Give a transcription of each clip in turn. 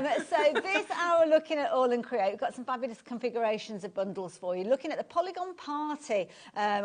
So this hour, looking at All and Create, we've got some fabulous configurations of bundles for you. Looking at the Polygon Party,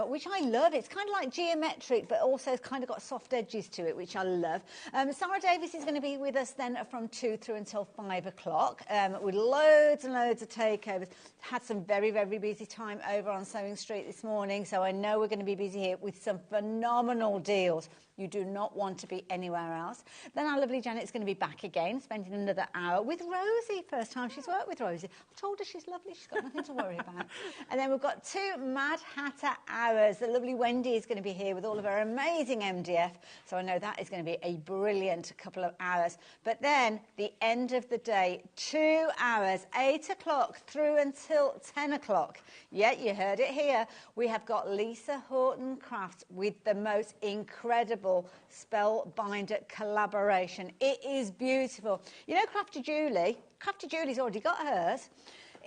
which I love. It's kind of like geometric, but also it's kind of got soft edges to it, which I love. Sarah Davis is going to be with us then from 2 through until 5 o'clock, with loads and loads of takeovers. Had some very, very busy time over on Sewing Street this morning, so I know we're going to be busy here with some phenomenal deals. You do not want to be anywhere else. Then our lovely Janet's going to be back again, spending another hour with Rosie. First time she's worked with Rosie. I've told her she's lovely. She's got nothing to worry about. And then we've got 2 Mad Hatter hours. The lovely Wendy is going to be here with all of her amazing MDF. So I know that is going to be a brilliant couple of hours. But then the end of the day, 2 hours, 8 o'clock through until 10 o'clock. Yeah, you heard it here. We have got Lisa Horton Crafts with the most incredible spellbinder collaboration. It is beautiful. You know Crafty Julie's already got hers.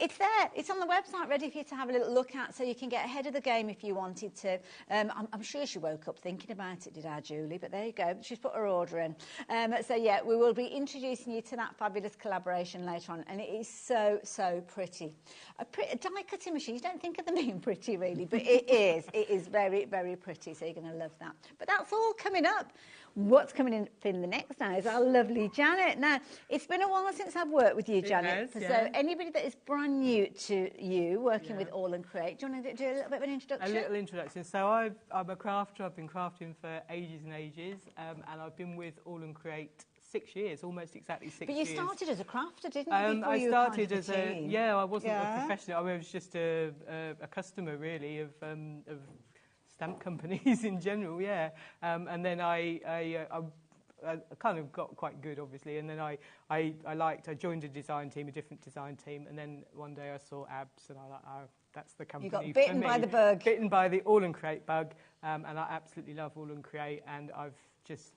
It's there. It's on the website ready for you to have a little look at, so you can get ahead of the game if you wanted to. I'm sure she woke up thinking about it, did our Julie? But there you go. She's put her order in. So, yeah, we will be introducing you to that fabulous collaboration later on. And it is so, so pretty. A die cutting machine, you don't think of them being pretty, really, but it is. It is very, very pretty, so you're going to love that. But that's all coming up. What's coming in the next now is our lovely Janet. Now, it's been a while since I've worked with you, Janet. It has, so anybody that is brand new to you, working with All and Create, do you want to do a little bit of an introduction? A little introduction. So I'm a crafter. I've been crafting for ages and ages, and I've been with All and Create 6 years, almost exactly 6 years. But you started as a crafter, didn't you? I started as I wasn't a professional. I was just a customer, really, of stamp companies in general, and then I kind of got quite good, obviously, and then I joined a design team, a different design team, and then one day I saw ABS, and I like, oh, that's the company for me. You got bitten by the bug. Bitten by the All and Create bug, and I absolutely love All and Create, and I've just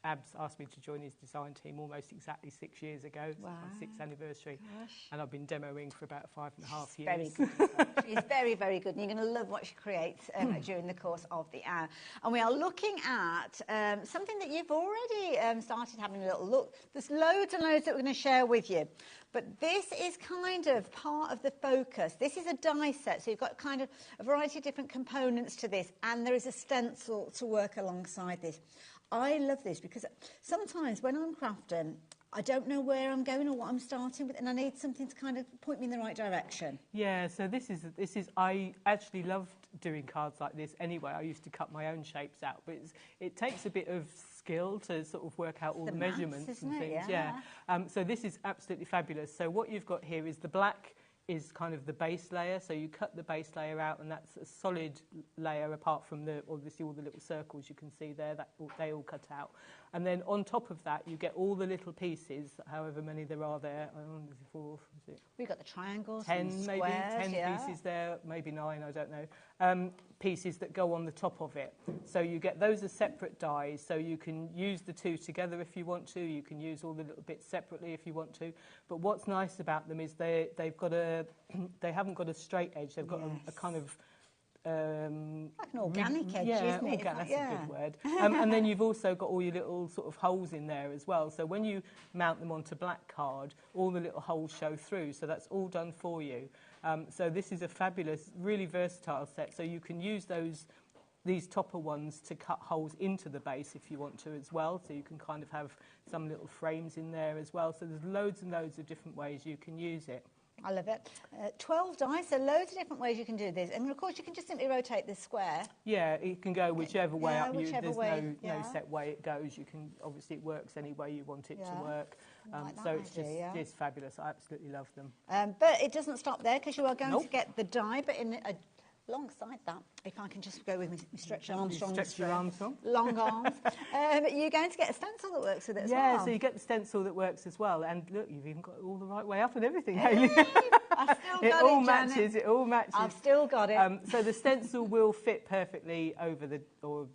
ABS asked me to join his design team almost exactly 6 years ago. Wow. It's my 6th anniversary. Gosh. And I've been demoing for about 5.5 years. Very good. She's very, very good. And you're going to love what she creates during the course of the hour. And we are looking at something that you've already started having a little look. There's loads and loads that we're going to share with you. But this is kind of part of the focus. This is a die set, so you've got kind of a variety of different components to this, and there is a stencil to work alongside this. I love this because sometimes when I'm crafting, I don't know where I'm going or what I'm starting with, and I need something to kind of point me in the right direction. Yeah, so this is I actually loved doing cards like this anyway. I used to cut my own shapes out, but it takes a bit of skill to sort of work out all the measurements and things. Yeah. So this is absolutely fabulous. So what you've got here is the black is kind of the base layer, so you cut the base layer out, and that's a solid layer apart from obviously all the little circles you can see there, they all cut out. And then on top of that, you get all the little pieces, however many there are there. We've got the triangles, 10 squares, maybe, 10 pieces there, maybe 9, I don't know. Pieces that go on the top of it. So you get those as separate dies, so you can use the two together if you want to, you can use all the little bits separately if you want to. But what's nice about them is they haven't got a straight edge, they've got a kind of like an organic edge, isn't it? That's a good word. And then you've also got all your little sort of holes in there as well. So when you mount them onto black card, all the little holes show through. So that's all done for you. So this is a fabulous, really versatile set. So you can use these topper ones to cut holes into the base if you want to as well. So you can kind of have some little frames in there as well. So there's loads and loads of different ways you can use it. I love it. 12 dice, so loads of different ways you can do this. And of course, you can just simply rotate this square. Yeah, it can go whichever way up. There's no set way it goes. You can, obviously, it works any way you want it to work. So it's fabulous. I absolutely love them. But it doesn't stop there, because you are going to get the die, but alongside that, if I can just go with me, stretch Armstrong. Stretch your Armstrong. Long arms. You're going to get a stencil that works with it as well. Yeah, so you get the stencil that works as well. And look, you've even got it all the right way up and everything, Hayley. I've still got it all matches. I've still got it. So the stencil will fit perfectly over the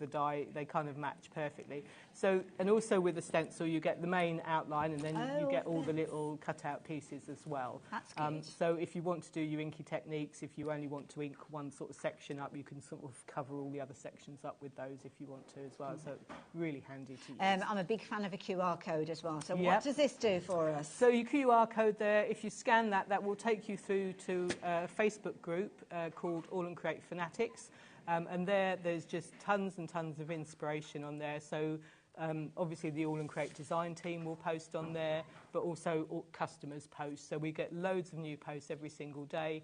die. They kind of match perfectly. So, and also with the stencil, you get the main outline, and then you get all the little cut-out pieces as well. That's good. So if you want to do your inky techniques, if you only want to ink one sort of section up, you can sort of cover all the other sections up with those if you want to as well. So really handy to use. I'm a big fan of a QR code as well. So what does this do for us? So your QR code there, if you scan that, that will take you through to a Facebook group called All and Create Fanatics. And there's just tons and tons of inspiration on there. So obviously the All and Create design team will post on there, but also all customers post. So we get loads of new posts every single day.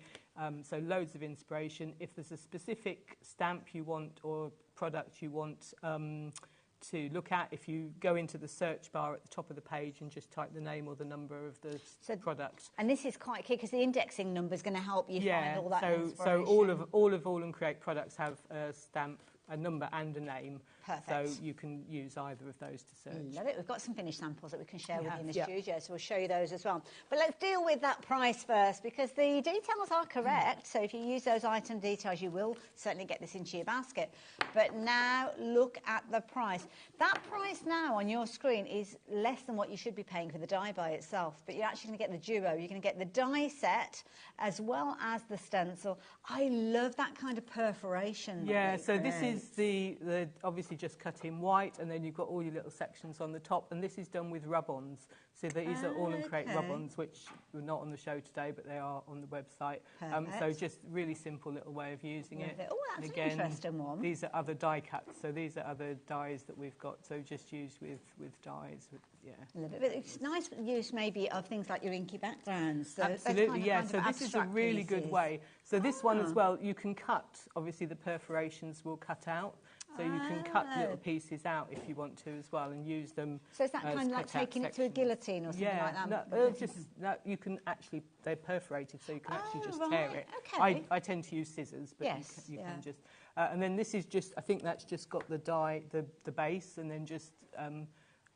So loads of inspiration. If there's a specific stamp you want or product you want to look at, if you go into the search bar at the top of the page and just type the name or the number of the product. And this is quite key because the indexing number is going to help you find all that inspiration. So all of All and Create products have a stamp, a number and a name. Perfect. So you can use either of those to search. Love it. We've got some finished samples that we can share with you in the studio, so we'll show you those as well. But let's deal with that price first, because the details are correct. So if you use those item details, you will certainly get this into your basket. But now look at the price. That price now on your screen is less than what you should be paying for the die by itself. But you're actually going to get the duo. You're going to get the die set as well as the stencil. I love that kind of perforation. Yeah, so this is the obviously just cut in white, and then you've got all your little sections on the top, and this is done with rub-ons. So these are All and Create rub-ons, which were not on the show today, but they are on the website. So just really simple little way of using it. Oh, that's again, an interesting one. These are other die cuts, so these are other dies that we've got, so just used with dies. A little bit. It's nice use maybe of things like your inky backgrounds. So absolutely, So this is a really good way. So this one as well, you can cut. Obviously, the perforations will cut out. So you can cut little pieces out if you want to as well and use them. So is that kind of like taking it to a guillotine or something like that? You can actually, they're perforated, so you can actually just tear it. Okay. I tend to use scissors, but you can just. And then this is just, I think that's just got the die, the base, and then just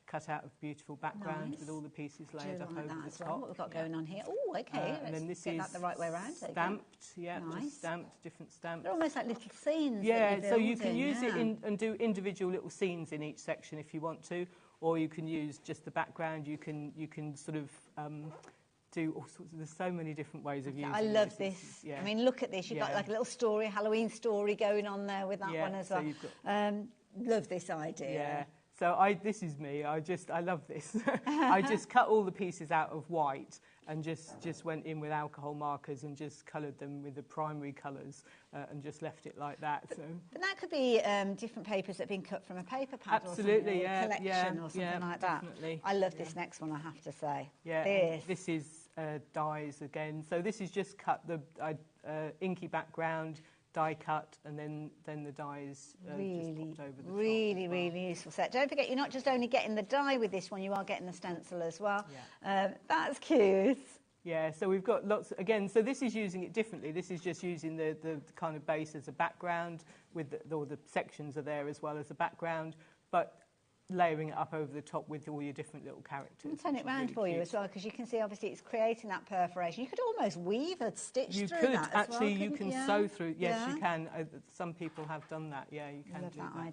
cut out a beautiful background with all the pieces layered up over the top. What we've got going on here. Oh, okay. And then this get is that the right way around. Stamped, just stamped, different stamps. They're almost like little scenes. So you can use it and do individual little scenes in each section if you want to, or you can use just the background. You can sort of do all sorts of, there's so many different ways of using it. I love this. I mean, look at this. You've got like a little story, Halloween story going on there with that one as well. Love this idea. Yeah. So this is me. I love this. I just cut all the pieces out of white and just went in with alcohol markers and just coloured them with the primary colours and just left it like that. So. But that could be different papers that have been cut from a paper pad or something, or a collection or something like that. Definitely. I love this next one, I have to say. Yeah, this is dies again. So this is just cut the inky background, die cut, and then the dies just popped over the top. Really useful set. Don't forget, you're not just only getting the die with this one, you are getting the stencil as well. That's cute. Yeah, so we've got lots, again, so this is using it differently. This is just using the kind of base as a background, with all the sections are there as well as a background, but layering it up over the top with all your different little characters. I'll turn it round for you as well, because you can see obviously it's creating that perforation. You could almost weave a stitch through that as well. You could, actually, you can sew through. Yes, you can. Some people have done that. Yeah, you can do that. Love that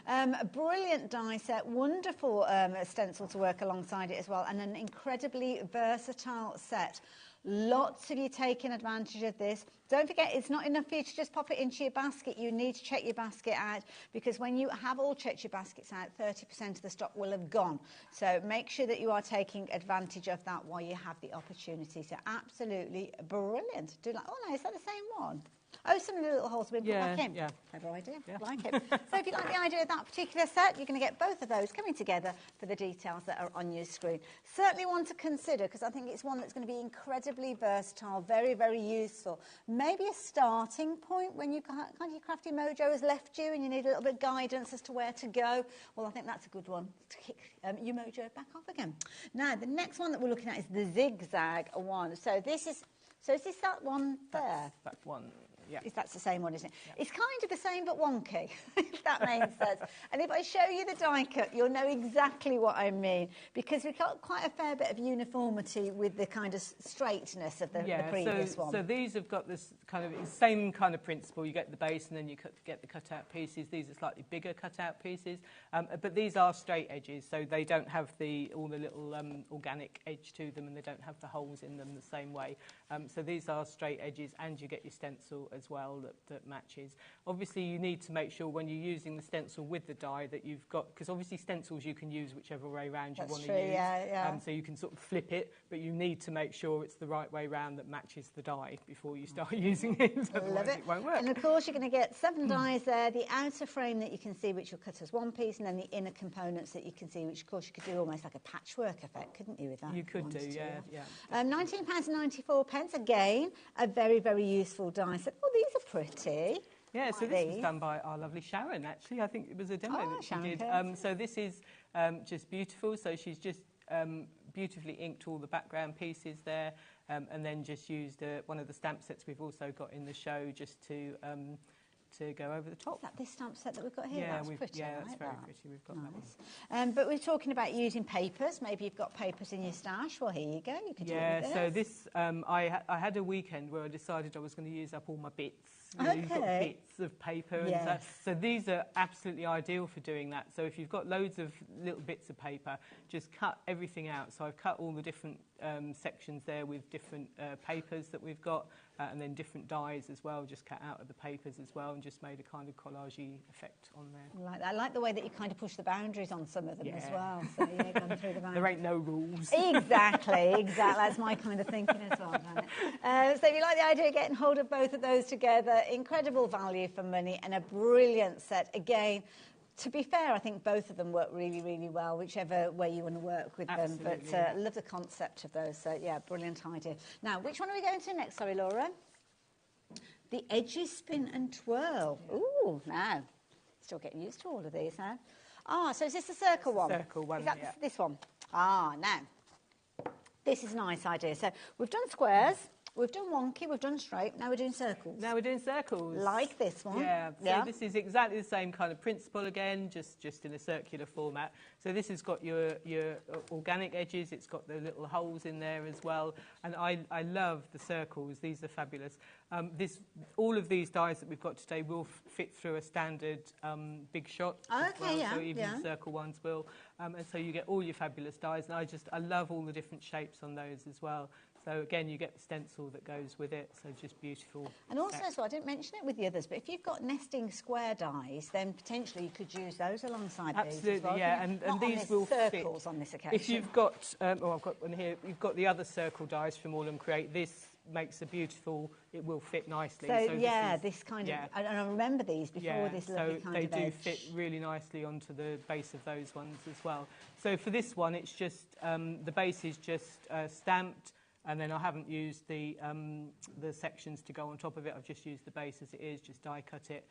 idea. A brilliant die set, wonderful stencil to work alongside it as well, and an incredibly versatile set. Lots of you taking advantage of this. Don't forget, it's not enough for you to just pop it into your basket. You need to check your basket out, because when you have all checked your baskets out, 30% of the stock will have gone. So make sure that you are taking advantage of that while you have the opportunity. So absolutely brilliant. Oh no, is that the same one? Oh, some of the little holes have been put back in. Yeah. Clever idea. Like it. So if you like the idea of that particular set, you're going to get both of those coming together for the details that are on your screen. Certainly one to consider, because I think it's one that's going to be incredibly versatile, very useful. Maybe a starting point when your crafty mojo has left you and you need a little bit of guidance as to where to go. Well, I think that's a good one to kick your mojo back off again. Now, the next one that we're looking at is the Zigzag one. So is this that one there? That's that one. Yeah. That's the same one, isn't it? Yeah. It's kind of the same but wonky, if that makes sense. And if I show you the die cut, you'll know exactly what I mean, because we've got quite a fair bit of uniformity with the kind of straightness of the previous one. So these have got this kind of same kind of principle. You get the base and then you get the cut-out pieces. These are slightly bigger cut-out pieces, but these are straight edges, so they don't have all the little organic edge to them, and they don't have the holes in them the same way. So these are straight edges, and you get your stencil as well that matches. Obviously, you need to make sure when you're using the stencil with the die that you've got, because obviously stencils you can use whichever way around you want to use. So you can sort of flip it, but you need to make sure it's the right way round that matches the die before you start using it, otherwise it won't work. And of course you're going to get 7 dies there, the outer frame that you can see which you'll cut as one piece, and then the inner components that you can see, which of course you could do almost like a patchwork effect, couldn't you, with that? You could do, yeah. £19.94, again, a very, very useful die set. Oh, these are pretty. Yeah, so this was done by our lovely Sharon, actually. I think it was a demo that she did. So this is just beautiful. So she's just beautifully inked all the background pieces there, and then just used one of the stamp sets we've also got in the show just to go over the top. Is that this stamp set that we've got here? Yeah, that's pretty. That's very pretty. We've got that one. But we're talking about using papers. Maybe you've got papers in your stash. Well, here you go. You could do it with this. So this, I had a weekend where I decided I was going to use up all my bits. You've got bits of paper and stuff. So these are absolutely ideal for doing that. So if you've got loads of little bits of paper, just cut everything out. So I've cut all the different sections there with different papers that we've got, and then different dies as well, just cut out of the papers as well, and just made a kind of collage-y effect on there. I like the way that you kind of push the boundaries on some of them as well. So you're going through the boundaries. There ain't no rules. Exactly. That's my kind of thinking as well, Janet. So if you like the idea of getting hold of both of those together, incredible value for money and a brilliant set. Again, to be fair, I think both of them work really, really well, whichever way you want to work with them. But I love the concept of those. So, yeah, brilliant idea. Now, which one are we going to next? Sorry, Laura. The edges spin and twirl. Ooh, now. Still getting used to all of these, huh? Ah, so is this the circle one? Circle one, is that this one? Ah, now. This is a nice idea. So we've done squares. We've done wonky, we've done straight, now we're doing circles. Now we're doing circles. Like this one. Yeah, so this is exactly the same kind of principle again, just in a circular format. So this has got your organic edges, it's got the little holes in there as well, and I love the circles, these are fabulous. All of these dies that we've got today will fit through a standard big shot as well, so even the circle ones will. And so you get all your fabulous dies, and I love all the different shapes on those as well. So again, you get the stencil that goes with it, so just beautiful. And also, so I didn't mention it with the others, but if you've got nesting square dies, then potentially you could use those alongside these as well. Absolutely, yeah, and these will circles fit. On this occasion. If you've got, I've got one here, you've got the other circle dies from All and Create. This makes a beautiful, it will fit nicely. So this kind of, and I remember these before this lovely kind of edge. So they do fit really nicely onto the base of those ones as well. So for this one, it's just, the base is just stamped, and then I haven't used the sections to go on top of it. I've just used the base as it is, just die cut it,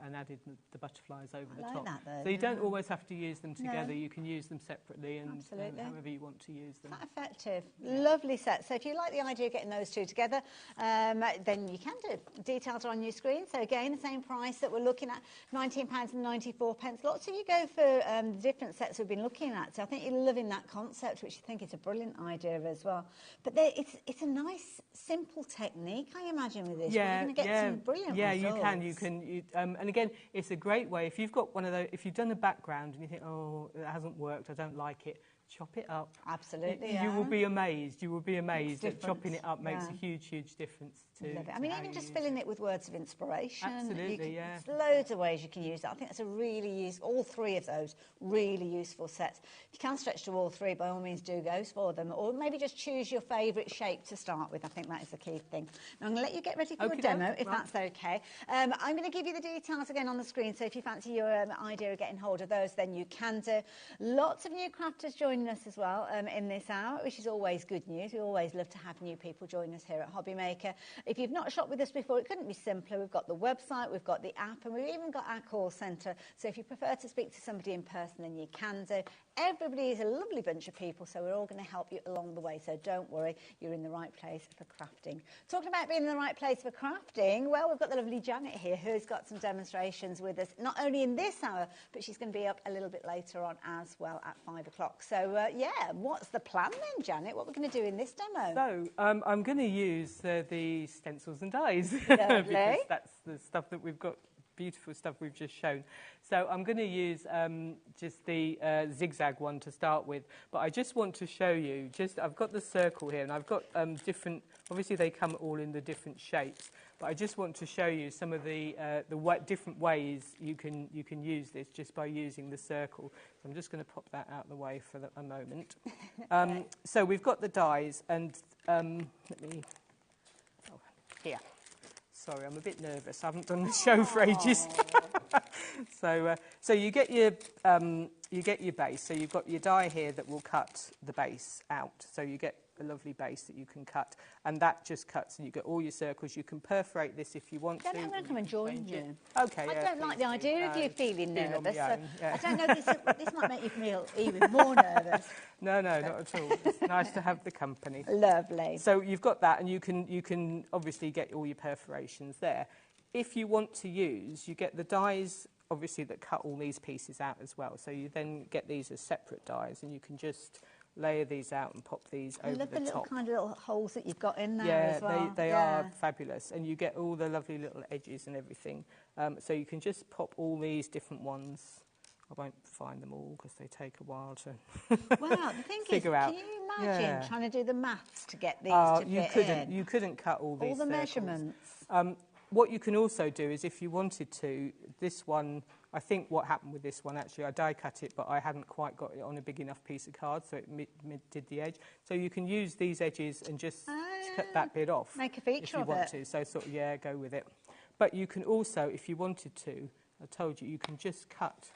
and added the butterflies over the top. That, though, so you don't always have to use them together. You can use them separately and however you want to use them. That effective. Lovely set. So if you like the idea of getting those two together, then you can do. Details are on your screen. So again, the same price that we're looking at, £19.94. Lots of you go for the different sets we've been looking at. So I think you're loving that concept, which I think is a brilliant idea as well. But it's a nice, simple technique, I imagine, with this. Yeah, you're going to get some brilliant results. You can. And again, it's a great way. If you've got one of those, if you've done a background and you think, oh, it hasn't worked, I don't like it, chop it up. Absolutely, You will be amazed. You will be amazed that chopping it up makes a huge, huge difference to Love it. I mean, even just filling it with words of inspiration. Absolutely, There's loads of ways you can use that. I think that's a really useful, all three of those, really useful sets. If you can stretch to all three, by all means do go for them. Or maybe just choose your favourite shape to start with. I think that is the key thing. Now, I'm going to let you get ready for your demo, if that's okay. I'm going to give you the details again on the screen, so if you fancy your idea of getting hold of those, then you can do. Lots of new crafters joining us as well in this hour, which is always good news. We always love to have new people join us here at HobbyMaker. If you've not shopped with us before, it couldn't be simpler. We've got the website, we've got the app, and we've even got our call centre. So if you prefer to speak to somebody in person, then you can do. Everybody is a lovely bunch of people, so we're all going to help you along the way. So don't worry, you're in the right place for crafting. Talking about being in the right place for crafting, well, we've got the lovely Janet here who's got some demonstrations with us, not only in this hour, but she's going to be up a little bit later on as well at 5 o'clock. So, what's the plan then, Janet? What we're going to do in this demo? So, I'm going to use the stencils and dies because that's the stuff that we've got, beautiful stuff we've just shown. So I'm going to use just the zigzag one to start with, but I just want to show you, I've got the circle here, and I've got different, obviously they come all in the different shapes, but I just want to show you some of the different ways you can use this just by using the circle. So I'm just going to pop that out of the way for a moment. So we've got the dies, and let me, here. Sorry, I'm a bit nervous. I haven't done the show for ages. So you get your base. So you've got your die here that will cut the base out. So you get a lovely base that you can cut, and that just cuts, and you get all your circles. You can perforate this if you want to. I don't know if I'm enjoying you. Okay. I don't like the idea of you feeling nervous. So yeah. I don't know. This might make you feel even more nervous. No, not at all. It's nice to have the company. Lovely. So you've got that, and you can obviously get all your perforations there. If you want to use, you get the dies, obviously, that cut all these pieces out as well. So you then get these as separate dies, and you can just layer these out and pop these over the top. I love the little kind of little holes that you've got in there as well. Yeah, they are fabulous, and you get all the lovely little edges and everything. So you can just pop all these different ones. I won't find them all because they take a while to well, the thing figure out. Can you imagine trying to do the maths to get these to fit in? You couldn't cut all these all the circles. measurements. What you can also do is, if you wanted to, this one, I think what happened with this one, actually, I die cut it, but I hadn't quite got it on a big enough piece of card, so it did the edge. So you can use these edges and just cut that bit off. Make a feature of it. If you want to, so sort of, go with it. But you can also, if you wanted to, I told you, you can just cut.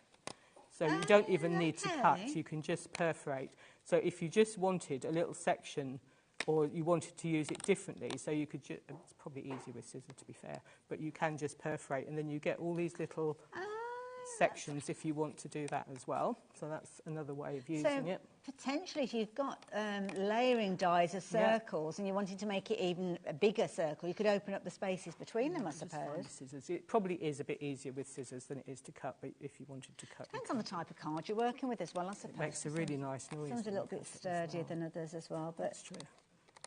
So you don't even need to cut, you can just perforate. So if you just wanted a little section, or you wanted to use it differently, so you could it's probably easier with scissors, to be fair, but you can just perforate, and then you get all these little sections if you want to do that as well. So that's another way of using it. Potentially, if you've got layering dies of circles and you wanted to make it even a bigger circle, you could open up the spaces between them, I suppose. Scissors. It probably is a bit easier with scissors than it is to cut, but if you wanted to cut... Depends on the type of card you're working with as well, I suppose. It makes a really nice noise. Some's a little bit sturdier than others as well, but... That's true.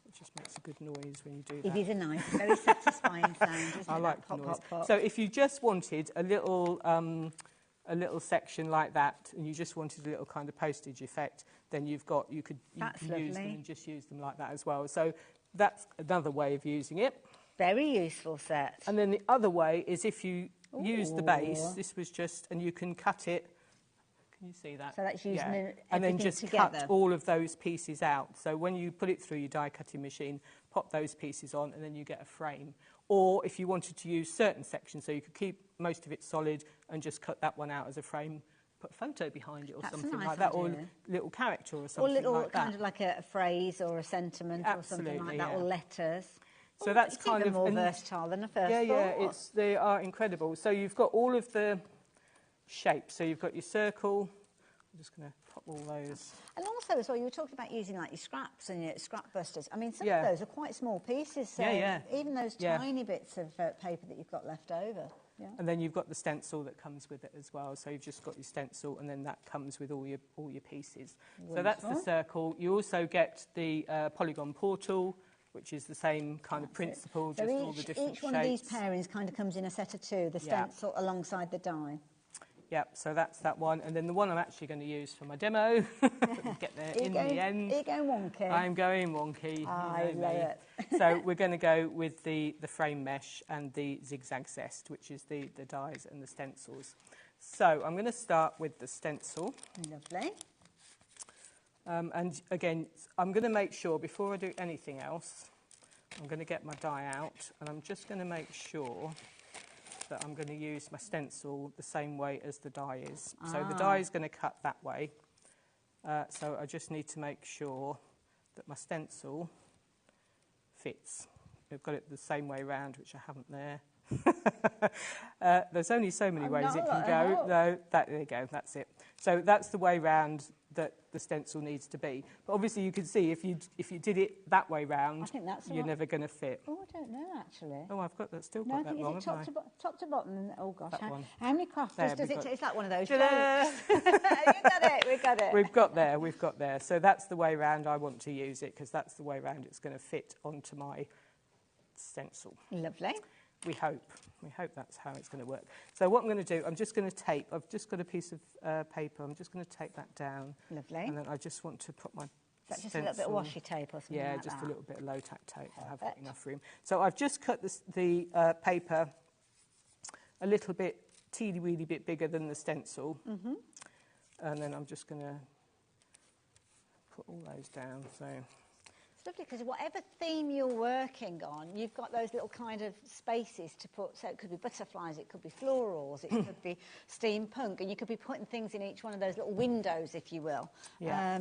It just makes a good noise when you do that. It is a nice, very satisfying sound, isn't it? I like the pop, noise. pop, pop. So if you just wanted a little section like that, and you just wanted a little kind of postage effect, then you can use them and just use them like that as well. So that's another way of using it. Very useful set. And then the other way is if you use the base, this was just, and you can cut it. Can you see that? So that's using everything and then just together. cut all of those pieces out. So when you put it through your die cutting machine, pop those pieces on, and then you get a frame. Or if you wanted to use certain sections, so you could keep most of it solid and just cut that one out as a frame, put a photo behind it or something like that, or a little character or something like that. Or little kind of like a phrase or a sentiment or something like that, or letters. So that's kind of more versatile than a first thought. They are incredible. So you've got all of the shapes. So you've got your circle. I'm just going to pop all those. And also, as well, you were talking about using like your scraps and your scrap busters. I mean, some of those are quite small pieces. So even those tiny bits of paper that you've got left over. Yeah. And then you've got the stencil that comes with it as well. So you've just got your stencil, and then that comes with all your pieces. Wonderful. So that's the circle. You also get the Polygon portal, which is the same kind of principle, so just all the different each one of these pairings kind of comes in a set of two, the stencil alongside the die. Yep, so that's that one. And then the one I'm actually going to use for my demo, get there in the end. Are you going wonky? I'm going wonky. I love it. So we're going to go with the frame mesh and the Zigzag zest, which is the dies and the stencils. So I'm going to start with the stencil. Lovely. And again, I'm going to make sure, before I do anything else, I'm going to get my die out, and I'm just going to make sure that I'm going to use my stencil the same way as the die is. So the die is going to cut that way. So I just need to make sure that my stencil fits. I've got it the same way around, which I haven't there. There's only so many ways it can go. No, there you go, that's it. So that's the way round that the stencil needs to be. But obviously you can see if you did it that way round, you're never going to fit. Oh, I don't know actually. Oh, I've got that. Still got that wrong, haven't I? Top to bottom. Oh gosh, how many crafters does it take? It's like one of those. We've got it. We've got there. So that's the way round I want to use it, because that's the way round it's going to fit onto my stencil. Lovely. We hope that's how it's going to work. So what I'm going to do, I'm just going to tape. I've just got a piece of paper. I'm just going to tape that down. Lovely. And then I just want to put my that just a little bit of washi tape or something like that? Yeah, just a little bit of low-tack tape. I have got enough room. So I've just cut the paper a little bit, teeny-weeny bit bigger than the stencil. Mm-hmm. And then I'm just going to put all those down. So it's lovely because whatever theme you're working on, you've got those little kind of spaces to put. So it could be butterflies, it could be florals, it could be steampunk, and you could be putting things in each one of those little windows, if you will. Yeah.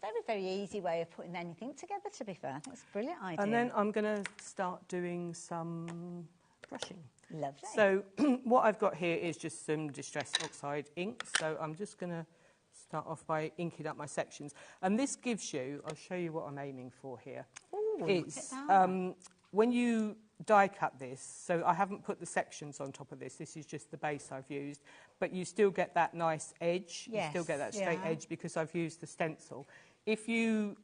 Very, very easy way of putting anything together, to be fair. That's a brilliant idea. And then I'm going to start doing some brushing. Lovely. So what I've got here is just some Distress Oxide ink. So I'm just going to start off by inking up my sections. And this gives you, I'll show you what I'm aiming for here. Ooh, it's when you die cut this, so I haven't put the sections on top of this. This is just the base I've used. But you still get that nice edge. Yes, you still get that straight edge because I've used the stencil. If you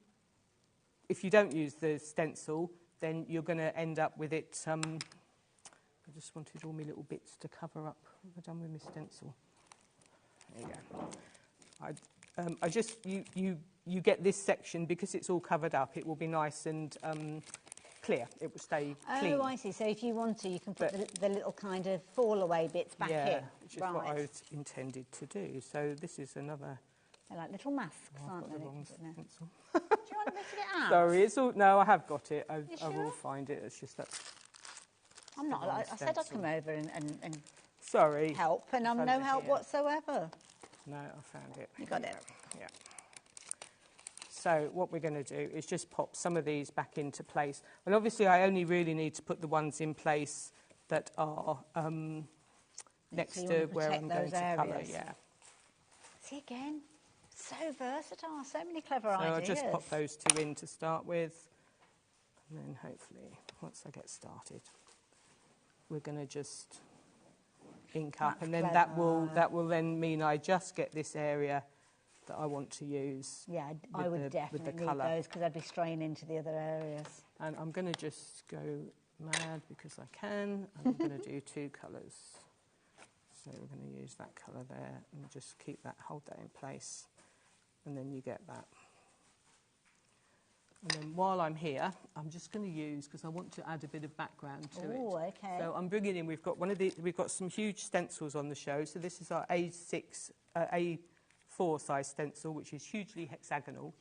don't use the stencil, then you're going to end up with it. I just wanted all my little bits to cover up. What have I done with my stencil? There you go. You get this section because it's all covered up. It will be nice and clear. It will stay clean. Oh, I see. So if you want to, you can put the little kind of fall away bits back in. Yeah, which is what I was intended to do. So this is another. They're like little masks, aren't they? Do you want me to get out? Sorry, it's all. No, I have got it. I sure? will find it. It's just that. I'm not. I said I'd come over and sorry. help, and I'm no help whatsoever. No, I found it. You got it. Yeah. So what we're going to do is just pop some of these back into place. And obviously I only really need to put the ones in place that are next to where I'm going to colour. Yeah. See again, so versatile, so many clever so ideas. I'll just pop those two in to start with. And then hopefully, once I get started, we're going to just ink up. That's and then clever. that will then mean I just get this area that I want to use. Yeah, I would definitely need those because I'd be straying into the other areas. And I'm going to just go mad because I can, and I'm going to do two colours. So we're going to use that colour there and just keep that, hold that in place, and then you get that. And then while I'm here, I'm just going to use, because I want to add a bit of background to it. Oh, okay. So I'm bringing in, we've got some huge stencils on the show. So this is our A4 size stencil, which is hugely hexagonal.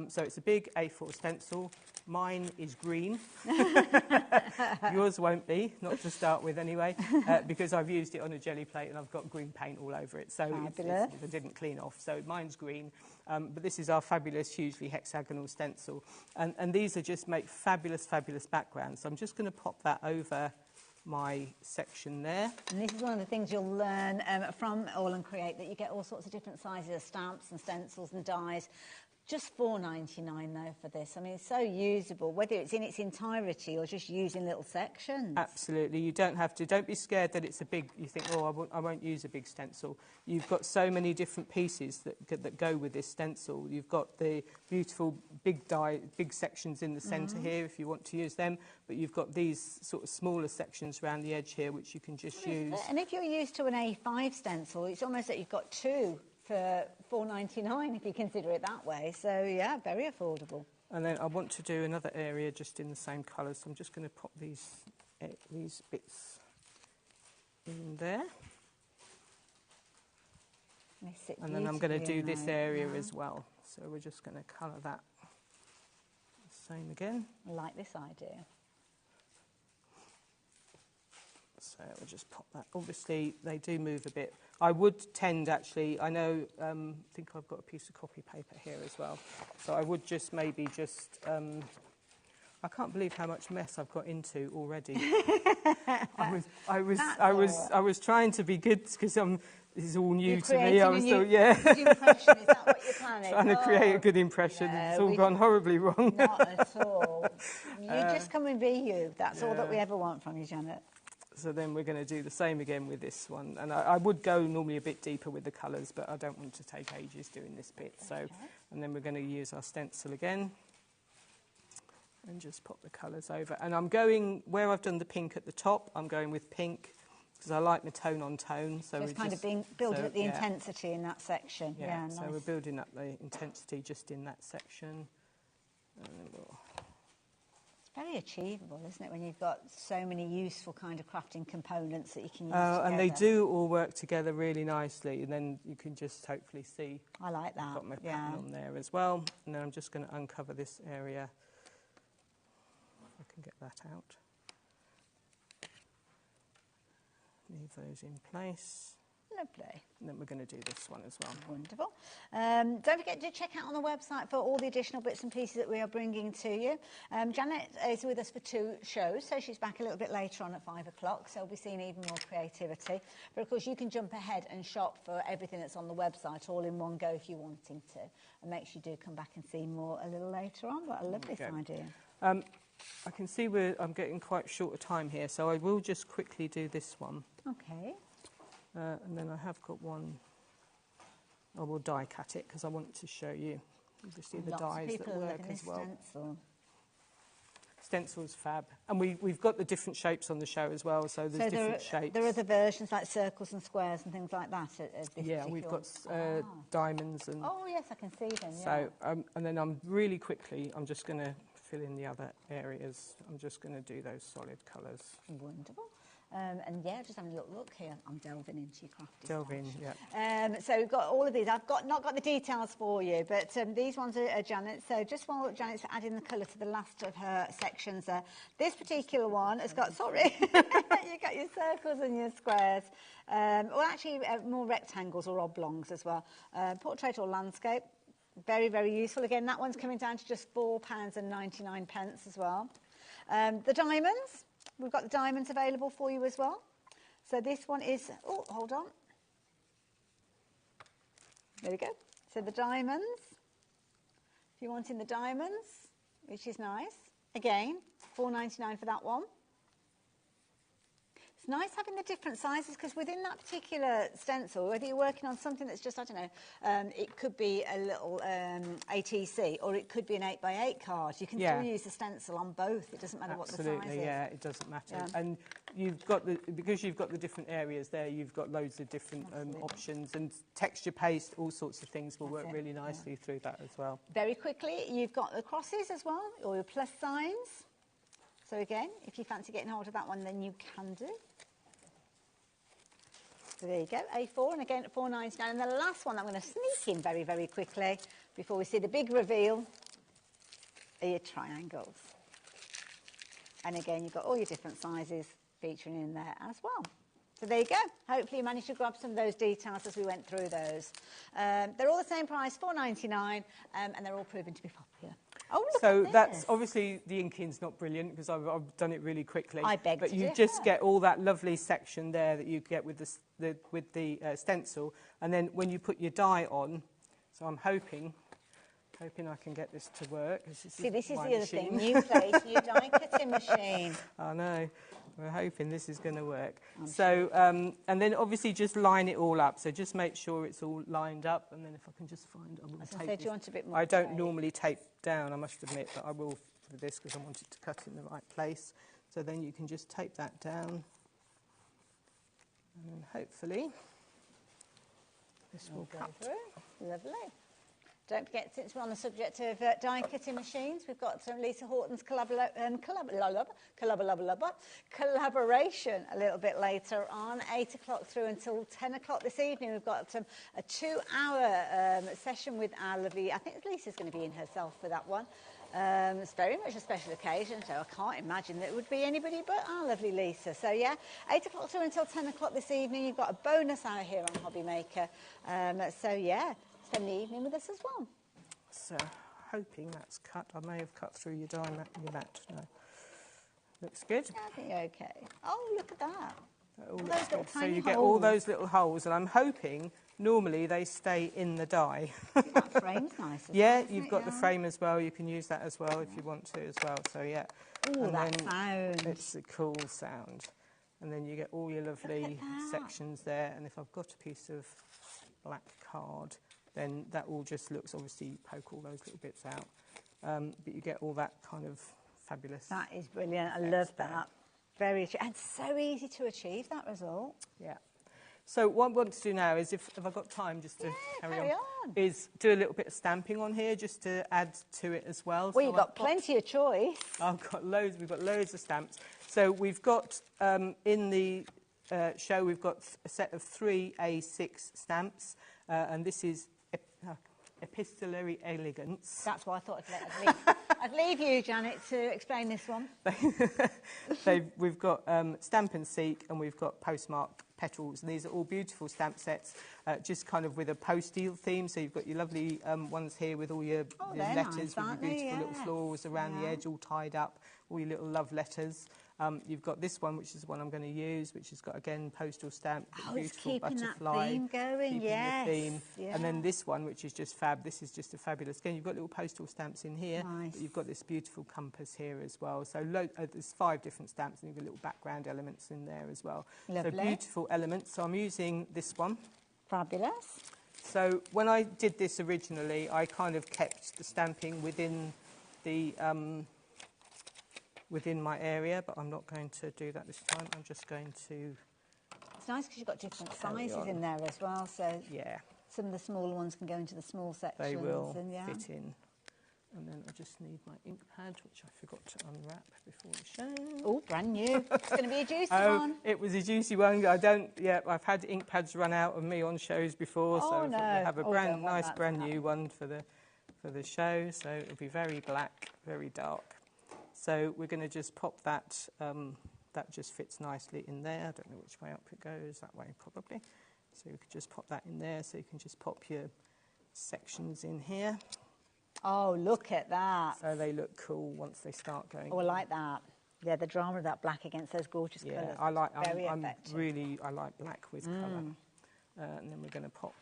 So it's a big A4 stencil. Mine is green. Yours won't be, not to start with anyway, because I've used it on a jelly plate and I've got green paint all over it. So I didn't clean off. So mine's green. But this is our fabulous, hugely hexagonal stencil. And these are just make fabulous, fabulous backgrounds. So I'm just going to pop that over my section there. And this is one of the things you'll learn from All and Create, that you get all sorts of different sizes of stamps and stencils and dies. Just $4.99 though for this. I mean, it's so usable, whether it's in its entirety or just using little sections. Absolutely. You don't have to. Don't be scared that it's a big, you think, oh, I won't use a big stencil. You've got so many different pieces that go with this stencil. You've got the beautiful big sections in the centre here if you want to use them, but you've got these sort of smaller sections around the edge here which you can just use. And if you're used to an A5 stencil, it's almost like you've got two for $4.99 if you consider it that way. So yeah, very affordable. And then I want to do another area just in the same colour, so I'm just going to pop these bits in there. And then I'm going to do this area as well. So we're just going to colour that the same again. I like this idea. So we'll just pop that. Obviously, they do move a bit. I would tend, actually, I know, I think I've got a piece of copy paper here as well. So I would just maybe just, I can't believe how much mess I've got into already. I was trying to be good because this is all new to me. I was still, good impression, is that what you're planning? Trying to create a good impression. Yeah, it's all gone horribly wrong. Not at all. You just come and be you. That's all that we ever want from you, Janet. So then we're going to do the same again with this one. And I would go normally a bit deeper with the colours, but I don't want to take ages doing this bit. So, and then we're going to use our stencil again and just pop the colours over. And I'm going, where I've done the pink at the top, I'm going with pink because I like my tone on tone. So it's kind of building up the intensity in that section. Yeah, so we're building up the intensity just in that section. It's very achievable, isn't it, when you've got so many useful kind of crafting components that you can use and they do all work together really nicely, and then you can just hopefully see. I like that. I've got my pattern on there as well, and then I'm just going to uncover this area. If I can get that out. Leave those in place. Lovely. And then we're going to do this one as well. Wonderful. Don't forget to check out on the website for all the additional bits and pieces that we are bringing to you. Janet is with us for 2 shows, so she's back a little bit later on at 5 o'clock, so we'll be seeing even more creativity. But of course, you can jump ahead and shop for everything that's on the website all in one go if you're wanting to. And make sure you do come back and see more a little later on. But I love this idea. I can see I'm getting quite short of time here, so I will just quickly do this one. Okay. And then I have got one. I will die cut it because I want to show you. Obviously the dyes that work as well. Stencil's fab, and we've got the different shapes on the show as well. So there's different shapes. There are other versions like circles and squares and things like that. We've got diamonds and. Oh yes, I can see them. So and then I'm just going to fill in the other areas. I'm just going to do those solid colours. Wonderful. And yeah, just having a little look here. I'm delving into your crafty Delve in, yeah. So we've got all of these. I've not got the details for you, but these ones are Janet. So just while Janet's adding the colour to the last of her sections, this particular one has got, sorry, you've got your circles and your squares. Well, actually, more rectangles or oblongs as well. Portrait or landscape. Very, very useful. Again, that one's coming down to just £4.99 as well. The diamonds. We've got the diamonds available for you as well. So this one is, oh, hold on. There we go. So the diamonds, if you're wanting the diamonds, which is nice. Again, £4.99 for that one. It's nice having the different sizes because within that particular stencil, whether you're working on something that's just, I don't know, it could be a little ATC or it could be an 8x8 card. You can still use the stencil on both. It doesn't matter what the size is. Absolutely, yeah, it doesn't matter. Yeah. And because you've got the different areas there, you've got loads of different options, and texture paste, all sorts of things will work really nicely through that as well. Very quickly, you've got the crosses as well, or your plus signs. So again, if you fancy getting hold of that one, then you can do. So there you go, A4, and again at £4.99. And the last one I'm going to sneak in very, very quickly before we see the big reveal are your triangles. And again, you've got all your different sizes featuring in there as well. So there you go. Hopefully you managed to grab some of those details as we went through those. They're all the same price, £4.99, and they're all proven to be popular. Oh, look so at this. That's obviously the inking's not brilliant because I've done it really quickly. I beg but to you differ. just get all that lovely section there that you get with the stencil, and then when you put your die on, so I'm hoping I can get this to work. See, this is the other thing. New place, new die cutting machine. I know. We're hoping this is going to work. And then obviously just line it all up. So just make sure it's all lined up. And then if I can just find, I will tape this. Do you want a bit more? I don't normally tape down, I must admit, but I will for this because I want it to cut in the right place. So then you can just tape that down. And then hopefully this will cut through. Lovely. Don't forget, since we're on the subject of die cutting machines, we've got some Lisa Horton's collaboration a little bit later on, 8 o'clock through until 10 o'clock this evening. We've got a 2-hour session with our lovely, I think Lisa's going to be in herself for that one. It's very much a special occasion, so I can't imagine that it would be anybody but our lovely Lisa. So yeah, 8 o'clock through until 10 o'clock this evening. You've got a bonus hour here on HobbyMaker. So yeah. Spend the evening with us as well. So, hoping that's cut. I may have cut through your die mat. No. Looks good. I think you're okay. Oh, look at that. All those little tiny holes. Get all those little holes, and I'm hoping normally they stay in the die. That frame's nice. Yeah, you've got the frame as well. You can use that as well if you want to as well. So yeah. Oh, that sound. It's a cool sound. And then you get all your lovely sections there. And if I've got a piece of black card, then that all just looks, obviously you poke all those little bits out, but you get all that kind of fabulous. That is brilliant. I love that. Very, and so easy to achieve that result. Yeah. So what I want to do now is, if I've got time just to carry on, is do a little bit of stamping on here just to add to it as well. Well, you've got plenty of choice. We've got loads of stamps. So we've got, in the show, we've got a set of 3 A6 stamps, and this is Epistolary Elegance. That's why I thought I'd leave you, Janet, to explain this one. We've got Stamp and Seek, and we've got Postmark Petals, and these are all beautiful stamp sets, just kind of with a postal theme. So you've got your lovely ones here with all your letters, nice, with your beautiful little florals around the edge, all tied up, all your little love letters. You've got this one, which is the one I'm going to use, which has got, again, postal stamp, beautiful butterfly, that theme going, the theme. And then this one, which is just fab. This is just a fabulous. Again, you've got little postal stamps in here, but you've got this beautiful compass here as well. So there's 5 different stamps, and you've got little background elements in there as well. Lovely. So beautiful elements. So I'm using this one. Fabulous. So when I did this originally, I kind of kept the stamping within the within my area, but I'm not going to do that this time. I'm just going to... It's nice because you've got different sizes in there as well, so some of the smaller ones can go into the small sections. They will fit in. And then I just need my ink pad, which I forgot to unwrap before the show. Oh, brand new. It's going to be a juicy one. It was a juicy one. I've had ink pads run out of me on shows before, so I have a nice brand new one for the show. So it'll be very black, very dark. So we're going to just pop that, that just fits nicely in there. I don't know which way up it goes, that way probably. So you could just pop that in there, so you can just pop your sections in here. Oh, look at that. So they look cool once they start going. Oh, I like that. Yeah, the drama of that black against those gorgeous colours. I like black with colour. And then we're going to pop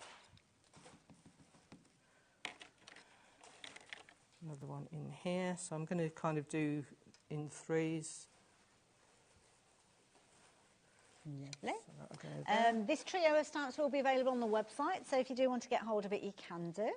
another one in here. So I'm going to kind of do in 3s. Lovely. So this trio of stamps will be available on the website, so if you do want to get hold of it, you can do.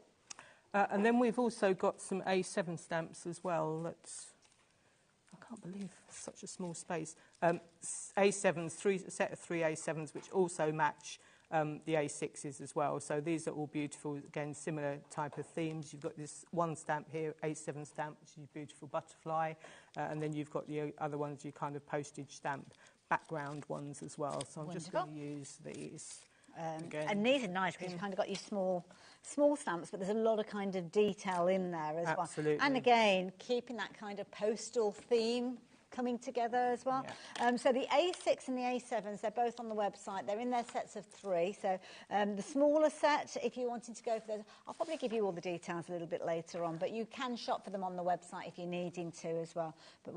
And then we've also got some A7 stamps as well. I can't believe such a small space. A7s, a set of 3 A7s, which also match the A6s as well. So these are all beautiful, again, similar type of themes. You've got this one stamp here, A7 stamp, which is a beautiful butterfly. And then you've got the other ones, you kind of postage stamp background ones as well. So I'm just going to use these. And these are nice because you've kind of got your small stamps, but there's a lot of kind of detail in there as well. And again, keeping that kind of postal theme coming together as well. So the A6 and the A7s, they're both on the website. They're in their sets of 3. So the smaller set, if you're wanting to go for those, I'll probably give you all the details a little bit later on, but you can shop for them on the website if you're needing to as well. But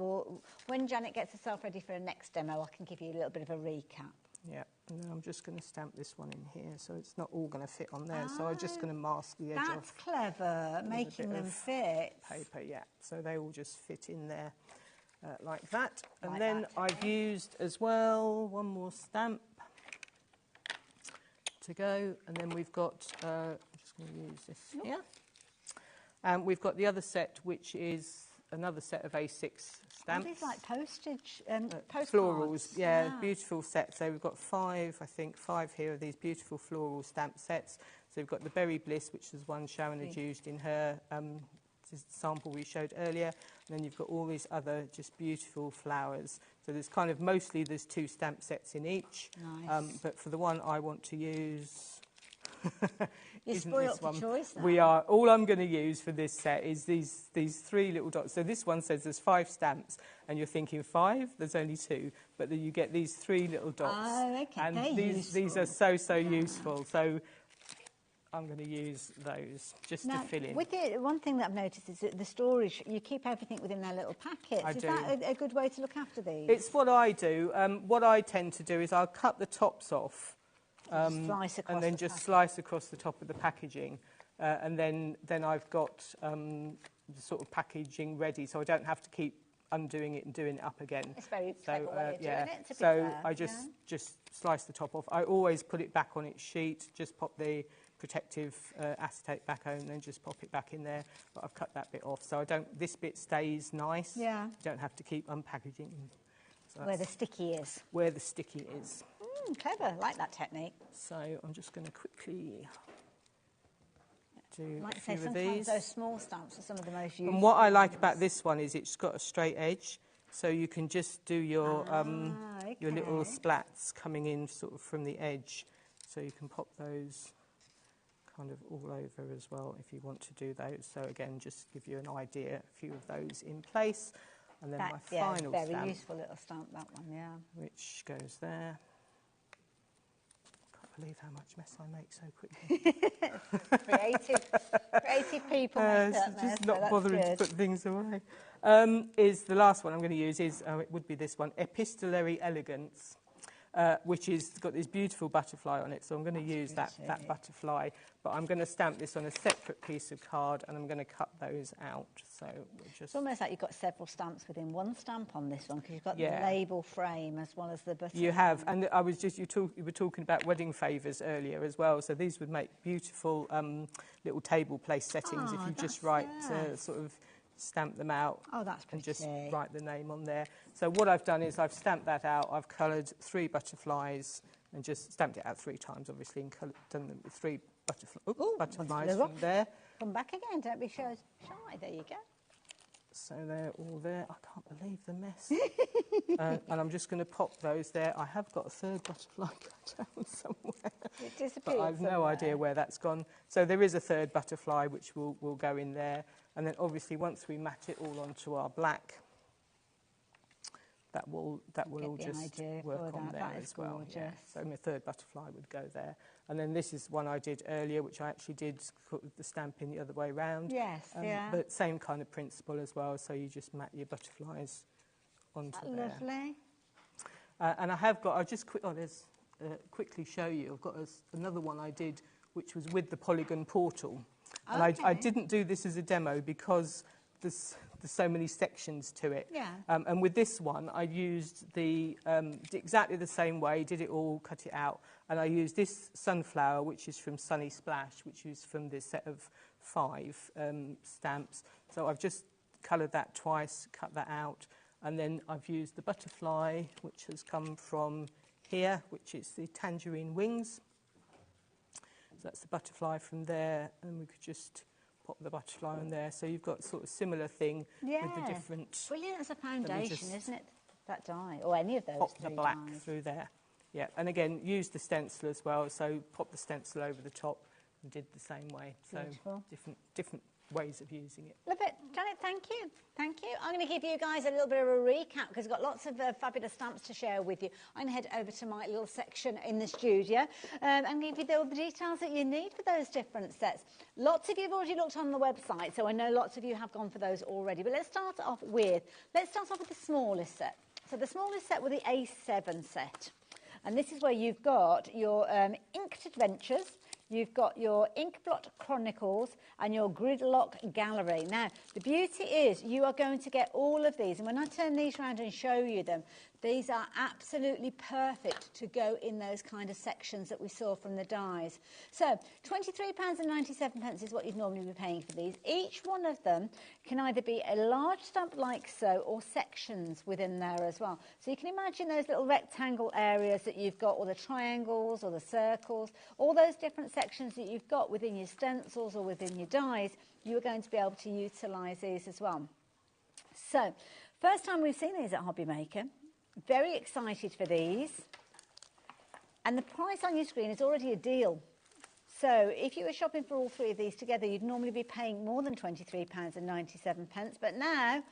when Janet gets herself ready for her next demo, I can give you a little bit of a recap. Yeah, and then I'm just going to stamp this one in here, so it's not all going to fit on there. So I'm just going to mask the edge off. That's clever, making them fit. Paper, so they all just fit in there like that. And then I've used as well one more stamp to go, and then we've got, I'm just going to use this here. And we've got the other set, which is another set of A6 stamps. These like postage, florals, beautiful sets. So we've got 5, I think, 5 here of these beautiful floral stamp sets. So we've got the Berry Bliss, which is one Sharon had used in her sample we showed earlier. And then you've got all these other just beautiful flowers. So there's kind of mostly there's 2 stamp sets in each. Nice. But for the one I want to use... You're spoiled for choice now. We are. All I'm going to use for this set is these 3 little dots. So this one says there's 5 stamps, and you're thinking 5? There's only 2. But then you get these 3 little dots. Oh, okay. And these are so useful. So I'm going to use those just to fill in. One thing that I've noticed is that the storage, you keep everything within their little packets. Is that a good way to look after these? It's what I do. What I tend to do is I'll cut the tops off. And then just slice across the top of the packaging, and then I've got the sort of packaging ready, so I don't have to keep undoing it and doing it up again. It's very clever way of doing it, to be so fair. I just slice the top off. I always put it back on its sheet, just pop the protective acetate back on, and then just pop it back in there. But I've cut that bit off, so I don't. This bit stays nice. Yeah. You don't have to keep unpackaging. So where the sticky is. Where the sticky is. Clever, like that technique. So I'm just going to quickly do Like a I say, few of sometimes these. those small stamps are some of the most useful. And what I like about this one is it's got a straight edge, so you can just do your little splats coming in sort of from the edge. So you can pop those kind of all over as well if you want to do those. So again, just give you an idea, a few of those in place. And then my final very stamp, useful little stamp, that one, yeah. which goes there. Can't believe how much mess I make so quickly. creative people mess up there, just so not that's bothering good. to put things away. Is the last one I'm going to use is, it would be this one, Epistolary Elegance, which has got this beautiful butterfly on it. So I'm going to use that butterfly, but I'm going to stamp this on a separate piece of card and I'm going to cut those out. So we'll just... It's almost like you've got several stamps within one stamp on this one, because you've got the label frame as well as the button. You have, and I was just, you were talking about wedding favours earlier as well, so these would make beautiful little table place settings if you just write, sort of stamp them out and just write the name on there. So what I've done is I've stamped that out, I've coloured 3 butterflies and just stamped it out 3 times, obviously, and done them with 3 butterflies from there. Come back again, don't be shy. There you go. So they're all there. I can't believe the mess. And I'm just going to pop those there. I have got a 3rd butterfly cut down somewhere. It disappeared. But I've no idea where that's gone. So there is a 3rd butterfly which will go in there. And then obviously once we mat it all onto our black, that will all just work on there as well. Yeah. So my 3rd butterfly would go there. And then this is one I did earlier, which I actually did put the stamp in the other way round. Yes, But same kind of principle as well. So you just mat your butterflies onto there. Lovely. And I have got, I'll just quickly show you, I've got another one I did, which was with the Polygon portal. And I didn't do this as a demo because there's so many sections to it. Yeah. And with this one, I used exactly the same way, did it all, cut it out. And I used this sunflower, which is from Sunny Splash, which is from this set of 5 stamps. So I've just coloured that twice, cut that out. And then I've used the butterfly, which has come from here, which is the tangerine wings. So that's the butterfly from there. And we could just pop the butterfly on there. So you've got sort of similar thing with the different... Brilliant as a foundation, isn't it? That die, or any of those pop the black through there. Yeah, and again, use the stencil as well. So pop the stencil over the top and did the same way. Beautiful. So different ways of using it. Love it. Janet, thank you. Thank you. I'm going to give you guys a little bit of a recap because I've got lots of fabulous stamps to share with you. I'm going to head over to my little section in the studio and give you all the details that you need for those different sets. Lots of you have already looked on the website, so I know lots of you have gone for those already. But let's start off with the smallest set. So the smallest set with the A7 set. And this is where you've got your Inked Adventures, you've got your Inkblot Chronicles and your Gridlock Gallery. Now, the beauty is you are going to get all of these. And when I turn these around and show you them, these are absolutely perfect to go in those kind of sections that we saw from the dies. So, £23.97 is what you'd normally be paying for these. Each one of them can either be a large stamp like so or sections within there as well. So you can imagine those little rectangle areas that you've got, or the triangles or the circles, all those different sections that you've got within your stencils or within your dies, you are going to be able to utilise these as well. So, first time we've seen these at HobbyMaker. Very excited for these. And the price on your screen is already a deal. So if you were shopping for all 3 of these together, you'd normally be paying more than £23.97. But now,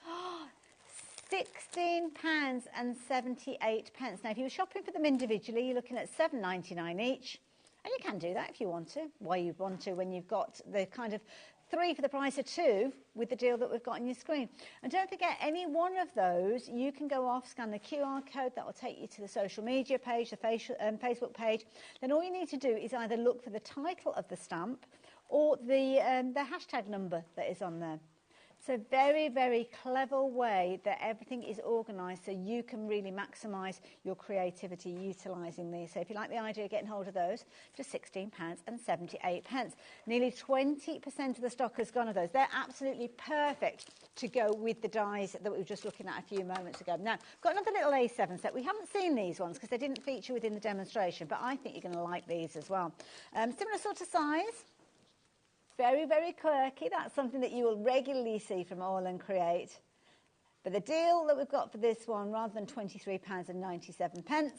£16.78. Now, if you were shopping for them individually, you're looking at £7.99 each. And you can do that if you want to. Why you'd want to when you've got the kind of 3 for the price of 2 with the deal that we've got on your screen. And don't forget, any one of those, you can go off, scan the QR code, that will take you to the social media page, the Facebook page. Then all you need to do is either look for the title of the stamp or the hashtag number that is on there. So very, very clever way that everything is organised so you can really maximise your creativity utilising these. So if you like the idea of getting hold of those, just £16.78. Nearly 20% of the stock has gone of those. They're absolutely perfect to go with the dies that we were just looking at a few moments ago. Now, I've got another little A7 set. We haven't seen these ones because they didn't feature within the demonstration, but I think you're going to like these as well. Similar sort of size. Very, very quirky. That's something that you will regularly see from All and Create. But the deal that we've got for this one, rather than £23.97,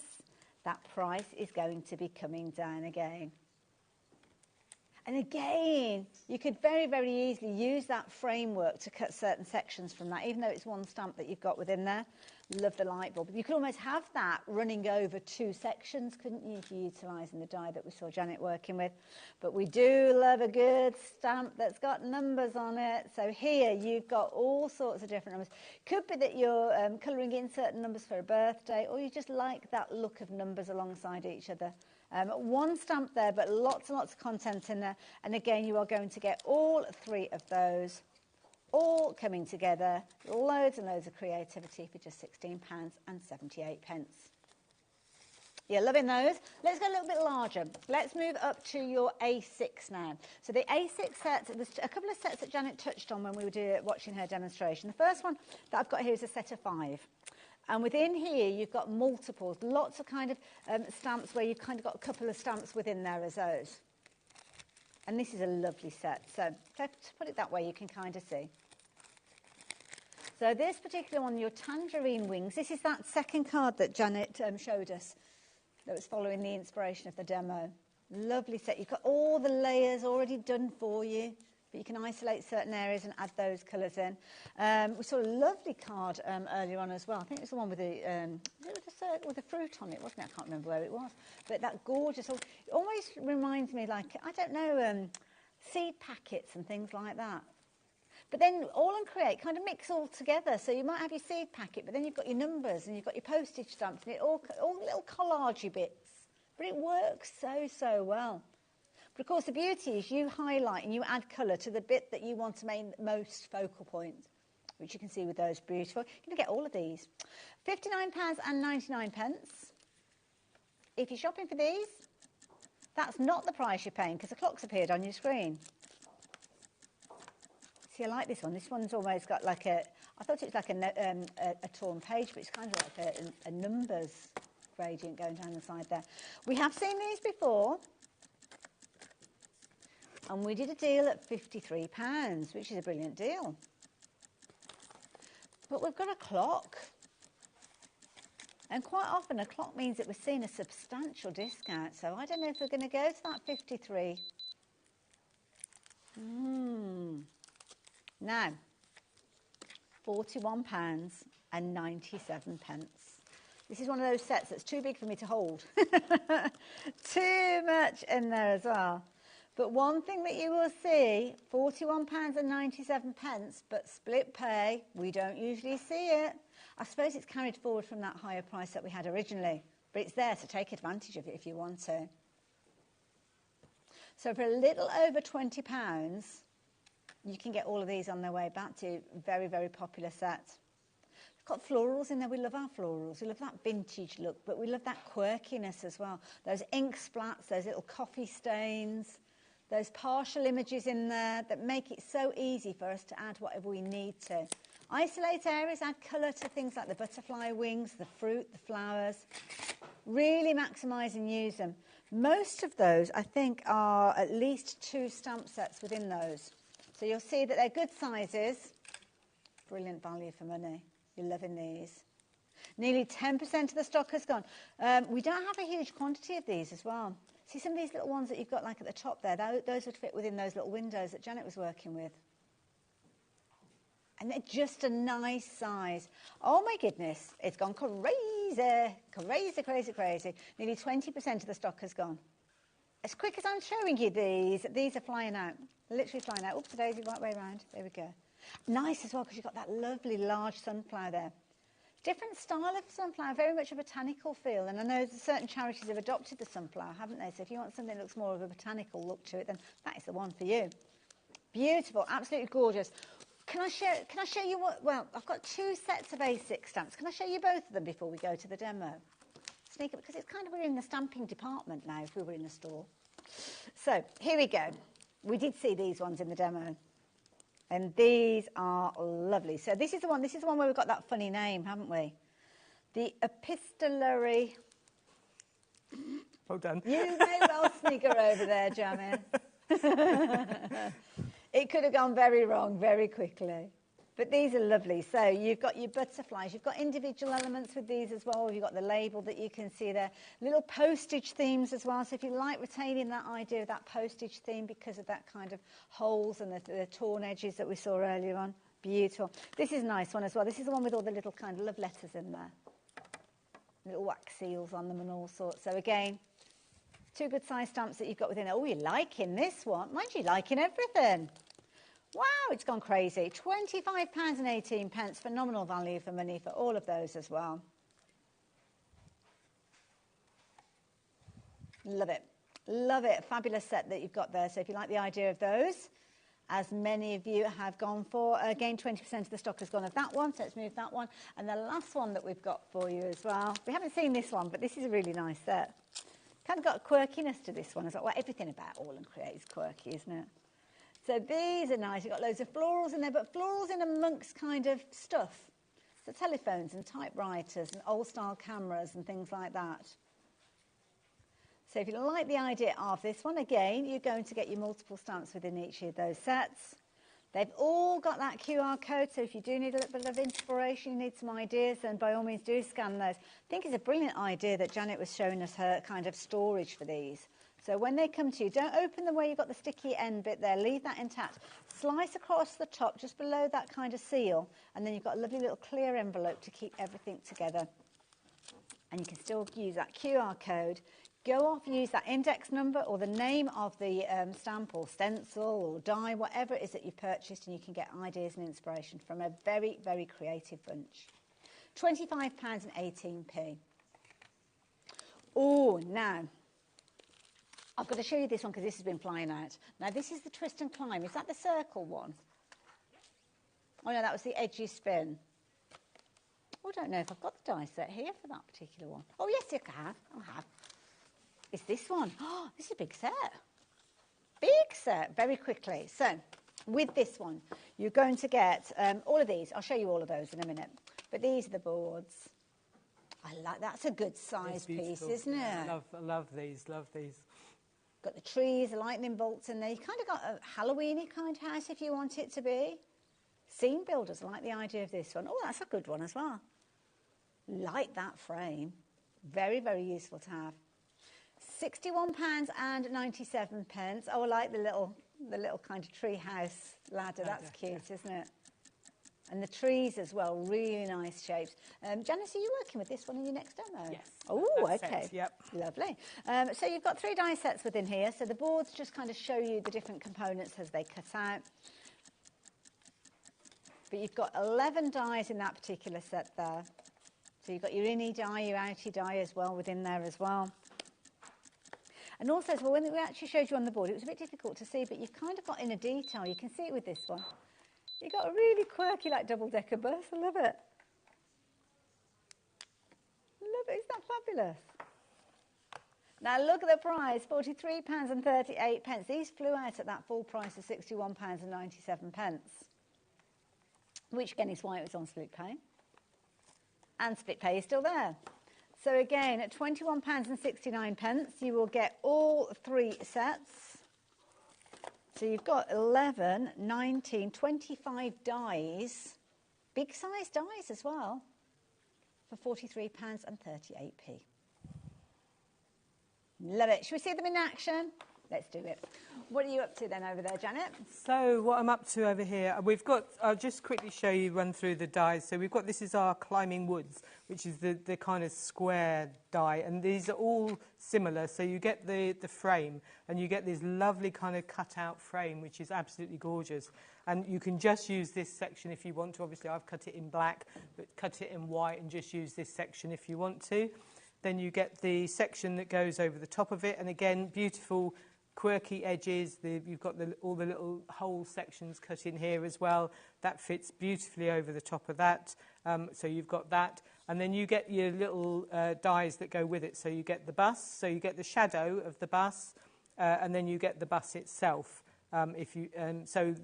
that price is going to be coming down again. And again, you could very, very easily use that framework to cut certain sections from that, even though it's one stamp that you've got within there. Love the light bulb. You could almost have that running over 2 sections, couldn't you, if you're utilising the die that we saw Janet working with. But we do love a good stamp that's got numbers on it. So here you've got all sorts of different numbers. Could be that you're colouring in certain numbers for a birthday, or you just like that look of numbers alongside each other. One stamp there, but lots and lots of content in there. And again, you are going to get all 3 of those all coming together. Loads and loads of creativity for just £16.78. You're loving those. Let's go a little bit larger. Let's move up to your A6 now. So the A6 set, there's a couple of sets that Janet touched on when we were watching her demonstration. The first one that I've got here is a set of 5. And within here, you've got multiples, lots of kind of stamps where you've kind of got a couple of stamps within there as those. And this is a lovely set. So to put it that way, you can kind of see. So this particular one, your tangerine wings, this is that second card that Janet showed us that was following the inspiration of the demo. Lovely set. You've got all the layers already done for you, but you can isolate certain areas and add those colours in. We saw a lovely card earlier on as well. I think it was the one with the fruit on it, wasn't it? I can't remember where it was. But that gorgeous, it almost reminds me like, I don't know, seed packets and things like that. But then All and Create kind of mix all together. So you might have your seed packet, but then you've got your numbers and you've got your postage stamps and it all little collagey bits. But it works so, so well. But of course, the beauty is you highlight and you add colour to the bit that you want to make the most focal point, which you can see with those beautiful. You're going to get all of these. £59.99. If you're shopping for these, that's not the price you're paying because the clock's appeared on your screen. See, I like this one. This one's almost got like I thought it was like a torn page, but it's kind of like a numbers gradient going down the side there. We have seen these before. And we did a deal at £53, which is a brilliant deal. But we've got a clock. And quite often a clock means that we're seeing a substantial discount. So I don't know if we're going to go to that 53. Now, £41.97. This is one of those sets that's too big for me to hold. Too much in there as well. But one thing that you will see, £41.97, but split pay, we don't usually see it. I suppose it's carried forward from that higher price that we had originally, but it's there, so take advantage of it if you want to. So for a little over £20, you can get all of these on their way back to a very, very popular set. We've got florals in there. We love our florals. We love that vintage look, but we love that quirkiness as well. Those ink splats, those little coffee stains, those partial images in there that make it so easy for us to add whatever we need to. Isolate areas, add colour to things like the butterfly wings, the fruit, the flowers. Really maximise and use them. Most of those, I think, are at least 2 stamp sets within those. So you'll see that they're good sizes. Brilliant value for money. You're loving these. Nearly 10% of the stock has gone. We don't have a huge quantity of these as well. See some of these little ones that you've got like at the top there, those would fit within those little windows that Janet was working with. And they're just a nice size. Oh my goodness, it's gone crazy, crazy, crazy, crazy. Nearly 20% of the stock has gone. As quick as I'm showing you these are flying out, literally flying out. Oops, the daisy right way around. There we go. Nice as well because you've got that lovely large sunflower there. Different style of sunflower, very much a botanical feel. And I know certain charities have adopted the sunflower, haven't they? So if you want something that looks more of a botanical look to it, then that is the one for you. Beautiful, absolutely gorgeous. Can I show you what, well, I've got 2 sets of A6 stamps. Can I show you both of them before we go to the demo? Sneak up, because it's kind of, we're in the stamping department now if we were in a store. So, here we go. We did see these ones in the demo. And these are lovely. So this is the one where we've got that funny name, haven't we? The epistolary. Well done. You may well sneaker over there, Janet. It could have gone very wrong very quickly. But these are lovely. So you've got your butterflies. You've got individual elements with these as well. You've got the label that you can see there. Little postage themes as well. So if you like retaining that idea of that postage theme because of that kind of holes and the torn edges that we saw earlier on. Beautiful. This is a nice one as well. This is the one with all the little kind of love letters in there. Little wax seals on them and all sorts. So again, 2 good size stamps that you've got within it. Oh, you're liking this one. Mind you, liking everything. Wow, it's gone crazy. £25.18. Phenomenal value for money for all of those as well. Love it. Love it. Fabulous set that you've got there. So if you like the idea of those, as many of you have gone for, again, 20% of the stock has gone of that one, so let's move that one. And the last one that we've got for you as well. We haven't seen this one, but this is a really nice set. Kind of got a quirkiness to this one. It's like, well, everything about All and Create is quirky, isn't it? So these are nice. You've got loads of florals in there, but florals in amongst kind of stuff. So telephones and typewriters and old-style cameras and things like that. So if you like the idea of this one, again, you're going to get your multiple stamps within each of those sets. They've all got that QR code, so if you do need a little bit of inspiration, you need some ideas, then by all means do scan those. I think it's a brilliant idea that Janet was showing us her kind of storage for these. So when they come to you, don't open them where you've got the sticky end bit there. Leave that intact. Slice across the top, just below that kind of seal, and then you've got a lovely little clear envelope to keep everything together. And you can still use that QR code. Go off, use that index number or the name of the stamp or stencil or die, whatever it is that you've purchased, and you can get ideas and inspiration from a very, very creative bunch. £25.18. Oh, now, I've got to show you this one because this has been flying out. Now, this is the Twist and Climb. Is that the circle one? Oh, no, that was the Edgy Spin. Oh, I don't know if I've got the die set here for that particular one. Oh, yes, I have. I have. It's this one. Oh, this is a big set. Big set, very quickly. So, with this one, you're going to get all of these. I'll show you all of those in a minute. But these are the boards. I like that. That's a good size piece, isn't it? I love these, Got the trees, the lightning bolts in there. You kind of got a Halloween-y kind of house if you want it to be. Scene builders like the idea of this one. Oh, that's a good one as well. Like that frame. Very, very useful to have. £61.97. Oh, I like the little kind of tree house ladder. That's cute, isn't it? And the trees as well, really nice shapes. Janice, are you working with this one in your next demo? Yes. Oh, okay. Set, yep. Lovely. So you've got 3 die sets within here. So the boards just kind of show you the different components as they cut out. But you've got 11 dies in that particular set there. So you've got your innie die, your outie die as well within there as well. And also, as well, when we actually showed you on the board, it was a bit difficult to see, but you've kind of got in a detail. You can see it with this one. You've got a really quirky, like, double-decker bus. I love it. Love it. Isn't that fabulous? Now, look at the price, £43.38. These flew out at that full price of £61.97, which, again, is why it was on split pay. And split pay is still there. So, again, at £21.69, you will get all 3 sets. So you've got 11, 19, 25 dies, big size dies as well, for £43.38. Love it. Should we see them in action? Let's do it. What are you up to then over there, Janet? So what I'm up to over here, we've got, I'll just quickly show you, run through the dies. So we've got, this is our Climbing Woods, which is the kind of square die. And these are all similar. So you get the frame and you get this lovely kind of cut out frame, which is absolutely gorgeous. And you can just use this section if you want to. Obviously, I've cut it in black, but cut it in white and just use this section if you want to. Then you get the section that goes over the top of it. And again, beautiful quirky edges. You've got all the little hole sections cut in here as well. That fits beautifully over the top of that. So you've got that. And then you get your little dies that go with it. So you get the bus, so you get the shadow of the bus, and then you get the bus itself. So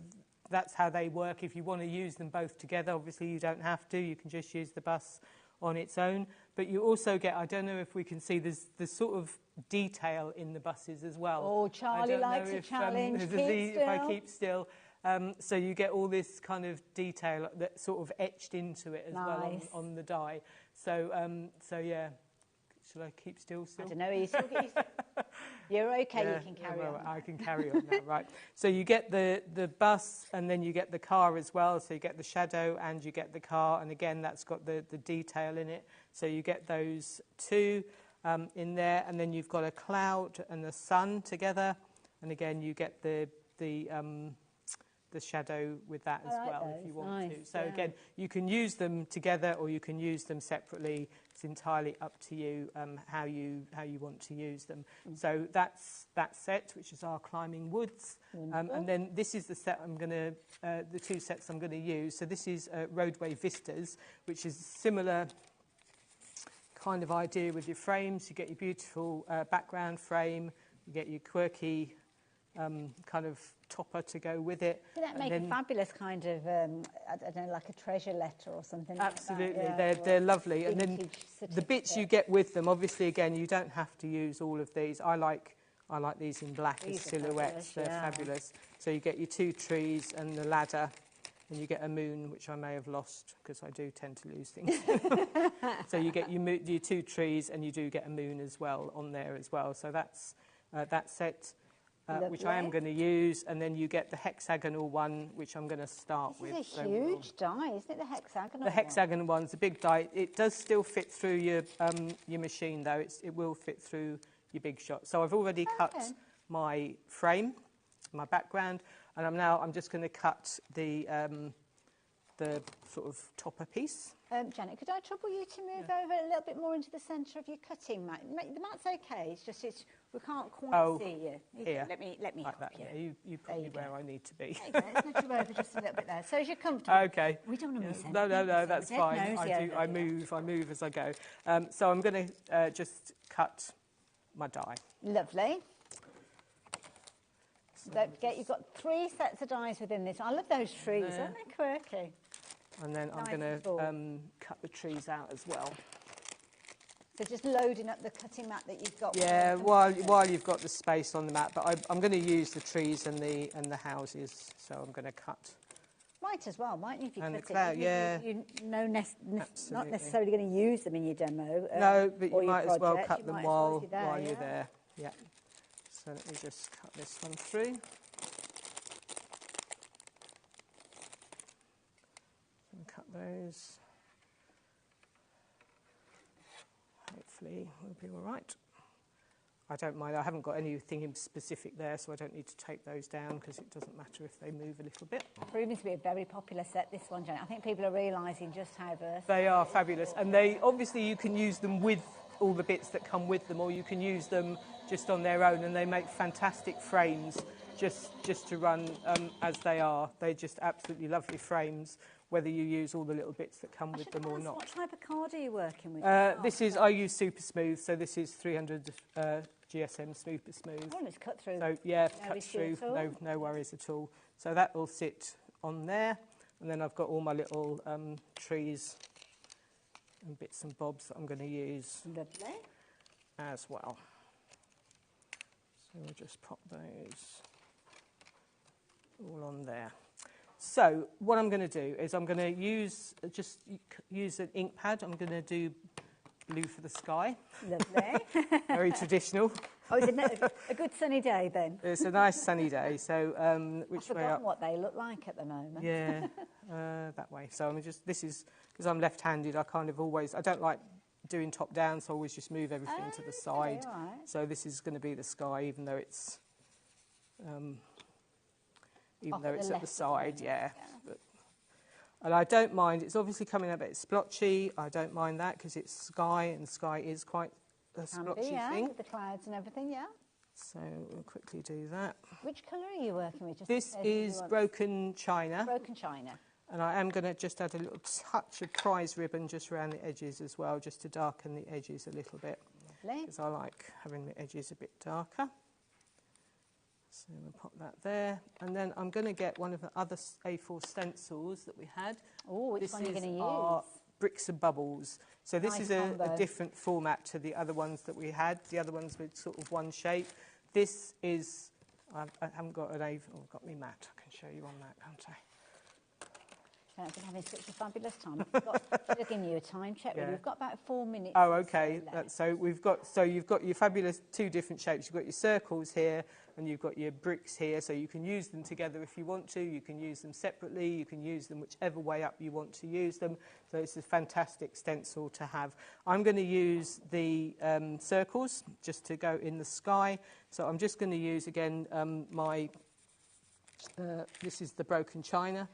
that's how they work. If you want to use them both together, obviously you don't have to. You can just use the bus on its own. But you also get, I don't know if we can see, there's sort of detail in the buses as well. Oh, Charlie likes a challenge. If I keep still. So you get all this kind of detail that's sort of etched into it as well on the die. So yeah. Shall I keep still? I don't know. You're okay. You can carry on. I can carry on now, right. So you get the bus, and then you get the car as well. So you get the shadow and you get the car. And again, that's got the detail in it. So you get those two in there. And then you've got a cloud and the sun together. And again, you get the shadow with that as well, if you want to. So again, you can use them together or you can use them separately. It's entirely up to you how you want to use them. So that's that set, which is our climbing woods. And then this is the set the two sets I'm going to use. So this is roadway vistas, which is similar kind of idea with your frames. You get your beautiful background frame, you get your quirky kind of topper to go with it. Does that make a fabulous kind of, I don't know, like a treasure letter or something? Absolutely, like that, they're lovely. And then the bits you get with them, obviously, again, you don't have to use all of these. I like these in black as silhouettes. They're fabulous. So you get your two trees and the ladder, and you get a moon, which I may have lost because I do tend to lose things. So you get your two trees, and you do get a moon as well on there as well. So that's that set. Which I am going to use, and then you get the hexagonal one, which I'm going to start with. This is a huge die, isn't it, the hexagonal The hexagonal one's a big die. It does still fit through your machine, though. It will fit through your big shot. So I've already cut my frame, my background, and I'm just going to cut the sort of topper piece. Janet, could I trouble you to move over a little bit more into the centre of your cutting mat? The mat's okay. It's just we can't quite see you. Here. Let me like help that. you. You put me where I need to be. Let's nudge you over just a little bit there. So as you're comfortable. Okay. We don't want to miss anything. No, that's fine. I move as I go. So I'm going to just cut my die. Lovely. Don't forget, you've got 3 sets of dies within this. I love those trees. Aren't they quirky? And then I'm going to cut the trees out as well. So just loading up the cutting mat that you've got. Yeah, while you've got the space on the mat, but I'm going to use the trees and the houses, so I'm going to cut. Might as well, mightn't you? If you and cut the cloud, you know, not necessarily going to use them in your demo. No, but you might as well cut you them while you're there. Yeah. So let me just cut this one through. And cut those. Hopefully we'll be all right. I don't mind. I haven't got anything in specific there, so I don't need to tape those down because it doesn't matter if they move a little bit. Proving to be a very popular set, this one, Janet. I think people are realising just how versatile they are. Fabulous, and they obviously you can use them with all the bits that come with them, or you can use them just on their own, and they make fantastic frames just to run as they are. They're just absolutely lovely frames, whether you use all the little bits that come with them or not. What type of card are you working with? I use Super Smooth, so this is 300 GSM Super Smooth. Oh, and it's cut through. So yeah, cut through, no worries at all. So that will sit on there, and then I've got all my little trees and bits and bobs that I'm going to use as well. So we'll just pop those all on there. So what I'm going to do is I'm going to use an ink pad. I'm going to do blue for the sky. Lovely. Very traditional. Oh, is it a good sunny day then? It's a nice sunny day. So which way up? What they look like at the moment. Yeah, that way. So this is because I'm left-handed. I don't like doing top down, so I always just move everything to the side. Right. So this is going to be the sky, even though it's at the side, yeah. And I don't mind. It's obviously coming a bit splotchy. I don't mind that because it's sky, and sky is quite a splotchy thing. With the clouds and everything, yeah. So we'll quickly do that. Which colour are you working with? Just this is broken china. Broken china. And I am going to just add a little touch of prize ribbon just around the edges as well, just to darken the edges a little bit. Lovely. Because I like having the edges a bit darker. So we'll pop that there. And then I'm going to get one of the other A4 stencils that we had. Oh, which one are you going to use? Our Bricks and Bubbles. So this is a different format to the other ones that we had. The other ones with sort of one shape. This is, I haven't got an A4, oh, I've got me mat. I can show you on that, can't I? I've been having such a fabulous time. I've given you a time check. Yeah. We've got about 4 minutes. Oh, okay. So we've got, so you've got your fabulous two different shapes. You've got your circles here, and you've got your bricks here. So you can use them together if you want to. You can use them separately. You can use them whichever way up you want to use them. So it's a fantastic stencil to have. I'm going to use the circles just to go in the sky. So I'm just going to use again this is the broken china.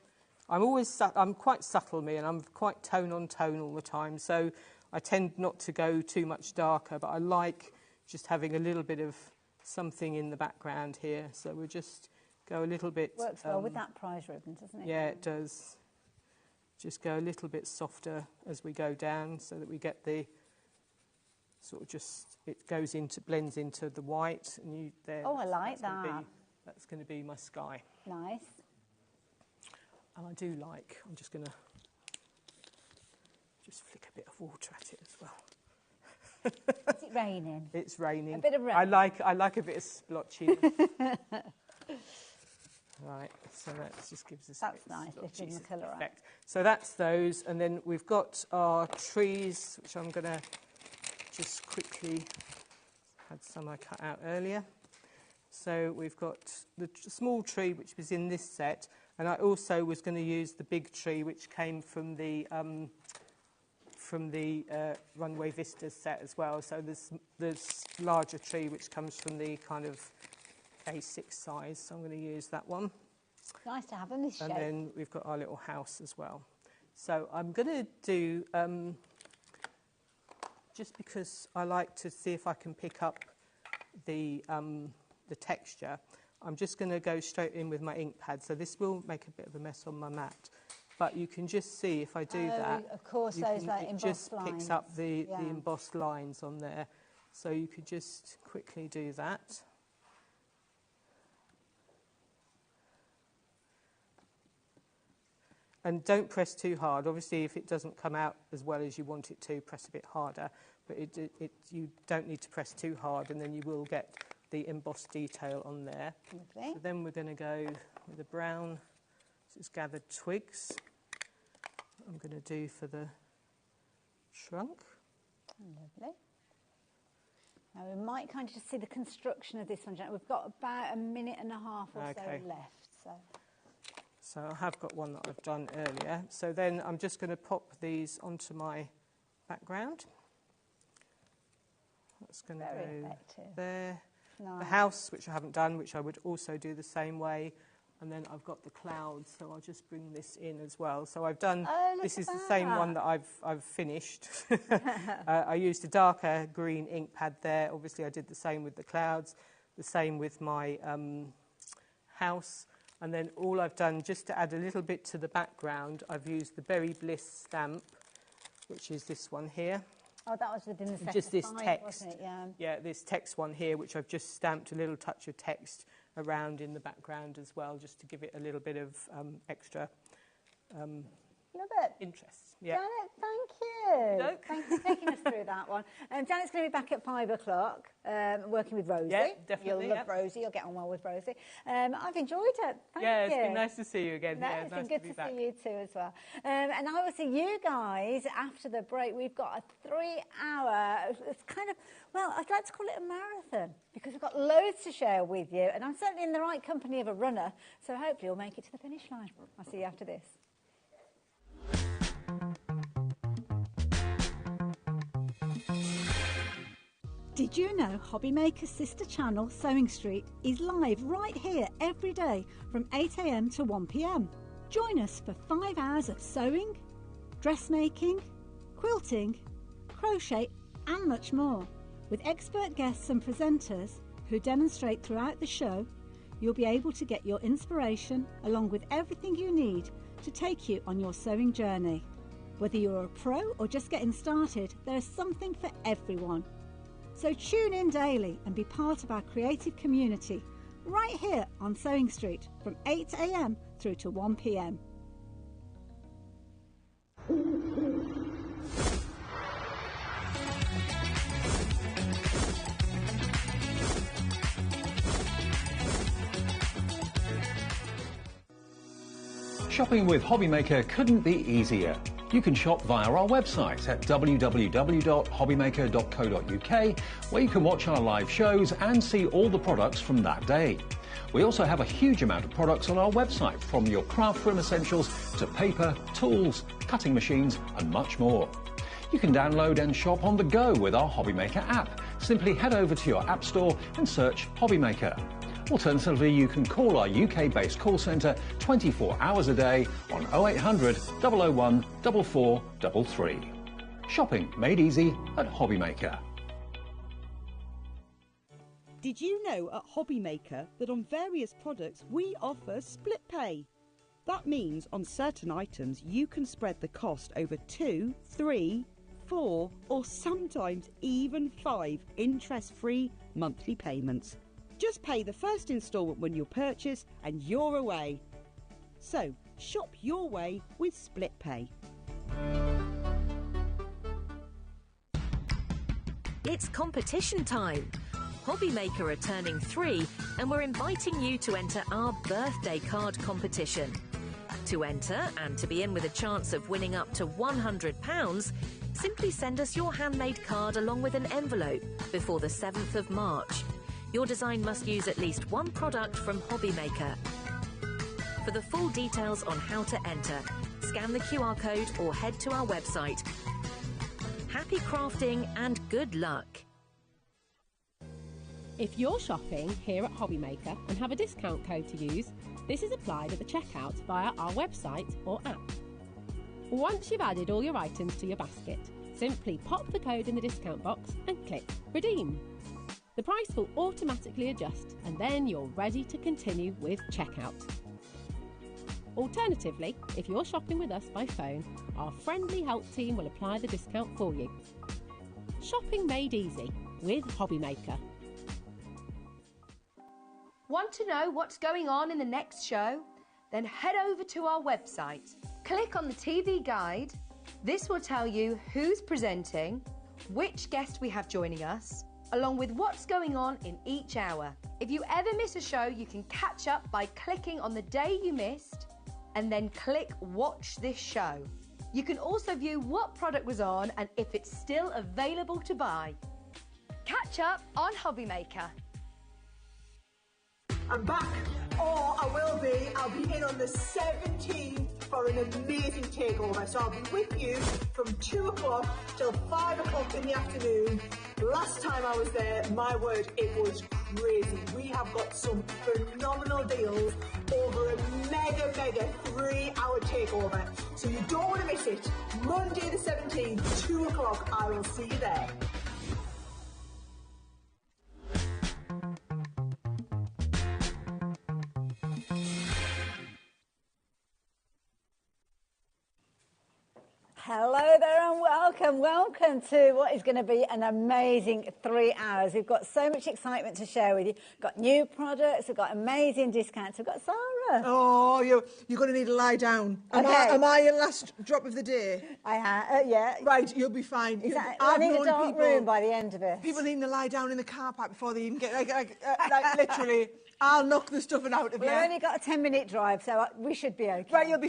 I'm quite subtle, me, and I'm quite tone on tone all the time, so I tend not to go too much darker, but I like just having a little bit of something in the background here, so we'll just go a little bit... Works well with that prize ribbon, doesn't it? Yeah, it does. Just go a little bit softer as we go down, so that we get the sort of just, it goes into, blends into the white, and you there. Oh, I like that. That's going to be my sky. Nice. And I do like, I'm just going to just flick a bit of water at it as well. Is it raining? It's raining. A bit of rain. I like a bit of splotchy. Right, so that just gives us that's nice, lifting the colour out. So that's those, and then we've got our trees, which I'm going to just quickly, had some I cut out earlier. So we've got the small tree, which was in this set, and I also was going to use the big tree, which came from the Runway Vistas set as well. So there's larger tree, which comes from the kind of A6 size. So I'm going to use that one. It's nice to have in this shape. And then we've got our little house as well. So I'm going to do, just because I like to see if I can pick up the texture, I'm just going to go straight in with my ink pad. So this will make a bit of a mess on my mat, but you can just see if I do that. Of course, those like embossed just lines. picks up the embossed lines on there. So you could just quickly do that. And don't press too hard. Obviously, if it doesn't come out as well as you want it to, press a bit harder. But you don't need to press too hard, and then you will get the embossed detail on there. Lovely. So then we're going to go with the brown, this is gathered twigs. I'm going to do for the trunk. Lovely. Now we might kind of just see the construction of this one. We've got about 1.5 minutes or so left. So I have got one that I've done earlier. So then I'm just going to pop these onto my background. That's going to go there. Nice. The house, which I haven't done, which I would also do the same way. And then I've got the clouds, so I'll just bring this in as well. So I've done, this is the same one that I've finished. I used a darker green ink pad there. Obviously I did the same with the clouds, the same with my house. And then all I've done, just to add a little bit to the background, I've used the Berry Bliss stamp, which is this one here. Oh, that was within the set just this 5, text, wasn't it? Yeah, this text one here, which I've just stamped a little touch of text around in the background as well, just to give it a little bit of extra interest. Yeah. Janet, thank you. No. Thanks for taking us through that one. Janet's going to be back at 5 o'clock working with Rosie. Yeah, definitely. You'll love Rosie. You'll get on well with Rosie. I've enjoyed it. Thank you. It's been nice to see you again. No, yeah, it's nice been good to see you too as well. And I will see you guys after the break. We've got a 3-hour, it's kind of, well, I'd like to call it a marathon because we've got loads to share with you. And I'm certainly in the right company of a runner, so hopefully we'll make it to the finish line. I'll see you after this. Did you know HobbyMaker's sister channel, Sewing Street, is live right here every day from 8 AM to 1 PM? Join us for 5 hours of sewing, dressmaking, quilting, crochet and much more, with expert guests and presenters who demonstrate throughout the show, you'll be able to get your inspiration along with everything you need to take you on your sewing journey. Whether you're a pro or just getting started, there is something for everyone. So tune in daily and be part of our creative community right here on Sewing Street from 8 a.m. through to 1 p.m. Shopping with HobbyMaker couldn't be easier. You can shop via our website at www.hobbymaker.co.uk, where you can watch our live shows and see all the products from that day. We also have a huge amount of products on our website, from your craft room essentials to paper, tools, cutting machines and much more. You can download and shop on the go with our HobbyMaker app. Simply head over to your app store and search HobbyMaker. Alternatively, you can call our UK-based call centre 24 hours a day on 0800 001 4433. Shopping made easy at HobbyMaker. Did you know at HobbyMaker that on various products we offer split pay? That means on certain items you can spread the cost over 2, 3, 4 or sometimes even 5 interest-free monthly payments. Just pay the first instalment when you purchase and you're away. So, shop your way with split pay. It's competition time. HobbyMaker are turning 3 and we're inviting you to enter our birthday card competition. To enter and to be in with a chance of winning up to £100, simply send us your handmade card along with an envelope before the 7th of March. Your design must use at least one product from HobbyMaker. For the full details on how to enter, scan the QR code or head to our website. Happy crafting and good luck! If you're shopping here at HobbyMaker and have a discount code to use, this is applied at the checkout via our website or app. Once you've added all your items to your basket, simply pop the code in the discount box and click Redeem. The price will automatically adjust and then you're ready to continue with checkout. Alternatively, if you're shopping with us by phone, our friendly help team will apply the discount for you. Shopping made easy with HobbyMaker. Want to know what's going on in the next show? Then head over to our website. Click on the TV guide. This will tell you who's presenting, which guest we have joining us, along with what's going on in each hour. If you ever miss a show, you can catch up by clicking on the day you missed and then click Watch This Show. You can also view what product was on and if it's still available to buy. Catch up on HobbyMaker. I'm back, or I will be. I'll be in on the 17th for an amazing takeover. So I'll be with you from 2 o'clock till 5 o'clock in the afternoon. Last time I was there, my word, it was crazy. We have got some phenomenal deals over a mega 3-hour takeover. So you don't want to miss it. Monday the 17th, 2 o'clock, I will see you there. Hello there and welcome to what is going to be an amazing 3 hours. We've got so much excitement to share with you. We've got new products, we've got amazing discounts, we've got Sarah. Oh, you're going to need to lie down. Okay. Am I your last drop of the day? I have, yeah. Right, you'll be fine. I need a dark room by the end of it. People need to lie down in the car park before they even get, like literally, I'll knock the stuffing out of you. We've only got a 10-minute drive, so we should be okay. Right, you'll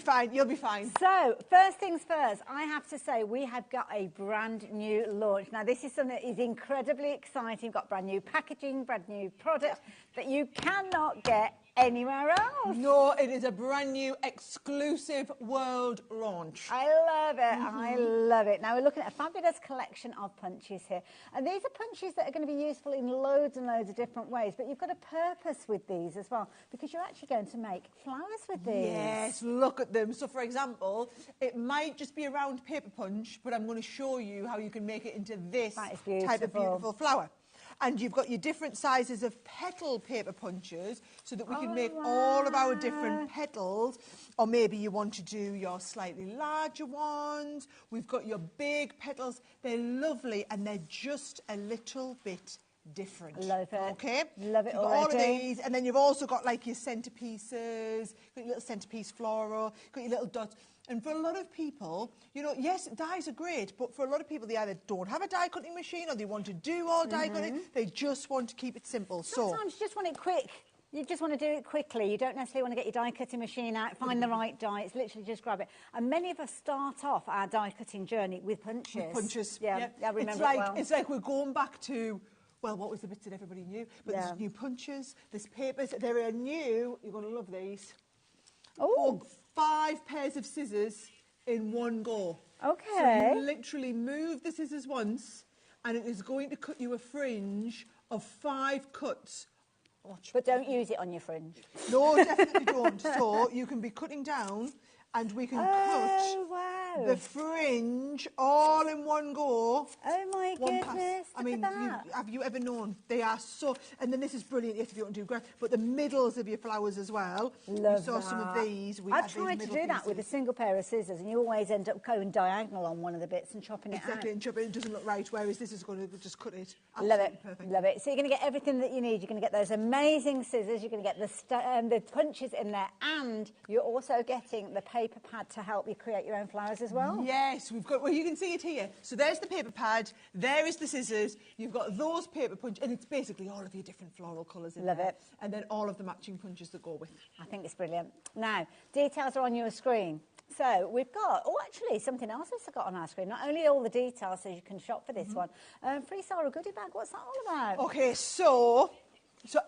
be fine. So, first things first, I have to say we have got a brand new launch. Now, this is something that is incredibly exciting. We've got brand new packaging, brand new products that you cannot get anywhere else. No, it is a brand new exclusive world launch. I love it. I love it. Now we're looking at a fabulous collection of punches here. And these are punches that are going to be useful in loads and loads of different ways. But you've got a purpose with these as well, because you're actually going to make flowers with these. Yes, look at them. So, for example, it might just be a round paper punch, but I'm going to show you how you can make it into this type of beautiful flower. And you've got your different sizes of petal paper punches so that we can make all of our different petals. Or maybe you want to do your slightly larger ones. We've got your big petals. They're lovely and they're just a little bit different. Love it. Okay? Love it You've got already. all of these, and then you've also got like your centerpieces, got your little centerpiece floral, got your little dots. And for a lot of people, you know, yes, dies are great, but for a lot of people, they either don't have a die cutting machine or they want to do all die cutting. They just want to keep it simple. Sometimes you just want it quick. You just want to do it quickly. You don't necessarily want to get your die cutting machine out, find the right die. It's literally just grab it. And many of us start off our die cutting journey with punches. With punches. Yeah, I remember it's like, it well. It's like we're going back to, well, what was the bits that everybody knew? But there's new punches, there's papers. There are new, you're going to love these. Oh, 5 pairs of scissors in one go. Okay. So you literally move the scissors once and it is going to cut you a fringe of 5 cuts. Watch. But don't use it on your fringe. No, definitely don't. So you can be cutting down and we can cut the fringe all in one go. Oh my goodness, I mean, have you ever known? They are so... And then this is brilliant if you want to do grass, but the middles of your flowers as well. Love you saw some of these. I've tried to do that with a single pair of scissors and you always end up going diagonal on one of the bits and chopping it out. Exactly, and chopping it doesn't look right, whereas this is going to just cut it. Love it, Perfect. love it. So you're going to get everything that you need. You're going to get those amazing scissors, you're going to get the punches in there, and you're also getting the paper pad to help you create your own flowers as well. Yes, we've got, well, you can see it here. So there's the paper pad, there is the scissors, you've got those paper punches, and it's basically all of your different floral colours in there. Love it. And then all of the matching punches that go with. I think it's brilliant. Now, details are on your screen. So we've got, oh, actually, something else we've got on our screen. Not only all the details, so you can shop for this one. Free Sarah goodie bag, what's that all about? Okay, so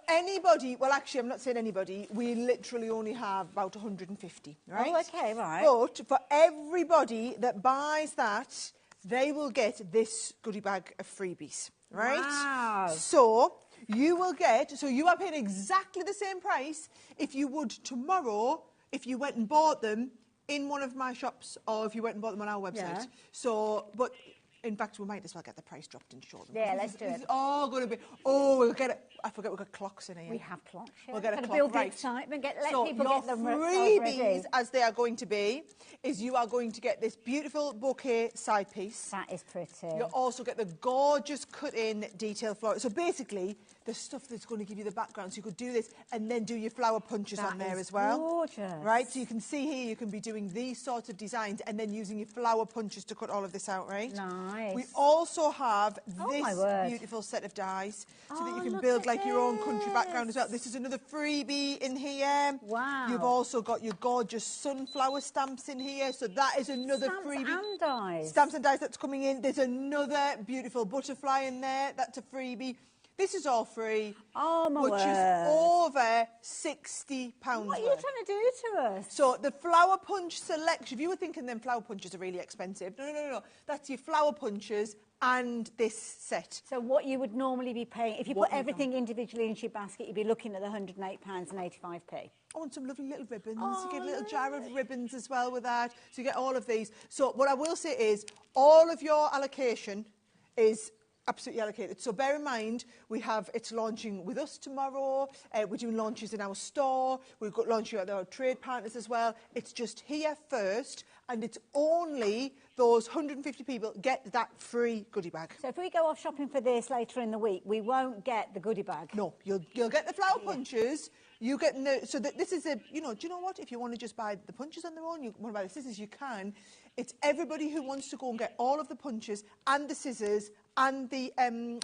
anybody, well, actually, I'm not saying anybody, we literally only have about 150, right? Oh, okay, right. But for everybody that buys that, they will get this goodie bag of freebies, right? Wow. So you will get, so you are paying exactly the same price if you would tomorrow, if you went and bought them in one of my shops or if you went and bought them on our website. Yeah. So, but... In fact, we might as well get the price dropped and show them. Yeah, let's do it. It's all going to be... Oh, we'll get it. I forget we've got clocks in here. We have clocks, yeah. We'll get a clock, build the right. excitement, let So people your get them ready. freebies, as they are going to be, is you are going to get this beautiful bouquet side piece. That is pretty. You'll also get the gorgeous cut-in detail flower. So basically, the stuff that's going to give you the background. So you could do this and then do your flower punches on there as well. Gorgeous. Right, so you can see here, you can be doing these sorts of designs and then using your flower punches to cut all of this out, right? Nice. We also have my this word. beautiful set of dies so that you Oh, can look build at like your own country this. background as well. This is another freebie in here. Wow. You've also got your gorgeous sunflower stamps in here, so that is another Stamps freebie. and dies. Stamps and dies that's coming in. There's another beautiful butterfly in there. That's a freebie. This is all free. Oh, my which is word. over £60 What are you worth. trying to do to us? So the flower punch selection, if you were thinking them flower punches are really expensive, no. That's your flower punches and this set. So what you would normally be paying, if you put everything individually into your basket, you'd be looking at the £108.85p. Oh, and some lovely little ribbons. You get a little jar of ribbons as well with that. So you get all of these. So what I will say is all of your allocation is absolutely allocated. So bear in mind, it's launching with us tomorrow. We're doing launches in our store. We've got launching at our trade partners as well. It's just here first, and it's only those 150 people get that free goodie bag. So if we go off shopping for this later in the week, we won't get the goodie bag. No, you'll get the flower punches. You get so that this is a, do you know what? If you want to just buy the punches on their own, you want to buy the scissors, you can. It's everybody who wants to go and get all of the punches and the scissors and the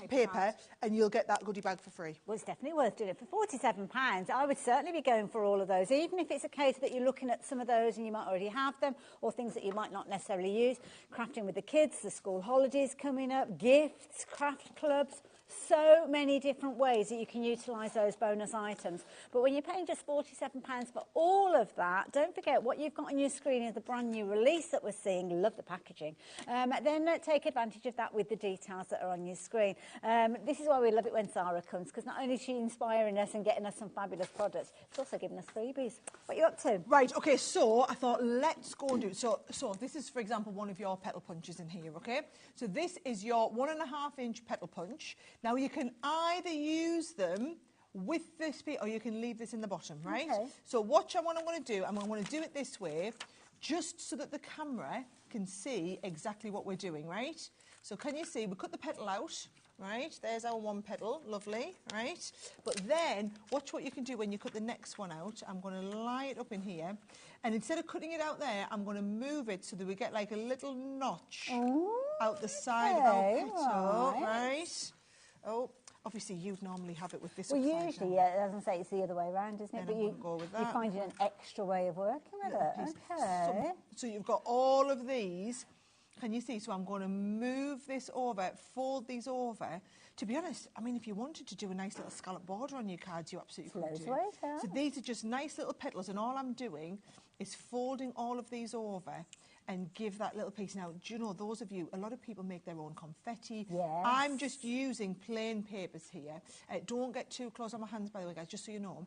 paper, and you'll get that goodie bag for free. Well, it's definitely worth doing it. For £47, I would certainly be going for all of those, even if it's a case that you're looking at some of those and you might already have them, or things that you might not necessarily use. Crafting with the kids, the school holidays coming up, gifts, craft clubs. So many different ways that you can utilise those bonus items. But when you're paying just £47 for all of that, don't forget what you've got on your screen is the brand new release that we're seeing. Love the packaging. Then take advantage of that with the details that are on your screen. This is why we love it when Sarah comes, because not only is she inspiring us and getting us some fabulous products, it's also giving us freebies. What are you up to? Right, okay, so I thought let's go and do it. So this is, for example, one of your petal punches in here, okay? So this is your 1.5-inch petal punch. Now, you can either use them with this bit or you can leave this in the bottom, right? Okay. So what I'm going to do, I'm going to do it this way, just so that the camera can see exactly what we're doing, right? So can you see, we cut the petal out, right? There's our one petal, lovely, right? But then, watch what you can do when you cut the next one out. I'm going to lie it up in here, and instead of cutting it out there, I'm going to move it so that we get like a little notch out the side of our petal, right? Oh, obviously you'd normally have it with this. Well, usually, yeah, it doesn't say it's the other way around, isn't it? Then But you're finding an extra way of working with it. Okay. So you've got all of these. Can you see? So I'm going to move this over, fold these over. To be honest, I mean, if you wanted to do a nice little scallop border on your cards, you absolutely could do. So these are just nice little petals, and all I'm doing is folding all of these over and give that little piece. Now, do you know, those of you, a lot of people make their own confetti. Yes. I'm just using plain papers here. Don't get too close on my hands, by the way, guys, just so you know.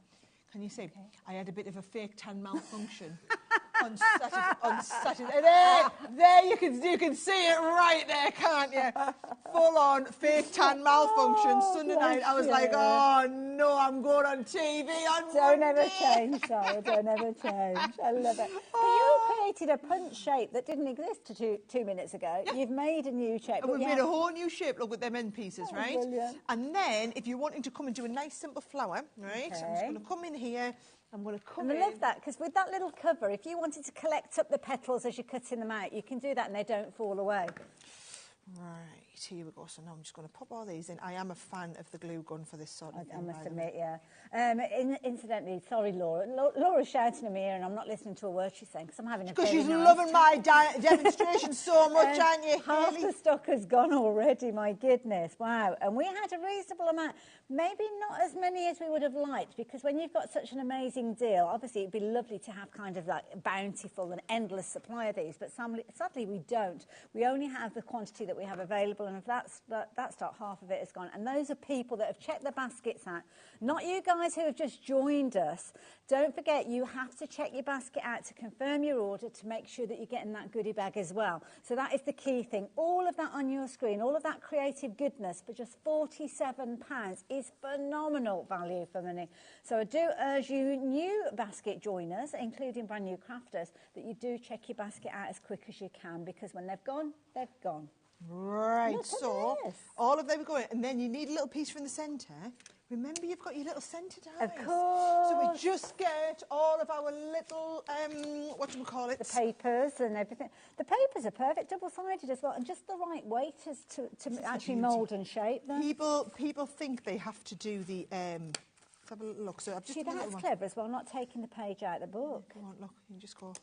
Can you see? Okay. I had a bit of a fake tan malfunction. On Saturday. There you can see it right there, can't you? Full on fake tan malfunction. Sunday night, I was like, oh no, I'm going on TV on Don't Monday. ever change, Sarah. Don't ever change. I love it. But you created a punch shape that didn't exist two minutes ago. Yeah. You've made a new shape. And we've made a whole new shape, look, with them end pieces, right? Brilliant. And then, if you're wanting to come and do a nice simple flower, right? Okay. I'm just going to come in here. I'm going to come in. I love that, because with that little cover, if you wanted to collect up the petals as you're cutting them out, you can do that and they don't fall away. Right, here we go. So now I'm just going to pop all these in. I am a fan of the glue gun for this sort of thing. I must admit, yeah. Incidentally, sorry, Laura. Laura's shouting at me here and I'm not listening to a word she's saying because I'm having a Because she's loving my demonstration so much, aren't you? Half the stock has gone already, my goodness. Wow. And we had a reasonable amount. Maybe not as many as we would have liked, because when you've got such an amazing deal, obviously it'd be lovely to have kind of like a bountiful and endless supply of these, but sadly we don't. We only have the quantity that we have available, and if that stock, half of it is gone. And those are people that have checked the baskets out, not you guys who have just joined us. Don't forget, you have to check your basket out to confirm your order, to make sure that you're getting that goodie bag as well. So that is the key thing. All of that on your screen, all of that creative goodness for just £47 is phenomenal value for money. So I do urge you, new basket joiners, including brand new crafters, that you do check your basket out as quick as you can, because when they've gone, they've gone. Right, so all of them are going, and then you need a little piece from the centre. Remember, you've got your little centre dies. Of course. So we just get all of our little, what do we call it? The papers and everything. The papers are perfect, double-sided as well, and just the right weight as to actually mould and shape them. People think they have to do the, let's have a little look. So I've just see, that's clever as well, not taking the page out of the book. Come on, look, you just go.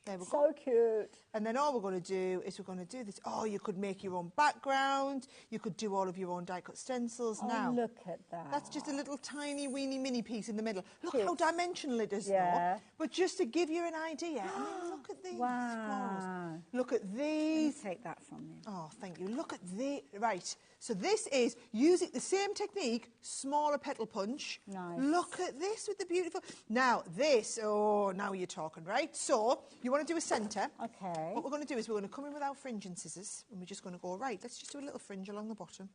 There we go. So cute. And then all we're going to do is we're going to do this. Oh, you could make your own background. You could do all of your own die-cut stencils. Oh, now, look at that. That's just a little tiny, weeny, mini piece in the middle. Look cute. how dimensional it is, though. But just to give you an idea. And then look at these flowers. Look at these. Let me take that from you. Oh, thank you. Look at the... Right. So this is using the same technique, smaller petal punch. Nice. Look at this with the beautiful... Now, this... Oh, now you're talking, right? So, you want to do a centre. Okay. What we're going to do is we're going to come in with our fringe and scissors, and we're just going to go, right, let's just do a little fringe along the bottom.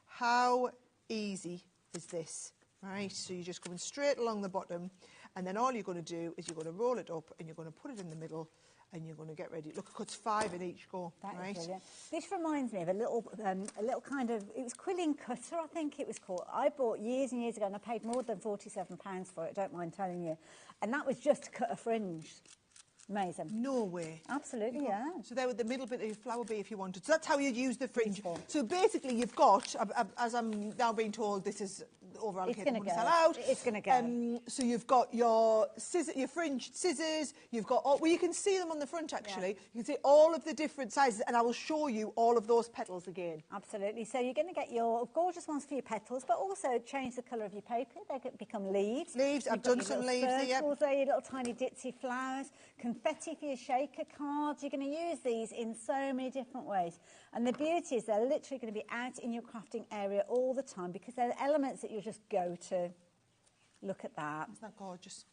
How easy is this? Right, so you're just going straight along the bottom, and then all you're going to do is you're going to roll it up, and you're going to put it in the middle, and you're going to get ready. Look, it cuts 5 in each go. That right? is brilliant. This reminds me of a little kind of, it was quilling cutter, I think it was called. I bought years and years ago, and I paid more than £47 for it, don't mind telling you. And that was just to cut a fringe. Amazing. No way. Absolutely, yeah. So there with the middle bit of your flower bee if you wanted. So that's how you'd use the fringe. Beautiful. So basically you've got, as I'm now being told, this is over-allocated. It's going to go. Sell out. It's going to go. So you've got your scissors, your fringed scissors. You've got all, well, you can see them on the front actually. Yeah. You can see all of the different sizes, and I will show you all of those petals again. Absolutely. So you're going to get your gorgeous ones for your petals, but also change the colour of your paper. They can become leaves. Leaves. I've done some leaves here. There, your little tiny ditzy flowers. Confetti for your shaker cards. You're going to use these in so many different ways. And the beauty is they're literally going to be out in your crafting area all the time, because they're elements that you'll just go to. Look at that. Isn't that gorgeous?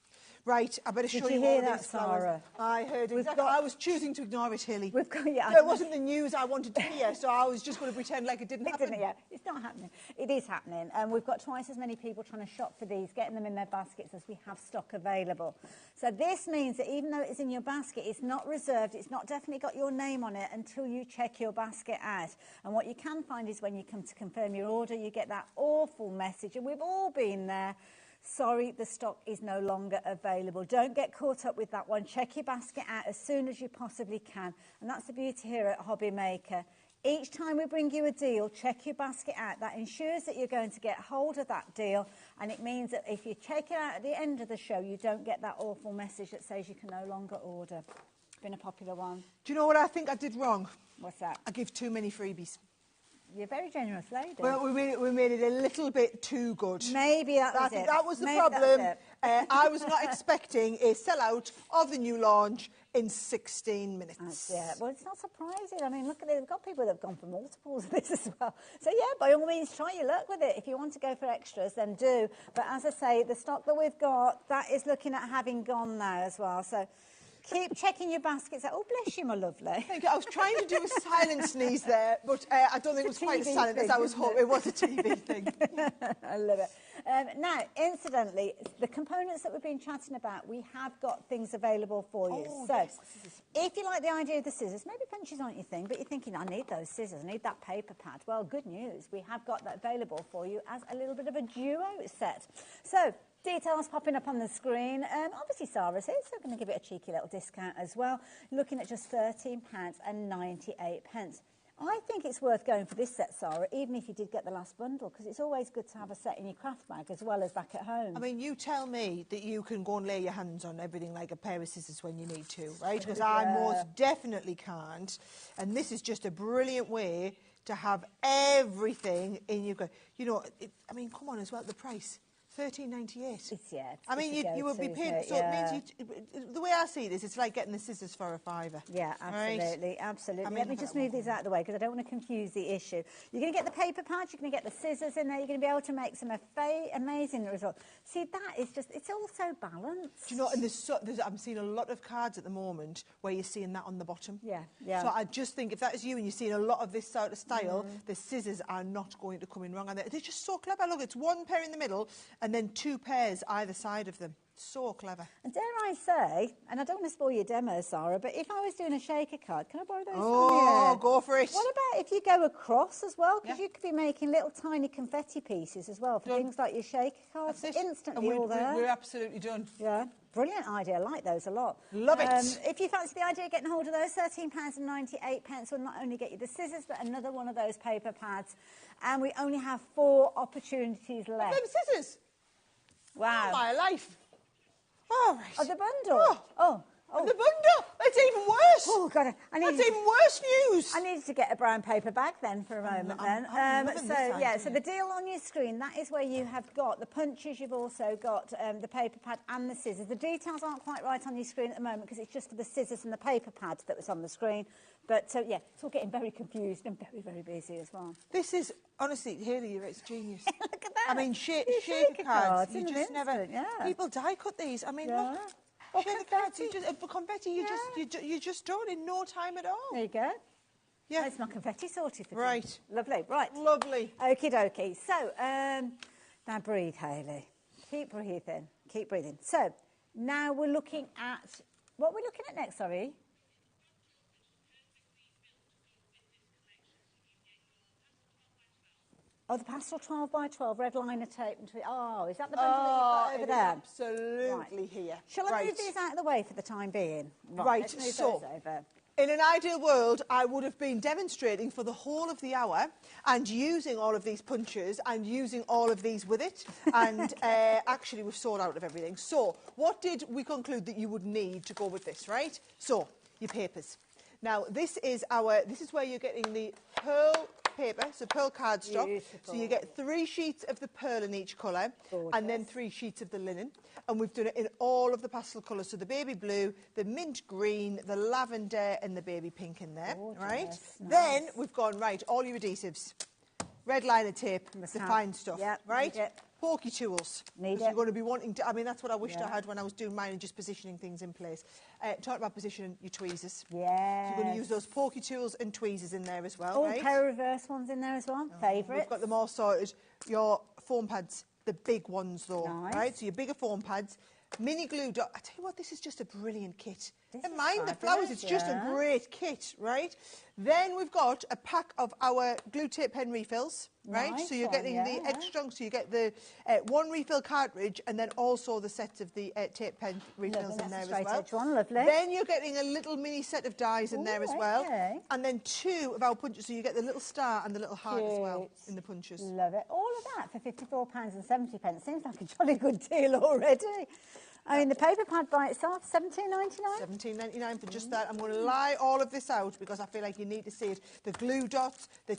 Right, I better show Did you you all hear of that, these flowers. Sarah? I heard exactly. I was choosing to ignore it, Hilly. We've got, yeah, It wasn't the news I wanted to hear, so I was just going to pretend like it didn't happen. Didn't it? Yeah, it's not happening. It is happening. And we've got twice as many people trying to shop for these, getting them in their baskets as we have stock available. So this means that even though it is in your basket, it's not reserved, it's not definitely got your name on it until you check your basket out. And what you can find is when you come to confirm your order, you get that awful message, and we've all been there. Sorry, the stock is no longer available. Don't get caught up with that one. Check your basket out as soon as you possibly can. And that's the beauty here at HobbyMaker. Each time we bring you a deal, check your basket out. That ensures that you're going to get hold of that deal. And it means that if you check it out at the end of the show, you don't get that awful message that says you can no longer order. Been a popular one. Do you know what I think I did wrong? What's that? I give too many freebies. You're a very generous lady. Well, we made it a little bit too good. Maybe that was it. That was the Maybe problem. that's I was not expecting a sellout of the new launch in 16 minutes. Yeah, well, it's not surprising. I mean, look at it. We've got people that have gone for multiples of this as well. So, yeah, by all means, try your luck with it. If you want to go for extras, then do. But as I say, the stock that we've got, that is looking at having gone now as well. So keep checking your baskets out. Oh, bless you, my lovely. Thank you. I was trying to do a silent sneeze there, but I don't think it was quite as silent as I was hoping. It was a TV thing. I love it. Now, incidentally, the components that we've been chatting about, we have got things available for you. Oh, so, yes, if you like the idea of the scissors, maybe punches aren't your thing, but you're thinking, I need those scissors, I need that paper pad. Well, good news. We have got that available for you as a little bit of a duo set. So, details popping up on the screen. Obviously, Sarah's here, so I'm going to give it a cheeky little discount as well. Looking at just £13.98. I think it's worth going for this set, Sarah, even if you did get the last bundle, because it's always good to have a set in your craft bag as well as back at home. I mean, you tell me that you can go and lay your hands on everything like a pair of scissors when you need to, right? Because I most definitely can't. And this is just a brilliant way to have everything in your... You know, I mean, come on as well, the price. £13.98. I mean, you would be paid. So it means the way I see this, it's like getting the scissors for a £5. Yeah, absolutely, right? absolutely. I mean, let me just move these out of the way because I don't want to confuse the issue. You're going to get the paper pads, you're going to get the scissors in there, you're going to be able to make some amazing results. See, that is just, it's all so balanced. Do you know, and I'm seeing a lot of cards at the moment where you're seeing that on the bottom. Yeah, yeah. So I just think if that is you and you're seeing a lot of this sort of style, the scissors are not going to come in wrong. And they're just so clever. Look, it's one pair in the middle and then two pairs either side of them. So clever. And dare I say, and I don't want to spoil your demo, Sarah, but if I was doing a shaker card, can I borrow those from you? Oh, go for it. What about if you go across as well? Because you could be making little tiny confetti pieces as well for things like your shaker cards. Instantly all there. We're absolutely done. Yeah. Brilliant idea. I like those a lot. Love it. If you fancy the idea of getting hold of those, £13.98 will not only get you the scissors, but another one of those paper pads. And we only have 4 opportunities left. Them scissors. Wow. Oh, my life. All right. Oh, the bundle. Oh. The bundle. That's even worse. Oh, God. That's even worse news. I needed to get a brown paper bag then for a moment so the deal on your screen, that is where you have got the punches, you've also got the paper pad and the scissors. The details aren't quite right on your screen at the moment because it's just for the scissors and the paper pad that was on the screen. But, yeah, it's all getting very confused and very, very busy as well. This is, honestly, Hayley, it's genius. Look at that. I mean, shaker cards, you just never... People die cut these. I mean, look. Shaker cards, for confetti, you just don't in no time at all. There you go. Yeah. That's my confetti sorted for right. you. Lovely, right. Lovely. Okie dokie. So, now breathe, Hayley. Keep breathing. Keep breathing. So, now we're looking at... What are we looking at next, sorry? Oh, the Pastel 12 by 12 red liner tape. Oh, is that the bundle that you've got over there? Absolutely here. Shall I move these out of the way for the time being? Right, let's move so those over. in an ideal world, I would have been demonstrating for the whole of the hour and using all of these punches and using all of these with it. And actually, we've sold out of everything. So what did we conclude that you would need to go with this, right? So, your papers. Now, this is where you're getting the pearl paper, so pearl cardstock. Beautiful. So you get 3 sheets of the pearl in each colour and then 3 sheets of the linen. And we've done it in all of the pastel colours, so the baby blue, the mint green, the lavender and the baby pink in there, right? Nice. Then we've gone, right, all your adhesives. Red liner tape, the fine stuff, right? pokey tools. Need You're it. going to be wanting to, I mean, that's what I wished I had when I was doing mine and just positioning things in place. Talking about positioning your tweezers. Yeah. So you're going to use those pokey tools and tweezers in there as well, All right? pair of reverse ones in there as well. Favourites. We've got them all sorted. Your foam pads, the big ones though, Nice. right? So your bigger foam pads, mini glue dot. I tell you what, this is just a brilliant kit. This Never is mind the fabulous, flowers, it's just a yeah. great kit, right? Then we've got a pack of our glue tape pen refills, right? Nice So you're one, getting yeah, the yeah. extra strong, so you get the one refill cartridge and then also the set of the tape pen refills in there that's as a well. straight edge one, lovely. Then you're getting a little mini set of dies in there as well. okay. And then 2 of our punches, so you get the little star and the little heart as well Cute. in the punches. Love it. All of that for £54.70. Seems like a jolly good deal already. I mean, the paper pad by itself, $17.99. $17.99 for just that. I'm going to lie all of this out because I feel like you need to see it. The glue dots, the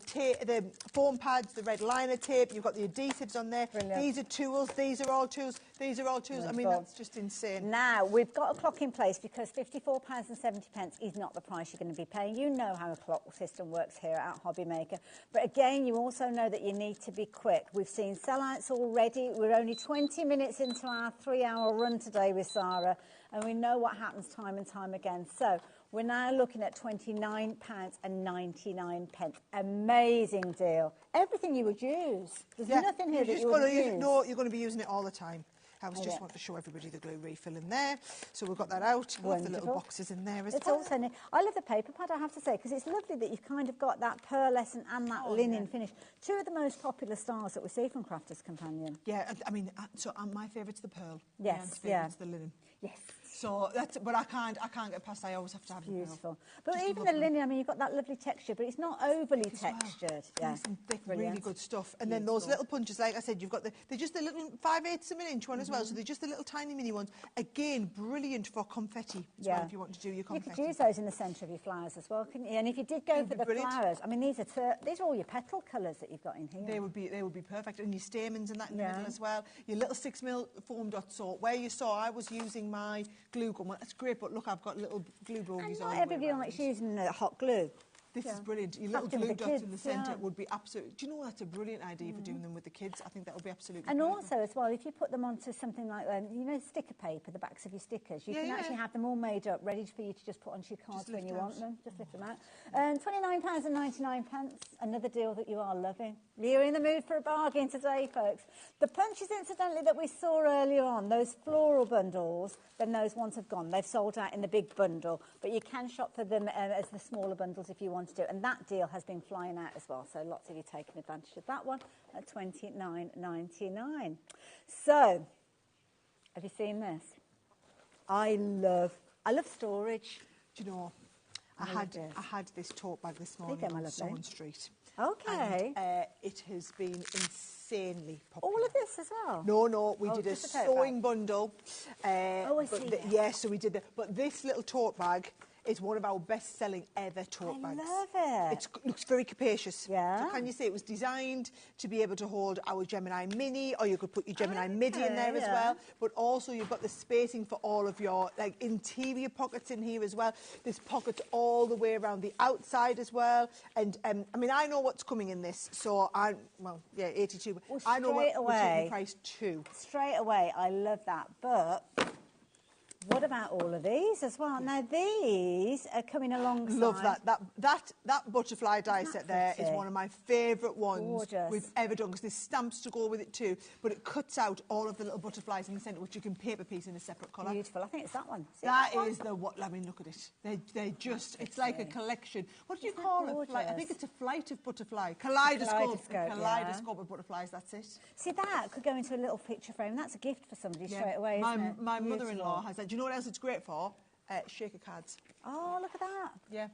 foam pads, the red liner tape, you've got the adhesives on there. Brilliant. These are tools, these are all tools, these are all tools. I mean, Wonderful. that's just insane. Now, we've got a clock in place because £54.70 is not the price you're going to be paying. You know how a clock system works here at HobbyMaker. But again, you also know that you need to be quick. We've seen sellouts already. We're only 20 minutes into our 3-hour run today with Sarah, and we know what happens time and time again. So we're now looking at £29.99. Amazing deal. Everything you would use. There's nothing here that you wouldn't use. No, you're going to be using it all the time. I just want to show everybody the glue refill in there. So we've got that out. We've got the little boxes in there as It's well. also neat. I love the paper pad, I have to say, because it's lovely that you've kind of got that pearlescent and that linen finish. 2 of the most popular styles that we see from Crafter's Companion. Yeah, I mean, so my favourite's the pearl. Yes, Anne's favourite's the linen. Yes. So that's, but I can't get past. I always have to have the pearl. Beautiful. But even the linen, I mean, you've got that lovely texture, but it's not overly textured. Yeah, nice and thick, Brilliant. really good stuff. And then those little punches, like I said, you've got they're just the little 5/8 of an inch one as well. So they're just the little tiny mini ones. Again, brilliant for confetti as well if you want to do your confetti. You could use those in the centre of your flowers as well, couldn't you? And if you did go for the flowers, I mean, these are all your petal colours that you've got in here. They would be perfect. And your stamens and that in the middle as well. Your little 6mm foam dot. So where you saw I was using my glue gun, well, that's great, but look, I've got little glue bogies all not the way everybody around. likes using hot glue. This is brilliant. Your little glue dots in the centre would be absolutely... Do you know that's a brilliant idea for doing them with the kids? I think that would be absolutely And brilliant. also, as well, if you put them onto something like, you know, sticker paper, the backs of your stickers, you can actually have them all made up, ready for you to just put onto your cards when you want them. Just lift them out. £29.99, another deal that you are loving. You're in the mood for a bargain today, folks. The punches, incidentally, that we saw earlier on, those floral bundles, then those ones have gone. They've sold out in the big bundle, but you can shop for them as the smaller bundles if you want to do it. And that deal has been flying out as well, so lots of you taking advantage of that one at $29.99. So, have you seen this? I love storage. Do you know, I had this tote bag this morning on Swan Street. Okay. And, it has been insanely popular. All of this as well? No, we did a sewing bundle. I see that. Yeah, so we did that. But this little tote bag is one of our best-selling ever tote bags. I love it. It looks very capacious. Yeah. So can you see it was designed to be able to hold our Gemini Mini, or you could put your Gemini Midi in there as well. But also you've got the spacing for all of your interior pockets in here as well. There's pockets all the way around the outside as well. And I mean, I know what's coming in this. So yeah, 82. Well, I know straight what's in away, the price too. Straight away, I love that. But what about all of these as well? Now, these are coming alongside... Love that. That butterfly die set there is one of my favourite ones we've ever done, because there's stamps to go with it too, but it cuts out all of the little butterflies in the centre, which you can paper piece in a separate colour. Beautiful. I think it's that one. That is the what... I mean, look at it. They're just... It's like a collection. What do you call it? I think it's a flight of butterfly. Kaleidoscope. Kaleidoscope of butterflies, that's it. See, that could go into a little picture frame. That's a gift for somebody straight away, isn't it? My mother-in-law has that. Do you know what else it's great for? Shaker cards. Oh, look at that. Yeah,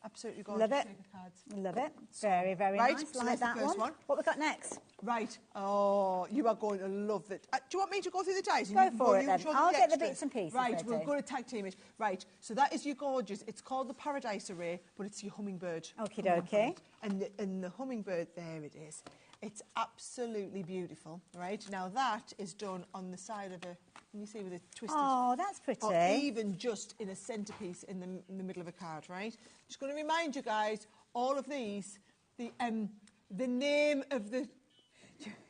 absolutely gorgeous. Love it. Shaker cards. Love it. Very, very right, nice. so Like that's the first one. What we got next? Right. Oh, you are going to love it. Do you want me to go through the dies? Go for it then. I'll get the bits and pieces. Right, we're going to tag team it. Right, so that is your gorgeous. It's called the Paradise Array, but it's your hummingbird. Okie dokie. And the hummingbird, there it is. It's absolutely beautiful, right? Now that is done on the side of a, can you see, with a twisted... Oh, that's pretty. Or even just in a centrepiece in the middle of a card, right? Just going to remind you guys, all of these, the name of the...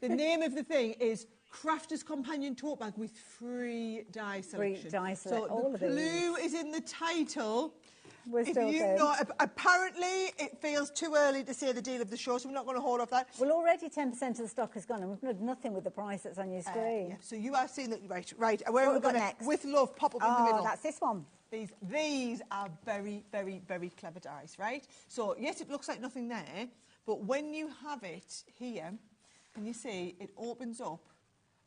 The name of the thing is Crafter's Companion Tote Bag with free dye selection. Free dye selection. So the clue is in the title. We're still good. Apparently, it feels too early to say the deal of the show, so we're not going to hold off that. Well, already 10% of the stock has gone, and we've done nothing with the price that's on your screen. Yeah. So you are seeing that, right. Where are we going next? With Love, pop up in the middle. Oh, that's this one. These are very, very, very clever dies, right? So, yes, it looks like nothing there, but when you have it here, can you see it opens up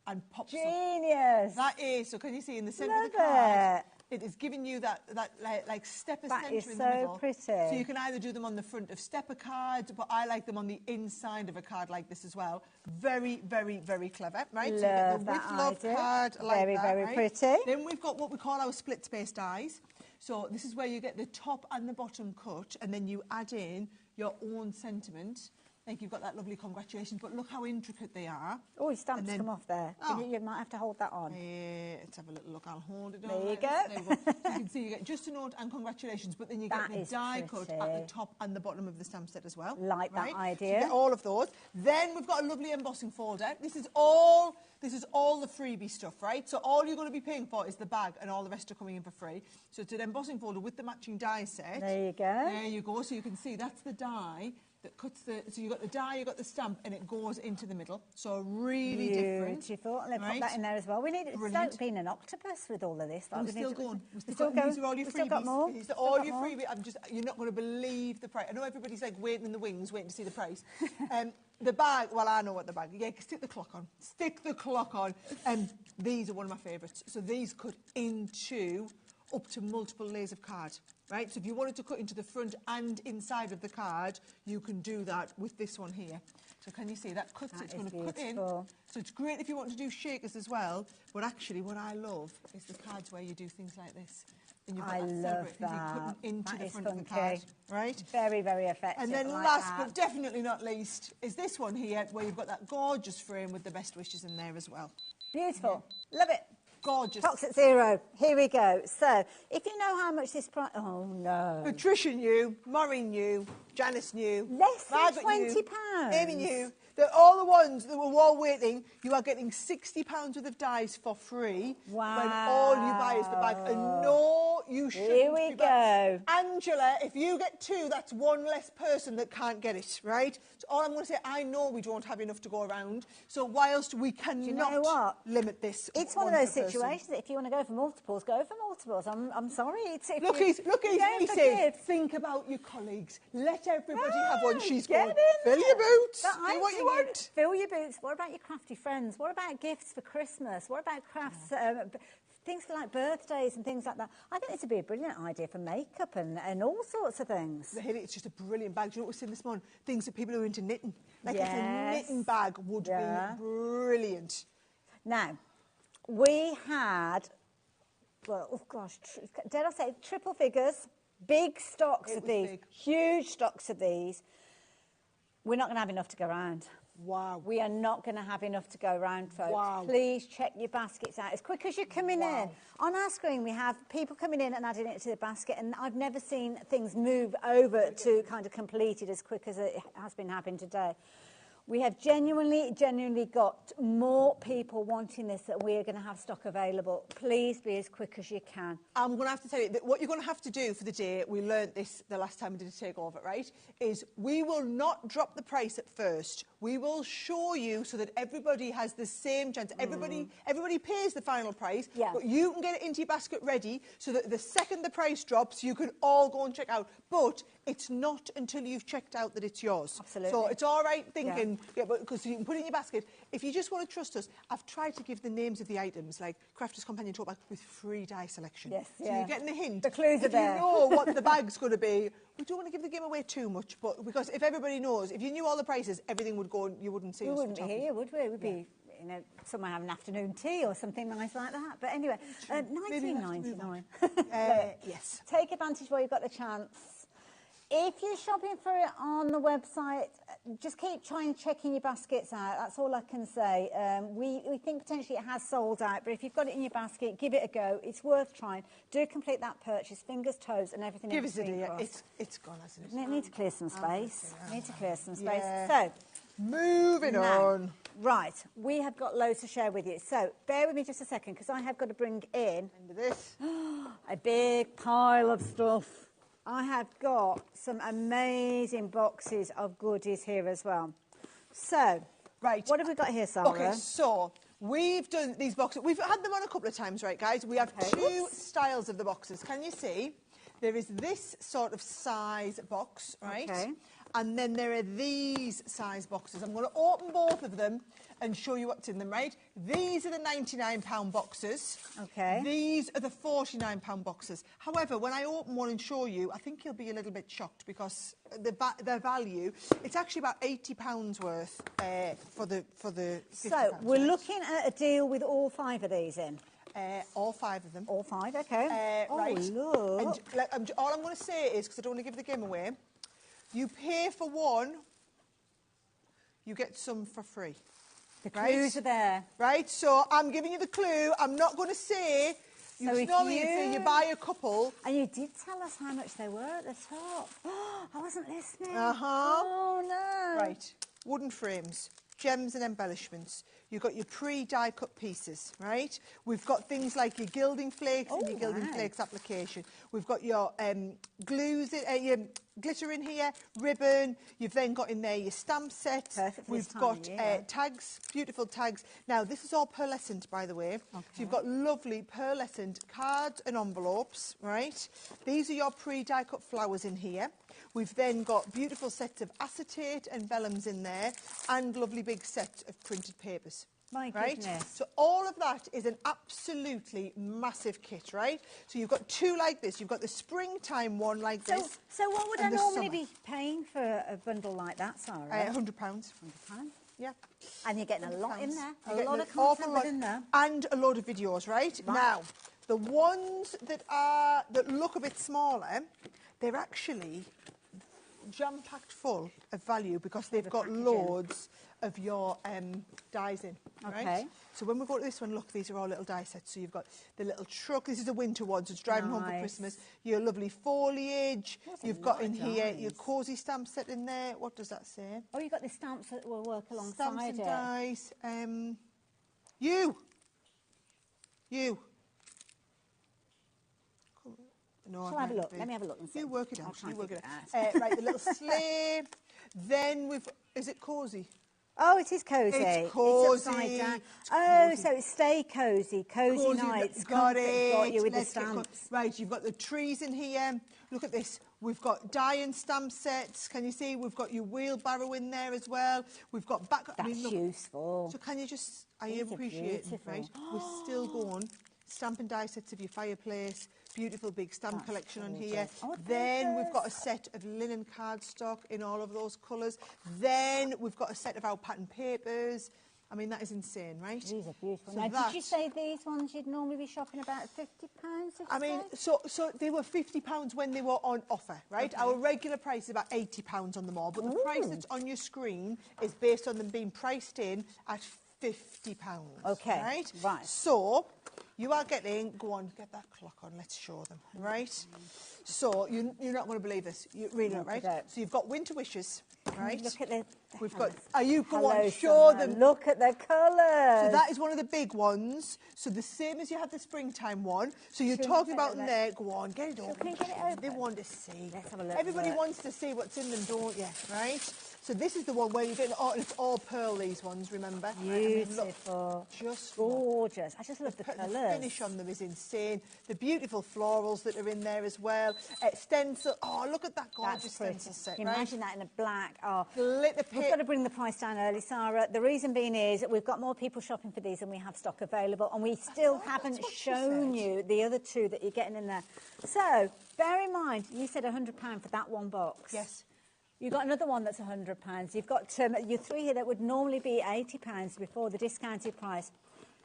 and pops up? Genius! That is, so can you see in the centre of the card? It is giving you that like stepper centre in the middle. That is so pretty. So you can either do them on the front of stepper cards, but I like them on the inside of a card like this as well. Very, very, very clever, right? Love so you get the that With Love idea. card like very, that, very right? pretty. Then we've got what we call our split space dies. So this is where you get the top and the bottom cut, and then you add in your own sentiment. Like you've got that lovely congratulations, but look how intricate they are. Oh, your stamps come off there. Oh. You might have to hold that on. Let's have a little look. I'll hold it on. There you go. There you go. So you can see you get just a note and congratulations, but then you get the die cut at the top and the bottom of the stamp set as well. Like that idea. So you get all of those. Then we've got a lovely embossing folder. This is all the freebie stuff, right? So all you're going to be paying for is the bag, and all the rest are coming in for free. So it's an embossing folder with the matching die set. There you go. There you go. So you can see that's the die that cuts the. So you got the die, you got the stamp, and it goes into the middle. So really different. Beautiful. And pop that in there as well. We need it's being an octopus with all of this. We're still going. We're still going. These are all your freebies. Still got more. These are all your freebies. You're not going to believe the price. I know everybody's like waiting in the wings, waiting to see the price. The bag, well, I know what the bag. Yeah, stick the clock on. Stick the clock on. These are one of my favourites. So these cut into up to multiple layers of card, right? So if you wanted to cut into the front and inside of the card, you can do that with this one here. So can you see that cuts? It's going to cut in. So it's great if you want to do shakers as well. But actually, what I love is the cards where you do things like this. And you've got I love that. Into that the is front of the card, right? Very, very effective. And then like last but definitely not least is this one here, where you've got that gorgeous frame with the best wishes in there as well. Beautiful. Yeah. Love it. Gorgeous. Tox at zero. Here we go. So, if you know how much this price... Oh, no. Patricia knew, Maureen knew, Janice knew. Less than Margaret £20. Amy knew. All the ones that were all waiting, you are getting £60 worth of dies for free. Wow. When all you buy is the bag. And no, you shouldn't. Here we go. Angela, if you get two, that's one less person that can't get it, right? So all I'm going to say, I know we don't have enough to go around. So whilst we cannot limit this, it's one of those situations that if you want to go for multiples, go for multiples. I'm sorry. Look, he says, think about your colleagues. Let everybody have one. She's going, fill your boots. Do what you want. Fill your boots. What about your crafty friends? What about gifts for Christmas? What about crafts, things for like birthdays and things like that? I think this would be a brilliant idea for makeup and all sorts of things. It's just a brilliant bag. Do you know what we're seeing this morning? Things that people who are into knitting. Like a knitting bag would be brilliant. Now, we had, well, oh gosh, dare I say triple figures, big stocks of these, huge stocks of these. We're not going to have enough to go around. Wow. We are not going to have enough to go around, folks. Wow. Please check your baskets out as quick as you're coming in. On our screen, we have people coming in and adding it to the basket, and I've never seen things move over to kind of completed as quick as it has been happening today. We have genuinely got more people wanting this that we are going to have stock available. Please be as quick as you can. I'm going to have to tell you that what you're going to have to do for the day, we learnt this the last time we did a takeover, right, is we will not drop the price at first. We will show you so that everybody has the same chance. Everybody pays the final price, but you can get it into your basket ready so that the second the price drops, you can all go and check out. But it's not until you've checked out that it's yours. Absolutely. So it's all right thinking, but because you can put it in your basket. If you just want to trust us, I've tried to give the names of the items, like Crafter's Companion Tote Bag with free die selection. Yes, so you're getting the hint. The clues are there. If you know what the bag's going to be, we don't want to give the game away too much, but because if everybody knows, if you knew all the prices, everything would go and you wouldn't see us. We wouldn't be here, would we? We'd be, you know, somewhere having an afternoon tea or something nice like that. But anyway, £19.99. Yes. Take advantage while you've got the chance. If you're shopping for it on the website, just keep trying checking your baskets out. That's all I can say. We think potentially it has sold out, but if you've got it in your basket, give it a go. It's worth trying. Do complete that purchase, fingers, toes, and everything. Give us a day. It's gone, hasn't it? It needs to clear some space. So, Moving on. Right, we have got loads to share with you. So bear with me just a second because I have got to bring in this a big pile of stuff. I have got some amazing boxes of goodies here as well. So, right, what have we got here, Sarah? Okay, so we've done these boxes. We've had them on a couple of times, right, guys? We have two styles of the boxes. Can you see? There is this sort of size box, right? Okay. And then there are these size boxes. I'm going to open both of them and show you what's in them, right? These are the £99 boxes. Okay. These are the £49 boxes. However, when I open one and show you, I think you'll be a little bit shocked because their value, it's actually about £80 worth for the 50 So pounds, we're right? looking at a deal with all 5 of these in. All 5 of them. All 5, okay. Right. Look. And all I'm going to say is, because I don't want to give the game away, you pay for one, you get some for free. The clues are there. Right, so I'm giving you the clue. I'm not going to say, you buy a couple. And you did tell us how much they were at the top. I wasn't listening. Uh-huh. Oh, no. Right, wooden frames, gems and embellishments. You've got your pre-die cut pieces, right? We've got things like your gilding flakes and your gilding flakes application. We've got your glues, your glitter in here, ribbon. You've then got in there your stamp set. Perfect for We've this time got of year. tags, beautiful tags. Now, this is all pearlescent, by the way. Okay. So you've got lovely pearlescent cards and envelopes, right? These are your pre-die cut flowers in here. We've then got beautiful sets of acetate and vellums in there and lovely big sets of printed papers. My right? goodness. So all of that is an absolutely massive kit, right? So you've got 2 like this. You've got the springtime one like this. So what would I and the normally summer. be paying for a bundle like that, Sarah? £100. £100. Yeah. And you're getting a lot in there. You're A lot getting of an awful content lot within there. and a load of videos, right? Now, the ones that look a bit smaller, they're actually jam-packed full of value because they've got loads of your dies in, right? Okay. So when we go to this one, look, these are all little die sets. So you've got the little truck. This is a winter one, so it's driving home for Christmas. Your lovely foliage. You've got in here your cosy stamp set in there. What does that say? Oh, you've got the stamps that will work alongside Stamps and it. dies. You. No, Shall I have a look? Let me have a look and see. You work it out. I'll try You and work it figure out. Right, the little sleigh. Then we've... Is it cosy? Oh, it is cosy. It's cosy. It's upside down. It's Oh, cosy. so it's stay cosy. Cozy nights. Got comfort, it. Got you with Let's the get stamps. Right, you've got the trees in here. Look at this. We've got die and stamp sets. Can you see? We've got your wheelbarrow in there as well. We've got back... That's useful. So can you just... I These are appreciate it, beautiful. right? We're still going. Stamp and die sets of your fireplace. Beautiful big stamp collection on here. Oh, then we've got a set of linen cardstock in all of those colours. Then we've got a set of our pattern papers. I mean, that is insane, right? These are beautiful. So Now, did you say these ones you'd normally be shopping about £50? I mean, so they were £50 when they were on offer, right? Okay. Our regular price is about £80 on them all, but the price that's on your screen is based on them being priced in at £50. Okay, right. So you are getting... Go on, get that clock on. Let's show them, right? So you're not going to believe this. You're really not, right? So you've got winter wishes, right? Look at the... We've got... Are you... Go Hello, on, show Summer. them. Look at the colours. So that is one of the big ones. So the same as you have the springtime one. So you're talking about in there. Go on, get it open. Can you get it open? They want to see. Let's have a look. Everybody wants to see what's in them, don't you? Right? So this is the one where you're getting it's all pearl, these ones, remember? Beautiful. Just gorgeous. I just love the colours. The finish on them is insane. The beautiful florals that are in there as well. Stencil. Oh, look at that gorgeous stencil set, Can you imagine that in a black? Oh, glitter we've got to bring the price down early, Sarah. The reason being is that we've got more people shopping for these than we have stock available, and we still haven't shown you the other two that you're getting in there. So bear in mind, you said £100 for that one box. Yes. You've got another one that's £100. You've got your 3 here that would normally be £80 before the discounted price.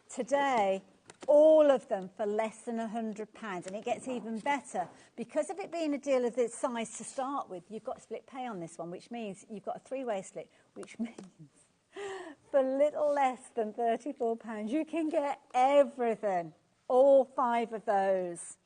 Today, all of them for less than £100, and it gets even better. Because of it being a deal of this size to start with, you've got split pay on this one, which means you've got a 3-way split, which means for little less than £34, you can get everything, all 5 of those.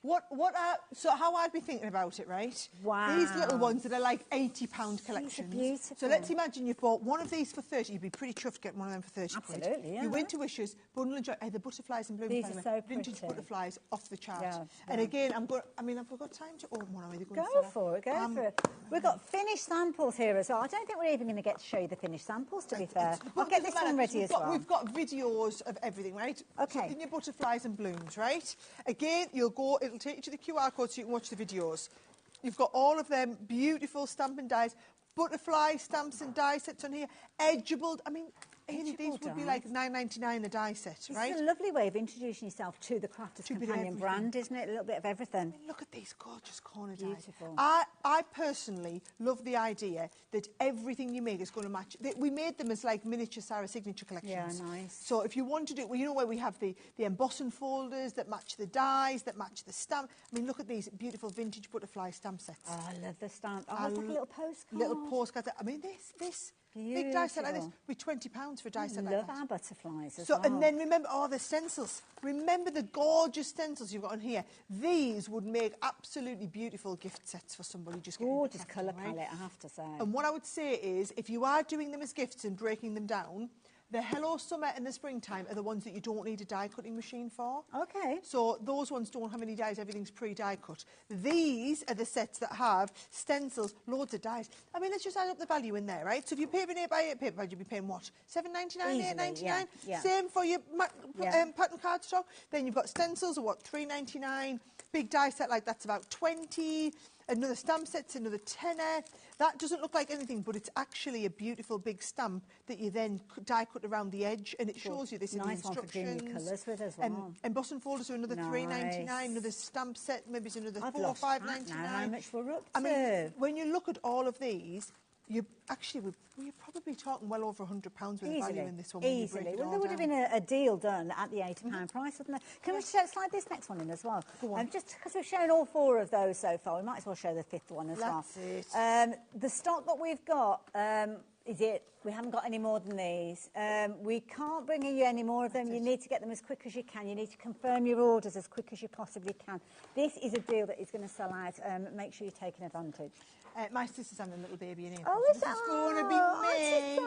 So how I'd be thinking about it, right? Wow. These little ones that are like £80 collections. These are beautiful. So let's imagine you've bought one of these for 30. You'd be pretty chuffed getting one of them for 30 quid. Absolutely, yeah. You went to Wishes, bundle and joy. The butterflies and blooms. These are so vintage pretty. butterflies off the chart. Yeah, and yeah. again, have we got time to open one? Are we going Go for it, go for it. We've got finished samples here as well. I don't think we're even going to get to show you the finished samples, to be fair. I'll get this one ready as well. We've got videos of everything, right? Okay. So in your butterflies and blooms, right? Again, it'll take you to the QR code so you can watch the videos. You've got all of them beautiful stamp and dies, butterfly stamps and die sets on here, edgeable. I mean, any of these would be like £9.99 a die set, right? It's a lovely way of introducing yourself to the Crafter's Companion brand, isn't it? A little bit of everything. I mean, look at these gorgeous corner dies. Beautiful. I personally love the idea that everything you make is going to match. We made them as like miniature Sarah signature collections. Yeah, nice. So if you want to do, well, you know where we have the embossing folders that match the dies, that match the stamp. I mean, look at these beautiful vintage butterfly stamp sets. Oh, I love the stamp. Oh, it's like a little postcard. Little postcards. I mean, this big die set like this with £20 for a die set like that. Love our butterflies as so, well. and then remember, the stencils. Remember the gorgeous stencils you've got on here. These would make absolutely beautiful gift sets for somebody just getting gorgeous colour palette, I have to say. And what I would say is, if you are doing them as gifts and breaking them down, the Hello Summer and the Springtime are the ones that you don't need a die cutting machine for. Okay. So those ones don't have any dies, everything's pre-die cut. These are the sets that have stencils, loads of dies. I mean, let's just add up the value in there, right? So if you're paying 8x8 paper pad, you'll be paying what? £7.99, £8.99? Yeah. Same for your pattern cardstock. Then you've got stencils, or what, £3.99. Big die set like that's about 20. Another stamp set's another tenner. That doesn't look like anything, but it's actually a beautiful big stamp that you then die cut around the edge, and it shows you this in the instructions. Nice one for doing your colours with as well. Embossing folders are another £3.99. Another stamp set, maybe it's another £4 or £5.99. How much we're up to? I mean, when you look at all of these, you're probably talking well over £100 with the value in this one. Easily. Well, there would have been a deal done at the £80 price, wouldn't there? Can we slide this next one in as well? Go on. Just because we've shown all 4 of those so far, we might as well show the 5th one as well. That's it. The stock that we've got is it. We haven't got any more than these. We can't bring you any more of them. You need to get them as quick as you can. You need to confirm your orders as quick as you possibly can. This is a deal that is going to sell out. Make sure you're taking advantage. My sister's having a little baby in April. Oh, so this is going to be me.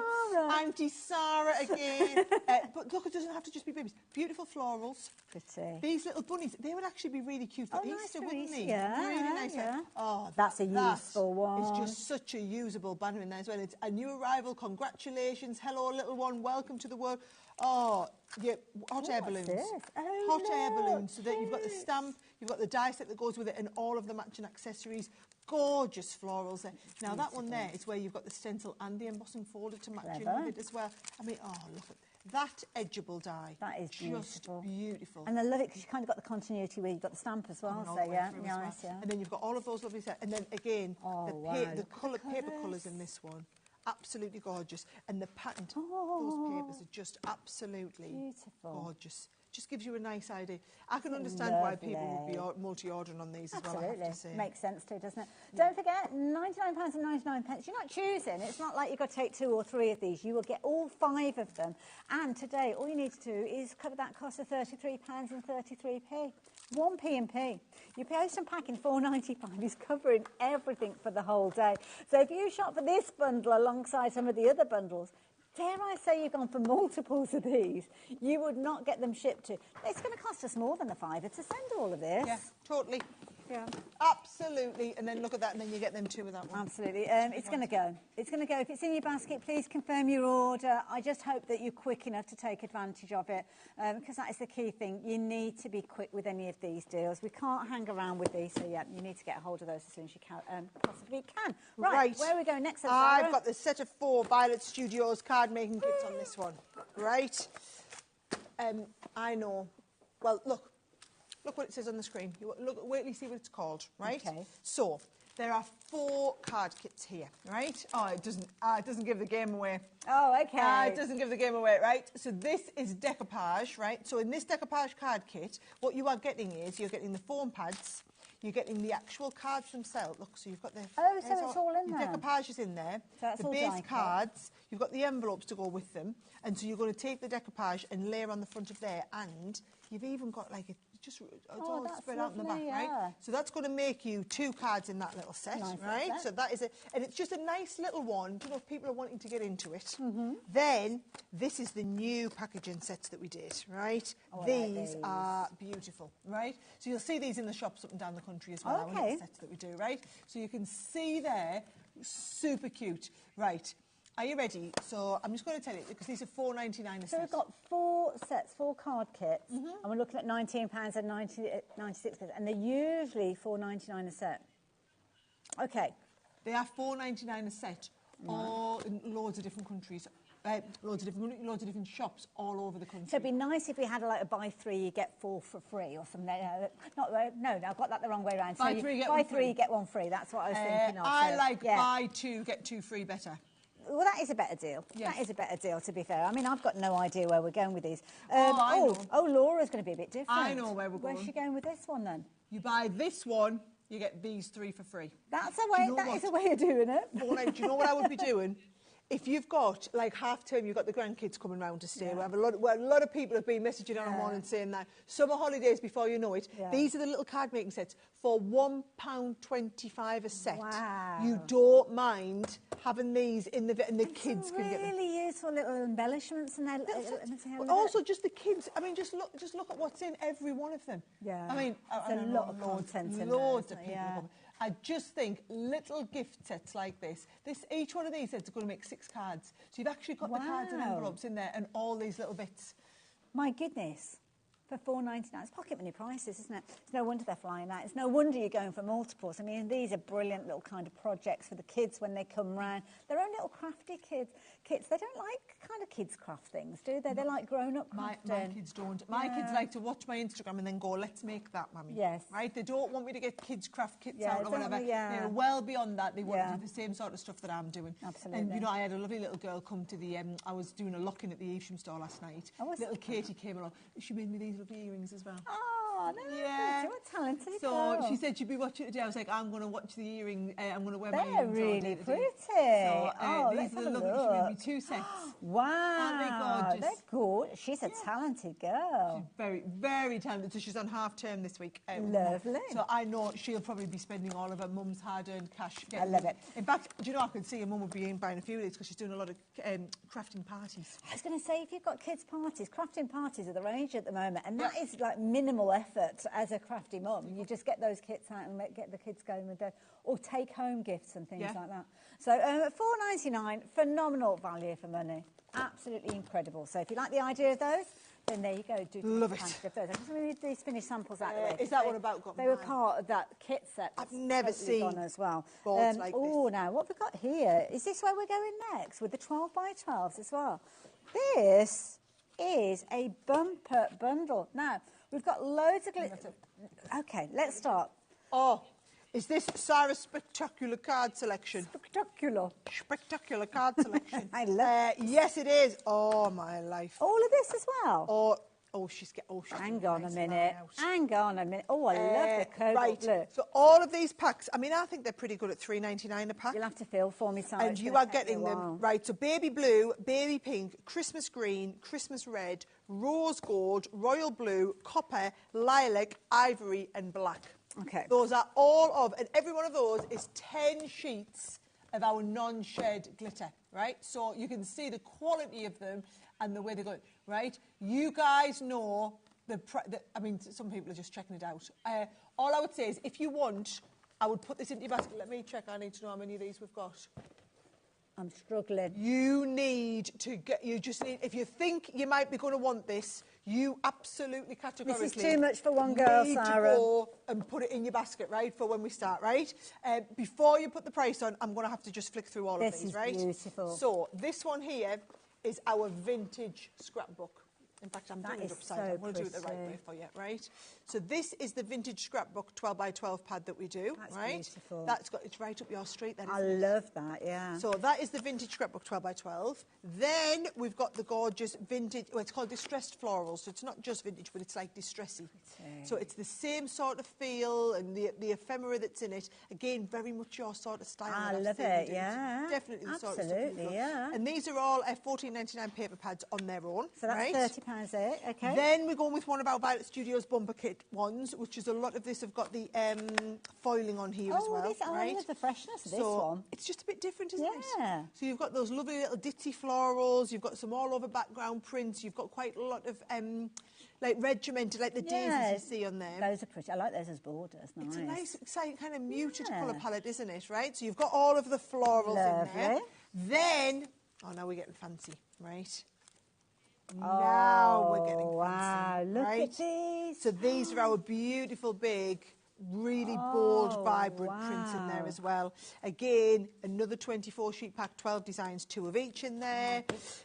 Auntie Sarah again. But look, it doesn't have to just be babies. Beautiful florals. Pretty. These little bunnies, they would actually be really cute for Easter, wouldn't they? Yeah, really nice. Yeah. Oh, that's a useful one. It's just such a usable banner in there as well. It's a new arrival. Congratulations. Hello, little one. Welcome to the world. Oh, yeah, hot air balloons. Hot air balloons. So that you've got the stamp, you've got the die set that goes with it, and all of the matching accessories. Gorgeous florals there. Now, that one there is where you've got the stencil and the embossing folder to match in with it as well. I mean, look at that edgeable die. That is just beautiful. And I love it because you kind of got the continuity where you've got the stamp as well. So, yeah, nice, yeah. And then you've got all of those lovely sets. And then, again, the paper colours in this one. Absolutely gorgeous. And the pattern, those papers are just absolutely gorgeous. Just gives you a nice idea. I can understand why people would be multi-ordering on these as well, I have to say. Makes sense too, doesn't it? Don't forget, £99.99. You're not choosing. It's not like you've got to take 2 or 3 of these. You will get all 5 of them. And today, all you need to do is cover that cost of £33.33p. 1p and p. Your post and packing £4.95 is covering everything for the whole day. So if you shop for this bundle alongside some of the other bundles, dare I say you've gone for multiples of these, you would not get them shipped to. It's going to cost us more than the £5 to send all of this. Yeah, totally. Yeah. Absolutely. And then look at that, and then you get them 2 with that one. Absolutely. It's going to go. It's going to go. If it's in your basket, please confirm your order. I just hope that you're quick enough to take advantage of it, because that is the key thing. You need to be quick with any of these deals. We can't hang around with these, so yeah, you need to get a hold of those as soon as you possibly can. Right. Where are we going next? I've got the set of 4 Violet Studios card making kits on this one. Right. I know. Well, look what it says on the screen. Wait till you see what it's called, right? Okay. So, there are 4 card kits here, right? Oh, it doesn't give the game away. Oh, okay. It doesn't give the game away, right? So this is decoupage, right? So in this decoupage card kit, what you are getting is you're getting the foam pads, you're getting the actual cards themselves. Look, so you've got the... Oh, so it's all in there. The decoupage is in there. So that's the all base cards, you've got the envelopes to go with them. And so you're going to take the decoupage and layer on the front of there. And you've even got like a all spread out in the back, right? So that's going to make you 2 cards in that little set, right? So that is and it's just a nice little one. You know, if people are wanting to get into it. Then this is the new packaging sets that we did, right? These are beautiful, right? So you'll see these in the shops up and down the country as well. Our little sets that we do, right? So you can see there, super cute, right? Are you ready? So I'm just going to tell you, because these are $4.99 a set. So we've got 4 sets, 4 card kits, and we're looking at £19 and 96 pence, and they're usually $4.99 a set. Okay. They are $4.99 a set, all in loads of different countries. Loads of different shops all over the country. So it'd be nice if we had a buy 3, you get 4 for free or something. No, I've got that the wrong way around. Buy 3, get 1 free. That's what I was thinking of. I like buy 2, get 2 free better. Well, that is a better deal. Yes. That is a better deal, to be fair. I mean, I've got no idea where we're going with these. I know. Laura's going to be a bit different. I know where we're going. Where's she going with this one, then? You buy this one, you get these 3 for free. That's a way. That is a way of doing it. Do you know what I would be doing? If you've got, like, half term, you've got the grandkids coming round to stay. We have a lot of people have been messaging on morning saying that. Summer holidays, before you know it. These are the little card making sets for £1.25 a set. Wow. You don't mind having these in the and the kids can get them. Really useful little embellishments and but also just the kids. I mean, just look at what's in every one of them. Yeah. I mean, there's a lot of content in there. Loads of people. Coming. I just think little gift sets like this, each one of these sets are going to make 6 cards. So you've actually got the cards and envelopes in there and all these little bits. My goodness. For $4.99, it's pocket money prices, isn't it? It's no wonder they're flying out. It's no wonder you're going for multiples. I mean, these are brilliant little kind of projects for the kids when they come round. Their own little crafty kits. They don't like kind of kids craft things, do they? They like grown-up crafting. My kids don't. My kids like to watch my Instagram and then go, let's make that, Mummy. Yes. Right? They don't want me to get kids craft kits out or whatever. They're well beyond that. They want to do the same sort of stuff that I'm doing. Absolutely. And, you know, I had a lovely little girl come to the... I was doing a lock-in at the Evesham store last night. Little Katie came along. She made me these lovely earrings as well. Oh, no. Yeah. You're a talented So girl. she said she'd be watching it today. I was like, I'm going to watch the earring. I'm going to wear my earrings. They're really pretty. So, let's these are have a lovely. look. She made me 2 sets. Wow. Aren't they gorgeous? They're gorgeous. She's a talented girl. She's very, very talented. So she's on half term this week. Lovely. So I know she'll probably be spending all of her mum's hard-earned cash. I love it. In fact, do you know, I could see her mum would be buying a few of these because she's doing a lot of crafting parties. I was going to say, if you've got kids' parties, crafting parties are the rage at the moment, and that is like minimal effort as a crafty mum. You just get those kits out and get the kids going with those, or take-home gifts and things like that. So $4.99, phenomenal value for money. Absolutely incredible. So if you like the idea of those, then there you go. Love it. Of those. I just need these finished samples out of the way. Is that what about got? They were part of that kit set. I've never seen gone as well. Boards like this. Oh, now what have we got here? Is this where we're going next with the 12 by 12s as well? This is a bumper bundle. Now we've got loads of glitter. Okay, let's start. Oh. Is this Sarah's spectacular card selection? Spectacular card selection. I love it. Yes, it is. Oh, my life. All of this as well? She's hang on a minute. Hang on a minute. Oh, I love the cobalt blue. So all of these packs, I mean, I think they're pretty good at $3.99 a pack. You'll have to feel for me, Sarah. And you are getting them, right, so baby blue, baby pink, Christmas green, Christmas red, rose gold, royal blue, copper, lilac, ivory and black. Okay. Those are all of, and every one of those is 10 sheets of our non-shed glitter, right? So you can see the quality of them and the way they go, right? You guys know I mean, some people are just checking it out. All I would say is, if you want, I would put this into your basket. Let me check. I need to know how many of these we've got. I'm struggling. You need to get, if you think you might be going to want this, you absolutely categorically... This is too much for one girl, need Sarah. to go and put it in your basket, right, for when we start, right? Before you put the price on, I'm going to have to just flick through all of these, right? This is beautiful. So, this one here is our vintage scrapbook. In fact, I'm doing it upside down. We'll do it the right way for you, right? So this is the vintage scrapbook 12 by 12 pad that we do, right? Beautiful. It's right up your street. I love that, yeah. So that is the vintage scrapbook 12 by 12. Then we've got the gorgeous vintage, it's called distressed florals. So it's not just vintage, but it's like distressy. So it's the same sort of feel and the ephemera that's in it. Again, very much your sort of style. I love it, yeah. Definitely the sort of stuff. Absolutely, yeah. And these are all $14.99 paper pads on their own. So that's £30 £22 there, okay. Then we're going with one of our Violet Studios bumper kit ones, which is a lot of this have got the foiling on here as well. I love the freshness of this one. It's just a bit different, isn't it? Yeah. So you've got those lovely little ditty florals, you've got some all over background prints, you've got quite a lot of like regimented, like the daisies you see on there. Those are pretty. I like those as borders. Nice. It's a nice, exciting kind of muted colour palette, isn't it? Right. So you've got all of the florals in there. Then, now we're getting fancy, right? Now we're getting fancy. Wow! Look at these. So these are our beautiful big, really bold, vibrant prints in there as well. Again, another 24 sheet pack, 12 designs, 2 of each in there.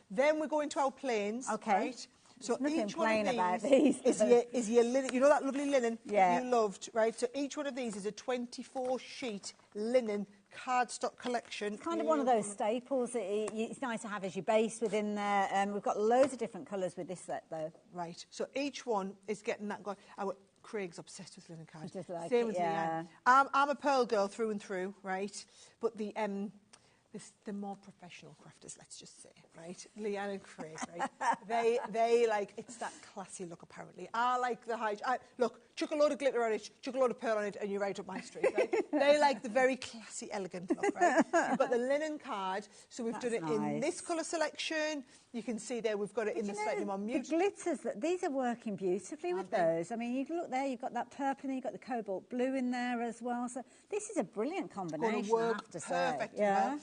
Then we're going to our plains. Okay. Right? So each one of these is your linen. You know that lovely linen you loved, right? So each one of these is a 24 sheet linen cardstock collection. It's kind of one of those staples that it's nice to have as your base within there. We've got loads of different colours with this set though. Right. So each one is getting that going. Craig's obsessed with linen cards. Like Same as Leanne. I'm a pearl girl through and through, right? But the more professional crafters, let's just say, right? Leanne and Craig, right? they like, it's that classy look, apparently. I like the high... look, chuck a load of glitter on it, chuck a load of pearl on it, and you're right up my street, right? They like the very classy, elegant look, right? You've got the linen card, so we've done it in this colour selection. You can see there we've got it in the slightly more muted... The glitters, these are working beautifully with those. I mean, you look there, you've got that purple, and you've got the cobalt blue in there as well. So this is a brilliant combination, I have to say. Perfect. Yeah.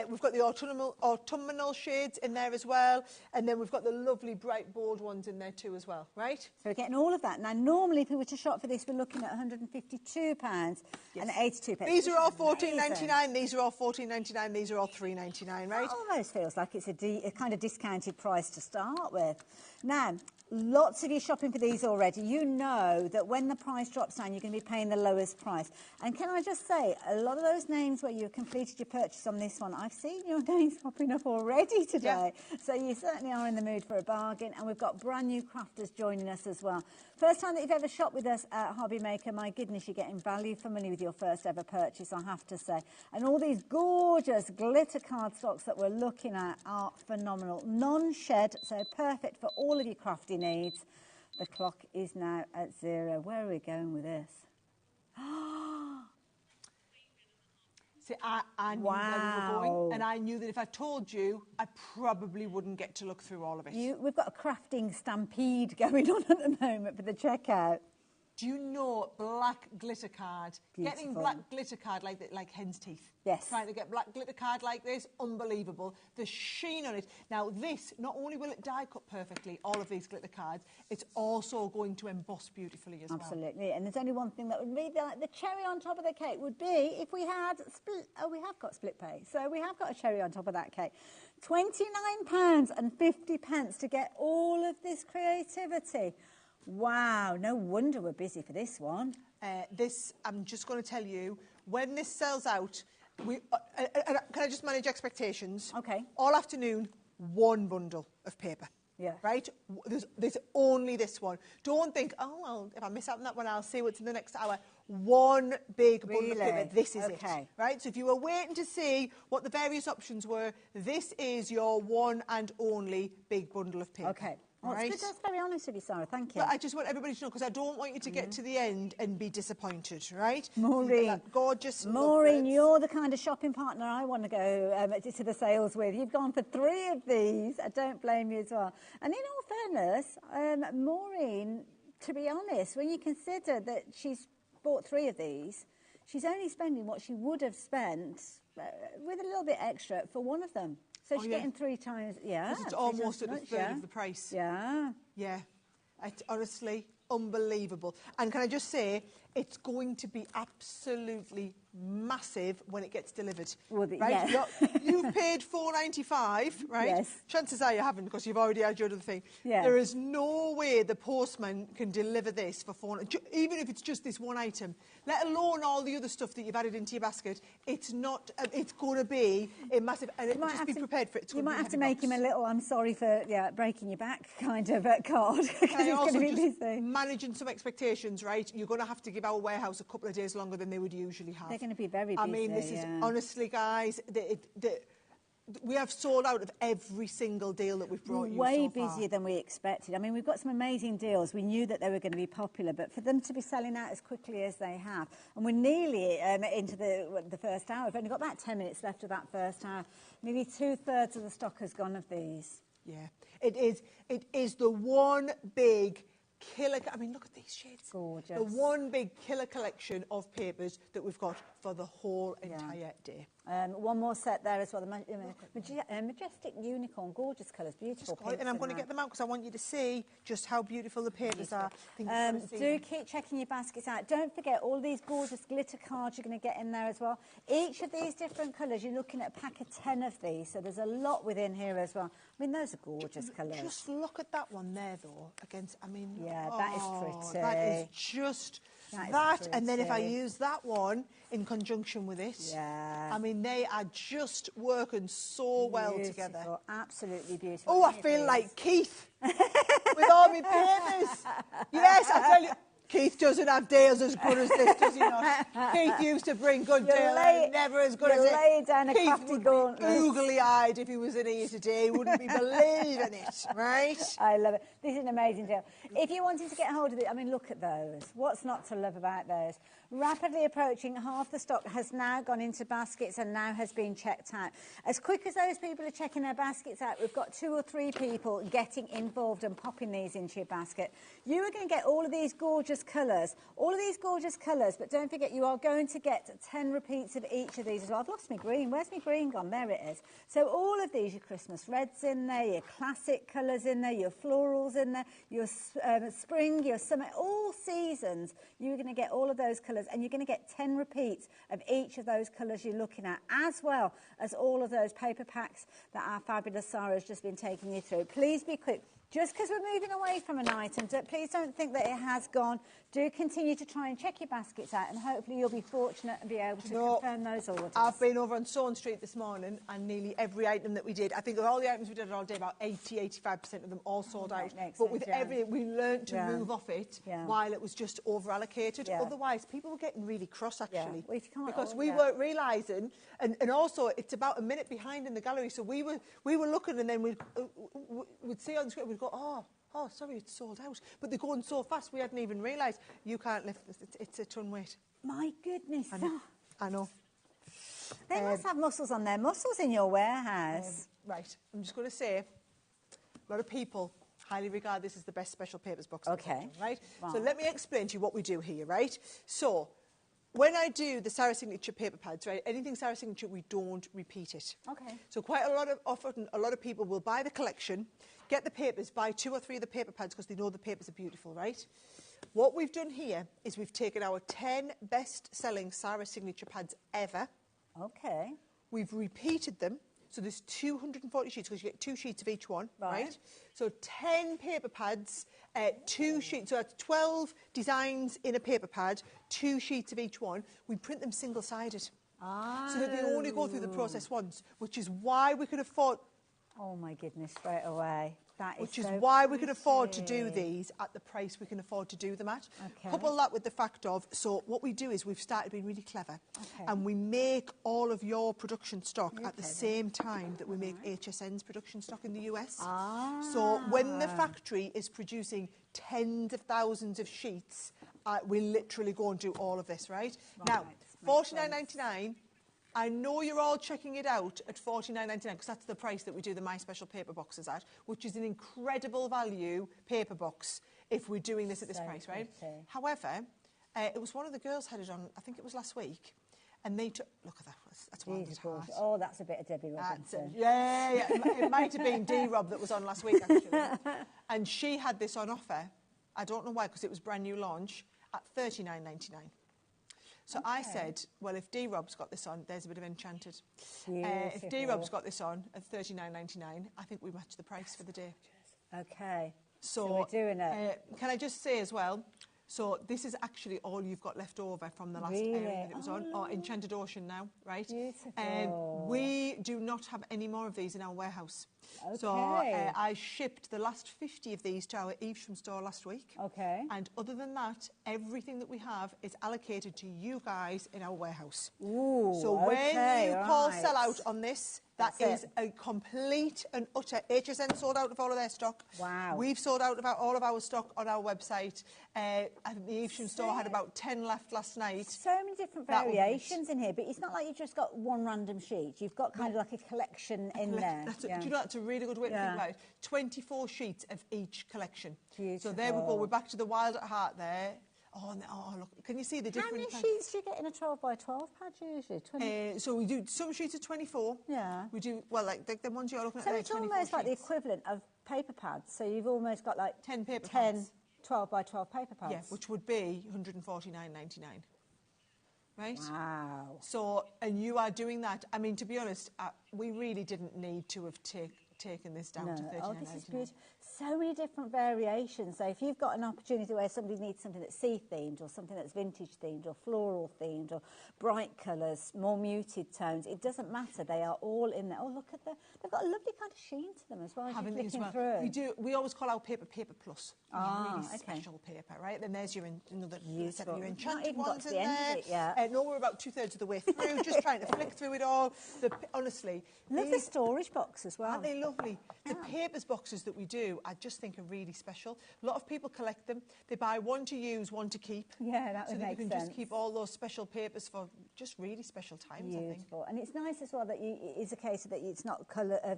We've got the autumnal shades in there as well, and then we've got the lovely bright bold ones in there too as well, right? So we're getting all of that. Now, normally, if we were to shop for this, we're looking at £152 and 82p. These are all $14.99. These are all $14.99. These are all $3.99, right? It almost feels like it's a kind of discounted price to start with. Now, lots of you shopping for these already. You know that when the price drops down, you're going to be paying the lowest price. And can I just say, a lot of those names where you've completed your purchase on this one, I've seen your names popping up already today. Yeah. So you certainly are in the mood for a bargain. And we've got brand new crafters joining us as well. First time that you've ever shopped with us at HobbyMaker, my goodness, you're getting value for money with your first ever purchase, I have to say. And all these gorgeous glitter cardstocks that we're looking at are phenomenal. Non-shed, so perfect for all of your crafting needs. The clock is now at 0. Where are we going with this? See, I knew where we were going, and I knew that if I told you, I probably wouldn't get to look through all of it. We've got a crafting stampede going on at the moment for the checkout. Do you know black glitter card? Beautiful. Getting black glitter card like hen's teeth. Yes. Trying to get black glitter card like this, unbelievable. The sheen on it. Now this, not only will it die cut perfectly, all of these glitter cards, it's also going to emboss beautifully as well. Absolutely. And there's only one thing that would be the cherry on top of the cake would be if we had split. Oh, we have got split pay. So we have got a cherry on top of that cake. £29.50 to get all of this creativity. Wow, no wonder we're busy for this one. This, I'm just going to tell you, when this sells out, can I just manage expectations? Okay. All afternoon, one bundle of paper. Yeah. Right? There's only this one. Don't think, oh, well, if I miss out on that one, I'll see what's in the next hour. One big bundle of paper. This is it. Right? So if you were waiting to see what the various options were, this is your one and only big bundle of paper. Okay. Well, right? That's very honest of you, Sarah. Thank you. But I just want everybody to know, because I don't want you to get to the end and be disappointed, right? Maureen. Gorgeous. Maureen, you're the kind of shopping partner I want to go to the sales with. You've gone for 3 of these. I don't blame you as well. And in all fairness, Maureen, to be honest, when you consider that she's bought 3 of these, she's only spending what she would have spent with a little bit extra for one of them. So she's getting 3 times, because it's almost at a third of the price. Yeah. Yeah. It's honestly unbelievable. And can I just say, it's going to be absolutely massive when it gets delivered. Well, right? Yeah. You've paid $4.95, right? Yes. Chances are you haven't, because you've already had your other thing. Yeah. There is no way the postman can deliver this for $4.95, even if it's just this one item, let alone all the other stuff that you've added into your basket. It's not. It's going to be a massive. And just be prepared for it. You might have to make him a little "I'm sorry for breaking your back" kind of card. And also just managing some expectations, right? You're going to have to give our warehouse a couple of days longer than they would usually have. They're going to be very busy. I mean, this is honestly, guys, we have sold out of every single deal that we've brought you way so far. busier than we expected. I mean, we've got some amazing deals. We knew that they were going to be popular, but for them to be selling out as quickly as they have, and we're nearly into the first hour. We've only got about 10 minutes left of that first hour. Nearly 2/3 of the stock has gone of these. Yeah, it is the one big killer. I mean, look at these shades. Gorgeous. The one big killer collection of papers that we've got for the whole entire day. One more set there as well. The majestic unicorn, gorgeous colours, beautiful. And I'm going to get them out because I want you to see just how beautiful the papers are. Do keep checking your baskets out. Don't forget all these gorgeous glitter cards you're going to get in there as well. Each of these different colours, you're looking at a pack of 10 of these, so there's a lot within here as well. I mean, those are gorgeous colours. Just look at that one there, though. Against, I mean, yeah, that is pretty. That is just that. And then if I use that one in conjunction with it, yeah, I mean, they are just working so well together. Absolutely beautiful. Oh, I feel like Keith with all my papers. Yes, I tell you. Keith doesn't have deals as good as this, does he not? Keith used to bring good deals, never as good as it. Lay down a crafty gauntlet. Googly-eyed if he was in here today. He wouldn't be believing it, right? I love it. This is an amazing deal. If you wanted to get hold of it, I mean, look at those. What's not to love about those? Rapidly approaching half the stock has now gone into baskets and now has been checked out. As quick as those people are checking their baskets out, we've got 2 or 3 people getting involved and popping these into your basket. You are going to get all of these gorgeous colours, but don't forget you are going to get 10 repeats of each of these as well. I've lost my green. Where's my green gone? There it is. So all of these, your Christmas reds in there, your classic colours in there, your florals in there, your spring, your summer, all seasons, you're going to get all of those colours. And you're going to get 10 repeats of each of those colours you're looking at, as well as all of those paper packs that our fabulous Sarah has just been taking you through. Please be quick. Just because we're moving away from an item, please don't think that it has gone. Do continue to try and check your baskets out, and hopefully you'll be fortunate and be able to confirm those orders. I've been over on Swan Street this morning, and nearly every item that we did, I think of all the items we did all day, about 80–85% of them all sold out. But with everything, we learned to move off it while it was just over-allocated. Otherwise, people were getting really cross, actually, because we weren't realising, and also it's about a minute behind in the gallery, so we were looking, and then we'd see on the screen, we'd go, oh, sorry, it's sold out. But they're going so fast, we hadn't even realised. You can't lift this. It's a ton weight. My goodness. I know. They must have mussels on their mussels in your warehouse. Right. I'm just going to say, a lot of people highly regard this as the best special papers box. Okay. Right? So let me explain to you what we do here, right? So when I do the Sarah Signature paper pads, right, anything Sarah Signature, we don't repeat it. Okay. So quite often, a lot of people will buy the collection, get the papers, buy 2 or 3 of the paper pads because they know the papers are beautiful, right? What we've done here is we've taken our 10 best-selling Sarah Signature pads ever. Okay. We've repeated them. So there's 240 sheets because you get 2 sheets of each one, right? So 10 paper pads, 2 sheets. So that's 12 designs in a paper pad, 2 sheets of each one. We print them single-sided. So that they only go through the process once, which is why we could afford... Oh, my goodness, straight away. Which is why we can afford to do these at the price we can afford to do them at. Okay. Couple that with the fact of, so what we do is we've started being really clever. And we make all of your production stock at the same time that we make HSN's production stock in the US. So when the factory is producing tens of thousands of sheets, we literally go and do all of this, right? Now, $49.99. I know you're all checking it out at $49.99 because that's the price that we do the My Special paper boxes at, which is an incredible value paper box if we're doing this at this price, right? However, it was one of the girls had it on, I think it was last week, and they took, look at that, that's Wilder's heart. Oh, that's a bit of Debbie Robinson. Yeah, it might have been D-Rob that was on last week, actually. And she had this on offer, I don't know why, because it was brand new launch, at $39.99. So I said, well, if D-Rob's got this on, there's a bit of Enchanted. If D-Rob's got this on at $39.99, I think we match the price for the day. Okay. So we're doing it. Can I just say as well, so this is actually all you've got left over from the last area that it was on, or Enchanted Ocean now, right? Beautiful. We do not have any more of these in our warehouse. Okay. So I shipped the last 50 of these to our Evesham store last week. Okay. And other than that, everything that we have is allocated to you guys in our warehouse. Ooh, so when you call sellout on this, That's is it. a complete and utter. HSN sold out of all of their stock. Wow. We've sold out of all of our stock on our website. I think the Evesham store had about 10 left last night. So many different variations in here, but it's not like you've just got one random sheet. You've got kind of like a collection in there. Do you know, that's a really good way to think about it. 24 sheets of each collection. Beautiful. So there we go. We're back to the wild at heart there. Oh, look, can you see the different... How many sheets do you get in a 12 by 12 pad usually? 20? So we do some sheets of 24. Yeah. We do, well, like the ones you're looking at so there, it's almost like the equivalent of paper pads. So you've almost got like 10 paper pads. 12 by 12 paper pads. Yeah, which would be £149.99. Right? Wow. So, and you are doing that. I mean, to be honest, we really didn't need to have taken this down to £39.99. Oh, this is beautiful. So many different variations. So if you've got an opportunity where somebody needs something that's sea-themed or something that's vintage-themed or floral-themed or bright colours, more muted tones, it doesn't matter. They are all in there. Oh, look at they've got a lovely kind of sheen to them as well. Having these through. We always call our paper Plus. Really special paper, right? Then there's your another set of your enchanted ones in there. No, we're about 2/3 of the way through, just trying to flick through it all. Honestly, love the storage box as well. Aren't they lovely? The papers boxes that we do, I just think are really special. A lot of people collect them. They buy one to use, one to keep. Yeah, that would make sense. So that you can just keep all those special papers for just really special times, Beautiful. I think. And it's nice as well that it is a case that it's not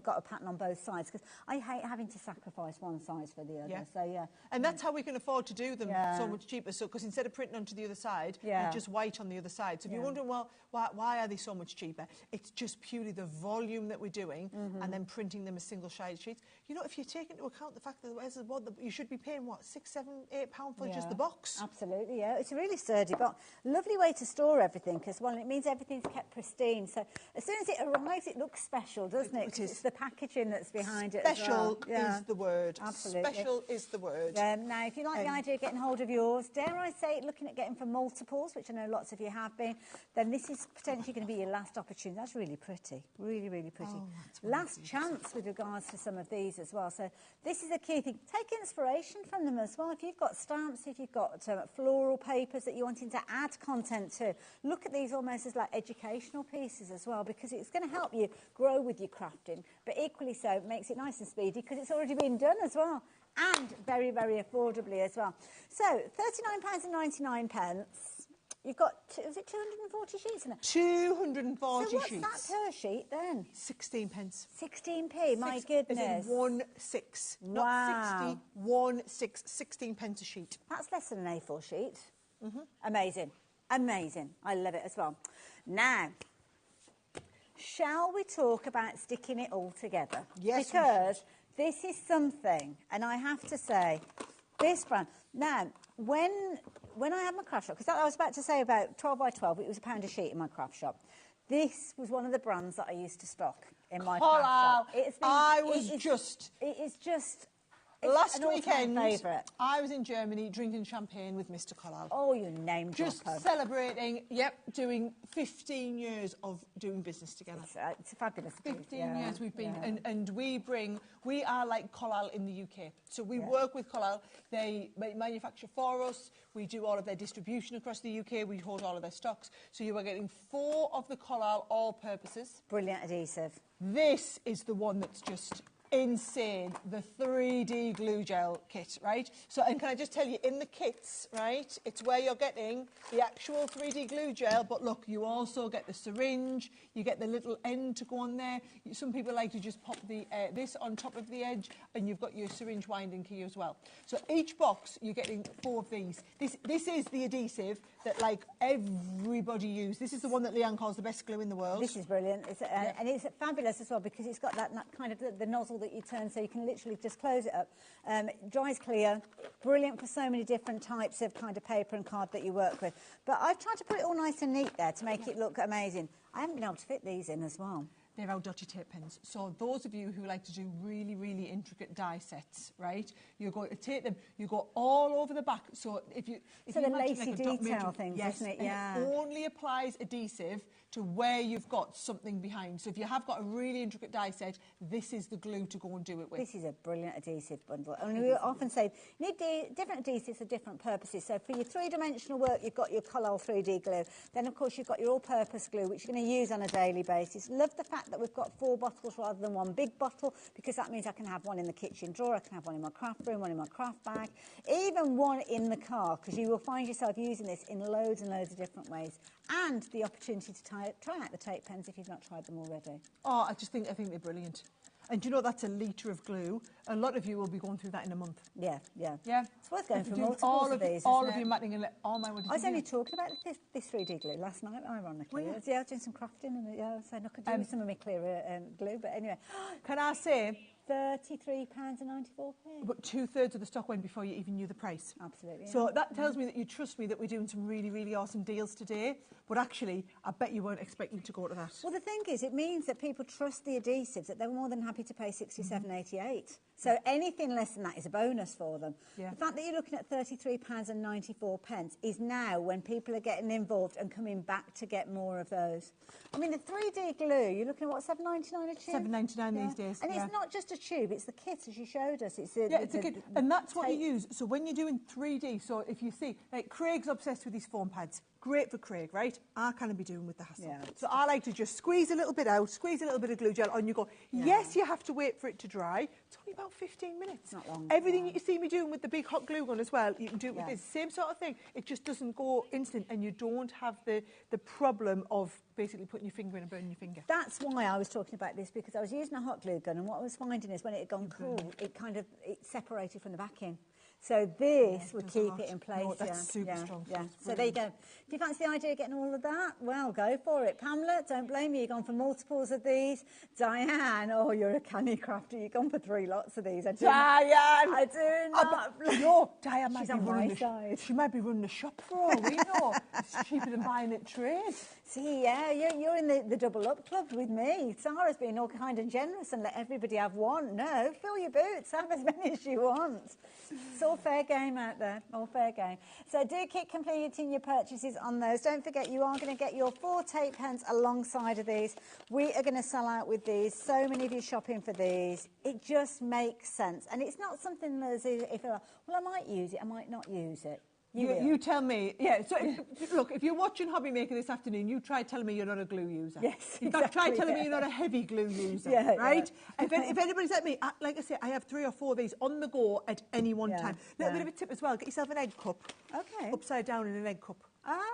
got a pattern on both sides, because I hate having to sacrifice one size for the other. Yeah. So, yeah. And that's how we can afford to do them so much cheaper. So, because instead of printing onto the other side, they're just white on the other side. So if you're wondering, well, why are they so much cheaper? It's just purely the volume that we're doing and then printing them as single-sided sheets. You know, if you take into account the fact that you should be paying, what, £6, £7, £8 for just the box? Absolutely, yeah. It's a really sturdy box. Lovely way to store everything, because, well, it means everything's kept pristine. So as soon as it arrives, it looks special, doesn't it? It's the packaging that's behind it Special as well. is the word. Absolutely. Special is the word. Now, if you like the idea of getting hold of yours, dare I say, looking at getting for multiples, which I know lots of you have been, then this is potentially going to be your last opportunity. That's really pretty. Really, really pretty. Oh, last chance with regards to some of these as well. So this is a key thing. Take inspiration from them as well. If you've got stamps, if you've got floral papers that you're wanting to add content to, look at these almost as like educational pieces as well, because it's going to help you grow with your crafting, but equally so it makes it nice and speedy because it's already been done as well, and very, very affordably as well. So £39.99. You've got, is it 240 sheets in there? 240 sheets. So what's that per sheet then? 16 pence. 16p, my goodness. As in 1/6. Wow. Not 60, 1/6, 16 pence a sheet. That's less than an A4 sheet. Amazing. Amazing. I love it as well. Now, shall we talk about sticking it all together? Yes, because this is something, and I have to say, this brand. Now, when I had my craft shop, because I was about to say about 12 by 12, it was £1 a sheet in my craft shop. This was one of the brands that I used to stock in my craft shop. It is just last weekend, favourite. I was in Germany drinking champagne with Mr. Collal. Oh, you name dropper. Just celebrating, doing 15 years of doing business together. It's a fabulous 15 years we've been, and we are like Collal in the UK. So we work with Collal. They manufacture for us. We do all of their distribution across the UK. We hold all of their stocks. So you are getting 4 of the Collal all-purposes. Brilliant adhesive. This is the one that's just insane, the 3D glue gel kit, right? So, and can I just tell you, in the kits, right, it's where you're getting the actual 3D glue gel, but look, you also get the syringe, you get the little end to go on there. Some people like to just pop the this on top of the edge, and you've got your syringe winding key as well. So each box, you're getting 4 of these. This is the adhesive that, like, everybody uses. This is the one that Leanne calls the best glue in the world. This is brilliant. And it's fabulous as well, because it's got that kind of the nozzle that you turn, so you can literally just close it up. It dries clear. Brilliant for so many different types of kind of paper and card that you work with. But I've tried to put it all nice and neat there to make it look amazing. I haven't been able to fit these in as well. they're our dotty tape pens. So those of you who like to do really, really intricate die sets, right, you're going to take them, you go all over the back. So if you the lacy detail things, yes, isn't it? and Yeah. it only applies adhesive to where you've got something behind. So if you have got a really intricate die set, this is the glue to go and do it with. This is a brilliant adhesive bundle. And we often say you need different adhesives for different purposes. So for your three-dimensional work, you've got your Collall 3D glue. Then, of course, you've got your all-purpose glue, which you're going to use on a daily basis. Love the fact that we've got 4 bottles rather than one big bottle, because that means I can have one in the kitchen drawer, I can have one in my craft room, one in my craft bag, even one in the car, because you will find yourself using this in loads and loads of different ways. And the opportunity to try out the tape pens if you've not tried them already. Oh, I think they're brilliant. And do you know that's a litre of glue? A lot of you will be going through that in a month. Yeah. It's worth going through multiples all of these, all isn't of it? you matting and I was only talking about this 3D glue last night, ironically. Well, I was doing some crafting and so I could do with some of my clearer glue. But anyway, can I say £33.94. But 2/3 of the stock went before you even knew the price. Absolutely. Yeah. So that tells me that you trust me that we're doing some really, really awesome deals today. But actually, I bet you weren't expecting to go to that. Well, the thing is, it means that people trust the adhesives, that they're more than happy to pay £67.88. So anything less than that is a bonus for them. Yeah. The fact that you're looking at £33.94 is now when people are getting involved and coming back to get more of those. I mean, the 3D glue, you're looking at what, £7.99 a tube? £7.99 these days. And it's not just a tube, it's the kit, as you showed us. It's it's a kit, and that's what you use. So when you're doing 3D, so if you see, like Craig's obsessed with these foam pads. Great for Craig, right? I can't be doing with the hassle. Yeah. So I like to just squeeze a little bit out, squeeze a little bit of glue gel on, you go. Yeah. Yes, you have to wait for it to dry. It's only about 15 minutes. Not long. Everything that you see me doing with the big hot glue gun as well, you can do it with this same sort of thing. It just doesn't go instant, and you don't have the problem of basically putting your finger in and burning your finger. That's why I was talking about this, because I was using a hot glue gun, and what I was finding is when it had gone cool, it separated from the backing. So this would keep it in place. No, that's super strong. Yeah. So there you go. If you fancy the idea of getting all of that, well, go for it. Pamela, don't blame me. You've gone for multiples of these. Diane, oh, you're a canny crafter. You've gone for 3 lots of these. Diane! I do not. No, Diane might She's be on running my side. She might be running a shop for all we know. It's cheaper than buying it trade. See, yeah, you're in the double up club with me. Sarah's been all kind and generous and let everybody have one. No, fill your boots, have as many as you want. It's all fair game out there, all fair game. So do keep completing your purchases on those. Don't forget, you are going to get your 4 tape pens alongside of these. We are going to sell out with these. So many of you shopping for these. It just makes sense. And it's not something that if you're like, well, I might use it, I might not use it. You tell me. Yeah, so look, if you're watching HobbyMaker this afternoon, you try telling me you're not a glue user. Yes, Try telling me you're not a heavy glue user, right? Yeah. If anybody's like me, like I say, I have 3 or 4 of these on the go at any one time. Little bit of a tip as well, get yourself an egg cup. Okay. Upside down in an egg cup.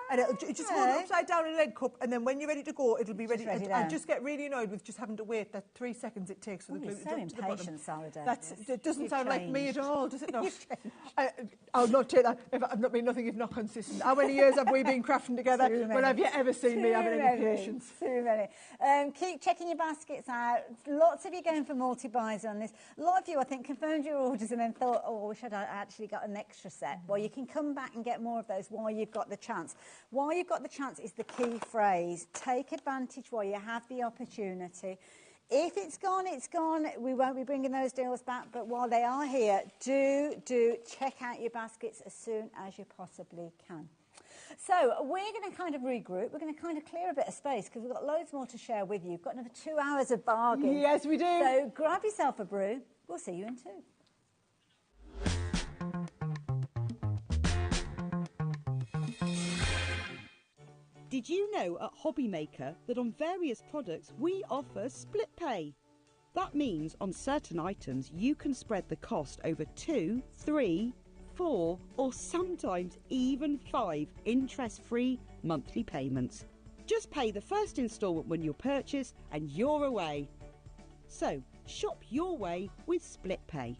And just hold it upside down in an egg cup, and then when you're ready to go, it'll be ready. I just get really annoyed with just having to wait that 3 seconds it takes for the glue to so jump to the bottom. Sarah. It doesn't sound like me at all, does it not? I'll not take that. I've not been nothing if not consistent. How many years have we been crafting together? When have you ever seen me having any patience? Too many. Keep checking your baskets out. Lots of you going for multi-buys on this. A lot of you, I think, confirmed your orders and then thought, oh, I wish I'd actually got an extra set. Well, you can come back and get more of those while you've got the chance. While you've got the chance is the key phrase. Take advantage while you have the opportunity. If it's gone, it's gone. We won't be bringing those deals back, but while they are here, do check out your baskets as soon as you possibly can. So we're going to kind of regroup. We're going to kind of clear a bit of space because we've got loads more to share with you. We've got another 2 hours of bargain. Yes, we do. So grab yourself a brew. We'll see you in 2. Did you know at HobbyMaker that on various products we offer split pay? That means on certain items you can spread the cost over 2, 3, 4 or sometimes even 5 interest-free monthly payments. Just pay the first instalment when you purchase and you're away. So shop your way with split pay.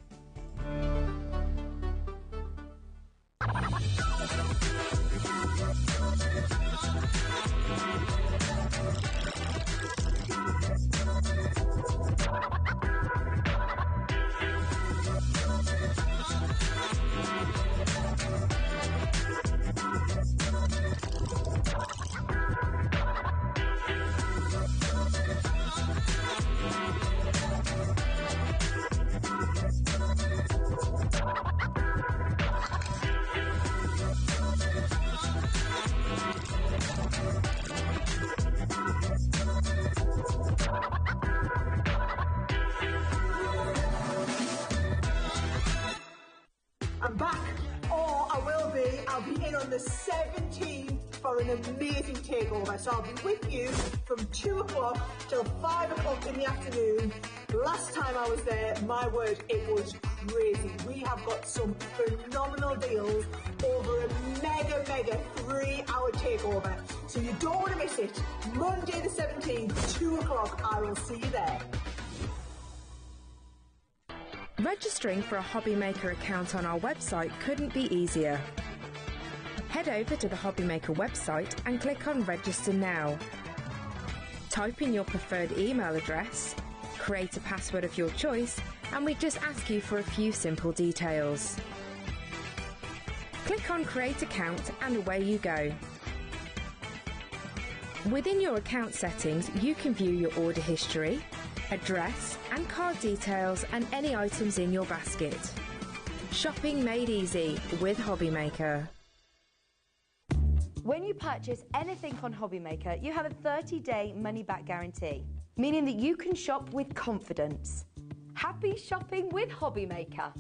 I'm back, or I will be. I'll be in on the 17th for an amazing takeover. So I'll be with you from 2 o'clock till 5 o'clock in the afternoon. Last time I was there, my word, it was crazy. We have got some phenomenal deals over a mega 3-hour takeover. So you don't want to miss it. Monday the 17th, 2 o'clock, I will see you there. Registering for a HobbyMaker account on our website couldn't be easier. Head over to the HobbyMaker website and click on Register Now. Type in your preferred email address, create a password of your choice, and we just ask you for a few simple details. Click on Create Account and away you go. Within your account settings, you can view your order history, address and card details and any items in your basket. Shopping made easy with HobbyMaker. When you purchase anything on HobbyMaker, you have a 30-day money-back guarantee, meaning that you can shop with confidence. Happy shopping with HobbyMaker.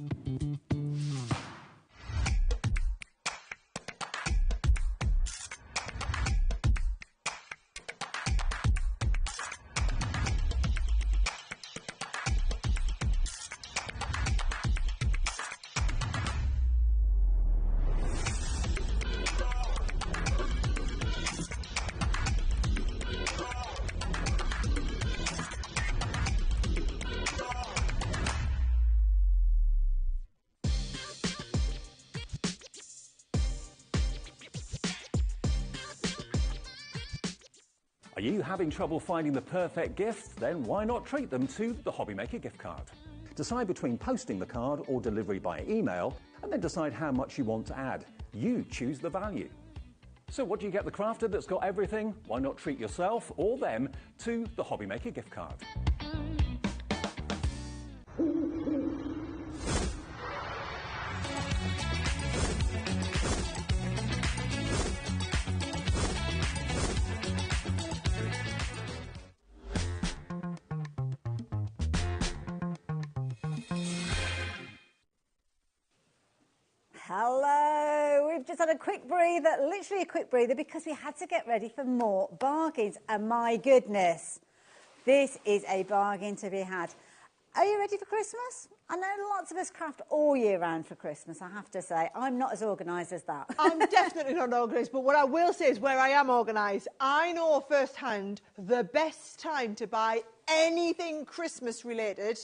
Are you having trouble finding the perfect gift? Then why not treat them to the HobbyMaker gift card? Decide between posting the card or delivery by email, and then decide how much you want to add. You choose the value. So what do you get the crafter that's got everything? Why not treat yourself or them to the HobbyMaker gift card? Hello, we've just had a quick breather, literally a quick breather, because we had to get ready for more bargains. And my goodness, this is a bargain to be had. Are you ready for Christmas? I know lots of us craft all year round for Christmas, I have to say. I'm not as organised as that. I'm definitely not organised, but what I will say is where I am organised, I know firsthand the best time to buy anything Christmas related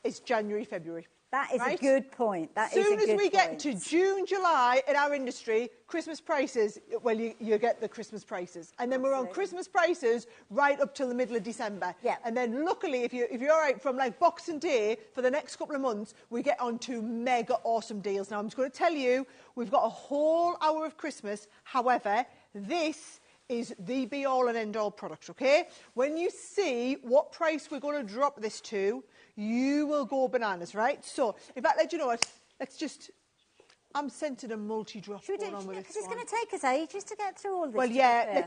is January, February. That is right? a good point. That is a good point. As soon as we get to June, July in our industry, Christmas prices, well, you get the Christmas prices. And then we're on Christmas prices right up till the middle of December. Yeah. And then luckily, if you're all right, from like Boxing Day for the next couple of months, we get on to mega awesome deals. Now, I'm just going to tell you, we've got a whole hour of Christmas. However, this is the be-all and end-all product, OK? When you see what price we're going to drop this to, you will go bananas, right? So, in fact, you know what? Let's just... I'm scenting a multi-drop going on with this. Because it's going to take us ages to get through all this. Well, yeah,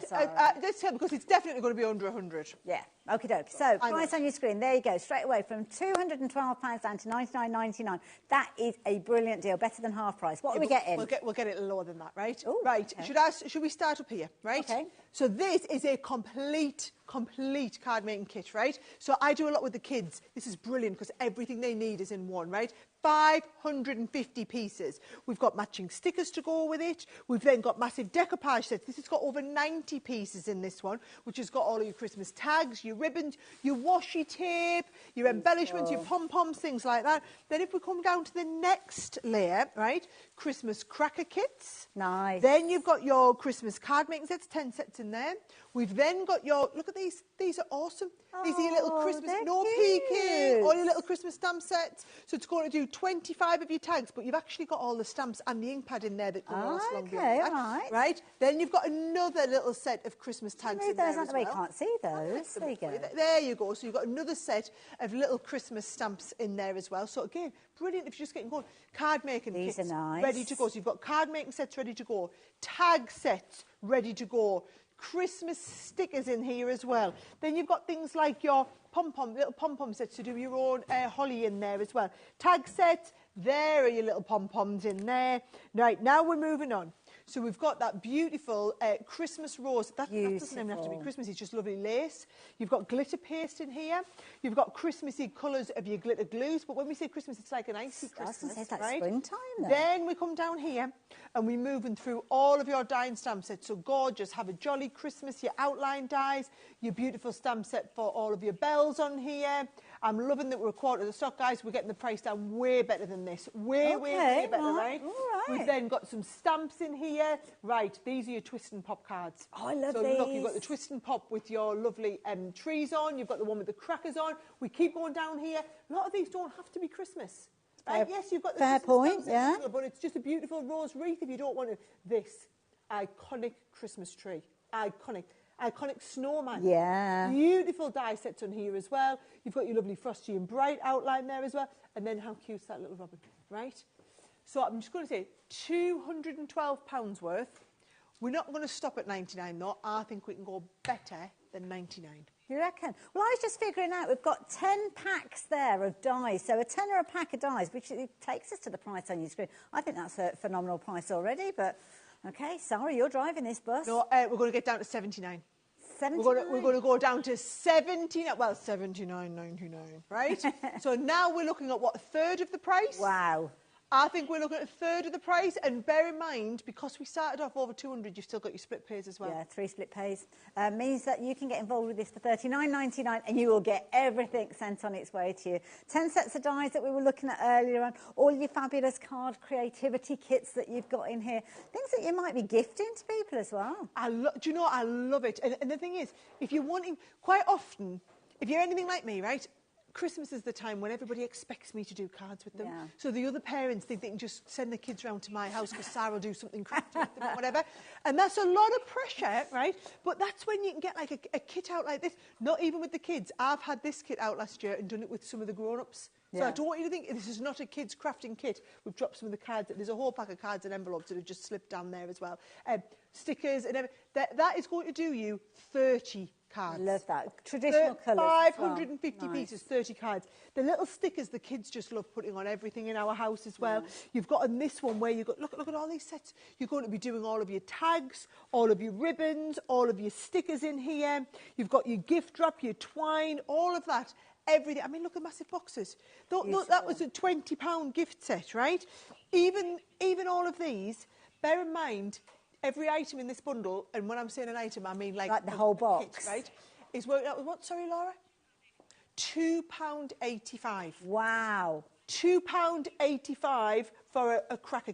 let's tell because it's definitely going to be under 100. Yeah, okie doke. So, price on your screen, there you go, straight away from £212 down to $99.99. That is a brilliant deal, better than half price. What are we getting? We'll get it lower than that, right? Ooh, right. Okay. Should we start up here, right? Okay. So this is a complete card making kit, right? So I do a lot with the kids. This is brilliant because everything they need is in one, right? 550 pieces. We've got matching stickers to go with it. We've then got massive decoupage sets. This has got over 90 pieces in this one, which has got all of your Christmas tags, your ribbons, your washi tape, your embellishments, your pom-poms, things like that. Then if we come down to the next layer, right, Christmas cracker kits. Nice. Then you've got your Christmas card making sets, 10 sets in there. We've then got your, look at these are awesome. These are your little Christmas, no peeking, all your little Christmas stamp sets. So it's going to do 25 of your tags, but you've actually got all the stamps and the ink pad in there that can last long beyond that. Right. Then you've got another little set of Christmas tags in there as well. You can't see those. There you go. There you go. So you've got another set of little Christmas stamps in there as well. So again, brilliant if you're just getting going. Card making kits are nice. ready to go. So you've got card making sets ready to go, tag sets ready to go, Christmas stickers in here as well. Then you've got things like your little pom-pom sets to do your own holly in there as well. Tag sets, There are your little pom-poms in there. Right, now we're moving on. So we've got that beautiful Christmas rose. That doesn't even have to be Christmas, it's just lovely lace. You've got glitter paste in here. You've got Christmassy colours of your glitter glues. But when we say Christmas, it's like an icy Christmas, it's like right? springtime then. Then we come down here and we're moving through all of your die and stamp sets. So gorgeous. Have a jolly Christmas, your outline dies, your beautiful stamp set for all of your bells on here. I'm loving that we're a quarter of the stock, guys. We're getting the price down way better than this. Way better, right? All right. We've then got some stamps in here. Right, these are your twist and pop cards. Oh, I love these. these. So look, you've got the twist and pop with your lovely trees on. You've got the one with the crackers on. We keep going down here. A lot of these don't have to be Christmas. Right? Yes, you've got the fair point, yeah. But it's just a beautiful rose wreath if you don't want to. This iconic Christmas tree. Iconic snowman. Yeah. Beautiful die sets on here as well. You've got your lovely frosty and bright outline there as well. And then how cute's that little robin, right? So I'm just going to say £212 worth. We're not going to stop at 99 though. I think we can go better than 99. You reckon? Well, I was just figuring out we've got 10 packs there of dies. So a tenner a pack of dies, which takes us to the price on your screen. I think that's a phenomenal price already, but... OK, sorry, you're driving this bus. No, we're going to get down to 79. 79? We're going to go down to 79, well, 79.99, right? So now we're looking at, what, a third of the price? Wow. I think we're looking at a third of the price, and bear in mind, because we started off over 200, you've still got your split pays as well. Yeah, 3 split pays. Means that you can get involved with this for $39.99 and you will get everything sent on its way to you. 10 sets of dies that we were looking at earlier on, all your fabulous card creativity kits that you've got in here, things that you might be gifting to people as well. Do you know, I love it. And the thing is, if you're wanting, quite often, if you're anything like me, right, Christmas is the time when everybody expects me to do cards with them. Yeah. So the other parents think they can just send the kids round to my house because Sarah will do something crafty with them or whatever. And that's a lot of pressure, right? But that's when you can get like a kit out like this. Not even with the kids. I've had this kit out last year and done it with some of the grown-ups. So I don't want you to think this is not a kids crafting kit. We've dropped some of the cards. There's a whole pack of cards and envelopes that have just slipped down there as well. Stickers and everything. That is going to do you 30 cards. I love that. Traditional colours. 550 pieces, 30 cards. The little stickers the kids just love putting on everything in our house as well. You've got on this one where you've got, look at all these sets. You're going to be doing all of your tags, all of your ribbons, all of your stickers in here. You've got your gift wrap, your twine, all of that. Everything. I mean, look at massive boxes. That was a £20 gift set, right? Even all of these, bear in mind, every item in this bundle, and when I'm saying an item, I mean like the whole box, kit, right? Is worked out with what? Sorry, Laura. £2.85. Wow. £2.85 for a cracker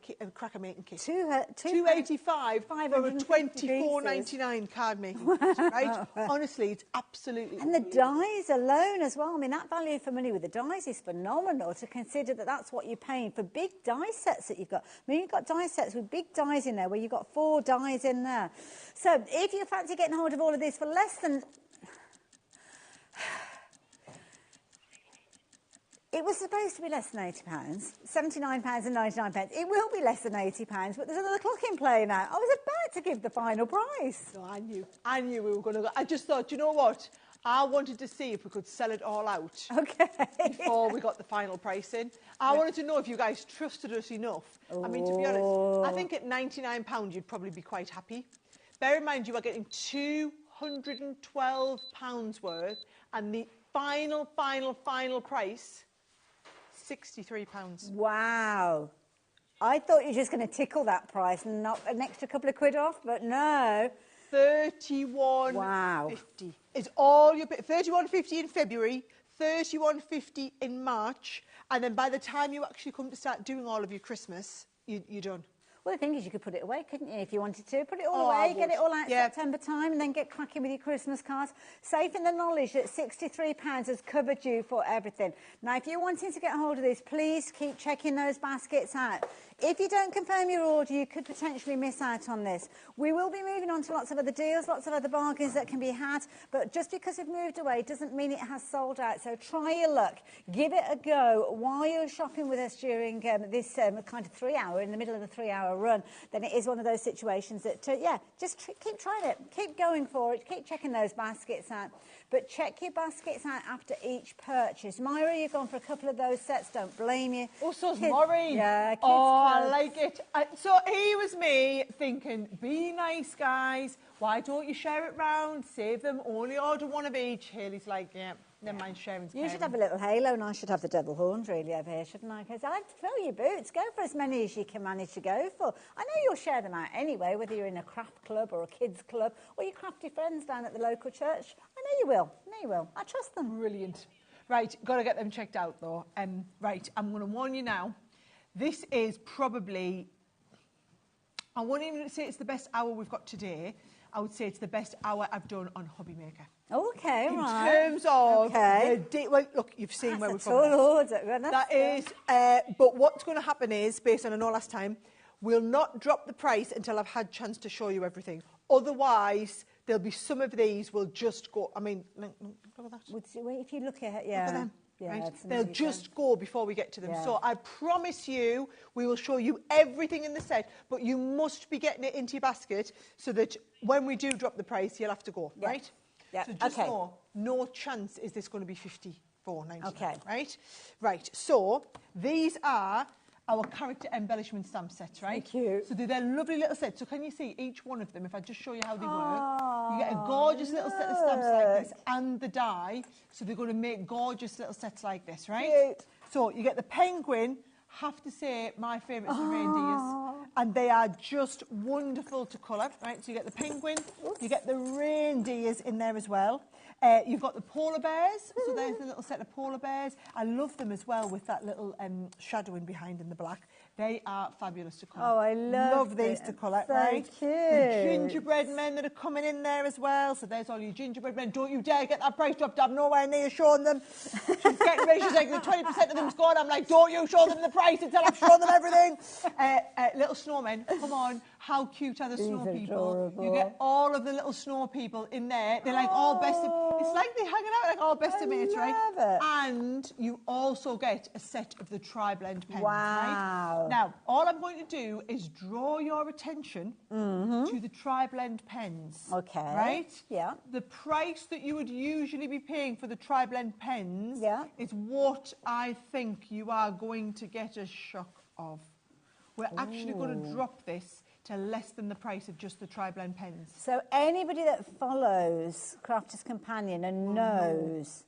making kit. £2.85 for a £24.99 card making kit, right? Honestly, it's absolutely. And the dies alone as well. I mean, that value for money with the dies is phenomenal to consider that that's what you're paying for big die sets that you've got. I mean, you've got die sets with big dies in there where you've got 4 dies in there. So if you fancy getting hold of all of this for less than... It was supposed to be less than £80, £79.99. It will be less than £80, but there's another clock in play now. I was about to give the final price. No, I knew we were going to go. I just thought, you know what? I wanted to see if we could sell it all out. Okay. Before we got the final price in. I wanted to know if you guys trusted us enough. I mean, to be honest, I think at £99 you'd probably be quite happy. Bear in mind, you are getting £212 worth, and the final price... £63. Wow. I thought you were just going to tickle that price and knock an extra couple of quid off, but no. £31.50. Wow. It's all your... £31.50 in February, £31.50 in March, and then by the time you actually come to start doing all of your Christmas, you're done. Well, the thing is, you could put it away, couldn't you, if you wanted to? Put it all away, get it all out September time, and then get cracking with your Christmas cards. Safe in the knowledge that £63 has covered you for everything. Now, if you're wanting to get hold of this, please keep checking those baskets out. If you don't confirm your order, you could potentially miss out on this. We will be moving on to lots of other deals, lots of other bargains that can be had, but just because we've moved away doesn't mean it has sold out. So try your luck. Give it a go while you're shopping with us during this kind of 3 hour, in the middle of the 3 hour hour run, then it is one of those situations that, just keep trying it. Keep going for it. Keep checking those baskets out. But check your baskets out after each purchase. Myra, you've gone for a couple of those sets. Don't blame you. Oh, so's Maureen. Yeah, kids I clubs. like it. So here was me thinking, be nice, guys. Why don't you share it round? Save them. Only order one of each. Haley's like, yeah, never mind sharing. You should have a little halo and I should have the devil horns really over here, shouldn't I? Because I'd fill your boots. Go for as many as you can manage to go for. I know you'll share them out anyway, whether you're in a craft club or a kids club or your crafty friends down at the local church. I know you will. I know you will. I trust them. Brilliant. Right, got to get them checked out though. Right, I'm going to warn you now. This is probably, I won't even say it's the best hour we've got today. I would say it's the best hour I've done on HobbyMaker. Okay, in right. terms of well, look, you've seen That's where a we've tall gone. order. That is, but what's going to happen is, based on I know last time, we'll not drop the price until I've had a chance to show you everything. Otherwise, there'll be some of these will just go. I mean, look at that. Wait, if you look at Look at them. Yeah, right? it's They'll amazing. just go before we get to them. Yeah. So I promise you, we will show you everything in the set, but you must be getting it into your basket so that when we do drop the price, you'll have to go, right? Yeah. So just know, no chance is this going to be $54.99. Okay. Right? Right. So these are our character embellishment stamp sets, right? So cute. So they're lovely little sets. So can you see each one of them? If I just show you how they work, you get a gorgeous little set of stamps like this and the die. So they're going to make gorgeous little sets like this, right? Cute. So you get the penguin. Have to say my favourite is the reindeers, and they are just wonderful to colour, right? So you get the penguin, you get the reindeers in there as well. You've got the polar bears, so there's a little set of polar bears. I love them as well with that little shadowing behind in the black. They are fabulous to colour. Oh, I love these to colour, so right? cute. The gingerbread men that are coming in there as well. So there's all your gingerbread men. Don't you dare get that price dropped. I'm nowhere near showing them. She's getting ready. She's like, the 20% of them's gone. I'm like, don't you show them the price until I've shown them everything. Little snowmen, come on. How cute are the snow people? Adorable. You get all of the little snow people in there. They're like all best of... It's like they're hanging out like all best of mates, right? It. And you also get a set of the tri-blend pens, Wow. right? Now, all I'm going to do is draw your attention to the tri-blend pens. Okay. Right? Yeah. The price that you would usually be paying for the tri-blend pens Yeah. is what I think you are going to get a shock of. We're actually going to drop this to less than the price of just the tri-blend pens. So anybody that follows Crafter's Companion and knows,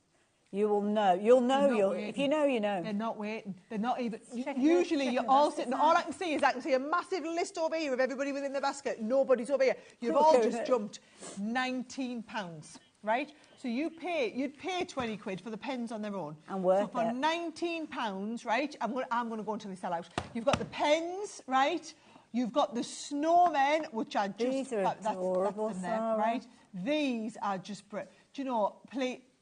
you will know. You'll know. If you know, you know. They're not waiting. They're not even. Check Usually, it, you're all sitting. All I can see is a massive list over here of everybody within the basket. Nobody's over here. You've all just jumped £19, right? So you'd pay 20 quid for the pens on their own. And worth so for it. £19, right? I'm going to go until they sell out. You've got the pens, right? You've got the snowmen, which are just These are adorable, that's in there, Sarah. right? These are just brilliant. Do you know?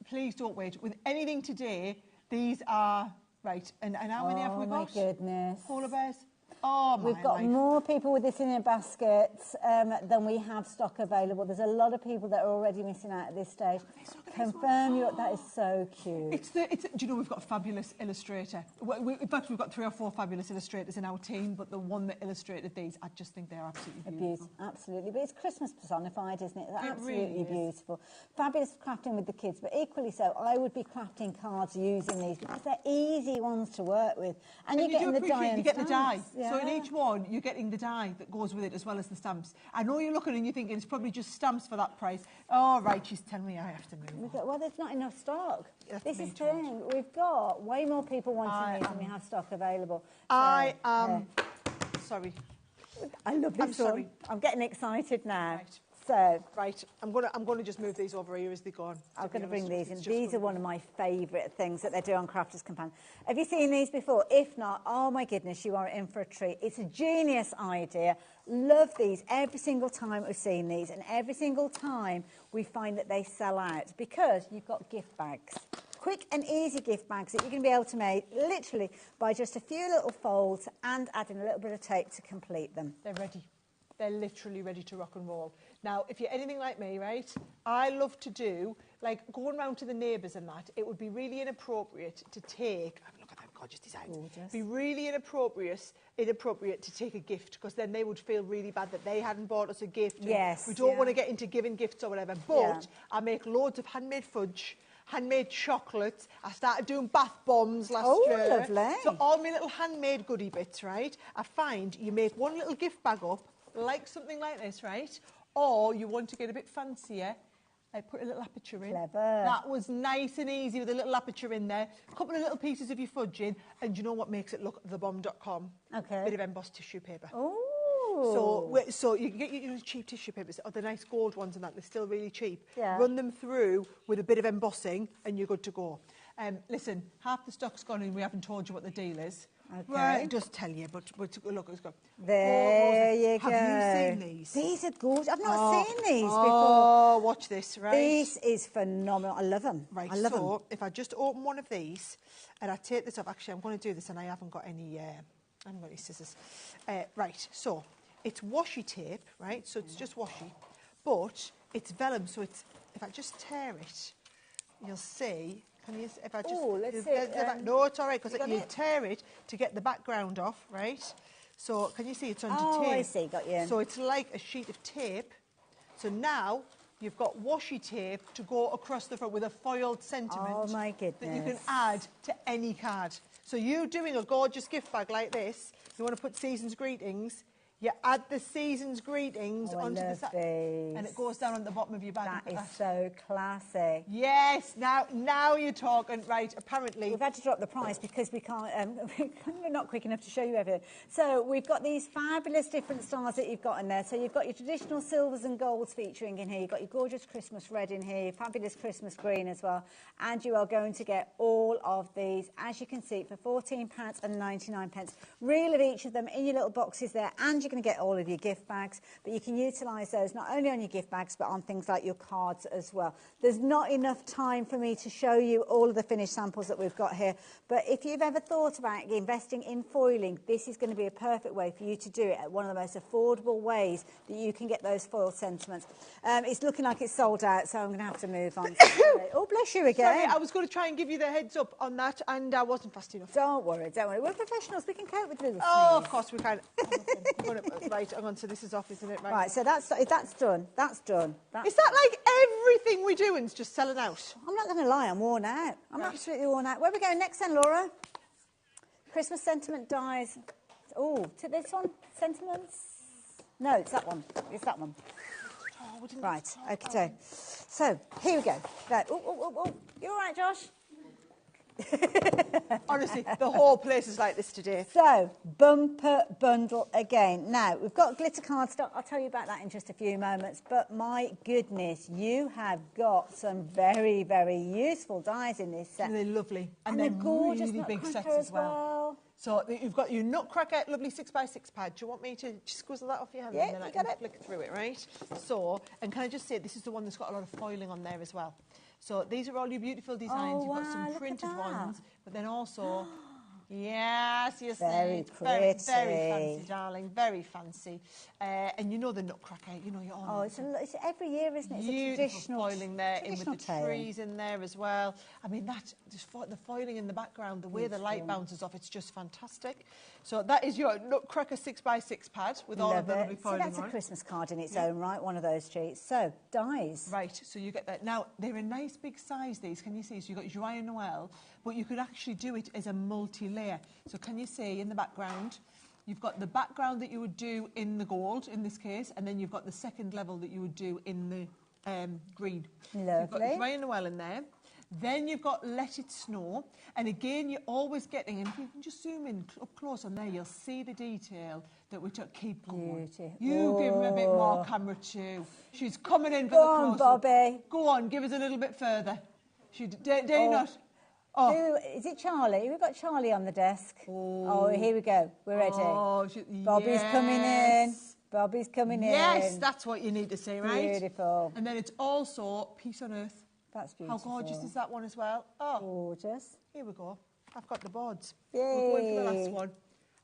Please don't wait. With anything today, these are right. And how many have we got? Oh my goodness! Polar bears. Oh my We've got life. more people with this in their baskets than we have stock available. There's a lot of people that are already missing out at this stage. Confirm your. That is so cute. Do you know we've got a fabulous illustrator? In fact, we've got 3 or 4 fabulous illustrators in our team, but the one that illustrated these, I just think they're absolutely beautiful. Absolutely, but it's Christmas personified, isn't it? They're absolutely really is. beautiful. Fabulous crafting with the kids, but equally so, I would be crafting cards using these because they're easy ones to work with, and you're getting the die. You get the die. stamps. Yeah. So in each one, you're getting the die that goes with it as well as the stamps. I know you're looking and you're thinking it's probably just stamps for that price. Oh, right, she's telling me I have to move on. Well, there's not enough stock. That's This me is the told. thing. We've got way more people wanting these than we have stock available. I So, am sorry. I love this I'm sorry. one. I'm getting excited now. Right. So Right, I'm gonna just move these over here as they go on. I'm going to bring these in. It's just These are gonna- one of my favourite things that they do on Crafter's Companion. Have you seen these before? If not, oh my goodness, you are in for a treat. It's a genius idea. Love these every single time we've seen these, and every single time we find that they sell out because you've got gift bags. Quick and easy gift bags that you're going to be able to make literally by just a few little folds and adding a little bit of tape to complete them. They're ready. They're literally ready to rock and roll. Now, if you're anything like me, right, I love to do, like, going round to the neighbours and that, it would be really inappropriate to take, look at them, gorgeous designs. Gorgeous. Be really inappropriate to take a gift, because then they would feel really bad that they hadn't bought us a gift. Yes. We don't want to get into giving gifts or whatever. But I make loads of handmade fudge, handmade chocolates. I started doing bath bombs last year. Oh, lovely. So all my little handmade goodie bits, right? I find you make one little gift bag up, like something like this, right? Or you want to get a bit fancier, I put a little aperture in. Clever. That was nice and easy with a little aperture in there. A couple of little pieces of your fudge in, and you know what makes it look thebomb.com? Okay. Bit of embossed tissue paper. Oh. So you can get your cheap tissue papers, or the nice gold ones and that, they're still really cheap. Yeah. Run them through with a bit of embossing and you're good to go. Listen, half the stock's gone and we haven't told you what the deal is. Okay. Well, it does tell you, but look, it's gone. There you go. Have you seen these? These are gorgeous. I've not seen these before. Oh, watch this, right? This is phenomenal. I love them. Right, I love them. so if I just open one of these and I take this off, actually I'm going to do this and I haven't got any scissors. Right, so it's washi tape, right? So it's just washi, but it's vellum. So it's, if I just tear it, you'll see. Can you? If I just, let's see. No, it's all right, because you tear it to get the background off, right? So can you see it's onto tape? Oh, I see. Got you. So it's like a sheet of tape. So now you've got washi tape to go across the front with a foiled sentiment. Oh, my goodness. That you can add to any card. So you doing a gorgeous gift bag like this, you want to put Season's Greetings, you add the Season's Greetings onto the side, and it goes down on the bottom of your bag. That is so classy. Yes, now you're talking. Right, apparently. We've had to drop the price because we can't, we're not quick enough to show you everything. So we've got these fabulous different styles that you've got in there. So you've got your traditional silvers and golds featuring in here. You've got your gorgeous Christmas red in here, your fabulous Christmas green as well. And you are going to get all of these, as you can see, for £14.99. Reel of each of them in your little boxes there, and you're going to get all of your gift bags, but you can utilise those not only on your gift bags but on things like your cards as well. There's not enough time for me to show you all of the finished samples that we've got here, but if you've ever thought about investing in foiling, this is going to be a perfect way for you to do it at one of the most affordable ways that you can get those foiled sentiments. It's looking like it's sold out, so I'm going to have to move on. Oh, bless you again. Sorry, I was going to try and give you the heads up on that, and I wasn't fast enough. Don't worry. We're professionals. We can cope with little Oh, things. of course we can. Right, hang on, so this is off, isn't it? Right, so that's done. That's done. Is that like everything we're doing is just selling out? I'm not going to lie, I'm worn out. I'm absolutely worn out. Where are we going next then, Laura? Christmas sentiment dies. Oh, to this one? Sentiments? No, it's that one. It's that one. Oh, right, okay. So, here we go. Right. Oh. You all right, Josh? Honestly, the whole place is like this today. So, bumper bundle again. Now, we've got glitter cardstock. I'll tell you about that in just a few moments. But my goodness, you have got some very, very useful dies in this set. And they're lovely. And they're gorgeous really big sets as well. So you've got your Nutcracker lovely 6x6 pad. Do you want me to just squizzle that off your hand? Yeah, and then you I can got it. flick through it, right? So, and can I just say, this is the one that's got a lot of foiling on there as well. So these are all your beautiful designs. You've got some printed ones, but then also, yes, you see, very very, pretty. very fancy, darling, very fancy. And you know the Nutcracker, you know, you're all. Oh, it's every year, isn't it? It's beautiful a traditional foiling there, in with the tale. trees in there as well. I mean, that just the foiling in the background, the way the light bounces off, it's just fantastic. So that is your Nutcracker 6x6 pad with all of the lovely foiling on. So that's a Christmas card in its own right, one of those treats. So, dies. Right, so you get that. Now, they're a nice big size, these, can you see? So you've got Joyeux Noel, but you could actually do it as a multi-layer. So can you see in the background, you've got the background that you would do in the gold, in this case, and then you've got the second level that you would do in the green. Lovely. So you've got Joyeux Noel in there. Then you've got Let It Snow. And again, you're always getting, and if you can just zoom in up close on there, you'll see the detail that we took. Keep going. Beauty. You give him a bit more camera too. She's coming in for Go the on, close-up. Bobby. Go on, give us a little bit further. Dare you not? Oh. Is it Charlie? We've got Charlie on the desk. Oh, here we go. We're ready. Oh, Bobby's coming in. Bobby's coming in. Yes, that's what you need to say, right? Beautiful. And then it's also Peace on Earth. That's beautiful. How gorgeous is that one as well? Oh, gorgeous. Here we go. I've got the boards. Yay. We're going for the last one.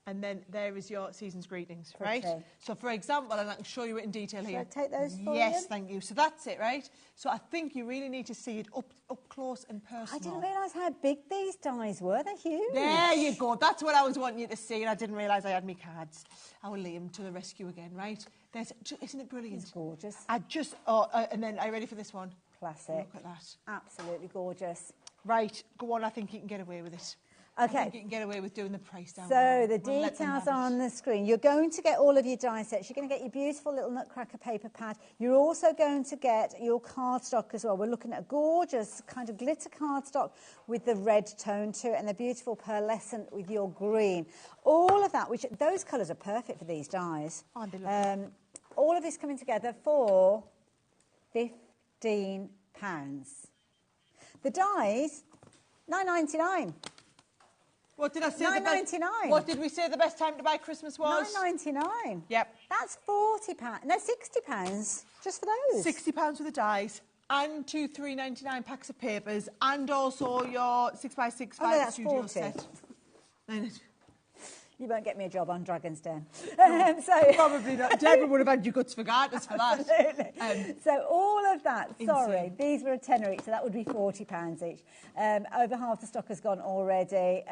And then there is your season's greetings, right? So, for example, and I can show you it in detail here. Should I take those for you? Yes, thank you. So that's it, right? So I think you really need to see it up close and personal. I didn't realise how big these dies were. They're huge. There you go. That's what I was wanting you to see, and I didn't realise I had my cards. Our Liam to the rescue again, right? Isn't it brilliant? It's gorgeous. And then, are you ready for this one? Classic. Look at that. Absolutely gorgeous. Right, go on. I think you can get away with it. Okay. I think you can get away with doing the price down. So the details are on the screen. You're going to get all of your die sets. You're going to get your beautiful little Nutcracker paper pad. You're also going to get your cardstock as well. We're looking at a gorgeous kind of glitter cardstock with the red tone to it and the beautiful pearlescent with your green. All of that, which those colours are perfect for these dies. Aren't they lovely? All of this coming together for £15. The dies, £9.99. What did I say? £9.99. What did we say the best time to buy Christmas was? £9.99. Yep. That's £40. No, £60 just for those. £60 for the dies. And 2 $3.99 packs of papers, and also your 6x6 studio 40. set. You won't get me a job on Dragon's Den. Probably not. Deborah would have had your guts for gardeners for that. Absolutely. So all of that, sorry, these were a tenner each, so that would be £40 each. Over half the stock has gone already.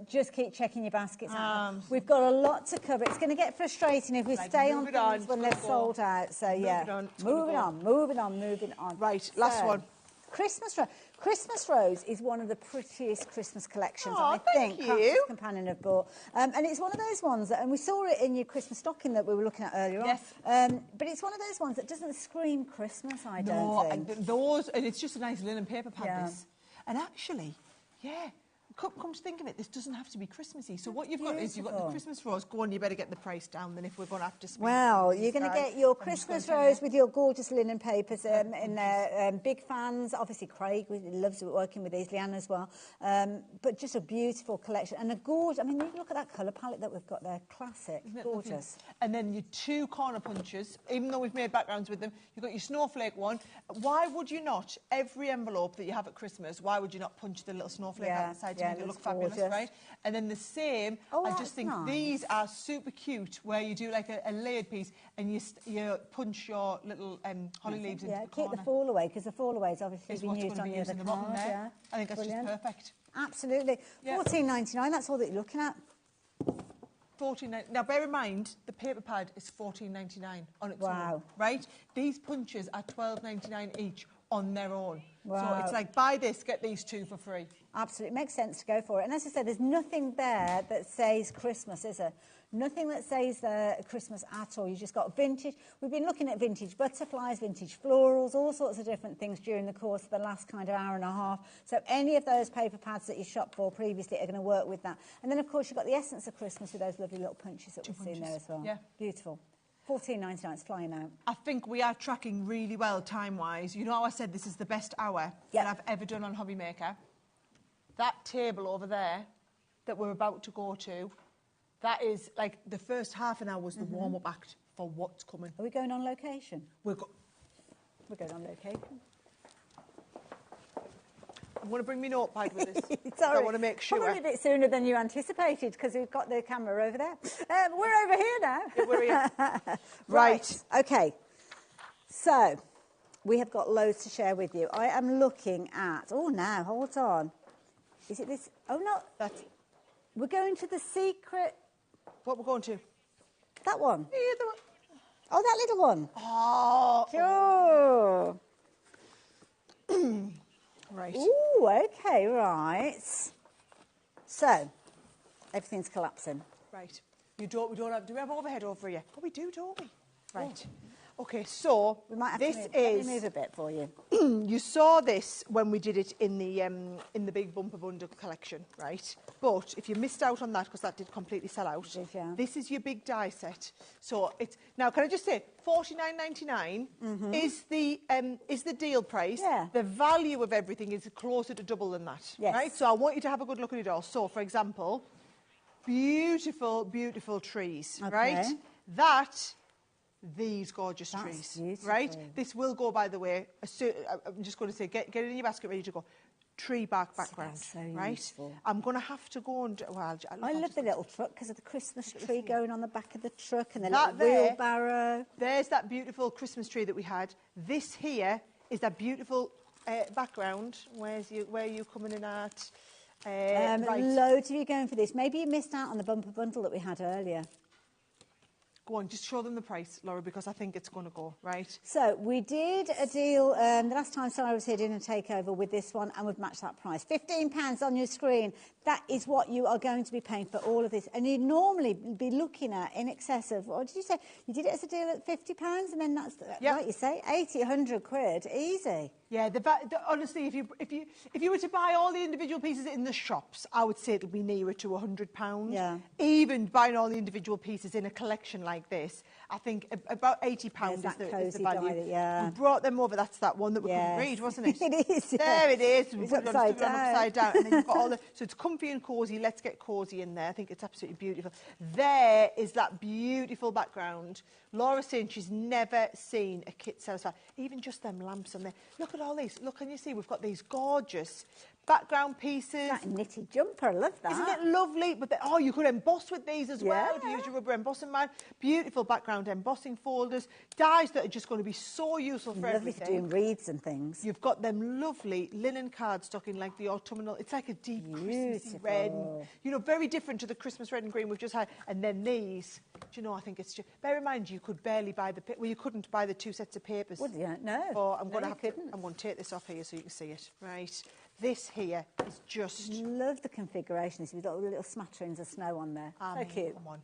Just keep checking your baskets out. We've got a lot to cover. It's going to get frustrating if we stay on things when they're sold out. So yeah, moving on. Right, last one. Christmas Rose. Christmas Rose is one of the prettiest Christmas collections I think Crafters Companion have bought. And it's one of those ones, and we saw it in your Christmas stocking that we were looking at earlier on. But it's one of those ones that doesn't scream Christmas, I don't think. And it's just a nice linen paper pad, this. And actually, come to think of it, this doesn't have to be Christmassy. So what you've got is you've got the Christmas Rose. Go on, you better get the price down then if we're going to have to spend. Well, you're going to get your Christmas Rose with your gorgeous linen papers in there. Big fans. Obviously, Craig loves working with these, Leanne as well. But just a beautiful collection. And a gorgeous, I mean, you look at that colour palette that we've got there. Classic. Gorgeous. And then your 2 corner punches, even though we've made backgrounds with them, you've got your snowflake one. Why would you not, every envelope that you have at Christmas, why would you not punch the little snowflake out the side to make it look fabulous, right? And then the same, I just think these are super cute, where you do like a layered piece and you punch your little holly leaves into the corner. Keep the fall away, because the fall away is obviously being used on the other card. I think that's just perfect. Absolutely. £14.99, that's all that you're looking at. $14.99. Now, bear in mind, the paper pad is $14.99 on its own, right? These punches are $12.99 each on their own. So it's like, buy this, get these 2 for free. Absolutely. It makes sense to go for it. And as I said, there's nothing there that says Christmas, is there? Nothing that says Christmas at all. You just got vintage. We've been looking at vintage butterflies, vintage florals, all sorts of different things during the course of the last kind of hour and a half. So any of those paper pads that you shopped for previously are going to work with that. And then, of course, you've got the essence of Christmas with those lovely little punches that we've seen there as well. Yeah. Beautiful. $14.99, it's flying out. I think we are tracking really well time-wise. You know how I said this is the best hour that I've ever done on HobbyMaker? That table over there that we're about to go to, that is like the first half an hour was the warm-up act for what's coming. Are we going on location? We're going on location. I'm going to bring my notepad with us. Sorry. I want to make sure. Probably a bit sooner than you anticipated, because we've got the camera over there. We're over here now. Yeah, we're here. Right. OK. So, we have got loads to share with you. I am looking at... Oh, now, hold on. Is it this? Oh, no. We're going to the secret... What we're going to? That one. Yeah, the one. Oh, that little one. Oh. Sure. Right. Ooh, OK, right. So, everything's collapsing. Right. We don't have... Do we have overhead over here? Oh, we do, don't we? Right. OK, so we might have this to move, is... Let me move a bit for you. You saw this when we did it in the big bumper bundle collection, right? But if you missed out on that, because that did completely sell out, this is your big die set. So it's... Now, can I just say, $49.99 is the deal price. Yeah. The value of everything is closer to double than that, right? So I want you to have a good look at it all. So, for example, beautiful, beautiful trees, right? These gorgeous trees, beautiful. right? This will go, by the way, I'm just going to say, get it in your basket, ready to go. tree bark background, so right? useful. I'm going to have to go and... Well, I love the little truck because of the Christmas tree going on the back of the truck and the That little there, wheelbarrow. There's that beautiful Christmas tree that we had. This here is that beautiful background. Where are you coming in at? Right. Loads of you going for this. Maybe you missed out on the bumper bundle that we had earlier. Go on, just show them the price, Laura, because I think it's going to go, right? So we did a deal the last time Sarah was here doing a takeover with this one, and we've matched that price. £15 on your screen. That is what you are going to be paying for all of this. And you'd normally be looking at in excess of, what did you say? You did it as a deal at £50, and then that's, like you say, 80, 100 quid. Easy. Yeah, honestly, if you were to buy all the individual pieces in the shops, I would say it'll be nearer to £100. Yeah. Even buying all the individual pieces in a collection like this, I think about £80 is the value. We brought them over. That's that one that we couldn't read, wasn't it? It is. There it is. We It's put it upside down. And then you've got all the... So it's comfy and cosy. Let's get cosy in there. I think it's absolutely beautiful. There is that beautiful background. Laura's saying she's never seen a kit satisfied. Even just them lamps on there. Look at all these. Look, can you see? We've got these gorgeous background pieces. That knitted jumper, I love that. Isn't it lovely? But you could emboss with these as well if you use your rubber embossing mat. Beautiful background embossing folders. Dies that are just going to be so useful for everything. Lovely for doing reeds and things. You've got them lovely linen cardstock in like the autumnal. It's like a deep Christmassy red. You know, very different to the Christmas red and green we've just had. And then these, do you know, I think it's just... Bear in mind, you could barely buy the... Well, you couldn't buy the 2 sets of papers. Would you? No. I'm going to take this off here so you can see it. Right. This here is just... Love the configurations. We've got little smatterings of snow on there. So cute. Come on.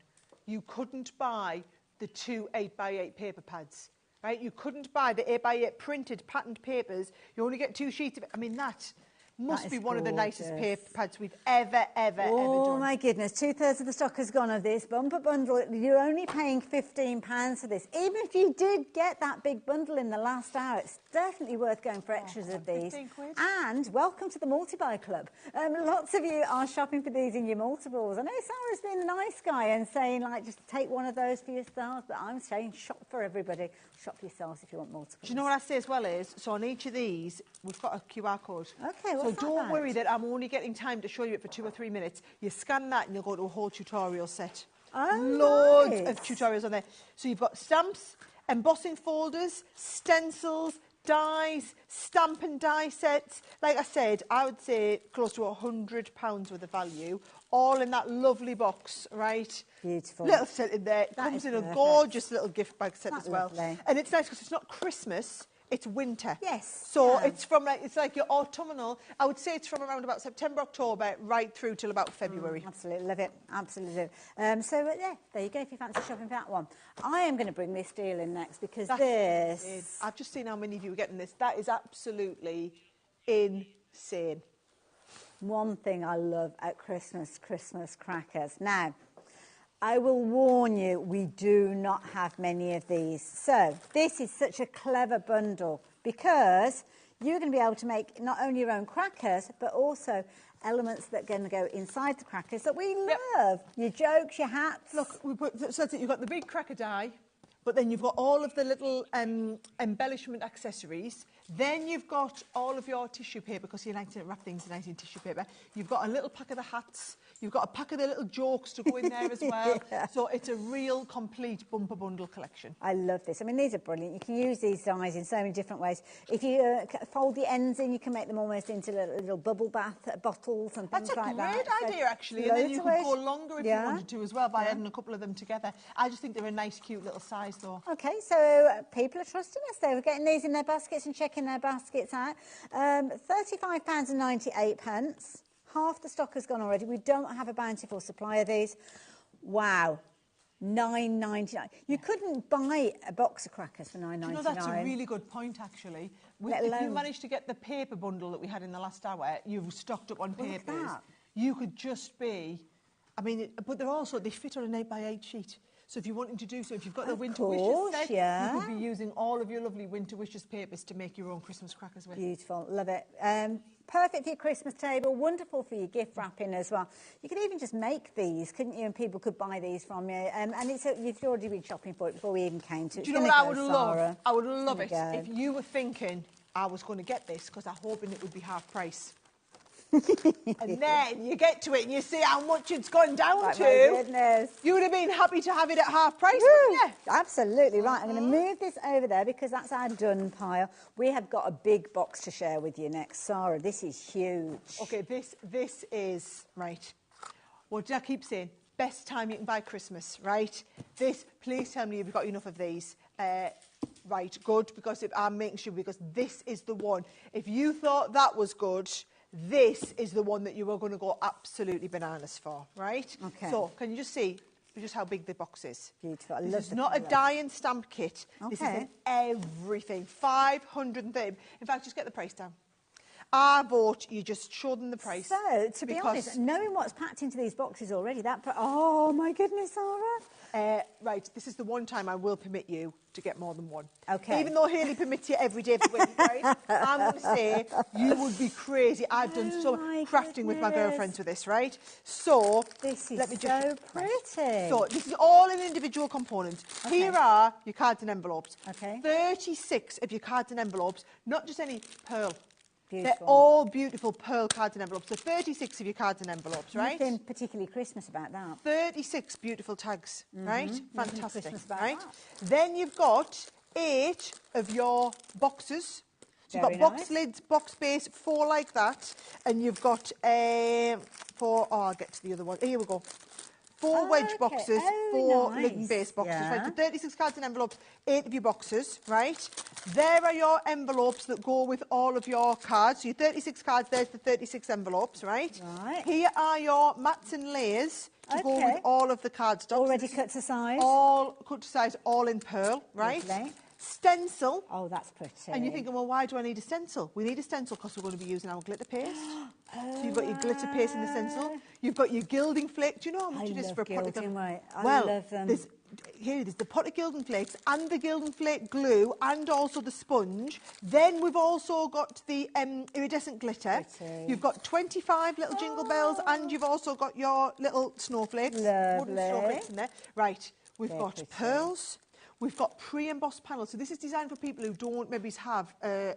You couldn't buy the 2 8x8 paper pads, right? You couldn't buy the 8x8 printed patterned papers. You only get 2 sheets of it. I mean, that must be one of the nicest paper pads we've ever done. Oh, my goodness. 2/3 of the stock has gone of this. Bumper bundle, you're only paying £15 for this. Even if you did get that big bundle in the last hour, it's definitely worth going for extras of these. And welcome to the multi-buy club. Lots of you are shopping for these in your multiples. I know Sarah's been a nice guy and saying, like, just take one of those for yourselves, but I'm saying shop for everybody. Shop for yourselves if you want multiples. Do you know what I say as well is, so on each of these, we've got a QR code. Okay, so don't worry that I'm only getting time to show you it for 2 or 3 minutes. You scan that and you'll go to a whole tutorial set. Loads of tutorials on there. So you've got stamps, embossing folders, stencils, dies, stamp and die sets. Like I said, I would say close to £100 worth of value, all in that lovely box, right? Beautiful. Little set in there. It comes in a gorgeous little gift bag set as well. Lovely. And it's nice because it's not Christmas. It's winter. Yes. So it's from it's like your autumnal. I would say it's from around about September, October, right through till about February. Absolutely love it. Absolutely love it. So yeah, there you go. If you fancy shopping for that one, I am going to bring this deal in next because this. I've just seen how many of you are getting this. That is absolutely insane. One thing I love at Christmas crackers. Now, I will warn you, we do not have many of these. So this is such a clever bundle because you're going to be able to make not only your own crackers, but also elements that are going to go inside the crackers that we love. Your jokes, your hats. Look, so you've got the big cracker die, but then you've got all of the little embellishment accessories. Then you've got all of your tissue paper, because you like to wrap things nice in tissue paper. You've got a little pack of the hats. You've got a pack of the little jokes to go in there as well. So it's a real complete bumper bundle collection. I love this. I mean, these are brilliant. You can use these dies in so many different ways. If you fold the ends in, you can make them almost into little bubble bath bottles and things like that. That's a great idea, actually. And then you could go longer if you wanted to as well by adding a couple of them together. I just think they're a nice, cute little size, though. OK, so people are trusting us. They're getting these in their baskets and checking their baskets out. £35.98. Half the stock has gone already. We don't have a bountiful supply of these. Wow. £9.99. You couldn't buy a box of crackers for £9.99. You know, that's a really good point, actually. If you managed to get the paper bundle that we had in the last hour, you've stocked up on papers. You could just be... I mean, but they fit on an 8x8 sheet. So if you're wanting to do so, if you've got the Winter Wishes set, you could be using all of your lovely Winter Wishes papers to make your own Christmas crackers with. Beautiful. Love it. Perfect for your Christmas table. Wonderful for your gift wrapping as well. You could even just make these, couldn't you? And people could buy these from you. And you've already been shopping for it before we even came to it. Do you know what I would love? I would love it if you were thinking, I was going to get this because I'm hoping it would be half price. And then you get to it and you see how much it's gone down Right, to. my goodness. You would have been happy to have it at half price, wouldn't you? Absolutely right. I'm going to move this over there because that's our done pile. We have got a big box to share with you next. Sarah, this is huge. Okay, this is, right, what did I keep saying? Best time you can buy Christmas, right? This, please tell me you've got enough of these. Right, good, because I'm making sure, because this is the one. If you thought that was good, this is the one that you are going to go absolutely bananas for, right? Okay. So, can you just see just how big the box is? Beautiful. I This love is the not a colour. die and stamp kit. This is Okay. in everything. 530. In fact, just get the price down. I vote you just show them the price. So, to be honest, knowing what's packed into these boxes already, oh my goodness, Sarah. Right, this is the one time I will permit you to get more than one. Okay. Even though Hayley permits you every day of the week, right? I'm going to say you would be crazy. I've done so much crafting with my girlfriends with this, right? So, This is let me just so pretty. So, this is all in individual components. Okay. Here are your cards and envelopes. Okay. 36 of your cards and envelopes, not just any pearl. Beautiful. They're all beautiful pearl cards and envelopes. So 36 of your cards and envelopes, right? Nothing particularly Christmas about that. 36 beautiful tags, right? Nothing Fantastic, Christmas about right? that. Then you've got 8 of your boxes. So you've Very got box nice. lids, box base, 4 like that. And you've got 4, I'll get to the other one. Here we go. 4 wedge Okay. boxes, Oh, 4 nice. lid and base boxes, Yeah. right? So 36 cards and envelopes, 8 of your boxes, right? There are your envelopes that go with all of your cards. So your 36 cards, there's the 36 envelopes, right? Right. Here are your mats and layers to go Okay. with all of the cardstock. Already cut to size. All cut to size, all in pearl, right? Lovely. Stencil. Oh, that's pretty. And you're thinking, well, why do I need a stencil? We need a stencil because we're going to be using our glitter paste. So you've got your glitter paste in the stencil. You've got your gilding flake. Do you know how much I it is love for a pot of gilding, right. I well, love them. there's the pot of gilding flakes and the gilding flake glue and also the sponge. Then we've also got the iridescent glitter. Pretty. You've got 25 little jingle bells and you've also got your little snowflakes. Wooden Lovely. snowflakes in there. Right, we've Very got pretty. pearls. We've got pre-embossed panels. So this is designed for people who don't maybe have a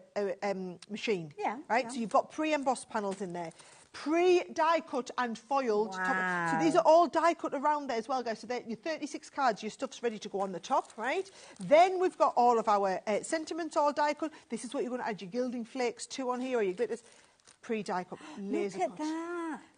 machine. Yeah, Right? yeah. So you've got pre-embossed panels in there. Pre-die cut and foiled. Wow. So these are all die cut around there as well, guys. So your 36 cards, your stuff's ready to go on the top, right? Then we've got all of our sentiments all die cut. This is what you're going to add your gilding flakes to on here, or your glitters. Pre-die cut, laser Look at cut.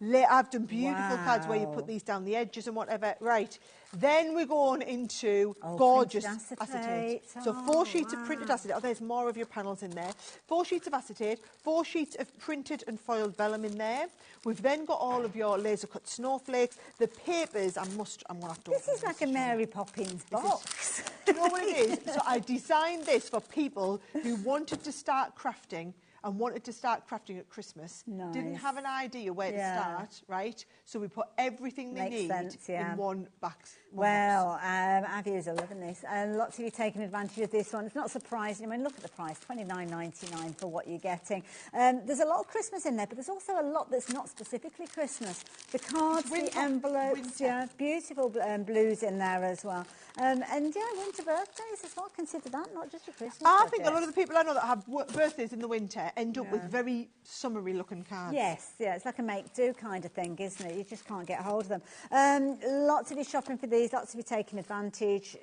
that. I've done beautiful cards where you Wow. put these down the edges and whatever. Right. Then we're going into Oh, gorgeous printed acetate. acetate. So 4 sheets of printed wow. acetate. Oh, there's more of your panels in there. 4 sheets of acetate, 4 sheets of printed and foiled vellum in there. We've then got all of your laser cut snowflakes. The papers, I'm going to have to This open is like a Mary Poppins box. Do you know what it is? So I designed this for people who wanted to start crafting and wanted to start crafting at Christmas, didn't Nice. have an idea where to Yeah. start, right? So we put everything they Makes need sense, yeah. in one box. Well, our viewers are loving this. And lots of you taking advantage of this one. It's not surprising. I mean, look at the price, $29.99 for what you're getting. There's a lot of Christmas in there, but there's also a lot that's not specifically Christmas. The cards, Winter. the envelopes, Winter. yeah, beautiful blues in there as well. And yeah, winter birthdays as well. Consider that, not just your Christmas I think a budget. lot of the people I know that have birthdays in the winter end up with very summery looking cards. Yes, yeah, it's like a make-do kind of thing, isn't it? You just can't get hold of them. Lots of you shopping for these, lots of you taking advantage.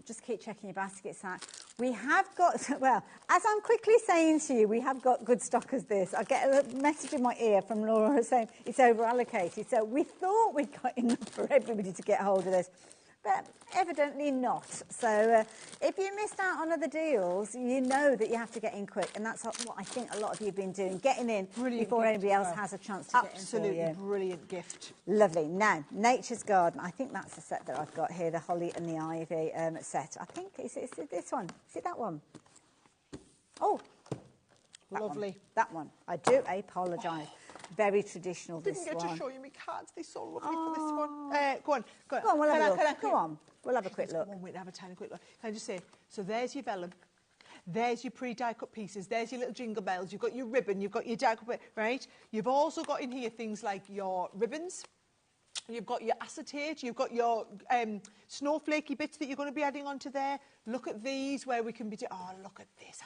Just keep checking your baskets out. We have got, well, as I'm quickly saying to you, we have got good stock as this. I get a message in my ear from Laura saying it's over-allocated. So we thought we'd got enough for everybody to get hold of this. But evidently not. So if you missed out on other deals, you know that you have to get in quick. And that's what I think a lot of you have been doing, getting in Brilliant before gift anybody as else well. has a chance to Absolutely get in for you. brilliant gift. Lovely. Now, Nature's Garden. I think that's the set that I've got here, the Holly and the Ivy set. I think, is it this one? Is it that one? Oh. that Lovely. one. That one. I do apologise. Very traditional, this Didn't get one. to show you my cards. They're so lovely for this one. Go on. Go on, we'll have a look. Can I Go on. We'll have a quick look. One minute, have a tiny quick look. Can I just say, so there's your vellum. There's your pre-die cut pieces. There's your little jingle bells. You've got your ribbon. You've got your die cut, right? You've also got in here things like your ribbons. You've got your acetate, you've got your snowflakey bits that you're going to be adding onto there. Look at these where we can be doing, oh, look at this.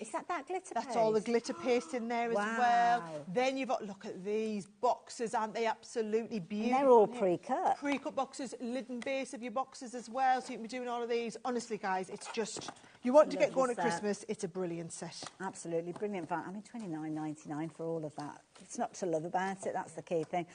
Is that glitter paste? That's all the glitter paste in there as well. Then you've got, look at these boxes, aren't they absolutely beautiful? And they're all pre-cut. Pre-cut boxes, lid and base of your boxes as well, so you can be doing all of these. Honestly, guys, it's just, you want to get going at Christmas, it's a brilliant set. Absolutely, brilliant. I mean, $29.99 for all of that. It's not to love about it, that's the key thing.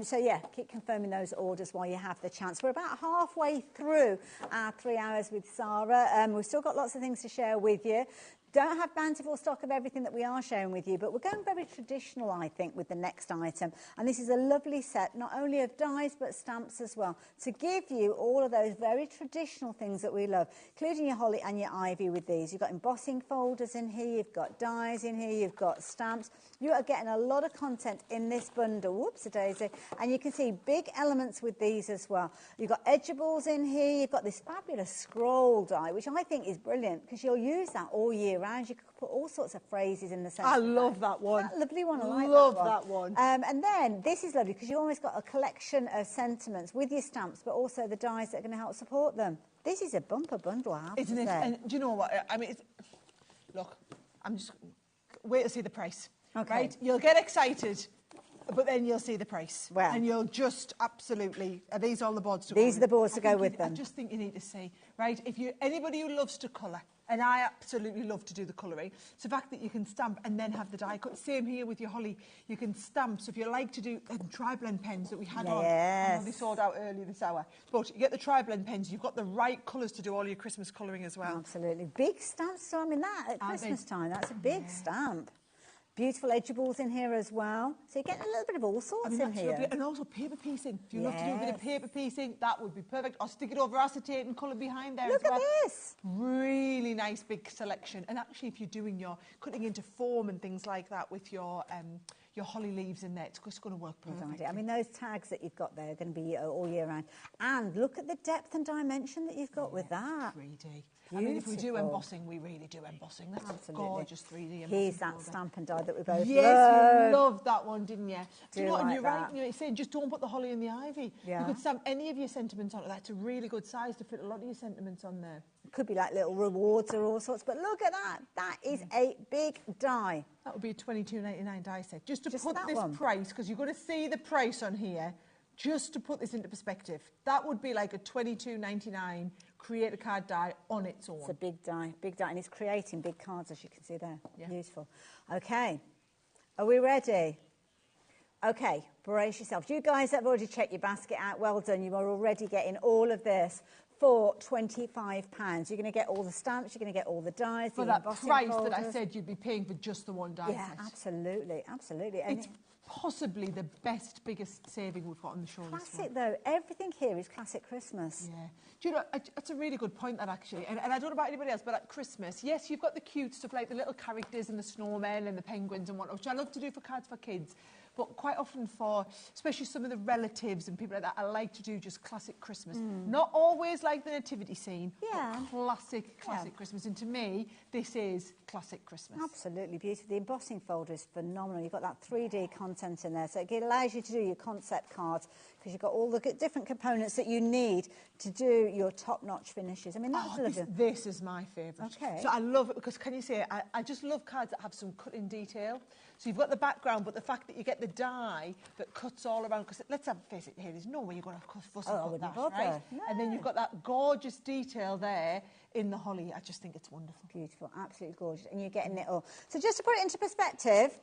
So, yeah, keep confirming those orders while you have the chance. We're about halfway through our 3 hours with Sarah. We've still got lots of things to share with you. Don't have bountiful stock of everything that we are sharing with you, but we're going very traditional, I think, with the next item. And this is a lovely set, not only of dies, but stamps as well, to give you all of those very traditional things that we love, including your holly and your ivy with these. You've got embossing folders in here, you've got dies in here, you've got stamps. You are getting a lot of content in this bundle. Whoops-a-daisy. And you can see big elements with these as well. You've got edgeables in here. You've got this fabulous scroll die, which I think is brilliant because you'll use that all year round. You could put all sorts of phrases in the centre. I love that one. That lovely one. I like that one. And then this is lovely because you've almost got a collection of sentiments with your stamps, but also the dies that are going to help support them. This is a bumper bundle, I have to say. And do you know what? I mean, look, I'm just wait to see the price. Okay. Right? You'll get excited, but then you'll see the price. Well. And you'll just absolutely... Are these all the boards to go with? These are the boards to go with them. I just think you need to see, right? If you anybody who loves to colour, and I absolutely love to do the colouring, it's the fact that you can stamp and then have the die cut. Same here with your holly. You can stamp. So if you like to do tri-blend pens that we had on, I know they sold out early this hour. But you get the tri-blend pens. You've got the right colours to do all your Christmas colouring as well. Absolutely. Big stamps. So I mean, that at Christmas time, that's a big stamp. Beautiful edgeables in here as well. So you're getting a little bit of all sorts in here. Lovely. And also paper piecing. If you love to do a bit of paper piecing, that would be perfect. Or stick it over acetate and colour behind there as well. Look at this. Really nice big selection. And actually, if you're doing your cutting into form and things like that with your holly leaves in there, it's just going to work perfectly. I mean, those tags that you've got there are going to be all year round. And look at the depth and dimension that you've got with that. 3D. Beautiful. I mean, if we do embossing, we really do embossing. That's absolutely gorgeous 3D embossing. Here's that stamp and die that we both love. Yes, you loved that one, didn't you? Do you know what? And you're right. You're saying just don't put the holly and the ivy. Yeah. You could stamp any of your sentiments on it. That's a really good size to fit a lot of your sentiments on there. It could be like little rewards or all sorts. But look at that. That is a big die. That would be a $22.99 die set. Just to put this price, because you're going to see the price on here, just to put this into perspective, that would be like a $22.99 create a card die on its own. It's a big die, and it's creating big cards, as you can see there. Yeah. Beautiful. Okay, are we ready? Okay, brace yourselves. You guys have already checked your basket out. Well done. You are already getting all of this for £25. You're going to get all the stamps, you're going to get all the dies. For that price that I said you'd be paying for just the one die set. Yeah, absolutely, absolutely. And it's possibly the best, biggest saving we've got on the show. Classic, though. Everything here is classic Christmas. Yeah. Do you know, that's a really good point, that, actually. And I don't know about anybody else, but at Christmas, yes, you've got the cute stuff like the little characters and the snowmen and the penguins and whatnot, which I love to do for cards for kids. But quite often for, especially some of the relatives and people like that, I like to do just classic Christmas. Not always like the nativity scene, but classic Christmas. And to me, this is classic Christmas. Absolutely beautiful. The embossing folder is phenomenal. You've got that 3D content in there. So it allows you to do your concept cards because you've got all the different components that you need to do your top-notch finishes. I mean, that's lovely. This is my favourite. Okay. So I love it because, can you see it? I just love cards that have some cut-in detail. So you've got the background, but the fact that you get the die that cuts all around, because let's have face it here, there's no way you're going to fuss and cut that, right? No. And then you've got that gorgeous detail there in the holly. I just think it's wonderful. Beautiful, absolutely gorgeous. And you're getting it all. So just to put it into perspective,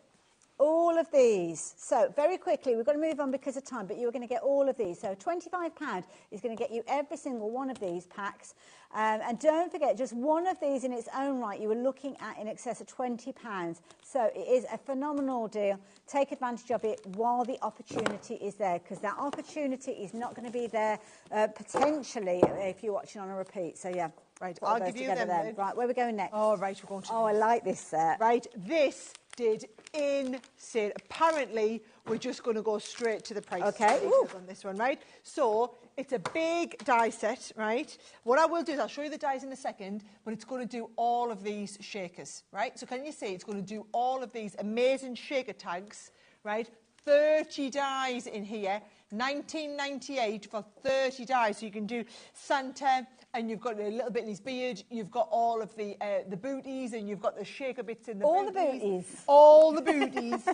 all of these. So very quickly, we've got to move on because of time, but you're going to get all of these. So £25 is going to get you every single one of these packs. And don't forget, just one of these in its own right, you were looking at in excess of £20. So it is a phenomenal deal. Take advantage of it while the opportunity is there, because that opportunity is not going to be there potentially if you're watching on a repeat. So yeah. Right, I'll give you them then. Right, where are we going next? Oh, right, we're going to... Oh, I like this set. Right, this did insane. Apparently, we're just going to go straight to the price on this one, right? So, it's a big die set, right? What I will do is I'll show you the dies in a second, but it's going to do all of these shakers, right? So, can you see it's going to do all of these amazing shaker tags, right? 30 dies in here. 19.98 for 30 dies. So you can do Santa, and you've got a little bit in his beard. You've got all of the booties, and you've got the shaker bits in the all booties. the booties. All the booties.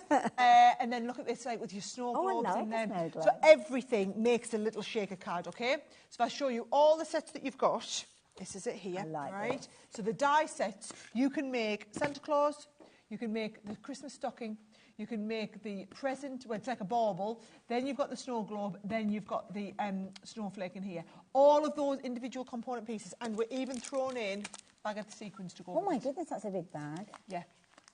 And then look at this, like with your snow globes I in like them. the snow So globes. everything makes a little shaker card, okay? So if I show you all the sets that you've got, this is it here, right? this. So the die sets, you can make Santa Claus, you can make the Christmas stocking, you can make the present, where it's like a bauble, then you've got the snow globe, then you've got the snowflake in here. All of those individual component pieces, and we're even thrown in bag of sequins to go Oh with my it. goodness, that's a big bag. Yeah.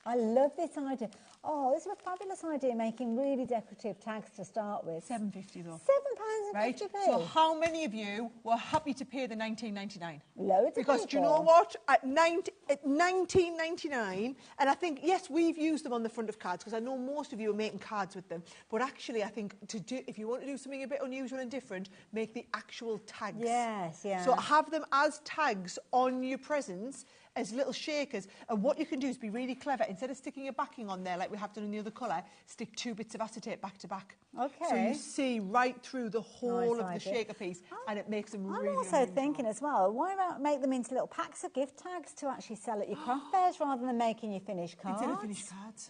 I love this idea. Oh, this is a fabulous idea, making really decorative tags to start with. £7.50 though. £7.50. Right? So how many of you were happy to pay the $19.99? Loads Because of do you know what? At $19.99, and I think, yes, we've used them on the front of cards, because I know most of you are making cards with them, but actually I think if you want to do something a bit unusual and different, make the actual tags. Yes, yeah. So have them as tags on your presents, as little shakers, and what you can do is be really clever. Instead of sticking a backing on there like we have done in the other colour, stick 2 bits of acetate back to back. Okay. So you see right through the whole of the idea. shaker piece, and it makes them really I'm also unusual. thinking as well, why not make them into little packs of gift tags to actually sell at your craft fairs rather than making your finished cards? Instead of finished cards.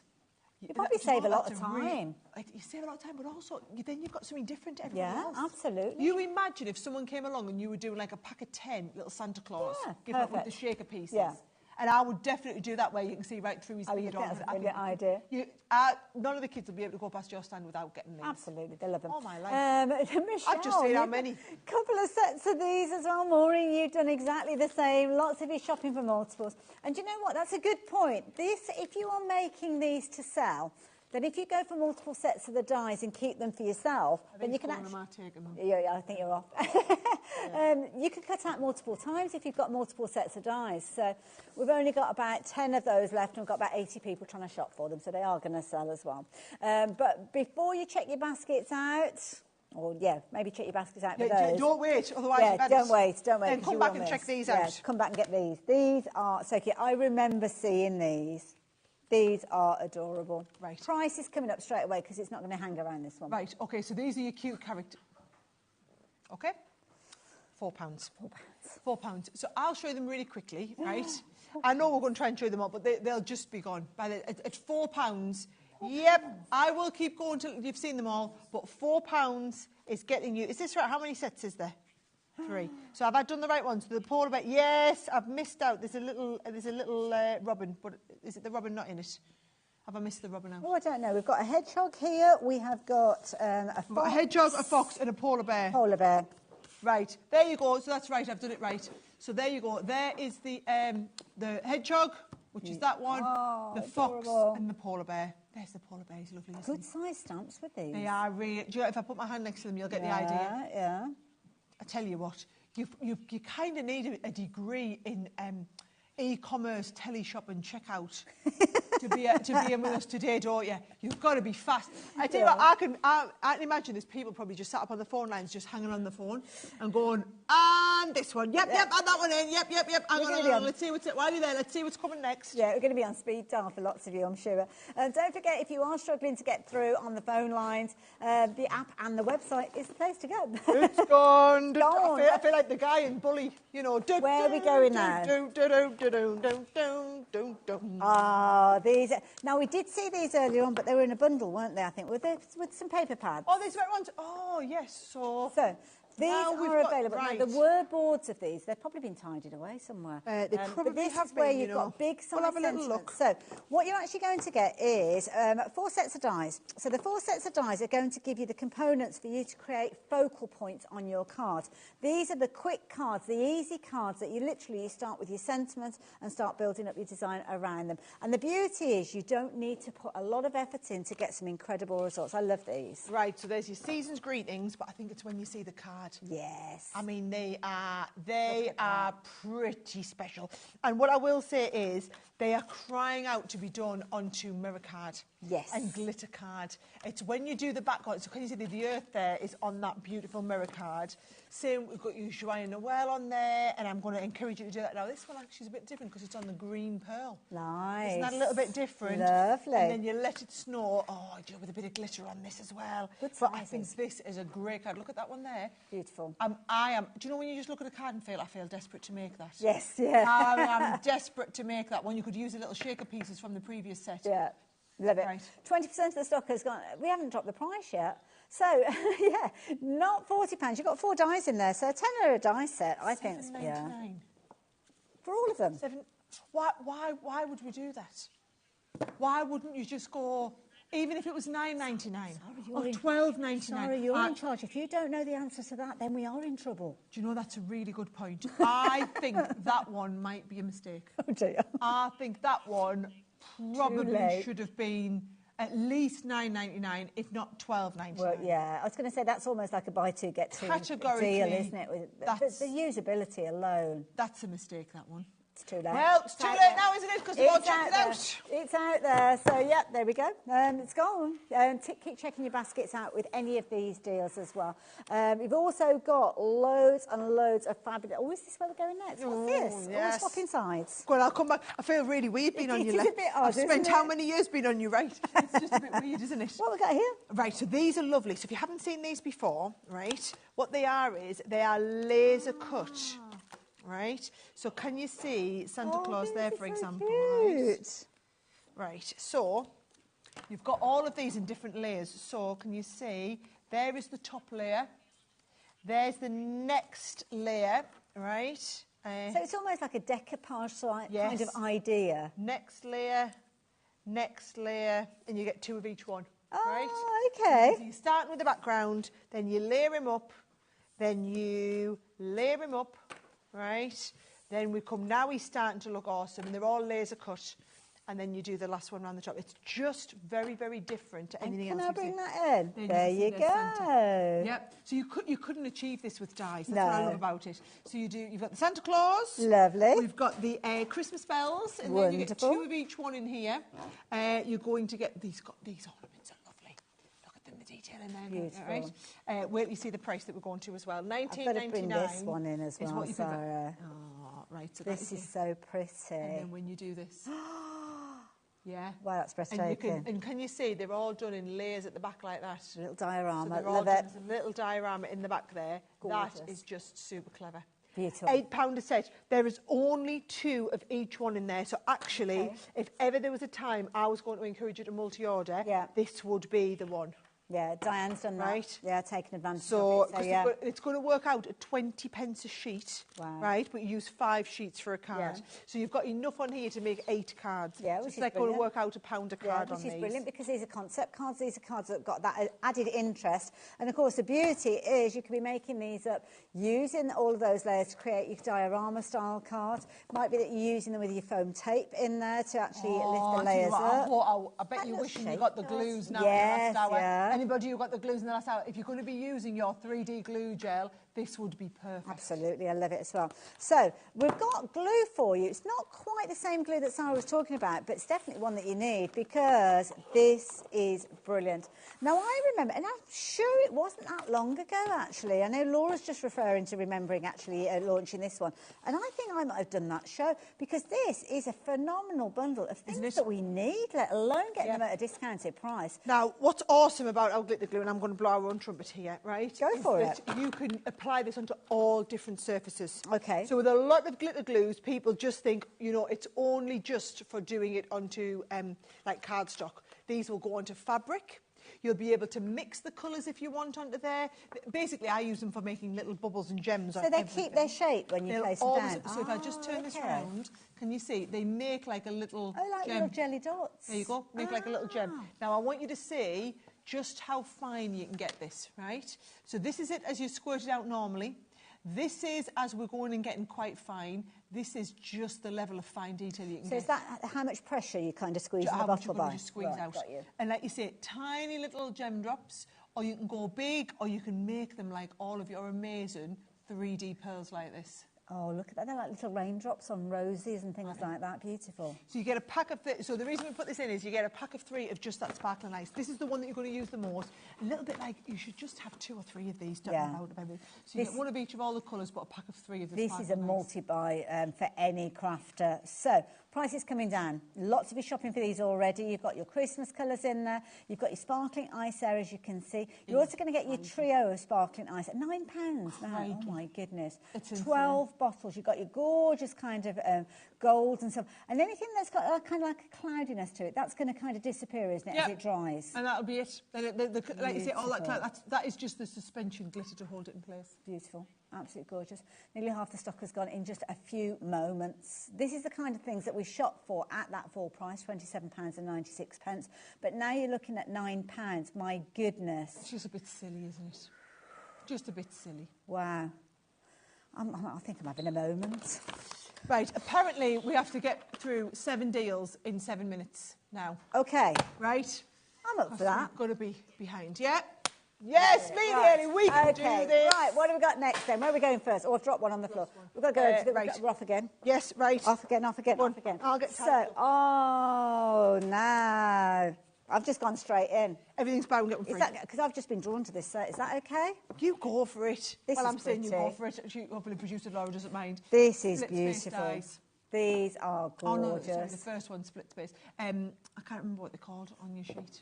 You probably save a lot of time. You save a lot of time, but also then you've got something different to everyone else. Yeah, absolutely. You imagine if someone came along and you were doing like a pack of 10 little Santa Claus, Yeah, with the perfect. shaker pieces. Yeah. And I would definitely do that where you can see right through his beard. That's a brilliant idea. None of the kids will be able to go past your stand without getting these. Absolutely, they love them. Oh, my life. Michelle, I've just seen how many. Couple of sets of these as well. Maureen, you've done exactly the same. Lots of you shopping for multiples. And you know what? That's a good point. If you are making these to sell, then if you go for multiple sets of the dies and keep them for yourself, then you can actually... Yeah, I think you're off. You can cut out multiple times if you've got multiple sets of dies. So we've only got about 10 of those left, and we've got about 80 people trying to shop for them, so they are going to sell as well. But before you check your baskets out... Or, maybe check your baskets out for those. Don't wait, otherwise don't wait. Then come back and check these out. Come back and get these. These are so cute. I remember seeing these. These are adorable. Right. Price is coming up straight away because it's not going to hang around this one. Right, OK, so these are your cute character. OK? £4. £4. So I'll show you them really quickly, right? I know we're going to try and show them up, but they'll just be gone. At £4, yep, I will keep going till you've seen them all, but £4 is getting you... Is this right? How many sets is there? 3. So have I done the right ones? So the polar bear, yes, I've missed out. There's a little robin, but is it the robin not in it? Have I missed the robin out? Oh, I don't know. We've got a hedgehog here. We have got a fox. We've got a hedgehog, a fox, and a polar bear. Polar bear. Right, there you go. So that's right. I've done it right. So there you go. There is the hedgehog, which is that one, the fox, and the polar bear. There's the polar bear. He's lovely. Good size stamps with these. They are really. Do you know, if I put my hand next to them, you'll get the idea. Yeah. I tell you what, you kind of need a degree in e-commerce, teleshop and checkout to be in with us today, don't you? You've got to be fast. I tell you what, I can imagine there's people probably just sat up on the phone lines, just hanging on the phone and going, and this one, yep, add that one in, yep, hang on, let's see what's it. While you're there, let's see what's coming next. Yeah, we're going to be on speed dial for lots of you, I'm sure. Don't forget, if you are struggling to get through on the phone lines, the app and the website is the place to go. It's gone. I feel like the guy in Bully, you know. Where are we going now? These. Now, we did see these earlier on, but they were in a bundle, weren't they, I think, with some paper pads. Oh, these right ones? Oh, yes. So these are available. Now, there were boards of these. They've probably been tidied away somewhere. They probably but this have is where been, you've got big size We'll have a little sentiments. look. So what you're actually going to get is 4 sets of dies. So the 4 sets of dies are going to give you the components for you to create focal points on your card. These are the quick cards, the easy cards that you start with your sentiments and start building up your design around them. And the beauty is you don't need to put a lot of effort in to get some incredible results. I love these. Right, so there's your season's greetings, but I think it's when you see the card. Yes. I mean, they are pretty special. And what I will say is they are crying out to be done onto mirror card. Yes. And glitter card. It's when you do the background, so can you see the earth there is on that beautiful mirror card. Same, we've got your Joanne Noel on there, and I'm going to encourage you to do that. Now, this one actually is a bit different because it's on the green pearl. Nice. Isn't that a little bit different? Lovely. And then you let it snow. Oh, do you know, with a bit of glitter on this as well. Good But I think sizes. this is a great card. Look at that one there. Beautiful. Do you know when you just look at a card and feel, I feel desperate to make that? Yes, yeah. I'm desperate to make that one. You could use the little shaker pieces from the previous set. Yeah. Love it. Right. 20% of the stock has gone. We haven't dropped the price yet. So, yeah, not £40. You've got 4 dies in there. So a tenner a die set, I think. Yeah. $7.99. For all of them. Why would we do that? Why wouldn't you just go, even if it was $9.99 or $12.99? Sorry, you're in charge. If you don't know the answer to that, then we are in trouble. Do you know, that's a really good point. I think that one might be a mistake. Oh, dear. I think that one probably should have been at least $9.99, if not $12.99. Well, yeah, I was going to say that's almost like a buy two get two Categorically, deal, isn't it? The usability alone. That's a mistake, that one. It's too late. Well, it's too late now, isn't it? Because we've all checked it out. It's out there. So, yeah, there we go. It's gone. Keep checking your baskets out with any of these deals as well. You've also got loads and loads of fabulous... Oh, is this where we're going next? What's this? Yes. All swapping sides. Go on, I'll come back. I feel really weird being on your left. It is a bit odd, I've spent isn't how it? many years being on your right? It's just a bit weird, isn't it? What have we got here? Right, so these are lovely. So if you haven't seen these before, right, what they are is they are laser cut. Right, so can you see Santa Claus there, for example? Cute. Right, so you've got all of these in different layers. So can you see, there is the top layer, there's the next layer, right? So it's almost like a decoupage kind of idea. Next layer, and you get 2 of each one. Oh, right? okay. So you start with the background, then you layer him up, then you layer him up, right? Then we come, now he's starting to look awesome, and they're all laser cut, and then you do the last one around the top. It's just very, very different to anything else. Can I bring that in? There you go. Santa. Yep. So you couldn't achieve this with dies. That's what I love about it. So you've got the Santa Claus. Lovely. We've got the Christmas bells, and Wonderful. then you get 2 of each one in here. You're going to get these ornaments are lovely. Look at them, the detail in there. Beautiful. Right? Wait till you see the price that we're going to as well. $19.99. I've got to bring this one in as well, Sarah. Oh, right. So this is so pretty. And then when you do this. Yeah. Wow, that's breathtaking. And can you see they're all done in layers at the back like that? A little diorama, so love it. There's a little diorama in the back there. Gorgeous. That is just super clever. Beautiful. £8 a set. There is only 2 of each one in there. So actually, if ever there was a time I was going to encourage you to multi-order, this would be the one. Yeah, Diane's done that. Right. Yeah, taking advantage so, of it. So, yeah. It's going to work out at 20 pence a sheet, right? But you use 5 sheets for a card. Yeah. So you've got enough on here to make 8 cards. Yeah, so which it's is like brilliant. going to work out £1 a card on these. Which is brilliant because these are concept cards. These are cards that have got that added interest. And, of course, the beauty is you can be making these up using all of those layers to create your diorama-style cards. Might be that you're using them with your foam tape in there to actually lift the layers up. I bet you're wishing you got the glues now yes, in the last hour. Yeah. Anybody who got the glues in the last hour, if you're going to be using your 3D glue gel, this would be perfect. Absolutely, I love it as well. So, we've got glue for you. It's not quite the same glue that Sarah was talking about, but it's definitely one that you need because this is brilliant. Now, I remember, and I'm sure it wasn't that long ago, actually. I know Laura's just referring to remembering actually launching this one. And I think I might have done that show because this is a phenomenal bundle of things that we need, let alone getting them at a discounted price. Now, what's awesome about our glitter glue, and I'm going to blow our own trumpet here, right? Go for it. You can apply this onto all different surfaces. Okay. So with a lot of glitter glues, people just think, you know, it's only just for doing it onto like cardstock. These will go onto fabric. You'll be able to mix the colours if you want onto there. Basically, I use them for making little bubbles and gems. So they keep their shape when you place them down? So if I just turn this around, can you see? They make like a little gem. Little jelly dots. There you go. Make like a little gem. Now, I want you to see just how fine you can get this, right? So this is it as you squirt it out normally. This is as we're going and getting quite fine. This is just the level of fine detail you can get. So is that how much pressure you kind of squeeze in the bottle by? Just squeeze out. Got you. And like you say, tiny little gem drops, or you can go big, or you can make them like all of your amazing 3D pearls like this. Oh, look at that. They're like little raindrops on roses and things like that. Beautiful. So you get a pack of... So the reason we put this in is you get a pack of 3 of just that sparkling ice. This is the one that you're going to use the most. A little bit like you should just have 2 or 3 of these. Don't know about it. So you get one of each of all the colours, but a pack of 3 of the This is a multi-buy for any crafter. So, prices coming down. Lots of you shopping for these already. You've got your Christmas colours in there. You've got your sparkling ice there, as you can see. You're also going to get your trio of sparkling ice at £9 now. Oh, my goodness. 12 bottles. You've got your gorgeous kind of gold and stuff. And anything that's got kind of like a cloudiness to it, that's going to kind of disappear, isn't it, as it dries? And that'll be it. Like you say, all that cloud, that is just the suspension glitter to hold it in place. Beautiful. Absolutely gorgeous. Nearly half the stock has gone in just a few moments. This is the kind of things that we shop for at that full price, £27.96. But now you're looking at £9. My goodness. It's just a bit silly, isn't it? Just a bit silly. Wow. I think I'm having a moment. Right, apparently we have to get through 7 deals in 7 minutes now. Okay. Right? I'm up for that. We've got to be behind, yeah? Yes, me nearly, we can do this. Right, what have we got next then? Where are we going first? Oh, I've dropped one on the floor. We've got to go we're off again. Yes, right. Off again, off again, off again. I'll get oh, no. I've just gone straight in. Everything's buy one, get one free. Because I've just been drawn to this set. Is that okay? You go for it. I'm saying you go pretty. for it. Hopefully producer Laura doesn't mind. This is beautiful. These are gorgeous. Oh, no, sorry, the first one, split space. I can't remember what they're called on your sheet.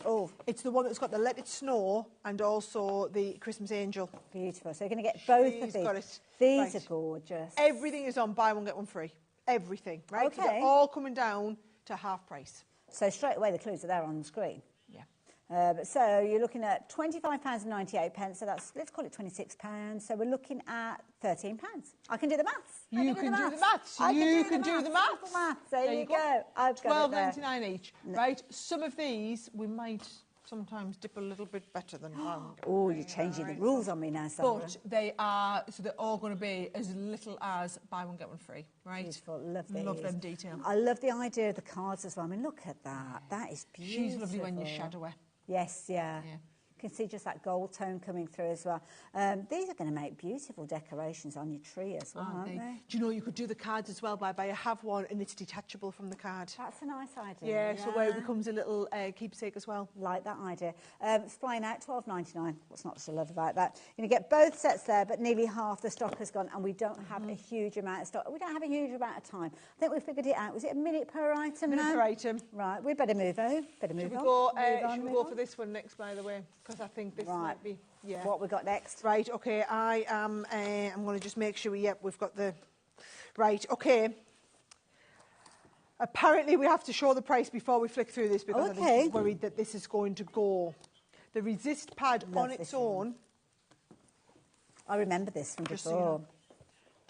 Oh. It's the one that's got the Let It Snow and also the Christmas Angel. Beautiful. So you're going to get both of these. Got it. These are gorgeous. Everything is on buy one, get one free. Everything, right? Okay. They're all coming down to half price. So straight away the clues are there on the screen. Yeah. So you're looking at £25.98, so that's, let's call it £26. So we're looking at £13. I can do the maths. You can do the maths. You can do the maths. There you go. I've got £12.99 each, right? Some of these we might sometimes dip a little bit better than one. Oh, you're changing the rules on me now, Sandra. But they are, so they're all going to be as little as buy one, get one free, right? Beautiful, love these. Love them detail. I love the idea of the cards as well. I mean, look at that. That is beautiful. She's lovely when you shadow her. Yes, yeah. You can see just that gold tone coming through as well. These are going to make beautiful decorations on your tree as well, aren't they? Do you know you could do the cards as well by I have one and it's detachable from the card. That's a nice idea. Yeah, so where it becomes a little keepsake as well. Like that idea. It's flying out £12.99. What's not to love about that? You're going to get both sets there, but nearly half the stock has gone, and we don't have a huge amount of stock. We don't have a huge amount of time. I think we figured it out. Was it a minute per item now? Minute per item. Right, we better move on. Should we go for this one next, by the way? Because I think this might be... Yeah. What we got next? Right, okay, I'm going to just make sure we've got the... Right, okay. Apparently we have to show the price before we flick through this because I think she's worried that this is going to go. The resist pad on its own... I remember this from before.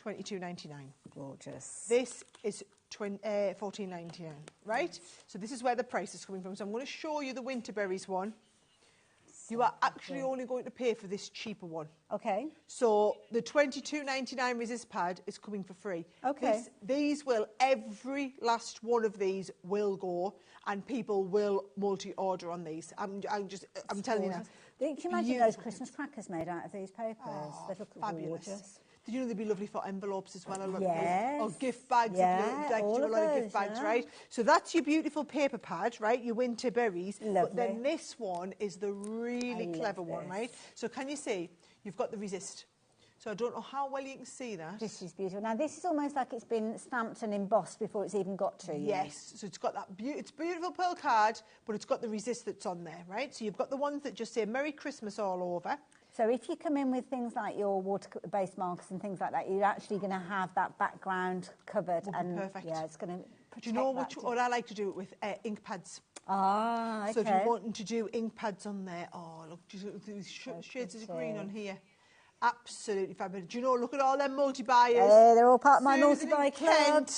£22.99. Gorgeous. This is £14.99, right? So this is where the price is coming from. So I'm going to show you the Winterberries one. You are actually only going to pay for this cheaper one. Okay. So the £22.99 resist pad is coming for free. Okay. Every last one of these will go, and people will multi-order on these. I'm telling you now. Can you imagine those Christmas crackers made out of these papers? They look gorgeous. Did you know they'd be lovely for envelopes as well? Yes. Or gift bags. Yeah, do a lot of gift bags, right? So that's your beautiful paper pad, right? Your Winterberries. Lovely. But then this one is the really clever one, right? So can you see? You've got the resist. So I don't know how well you can see that. This is beautiful. Now, this is almost like it's been stamped and embossed before it's even got to you. Yes. So it's got that it's beautiful pearl card, but it's got the resist that's on there, right? So you've got the ones that just say Merry Christmas all over. So if you come in with things like your water-based markers and things like that, you're actually going to have that background covered. Perfect. Yeah, it's going to protect. Do you know what I like to do it with? Ink pads. Ah, okay. So if you're wanting to do ink pads on there, look, these shades of green on here. Absolutely fabulous. Do you know, look at all them multi-buyers. They're all part of my multi-buy club.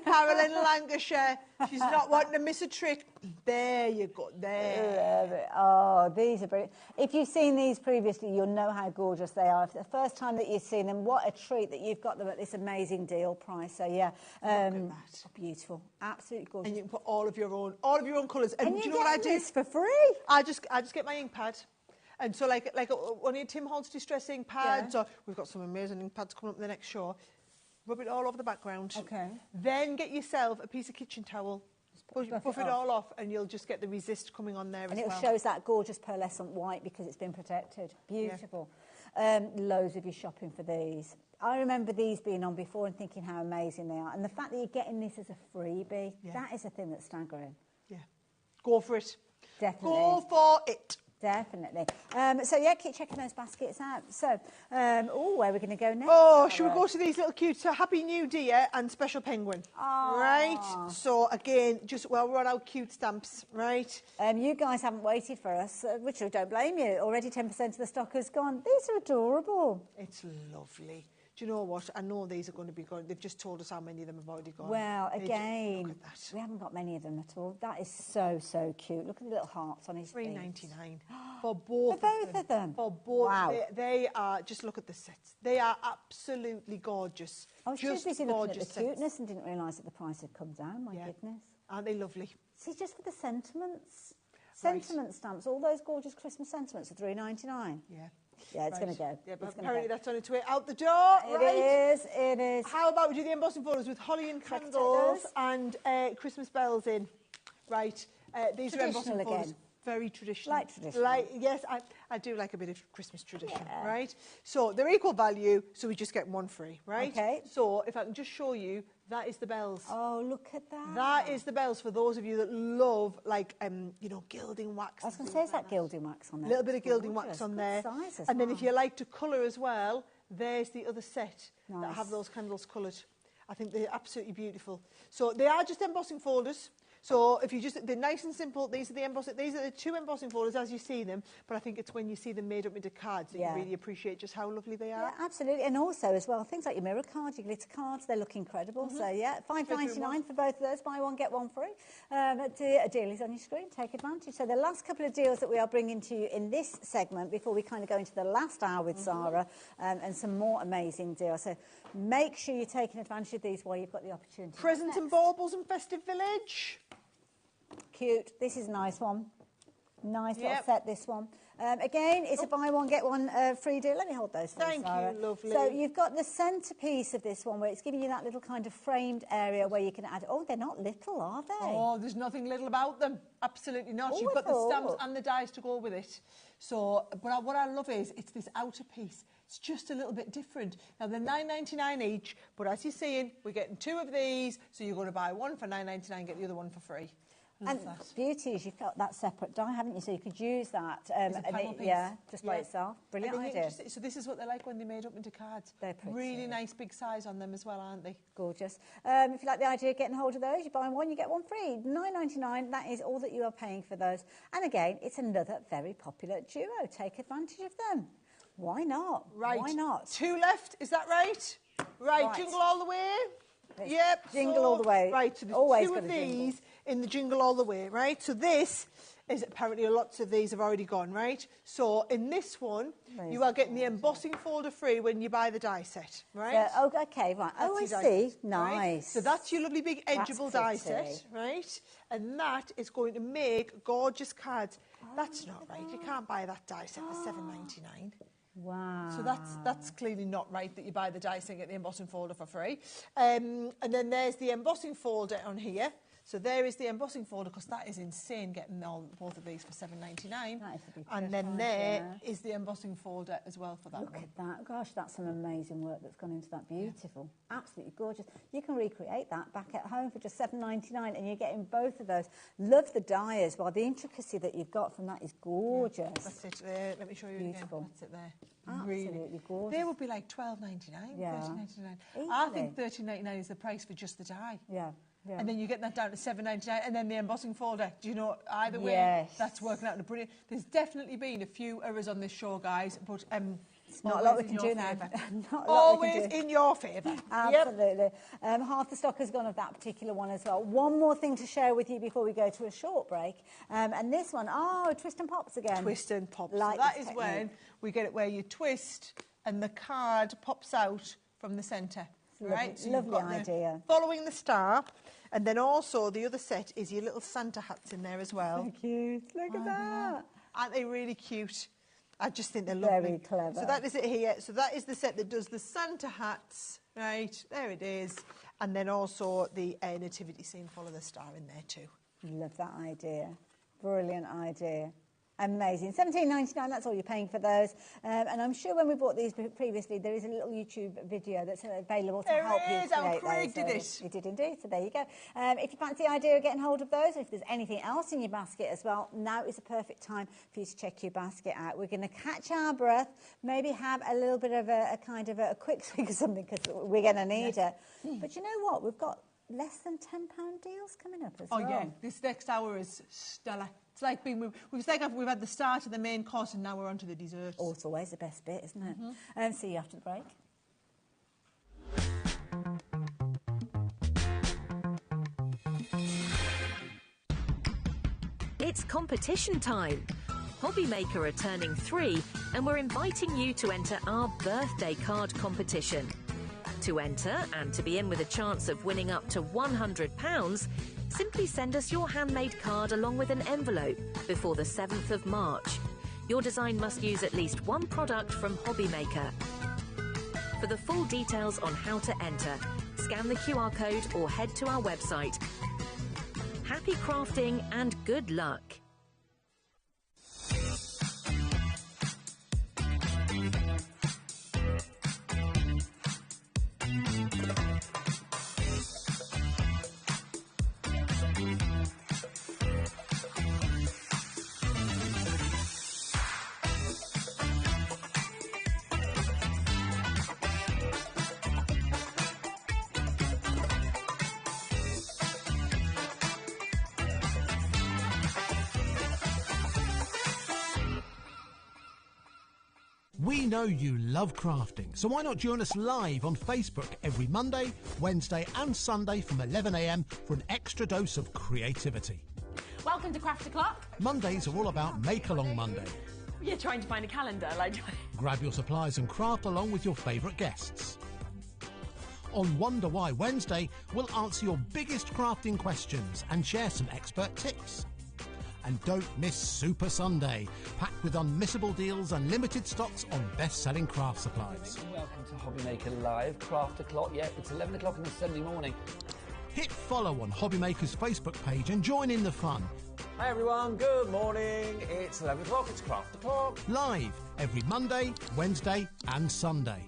Carolyn Lancashire. She's not wanting to miss a trick. There you go. There. Oh, these are brilliant. If you've seen these previously, you'll know how gorgeous they are. If the first time that you've seen them, what a treat that you've got them at this amazing deal price. So yeah, look at that. Beautiful, absolutely gorgeous. And you can put all of your own colours. And do you know what I do? This for free. I just get my ink pad. And so like one of Tim Holt's distress ink pads, or we've got some amazing ink pads coming up in the next show. rub it all over the background. Okay. Then get yourself a piece of kitchen towel, buff it all off, and you'll just get the resist coming on there and as well. And it shows that gorgeous pearlescent white because it's been protected. Beautiful. Loads of you shopping for these. I remember these being on before and thinking how amazing they are. And the fact that you're getting this as a freebie, that is a thing that's staggering. Yeah. Go for it. Definitely. Go for it. Definitely. So, yeah, keep checking those baskets out. So, where are we going to go next? Oh, should we go to these little cute Happy New Deer and Special Penguin? Oh. Right? So, again, just while we're on our cute stamps, right? You guys haven't waited for us, which I don't blame you. Already 10% of the stock has gone. These are adorable. It's lovely. Do you know what? I know these are going to be gone. They've just told us how many of them have already gone. Well, again, look at that. We haven't got many of them at all. That is so, so cute. Look at the little hearts on his feet. $3.99 for both of them. For both. Wow. They are, just look at the sets. They are absolutely gorgeous. I was just too busy looking at the sets. cuteness and didn't realise that the price had come down. My goodness. Aren't they lovely? See, just for the sentiments. Sentiment stamps, all those gorgeous Christmas sentiments are $3.99. Yeah. Yeah, it's going to go. Yeah, but apparently that's on its way out the door, right? It is. How about we do the embossing folders with holly and candles and Christmas bells in? Right. These are embossing folders. Again. Very traditional. Like traditional. Yes, I do like a bit of Christmas tradition, right? So they're equal value, so we just get one free, right? Okay. So if I can just show you, that is the bells. Oh, look at that. That is the bells for those of you that love, like, you know, gilding wax. I was going to say, is that gilding wax on there? A little bit of gilding wax on there. And then if you like to colour as well, there's the other set that have those candles coloured. I think they're absolutely beautiful. So they are just embossing folders. So if you just, they're nice and simple. These are the two embossing folders as you see them. But I think it's when you see them made up into cards that you really appreciate just how lovely they are. Yeah, absolutely. And also as well, things like your mirror cards, your glitter cards, they look incredible. So yeah, $5.99 for both of those. Buy one, get one free. A deal is on your screen. Take advantage. So the last couple of deals that we are bringing to you in this segment before we kind of go into the last hour with Sarah and some more amazing deals. So make sure you're taking advantage of these while you've got the opportunity. Presents and baubles and Festive Village. Cute. This is a nice one. Nice little set, this one. Again, it's a buy one, get one free deal. Let me hold those for you, Sarah. Thank you, lovely. So you've got the centrepiece of this one where it's giving you that little kind of framed area where you can add... Oh, they're not little, are they? Oh, there's nothing little about them. Absolutely not. You've got the stamps and the dies to go with it. So, but what I love is it's this outer piece. It's just a little bit different. Now, they're $9.99 each, but as you're seeing, we're getting two of these, so you're going to buy one for $9.99, get the other one for free. And the beauty is you've got that separate die, haven't you? So you could use that. Just by itself. Brilliant idea. So this is what they're like when they're made up into cards. They're pretty. Really nice big size on them as well, aren't they? Gorgeous. If you like the idea of getting hold of those, you buy one, you get one free. $9.99, that is all that you are paying for those. And again, it's another very popular duo. Take advantage of them. Why not? Right. Why not? Two left, is that right? Right, jingle all the way. Yep. Jingle all the way. Right, so there's always two of these in the jingle all the way, right? So this is apparently lots of these have already gone, right? So in this one, you are getting the embossing folder free when you buy the die set, right? Okay, right. I see. Nice. Right? So that's your lovely big edgeable die set, right? And that is going to make gorgeous cards. That's not right. You can't buy that die set for $7.99. Wow. So that's clearly not right that you buy the dice and get the embossing folder for free. And then there's the embossing folder on here. So there is the embossing folder, because that is insane getting both of these for $7.99. And then there is the embossing folder as well for that one. Look at that. Gosh, that's some amazing work that's gone into that. Beautiful. Yeah. Absolutely gorgeous. You can recreate that back at home for just $7.99 and you're getting both of those. Love the die as well. The intricacy that you've got from that is gorgeous. Yeah, that's it there. Let me show you Beautiful. again. That's it there. Absolutely gorgeous. They would be like $12.99, yeah. $13.99. I think $13.99 is the price for just the die. Yeah. Yeah. And then you get that down to $7.99, and then the embossing folder. Do you know, either way, that's working out in a brilliant... There's definitely been a few errors on this show, guys, but... not a lot we can do now. Always in your favour. Absolutely. Yep. Half the stock has gone of that particular one as well. One more thing to share with you before we go to a short break. And this one, twist and pops again. Twist and pops. Like so that is when we get it where you twist and the card pops out from the centre. Right, so lovely idea. Following the star, and then also the other set is your little Santa hats in there as well. So cute. Look at that. Aren't they really cute? I just think they're lovely. Very clever. So that is it here. So that is the set that does the Santa hats, right? There it is. And then also the nativity scene, follow the star in there too. Love that idea. Brilliant idea. Amazing. $17.99, that's all you're paying for those. And I'm sure when we bought these previously, there is a little YouTube video that's available to help you create Craig those. did it. You did indeed, so there you go. If you fancy the idea of getting hold of those, or if there's anything else in your basket as well, now is a perfect time for you to check your basket out. We're going to catch our breath, maybe have a little bit of a kind of a quick swig or something, because we're going to need it. But you know what? We've got less than £10 deals coming up as well. Oh, yeah. This next hour is stellar. It's like we've had the start of the main course and now we're on to the desserts. Oh, it's always the best bit, isn't it? See you after the break. It's competition time. HobbyMaker are turning 3 and we're inviting you to enter our birthday card competition. To enter and to be in with a chance of winning up to £100, simply send us your handmade card along with an envelope before the 7th of March. Your design must use at least one product from HobbyMaker. For the full details on how to enter, scan the QR code or head to our website. Happy crafting and good luck. We know you love crafting, so why not join us live on Facebook every Monday, Wednesday and Sunday from 11 a.m. for an extra dose of creativity. Welcome to Craft O'Clock. Mondays are all about Make Along Monday. You're trying to find a calendar, like... Grab your supplies and craft along with your favourite guests. On Wonder Why Wednesday, we'll answer your biggest crafting questions and share some expert tips. And don't miss Super Sunday, packed with unmissable deals and limited stocks on best-selling craft supplies. Welcome to HobbyMaker Live, Craft O'Clock. Yeah, it's 11 o'clock on a Sunday morning. Hit follow on HobbyMaker's Facebook page and join in the fun. Hi everyone, good morning. It's 11 o'clock, it's Craft O'Clock. Live every Monday, Wednesday and Sunday.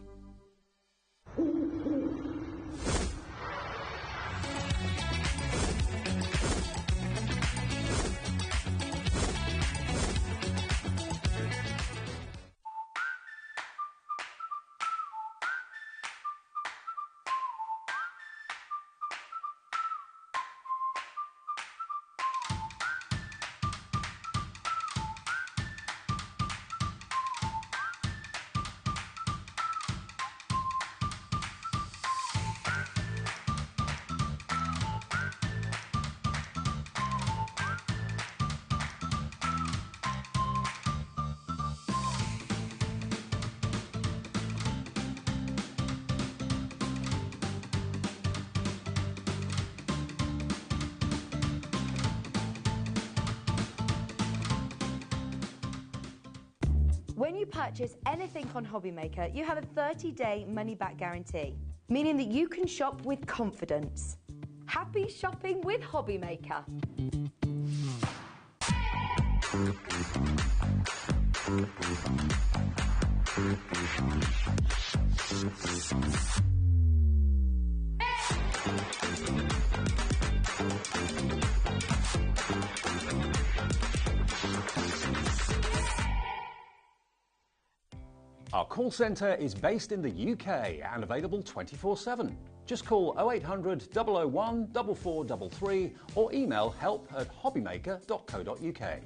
When you purchase anything on HobbyMaker, you have a 30-day money-back guarantee, meaning that you can shop with confidence. Happy shopping with HobbyMaker. Our call centre is based in the UK and available 24/7. Just call 0800 001 4433 or email help@hobbymaker.co.uk.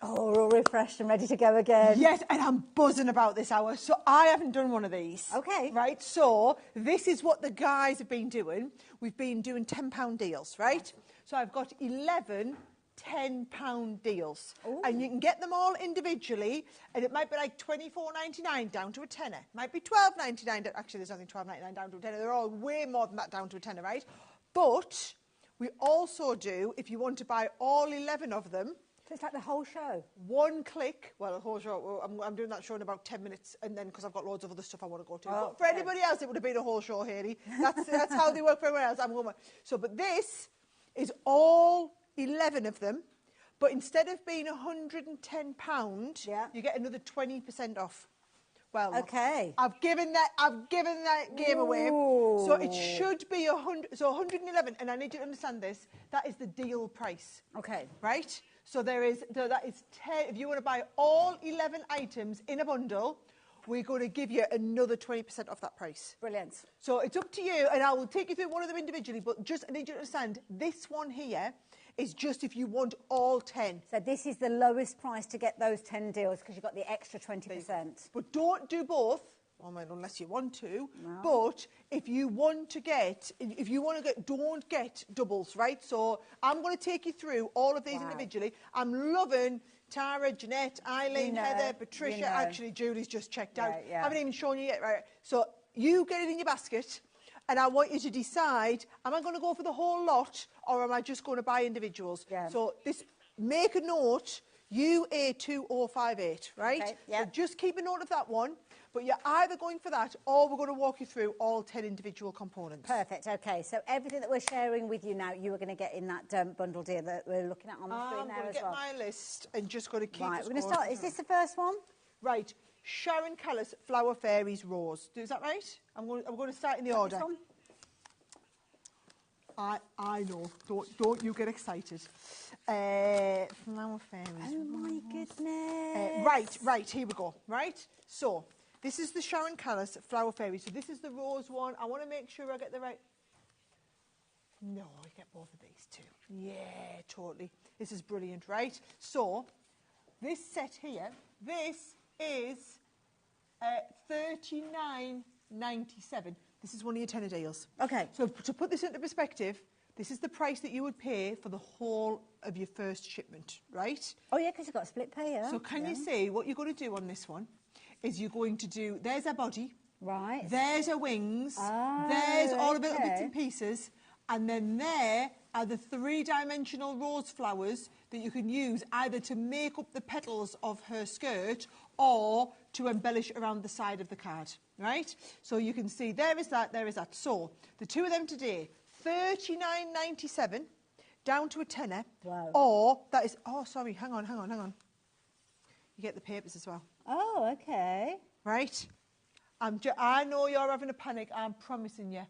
Oh, we're all refreshed and ready to go again. Yes, and I'm buzzing about this hour. So I haven't done one of these. Okay. Right, so this is what the guys have been doing. We've been doing £10 deals, right? So I've got 11 £10 deals. Ooh. And you can get them all individually, and it might be like $24.99 down to a tenner. Might be $12.99. Actually, there's nothing $12.99 down to a tenner. They're all way more than that down to a tenner, right? But we also do, if you want to buy all 11 of them. So it's like the whole show? One click. Well, the whole show. I'm doing that show in about 10 minutes, and then because I've got loads of other stuff I want to go to. Oh, but for anybody else, it would have been a whole show, Hayley. That's how they work for everyone else. I'm going. So, but this is all 11 of them, but instead of being £110, you get another 20% off. Well, okay. I've given that game away. So it should be 100. So 111, and I need you to understand this. That is the deal price. Okay. Right. So that is 10. If you want to buy all 11 items in a bundle, we're going to give you another 20% off that price. Brilliant. So it's up to you, and I will take you through one of them individually. But just I need you to understand this one here is just if you want all 10. So this is the lowest price to get those 10 deals because you've got the extra 20%. But don't do both. Well, unless you want to. No. But if you want to get, don't get doubles, right? So I'm going to take you through all of these individually. I'm loving Tara, Jeanette, Eileen, Heather, Patricia. Actually, Julie's just checked out. I haven't even shown you yet, right? So you get it in your basket, and I want you to decide, am I going to go for the whole lot, or am I just going to buy individuals? Yeah. So make a note, UA2058, right? Okay, yeah. So just keep a note of that one. But you're either going for that, or we're going to walk you through all 10 individual components. Perfect. Okay. So everything that we're sharing with you now, you are going to get in that bundle deal that we're looking at on the screen there as well. I'm going to get my list and just going to keep. Right. We're going to start. Is this the first one? Right. Sharon Callis, Flower Fairies Rose. Is that right? I'm going to start in the order. I know. Don't you get excited. Flower Fairies. Oh my goodness. Right. Here we go. Right. So. This is the Sharon Callis Flower Fairy. So this is the rose one. I want to make sure I get the right... No, I get both of these too. Yeah, totally. This is brilliant, right? So this set here, this is $39.97. This is one of your tenner deals. Okay. So to put this into perspective, this is the price that you would pay for the whole of your first shipment, right? Oh, yeah, because you've got a split pay, yeah. So can you see what you're going to do on this one? Is you're going to do, there's her body, right? There's her wings, there's all the little bits and pieces, and then there are the three-dimensional rose flowers that you can use either to make up the petals of her skirt or to embellish around the side of the card, right? So you can see there is that. So the two of them today, $39.97 down to a tenner. Wow. Or that is, oh, sorry, hang on. You get the papers as well. Oh, okay. Right. I know you're having a panic. I'm promising you.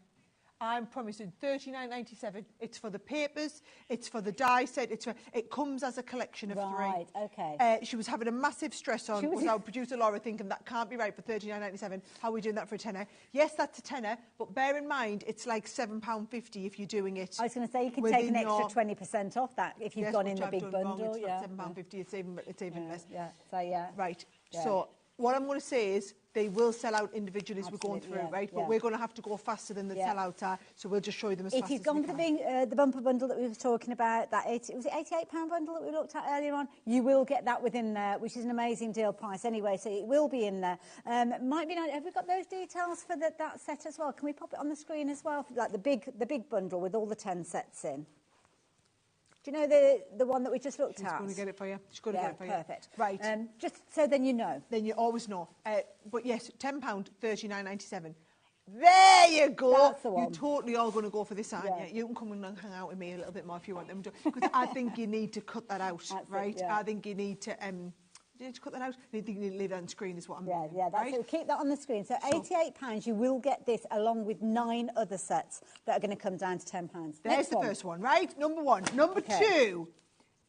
I'm promising $39.97. It's for the papers. It's for the die set. It comes as a collection of three. Right. Okay. She was having a massive stress on. Was our producer Laura thinking that can't be right for $39.97? How are we doing that for a tenner? Yes, that's a tenner, but bear in mind it's like £7.50 if you're doing it. I was going to say you could take an extra 20% off that if you've gone in the big bundle. It's not £7.50. It's even less. Yeah. So yeah. Right. Yeah. So what I'm going to say is they will sell out individually as we're going through, right? But we're going to have to go faster than the sellouts are, so we'll just show you them as fast as we can. If you've gone for the bumper bundle that we were talking about, was it £88 bundle that we looked at earlier on? You will get that within there, which is an amazing deal price anyway, so it will be in there. Might be nice. Have we got those details for that set as well? Can we pop it on the screen as well, for, like the big bundle with all the 10 sets in? Do you know the one that we just looked at? She's going to get it for you. She's going to get it for you. Perfect. Right. Just so then you know. Then you always know. But yes, £10, $39.97. There you go. That's the one. You're totally all going to go for this, aren't you? You can come and hang out with me a little bit more if you want them to. Because I think you need to cut that out, right? I think you need to... you need to cut that out? You need to leave that on screen is what I'm doing. Yeah, that's it. Keep that on the screen. So £88, you will get this along with 9 other sets that are going to come down to £10. There's the first one, right? Number one. Number two,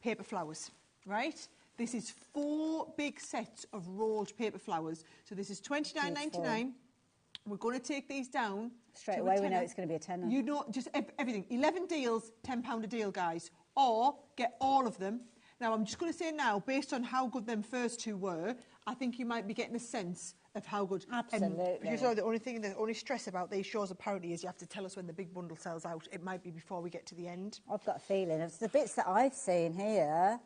paper flowers, right? This is 4 big sets of rolled paper flowers. So this is $29.99. We're going to take these down. Straight away, we know it's going to be a tenner. You know, just everything. 11 deals, £10 a deal, guys. Or get all of them. Now, I'm just going to say now, based on how good them first two were, I think you might be getting a sense of how good. Absolutely. The only stress about these shows apparently is you have to tell us when the big bundle sells out. It might be before we get to the end. I've got a feeling. It's the bits that I've seen here.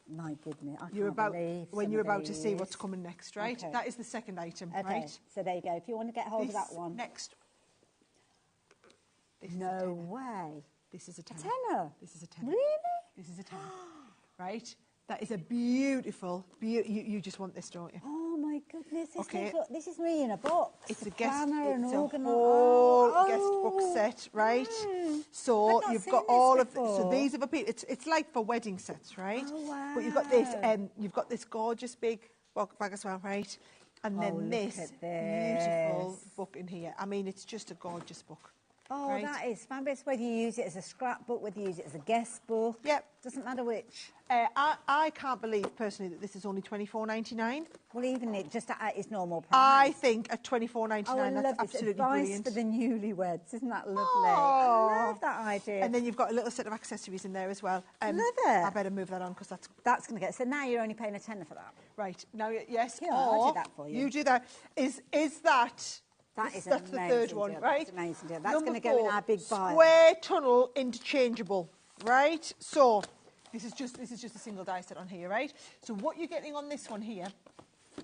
My goodness, I can't believe when you're about to see what's coming next, right? Okay. That is the second item, okay. right? So there you go. If you want to get hold of that one. Next. No way. This is a tenner. A tenner? This is a tenner. Really? This is a tenner. Right? That is a beautiful, you just want this, don't you? Oh my goodness, Okay. this is me in a box. It's a planner and organiser. whole guest book set, right? So you've got all of so these have appeared. It's like for wedding sets, right? Oh, wow. But you've got this gorgeous big bag as well, right? And then this beautiful book in here. I mean, it's just a gorgeous book. Oh, right? that is fabulous. Whether you use it as a scrapbook, whether you use it as a guest book. Yep. Doesn't matter which. I can't believe, personally, that this is only $24.99. Well, even it just at its normal price. I think at $24.99, I that's love absolutely this. Advice brilliant. for the newlyweds. Isn't that lovely? Oh. I love that idea. And then you've got a little set of accessories in there as well. Love it. I better move that on because that's going to get... So now you're only paying a tenner for that. Right. Now, yes. Yeah, I'll do that for you. You do that. Is that... That's the third one, deal. right? That's amazing deal. That's Number going to go in 4, our big pile. Square tunnel interchangeable, right? So this is just a single die set on here, right? So what you're getting on this one here,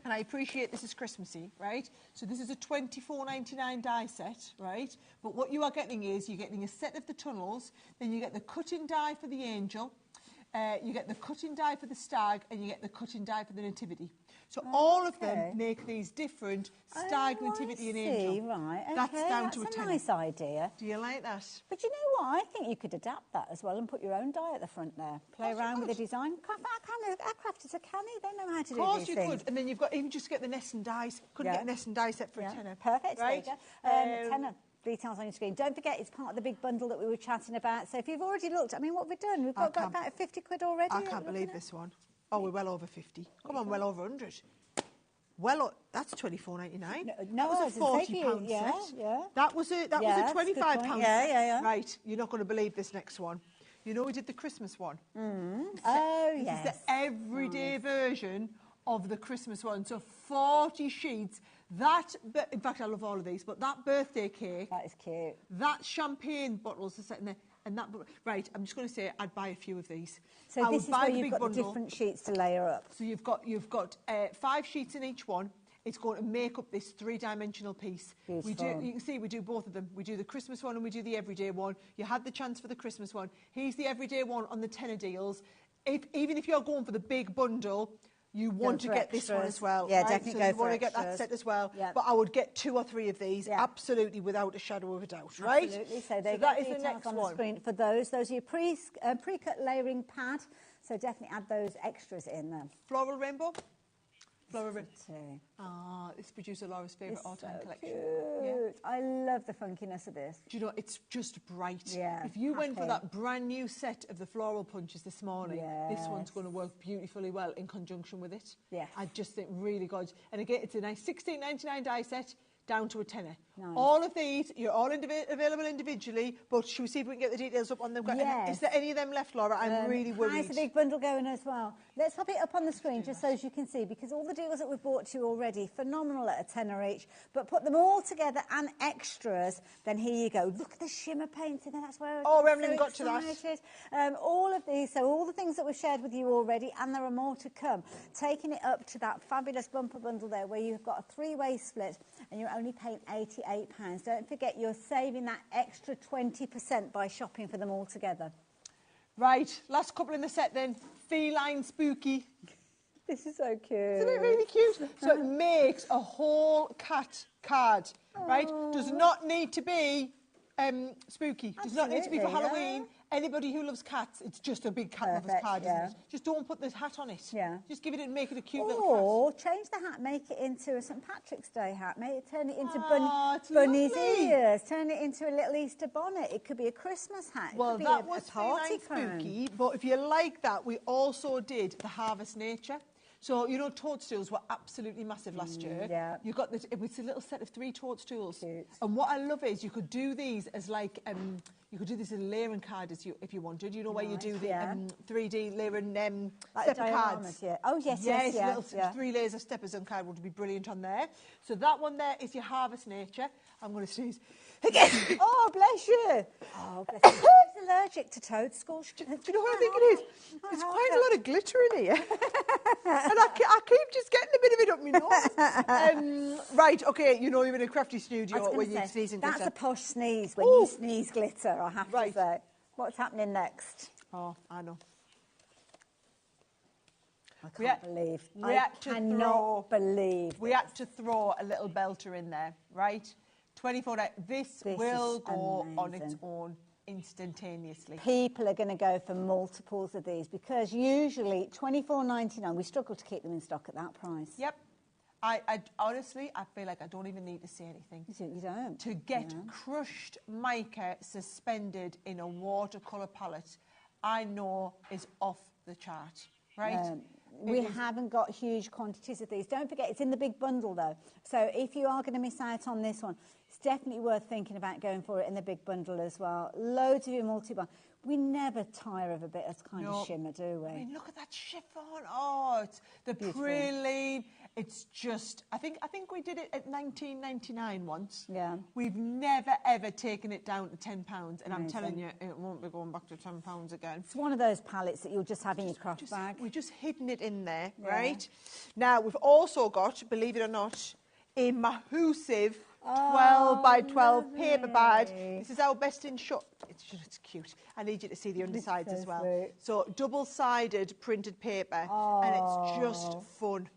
and I appreciate this is Christmassy, right? So this is a $24.99 die set, right? But what you are getting is you're getting a set of the tunnels, then you get the cut-in die for the angel, you get the cut-in die for the stag, and you get the cut-in die for the nativity. So all of them make these different stag, nativity and angel. Right, okay. That's down to a tenner. Nice idea. Do you like that? But you know what? I think you could adapt that as well and put your own die at the front there. Play around with the design. Our crafters are canny. They know how to do these things. Of course you could. And then you've got, even just get the nest and dies. Couldn't get a nest and die set for a tenner. Perfect. Right? Tenner. Details on your screen. Don't forget, it's part of the big bundle that we were chatting about. So if you've already looked, I mean, what have we done? We've got about 50 quid already. I can't believe this one. Oh, we're well over 50. Come on, well over 100. Well, that's $24.99. No, that was a £40 set. Yeah. That was a £25 set. Yeah. Right, you're not going to believe this next one. You know we did the Christmas one. Oh, yes. This is the everyday version of the Christmas one. So 40 sheets. In fact, I love all of these, but that birthday cake. That is cute. That champagne bottles are sitting there. And that, right, I'm just going to say I'd buy a few of these. So this is where you've got the different sheets to layer up. So you've got 5 sheets in each one. It's going to make up this 3-dimensional piece. Beautiful. You can see we do both of them. We do the Christmas one and we do the everyday one. You had the chance for the Christmas one. Here's the everyday one on the tenner deals. Even if you're going for the big bundle, you want to get this one as well. Yeah, right? definitely so go you for want to get extras. that set as well. Yep. But I would get 2 or 3 of these, absolutely, without a shadow of a doubt, right? Absolutely. So they that is the next on one. the screen for those. Those are your pre-cut layering pad. So definitely add those extras in there. Floral rainbow. Floral rainbow. It's producer Laura's favourite autumn collection. Cute. I love the funkiness of this. Do you know, it's just bright. Yeah. If you went for that brand new set of the floral punches this morning, this one's going to work beautifully well in conjunction with it. Yeah. I just think really good. And again, it's a nice $16.99 die set down to a tenner. Nice. All of these, you're all available individually, but should we see if we can get the details up on them? Yes. Is there any of them left, Laura? I'm really worried. How's the big bundle going as well? Let's pop it up on the screen just so as you can see, because all the deals that we've brought to you already, phenomenal at a tenner each, but put them all together and extras, then here you go. Look at the shimmer painting, that's where we haven't so even got to that. All of these, so all the things that we've shared with you already, and there are more to come, taking it up to that fabulous bumper bundle there where you've got a 3-way split and you're only paying £88. Don't forget, you're saving that extra 20% by shopping for them all together. Right, last couple in the set then. Feline spooky. This is so cute. Isn't it really cute? So it makes a whole cat card, right? Does not need to be spooky. Does not need to be for Halloween. Anybody who loves cats, it's just a big cat lover's card, isn't it? Just don't put the hat on it. Yeah. Just give it and make it a cute little cat. Or change the hat, make it into a St Patrick's Day hat, turn it into bunny's lovely. ears, turn it into a little Easter bonnet. It could be a Christmas hat. Well, it could that be was a party feline crown. spooky, but if you like that, we also did the Harvest Nature. So, you know, toadstools were absolutely massive last year. Yeah. You got this, it was a little set of 3 toadstools. Cute. And what I love is you could do these as like, you could do this as a layering card if you wanted. You know, where you do the 3D layering like stepper cards. Yeah. Oh, yes, little 3 layers of steppers on card would be brilliant on there. So that one there is your Harvest Nature. I'm going to sneeze again. Oh, bless you. Oh, bless you. She's allergic to toadstools. Do you know what I think it is? There's quite a lot of glitter in here. And I keep just getting a bit of it up my nose. Right, okay, you know you're in a crafty studio when you're sneezing glitter. That's a posh sneeze when you sneeze glitter, I have to say. What's happening next? Oh, I know. I can't believe. We had to throw a little belter in there, right? 24 days. This will go on its own instantaneously. People are going to go for multiples of these because usually $24.99, we struggle to keep them in stock at that price. Yep. I honestly, I feel like I don't even need to say anything. You don't. To get crushed mica suspended in a watercolour palette, I know is off the chart, right? We haven't got huge quantities of these. Don't forget, it's in the big bundle, though. So if you are going to miss out on this one, it's definitely worth thinking about going for it in the big bundle as well. Loads of your multi-buy. We never tire of a bit of kind of shimmer, do we? I mean, look at that chiffon. Oh, it's the praline. It's just, I think we did it at $19.99 once. Yeah. We've never, ever taken it down to £10. And I'm telling you, it won't be going back to £10 again. It's one of those palettes that you'll just have in your craft bag. We've just hidden it in there, right? Now, we've also got, believe it or not, a massive 12 by 12 paper pad. This is our best in shot. It's cute. I need you to see the undersides as well. Sweet. So double-sided printed paper, and it's just fun.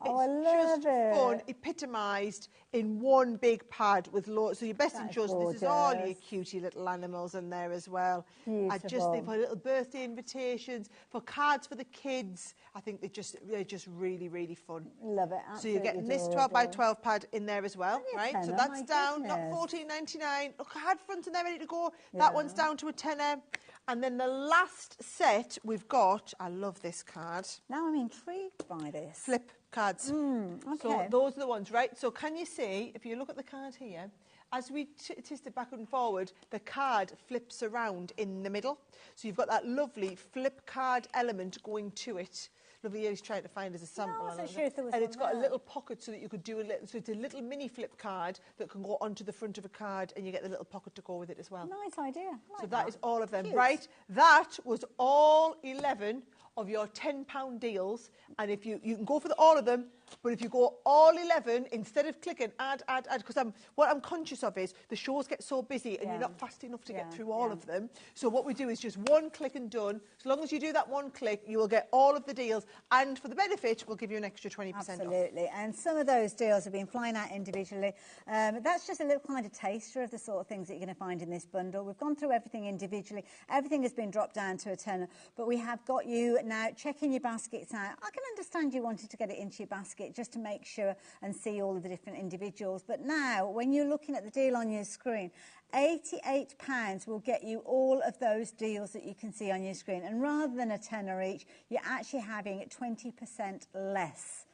It's just fun, epitomised in one big pad with loads. So your best in shows, this is all your cutie little animals in there as well. Beautiful. I just think for little birthday invitations, for cards for the kids, I think they're just really, really fun. Love it. So you're getting this 12 by 12 pad in there as well, right? So that's down, not $14.99. Look, card front and they're ready to go. That one's down to a tenner. And then the last set we've got, I love this card. Now I'm intrigued by this. Flip cards. Okay. So those are the ones, right? So can you see, if you look at the card here, as we twist it back and forward, the card flips around in the middle. So you've got that lovely flip card element going to it. Lovely, he's trying to find as a sample. I wasn't sure if there was and it's got there. a little pocket so that you could do a little, so it's a little mini flip card that can go onto the front of a card and you get the little pocket to go with it as well. Nice idea. So that is all of them, Cute. right? That was all 11 of your £10 deals. And if you can go for all of them, but if you go all 11, instead of clicking add, because what I'm conscious of is the shows get so busy and you're not fast enough to get through all of them. So what we do is just one click and done. As long as you do that one click, you will get all of the deals. And for the benefit, we'll give you an extra 20% off. Absolutely. And some of those deals have been flying out individually. That's just a little kind of taster of the sort of things that you're going to find in this bundle. We've gone through everything individually. Everything has been dropped down to a tenner. But we have got you now checking your baskets out. I can understand you wanted to get it into your basket just to make sure and see all of the different individuals. But now, when you're looking at the deal on your screen, £88 will get you all of those deals that you can see on your screen. And rather than a tenner each, you're actually having 20% less.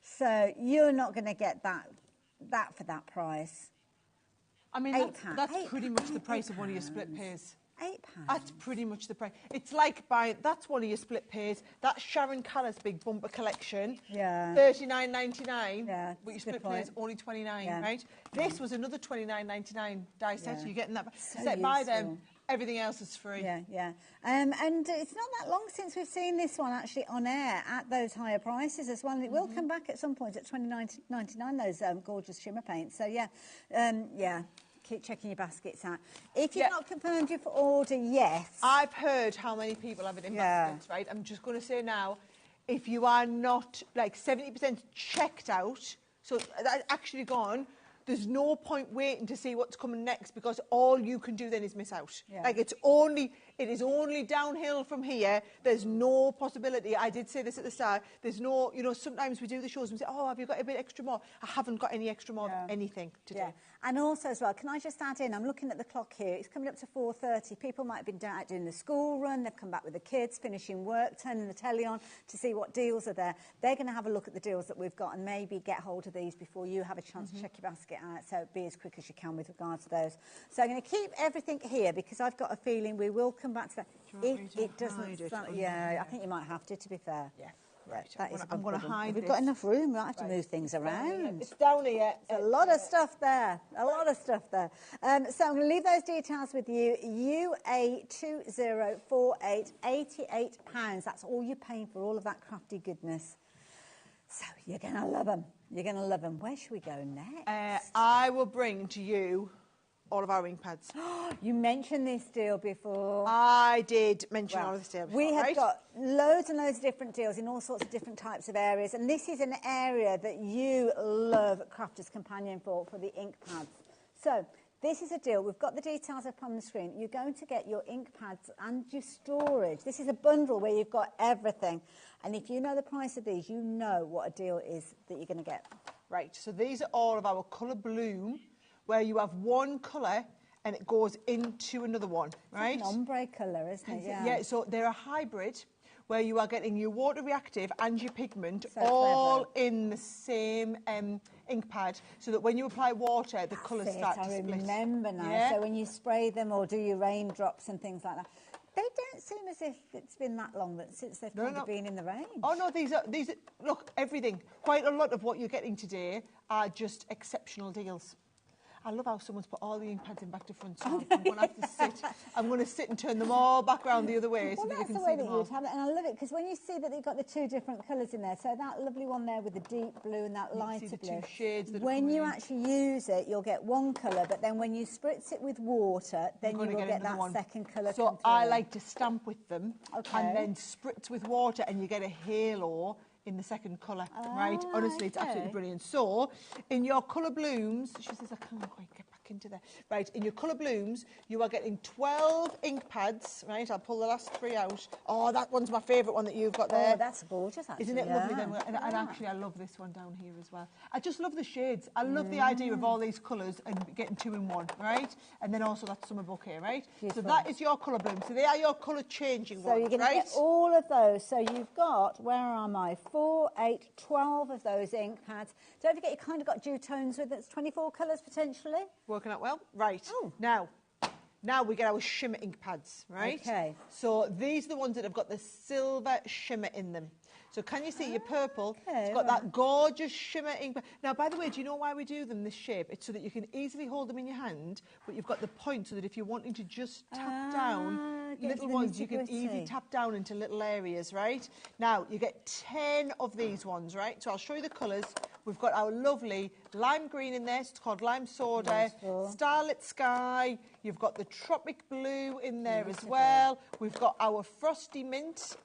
So you're not going to get that for that price. I mean, that's pretty much the price of one of your split pays. £8. That's pretty much the price. It's like buying, that's one of your split pays. That's Sharon Caller's big bumper collection. Yeah. $39.99. Yeah. But your split pay is only $29, right? This was another $29.99 die set. So you're getting that. So buy them. Everything else is free. Yeah. And it's not that long since we've seen this one actually on air at those higher prices as well. And it will come back at some point at $29.99, those gorgeous shimmer paints. So, yeah. Keep checking your baskets out. If you've not confirmed your order yet... I've heard how many people have it in baskets, right? I'm just going to say now, if you are not, like, 70% checked out, so that's actually gone, there's no point waiting to see what's coming next because all you can do then is miss out. Like, it's only It is only downhill from here. There's no possibility. I did say this at the start. There's no, you know, sometimes we do the shows and say, oh, have you got a bit extra more? I haven't got any extra more of anything to do. And also as well, can I just add in, I'm looking at the clock here, it's coming up to 4:30. People might have been out doing the school run, they've come back with the kids, finishing work, turning the telly on to see what deals are there. They're going to have a look at the deals that we've got and maybe get hold of these before you have a chance to check your basket out, so be as quick as you can with regard to those. So I'm going to keep everything here because I've got a feeling we will come back to that. If it doesn't, I think you might have to be fair. Yeah. Right, that is I'm going to hide We've got enough room, we don't have to move things around. It's down here. A lot of stuff there, a lot of stuff there. So I'm going to leave those details with you. UA2048, £88. That's all you're paying for all of that crafty goodness. So you're going to love them. You're going to love them. Where should we go next? I will bring to you all of our ink pads. You mentioned this deal before. I did mention all of this deal before. We have got loads and loads of different deals in all sorts of different types of areas, and this is an area that you love Crafter's Companion for the ink pads. So this is a deal. We've got the details up on the screen. You're going to get your ink pads and your storage. This is a bundle where you've got everything. And if you know the price of these, you know what a deal is that you're going to get. Right, so these are all of our colour bloom, where you have one colour and it goes into another one, right? It's like an ombre colour, isn't it? Yeah, so they're a hybrid where you are getting your water reactive and your pigment So all in the same ink pad, so that when you apply water, the colours start to split. I remember now. Yeah. So when you spray them or do your raindrops and things like that, they don't seem as if it's been that long since they've kind of been in the range. Oh no, these are look, everything. Quite a lot of what you're getting today are just exceptional deals. I love how someone's put all the ink pads in back to front, so I'm going to have to sit. I'm going to sit and turn them all back round the other way so that you can see them all. That's the way that you'd have it, and I love it because when you see that you've got the two different colours in there, so that lovely one there with the deep blue and that lighter blue. Two shades that when you actually use it, you'll get one colour, but then when you spritz it with water, then you will get that second colour. So I like to stamp with them and then spritz with water, and you get a halo in the second colour, right? Honestly, it's absolutely brilliant. So, in your colour blooms, she says I can't quite get back into there. Right, in your colour blooms, you are getting 12 ink pads, right? I'll pull the last 3 out. Oh, that one's my favourite one that you've got there. Oh, that's gorgeous, actually. Isn't it lovely then? And actually, I love this one down here as well. I just love the shades. I love the idea of all these colours and getting 2 in 1, right? And then also that summer bouquet, right? Beautiful. So that is your colour bloom. So they are your colour changing ones, So you're going to get all of those. So you've got, where am I? 4, 8, 12 of those ink pads. Don't forget, you kind of got dual tones with it. It's 24 colours potentially. Working out well. Right. Now we get our shimmer ink pads, right? Okay. So these are the ones that have got the silver shimmer in them. So can you see your purple? It's got that gorgeous shimmer ink pad. Now, by the way, do you know why we do them this shape? It's so that you can easily hold them in your hand, but you've got the point so that if you're wanting to just tap down little ones, you can easily tap down into little areas, right? Now, you get 10 of these ones, right? So I'll show you the colours. We've got our lovely lime green in there. So it's called lime soda. Starlit sky. You've got the tropic blue in there as well. We've got our frosty mint.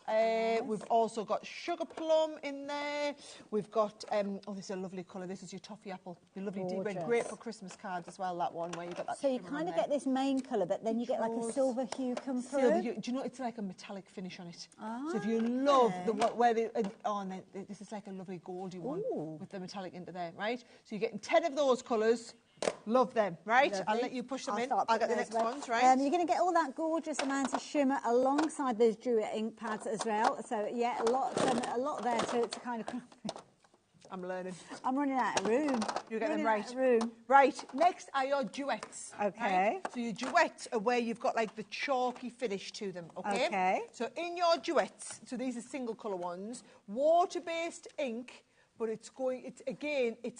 We've also got sugar plum in there. We've got, oh, this is a lovely colour. This is your toffee apple. Your lovely deep red. Great for Christmas cards as well, that one, where you've got that. So you kind of get this main colour, but then you get like a silver hue come through. Silver hue. Do you know, it's like a metallic finish on it. So if you love the where they, oh, and then this is like a lovely goldy one with the metallic into there, right? So you're getting 10 of those colours. Love them, right? Lovely. I'll let you push them in. I'll get the next ones, right? You're going to get all that gorgeous amount of shimmer alongside those Druid ink pads as well. So yeah, a lot there to kind of. I'm learning. I'm running out of room. You get them right. Right. Next are your duets. Okay. Right? So your duets are where you've got like the chalky finish to them. Okay. Okay. So in your duets, so these are single colour ones, water-based ink. But it's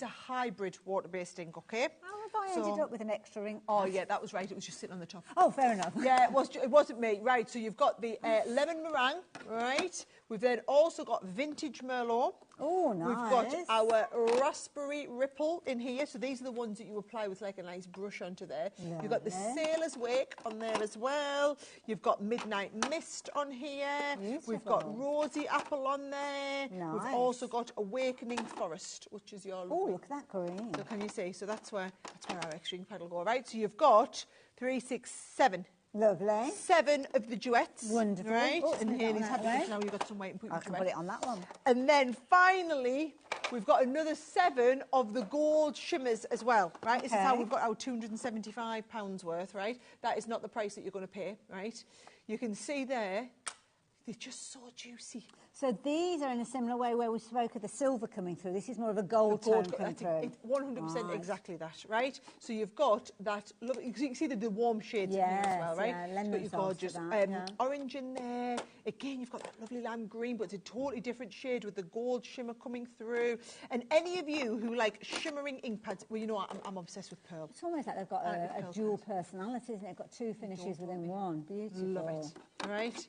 a hybrid water-based ink, okay? How have I ended up with an extra ink? Oh, yeah, that was right. It was just sitting on the top. Oh, fair enough. Yeah, it wasn't me. Right, so you've got the lemon meringue, right? We've then also got vintage Merlot. Oh, nice. We've got our raspberry ripple in here. So these are the ones that you apply with like a nice brush onto there. Lovely. You've got the Sailor's Wake on there as well. You've got Midnight Mist on here. Beautiful. We've got Rosy Apple on there. Nice. We've also got Awakening Forest, which is your lovely. Oh, look at that green. So can you see? So that's where our extra ink pad will go, right? So you've got 3, 6, 7. Lovely. 7 of the duets. Wonderful. Right? Oh, And Haley's happy because now you've got some weight and put I can put it on that one. And then finally, we've got another 7 of the gold shimmers as well, right? This is how we've got our £275 worth, right? That is not the price that you're going to pay, right? You can see there, they're just so juicy. So these are in a similar way where we spoke of the silver coming through. This is more of a gold tone coming through. 100% exactly that, right? So you've got that, look, you can see the warm shades in there as well, right? Yeah, lend you've got your gorgeous that, orange in there. Again, you've got that lovely lime green, but it's a totally different shade with the gold shimmer coming through. And any of you who like shimmering ink pads, well, you know, I'm obsessed with pearl. It's almost like they've got a dual personality, isn't it? They've got 2 finishes within one. Beautiful. Love it. All right.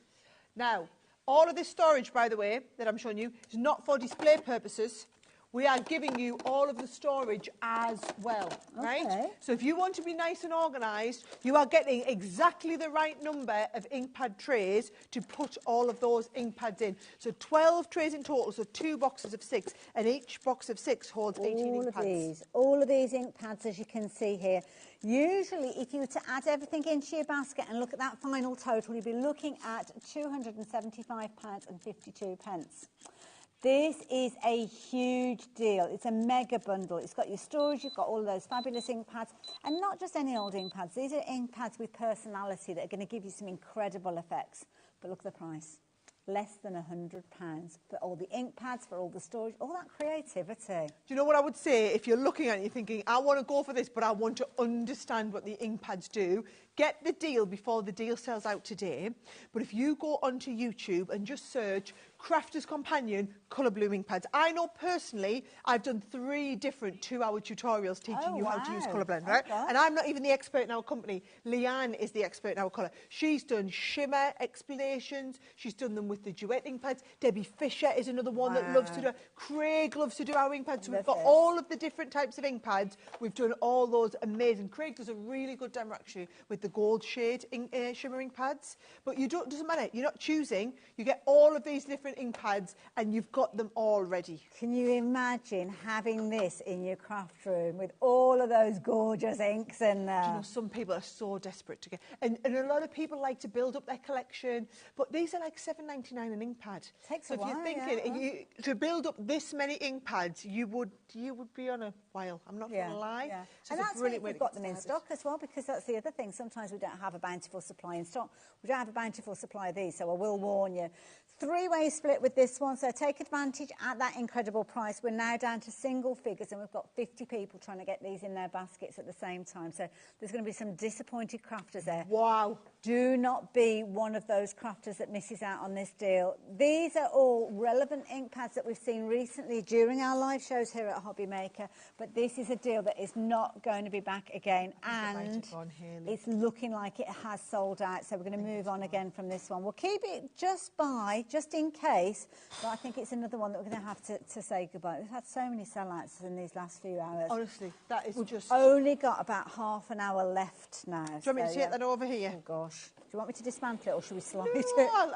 Now, all of this storage, by the way, that I'm showing you, is not for display purposes. We are giving you all of the storage as well, right? So if you want to be nice and organised, you are getting exactly the right number of ink pad trays to put all of those ink pads in. So 12 trays in total, so 2 boxes of 6, and each box of 6 holds 18 ink pads. All of these ink pads, as you can see here. Usually, if you were to add everything into your basket and look at that final total, you'd be looking at £275.52. This is a huge deal. It's a mega bundle. It's got your storage, you've got all those fabulous ink pads, and not just any old ink pads. These are ink pads with personality that are going to give you some incredible effects. But look at the price. Less than £100 for all the ink pads, for all the storage, all that creativity. Do you know what I would say? If you're looking at it, you're thinking, I want to go for this, but I want to understand what the ink pads do. Get the deal before the deal sells out today. But if you go onto YouTube and just search Crafter's Companion colour bloom ink pads. I know personally I've done 3 different 2-hour tutorials teaching you how to use colour blend, right? And I'm not even the expert in our company. Leanne is the expert in our colour. She's done shimmer explanations. She's done them with the duet ink pads. Debbie Fisher is another one that loves to do it. Craig loves to do our ink pads. So we've got all of the different types of ink pads. We've done all those amazing. Craig does a really good demo actually with the gold shade shimmer ink pads. But you don't, doesn't matter. You're not choosing. You get all of these different ink pads and you've got them all ready. Can you imagine having this in your craft room with all of those gorgeous inks in there? Do you know, some people are so desperate to get, and a lot of people like to build up their collection, but these are like $7.99 an ink pad. Takes so a while, if you're thinking to build up this many ink pads, you would be on a while. I'm not going to lie. Yeah. So and that's why we've got them in stock as well, because that's the other thing. Sometimes we don't have a bountiful supply in stock. We don't have a bountiful supply of these, so I will warn you. 3-way split with this one, so take advantage at that incredible price. We're now down to single figures and we've got 50 people trying to get these in their baskets at the same time. So there's going to be some disappointed crafters there. Wow. Do not be one of those crafters that misses out on this deal. These are all relevant ink pads that we've seen recently during our live shows here at HobbyMaker, but this is a deal that is not going to be back again, and it's looking like it has sold out, so we're going to move on again from this one. We'll keep it just in case, but I think it's another one that we're going to have to say goodbye. We've had so many sellouts in these last few hours. Honestly, that is just... We've only got about half an hour left now. Do you want me to take that over here? Oh, gosh. Do you want me to dismantle it or should we slide it?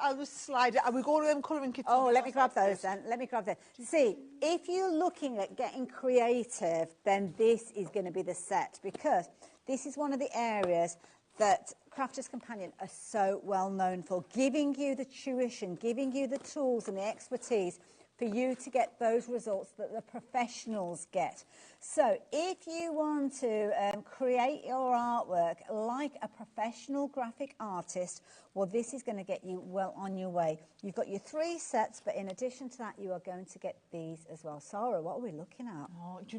I'll just slide it. Are we going to them colouring kits? Oh, let me grab those then. Let me grab them. See, if you're looking at getting creative, then this is going to be the set, because this is one of the areas that Crafter's Companion are so well known for, giving you the tuition, giving you the tools and the expertise for you to get those results that the professionals get. So if you want to create your artwork like a professional graphic artist, well, this is going to get you well on your way. You've got your 3 sets, but in addition to that, you are going to get these as well. Sarah, what are we looking at? Oh, do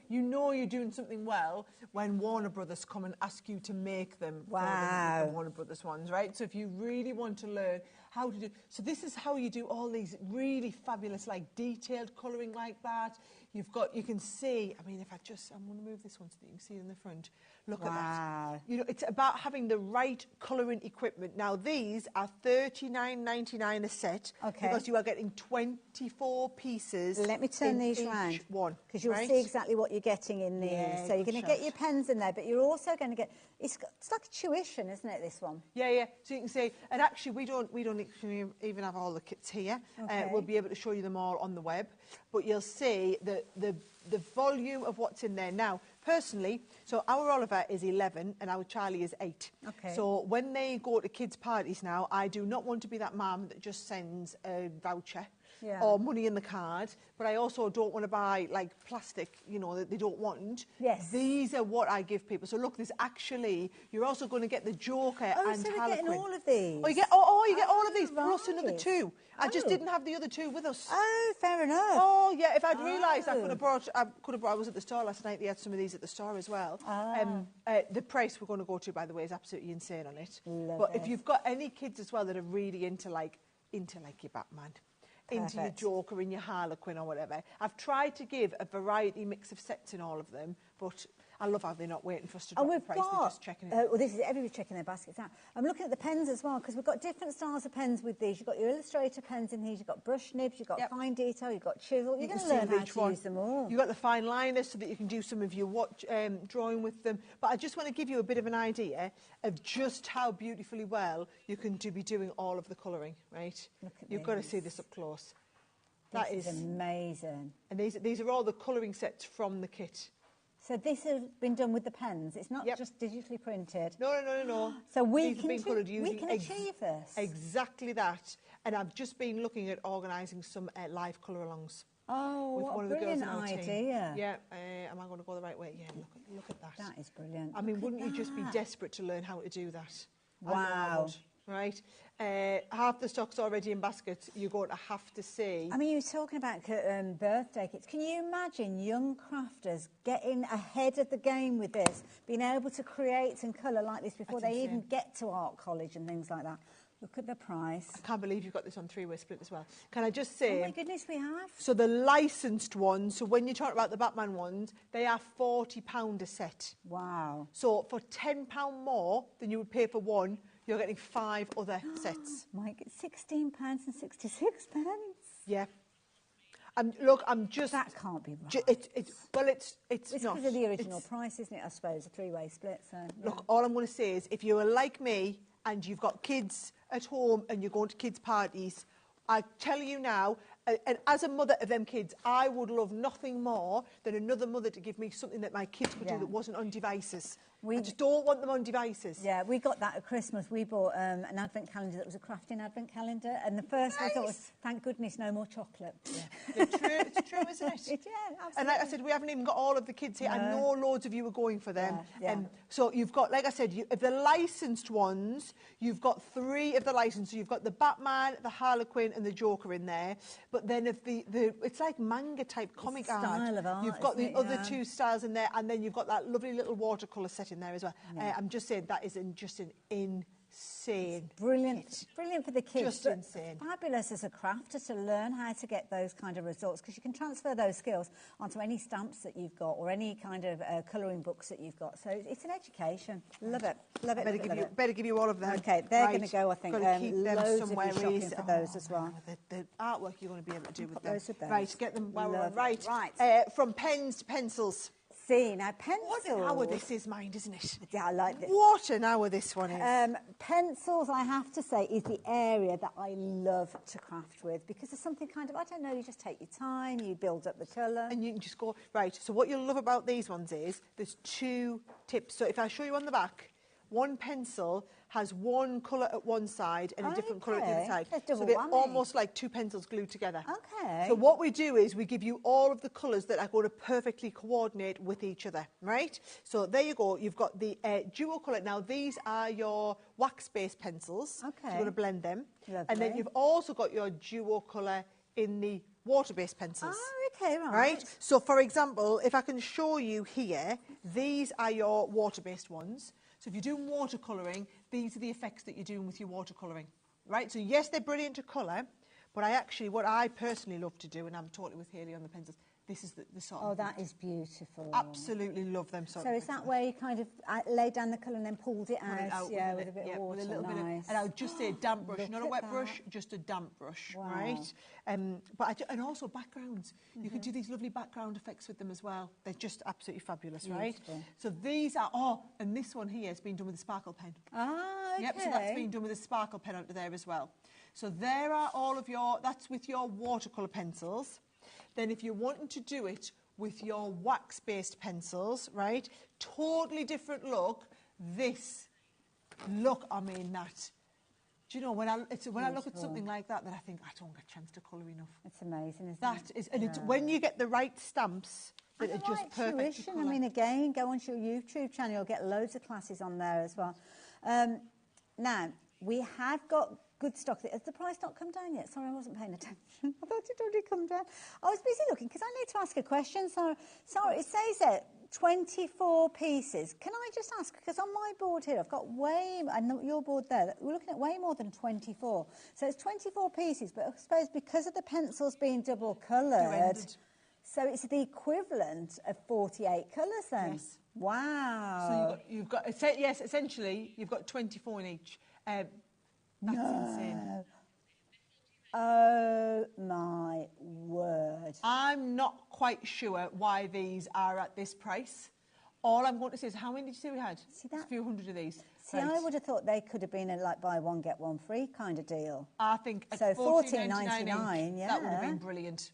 you know you're doing something well when Warner Brothers come and ask you to make them for them, the Warner Brothers ones, right? So if you really want to learn how to do... So this is how you do all these really fabulous, like, detailed colouring like that. You can see, I mean, I'm going to move this one so that you can see it in the front. Look at that. You know, it's about having the right colouring equipment. Now, these are $39.99 a set, because you are getting 24 pieces. Let me turn these round, because you'll see exactly what you're getting in these. So you're going to get your pens in there, but you're also going to get... It's like a tuition, isn't it, this one? Yeah. So you can see, and actually we don't even have all the kits here. We'll be able to show you them all on the web, but you'll see the volume of what's in there. Now, personally, so our Oliver is 11 and our Charlie is 8. Okay. So when they go to kids' parties now, I do not want to be that mum that just sends a voucher. Yeah. Or money in the card, but I also don't want to buy like plastic, you know, that they don't want. Yes. These are what I give people. So look, there's actually, you're also going to get the Joker and Oh, so we're Harlequin. getting all of these? Oh, you get all of these, plus right. another 2. I just didn't have the other 2 with us. Oh, fair enough. Oh, yeah, if I'd realised I could have brought, I was at the store last night, they had some of these at the store as well. The price we're going to go to, by the way, is absolutely insane on it. But if you've got any kids as well that are really into like your Batman, into your Joker and your Harlequin or whatever. I've tried to give a variety mix of sets in all of them, but I love how they're not waiting for us to drop the price, they're just checking it. Well, this is everybody's checking their baskets out. I'm looking at the pens as well, because we've got different styles of pens with these. You've got your Illustrator pens in here, you've got brush nibs, you've got fine detail, you've got chisel. You're going to learn how to use them all. You've got the fine liners so that you can do some of your drawing with them. But I just want to give you a bit of an idea of just how beautifully well you can be doing all of the colouring, right? You've got to see this up close. That is amazing. And these are all the colouring sets from the kit. So this has been done with the pens. It's not just digitally printed. No. So we These can have been coloured using we can achieve this. Exactly that. And I've just been looking at organising some live colour-alongs. Oh, with what one a of the girls brilliant in our team. idea. Yeah, am I going to go the right way? Yeah, look at that. That is brilliant. I mean, wouldn't you just be desperate to learn how to do that? Wow. I know I would. Right, half the stock's already in baskets. You're going to have to see. I mean, you were talking about birthday kits. Can you imagine young crafters getting ahead of the game with this, being able to create and colour like this before they even get to art college and things like that? Look at the price. I can't believe you've got this on 3-way split as well. Can I just say... Oh, my goodness, we have. So the licensed ones, so when you talk about the Batman ones, they are £40 a set. Wow. So for £10 more than you would pay for one, you're getting 5 other sets. Mike, it's £16.66. Yeah. Look, I'm just... That can't be right. It's not. It's because of the original price, isn't it, I suppose, a 3-way split. So, yeah. Look, all I'm going to say is, if you're like me and you've got kids at home and you're going to kids' parties, I tell you now, and as a mother of them kids, I would love nothing more than another mother to give me something that my kids could do that wasn't on devices. I just don't want them on devices. Yeah, we got that at Christmas. We bought an advent calendar that was a crafting advent calendar, and the first I thought was, thank goodness, no more chocolate. Yeah. It's true, isn't it? Yeah, absolutely. And like I said, we haven't even got all of the kids here. No. I know loads of you are going for them. Yeah. So you've got, like I said, of the licensed ones, you've got 3 of the licensed. So you've got the Batman, the Harlequin, and the Joker in there. But then of the it's like manga type comic style of art, you've got the it? other 2 styles in there, and then you've got that lovely little watercolour set in there as well. Yeah. I'm just saying that is just an insane. It's brilliant for the kids. Just insane. Fabulous as a crafter to learn how to get those kind of results, because you can transfer those skills onto any stamps that you've got or any kind of colouring books that you've got. So it's an education. Love it. Better give you all of them. Okay, they're going to go, I think. Got to keep them loads somewhere of shopping for those as well. The artwork you're going to be able to do with them. Those with those. Right, get them while we're on. Right. From pens to pencils. See, now pencils. What an hour this is, mind, isn't it? Yeah, I like this. What an hour this one is. Pencils, I have to say, is the area that I love to craft with, because there's something kind of, I don't know, you just take your time, you build up the colour. And you can just go, right, so what you'll love about these ones is there's 2 tips. So if I show you on the back, one pencil has one colour at one side and a different colour at the other side. So they're almost like 2 pencils glued together. Okay. So what we do is we give you all of the colours that are going to perfectly coordinate with each other, right? So there you go. You've got the dual colour. Now, these are your wax-based pencils. Okay. So you're going to blend them. Lovely. And then you've also got your dual colour in the water-based pencils. Oh, okay, Right? So, for example, if I can show you here, these are your water-based ones. So if you're doing watercolouring, these are the effects that you're doing with your watercolouring, right? So yes, they're brilliant to colour, but what I personally love to do, and I'm totally with Hayley on the pencils, this is the sort of... Oh, that is beautiful. Absolutely love them. So is that where you kind of laid down the colour and then pulled it out? Yeah, with a bit of water. With a little bit of, and I would just say a damp brush, not a wet brush, just a damp brush, right? And also backgrounds. You could do these lovely background effects with them as well. They're just absolutely fabulous, right? So these are, and this one here has been done with a sparkle pen. Ah, okay. Yep, so that's been done with a sparkle pen under there as well. So there are all of that's with your watercolour pencils. Then if you're wanting to do it with your wax-based pencils, right? Totally different look. This look, I mean, that. Do you know, when I look at something like that, then I think, I don't get a chance to colour enough. It's amazing, isn't that it? is, and it's when you get the right stamps that are just perfect to colour. I mean, again, go onto your YouTube channel, you'll get loads of classes on there as well. Now, we have got good stock. Has the price not come down yet? Sorry, I wasn't paying attention. I thought it already come down. I was busy looking because I need to ask a question. So, it says that 24 pieces. Can I just ask, because on my board here, I've got I know your board there, we're looking at way more than 24. So it's 24 pieces, but I suppose because of the pencils being double coloured, so it's the equivalent of 48 colours then? Yes. Wow. So you've got yes, essentially, you've got 24 in each. That's insane. Oh my word. I'm not quite sure why these are at this price. All I'm going to say is, how many did you say we had? See that? A few hundred of these. See, right. I would have thought they could have been a like buy one get one free kind of deal. I think at so $14.99, yeah, that would have been brilliant.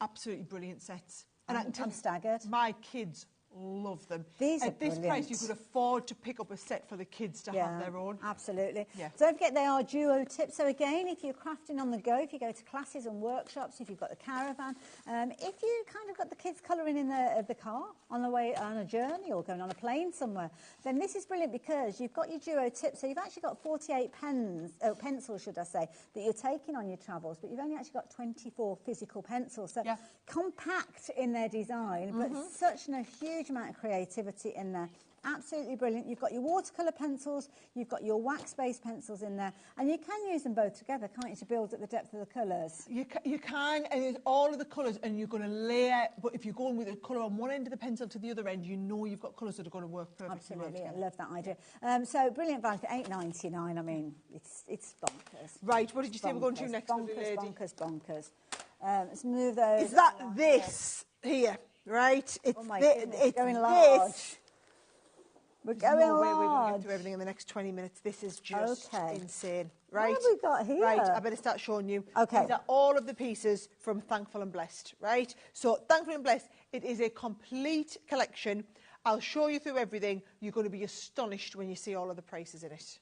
Absolutely brilliant sets. And I'm staggered. My kids love them. These at this price, you could afford to pick up a set for the kids to have their own. Absolutely. Yeah. Don't forget they are duo tips. So again, if you're crafting on the go, if you go to classes and workshops, if you've got the caravan, if you kind of got the kids colouring in the car on the way on a journey or going on a plane somewhere, then this is brilliant because you've got your duo tips. So you've actually got 48 pencils, should I say, that you're taking on your travels, but you've only actually got 24 physical pencils. So compact in their design, but such a huge amount of creativity in there. Absolutely brilliant. You've got your watercolour pencils, you've got your wax-based pencils in there, and you can use them both together, can't you, to build up the depth of the colours? You can, and it's all of the colours, and you're going to layer, but if you're going with a colour on one end of the pencil to the other end, you know you've got colours that are going to work perfectly. Absolutely, I love that idea. So brilliant value for $8.99. I mean, it's bonkers. Right, what did you say we're going to next? Bonkers. Let's move those. Is that this here? Right, it's oh my goodness, it's going large. We're going no way large. we're going to get through everything in the next 20 minutes. This is just insane. Right? What have we got here? Right, I better start showing you. Okay. These are all of the pieces from Thankful and Blessed, right? So Thankful and Blessed, it is a complete collection. I'll show you through everything. You're going to be astonished when you see all of the prices in it.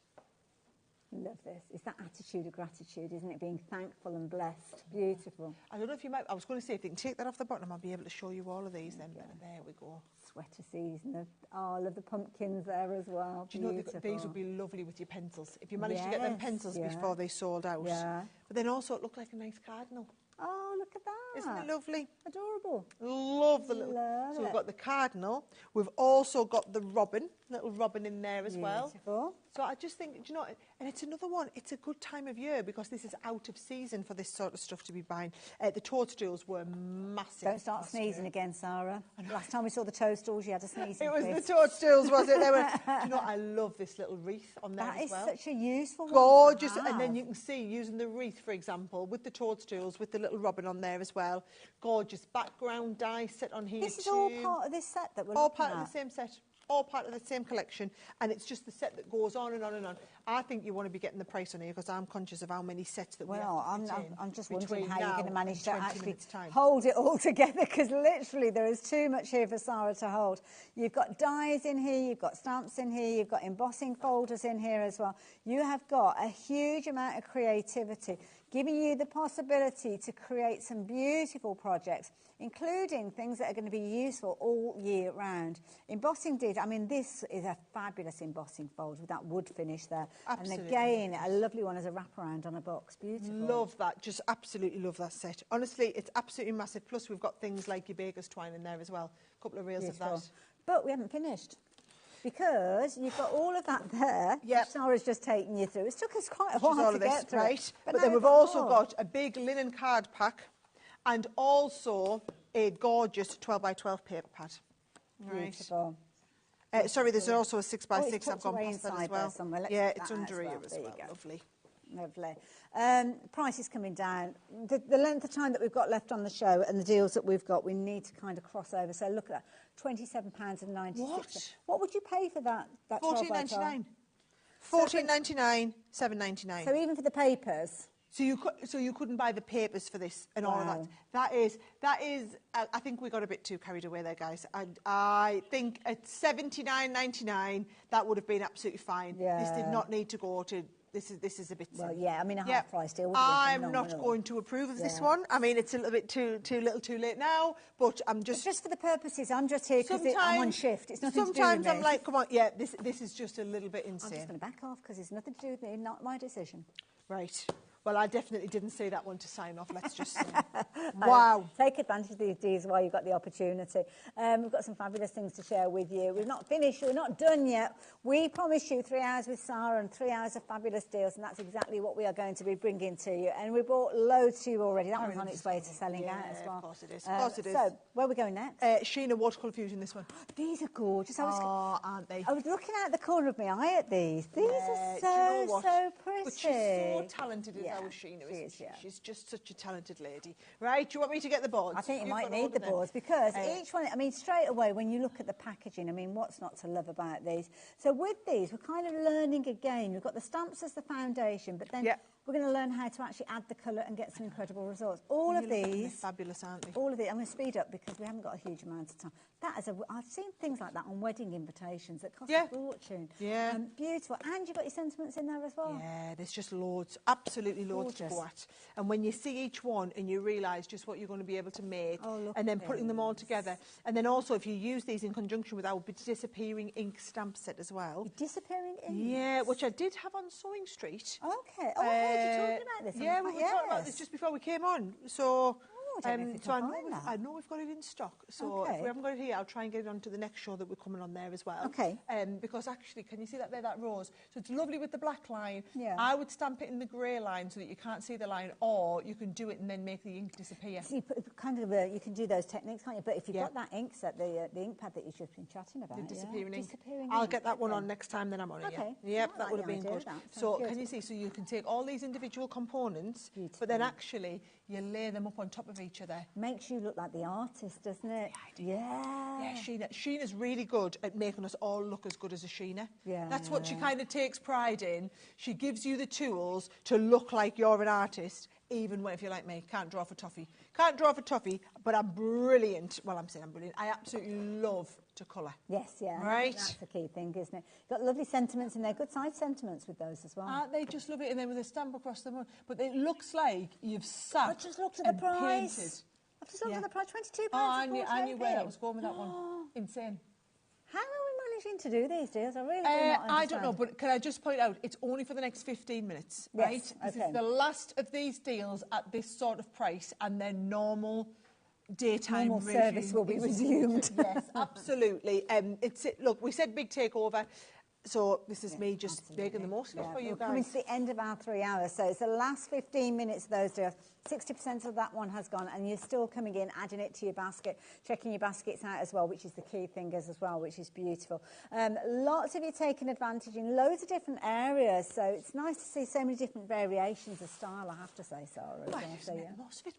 Love this. It's that attitude of gratitude, isn't it? Being thankful and blessed. Beautiful. I don't know if you might... I was going to say, if you can take that off the bottom, I'll be able to show you all of these then. But there we go. Sweater season. Oh, I love the pumpkins there as well. Do you know, these would be lovely with your pencils. If you managed to get them pencils before they sold out. Yeah. But then also it looked like a nice cardinal. Oh, look at that. Isn't it lovely? Adorable. Love the little... So we've got the cardinal. We've also got the robin, little robin in there as well. Beautiful. So I just think, do you know, and it's another one, it's a good time of year because this is out of season for this sort of stuff to be buying. The toadstools were massive. Don't start sneezing again, Sarah. Last time we saw the toadstools, you had a sneeze. It was the toadstools, was it? They were, do you know, I love this little wreath on there as well. That is such a useful one. Gorgeous. And then you can see, using the wreath, for example, with the toadstools, with the little robin on there as well. Gorgeous background die set on here. This is all part of this set that we're all looking at. All part of the same set. All part of the same collection, and it's just the set that goes on and on and on. I think you want to be getting the price on here because I'm conscious of how many sets that we have to fit in. I'm just wondering how you're going to manage to actually time. hold it all together because literally there is too much here for Sarah to hold. You've got dies in here, you've got stamps in here, you've got embossing folders in here as well. You have got a huge amount of creativity, giving you the possibility to create some beautiful projects, including things that are going to be useful all year round. Embossing I mean, this is a fabulous embossing folder with that wood finish there. Absolutely. And again, a lovely one as a wraparound on a box. Beautiful. Love that. Just absolutely love that set. Honestly, it's absolutely massive. Plus, we've got things like your baker's twine in there as well. A couple of reels of that. But we haven't finished. Because you've got all of that there, which Sarah's just taking you through. It's took us quite a while to get through. Right? But then we've also got a big linen card pack and also a gorgeous 12 by 12 paper pad. Beautiful. Sorry, there's also a 6 by 6. I've gone past that as well. Yeah, it's under here as well. Lovely. Lovely. Price is coming down. The length of time that we've got left on the show and the deals that we've got, we need to kind of cross over. So look at that, £27.96. What would you pay for that? $14.99. $14.99, $7.99. So even for the papers? So you couldn't buy the papers for this and all of that. That is. I think we got a bit too carried away there, guys. And I think at $79.99 that would have been absolutely fine. Yeah. This did not need to go to. This is a bit silly. Well, yeah, I mean, a half price deal would have been I'm not phenomenal. going to approve of this one. I mean, it's a little bit too little too late now, but I'm just... It's just for the purposes. I'm just here because I'm on shift. It's nothing to do with me. Sometimes I'm like, come on, yeah, this is just a little bit insane. I'm just going to back off because it's nothing to do with me, not my decision. Right. Well, I definitely didn't say that one to sign off, let's just say. Wow. Take advantage of these days while you've got the opportunity. We've got some fabulous things to share with you. We've not finished, we're not done yet. We promised you 3 hours with Sarah and 3 hours of fabulous deals, and that's exactly what we are going to be bringing to you. And we brought loads to you already. That one's on its way to selling out as well. Of course it is. Of course it is. So, where are we going next? Sheena Watercolour Fusion, this one. These are gorgeous. Aren't they? I was looking out the corner of my eye at these. These are so pretty. But she's so talented as our Sheena, isn't she? She's just such a talented lady. Right, do you want me to get the boards? I think you might need the boards because each one, I mean, straight away, when you look at the packaging, I mean, what's not to love about these? So with these, we're kind of learning again. We've got the stamps as the foundation, but then we're going to learn how to actually add the colour and get some incredible results. All of these... fabulous, aren't they? All of these. I'm going to speed up because we haven't got a huge amount of time. I've seen things like that on wedding invitations that cost a fortune. Yeah. Beautiful. And you've got your sentiments in there as well. Yeah, there's just loads, absolutely loads to go at. And when you see each one and you realise just what you're going to be able to make and then putting them all together. And then also if you use these in conjunction with our disappearing ink stamp set as well. Disappearing ink? Yeah, which I did have on Sewing Street. Okay. Oh, I heard you talking about this. Yeah, we were talking about this just before we came on. So... I know we've got it in stock. So if we haven't got it here, I'll try and get it onto the next show that we're coming on there as well. Okay. Because actually, can you see that there, that rose? So it's lovely with the black line. Yeah. I would stamp it in the grey line so that you can't see the line, or you can do it and then make the ink disappear. So you you can do those techniques, can't you? But if you've got that ink set, the ink pad that you've just been chatting about, the disappearing ink. Disappearing I'll ink. get that one on next time then I'm on it. Okay. Yep, that would have been good. So good. can you see? So you can take all these individual components, but then actually you lay them up on top of each other. Makes you look like the artist, doesn't it? Yeah. Sheena's really good at making us all look as good as a Sheena. Yeah. That's what she kind of takes pride in. She gives you the tools to look like you're an artist, even when, if you're like me, can't draw for toffee. Can't draw for toffee, but I'm brilliant. Well, I'm saying I'm brilliant. I absolutely love to colour. Yes, yeah. Right? That's the key thing, isn't it? You've got lovely sentiments in there, good side sentiments with those as well. They just love it, and then with a stamp across them. But it looks like you've sat I just looked at the price. Painted. I've just looked at the price, £22. I knew where that was going with that one. Insane. How are we managing to do these deals? I really do not understand. I don't know, but can I just point out, it's only for the next 15 minutes, right? This is the last of these deals at this sort of price, and then normal daytime service will be resumed. Yes, absolutely. Look, we said big takeover. So this is me just making the most of it for you guys. We're coming to the end of our 3 hours, so it's the last 15 minutes of those deals. 60% of that one has gone, and you're still coming in, adding it to your basket, checking your baskets out as well, which is the key thing as well, which is beautiful. Lots of you taking advantage in loads of different areas, so it's nice to see so many different variations of style, I have to say, Sarah.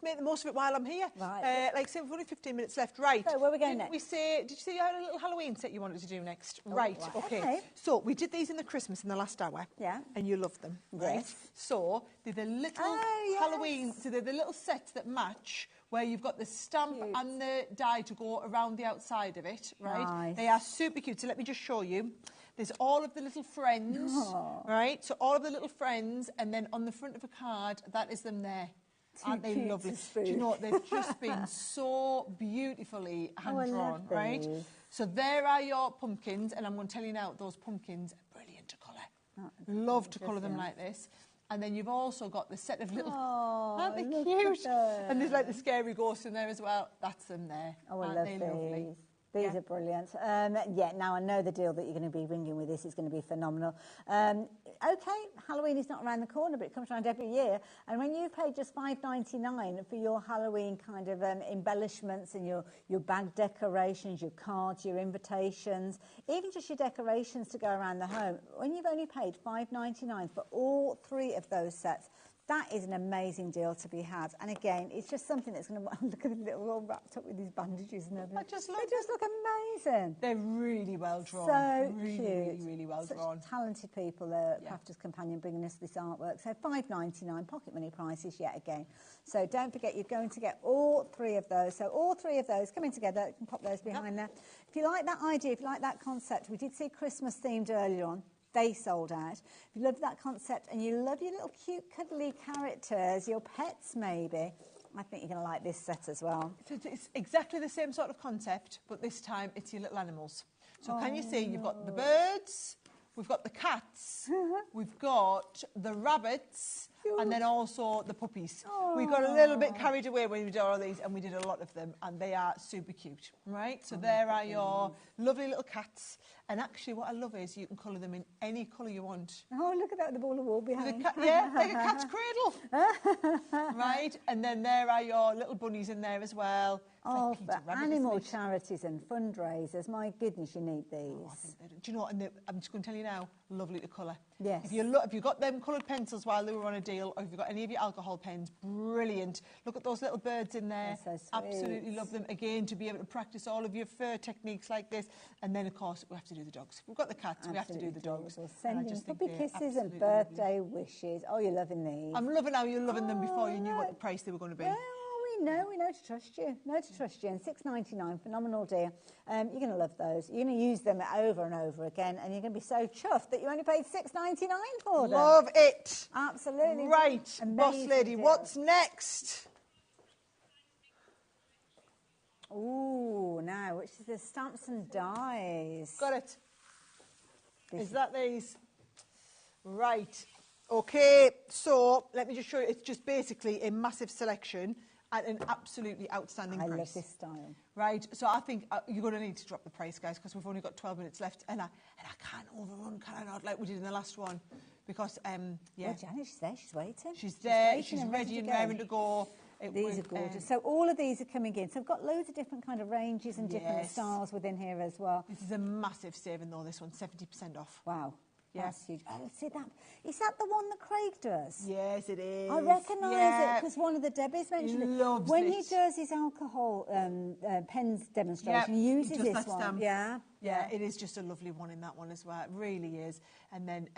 Make the most of it while I'm here. Right. Like I said, we've only 15 minutes left. Right. So where are we going next? Did you say you had a little Halloween set you wanted to do next? Right. Okay. So we did these in the Christmas in the last hour. Yeah. And you loved them. Right. Yes. So they're the little Halloween, so they're the little sets that match, where you've got the stamp and the die to go around the outside of it, right? Nice. They are super cute. So let me just show you. There's all of the little friends, right? So all of the little friends, and then on the front of a card, that is them there. Aren't they lovely? Do you know what? They've just been so beautifully hand-drawn, right? So there are your pumpkins, and I'm going to tell you now, those pumpkins are brilliant to colour. Love to colour them like this. And then you've also got the set of little... aren't they cute? And there's like the scary ghost in there as well. That's them there. Oh, I love they these. Lovely? These are brilliant. Now I know the deal that you're going to be ringing with this is going to be phenomenal. Okay, Halloween is not around the corner, but it comes around every year. And when you pay just $5.99 for your Halloween kind of embellishments and your bag decorations, your cards, your invitations, even just your decorations to go around the home, when you've only paid $5.99 for all 3 of those sets, That is an amazing deal to be had. And again, it's just something that's going to look at the little all wrapped up with these bandages and everything. They just look amazing. They're really well drawn. So really, cute. really, really well Such drawn. Talented people, Crafters Companion, bringing us this artwork. So £5.99 pocket money prices yet again. So don't forget, you're going to get all 3 of those. So all 3 of those coming together. You can pop those behind there. If you like that idea, if you like that concept, we did see Christmas themed earlier on. They sold out. If you love that concept and you love your little cute cuddly characters, your pets maybe, I think you're going to like this set as well. So it's exactly the same sort of concept, but this time it's your little animals. So can you see, you've got the birds, we've got the cats, we've got the rabbits, and then also the puppies. We got a little bit carried away when we did all these, and we did a lot of them, and they are super cute, right? So there are your lovely little cats. And actually what I love is you can colour them in any colour you want. Oh, look at that, the ball of wool behind. Yeah, like a cat's cradle. Right, and then there are your little bunnies in there as well. Oh, for animal charities and fundraisers, my goodness, you need these. Do you know what, I'm just going to tell you now, lovely to colour. Yes. If you've got them coloured pencils while they were on a deal, or if you've got any of your alcohol pens, brilliant. Look at those little birds in there. They're so sweet. Absolutely love them. Again, to be able to practice all of your fur techniques like this. And then, of course, we have to do the dogs. If we've got the cats, we have to do the dogs. Sending puppy kisses and birthday wishes. Oh, you're loving these. I'm loving how you're loving them before you knew what the price they were going to be. Well, we know to trust you. Know to trust you. And £6.99, phenomenal deal. You're going to love those. You're going to use them over and over again, and you're going to be so chuffed that you only paid £6.99 for them. Love it. Absolutely. Right, amazing boss lady, deal. what's next? Ooh, now, which is the stamps and dies. Got it. Is that these? Right. Okay, so let me just show you. It's just basically a massive selection at an absolutely outstanding price. I love this style. Right, so I think you're going to need to drop the price, guys, because we've only got 12 minutes left, and I can't overrun, can I not, like we did in the last one, because, yeah. Well, Janet, she's there, she's waiting. She's there, she's ready and raring to go. These are gorgeous. So all of these are coming in. So I've got loads of different kind of ranges and different styles within here as well. This is a massive saving, though, this one, 70% off. Wow. Yeah. That's huge. Oh, see that? Is that the one that Craig does? Yes, it is. I recognise it because one of the Debbies mentioned it. When he does his alcohol pens demonstration, he uses this one. Stamp. Yeah. Yeah, it is just a lovely one in that one as well. It really is. And then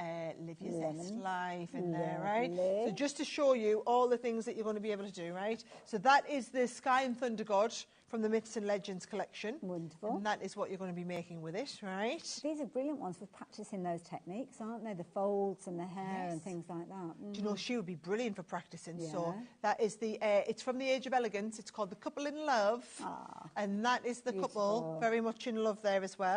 Live Your Zest Life in there, right? So just to show you all the things that you're going to be able to do, right? So that is the Sky and Thunder God from the Myths and Legends collection. Wonderful. And that is what you're going to be making with it, right? These are brilliant ones for practicing those techniques, aren't they? The folds and the hair and things like that. Do you know, she would be brilliant for practicing. So that is the, it's from the Age of Elegance. It's called The Couple in Love. And that is the couple very much in love there as well.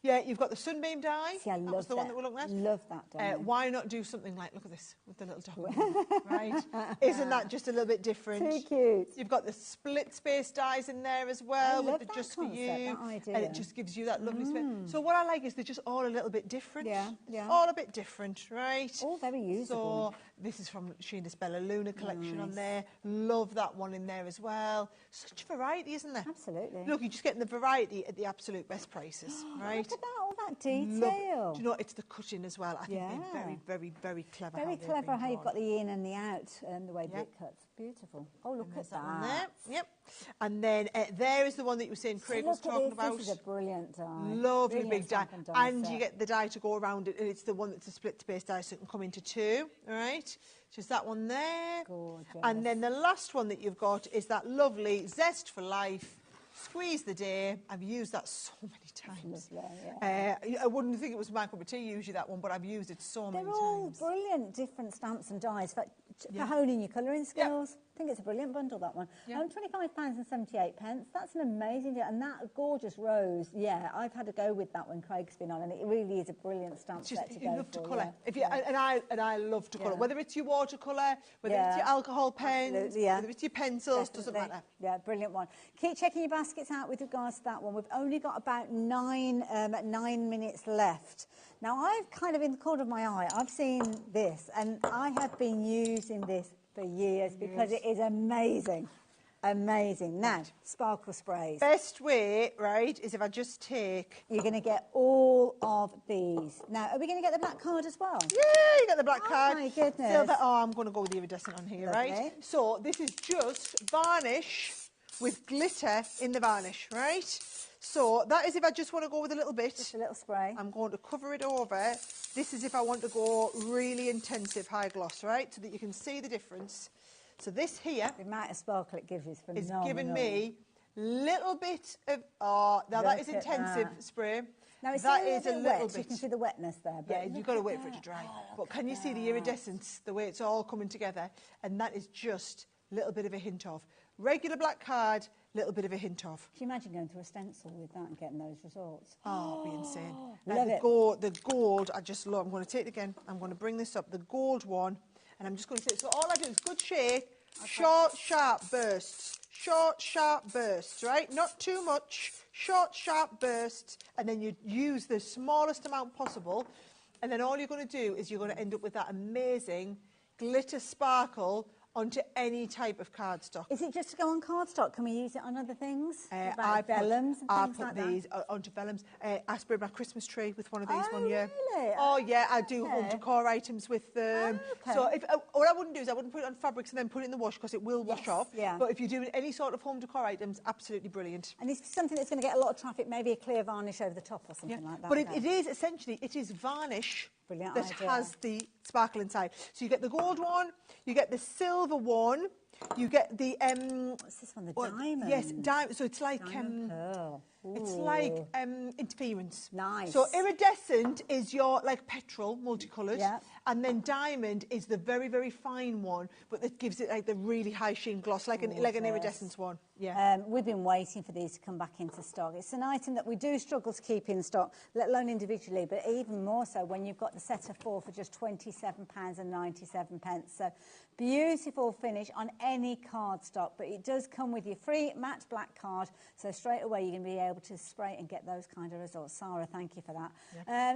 Yeah, you've got the Sunbeam die. See, I love that was the one that we're looking at. Love that die. Why not do something like, look at this, with the little dog, right? Isn't that just a little bit different? Too cute. You've got the split space dies in there as well, with the that just concept, for you. that idea. And it just gives you that lovely space. So what I like is they're just all a little bit different. Yeah, yeah. All a bit different, right? All very usable. So this is from Sheena's Bella Luna collection on there. Love that one in there as well. Such variety, isn't there? Absolutely. Look, you're just getting the variety at the absolute best prices, right? Look at that, all that detail. Do you know, it's the cutting as well. I think they're very, very, very clever. Very clever how you've got the in and the out and the way that it cuts. Beautiful. Oh, look at that. One there. Yep. And then there is the one that you were saying Craig was talking about. This is a brilliant die. Lovely Brilliant big die. And set. you get the die to go around it, and it's the one that's a split space die, so it can come into two, all right? Just that one there. Gorgeous. And then the last one that you've got is that lovely Zest for Life. Squeeze the Day. I've used that so many times. Lovely, I wouldn't think it was my cup of tea, usually, that one, but I've used it so many times. They're all brilliant, different stamps and dies for honing your colouring skills. I think it's a brilliant bundle, that one. £25.78. That's an amazing deal. And that gorgeous rose, I've had to go with that one Craig's been on, and it really is a brilliant stamp set to go for. You love to colour. And I love to colour. Whether it's your watercolour, whether it's your alcohol pens, whether it's your pencils, doesn't matter. Yeah, brilliant one. Keep checking your baskets out with regards to that one. We've only got about 9 minutes left. Now, I've kind of, in the corner of my eye, I've seen this, and I have been using this for years because it is amazing. Amazing. Now, sparkle sprays. Best way, right, is if I just take... You're going to get all of these. Now, are we going to get the black card as well? Yeah, you get the black card. Oh, my goodness. Silver. Oh, I'm going to go with the iridescent on here, Lovely. right? So this is just varnish with glitter in the varnish, right? So that is if I just want to go with a little bit. Just a little spray. I'm going to cover it over. This is if I want to go really intensive high gloss, right? So that you can see the difference. So this here... The amount of sparkle it gives is phenomenal. Is giving me little bit of... Oh, now that is intensive spray. Now it's that a is little a bit little wet. bit. You can see the wetness there. But Yeah, you've got to wait for it to dry. But can you see the iridescence, the way it's all coming together? And that is just a little bit of a hint of. Regular black card, little bit of a hint of. Can you imagine going through a stencil with that and getting those results? Oh, it'd be insane. Love it. The gold, I just love. I'm going to take it again. I'm going to bring this up, the gold one. And I'm just going to say, so all I do is good shade, short, sharp bursts. Short, sharp bursts, right? Not too much. Short, sharp bursts. And then you use the smallest amount possible. And then all you're going to do is you're going to end up with that amazing glitter sparkle onto any type of cardstock. Is it just to go on cardstock? Can we use it on other things? I vellums and things put like these onto vellums. I sprayed my Christmas tree with one of these one year. Really? Oh, yeah, I do home decor items with them. So if what I wouldn't do is I wouldn't put it on fabrics and then put it in the wash because it will wash off. Yeah. But if you're doing any sort of home decor items, absolutely brilliant. And this is something that's going to get a lot of traffic, maybe a clear varnish over the top or something like that. But it is essentially, it is varnish Brilliant that idea. has the sparkle inside. So you get the gold one, you get the silver one, you get the what's this one? The diamond. Yes, diamond. So it's like Diamond pearl. it's like interference. Nice. So iridescent is your like petrol, multicoloured, Yeah. and then diamond is the very very fine one, but that gives it like the really high sheen gloss, like an iridescent one. Yeah. We've been waiting for these to come back into stock. It's an item that we do struggle to keep in stock, let alone individually, but even more so when you've got the set of 4 for just £27.97. So beautiful finish on any cardstock, but it does come with your free matte black card, so straight away you're going to be able to spray and get those kind of results. Sarah, thank you for that.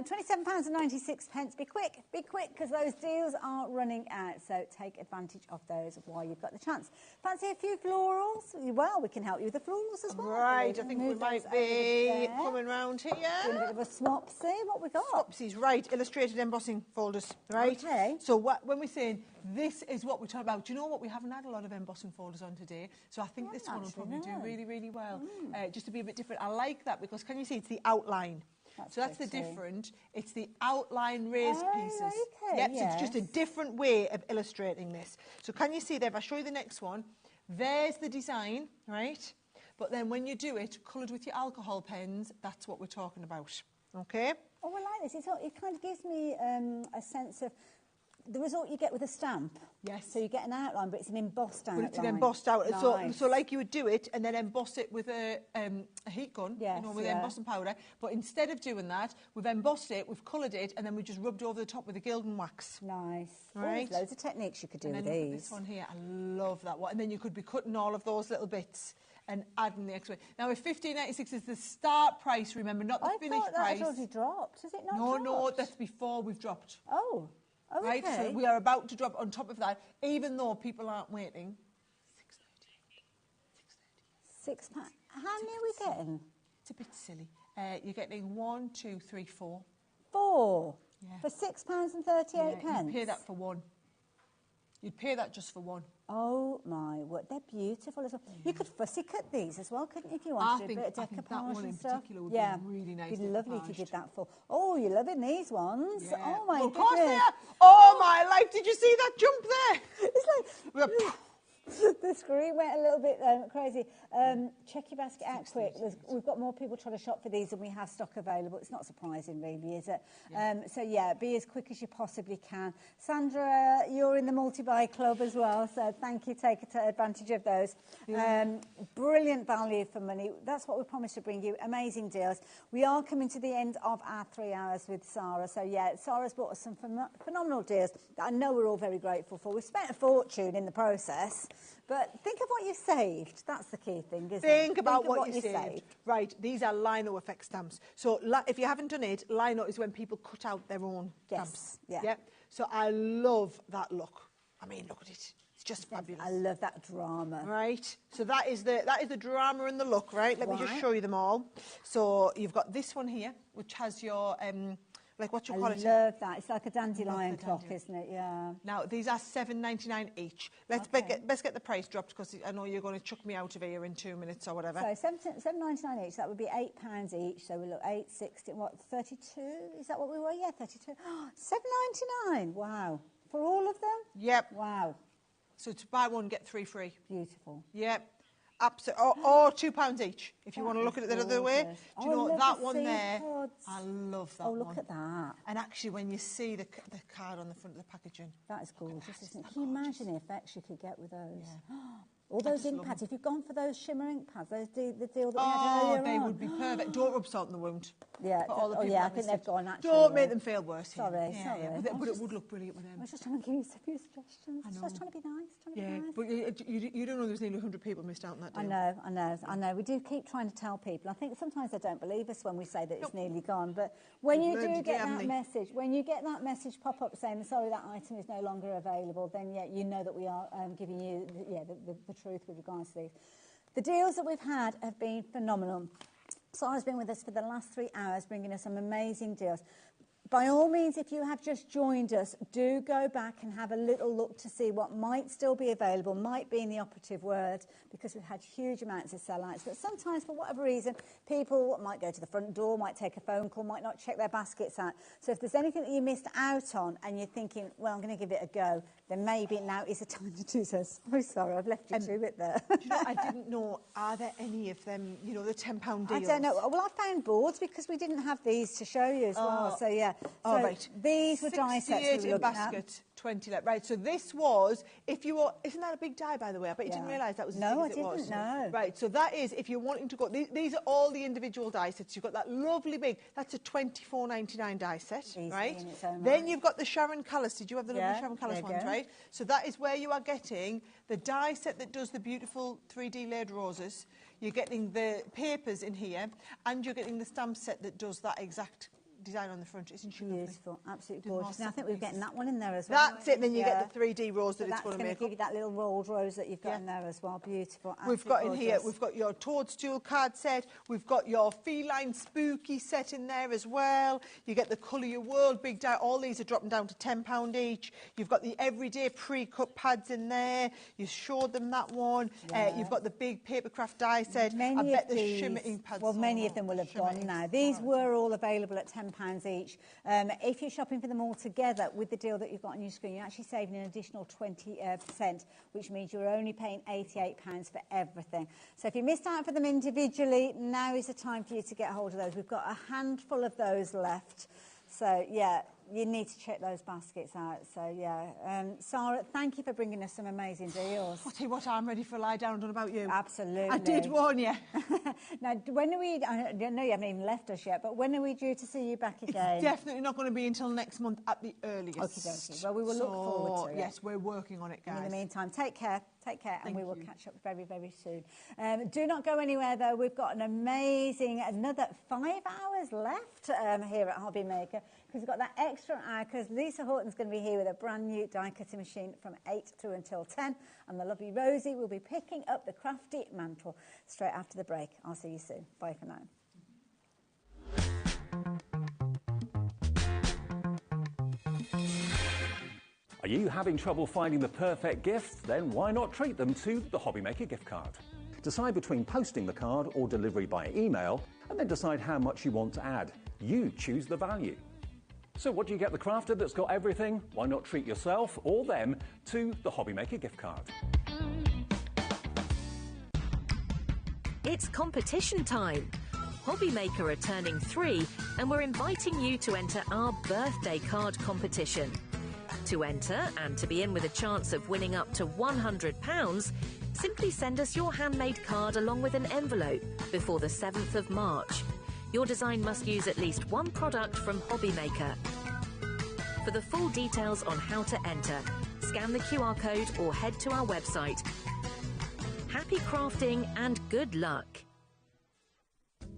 £27.96. Be quick, because those deals are running out, so take advantage of those while you've got the chance. Fancy a few florals? Well, we can help you with the florals as well. Right, I think we might be coming round here. Doing a bit of a swapsy. What we got? Swapsies, right, illustrated embossing folders, right? Okay. So when we're saying this is what we're talking about, do you know what? We haven't had a lot of embossing folders on today, so I think this one will probably do really, really well. Just to be a bit different. I like that because, can you see, it's the outline. So that's the different. It's the outline raised pieces. Okay, yep, so it's just a different way of illustrating this. So can you see there, if I show you the next one, there's the design, right? But then when you do it, coloured with your alcohol pens, that's what we're talking about, okay? Oh, I like this. It kind of gives me a sense of the result you get with a stamp. Yes. So you get an outline, but it's an embossed outline. But it's an embossed out. Nice. So like you would do it and then emboss it with a heat gun, yes, with embossing powder. But instead of doing that, we've embossed it, we've coloured it, and then we just rubbed over the top with a Gildan wax. Nice. Right. There's loads of techniques you could do and with then these. This one here, I love that one. And then you could be cutting all of those little bits and adding the extra. Now, if £15.96 is the start price, remember, not the finished price. I thought that had already dropped. Has it not dropped? No, that's before we've dropped. Oh, okay. Right, so we are about to drop on top of that, even though people aren't waiting. £6. How many are we getting? It's a bit silly. You're getting 1, 2, 3, 4. 4? Yeah. For £6.38? Yeah, you'd pay that for one. You'd pay that just for one. Oh my word, they're beautiful as well. Yeah. You could fussy cut these as well, couldn't you, if you wanted to do a bit of decoupage that one in stuff? particular would be really nice. It'd be lovely if you did that for. Oh, you're loving these ones. Yeah. Oh my of goodness. course they are. Oh my life, did you see that jump there? It's like the screen went a little bit crazy. Check your basket out quick. We've got more people trying to shop for these than we have stock available. It's not surprising, really, is it? Yeah. So, yeah, be as quick as you possibly can. Sandra, you're in the multi-buy club as well, so thank you. Take advantage of those. Yeah. Brilliant value for money. That's what we promised to bring you. Amazing deals. We are coming to the end of our 3 hours with Sarah. So, yeah, Sarah's brought us some phenomenal deals that I know we're all very grateful for. We've spent a fortune in the process. But think of what you've saved. That's the key thing, isn't it? Think about what you saved. Right, these are lino effect stamps. So if you haven't done it, lino is when people cut out their own stamps. Yeah. Yeah. So I love that look. I mean, look at it. It's just fabulous. I love that drama. Right, so that is the drama and the look, right? Let me just show you them all. So you've got this one here, which has your like what you call it. I love that. It's like a dandelion clock, isn't it? Yeah. Now these are $7.99 each. Let's get the price dropped because I know you're going to chuck me out of here in 2 minutes or whatever. So $7.99 each. That would be £8 each. So we look 8.60. What 32? Is that what we were? Yeah, 32. $7.99. Wow. For all of them? Yep. Wow. So to buy one get 3 free. Beautiful. Yep. Absolutely. Or £2 each if you want to look at it the other way. Do you know that one there? I love that one. Oh, look at that. And actually, when you see the card on the front of the packaging. That is gorgeous, isn't it? Can you imagine the effects you could get with those? Yeah. All those ink pads. If you've gone for those shimmer ink pads, the deal that we had earlier they would be perfect. Don't rub salt in the wound. Yeah, I think they've gone actually. Don't make them feel worse. Sorry. But it would look brilliant with them. I was just trying to give you a few suggestions. I was trying to be nice. But you don't know there's nearly 100 people missed out on that deal. I know. We do keep trying to tell people. I think sometimes they don't believe us when we say that it's nearly gone. But when you do get that message, pop up saying, sorry, that item is no longer available, then you know that we are giving you the truth with regards to these. The deals that we've had have been phenomenal. Sarah's been with us for the last 3 hours, bringing us some amazing deals. By all means, if you have just joined us, do go back and have a little look to see what might still be available, might be in the operative word, because we've had huge amounts of sellouts. But sometimes, for whatever reason, people might go to the front door, might take a phone call, might not check their baskets out. So if there's anything that you missed out on and you're thinking, well, I'm going to give it a go, then maybe now is the time to do so. Sorry, I've left you to it there. Do you know, I didn't know, are there any of them, the £10 deals? I don't know. Well, I found boards because we didn't have these to show you as well. So, yeah. Right. These were die sets we were looking basket, 20 left. Right, so this was, if you were, isn't that a big die, by the way? I bet you didn't realise that was as big as it was. No, I didn't know. Right, so that is, if you're wanting to go, these are all the individual die sets. You've got that lovely big, that's a £24.99 die set, right? Then you've got the Sharon Callis. Did you have the lovely Sharon Callis ones, right? So that is where you are getting the die set that does the beautiful 3D layered roses. You're getting the papers in here, and you're getting the stamp set that does that exact design on the front. Isn't she beautiful? Absolutely gorgeous. And I think we're getting that one in there as well. That's it. Then you get the 3D rose that it's going to make. Give you that little rolled rose that you've got in there as well. Beautiful. We've got in here, we've got your toadstool card set. We've got your feline spooky set in there as well. You get the Colour Your World big die. All these are dropping down to £10 each. You've got the everyday pre-cut pads in there. You showed them that one. You've got the big papercraft die set. I bet the shimmer ink pads. Well, many of them will have gone now. These were all available at £10 each. If you're shopping for them all together with the deal that you've got on your screen, you're actually saving an additional 20%, which means you're only paying £88 for everything. So if you missed out for them individually, now is the time for you to get hold of those. We've got a handful of those left. So, yeah, you need to check those baskets out. So, yeah. Sarah, thank you for bringing us some amazing deals. I'll tell you what, I'm ready for a lie down. I don't know about you. Absolutely. I did warn you. Now, when are we... I know you haven't even left us yet, but when are we due to see you back again? It's definitely not going to be until next month at the earliest. Okay. Well, we will look forward to it. Yes, we're working on it, guys. In the meantime, take care, and we will catch up very, very soon. Do not go anywhere, though. We've got another 5 hours left here at HobbyMaker, because we've got that extra hour, because Lisa Horton's going to be here with a brand new die-cutting machine from 8 through until 10, and the lovely Rosie will be picking up the crafty mantle straight after the break. I'll see you soon. Bye for now. Are you having trouble finding the perfect gift? Then why not treat them to the HobbyMaker gift card? Decide between posting the card or delivery by email, and then decide how much you want to add. You choose the value. So what do you get the crafter that's got everything? Why not treat yourself or them to the HobbyMaker gift card? It's competition time. HobbyMaker are turning 3 and we're inviting you to enter our birthday card competition. To enter and to be in with a chance of winning up to £100, simply send us your handmade card along with an envelope before the 7th of March. Your design must use at least one product from HobbyMaker. For the full details on how to enter, scan the QR code or head to our website. Happy crafting and good luck!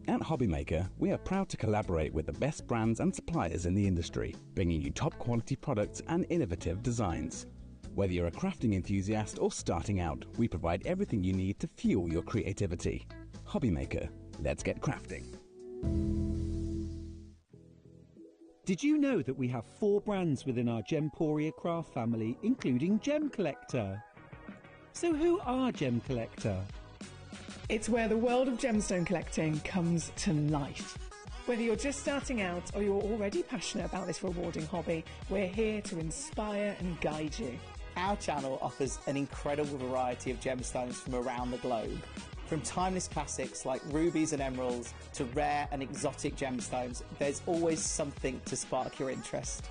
At HobbyMaker, we are proud to collaborate with the best brands and suppliers in the industry, bringing you top quality products and innovative designs. Whether you're a crafting enthusiast or starting out, we provide everything you need to fuel your creativity. HobbyMaker, let's get crafting. Did you know that we have 4 brands within our Gemporia craft family, including Gem Collector? So who are Gem Collector? It's where the world of gemstone collecting comes to life. Whether you're just starting out or you're already passionate about this rewarding hobby, we're here to inspire and guide you. Our channel offers an incredible variety of gemstones from around the globe. From timeless classics like rubies and emeralds to rare and exotic gemstones, there's always something to spark your interest.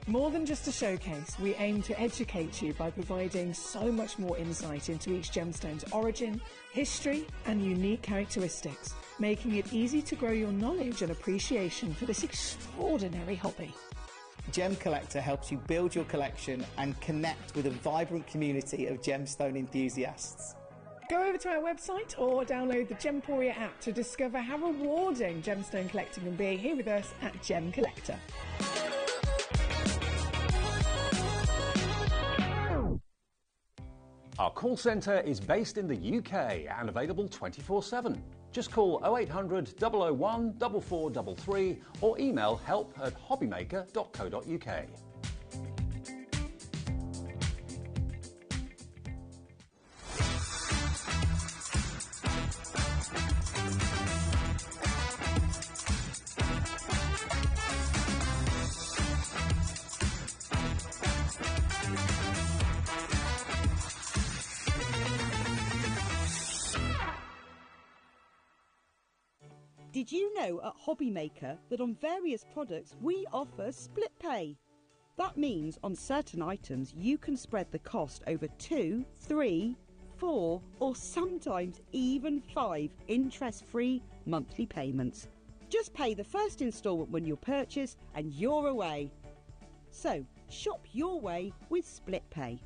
More than just a showcase, we aim to educate you by providing so much more insight into each gemstone's origin, history, and unique characteristics, making it easy to grow your knowledge and appreciation for this extraordinary hobby. Gem Collector helps you build your collection and connect with a vibrant community of gemstone enthusiasts. Go over to our website or download the Gemporia app to discover how rewarding gemstone collecting can be here with us at Gem Collector. Our call centre is based in the UK and available 24/7. Just call 0800 001 4433 or email help@hobbymaker.co.uk. Did you know at HobbyMaker that on various products we offer split pay? That means on certain items you can spread the cost over 2, 3, 4 or sometimes even 5 interest-free monthly payments. Just pay the first instalment when you purchase and you're away. So shop your way with split pay.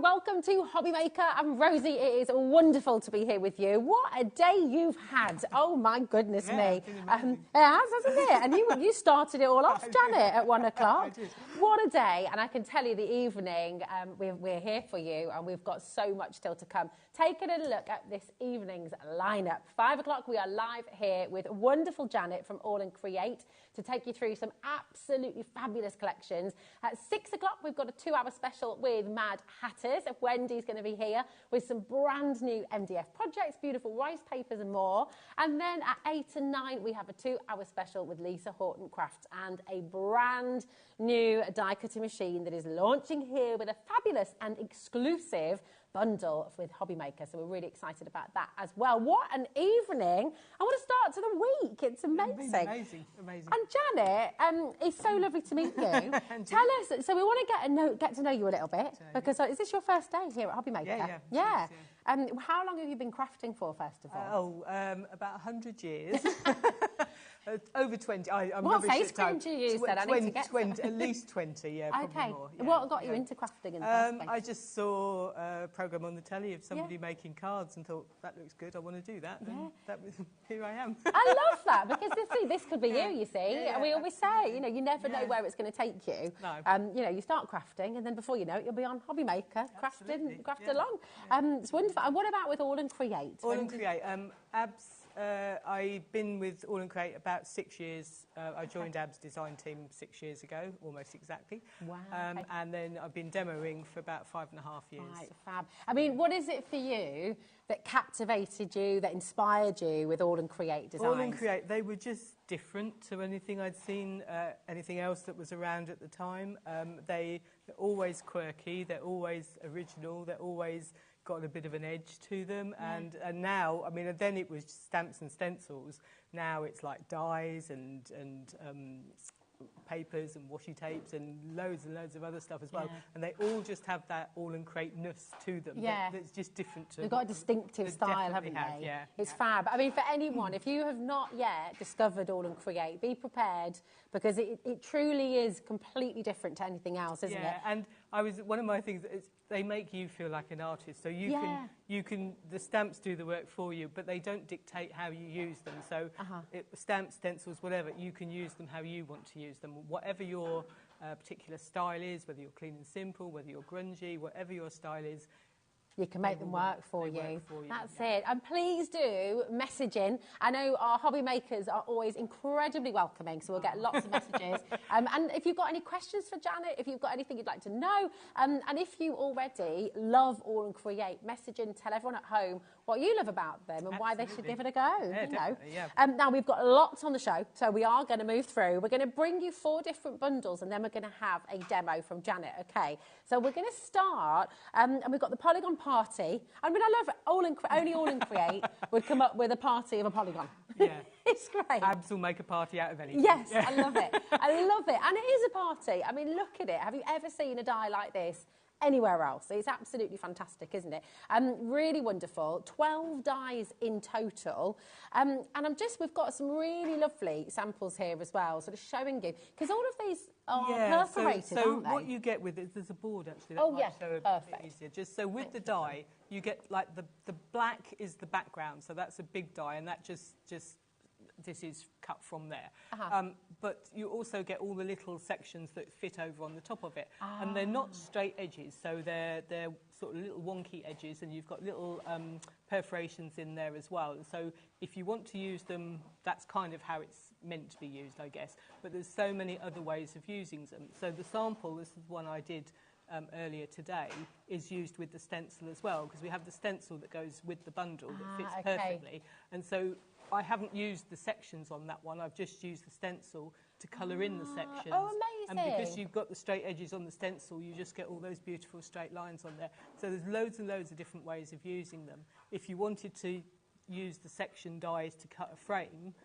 Welcome to HobbyMaker. I'm Rosie. It is wonderful to be here with you. What a day you've had. Oh, my goodness me. It has, hasn't it? And you started it all off, Janet, at 1 o'clock. What a day. And I can tell you the evening, we're here for you and we've got so much still to come. Taking a look at this evening's lineup. 5 o'clock, we are live here with wonderful Janet from All and Create to take you through some absolutely fabulous collections. At 6 o'clock, we've got a 2-hour special with Mad Hatters. Wendy's going to be here with some brand new MDF projects, beautiful rice papers and more. And then at 8 and 9, we have a 2-hour special with Lisa Horton Crafts and a brand new die cutting machine that is launching here with a fabulous and exclusive bundle with HobbyMaker, so we're really excited about that as well. What an evening! I want to start to the week. It's amazing. Amazing. And Janet, it's so lovely to meet you. Tell us. So we want to get to know you a little bit because is this your first day here at HobbyMaker? Yeah. How long have you been crafting for, first of all? About 100 years. Over 20. What age group do you use then? I need to get 20, at least 20, yeah, probably more. Yeah, what got you into crafting in the first place? I just saw a programme on the telly of somebody making cards and thought, that looks good, I want to do that. Yeah. And that was, here I am. I love that because this could be you see. And we always say, you never know where it's going to take you. No. You start crafting and then before you know it, you'll be on HobbyMaker, craft along. It's wonderful. And what about with All and Create? All and Create. I've been with All and Create about 6 years. I joined AB's design team 6 years ago, almost exactly. Wow. And then I've been demoing for about 5.5 years. Right, fab. I mean, what is it for you that captivated you, that inspired you with All and Create designs? All and Create, they were just different to anything I'd seen, anything else that was around at the time. They're always quirky, they're always original, they're always got a bit of an edge to them, and now, I mean, then it was stamps and stencils. Now it's like dyes and papers and washi tapes and loads of other stuff as well, and they all just have that all and create-ness to them. That's just different to. They've got a distinctive style, haven't they? Yeah, it's fab. I mean, for anyone, if you have not yet discovered All and Create, be prepared, because it truly is completely different to anything else, isn't it? Yeah, and one of my things is they make you feel like an artist, so you can the stamps do the work for you, but they don't dictate how you use them. So stamps, stencils, whatever, you can use them how you want to use them, whatever your particular style is, whether you're clean and simple, whether you're grungy, whatever your style is. You can make them work for you. That's it. And please do message in. I know our hobby makers are always incredibly welcoming, so we'll get lots of messages. And if you've got any questions for Janet, if you've got anything you'd like to know, and if you already love All and Create, message in, tell everyone at home what you love about them and why they should give it a go. Now, we've got lots on the show, so we are going to move through. We're going to bring you 4 different bundles, and then we're going to have a demo from Janet, okay? So we're going to start, and we've got the Polygon Party. I mean, I love only All and Create would come up with a party of a polygon. Yeah. It's great. Abs will make a party out of anything. Yes, I love it. I love it. And it is a party. I mean, look at it. Have you ever seen a die like this anywhere else? It's absolutely fantastic, isn't it? Really wonderful. 12 dies in total. And we've got some really lovely samples here as well, sort of showing you, because all of these are perforated, aren't they? So what you get with it, there's a board actually. Perfect. Easier. Just so with the die, you get like the black is the background, so that's a big die, and that just this is cut from there. But you also get all the little sections that fit over on the top of it. And they're not straight edges, so they're sort of little wonky edges, and you've got little perforations in there as well. And so if you want to use them, that's kind of how it's meant to be used, I guess. But there's so many other ways of using them. So the sample, this is the one I did earlier today, is used with the stencil as well, because we have the stencil that goes with the bundle that fits perfectly. And so I haven't used the sections on that one. I've just used the stencil to colour in the sections. Oh, amazing. And because you've got the straight edges on the stencil, you just get all those beautiful straight lines on there. So there's loads and loads of different ways of using them. If you wanted to use the section dies to cut a frame,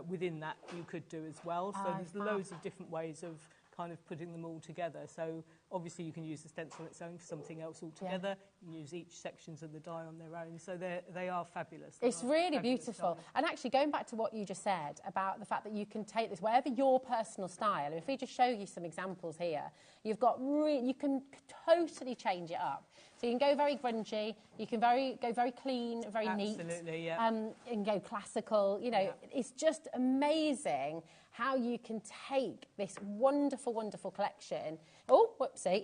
within that you could do as well. So there's loads of different ways of kind of putting them all together. So obviously you can use the stencil on its own for something else altogether. You can use each sections of the die on their own. So they are fabulous. It's really beautiful. And actually, going back to what you just said about the fact that you can take this, whatever your personal style, and if we just show you some examples here, you've got you can totally change it up. So you can go very grungy, you can go very clean, very neat. Absolutely, yeah. And go classical. You know, it's just amazing how you can take this wonderful, wonderful collection,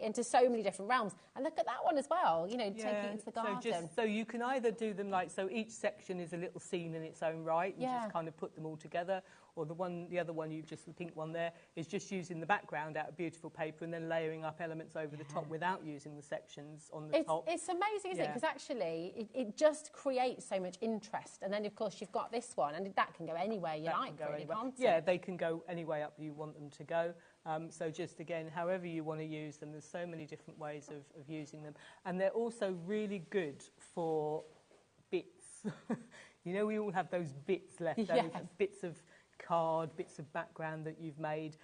into so many different realms. And look at that one as well, you know, taking it into the garden. So you can either do them like, so each section is a little scene in its own right, and just kind of put them all together, or the other one, the pink one there, is just using the background out of beautiful paper and then layering up elements over the top without using the sections on the top. It's amazing, isn't it? Because actually, it just creates so much interest. And then, of course, you've got this one, and that can go anywhere you like, really, can't it? Yeah, they can go any way up you want them to go. So just, again, however you want to use them, there's so many different ways of using them. And they're also really good for bits. You know, we all have those bits left over, bits of card, bits of background that you've made.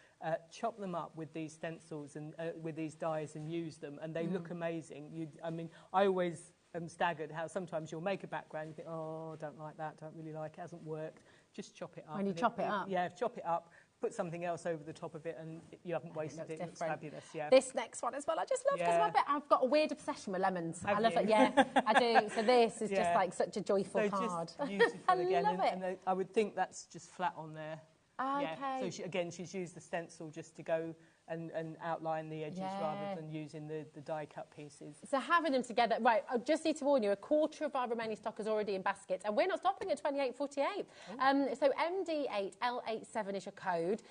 Chop them up with these stencils and with these dies and use them, and they look amazing. I mean, I always am staggered how sometimes you'll make a background, you think, oh, don't like that, don't really like it, hasn't worked. Just chop it up. When you chop it up. Yeah, chop it up. Put something else over the top of it, and you haven't wasted it. It's fabulous, This next one as well, I just love, because I've got a weird obsession with lemons. I love it, I do. So this is just like such a joyful card. Just beautiful again. Love it. And I would think that's just flat on there. Okay. So she's used the stencil just to go and outline the edges rather than using the die cut pieces. So having them together, right, I just need to warn you, a quarter of our remaining stock is already in baskets, and we're not stopping at 28.48. So MD8L87 is your code.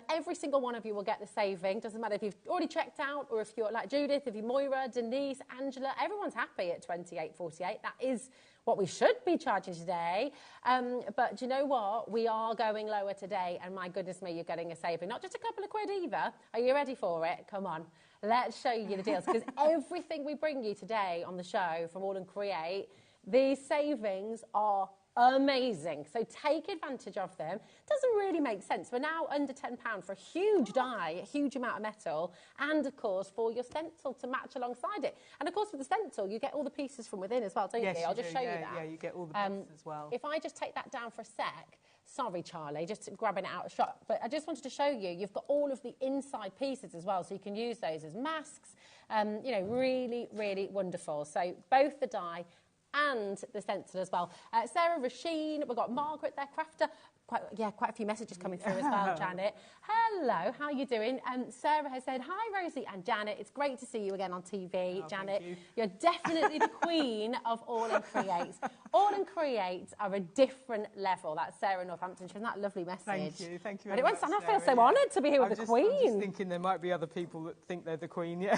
Every single one of you will get the saving. Doesn't matter if you've already checked out or if you're like Judith, if you're Moira, Denise, Angela, everyone's happy at 28.48. That is what we should be charging today. But do you know what? We are going lower today, and my goodness me, you're getting a saving. Not just a couple of quid either. Are you ready for it? Come on. Let's show you the deals, because everything we bring you today on the show from All and Create, these savings are amazing. So take advantage of them. Doesn't really make sense. We're now under £10 for a huge die, a huge amount of metal, and of course for your stencil to match alongside it. And of course with the stencil, you get all the pieces from within as well, don't you? I'll just show you that. Yeah, you get all the bits as well. If I just take that down for a sec, sorry, Charlie, just grabbing it out of shot. But I just wanted to show you, you've got all of the inside pieces as well, so you can use those as masks. You know, really, really wonderful. So both the die and the stencil as well. Sarah, Rasheen, we've got Margaret there, Crafter. Quite a few messages coming through as well, Janet. Hello, how are you doing? Sarah has said, hi, Rosie and Janet. It's great to see you again on TV, Janet. You're definitely the queen of All and Creates. All and Creates are a different level. That's Sarah Northampton. She has that lovely message. Thank you very much. I feel so honoured to be here with the Queen. I'm just thinking there might be other people that think they're the Queen, yeah.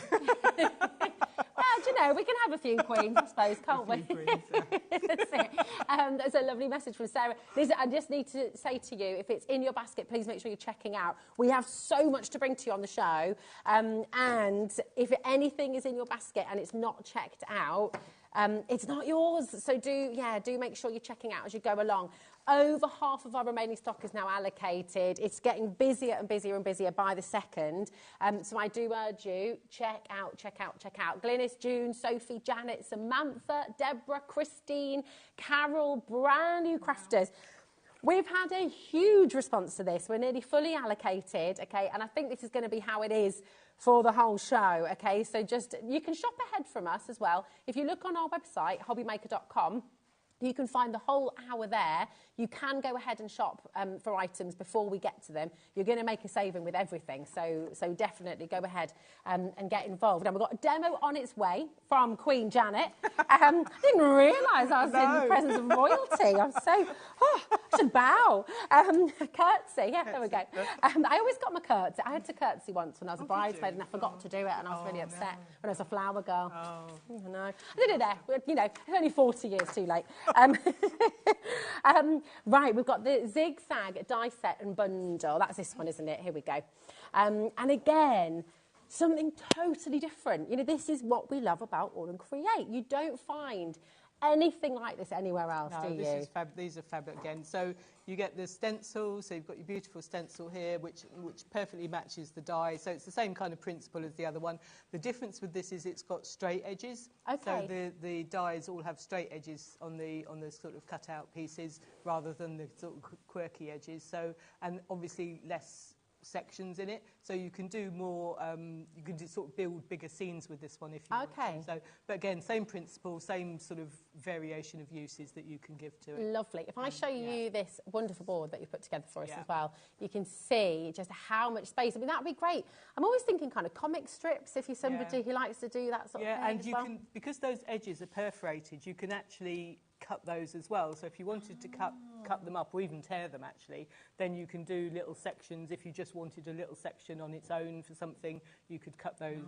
Well, do you know, we can have a few queens, I suppose, can't we? That's it. There's a lovely message from Sarah. Lisa, I just need to say to you, if it's in your basket, please make sure you're checking out. We have so much to bring to you on the show. And if anything is in your basket and it's not checked out, it's not yours. So do make sure you're checking out as you go along. Over half of our remaining stock is now allocated. It's getting busier and busier and busier by the second. So I do urge you, check out. Glynis, June, Sophie, Janet, Samantha, Deborah, Christine, Carol, brand new crafters. We've had a huge response to this. We're nearly fully allocated, okay? And I think this is going to be how it is for the whole show, okay? So you can shop ahead from us as well. If you look on our website, hobbymaker.com, you can find the whole hour there. You can go ahead and shop for items before we get to them. You're going to make a saving with everything, so definitely go ahead and get involved. And we've got a demo on its way from Queen Janet. I didn't realise I was in the presence of royalty. I'm so... I should bow. Curtsy, yeah, there we go. I always got my curtsy. I had to curtsy once when I was a bridesmaid and I forgot to do it, and I was really upset when I was a flower girl. I know. I did it there. You know, it's only 40 years too late. Right, we've got the Zigzag die set and bundle. That's this one, isn't it? Here we go. And again, something totally different. You know, this is what we love about All and Create. You don't find anything like this anywhere else, do you? This is these are fab again. So you get the stencil, so you've got your beautiful stencil here, which perfectly matches the die. So it's the same kind of principle as the other one. The difference with this is it's got straight edges. Okay. So the dies all have straight edges on the sort of cut out pieces rather than the sort of quirky edges. So, and obviously less sections in it, so you can do more, you can sort of build bigger scenes with this one if you want to. So, but again, same principle, same sort of variation of uses that you can give to it. Lovely. If I show you this wonderful board that you put together for us as well, you can see just how much space. I mean, that would be great. I'm always thinking kind of comic strips if you're somebody who likes to do that sort of thing. And you can, because those edges are perforated, you can actually cut those as well. So if you wanted to cut them up or even tear them actually, then you can do little sections. If you just wanted a little section on its own for something, you could cut those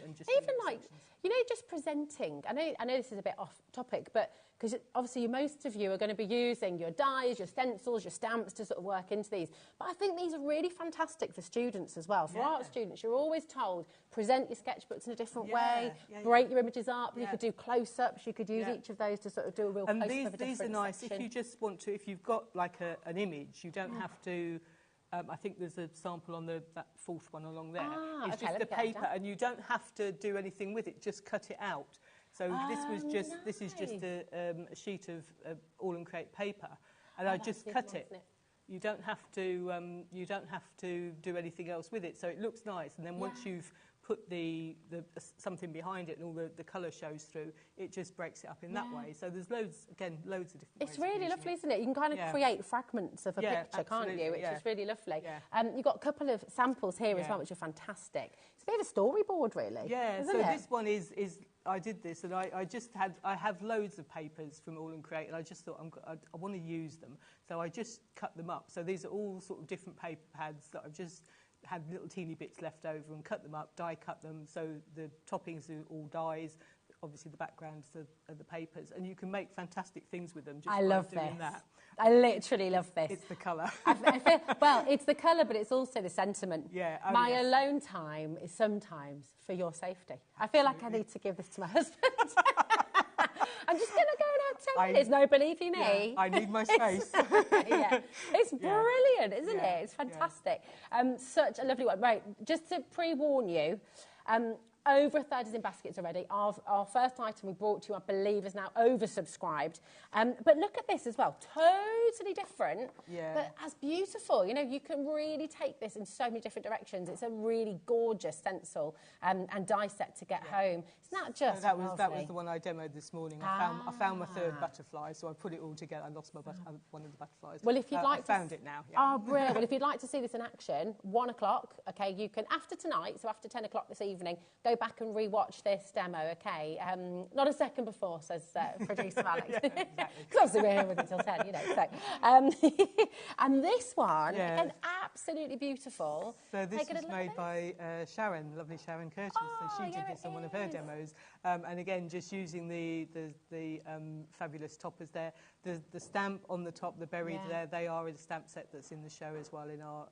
and just even like sections. You know, just presenting. I know this is a bit off topic, but because obviously most of you are going to be using your dies, your stencils, your stamps to sort of work into these. But I think these are really fantastic for students as well. For art students, you're always told, present your sketchbooks in a different way, break your images up. You could do close-ups. You could use each of those to sort of do a real close-up of a different section. And these are nice. If you just want to, if you've got like an image, you don't have to... I think there's a sample on that fourth one along there. It's just the paper, and you don't have to do anything with it. Just cut it out. So this is just a sheet of All and Create paper, and I just cut it. You don't have to do anything else with it. So it looks nice, and then once you've put the something behind it and all the colour shows through, it just breaks it up in that way. So there's loads of different ways. It's really lovely, isn't it? You can kind of create fragments of a picture, can't you? Which is really lovely. You've got a couple of samples here as well, which are fantastic. It's a bit of a storyboard, really. Yeah, so this one is I did this, and I have loads of papers from All and Create, and I just thought I want to use them. So I just cut them up. So these are all sort of different paper pads that I've just had little teeny bits left over and cut them up, die cut them, so the toppings are all dies, obviously the backgrounds are the papers, and you can make fantastic things with them just I love doing this. That. I literally love this. It's the colour. Well, it's the colour, but it's also the sentiment. Yeah. My alone time is sometimes for your safety. I feel like I need to give this to my husband. I'm just going to go and have 10 There's no believing me. I need my space. It's brilliant, isn't it? It's fantastic. Such a lovely one. Right, just to pre-warn you, over a third is in baskets already. Our first item we brought to you, I believe, is now oversubscribed. But look at this as well. Totally different, but as beautiful. You know, you can really take this in so many different directions. It's a really gorgeous stencil and die set to get home. It's not just that was the one I demoed this morning. I found my third butterfly, so I put it all together. I lost my one of the butterflies. Well, if you'd like I found it now. Oh, brilliant. Well, if you'd like to see this in action, 1 o'clock, okay, you can, after tonight, so after 10 o'clock this evening, go back and re-watch this demo, okay? Not a second before, says producer Alex. Because obviously we're here with it till 10, you know. So, and this one, again, absolutely beautiful. So this was made by Sharon, lovely Sharon Curtis. So she did this on one of her demos. And again, just using the fabulous toppers there. The stamp on the top, the buried there, they are in a stamp set that's in the show as well in our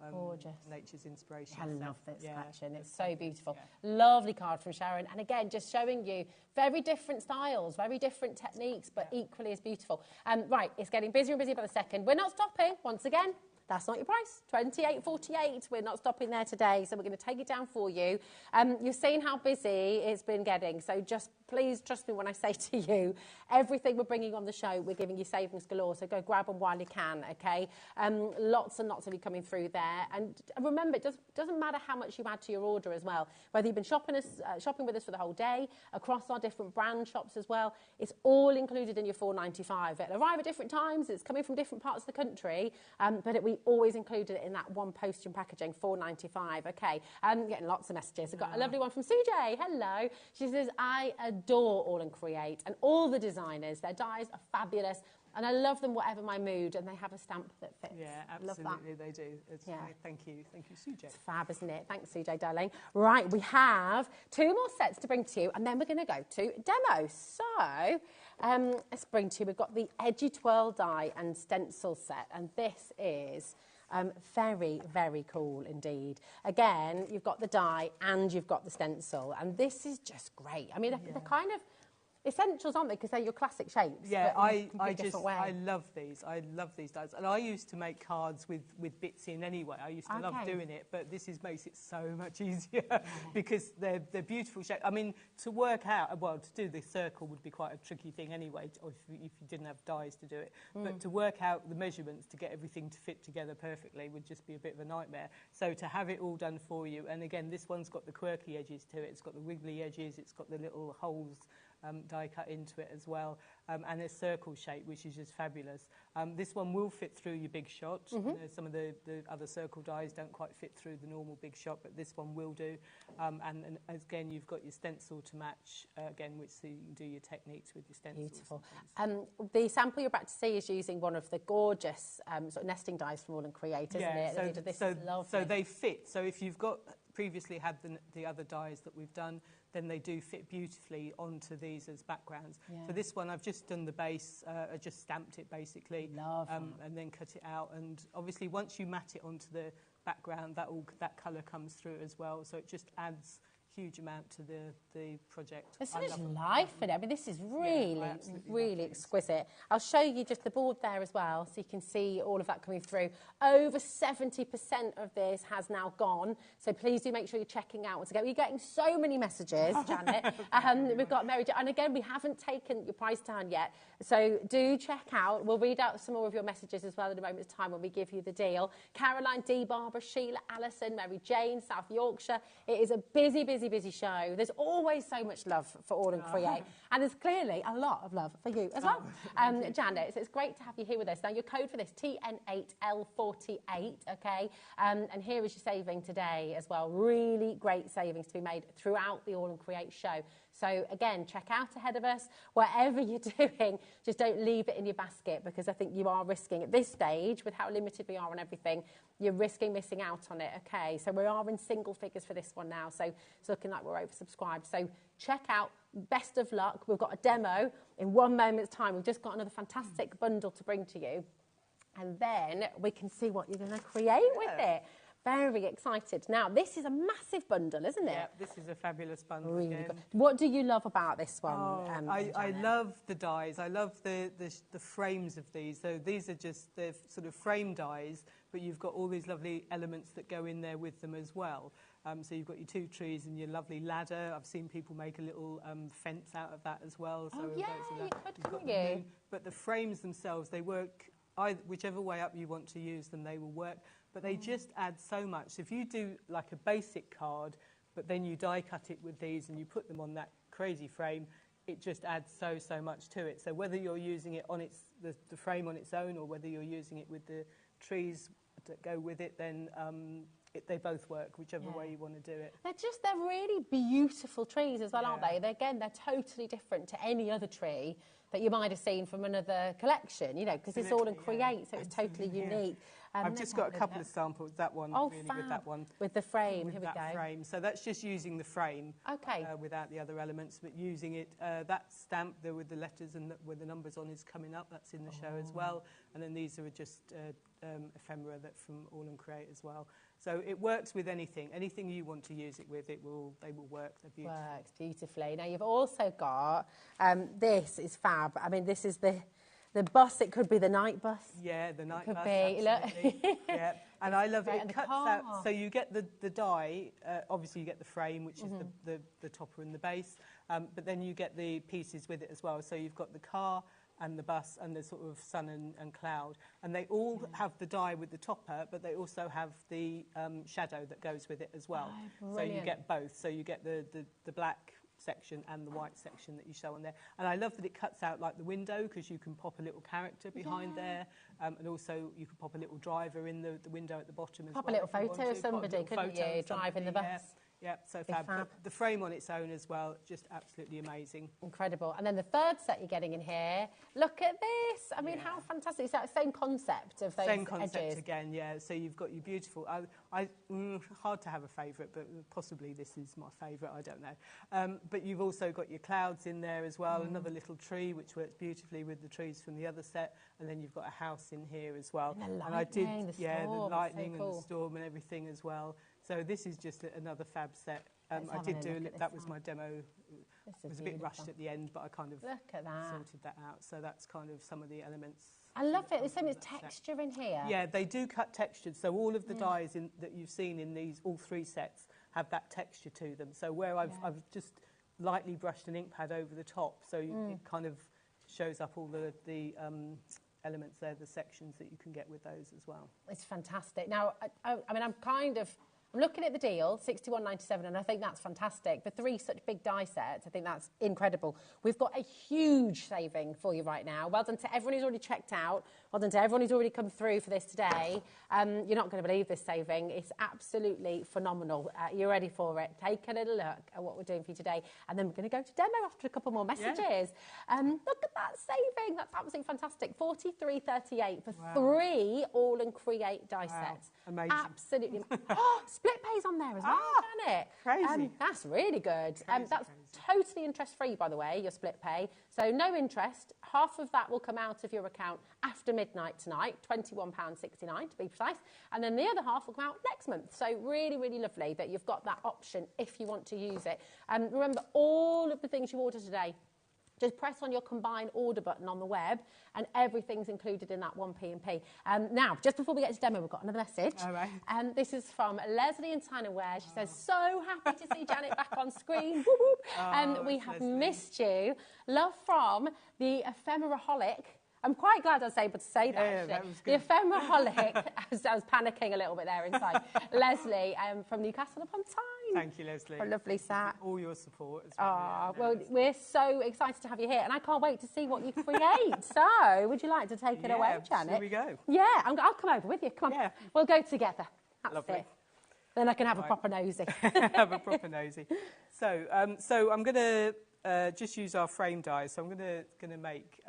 Nature's Inspiration. I love this scratching. It's so beautiful. Lovely card from Sharon. And again, just showing you very different styles, very different techniques, but equally as beautiful. Right, it's getting busier and busier by the second. We're not stopping, once again. That's not your price, $28.48. We're not stopping there today, so we're going to take it down for you. You've seen how busy it's been getting, so just please trust me when I say to you, everything we're bringing on the show, we're giving you savings galore, so go grab them while you can, okay? Lots and lots of you coming through there. And remember, it doesn't matter how much you add to your order as well. Whether you've been shopping with us for the whole day, across our different brand shops as well, it's all included in your $4.95. It'll arrive at different times, it's coming from different parts of the country, but we always included it in that one postage packaging, $4.95. Okay, getting lots of messages. I've got a lovely one from Sujay. Hello. She says, I adore All and Create and all the designers. Their dies are fabulous. And I love them whatever my mood, and they have a stamp that fits. Yeah, absolutely, they do. Thank you, Sujay. It's fab, isn't it? Thanks, Sujay, darling. Right, we have 2 more sets to bring to you, and then we're going to go to demo. So, let's bring to you, we've got the Edgy Twirl die and stencil set, and this is very, very cool indeed. Again, you've got the die and you've got the stencil, and this is just great. I mean, they're kind of essentials, aren't they? Because they're your classic shapes. Yeah, I love these. I love these dies. And I used to make cards with bits in anyway. I used to love doing it, but this makes it so much easier because they're beautiful shapes. I mean, to work out, well, to do the circle would be quite a tricky thing anyway, or if you didn't have dies to do it. But to work out the measurements to get everything to fit together perfectly would just be a bit of a nightmare. So to have it all done for you, and again, this one's got the quirky edges to it. It's got the wiggly edges. It's got the little holes die cut into it as well, and a circle shape, which is just fabulous. This one will fit through your big shot. You know, some of the other circle dies don't quite fit through the normal big shot, but this one will do. And again, you've got your stencil to match, again, which so you can do your techniques with your stencils. Beautiful. The sample you're about to see is using one of the gorgeous sort of nesting dies from All and Create, isn't it? So they fit. So if you've got previously had the other dies that we've done, then they do fit beautifully onto these as backgrounds. For this one, I've just done the base, I just stamped it basically, and then cut it out. And obviously, once you mat it onto the background, that colour comes through as well. So it just adds huge amount to the project. There's so much life in it. I mean, this is really exquisite. I'll show you just the board there as well, so you can see all of that coming through. Over 70% of this has now gone, so please do make sure you're checking out once again. We're getting so many messages, Janet. We've got Mary Jo, and again, we haven't taken your price down yet, so do check out. We'll read out some more of your messages as well in a moment's time when we give you the deal. Caroline, D, Barbara, Sheila, Alison, Mary Jane, South Yorkshire. It is a busy show. There's always so much love for All and Create, and there's clearly a lot of love for you as well, Janet. So it's great to have you here with us. Now, your code for this, TN8L48, okay? And here is your saving today as well. Really great savings to be made throughout the All and Create show. So again, check out ahead of us. Whatever you're doing, just don't leave it in your basket, because I think you are risking, at this stage, with how limited we are on everything, you're risking missing out on it, okay? So we are in single figures for this one now, so it's looking like we're oversubscribed. So check out, best of luck. We've got a demo in 1 moment's time. We've just got another fantastic bundle to bring to you, and then we can see what you're going to create with it. Very excited. Now, this is a massive bundle, isn't it? Yeah, this is a fabulous bundle Really again. good. What do you love about this one? I love the dies. I love the frames of these. So these are just the sort of frame dies, but you've got all these lovely elements that go in there with them as well. So you've got your 2 trees and your lovely ladder. I've seen people make a little fence out of that as well. So yeah, you could, couldn't you? But the frames themselves, they work whichever way up you want to use them, they will work. But they just add so much. If you do like a basic card, but then you die cut it with these and you put them on that crazy frame, it just adds so much to it. So whether you're using it on the frame on its own, or whether you're using it with the trees that go with it, then they both work, whichever way you want to do it. They're really beautiful trees as well, aren't they? They're totally different to any other tree that you might have seen from another collection, you know, because it's all in Create, so it's totally unique. I've just got a couple of samples. That one, really, with that one. With the frame, with here we go. Frame. So that's just using the frame, without the other elements, but using it. That stamp there with the letters and with the numbers on is coming up. That's in the show as well. And then these are just ephemera that from All and Create as well. So it works with anything. Anything you want to use it with, they will work. They're beautiful. Works beautifully. Now you've also got this is fab. I mean, this is the bus. It could be the night bus. Yeah, the night bus. Could be. Look. Yeah, and I love it. It cuts out. So you get the die. Obviously, you get the frame, which is the topper and the base. But then you get the pieces with it as well. So you've got the car and the bus and the sort of sun and cloud. And they all have the die with the topper, but they also have the shadow that goes with it as well. Oh, so you get both. So you get the black section and the white section that you show on there. And I love that it cuts out like the window, because you can pop a little character behind there. And also you could pop a little driver in the window at the bottom as well. Pop a little photo of somebody, couldn't you, driving the bus? Yeah, so fab. But the frame on its own as well, just absolutely amazing. Incredible. And then the third set you're getting in here, look at this. I mean, how fantastic. Is that the same concept of those Same concept edges? again, yeah. So you've got your beautiful, hard to have a favourite, but possibly this is my favourite, I don't know. But you've also got your clouds in there as well, another little tree, which works beautifully with the trees from the other set. And then you've got a house in here as well. And the lightning, I did, the storm, the lightning so cool. and the storm and everything as well. So this is just another fab set. I did do that was my demo. It was a bit rushed at the end, but I kind of sorted that out. So that's kind of some of the elements. I love it. There's so much texture in here. Yeah, they do cut textured. So all of the dies that you've seen in these, all 3 sets, have that texture to them. So where I've just lightly brushed an ink pad over the top, so it kind of shows up all the elements there, the sections that you can get with those as well. It's fantastic. Now, I mean, I'm looking at the deal, £61.97, and I think that's fantastic. For 3 such big die sets, I think that's incredible. We've got a huge saving for you right now. Well done to everyone who's already checked out. Well done to everyone who's already come through for this today. You're not going to believe this saving. It's absolutely phenomenal. You're ready for it. Take a little look at what we're doing for you today. And then we're going to go to demo after a couple more messages. Yeah. Look at that saving. That's absolutely fantastic. $43.38 for 3 All and Create die sets. Amazing. Absolutely. Oh, split pays on there as well, isn't it? Crazy. That's really good. That's totally interest-free, by the way, your split pay. So no interest. Half of that will come out of your account after midnight tonight, £21.69 to be precise. And then the other half will come out next month. So really, really lovely that you've got that option if you want to use it. Remember, all of the things you order today, just press on your combine order button on the web and everything's included in that 1P&P. Now, just before we get to demo, we've got another message. All right. This is from Leslie in Tyne-and-Wear. She says, so happy to see Janet back on screen. Whoop, whoop. We have missed you. Love from the Ephemeraholic. I'm quite glad I was able to say that, actually. That was good. The Ephemeraholic. I was panicking a little bit there inside. Leslie from Newcastle upon Tyne. Thank you, Leslie. For a lovely sat. All your support as well. Well, we're so excited to have you here, and I can't wait to see what you create. So, would you like to take it away, Janet? Here we go. Yeah, I'll come over with you. Come on. Yeah. We'll go together. That's Lovely. it. Then I can have a proper nosy. Have a proper nosy. So I'm going to just use our frame dies. So I'm going to make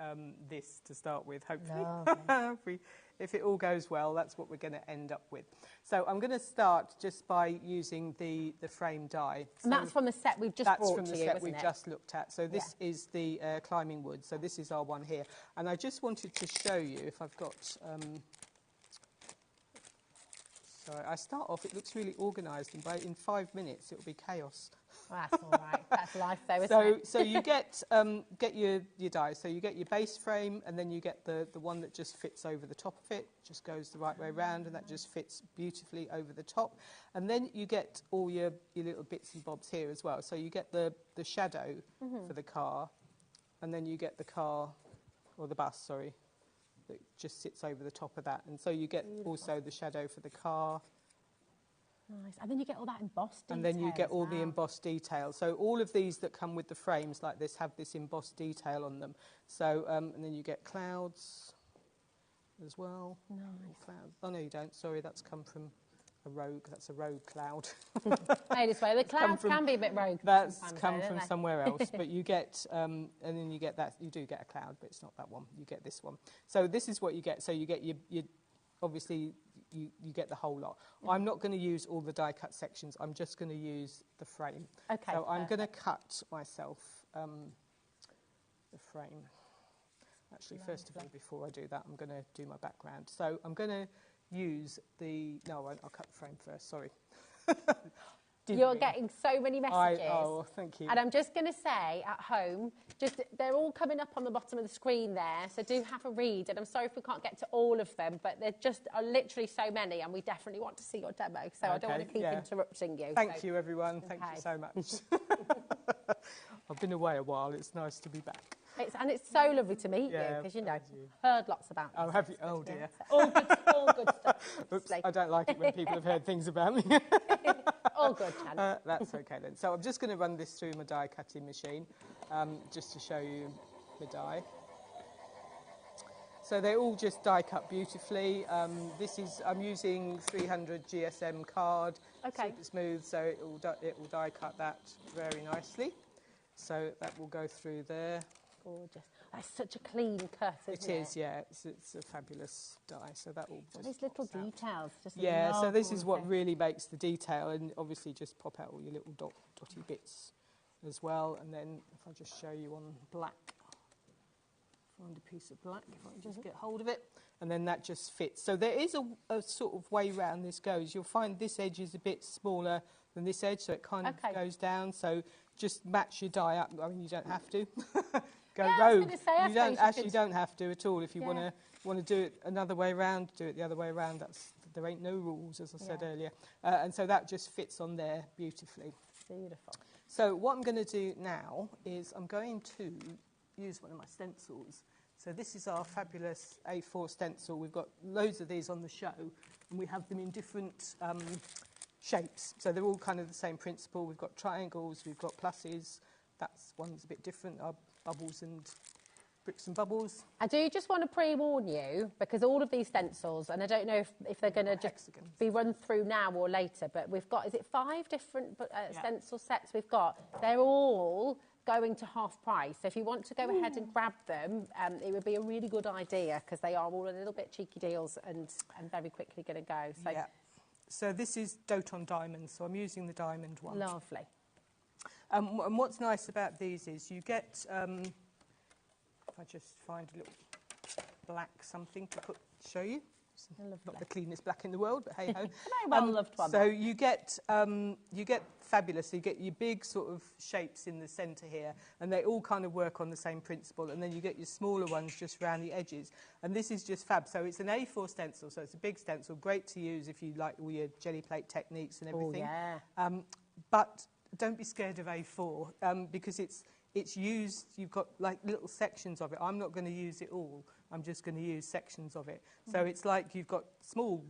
this to start with, hopefully. If it all goes well, that's what we're going to end up with. So I'm going to start just by using the frame die. And that's from the set we've just brought to you, That's from the set we've just looked at. So this is the climbing wood. So this is our one here. And I just wanted to show you, if I've got... Sorry, I start off, it looks really organised, and in 5 minutes it'll be chaos. Well, that's all right. That's life, though, isn't it? So you get your die. So you get your base frame, and then you get the one that just fits over the top of it, just goes the right way round, and that just fits beautifully over the top. And then you get all your little bits and bobs here as well. So you get the shadow for the car, and then you get the car, or the bus, sorry, that just sits over the top of that. And so you get also the shadow for the car. Nice. And then you get all that embossed detail. And then you get all the embossed detail. So all of these that come with the frames like this have this embossed detail on them. So, and then you get clouds as well. Nice. Clouds. Oh, no, you don't. Sorry, that's come from a rogue. That's a rogue cloud. Hey, this way. The clouds can be a bit rogue. That's come from somewhere else. But you get, and then you get that. You do get a cloud, but it's not that one. You get this one. So this is what you get. So you get your obviously, you get the whole lot. I'm not going to use all the die-cut sections. I'm just going to use the frame. Okay. So I'm going to cut myself the frame. Actually, first of all, before I do that, I'm going to do my background. So I'm going to use the... No, I won't. I'll cut the frame first. Sorry. You're getting so many messages. Oh, thank you. And I'm just going to say, at home, they're all coming up on the bottom of the screen there, so do have a read. And I'm sorry if we can't get to all of them, but there just are literally so many, and we definitely want to see your demo, so I don't want to keep interrupting you. Thank you, everyone. Thank you so much. I've been away a while. It's nice to be back. And it's so lovely to meet you, because, heard lots about you. Oh, have you? Oh, dear. All good stuff. Oops, I don't like it when people have heard things about me. All good, Chan. That's okay then. So I'm just going to run this through my die cutting machine, just to show you the die. So they all just die cut beautifully. I'm using 300 GSM card, super smooth, so it will die cut that very nicely. So that will go through there. Gorgeous. That's such a clean cut, isn't it? It is, yeah. It's a fabulous die. So that will just these little details. Just so this is what really makes the detail, and obviously just pop out all your little dotty bits as well. And then if I just show you on black, find a piece of black, if I can just get hold of it, and then that just fits. So there is a sort of way round this goes. You'll find this edge is a bit smaller than this edge, so it kind of goes down. So just match your die up. I mean, you don't have to. Go rogue. You don't have to at all. If you want to do it another way around, do it the other way around. There ain't no rules, as I said earlier. And so that just fits on there beautifully. Beautiful. So what I'm going to do now is I'm going to use one of my stencils. So this is our fabulous A4 stencil. We've got loads of these on the show, and we have them in different shapes. So they're all kind of the same principle. We've got triangles, we've got pluses. That's one's a bit different. Our bubbles and bricks and bubbles. I do just want to pre-warn you, because all of these stencils, and I don't know if they're going to just be run through now or later, but we've got, is it 5 different stencil sets we've got? They're all going to half price. So if you want to go ahead and grab them, it would be a really good idea, because they are all a little bit cheeky deals and very quickly going to go. So, so this is Dote on Diamonds, so I'm using the diamond one. Lovely. And what's nice about these is you get, if I just find a little black something to show you. Not the cleanest black in the world, but hey ho. Well loved one. So you get fabulous. So you get your big sort of shapes in the centre here, and they all kind of work on the same principle. And then you get your smaller ones just around the edges. And this is just fab. So it's an A4 stencil, so it's a big stencil, great to use if you like all your jelly plate techniques and everything. But don't be scared of A4 because it's used. You've got like little sections of it. I'm not going to use it all. I'm just going to use sections of it. So it's like you've got small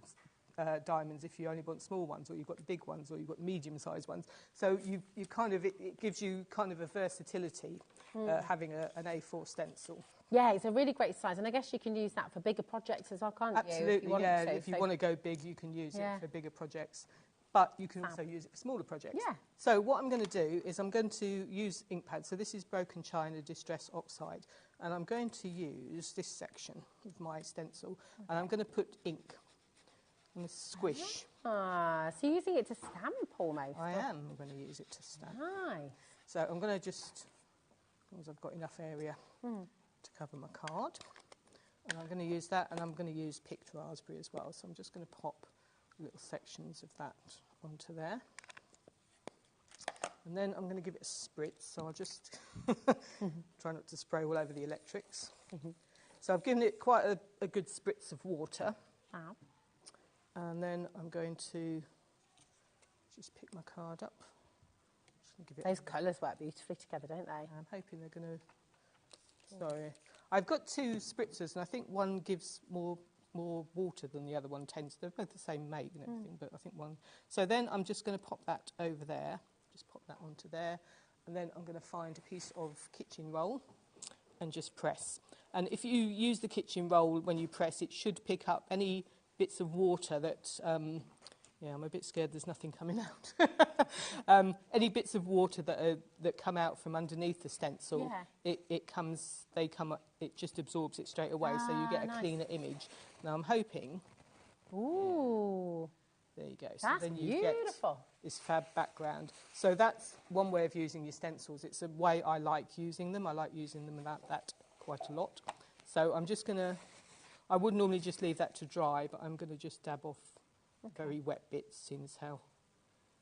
diamonds if you only want small ones, or you've got the big ones, or you've got the medium-sized ones. So you kind of it gives you kind of a versatility having an A4 stencil. Yeah, it's a really great size, and I guess you can use that for bigger projects as well, can't you? Absolutely, if you want to go big, you can use it for bigger projects. But you can also use it for smaller projects. Yeah. So what I'm going to do is I'm going to use ink pads. So this is Broken China Distress Oxide. And I'm going to use this section of my stencil. And I'm going to put ink. I'm going to squish. So you're using it to stamp almost? I am. I'm going to use it to stamp. Nice. So I'm going to just, as long as I've got enough area to cover my card. And I'm going to use that. And I'm going to use picked raspberry as well. So I'm just going to pop little sections of that onto there. And then I'm going to give it a spritz, so I'll just try not to spray all over the electrics. So I've given it quite a good spritz of water. Wow. And then I'm going to just pick my card up. Give it Those colours work beautifully together, don't they? I'm hoping they're going to... Sorry. I've got two spritzers, and I think one gives more water than the other one tends. They're both the same make and everything, but I think one... So then I'm just going to pop that over there. Just pop that onto there. And then I'm going to find a piece of kitchen roll and just press. And if you use the kitchen roll when you press, it should pick up any bits of water that... yeah, I'm a bit scared there's nothing coming out. Any bits of water that come out from underneath the stencil, it just absorbs it straight away, so you get a cleaner image. Now I'm hoping... Ooh. There you go. That's so then you beautiful. Get this fab background. So that's one way of using your stencils. It's a way I like using them. I like using them like that quite a lot. So I'm just going to... I would normally just leave that to dry, but I'm going to just dab off very wet bits, seeing as how...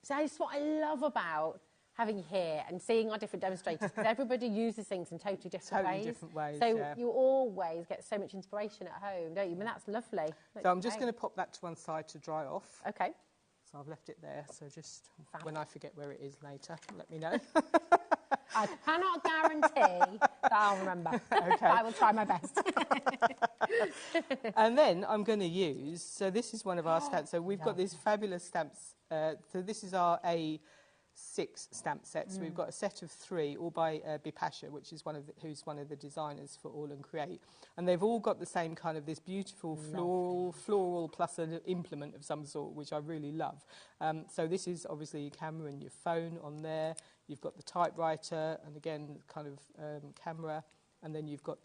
So that's what I love about having you here and seeing our different demonstrators, because everybody uses things in totally different ways. So you always get so much inspiration at home, don't you? I mean, that's lovely. So I'm just going to pop that to one side to dry off. Okay. So I've left it there, so just when I forget where it is later, let me know. I cannot guarantee that I'll remember. Okay. I will try my best. And then I'm going to use, so this is one of our stamps. So we've got these fabulous stamps. So this is our A6 stamp set. So we've got a set of 3, all by Bipasha, which is who's one of the designers for All and Create. And they've all got the same kind of this beautiful floral plus an implement of some sort, which I really love. So this is obviously your camera and your phone on there. You've got the typewriter, and again, kind of camera. And then you've got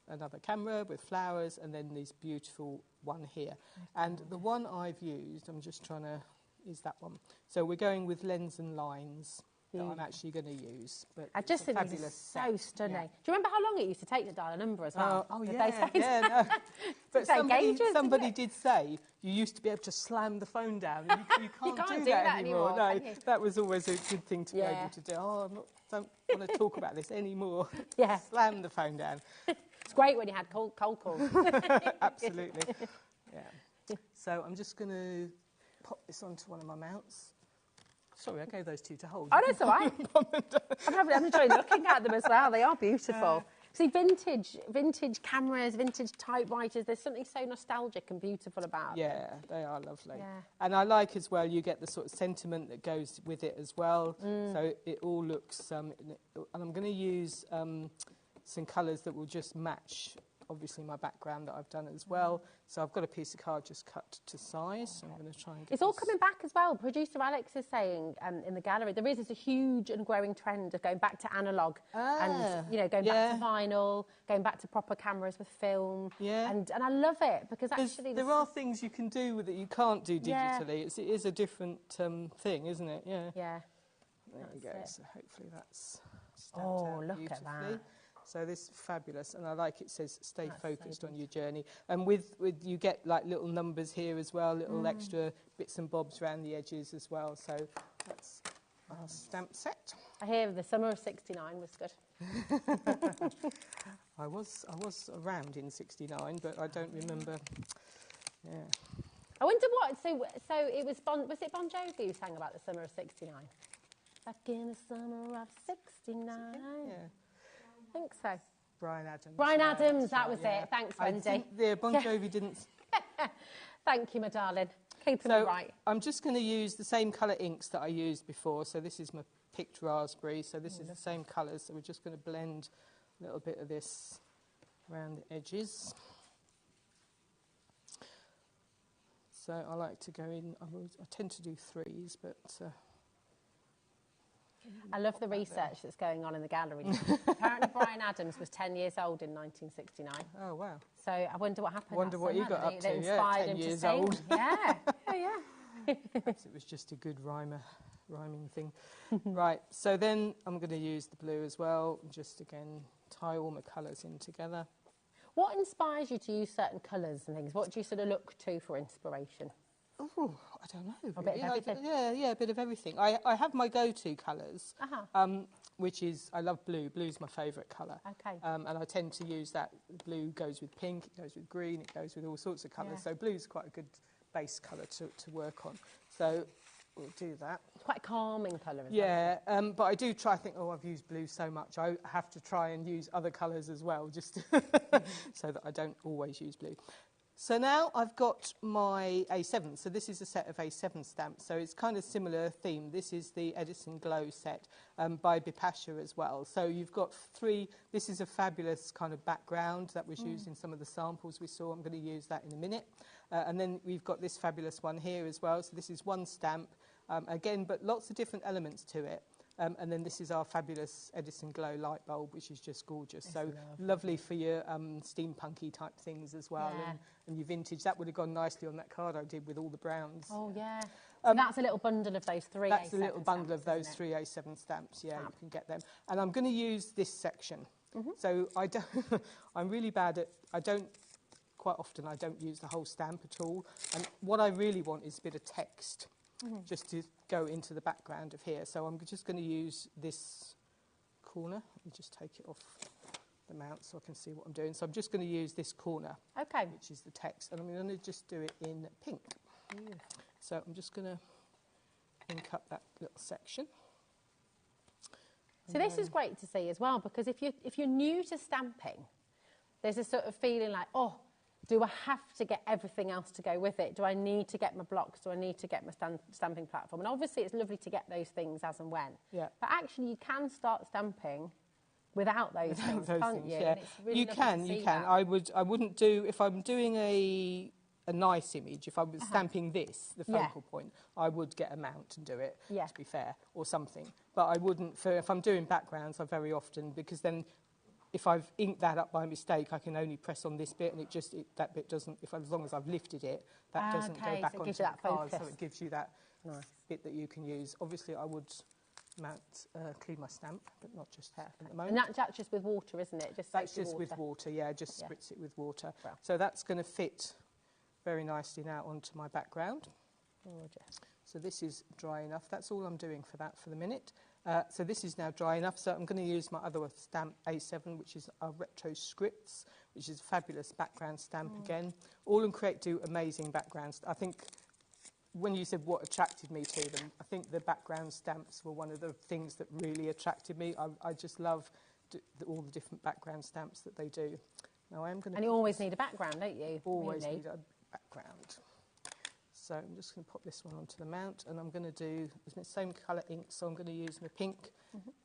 another camera with flowers, and then this beautiful one here. And the one I've used, I'm just trying to, is that one. So we're going with lens and lines that I'm actually going to use. But I just think this is so stunning. Yeah. Do you remember how long it used to take to dial a number as well? No. But somebody did say you used to be able to slam the phone down. And you can't do that anymore. No, that was always a good thing to be able to do. Oh, don't want to talk about this anymore. Yeah. Slam the phone down. It's great when you had cold calls. Absolutely. Yeah. So I'm just going to pop this onto one of my mounts. Sorry, I gave those two to hold. Oh, that's all right. I'm enjoying looking at them as well. They are beautiful. See, vintage cameras, vintage typewriters, there's something so nostalgic and beautiful about them. Yeah, they are lovely. Yeah. And I like as well, you get the sort of sentiment that goes with it as well. So it all looks... and I'm going to use some colours that will just match, obviously, my background that I've done as well. So I've got a piece of card just cut to size. So I'm going to try and get It's all coming back as well. Producer Alex is saying in the gallery, there is a huge and growing trend of going back to analogue and, going back to vinyl, going back to proper cameras with film. Yeah. And I love it because actually... There are things you can do that you can't do digitally. It is a different thing, isn't it? Yeah. Yeah. There you go. So hopefully that's stamped out look beautifully. at that. So this is fabulous, and I like it says stay focused on your journey. And with you get like little numbers here as well, little extra bits and bobs around the edges as well. So that's our stamp set. I hear the summer of '69 was good. I was around in '69, but I don't remember. Yeah. I wonder what. So it was was it Bon Jovi who sang about the summer of '69? Back in the summer of '69. Yeah. I think so. Brian Adams. Brian Adams, that was it. Thanks, Wendy. Bon Jovi didn't... Thank you, my darling. Keeping it right. I'm just going to use the same colour inks that I used before. So this is my picked raspberry. So this is the same colours. So we're just going to blend a little bit of this around the edges. So I like to go in... I tend to do 3s, but... I love the research that's going on in the gallery. Apparently Brian Adams was 10 years old in 1969. Oh, wow. So I wonder what happened. Wonder what he got up to. That inspired 10 him years to sing. old. Yeah. Perhaps it was just a good rhyming thing. Right, so then I'm going to use the blue as well. Just, again, tie all my colours in together. What inspires you to use certain colours and things? What do you sort of look to for inspiration? Oh, I don't know. A bit of everything. Yeah, a bit of everything. I have my go-to colours, which is, I love blue. Blue's my favourite colour. Okay. And I tend to use that. Blue goes with pink, it goes with green, it goes with all sorts of colours. Yeah. So blue's quite a good base colour to work on. So we'll do that. It's quite a calming colour, isn't it? Yeah, but I do try, I think, I've used blue so much, I have to try and use other colours as well, just so that I don't always use blue. So now I've got my A7, so this is a set of A7 stamps, so it's kind of similar theme. This is the Edison Glow set by Bipasha as well. So you've got 3, this is a fabulous kind of background that was used in some of the samples we saw. I'm going to use that in a minute. And then we've got this fabulous one here as well. So this is one stamp, again, but lots of different elements to it. And then this is our fabulous Edison Glow light bulb, which is just gorgeous. It's so lovely for your steampunky type things as well. Yeah. And your vintage. That would have gone nicely on that card I did with all the browns. Oh, yeah. So that's a little bundle of those 3 A7 That's a little bundle stamps, of those 3 A7 stamps. Yeah, you can get them. And I'm going to use this section. So I don't, I'm really bad at, quite often I don't use the whole stamp at all. And what I really want is a bit of text. Just to go into the background of here. So I'm just going to use this corner. Let me just take it off the mount so I can see what I'm doing. So I'm just going to use this corner, which is the text, and I'm going to just do it in pink. So I'm just going to ink up that little section. So this is great to see as well, because if you're new to stamping, there's a sort of feeling like, oh, do I have to get everything else to go with it? Do I need to get my blocks? Do I need to get my stamping platform? And obviously it's lovely to get those things as and when. Yeah. But actually you can start stamping without those things, can't you? Yeah. And it's really you can. that. I wouldn't do, if I'm doing a nice image, if I was stamping this, the focal point, I would get a mount and do it, to be fair, or something. But I wouldn't, if I'm doing backgrounds, I very often, because then if I've inked that up by mistake, I can only press on this bit, and that bit doesn't, as long as I've lifted it, that doesn't go back onto the card, so it gives you that bit that you can use. Obviously, I would clean my stamp, but not just at the moment. And that's just with water, isn't it? That's just with water, yeah, just spritz it with water. Wow. So that's going to fit very nicely now onto my background. Gorgeous. So this is dry enough. That's all I'm doing for that for the minute. So this is now dry enough, so I'm going to use my other stamp, A7, which is our Retro Scripts, which is a fabulous background stamp again. All and Create do amazing backgrounds. I think when you said what attracted me to them, I think the background stamps were one of the things that really attracted me. I just love all the different background stamps that they do. Now I am going to... And you always need a background, don't you? Always need a background. So I'm just going to pop this one onto the mount, and I'm going to do the same colour ink, so I'm going to use my pink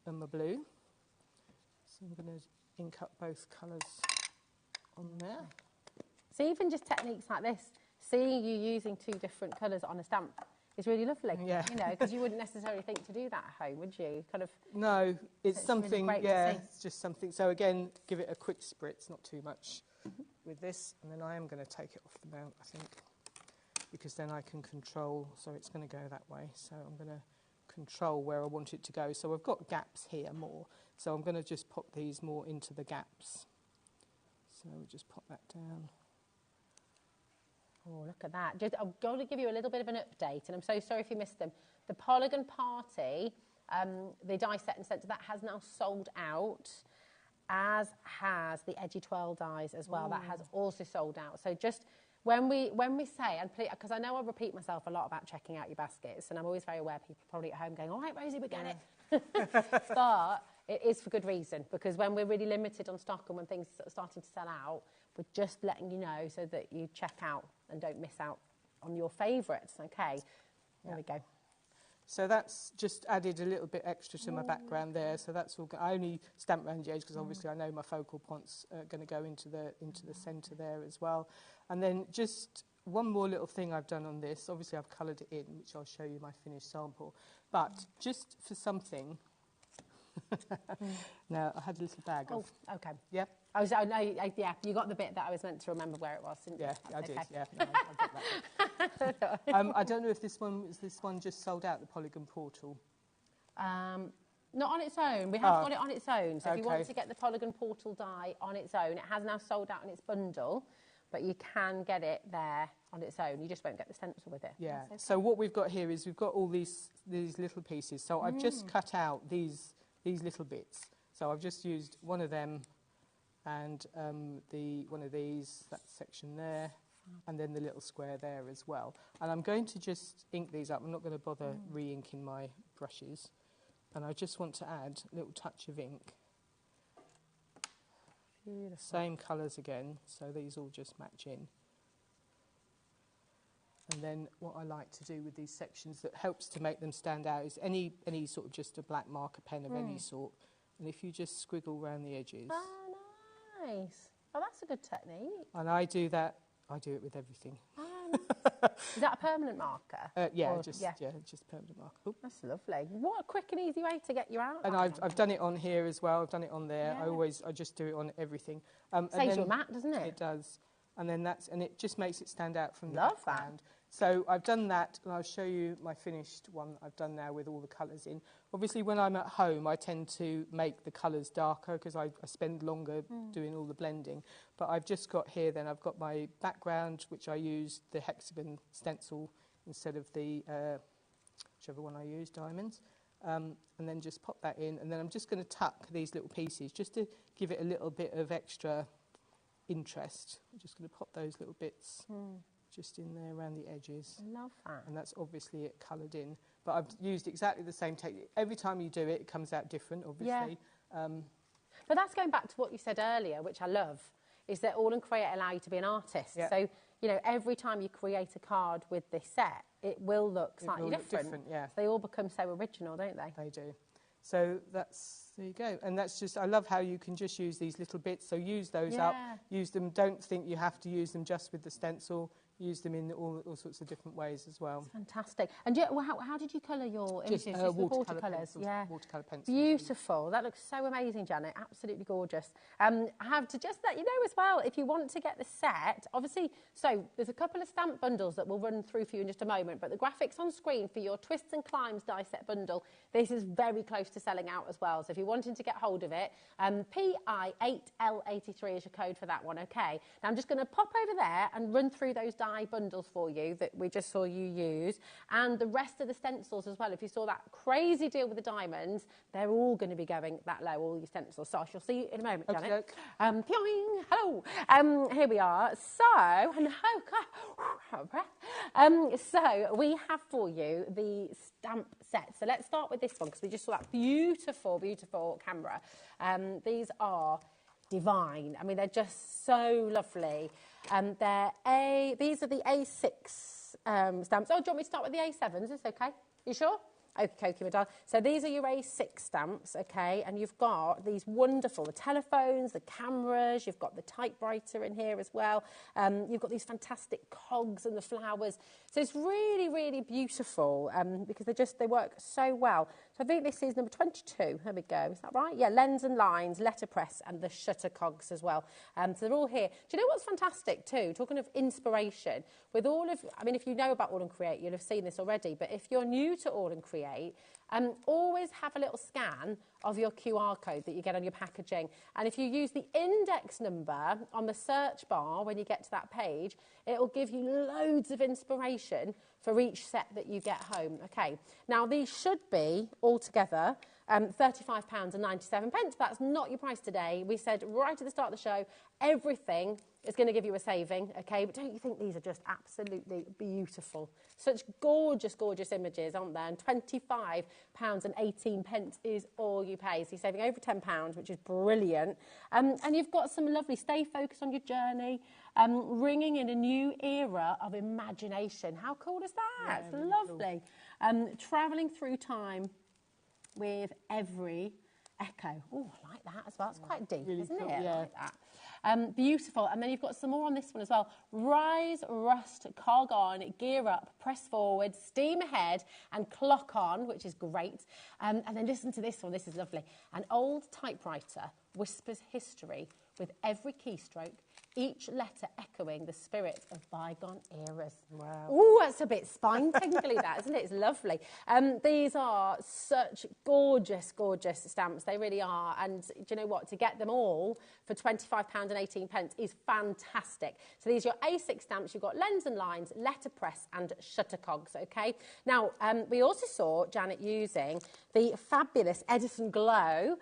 and my blue. So I'm going to ink up both colours on there. So even just techniques like this, seeing you using 2 different colours on a stamp is really lovely. Yeah. You know, because you wouldn't necessarily think to do that at home, would you? Kind of. No, it's something. Really it's just something. So again, give it a quick spritz, not too much, with this, and then I am going to take it off the mount, I think, because then I can control. So it's going to go that way. So I'm going to control where I want it to go. So I've got gaps here more. So I'm going to just pop these more into the gaps. So we'll just pop that down. Oh, look at that. I'm going to give you a little bit of an update, and I'm so sorry if you missed them. The Polygon Party, the die set and centre, that has now sold out, as has the Edgy Twirl dies as well. That has also sold out. So just when we say, and because I know I repeat myself a lot about checking out your baskets, and I'm always very aware people probably at home going, all right, Rosie, we get it. But it is for good reason, because when we're really limited on stock and when things are starting to sell out, we're just letting you know so that you check out and don't miss out on your favourites. Okay, there we go. So that's just added a little bit extra to my background there. So that's all. I only stamp around the edge because obviously I know my focal points are going to go into the centre there as well. And then just one more little thing I've done on this. Obviously I've coloured it in, which I'll show you my finished sample. But just for something. Now I had a little bag of. Oh, okay. Yep. Yeah, you got the bit that I was meant to remember where it was, didn't you? Yeah, I did. Yeah, no, I got that. I don't know if this one just sold out, the Polygon Portal. Not on its own. We have got it on its own. So if you want to get the Polygon Portal die on its own, it has now sold out in its bundle, but you can get it there on its own. You just won't get the stencil with it. Yeah. So what we've got here is we've got all these little pieces. So I've just cut out these little bits. So I've just used one of them and one of these, that section there, and then the little square there as well. And I'm going to just ink these up. I'm not going to bother re-inking my brushes. And I just want to add a little touch of ink. Beautiful. Same colours again, so these all just match in. And then what I like to do with these sections that helps to make them stand out is any sort of just a black marker pen of any sort. And if you just squiggle around the edges. Oh, nice. Oh, that's a good technique. And I do that, I do it with everything. Is that a permanent marker? Yeah, just permanent marker. Ooh. That's lovely. What a quick and easy way to get you out. And I've done it on here as well. I've done it on there. Yeah. I just do it on everything. Saves you a mat, doesn't it? It does. And then it just makes it stand out from the background. So I've done that, and I'll show you my finished one I've done now with all the colours in. Obviously, when I'm at home, I tend to make the colours darker because I spend longer doing all the blending. But I've just got here, then I've got my background, which I used the hexagon stencil instead of the, whichever one I used, diamonds. And then just pop that in, and then I'm just going to tuck these little pieces just to give it a little bit of extra interest. I'm just going to pop those little bits just in there around the edges. I love that. And that's obviously it coloured in. But I've used exactly the same technique. Every time you do it, it comes out different, obviously. Yeah. But that's going back to what you said earlier, which I love, is that All and Create allow you to be an artist. Yeah. So, you know, every time you create a card with this set, it will look slightly different. Yeah. They all become so original, don't they? They do. So there you go. And that's just, I love how you can just use these little bits. So use those up, use them. Don't think you have to use them just with the stencil. Use them in all sorts of different ways as well. That's fantastic. And how did you colour your images? Just watercolours. Pencils, yeah. Watercolour pencils. Beautiful. That looks so amazing, Janet. Absolutely gorgeous. I have to just let you know as well, if you want to get the set, obviously, so there's a couple of stamp bundles that we'll run through for you in just a moment, but the graphics on screen for your Twists and Climbs die set bundle, this is very close to selling out as well. So if you're wanting to get hold of it, PI8L83 is your code for that one, okay? Now I'm just going to pop over there and run through those die bundles for you that we just saw you use, and the rest of the stencils as well. If you saw that crazy deal with the diamonds, they're all going to be going that low, all your stencils. So I shall see you in a moment, Janet. Hello. Here we are. So, so we have for you the stamp set. So let's start with this one because we just saw that beautiful, beautiful camera. These are divine. I mean, they're just so lovely. These are the A6 stamps. Oh, do you want me to start with the A7s? It's okay. You sure? Okay, my darling. So these are your A6 stamps, okay? And you've got these wonderful, the telephones, the cameras, you've got the typewriter in here as well. You've got these fantastic cogs and the flowers. So it's really, really beautiful because they work so well. So I think this is number 22. There we go. Is that right? Yeah, lens and lines, letterpress, and the shutter cogs as well. So they're all here. Do you know what's fantastic too? Talking of inspiration, with all of, I mean, if you know about All and Create, you'll have seen this already, but if you're new to All and Create, always have a little scan of your QR code that you get on your packaging. And if you use the index number on the search bar when you get to that page, it will give you loads of inspiration for each set that you get home. Okay, now these should be altogether £35.97. That's not your price today. We said right at the start of the show, everything is going to give you a saving, okay? But don't you think these are just absolutely beautiful? Such gorgeous, gorgeous images, aren't there? And £25.18 is all you pay. So you're saving over £10, which is brilliant. And you've got some lovely stay focused on your journey, ringing in a new era of imagination. How cool is that? Yeah, it's really lovely. Cool. Travelling through time with every echo. Oh, I like that as well. It's quite deep, really, isn't it? Yeah. I like that. Beautiful. And then you've got some more on this one as well. Rise, rust, cog on, gear up, press forward, steam ahead, and clock on, which is great. And then listen to this one. This is lovely. An old typewriter whispers history with every keystroke, each letter echoing the spirit of bygone eras. Wow. Oh, that's a bit spine-tingly, that, isn't it? It's lovely. These are such gorgeous, gorgeous stamps. They really are. And do you know what? To get them all for £25.18 is fantastic. So these are your A6 stamps. You've got lens and lines, letterpress and shuttercogs, OK? Now, we also saw Janet using the fabulous Edison Glow.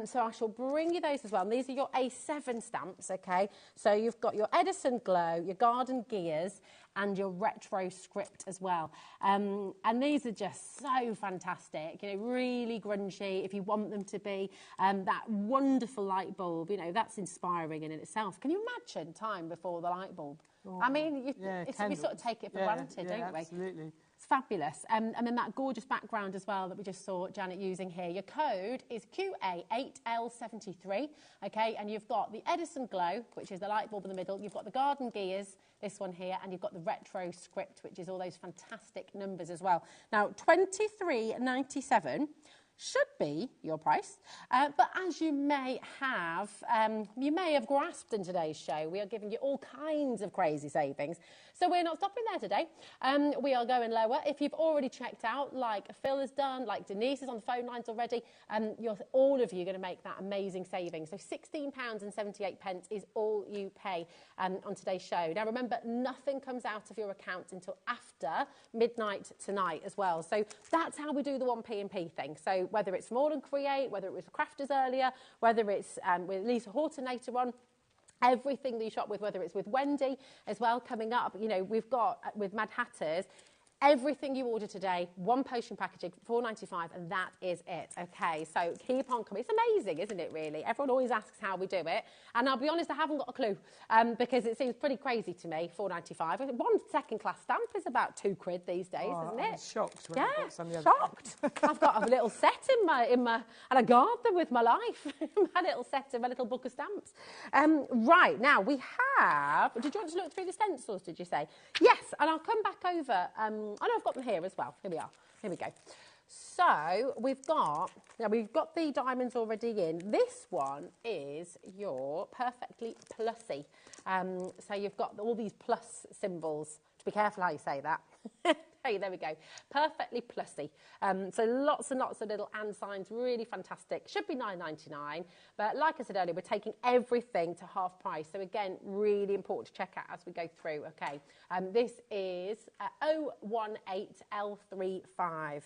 So I shall bring you those as well. And these are your A7 stamps, OK? So you've got your Edison Glow, your Garden Gears, and your Retro Script as well. And these are just so fantastic, you know, really grungy, if you want them to be. That wonderful light bulb, you know, that's inspiring in itself. Can you imagine time before the light bulb? Oh, I mean, we sort of take it for granted, don't we? Absolutely. It's fabulous. And then that gorgeous background as well that we just saw Janet using here. Your code is QA8L73, OK? And you've got the Edison Glow, which is the light bulb in the middle. You've got the Garden Gears, this one here, and you've got the Retro Script, which is all those fantastic numbers as well. Now, $23.97 should be your price, but as you may have grasped in today's show, we are giving you all kinds of crazy savings. So we're not stopping there today. We are going lower. If you've already checked out, like Phil has done, like Denise is on the phone lines already, all of you are going to make that amazing saving. So £16.78 is all you pay on today's show. Now remember, nothing comes out of your account until after midnight tonight as well. So that's how we do the 1P&P thing. So whether it's from All and Create, whether it was Crafters earlier, whether it's with Lisa Horton later on, everything that you shop with, whether it's with Wendy as well coming up, you know, we've got with Mad Hatters, everything you order today, one potion packaging, £4.95, and that is it. Okay, so keep on coming. It's amazing, isn't it, really? Everyone always asks how we do it, and I'll be honest, I haven't got a clue, because it seems pretty crazy to me, £4.95. One second-class stamp is about £2 these days, isn't it? I'm shocked when I got some of the shocked. I've got a little set in my, and I guard them with my life. My little set of my little book of stamps. Right, now we have, did you want to look through the stencils, did you say? Yes, and I'll come back over, I know I've got them here as well. Here we are. Here we go. So we've got the diamonds already in. This one is your perfectly plussy. So you've got all these plus symbols. Be careful how you say that. Hey, there we go. Perfectly plussy. So lots and lots of little and signs, really fantastic. Should be $9.99, but like I said earlier, we're taking everything to half price. So again, really important to check out as we go through. Okay, this is 018L35.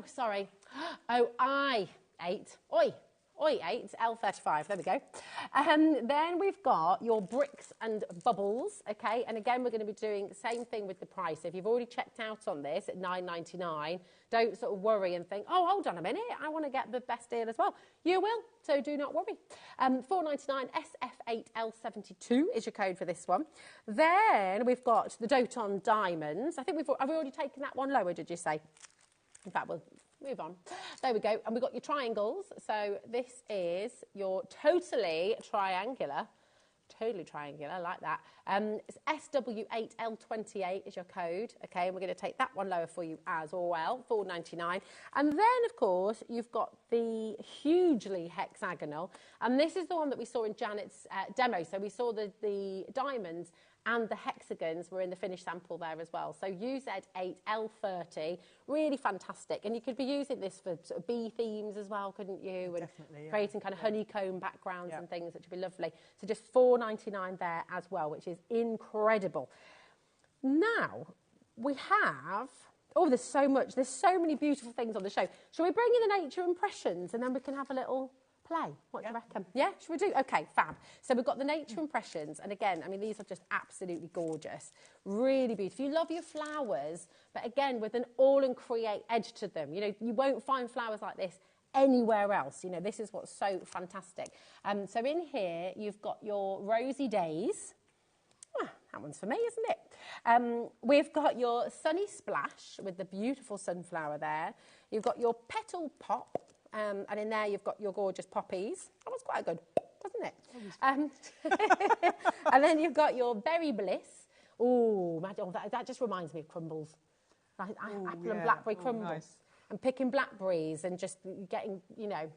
Sorry. I8. Oi8, L35, there we go. Then we've got your bricks and bubbles, okay? And again, we're going to be doing the same thing with the price. If you've already checked out on this at $9.99, don't sort of worry and think, oh, hold on a minute, I want to get the best deal as well. You will, so do not worry. $4.99, SF8L72 is your code for this one. Then we've got the Doton Diamonds. I think have we already taken that one lower, did you say? In fact, we'll move on. There we go. And we've got your triangles. So this is your totally triangular, I like that. It's SW8L28 is your code. Okay, and we're going to take that one lower for you as well, $4.99. And then, of course, you've got the hugely hexagonal. And this is the one that we saw in Janet's demo. So we saw the diamonds and the hexagons were in the finished sample there as well. So UZ8L30, really fantastic. And you could be using this for sort of bee themes as well, couldn't you? And definitely, yeah. Creating kind of honeycomb backgrounds and things, which would be lovely. So just $4.99 there as well, which is incredible. Now, we have... Oh, there's so much. There's so many beautiful things on the show. Shall we bring in the nature impressions and then we can have a little... play? What do you reckon? Yeah, should we do? Okay, fab. So we've got the nature impressions, and again, I mean, these are just absolutely gorgeous, really beautiful. You love your flowers, but again, with an all and create edge to them. You know, you won't find flowers like this anywhere else. You know, this is what's so fantastic. So in here, you've got your Rosy Days. That one's for me, isn't it? We've got your Sunny Splash with the beautiful sunflower there. You've got your Petal Pop. And in there, you've got your gorgeous poppies. That was quite good, wasn't it? And then you've got your Berry Bliss. Ooh, that just reminds me of crumbles. Apple and blackberry crumbles. Nice. And picking blackberries and just getting, you know,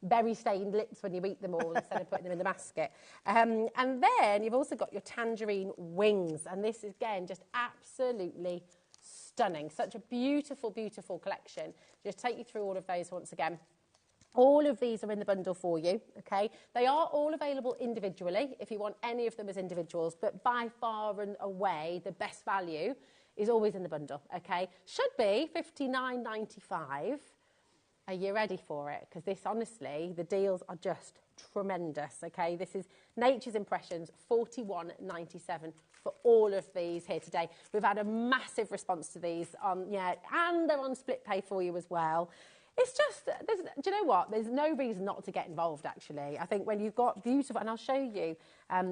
berry stained lips when you eat them all instead of putting them in the basket. And then you've also got your tangerine wings, and this is again just absolutely stunning. Such a beautiful, beautiful collection. Just take you through all of those once again. All of these are in the bundle for you, okay? They are all available individually if you want any of them as individuals, but by far and away the best value is always in the bundle, okay? Should be $59.95. Are you ready for it? Because this, honestly, the deals are just tremendous, okay? This is Nature's Impressions, $41.97 for all of these here today. We've had a massive response to these, and they're on split pay for you as well. It's just, do you know what? There's no reason not to get involved, actually. I think when you've got beautiful, and I'll show you,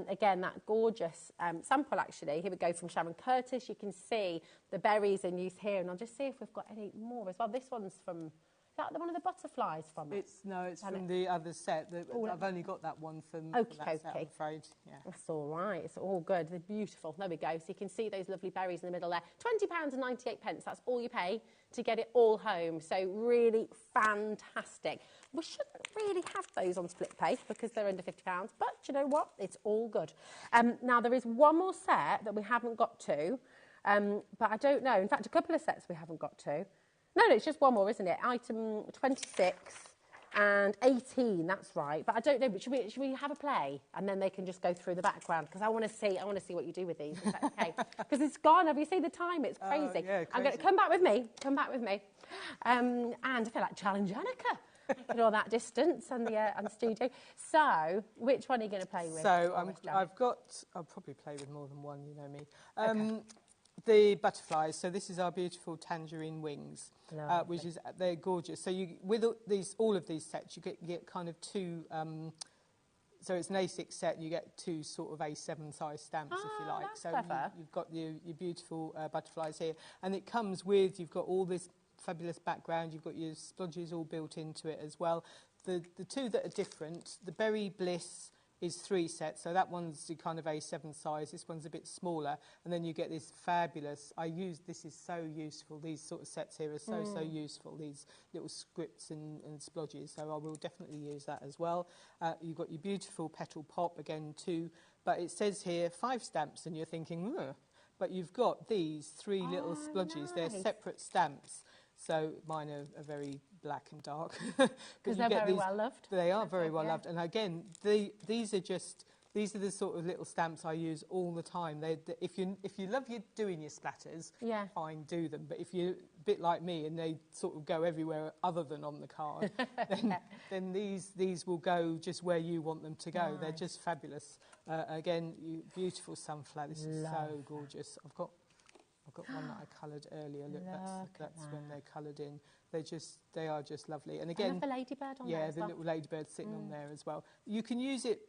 again, that gorgeous sample, actually. Here we go from Sharon Curtis. You can see the berries in use here, and I'll just see if we've got any more as well. This one's from, is that one of the butterflies from it? It's from the other set. I've only got that one from that set, I'm afraid. Yeah. That's all right. It's all good. They're beautiful. There we go. So you can see those lovely berries in the middle there. £20.98. That's all you pay to get it all home. So really fantastic. We shouldn't really have those on split pay because they're under £50, but you know what? It's all good. Now, there is one more set that we haven't got to, but I don't know. In fact, a couple of sets we haven't got to. No, it's just one more, isn't it? Item 26 and 18, that's right. But I don't know, but should we have a play? And then they can just go through the background, because I want to see what you do with these. Is that okay? Because it's gone. Have you seen the time? It's crazy. Yeah, crazy. I'm going to come back with me. And I feel like challenge Annika. At all that distance and the studio. So, which one are you going to play with? So, I'll probably play with more than one, you know me. Okay. The butterflies. So this is our beautiful tangerine wings, which is, they're gorgeous. So you, with all of these sets, you get kind of two. So it's an A6 set. You get two sort of A7 size stamps, if you like. That's so clever. you've got your beautiful butterflies here, and it comes with, you've got all this fabulous background. You've got your splodges all built into it as well. The two that are different, the Berry Bliss is 3 sets, so that one's the kind of A7 size, this one's a bit smaller, and then you get this fabulous, this is so useful, these sort of sets here are so useful, these little scripts and splodges, so I will definitely use that as well. You've got your beautiful petal pop, again 2, but it says here 5 stamps, and you're thinking, but you've got these 3 little splodges, they're separate stamps. So mine are very black and dark. Because they're very well loved. They are very well loved. And again, these are the sort of little stamps I use all the time. If you love doing your splatters, fine, do them. But if you're a bit like me and they sort of go everywhere other than on the card, then these will go just where you want them to go. Nice. They're just fabulous. Again, beautiful sunflower. This is so gorgeous. I've got one that I coloured earlier. Look, that's when they're coloured in. They are just lovely. And again, the ladybird on there as well. Yeah, the little ladybird sitting on there as well. You can use it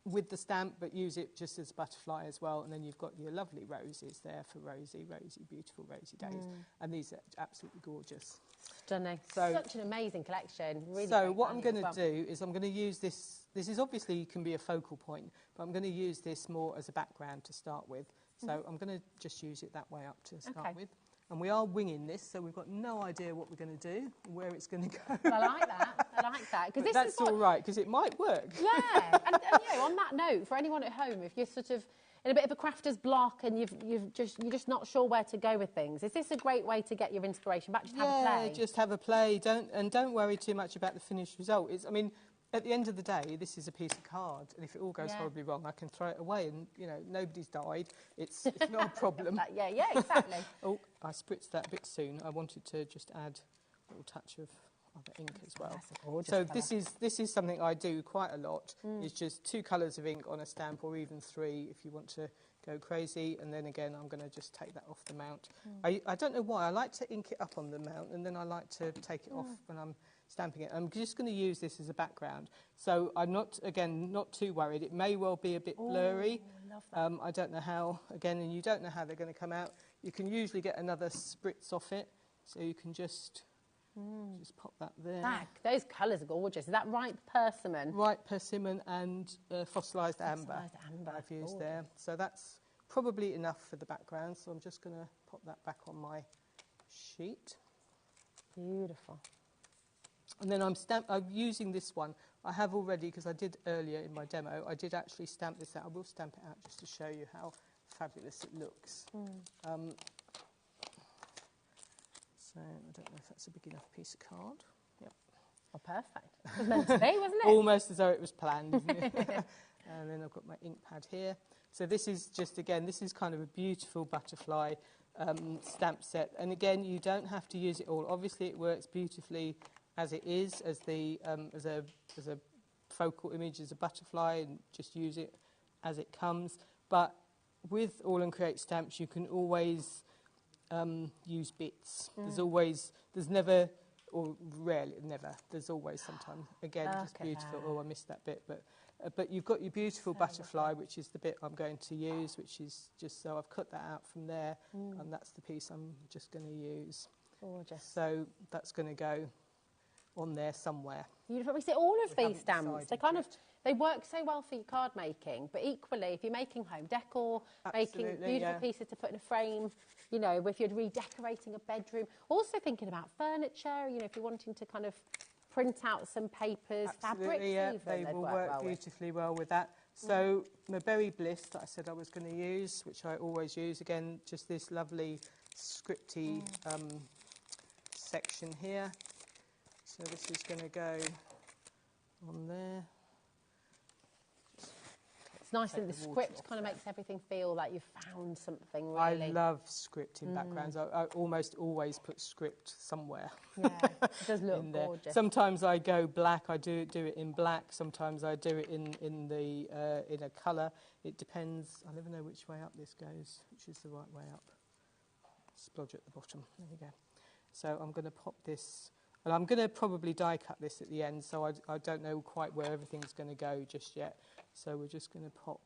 with the stamp, but use it just as butterfly as well. And then you've got your lovely roses there for Rosie, beautiful Rosie days. And these are absolutely gorgeous. Stunning. So, such an amazing collection. Really. So what I'm going to do is I'm going to use this. This is obviously can be a focal point, but I'm going to use this more as a background to start with. So I'm going to just use it that way up to start with. And we are winging this, so we've got no idea what we're going to do, where it's going to go. I like that. But that's all right, because it might work. Yeah. and you know, on that note, for anyone at home, if you're sort of in a bit of a crafter's block and you're just not sure where to go with things, is this a great way to get your inspiration back? Just have a play. Just have a play. Don't worry too much about the finished result. At the end of the day, this is a piece of card, and if it all goes horribly wrong, I can throw it away, and nobody's died. It's not a problem. Yeah, exactly. Oh, I spritzed that a bit soon. I wanted to just add a little touch of other ink as well. So this is something I do quite a lot. It's just 2 colours of ink on a stamp, or even 3 if you want to go crazy. And then again, I'm going to just take that off the mount. I don't know why. I like to ink it up on the mount, and then I like to take it off when I'm stamping it. I'm just going to use this as a background. So I'm not too worried. It may well be a bit blurry. Love that. I don't know how, and you don't know how they're going to come out. You can usually get another spritz off it, so you can just pop that there. Those colours are gorgeous. Is that ripe persimmon? Ripe persimmon and fossilised amber. I've used there. So that's probably enough for the background. So I'm just going to pop that back on my sheet. Beautiful. And then I'm using this one. I have already, because I did earlier in my demo, I did actually stamp this out. I will stamp it out just to show you how fabulous it looks. So I don't know if that's a big enough piece of card. Yep. Oh, perfect. It was meant to be, wasn't it? Almost as though it was planned, isn't it? And then I've got my ink pad here. So this is just, again, this is kind of a beautiful butterfly stamp set. And again, you don't have to use it all. Obviously, it works beautifully as it is, as a focal image, as a butterfly, and just use it as it comes. But with All and Create stamps, you can always use bits. There's never, or rarely, never. There's always sometimes. Again, just beautiful. Oh, I missed that bit, but you've got your beautiful butterfly, which is the bit I'm going to use, which is just so I've cut that out from there, and that's the piece I'm just going to use. Gorgeous. So that's going to go on there somewhere. Beautiful. We see all of these stamps. They work so well for your card making, but equally, if you're making home decor, making beautiful pieces to put in a frame, you know, if you're redecorating a bedroom, also thinking about furniture, you know, if you're wanting to kind of print out some papers, fabrics even, they will work beautifully well with that. So my Berry Bliss that I said I was going to use, which I always use, again, just this lovely scripty section here. So this is going to go on there. It's nice that the script kind of makes everything feel like you've found something really. I love script in backgrounds. I almost always put script somewhere. Yeah, it does look gorgeous. Sometimes I go black. I do it in black. Sometimes I do it in a colour. It depends. I never know which way up this goes, which is the right way up. Splodge at the bottom. There we go. So I'm going to pop this. And I'm going to probably die cut this at the end, so I don't know quite where everything's going to go just yet. So we're just going to pop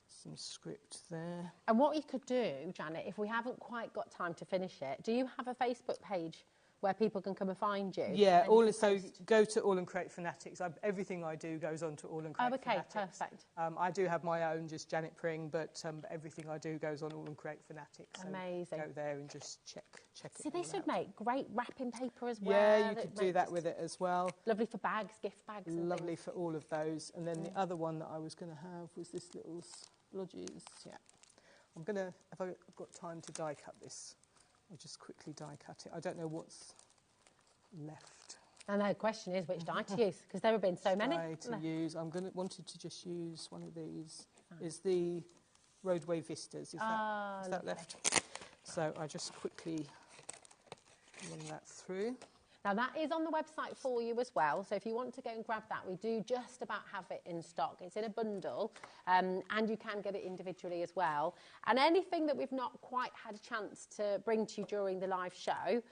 some script there. And what you could do, Janet, if we haven't quite got time to finish it, do you have a Facebook page where people can come and find you? Yeah, so go to All and Create Fanatics. Everything I do goes on to All and Create Fanatics. Perfect. I do have my own, just Janet Pring, but everything I do goes on All and Create Fanatics. So amazing. Go there and just check it. So this would make great wrapping paper as well. Yeah, you could do that with it as well. Lovely for bags, gift bags. Lovely for all of those. And then the other one that I was going to have was this little splodges. Yeah, I'm going to, if I've got time to die cut this, I'll just quickly die cut it. I don't know what's left. And the question is which die to use, because there have been so many. Die to use. Wanted to just use one of these. Is the Roadway Vistas. Is that left? So I just quickly run that through. Now that is on the website for you as well, so if you want to go and grab that, we do just about have it in stock. It's in a bundle, and you can get it individually as well. And anything that we've not quite had a chance to bring to you during the live show,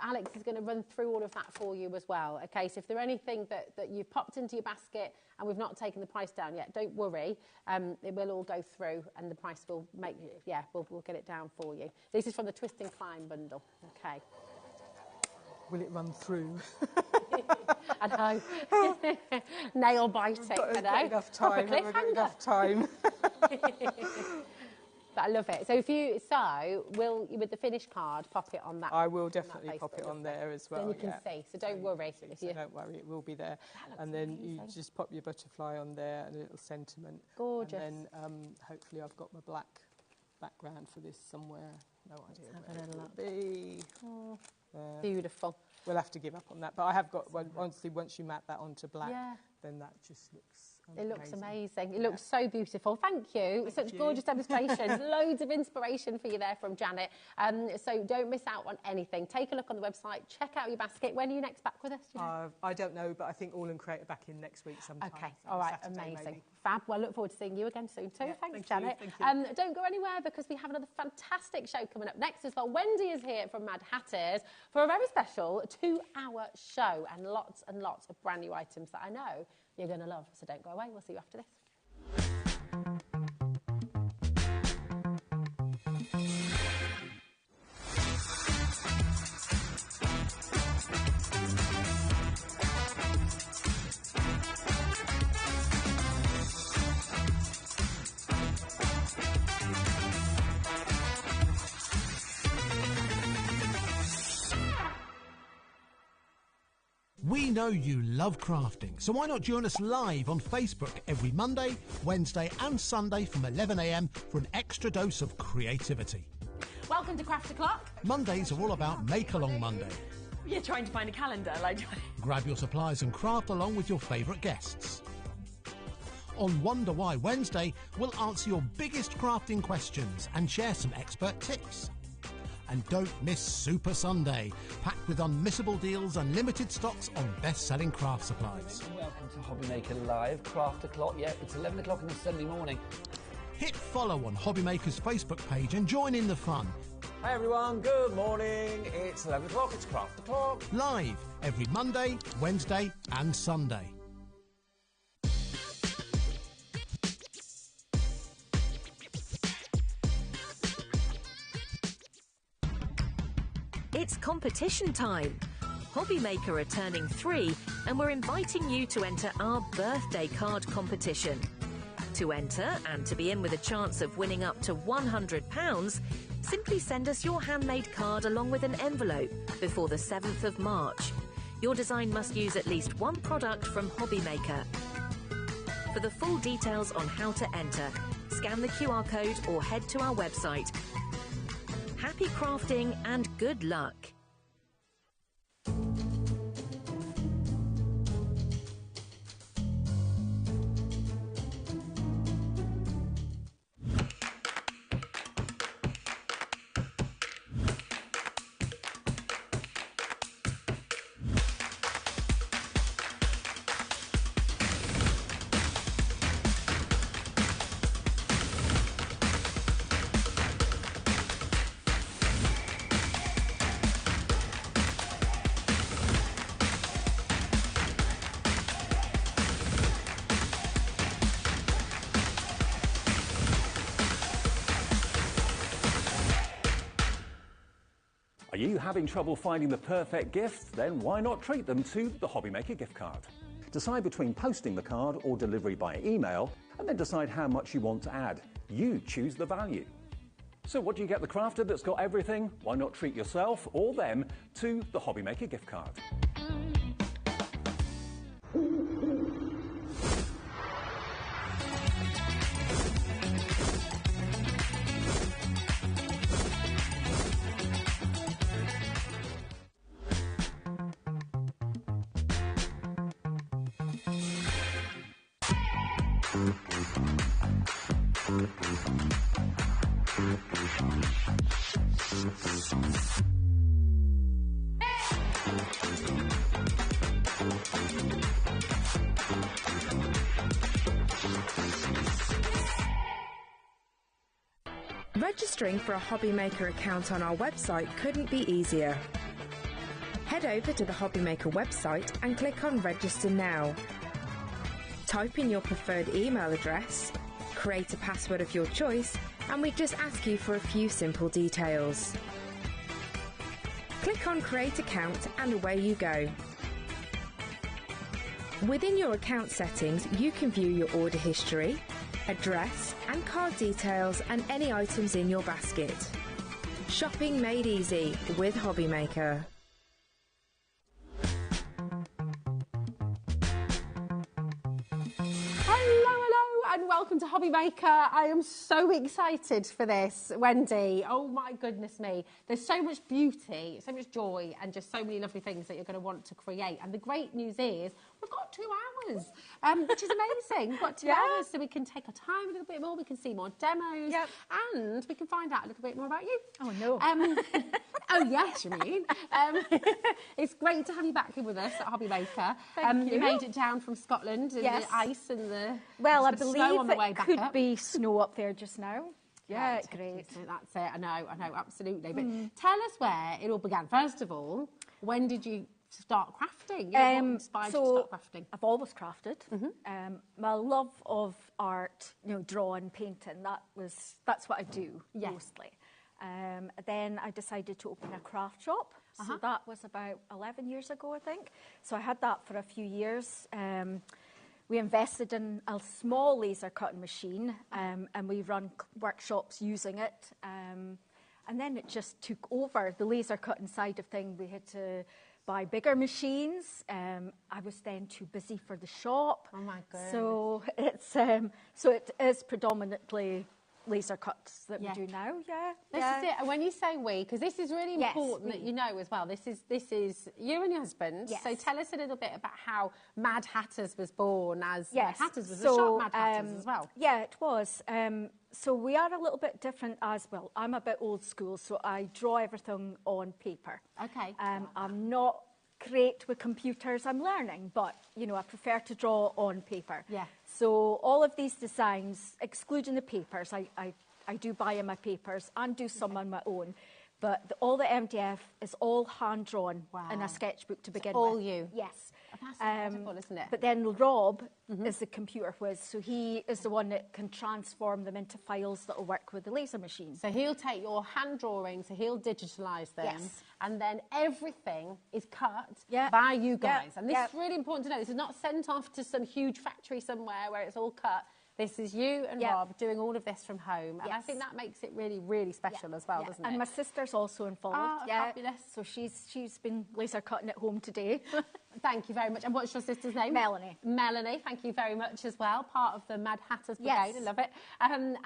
Alex is going to run through all of that for you as well. Okay, so if there's anything that you've popped into your basket and we've not taken the price down yet, don't worry. It will all go through and the price will we'll get it down for you. This is from the Twist and Climb bundle. Okay. Will it run through? I know. Nail biting. I've got enough time. I've got enough time. But I love it. So will you, with the finished card, pop it on that? I will definitely pop it on there as well. Then you can see. So don't worry. Don't worry, it will be there. And then you just pop your butterfly on there and a little sentiment. Gorgeous. And then hopefully I've got my black background for this somewhere. No idea where it will be. Oh, beautiful. We'll have to give up on that. But I have got, honestly, once you map that onto black, then that just looks It looks amazing. It looks so beautiful. Thank you. Such gorgeous demonstrations. Loads of inspiration for you there from Janet. So don't miss out on anything. Take a look on the website. Check out your basket. When are you next back with us? I don't know, but I think All and Create are back in next week sometime. Okay. All right. Saturday, amazing. Maybe. Fab. Well, I look forward to seeing you again soon too. Yeah, Thanks, Janet. Thank you. Don't go anywhere because we have another fantastic show coming up next as well. Wendy is here from Mad Hatters for a very special 2-hour show and lots of brand new items that I know you're going to love. So don't go away. We'll see you after this. know you love crafting, so why not join us live on Facebook every Monday, Wednesday and Sunday from 11 a.m. for an extra dose of creativity. Welcome to Craft O'Clock. Mondays are all about Make Along Monday. You're trying to find a calendar, like... Grab your supplies and craft along with your favourite guests. On Wonder Why Wednesday, we'll answer your biggest crafting questions and share some expert tips. And don't miss Super Sunday, packed with unmissable deals and limited stocks on best-selling craft supplies. Welcome to HobbyMaker Live, Craft O'Clock. Yeah, it's 11 o'clock on a Sunday morning. Hit follow on HobbyMaker's Facebook page and join in the fun. Hi everyone, good morning. It's 11 o'clock, it's Craft O'Clock. Live every Monday, Wednesday and Sunday. It's competition time. HobbyMaker are turning 3 and we're inviting you to enter our birthday card competition. To enter and to be in with a chance of winning up to £100, simply send us your handmade card along with an envelope before the 7th of March. Your design must use at least one product from HobbyMaker. For the full details on how to enter, scan the QR code or head to our website. Happy crafting and good luck. Are you having trouble finding the perfect gift? Then why not treat them to the HobbyMaker gift card? Decide between posting the card or delivery by email, and then decide how much you want to add. You choose the value. So what do you get the crafter that's got everything? Why not treat yourself or them to the HobbyMaker gift card? Registering for a HobbyMaker account on our website couldn't be easier. Head over to the HobbyMaker website and click on Register Now. Type in your preferred email address, create a password of your choice, and we just ask you for a few simple details. Click on Create Account and away you go. Within your account settings, you can view your order history, address and card details and any items in your basket. Shopping made easy with HobbyMaker. And welcome to HobbyMaker. I am so excited for this, Wendy. Oh my goodness me. There's so much beauty, so much joy, and just so many lovely things that you're going to want to create. And the great news is we've got 2 hours, which is amazing. We've got 2 hours, so we can take our time a little bit more, we can see more demos, and we can find out a little bit more about you. Oh, no. Oh, yes, you mean. It's great to have you back here with us at HobbyMaker. Thank you. You made it down from Scotland in the ice and the... Well, I snow believe on the way it back could up. be snow up there just now. Yeah, great. That's it. I know, absolutely. But tell us where it all began. First of all, when did you start crafting? What inspired you to start crafting? I've always crafted. My love of art, drawing, painting, that's what I do mostly. Then I decided to open a craft shop. So that was about 11 years ago, I think. So I had that for a few years. We invested in a small laser cutting machine, and we run workshops using it. And then it just took over the laser cutting side of things. We had to buy bigger machines. I was then too busy for the shop. Oh my goodness. So it is predominantly laser cuts that we do now. This is it. And when you say we, because this is really important that you know as well. This is you and your husband. Yes. So tell us a little bit about how Mad Hatters was born. As Yes. Mad Hatters was a shop, Mad Hatters as well. Yeah, it was. So we are a little bit different as well. I'm a bit old school, so I draw everything on paper. Okay. I'm not great with computers. I'm learning, but you know, I prefer to draw on paper. Yeah. So all of these designs, excluding the papers, I do buy in my papers and do some on my own. But all the MDF is all hand-drawn in a sketchbook to begin with. All you? Yes. That's incredible, isn't it? But then Rob is the computer whiz, so he is the one that can transform them into files that will work with the laser machine. So he'll take your hand drawings, so he'll digitalise them, Yes. and then everything is cut by you guys. And this is really important to know. This is not sent off to some huge factory somewhere where it's all cut. This is you and Rob doing all of this from home. And I think that makes it really, really special as well, doesn't it? And my sister's also involved. Oh, fabulous. So she's been laser cutting at home today. Thank you very much. And what's your sister's name? Melanie. Melanie, thank you very much as well. Part of the Mad Hatters Brigade. Yes. I love it. And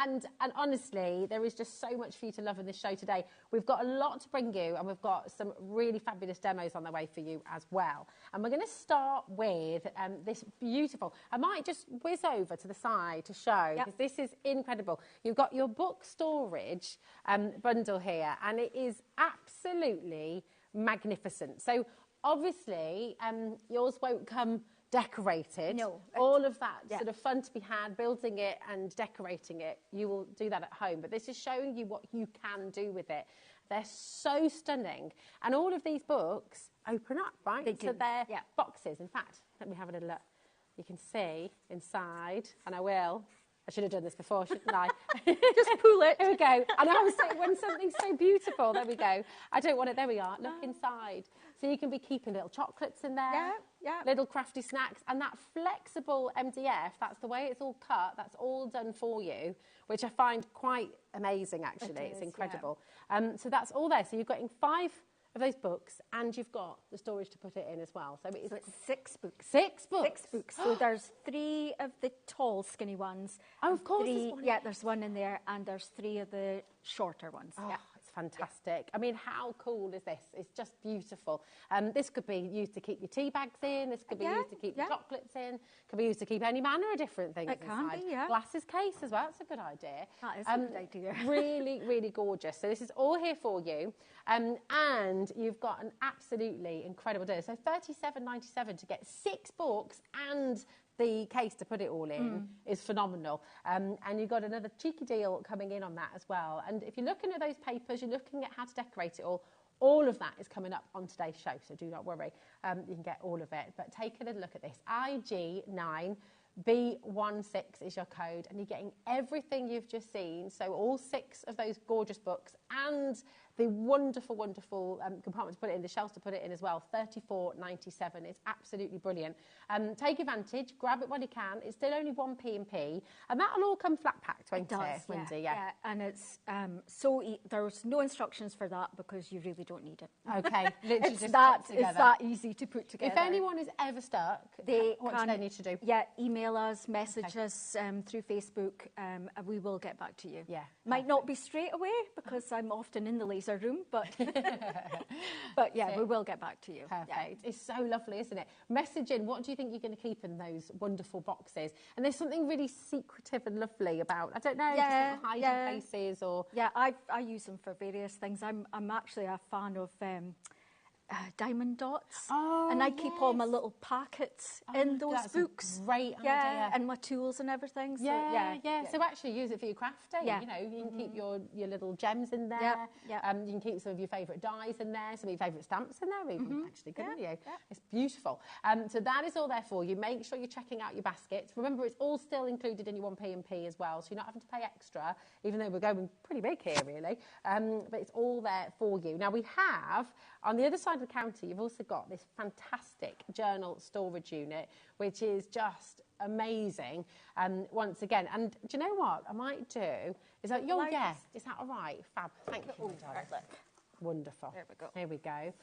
honestly, there is just so much for you to love in this show today. We've got a lot to bring you, and we've got some really fabulous demos on the way for you as well. And we're going to start with this beautiful... I might just whiz over to the side to show, because this is incredible. You've got your book storage bundle here, and it is absolutely magnificent. So obviously, yours won't come decorated. No. All of that sort of fun to be had, building it and decorating it, you will do that at home. But this is showing you what you can do with it. They're so stunning. And all of these books open up, right? They do. So they're boxes. In fact, let me have a little look. You can see inside, and I will. I should have done this before, shouldn't I? Just pull it. Here we go. And I was saying, when something's so beautiful, there we go. I don't want it. There we are. Look inside. So you can be keeping little chocolates in there. Little crafty snacks. And that flexible MDF, that's the way it's all cut. That's all done for you, which I find quite amazing, actually. It's incredible. So that's all there. So you're getting 5 of those books, and you've got the storage to put it in as well. So it's 6 books. 6 books? 6 books. So there's 3 of the tall, skinny ones. Oh, of course. There's one in there, and there's 3 of the shorter ones. Oh, it's fantastic. I mean, how cool is this? It's just beautiful. This could be used to keep your tea bags in. This could be used to keep your chocolates in. Could be used to keep any manner of different things It can inside. be, yeah. Glasses case as well. That's a good idea. That is a good idea. Really, really gorgeous. So this is all here for you. And you've got an absolutely incredible deal. So $37.97 to get 6 books and the case to put it all in is phenomenal. And you've got another cheeky deal coming in on that as well. And if you're looking at those papers, you're looking at how to decorate it all of that is coming up on today's show, so do not worry. You can get all of it. But take a little look at this. IG9B16 is your code, and you're getting everything you've just seen. So all 6 of those gorgeous books and the wonderful, wonderful compartment to put it in, the shelves to put it in as well. $34.97. It's absolutely brilliant. Take advantage, grab it when you can. It's still only 1p&p, and that'll all come flat packed, won't it, Wendy? Yeah, and it's there's no instructions for that because you really don't need it. Okay, literally it's just that put together. it's that easy to put together. If anyone is ever stuck, what do they need to do? Yeah, email us, message us through Facebook, and we will get back to you. Yeah, might not be straight away because I'm often in the laser room, but yeah, we will get back to you. Perfect. Yeah. It's so lovely, isn't it? Message in. What do you think you're going to keep in those wonderful boxes? And there's something really secretive and lovely about, I don't know, just little hiding places or... Yeah, I use them for various things. I'm actually a fan of diamond dots, and I keep all my little packets in those books. Great idea. And my tools and everything. So, So actually use it for your crafting. Yeah. You know, you can keep your little gems in there. You can keep some of your favourite dies in there, some of your favourite stamps in there even, actually, couldn't you? It's beautiful. So that is all there for you. Make sure you're checking out your baskets. Remember, it's all still included in your 1p&p as well, so you're not having to pay extra, even though we're going pretty big here, really. But it's all there for you. Now, we have, on the other side of the counter, you've also got this fantastic journal storage unit, which is just amazing. Once again, and do you know what I might do? Is that your guest? Is that all right? Fab. Thank you. Wonderful. There we go. Here we go.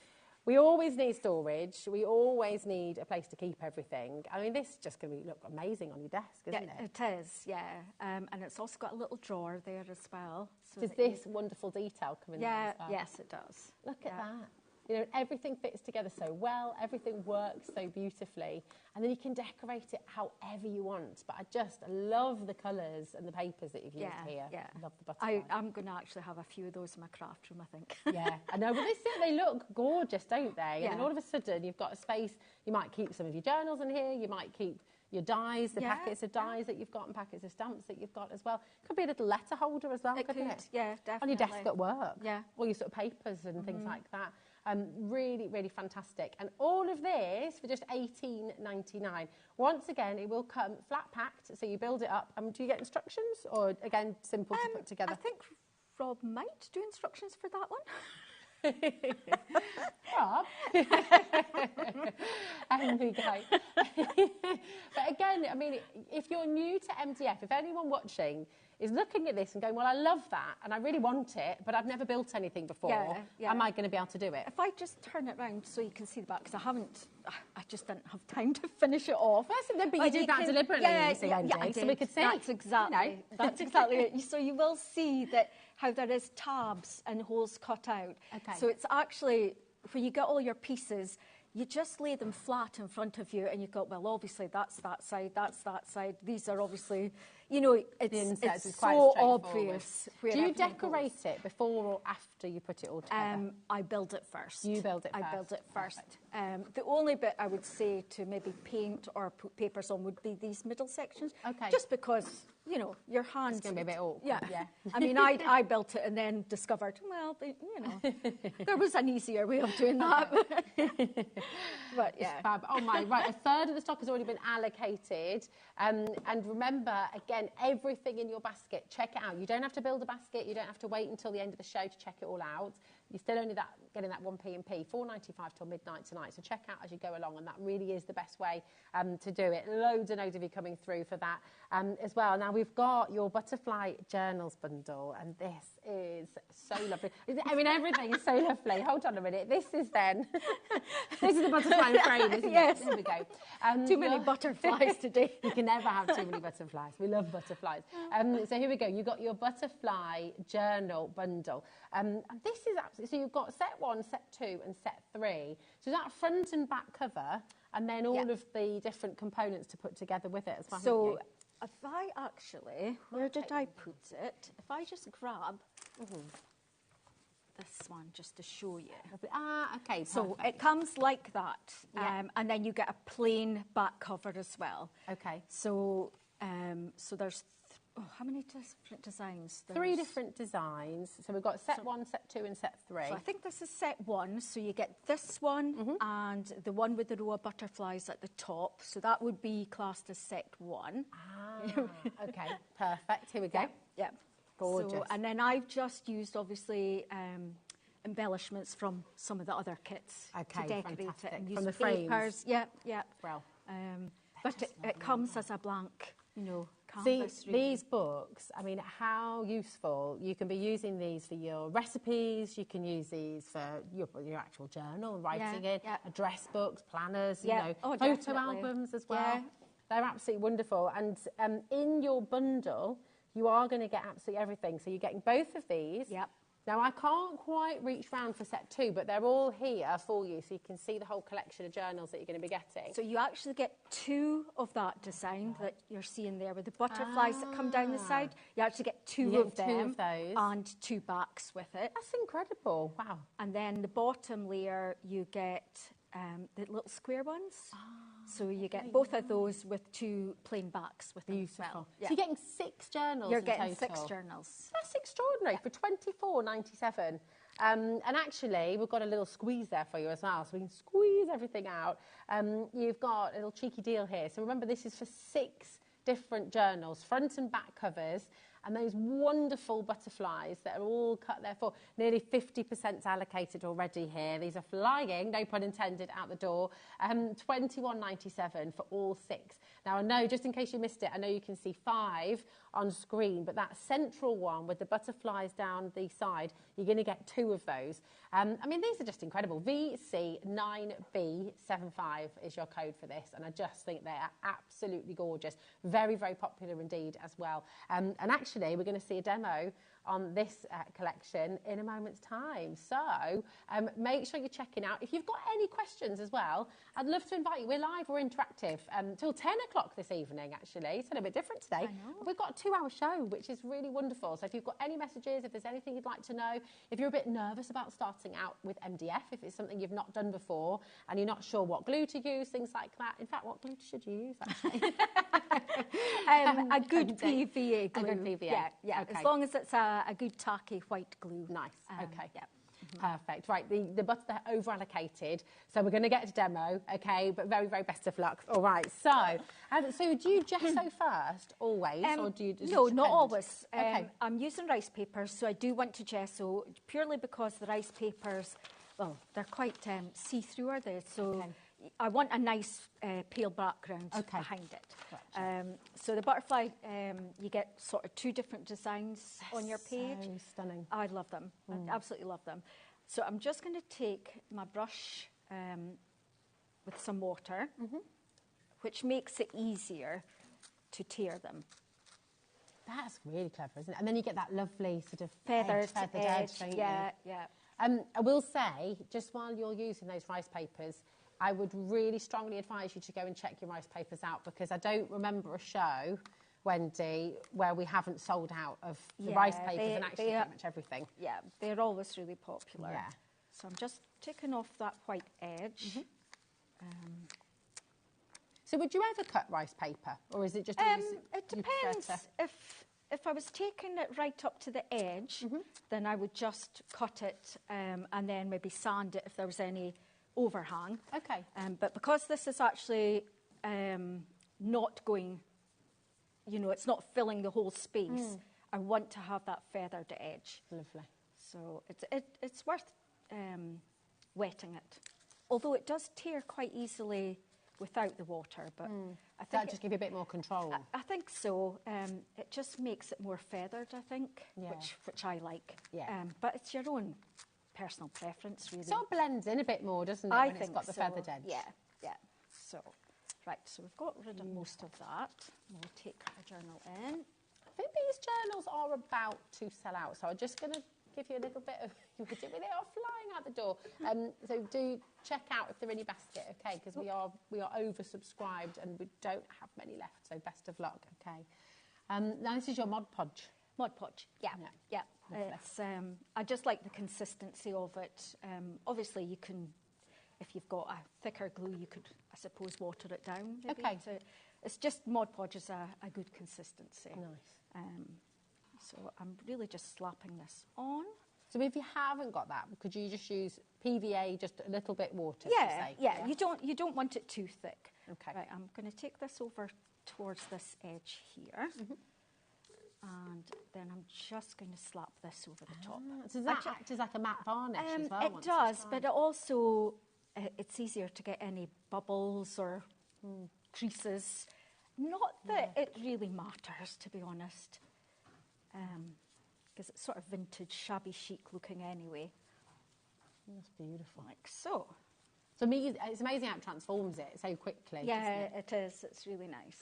We always need storage. We always need a place to keep everything. I mean, this is just going to look amazing on your desk, isn't it? It is, yeah. And it's also got a little drawer there as well. So does this wonderful detail come in there as well? Yes, it does. Look at that. You know, everything fits together so well, everything works so beautifully, and then you can decorate it however you want. But I just love the colours and the papers that you've used here. Yeah, love the butterfly. I'm going to actually have a few of those in my craft room, I think. Yeah, I know, but they look gorgeous, don't they? Yeah. And then all of a sudden, you've got a space, you might keep some of your journals in here, you might keep your dies, the packets of dies that you've got and packets of stamps that you've got as well. Could be a little letter holder as well, couldn't it? Yeah, definitely. On your desk at work. Yeah. All your sort of papers and things like that. Really, really fantastic. And all of this for just $18.99. Once again, it will come flat packed, so you build it up. Do you get instructions, or again, simple to put together? I think Rob might do instructions for that one. Rob. And we go. But again, I mean, if you're new to MDF, if anyone watching is looking at this and going, well, I love that and I really want it, but I've never built anything before, am I going to be able to do it? If I just turn it round so you can see the back, because I just didn't have time to finish it off. But you did that deliberately, so we could see. That's exactly, that's exactly it. So you will see that how there is tabs and holes cut out. Okay. So it's actually, when you get all your pieces, you just lay them flat in front of you and you've got, well, obviously that's that side, that's that side. These are obviously, you know, it's quite so obvious. Do you decorate it before or after you put it all together? I build it first. You build it first? I build it first. The only bit I would say to maybe paint or put papers on would be these middle sections. Okay. Just because, you know, your hands... It's going to be a bit awkward. Yeah. I mean, I built it and then discovered, well, you know, there was an easier way of doing that. But yeah. Fab. Oh my, right, a third of the stock has already been allocated. And remember, again, everything in your basket, check it out. You don't have to build a basket. You don't have to wait until the end of the show to check it all out. You're still only getting that 1p&p, $4.95 till midnight tonight. So check out as you go along, and that really is the best way to do it. Loads and loads of you coming through for that as well. Now, we've got your butterfly journals bundle, and this is so lovely. I mean, everything is so lovely. Hold on a minute. This is then... this is the butterfly frame, isn't yes. it? There we go. Too many butterflies today. You can never have too many butterflies. We love butterflies. So here we go. You've got your butterfly journal bundle. And this is absolutely... So you've got set 1, set 2 and set 3. So that front and back cover, and then all of the different components to put together with it as well. So if I actually... Where did I put it? If I just grab... this one just to show you. Okay. So it comes like that, and then you get a plain back cover as well. Okay. So so there's how many different designs? There's 3 different designs. So we've got set 1, set 2 and set 3. So I think this is set 1. So you get this one and the one with the row of butterflies at the top. So that would be classed as set 1. Okay, perfect. Here we go. Yeah. Gorgeous. So, and then I've just used, obviously, embellishments from some of the other kits to decorate it. And use from the papers. frames. Yeah. Well, but it comes as a blank, you know, see, canvas. Really. these books, I mean, how useful. You can be using these for your recipes. You can use these for your actual journal, writing address books, planners, you know, photo albums as well. Yeah. They're absolutely wonderful. And in your bundle, you are going to get absolutely everything. So you're getting both of these. Yep. Now, I can't quite reach round for set 2, but they're all here for you, so you can see the whole collection of journals that you're going to be getting. So you actually get 2 of that design that you're seeing there with the butterflies that come down the side. You actually get 2 of them. 2 of those. And 2 backs with it. That's incredible. Wow. And then the bottom layer, you get the little square ones. So you get both of those with 2 plain backs with them as well. So you're getting 6 journals You're in getting total. 6 journals. That's extraordinary for $24.97. And actually, we've got a little squeeze there for you as well, so we can squeeze everything out. You've got a little cheeky deal here. So remember, this is for 6 different journals, front and back covers. and those wonderful butterflies that are all cut there for nearly 50% allocated already here. These are flying, no pun intended, out the door. £21.97 for all 6. Now I know, just in case you missed it, I know you can see 5 on screen, but that central one with the butterflies down the side, you're going to get 2 of those. I mean, these are just incredible. VC9B75 is your code for this, and I just think they are absolutely gorgeous. Very, very popular indeed as well. And actually, we're going to see a demo on this collection in a moment's time. So make sure you're checking out. If you've got any questions as well, I'd love to invite you. We're live, we're interactive till 10 o'clock this evening, actually. It's a little bit different today. We've got a 2-hour show, which is really wonderful. So if you've got any messages, if there's anything you'd like to know, if you're a bit nervous about starting out with MDF, if it's something you've not done before and you're not sure what glue to use, things like that. In fact, what glue should you use, actually? A good PVA glue. A good PVA. Yeah. Okay. As long as it's a good tacky white glue. Nice. Okay. Yeah. Perfect. Right, the butter, they're over-allocated, so we're going to get a demo, okay, but very, very best of luck. All right, so do you gesso first, always, or do you... No, not always. Okay. I'm using rice papers, so I do want to gesso, purely because the rice papers, well, they're quite see-through, are they? So I want a nice pale background behind it. Gotcha. So the butterfly, you get sort of 2 different designs on your page. So stunning. I love them. I absolutely love them. So I'm just going to take my brush with some water, which makes it easier to tear them. That's really clever, isn't it? And then you get that lovely sort of feathered edge, don't you? Yeah. I will say, just while you're using those rice papers, I would really strongly advise you to go and check your rice papers out, because I don't remember a show, Wendy, where we haven't sold out of the rice papers and actually pretty much everything. Yeah, they're always really popular. Yeah. So I'm just taking off that white edge. So would you ever cut rice paper, or is it just it depends. If I was taking it right up to the edge, then I would just cut it and then maybe sand it if there was any overhang. Okay. But because this is actually not going, it's not filling the whole space, I want to have that feathered edge. Lovely. So it's worth wetting it. Although it does tear quite easily without the water, but I think that'll just give you a bit more control. I think so. It just makes it more feathered, I think, which I like. Yeah. But it's your own personal preference, really. It sort of blends in a bit more, doesn't it, I when think it's got the feathered edge? Yeah. So, right, so we've got rid of most of that. We'll take our journal in. I think these journals are about to sell out, so I'm just going to give you a little bit of... They are flying out the door. So do check out if they're in your basket, okay? Because we are oversubscribed and we don't have many left, so best of luck, okay? Now this is your Mod Podge. Mod Podge, yeah. It's, I just like the consistency of it. Obviously, you can, if you've got a thicker glue, you could, I suppose, water it down. Maybe. Okay. So it's just Mod Podge is a good consistency. Nice. So I'm really just slapping this on. So if you haven't got that, could you just use PVA, just a little bit water? Yeah. You don't want it too thick. Okay. Right, I'm going to take this over towards this edge here. And then I'm just going to slap this over the top. Does that act as like a matte varnish as well? It does, but it also, it's easier to get any bubbles or creases. Not that it really matters, to be honest, because it's sort of vintage, shabby chic looking anyway. That's beautiful. Like so. So it's amazing how it transforms it so quickly. Yeah, it is. It's really nice.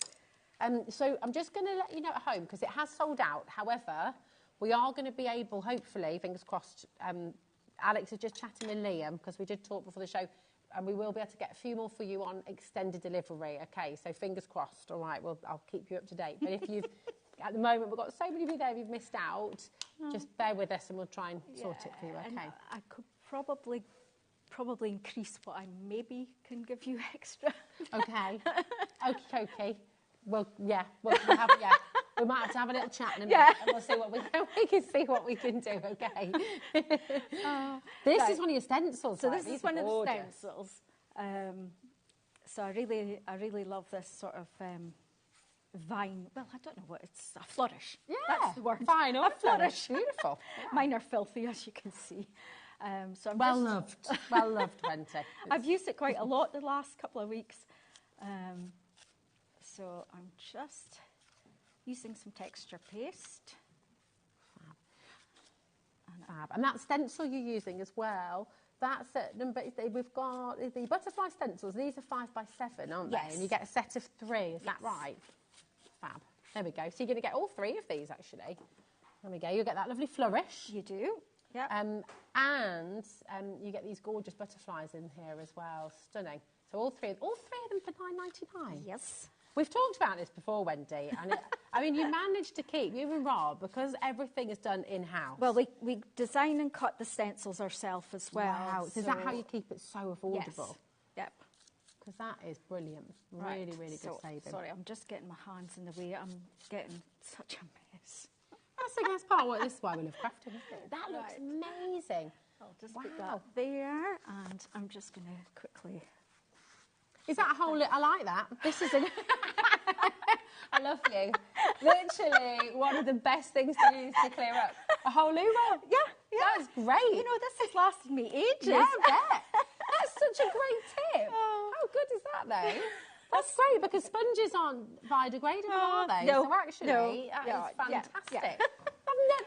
So I'm just going to let you know at home, because it has sold out. However, we are going to be able, hopefully, fingers crossed, Alex is just chatting with Liam, because we did talk before the show, and we will be able to get a few more for you on extended delivery. Okay, so fingers crossed. All right, I'll keep you up to date. But if you've, at the moment, we've got so many of you there, if you've missed out, just bear with us and we'll try and sort it for you, okay? I could probably increase what I maybe can give you extra. Okay. Okay. Well, yeah, we might have to have a little chat in a minute, and we'll see what we can see what we can do. Okay. This is one of your stencils. So right? this is one of the stencils. So I really love this sort of vine, well, I don't know what it's, a flourish. Yeah, that's the word. Vine or a flourish. Beautiful. Yeah. Mine are filthy, as you can see. So I'm well loved, Wendy. I've used it quite a lot the last couple of weeks. So I'm just using some texture paste. Fab. And that stencil you're using as well, that's at number, we've got the butterfly stencils. These are 5 by 7, aren't they? Yes. And you get a set of 3, is that right? Fab. There we go. So you're going to get all 3 of these, actually. There we go. You'll get that lovely flourish. You do. Yeah. And you get these gorgeous butterflies in here as well. Stunning. So all three of them for £9.99. Yes. We've talked about this before, Wendy, and I mean, you managed to keep, you and Rob, because everything is done in-house. Well, we design and cut the stencils ourselves as well. Wow. So is that how you keep it so affordable? Yes. Yep. Because that is brilliant. Really, really good saving. Sorry, I'm just getting my hands in the way. I'm getting such a mess. That's the best part. This is why we love crafting, isn't it? That looks amazing. I'll just put that there, and I'm just going to quickly... Is that a whole... I like that. This is a... I love you. Literally one of the best things to use to clear up. A whole loo roll. Yeah, yeah. That's great. You know, this has lasted me ages. Yeah, I bet. That's such a great tip. How good is that, though? That's great, because sponges aren't biodegradable, are they? No. So actually, that is fantastic. Yeah.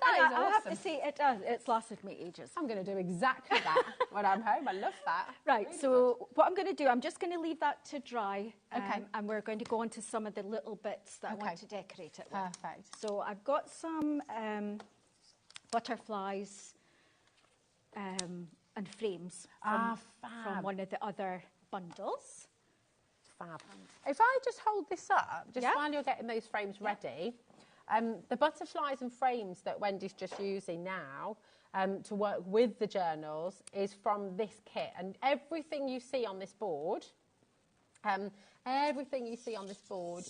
That is awesome. I have to say, it does. It's lasted me ages. I'm going to do exactly that when I'm home. I love that. Right, really so good. what I'm going to do, I'm just going to leave that to dry. Okay. And we're going to go on to some of the little bits that I want to decorate it with. Perfect. So I've got some butterflies and frames from one of the other bundles. Fab. If I just hold this up, just while you're getting those frames ready, the butterflies and frames that Wendy's just using now to work with the journals is from this kit. And everything you see on this board,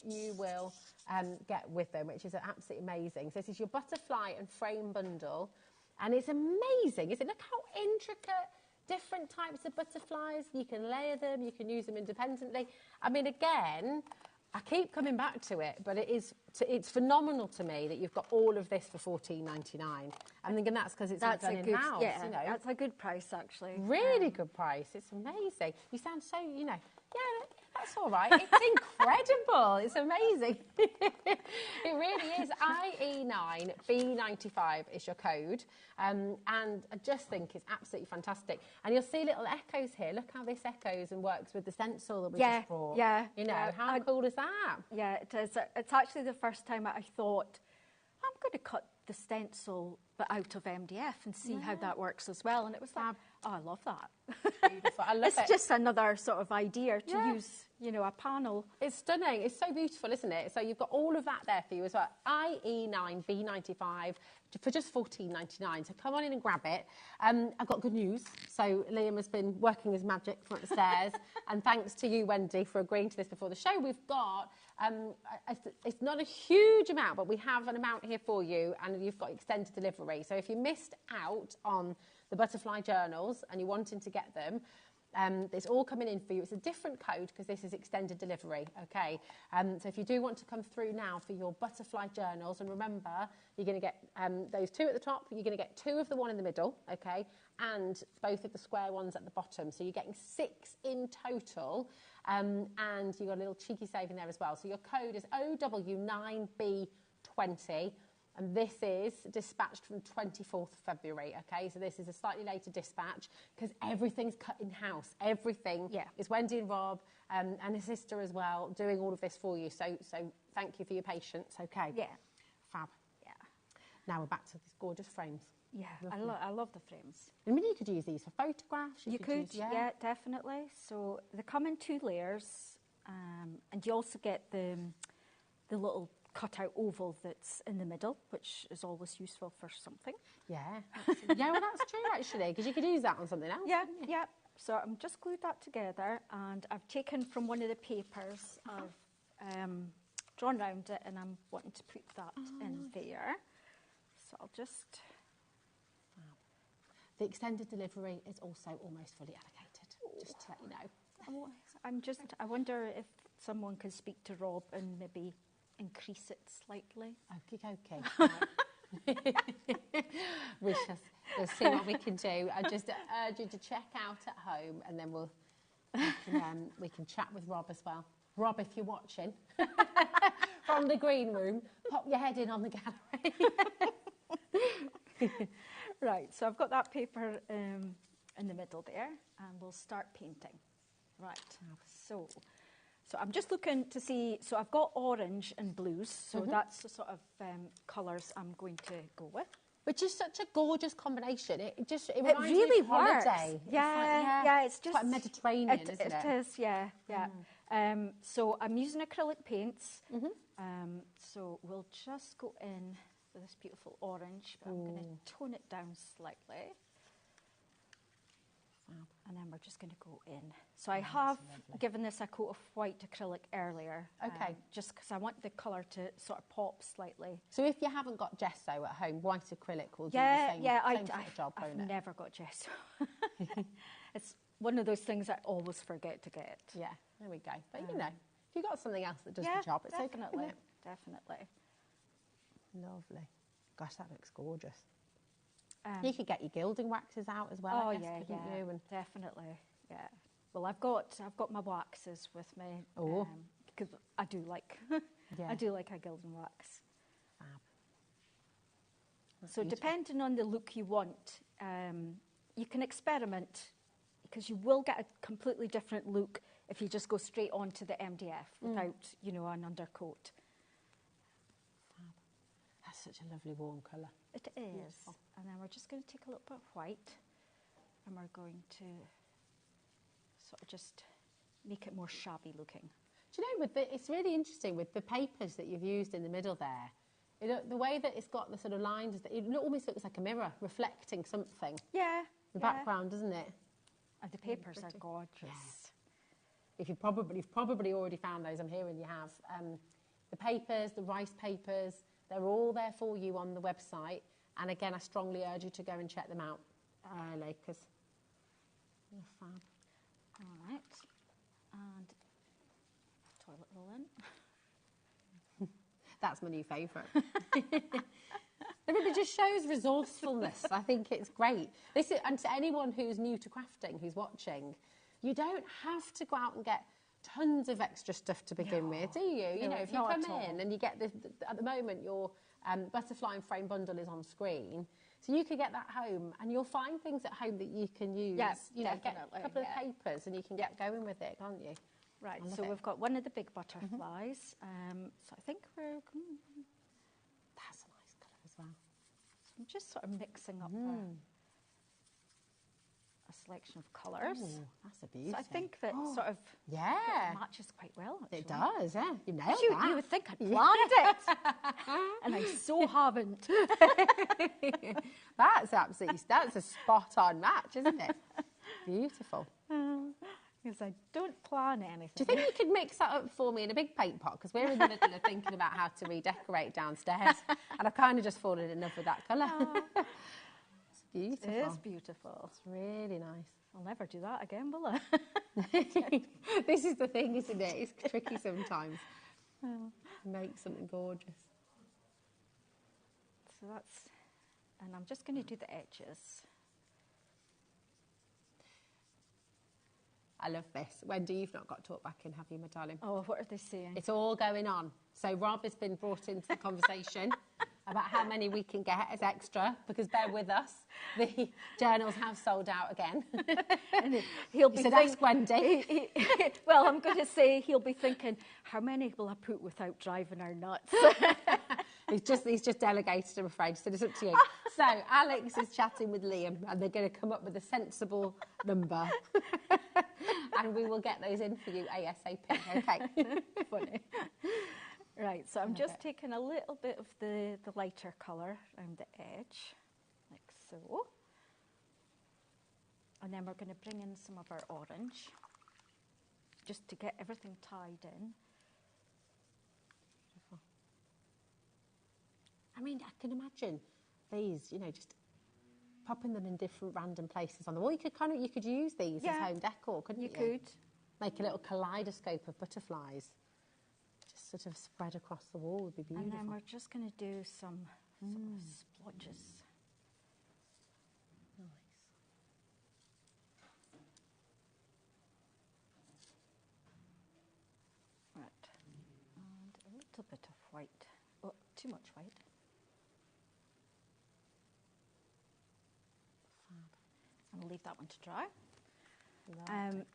you will get with them, which is absolutely amazing. So this is your butterfly and frame bundle. And it's amazing, isn't it? Look how intricate, different types of butterflies. You can layer them, you can use them independently. I mean, again, I keep coming back to it, but it's phenomenal to me that you've got all of this for $14.99. I'm thinking that's because it's done in-house. Yeah, you know. that's a good price, actually. Really good price. It's amazing. You sound so, you know, yeah, that's all right. It's incredible. It's amazing. It really is. IE9B95 is your code. And I just think it's absolutely fantastic. And you'll see little echoes here. Look how this echoes and works with the stencil that we just brought. Yeah. You know, how cool is that? Yeah, it is. It's actually the first time I thought, I'm going to cut the stencil but out of MDF and see how that works as well. And it was like, oh, I love that. Beautiful. I love it. It's just another sort of idea to use, you know, a panel. It's stunning. It's so beautiful, isn't it? So you've got all of that there for you as well. IE9B95 for just $14.99. So come on in and grab it. I've got good news. So Liam has been working his magic from upstairs. And thanks to you, Wendy, for agreeing to this before the show. We've got, it's not a huge amount, but we have an amount here for you. And you've got extended delivery. So if you missed out on the butterfly journals and you're wanting to get them, it's all coming in for you. It's a different code because this is extended delivery, okay? So if you do want to come through now for your butterfly journals, and remember, you're going to get those 2 at the top, you're going to get 2 of the one in the middle, okay? And both of the square ones at the bottom. So you're getting 6 in total, and you've got a little cheeky save in there as well. So your code is OW9B20. And this is dispatched from 24th of February, okay? So this is a slightly later dispatch because everything's cut in-house. Everything is Wendy and Rob and his sister as well doing all of this for you. So thank you for your patience, okay? Yeah. Fab. Yeah. Now we're back to these gorgeous frames. Yeah, I love the frames. I mean, you could use these for photographs. You could, yeah, definitely. So they come in 2 layers, and you also get the little cut-out oval that's in the middle, which is always useful for something. Yeah, yeah, well, that's true, actually, because you could use that on something else. Yeah, yeah. So I'm just glued that together, and I've taken from one of the papers, I've drawn around it, and I'm wanting to put that in there. So I'll just... The extended delivery is also almost fully allocated, just to let you know. I wonder if someone can speak to Rob and maybe increase it slightly. Okay. We'll see what we can do. I just urge you to check out at home, and then we can chat with Rob as well. Rob, if you're watching from the green room, pop your head in on the gallery. Right, so I've got that paper in the middle there, and we'll start painting. Right, so I'm just looking to see, so I've got orange and blues, so that's the sort of colours I'm going to go with. Which is such a gorgeous combination. It really reminds me of works. holiday. It's just quite Mediterranean, isn't it? It is, yeah. So I'm using acrylic paints. So we'll just go in with this beautiful orange, but I'm going to tone it down slightly. And then we're just going to go in. So I have given this a coat of white acrylic earlier. Okay. Just because I want the colour to sort of pop slightly. So if you haven't got gesso at home, white acrylic will do the same sort of job, won't it? I've never got gesso. It's one of those things I always forget to get. Yeah, there we go. But you know, if you've got something else that does the job, it's definitely, okay. Definitely. Lovely. Gosh, that looks gorgeous. You could get your gilding waxes out as well, I guess, couldn't you? And definitely, yeah. Well, I've got my waxes with me because I do like I do like a gilding wax. Fab. So depending on the look you want, you can experiment because you will get a completely different look if you just go straight on to the MDF without, you know, an undercoat. Fab. That's such a lovely warm colour. It is. Beautiful. And then we're just going to take a little bit of white and we're going to sort of just make it more shabby looking. Do you know, it's really interesting with the papers that you've used in the middle there. You know, the way that it's got the sort of lines, it almost looks like a mirror reflecting something. Yeah. The background, doesn't it? And the papers are gorgeous. Yes. You've probably already found those. I'm hearing you have. The papers, the rice papers, they're all there for you on the website. And again, I strongly urge you to go and check them out early because they're fab. All right. And toilet roll in. That's my new favourite. It just shows resourcefulness. I think it's great. And to anyone who's new to crafting, who's watching, you don't have to go out and get tons of extra stuff to begin with, do you? You know, if you come in and you get at the moment your butterfly and frame bundle is on screen, so you could get that home and you'll find things at home that you can use. Yes, you know, get a couple of papers and you can get going with it, can't you? Right, so we've got one of the big butterflies. So I think we're... That's a nice colour as well. So I'm just sort of mixing up a selection of colours. Ooh, that's a beauty. So I think that sort of matches quite well, actually. It does, yeah. You nailed that. You would think I'd planned it. And I so haven't. That's a spot-on match, isn't it? Beautiful. Because I don't plan anything. Do you think you could mix that up for me in a big paint pot? Because we're in the middle of thinking about how to redecorate downstairs. And I've kind of just fallen in love with that colour. It's beautiful. It is beautiful. It's really nice. I'll never do that again, will I? This is the thing, isn't it? It's tricky sometimes. Make something gorgeous. So that's... And I'm just going to do the edges. I love this. Wendy, you've not got talk back in, have you, my darling? Oh, what are they saying? It's all going on. So Rob has been brought into the conversation about how many we can get as extra, because bear with us, the journals have sold out again. And he'll be ask Wendy. Well, I'm going to say he'll be thinking, how many will I put without driving her nuts? He's just delegated, I'm afraid, so it's up to you. So Alex is chatting with Liam and they're going to come up with a sensible number. And we will get those in for you ASAP, okay? Funny. Right, so I'm just taking a little bit of the lighter colour around the edge, like so. And then we're going to bring in some of our orange, just to get everything tied in. Beautiful. I mean, I can imagine these, you know, just popping them in different random places on the wall. You could use these as home decor, couldn't you? You could. Make a little kaleidoscope of butterflies. Just sort of spread across the wall would be beautiful. And then we're just going to do some sort of splodges. Right, and a little bit of white. Oh, too much white. And we'll leave that one to dry.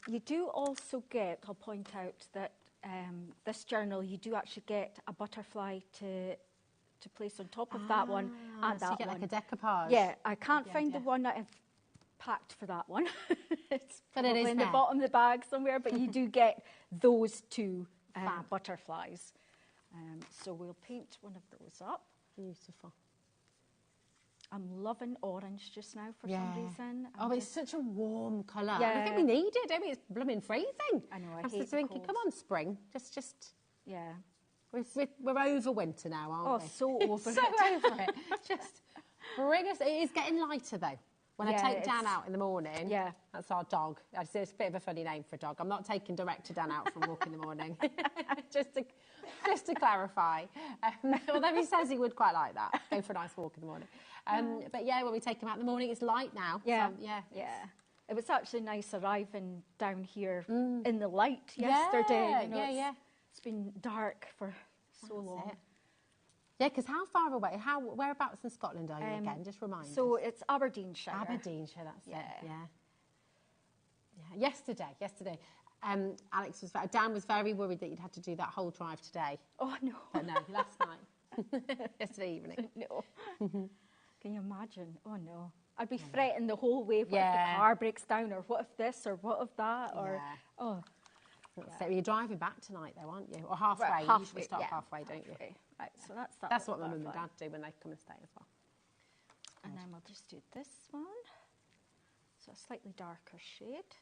You do also get, I'll point out that this journal, you do actually get a butterfly to place on top of that one and so that you get one. like a decoupage. Yeah, I can't find the one that I've packed for that one. It's But it probably is in there. the bottom of the bag somewhere, but you do get those two butterflies. So we'll paint one of those up. Beautiful. I'm loving orange just now for some reason. It's such a warm colour. Yeah. And I think we need it, don't we? It's blooming freezing. I know, I I'm hate just the thinking, cold. come on, spring. Just yeah. We're over winter now, aren't we? So over so over it. Just bring us. It is getting lighter though. When I take Dan out in the morning, that's our dog. It's a bit of a funny name for a dog. I'm not taking Director Dan out for a walk in the morning. just to clarify. Although he says he would quite like that, go for a nice walk in the morning. But yeah, when we take him out in the morning, it's light now. Yeah, so, yeah. It was actually nice arriving down here in the light yesterday. It's been dark for so long. It. Yeah, because how far away? Whereabouts in Scotland are you again? Just remind us. So it's Aberdeenshire. Aberdeenshire, that's it. Yeah. Yesterday. Dan was very worried that you'd had to do that whole drive today. Oh no! But no, last night. Yesterday evening. No. Can you imagine? Oh no! I'd be fretting the whole way. What if the car breaks down, or what if this, or what if that, or So you're driving back tonight, though, aren't you? Or halfway? Right, You usually stop halfway, don't you? Right, so that's that. That's what my mum and dad do when they come and stay as well. And then we'll just do this one. So a slightly darker shade.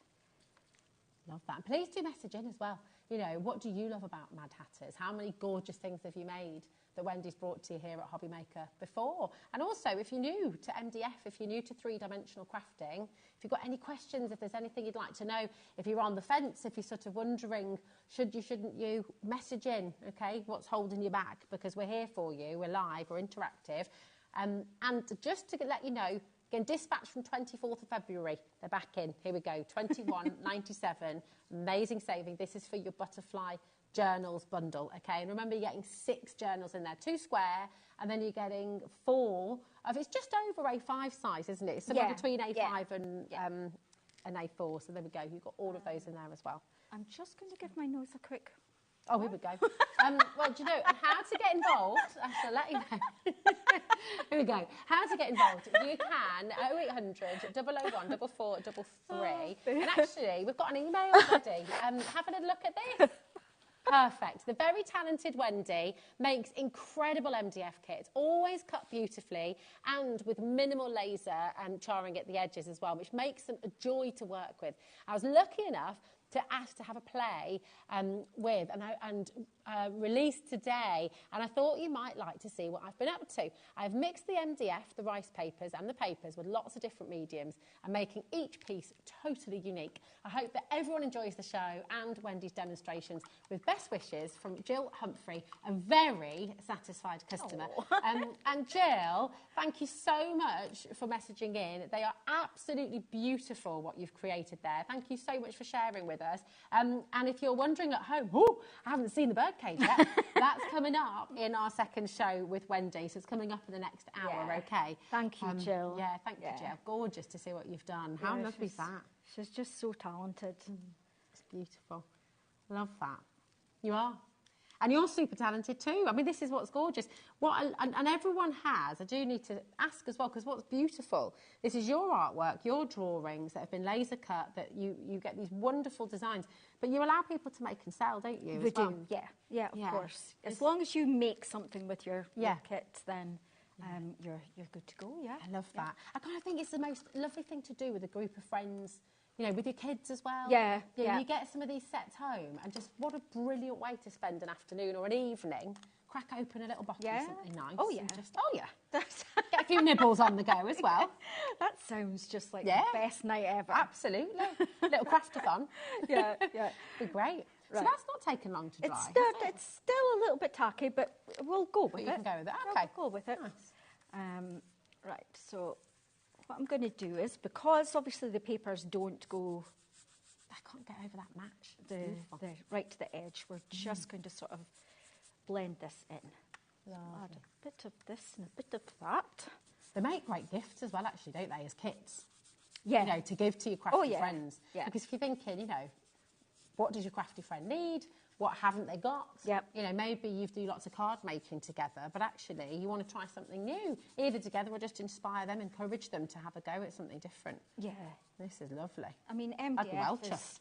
Love that. And please do message in as well. You know, what do you love about Mad Hatters? How many gorgeous things have you made that Wendy's brought to you here at HobbyMaker before? And also, if you're new to MDF, if you're new to three-dimensional crafting, if you've got any questions, if there's anything you'd like to know, if you're on the fence, if you're sort of wondering, should you, shouldn't you, message in, okay? What's holding you back? Because we're here for you, we're live, we're interactive. And just to let you know, again, dispatch from 24th of February. They're back in. Here we go. 21.97. Amazing saving. This is for your butterfly journals bundle, okay? And remember, you're getting 6 journals in there, 2 square, and then you're getting 4 of, it's just over A5 size, isn't it? It's somewhere between A5 and an A4. So there we go. You've got all of those in there as well. I'm just going to give my nose a quick... Oh, here we go. Well, do you know how to get involved? I shall let you know. Here we go. How to get involved? You can 0800 001 4433. And actually, we've got an email already. Have a little look at this. Perfect. The very talented Wendy makes incredible MDF kits, always cut beautifully and with minimal laser and charring at the edges as well, which makes them a joy to work with. I was lucky enough to ask to have a play with and released today, and I thought you might like to see what I've been up to. I've mixed the MDF, the rice papers and the papers with lots of different mediums and making each piece totally unique. I hope that everyone enjoys the show and Wendy's demonstrations, with best wishes from Jill Humphrey, a very satisfied customer. And Jill, thank you so much for messaging in. They are absolutely beautiful what you've created there. Thank you so much for sharing with us. And if you're wondering at home, I haven't seen the birdcage yet, that's coming up in our second show with Wendy, so it's coming up in the next hour, okay? Thank you, Jill. Yeah, thank you, Jill. Gorgeous to see what you've done. How lovely is that? She's just so talented. It's beautiful. Love that. You are. And you're super talented too. I mean, this is what's gorgeous. And everyone has, I do need to ask as well, because what's beautiful, this is your artwork, your drawings that have been laser cut, that you get these wonderful designs, but you allow people to make and sell, don't you? We do, yeah, of course. As long as you make something with your kit, then you're good to go, I love that. I kind of think it's the most lovely thing to do with a group of friends, you know, with your kids as well. Yeah. You get some of these sets home, and just what a brilliant way to spend an afternoon or an evening. Crack open a little bottle of something nice. Oh, yeah. And just, get a few nibbles on the go as well. That sounds just like the best night ever. Absolutely. Little craftathon. Yeah. Be great. So that's not taken long to dry. It's still a little bit tacky, but we'll go with it. You can go with it. Okay. We'll go with it. Nice. Right, so what I'm going to do is, because obviously the papers don't go, I can't get over that match. right to the edge, we're just going to sort of blend this in. Add a bit of this and a bit of that. They make great gifts as well, actually, don't they, as kits? Yeah. You know, to give to your crafty friends. Yeah. Because if you're thinking, you know, what does your crafty friend need? What haven't they got? Yep. You know, maybe you do lots of card making together, but actually you want to try something new, either together or just inspire them, encourage them to have a go at something different. Yeah. This is lovely. I mean, I'd be well MDF chuffed.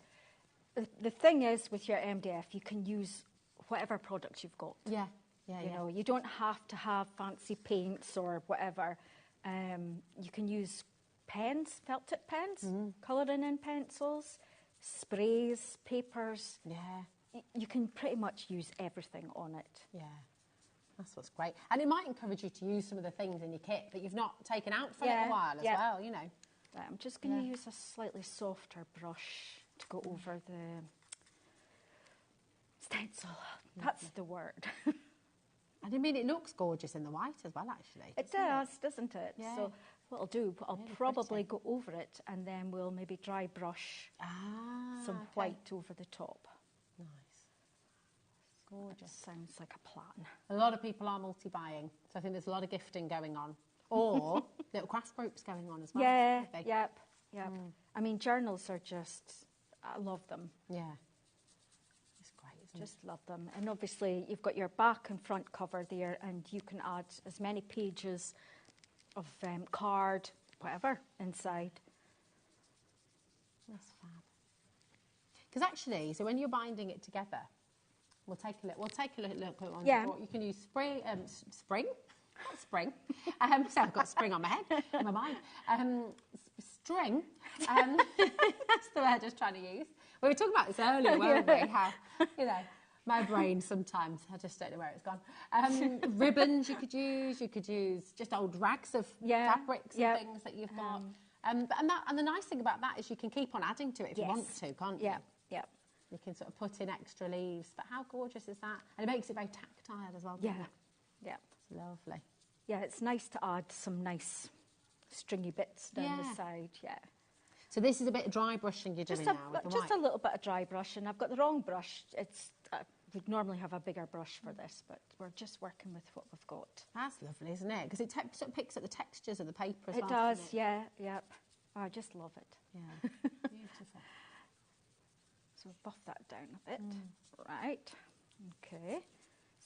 the thing is, with your MDF, you can use whatever products you've got. Yeah. You know, you don't have to have fancy paints or whatever. You can use pens, felt tip pens, colouring in pencils, sprays, papers. Yeah. You can pretty much use everything on it. Yeah. That's what's great. And it might encourage you to use some of the things in your kit that you've not taken out for a little while as well, you know. Right, I'm just going to use a slightly softer brush to go over the stencil. That's the word. And I mean, it looks gorgeous in the white as well, actually. It does, doesn't it? Yeah. So what I'll do, I'll probably go over it and then we'll maybe dry brush some white over the top. Nice. Gorgeous. Sounds like a plan. A lot of people are multi-buying, so I think there's a lot of gifting going on. Or little craft groups going on as well. Yeah, yep. I mean, journals are just, I love them. Yeah. It's great, isn't Just love them. And obviously you've got your back and front cover there, and you can add as many pages of card, whatever, inside. That's fab. Because actually, so when you're binding it together, we'll take a look on what you can use. Spring. Not spring. So I've got spring on my head, in my mind. String. That's the word I was trying to use. We were talking about this earlier, weren't we? How, you know, my brain sometimes, I just don't know where it's gone. Ribbons you could use just old rags of fabrics and things that you've got. And the nice thing about that is you can keep on adding to it if you want to, can't you? Yeah. You can sort of put in extra leaves. But how gorgeous is that? And it makes it very tactile as well, doesn't it? Yeah. It's lovely. Yeah, it's nice to add some nice stringy bits down the side, So this is a bit of dry brushing you're doing now with the Just white. a little bit of dry brush, and I've got the wrong brush. It's we'd normally have a bigger brush for this, but we're just working with what we've got. That's lovely, isn't it? Because it sort of picks up the textures of the paper as It well. does, doesn't it? yeah. Oh, I just love it. Yeah, beautiful. So we'll buff that down a bit. Right, okay.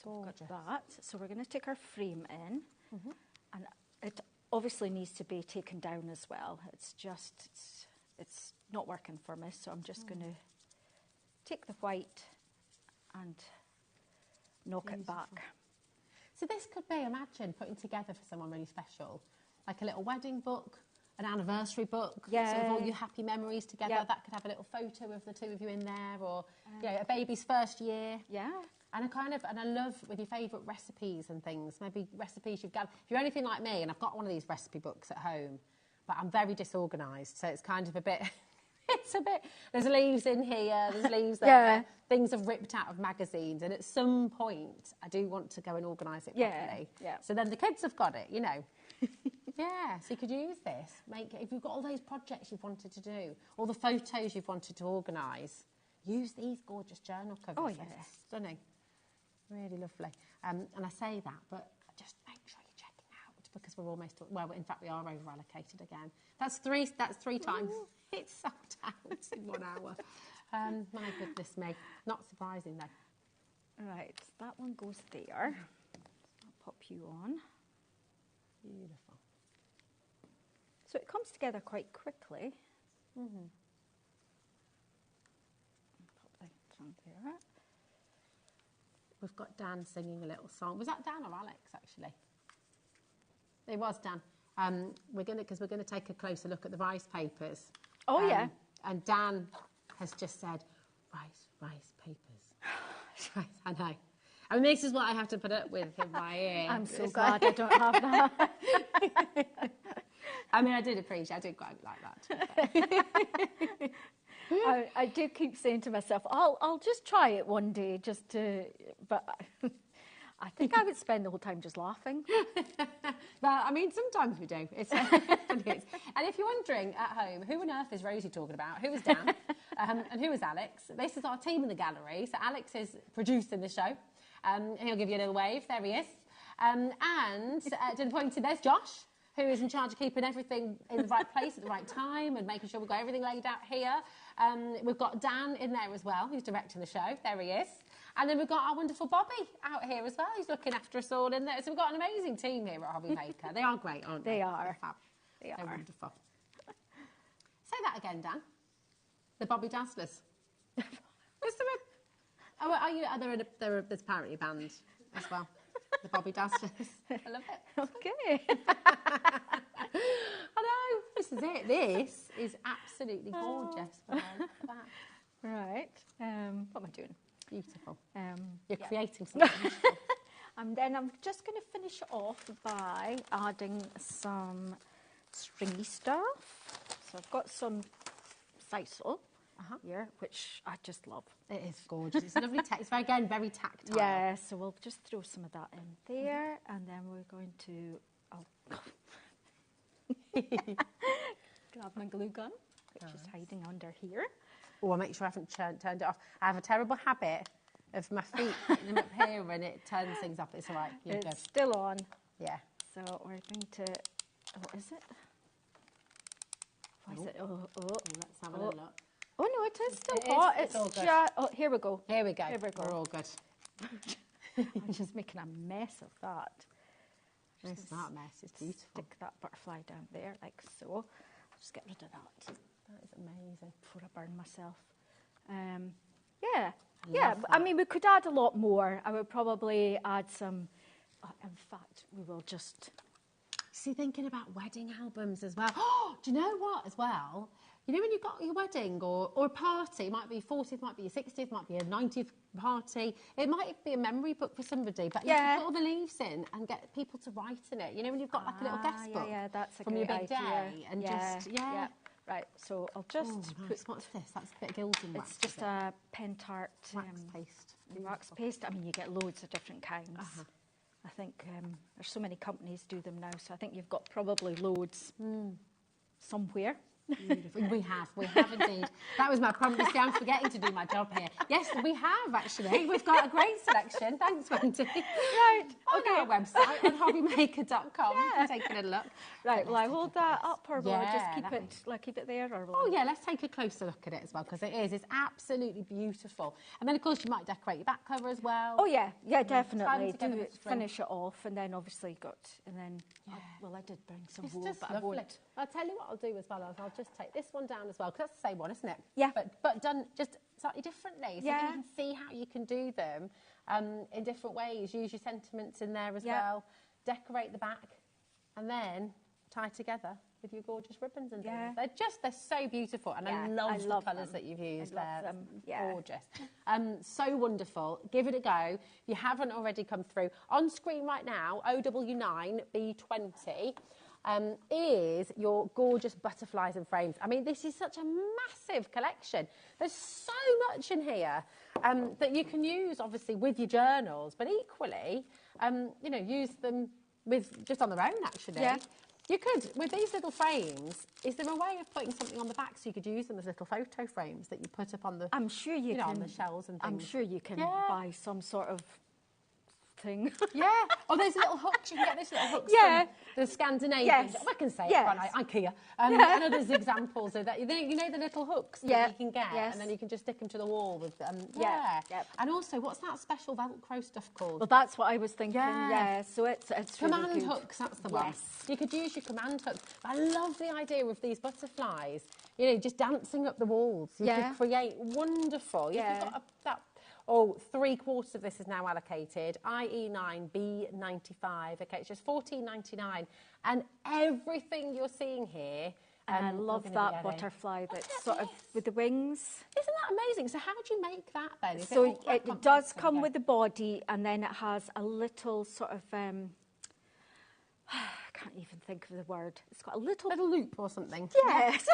So we've got that. So we're going to take our frame in, and it obviously needs to be taken down as well. It's just, it's not working for me, so I'm just going to take the white and knock it back. So this could be, imagine, putting together for someone really special, like a little wedding book, an anniversary book, sort of all your happy memories together. That could have a little photo of the two of you in there, or you know, a baby's first year. Yeah. And I love with your favourite recipes and things, maybe recipes you've got. If you're anything like me, and I've got one of these recipe books at home, but I'm very disorganised, so it's kind of a bit, there's leaves in here, there's leaves there, things are ripped out of magazines, and at some point I do want to go and organise it properly. Yeah. So then the kids have got it, you know. Yeah, so you could use this. If you've got all those projects you've wanted to do, all the photos you've wanted to organise, use these gorgeous journal covers. Oh, yeah. They're stunning. Really lovely. And I say that, but just make sure you're checking out, because we're almost, well, in fact, we are over allocated again. That's three times. It's sold out in 1 hour. My goodness me. Not surprising, though. Right, that one goes there. I'll pop you on. Beautiful. So it comes together quite quickly. Pop that on there. We've got Dan singing a little song. Was that Dan or Alex, actually? It was Dan. We're gonna take a closer look at the rice papers. Oh, yeah. And Dan has just said, rice papers. I know. I mean, this is what I have to put up with in my ear. I'm so glad I don't have that. I mean, I did quite like that. I do keep saying to myself, I'll just try it one day, just to, but I think I would spend the whole time just laughing. But I mean, sometimes we do. It's, and if you're wondering at home, who on earth is Rosie talking about? Who is Dan? And who is Alex? This is our team in the gallery. So Alex is producing the show. He'll give you a little wave. There he is. And to the point, there's Josh, who is in charge of keeping everything in the right place at the right time and making sure we've got everything laid out here. We've got Dan in there as well, who's directing the show. There he is. And then we've got our wonderful Bobby out here as well. He's looking after us all in there. So we've got an amazing team here at HobbyMaker. They are great, aren't they? They are. Fab. They're wonderful. Say that again, Dan. The Bobby Dazzlers. Is there a... Oh, are you... There's apparently a band as well. The Bobby Dazzlers. I love it. Okay. I know. This is it. This is absolutely gorgeous. Right. What am I doing? Beautiful. You're creating something beautiful. And then I'm just going to finish it off by adding some stringy stuff. So I've got some sisal here, which I just love. It is gorgeous. It's lovely. It's very tactile. Yeah, so we'll just throw some of that in there, and then we're going to grab my glue gun, which is hiding under here. Oh, I'll make sure I haven't turned it off. I have a terrible habit of my feet putting them up here and it turns things up. It's all right. You're It's good. still on. Yeah. So we're going to... What is it? What is it? Let's have a little look. Oh, no, it is still hot. It's all good. Oh, here we go. Here we go. Here we go. We're all good. I'm just making a mess of that. It's not a mess. It's beautiful. Stick that butterfly down there, like so. I'll just get rid of that. That is amazing. Before I burn myself. Yeah. I mean, we could add a lot more. I would probably add some... in fact, we will just... See, thinking about wedding albums as well. Oh, do you know what as well? You know when you've got your wedding or a party, it might be 40th, might be your 60th, might be a 90th party. It might be a memory book for somebody, but you can put all the leaves in and get people to write in it. You know when you've got like a little guest book that's a from your great big idea. day and just, Right, so I'll just put... What's this? That's a bit of gilding wax. It's just a pen tart wax paste. Wax paste. I mean, you get loads of different kinds. I think there's so many companies do them now, so I think you've got probably loads somewhere. Beautiful. We have indeed. That was my problem. See, I'm forgetting to do my job here. Yes, we have actually. We've got a great selection. Thanks, Wendy. Right. On our website on hobbymaker.com. You can take a little look. Right. Will I hold that up, or will I just keep it there? Or oh yeah, let's take a closer look at it as well because it's absolutely beautiful. And then of course you might decorate your back cover as well. Oh yeah, definitely. Do it, finish it off, and then obviously I did bring some wool, but I won't. I'll tell you what I'll do as well. I'll just take this one down as well, because that's the same one, isn't it? Yeah. But done just slightly differently, so that you can see how you can do them in different ways. Use your sentiments in there as well. Decorate the back, and then tie together with your gorgeous ribbons and things. They're so beautiful, and I love the colours that you've used there. Gorgeous. So wonderful. Give it a go. If you haven't already come through, on screen right now, OW9B20. Is your gorgeous butterflies and frames. I mean, this is such a massive collection. There's so much in here that you can use, obviously, with your journals, but equally, use them with just on their own, actually. Yeah. You could, with these little frames, is there a way of putting something on the back so you could use them as little photo frames that you put up on the... I'm sure you can. On the shelves and things. I'm sure you can buy some sort of thing. Oh, there's little hooks. You can get these little hooks from the Scandinavian. I can say it, can't I? IKEA. And there's examples of that. You know the little hooks that you can get, and then you can just stick them to the wall with them. And also, what's that special Velcro stuff called? Well, that's what I was thinking. So it's command really good. hooks. That's the one. You could use your command hooks. I love the idea of these butterflies. You know, just dancing up the walls. You could create wonderful. You've got that. Oh, 3/4 of this is now allocated. IE9B95. Okay, it's just $14.99, and everything you're seeing here. And I love that butterfly that's sort of with the wings. Isn't that amazing? So how do you make that then? So it does come with the body, and then it has a little sort of I can't even think of the word. It's got a little loop or something. Yes.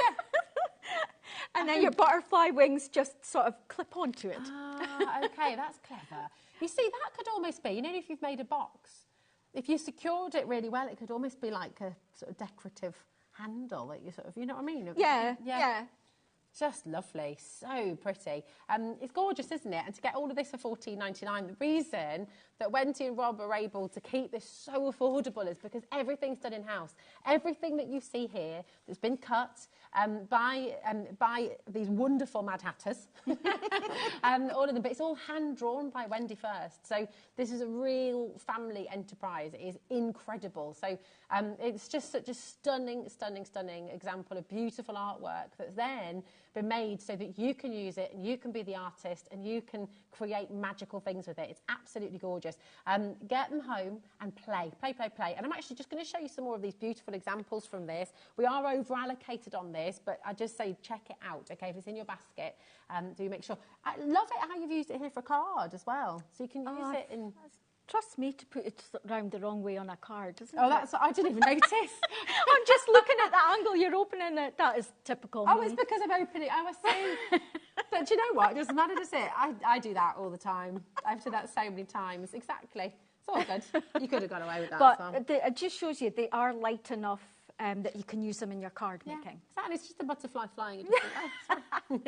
And then your butterfly wings just sort of clip onto it. Ah, okay, that's clever. You see, that could almost be, you know, if you've made a box, if you secured it really well, it could almost be like a sort of decorative handle that you sort of, you know what I mean? Yeah. Just lovely, so pretty. It's gorgeous, isn't it? And to get all of this for $14.99, the reason that Wendy and Rob are able to keep this so affordable is because everything's done in-house. Everything that you see here that's been cut by these wonderful Mad Hatters, all of them, but it's all hand-drawn by Wendy first. So this is a real family enterprise. It is incredible. So it's just such a stunning, stunning, stunning example of beautiful artwork that's then been made so that you can use it and you can be the artist and you can create magical things with it. It's absolutely gorgeous. Get them home and play. And I'm actually just going to show you some more of these beautiful examples from this. We are over allocated on this, but I just say check it out, okay? If it's in your basket, do make sure. I love it how you've used it here for a card as well. So you can use it in... Trust me to put it round the wrong way on a card, doesn't it? Oh, that's... I didn't even notice. I'm just looking at the angle you're opening it. That is typical me. Oh, it's because I'm opening it. I was saying... But do you know what? It doesn't matter, does it? I do that all the time. I've done that so many times. Exactly. It's all good. You could have got away with that as well. But it just shows you they are light enough that you can use them in your card making. Exactly. It's just a butterfly flying. I love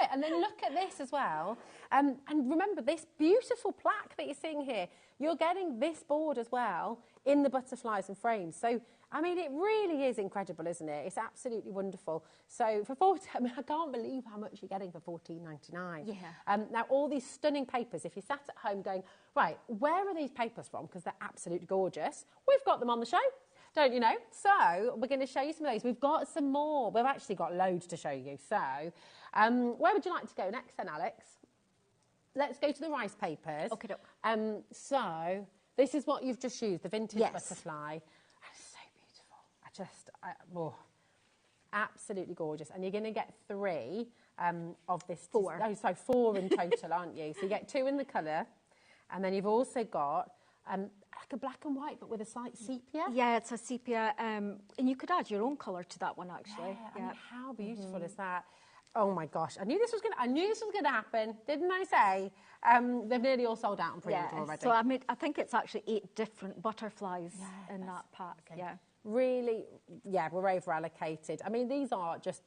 it. And then look at this as well. And remember this beautiful plaque that you're seeing here. You're getting this board as well in the butterflies and frames. So, I mean, it really is incredible, isn't it? It's absolutely wonderful. So for I can't believe how much you're getting for $14.99. Yeah. Now, all these stunning papers, if you sat at home going, right, where are these papers from? Because they're absolutely gorgeous. We've got them on the show, don't you know? So we're going to show you some of those. We've got some more. We've actually got loads to show you. So where would you like to go next then, Alex? Let's go to the rice papers. Okay. So this is what you've just used, the vintage butterfly. That's so beautiful. Absolutely gorgeous. And you're going to get 3 of this. 4. Oh, sorry, 4 in total, aren't you? So you get 2 in the colour. And then you've also got like a black and white, but with a slight sepia. Yeah, it's a sepia. And you could add your own colour to that one, actually. Yeah. I mean, how beautiful is that? Oh my gosh! I knew this was going to happen, didn't I say? They've nearly all sold out on pre-order already. So I think it's actually 8 different butterflies in that pack. Amazing. Yeah. Really, we're over allocated. I mean, these are just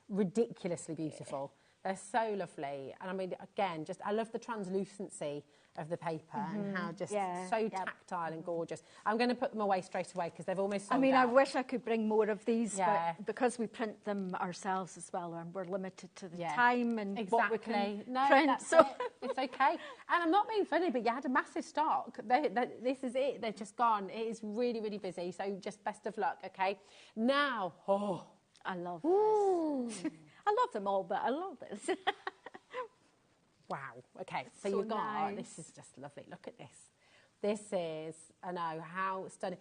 ridiculously beautiful. They're so lovely. And I mean, again, I love the translucency of the paper and how just so tactile and gorgeous. I'm going to put them away straight away because they've almost sold out. I wish I could bring more of these, but because we print them ourselves as well, and we're limited to the time and what we can print. So it's okay. And I'm not being funny, but you had a massive stock. This is it. They're just gone. It is really, really busy. So just best of luck, okay? Now, I love this. I love them all, but I love this. Wow. Okay, so you've got, this is just lovely. Look at this. This is, I know, how stunning.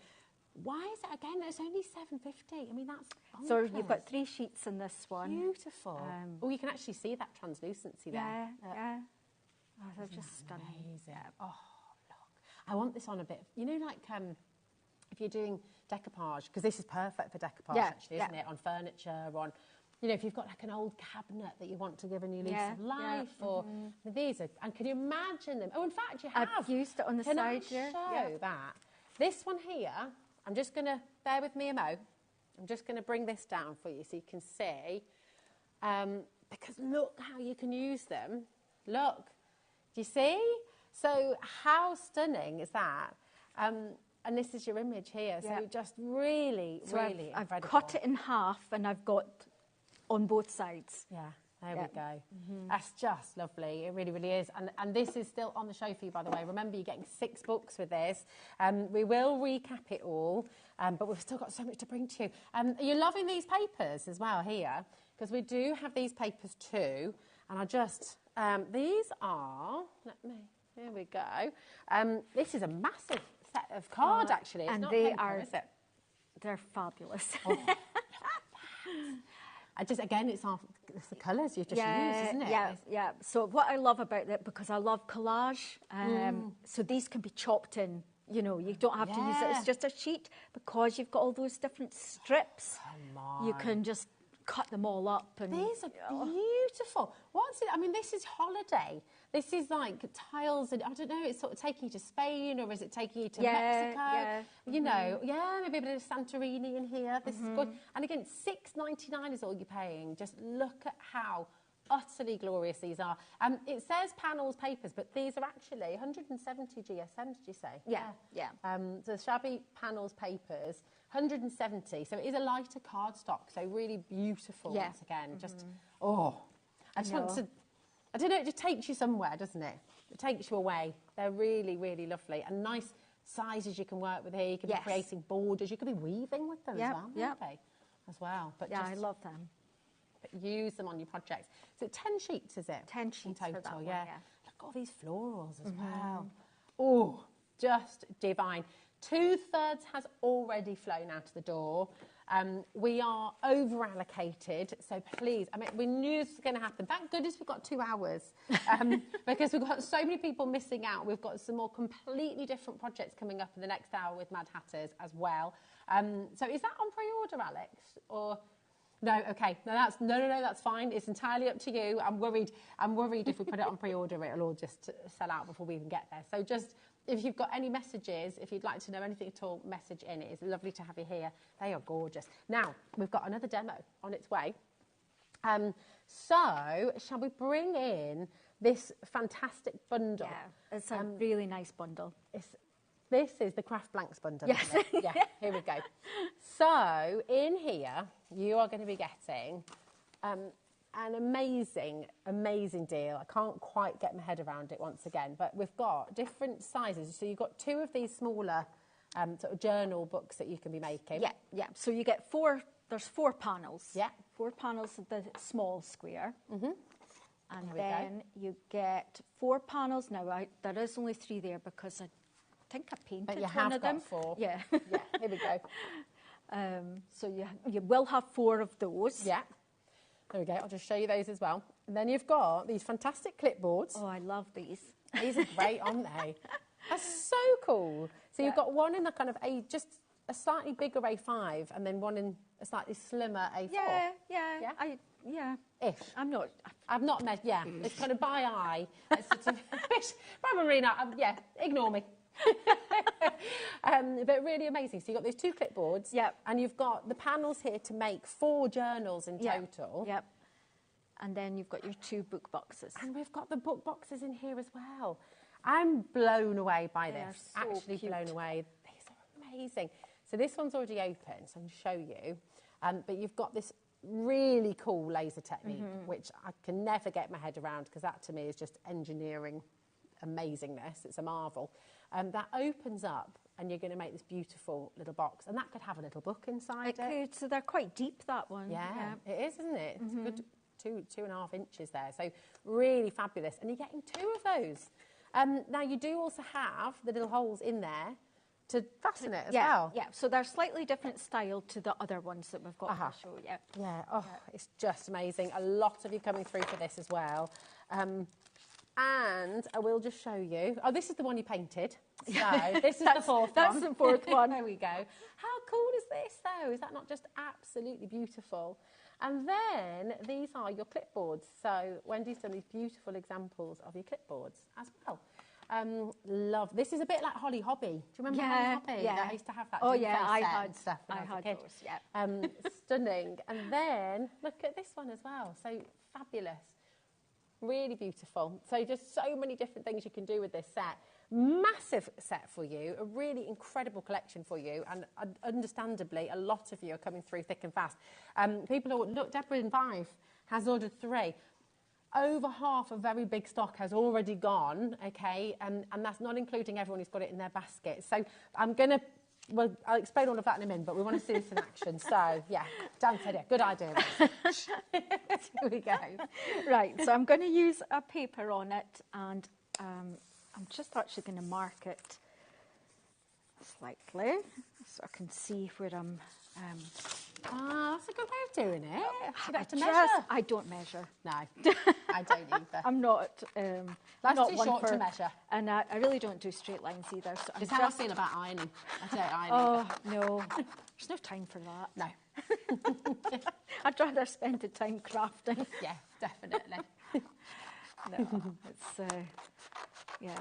Why is it, again, it's only $7.50? I mean, that's bonkers. So you've got 3 sheets in this one. Beautiful. You can actually see that translucency there. Yeah. Oh, they're just stunning. Amazing. Oh, look. I want this on a bit, you know, like if you're doing decoupage, because this is perfect for decoupage, actually, isn't it? On furniture, on... You know, if you've got like an old cabinet that you want to give a new lease of life, or these are, and can you imagine them? Oh, in fact, you have. I've used it on the side here. Can I show that? This one here, I'm just going to, bear with me a mo. I'm just going to bring this down for you so you can see. Because look how you can use them. Look. Do you see? So really stunning is that? And this is your image here. So just really, really I've incredible. cut it in half and I've got on both sides. Yeah, there we go. That's just lovely. It really, really is. And this is still on the show for you, by the way. Remember, you're getting 6 books with this. We will recap it all, but we've still got so much to bring to you. You're loving these papers as well here, because we do have these papers too. And I just, these are, here we go. This is a massive set of cards, actually. It's and not they paper, are, is it? They're fabulous. Again, it's the colours you've just used, isn't it? Yeah. So what I love about it, because I love collage, so these can be chopped in. You know, you don't have to use it. It's just a sheet, because you've got all those different strips. Come on. You can just cut them all up. And these are beautiful. What's it? I mean, this is holiday. This is like tiles, and I don't know. It's sort of taking you to Spain, or is it taking you to Mexico? Yeah. You know, maybe a bit of Santorini in here. This is good. And again, $6.99 is all you're paying. Just look at how utterly glorious these are. It says panels, papers, but these are actually 170 GSM, did you say? Yeah. The shabby panels, papers, 170. So it is a lighter cardstock, so really beautiful once again. Just, I just want to, I don't know, it just takes you somewhere, doesn't it? It takes you away. They're really, really lovely. And nice sizes you can work with here. You can be creating borders. You could be weaving with them as well, maybe, as well. But I love them. Use them on your projects. So 10 sheets, is it? 10 sheets in total, for that one, Look at all these florals as well. Oh, just divine. 2/3 has already flown out of the door. We are over-allocated, so please, I mean, we knew this was going to happen. Thank goodness we've got 2 hours, because we've got so many people missing out. We've got some more completely different projects coming up in the next hour with Mad Hatters as well. So is that on pre-order, Alex? Or... No, okay. No, that's fine. It's entirely up to you. I'm worried if we put it on pre-order, it'll all just sell out before we even get there. So just, if you've got any messages, if you'd like to know anything at all, message in. It is lovely to have you here. They are gorgeous. Now, we've got another demo on its way. So, shall we bring in this fantastic bundle? Yeah, it's a really nice bundle. This is the Craft Blanks bundle. Yes. Isn't it? Yeah, here we go. So, in here, you are going to be getting an amazing, amazing deal. I can't quite get my head around it once again, but we've got different sizes. So, you've got 2 of these smaller sort of journal books that you can be making. Yeah. So, you get 4, there's 4 panels. Yeah. 4 panels of the small square. And There we then you get 4 panels. Now, there is only 3 there because I think I painted but you one have of got them. 4. Yeah. Yeah, here we go. So you will have 4 of those. Yeah. There we go. I'll just show you those as well. And then you've got these fantastic clipboards. Oh, I love these. These are great, aren't they? That's so cool. So you've got one in the kind of just a slightly bigger A5 and then one in a slightly slimmer A4. Yeah. Ish. I've not met, It's kind of by eye. It's sort of, probably not. Ignore me. But really amazing. So you've got these 2 clipboards. Yep. And you've got the panels here to make 4 journals in total. Yep. And then you've got your 2 book boxes. And we've got the book boxes in here as well. I'm blown away by this. So actually cute. blown away. These are amazing. So this one's already open, so I'm going to show you. But you've got this really cool laser technique, which I can never get my head around, because that to me is just engineering amazingness. It's a marvel. That opens up and you're going to make this beautiful little box, and that could have a little book inside it. Could, so they're quite deep, that one. Yeah, it is, isn't it? It's good 2.5 inches there, so really fabulous. And you're getting 2 of those. Now you do also have the little holes in there to fasten it as well. Yeah, so they're slightly different style to the other ones that we've got to show you. Yeah, it's just amazing. A lot of you coming through for this as well. And I will just show you. Oh, this is the one you painted. So this is the 4th one. That's the 4th one. There we go. How cool is this, though? Is that not just absolutely beautiful? And then these are your clipboards. So Wendy's done these beautiful examples of your clipboards as well. Love. This is a bit like Holly Hobby. Do you remember Holly Hobby? Yeah. I used to have that. Oh yeah, I had stuff. I had kid. those. Yeah. Stunning. And then look at this one as well. So fabulous. Really beautiful. So just so many different things you can do with this set. Massive set for you, a really incredible collection for you, and understandably a lot of you are coming through thick and fast. Look, Deborah in Fife has ordered 3. Over half of very big stock has already gone, okay, and that's not including everyone who's got it in their basket. So I'll explain all of that in a minute, but we want to see this in action. So, yeah, Dan said it. Good idea. Here we go. Right, so I'm going to use a paper on it, and I'm just actually going to mark it slightly so I can see where I'm... that's a good way of doing it. You don't have to measure. I don't measure. No, I don't either. I'm not... That's not too one short for, to measure. And I really don't do straight lines either. So It's how I feel about ironing. I don't iron. Oh, no. There's no time for that. No. I'd rather spend the time crafting. Yeah, definitely. No, it's, yeah.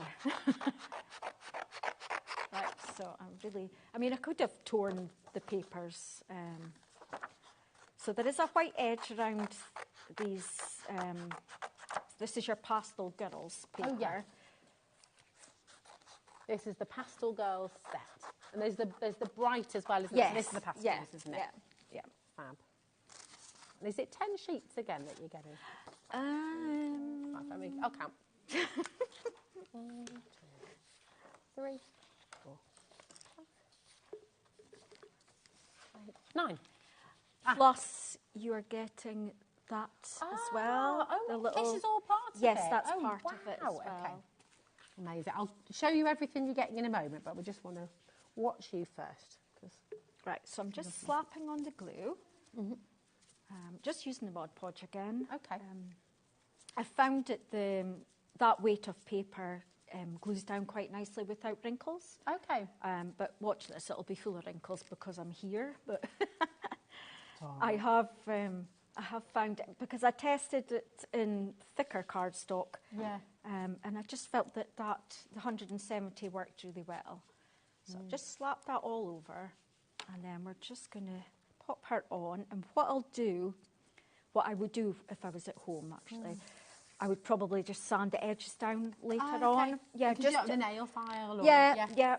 Right, so I mean, I could have torn the papers. So there is a white edge around these. This is your Pastel Girls paper. Oh, yeah. This is the Pastel Girls set. And there's the bright as well, isn't it? So this is the pastels, isn't it? Yeah. Fab. And is it 10 sheets again that you're getting? I'll count. 1, 2, 3, 4, 5, 6, 7, 8, 9. Plus, you're getting that as well. Oh, this is all part of it? Yes, that's part of it as well. Okay. Amazing. I'll show you everything you're getting in a moment, but we just want to watch you first. Right, so I'm just slapping on the glue. Just using the Mod Podge again. Okay. I found that weight of paper glues down quite nicely without wrinkles. Okay. But watch this, it'll be full of wrinkles because I'm here. But I have found it, because I tested it in thicker cardstock. Yeah. And I just felt that the 170 worked really well. So I've just slapped that all over, and then we're just going to pop her on. And what I would do if I was at home, actually, I would probably just sand the edges down later on. Yeah, just the nail file. Or, yeah.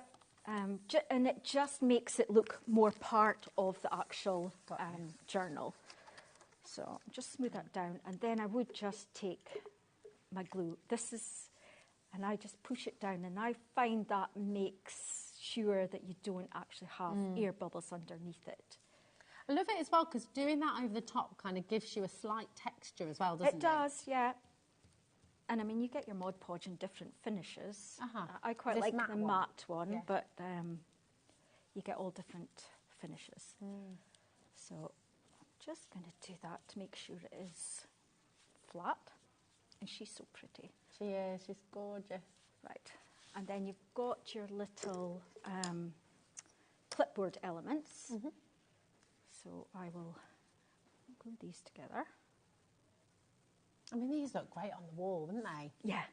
And it just makes it look more part of the actual journal. So just smooth that down, and then I would just take my glue. And I just push it down, and I find that makes sure that you don't actually have air bubbles underneath it. I love it as well, because doing that over the top kind of gives you a slight texture as well, doesn't it? It does, yeah. And I mean, you get your Mod Podge in different finishes. I quite like the matte one, but you get all different finishes. So I'm just going to do that to make sure it is flat. And she's so pretty. She is, she's gorgeous. Right, and then you've got your little clipboard elements. So I will glue these together. I mean, these look great on the wall, wouldn't they? Yeah.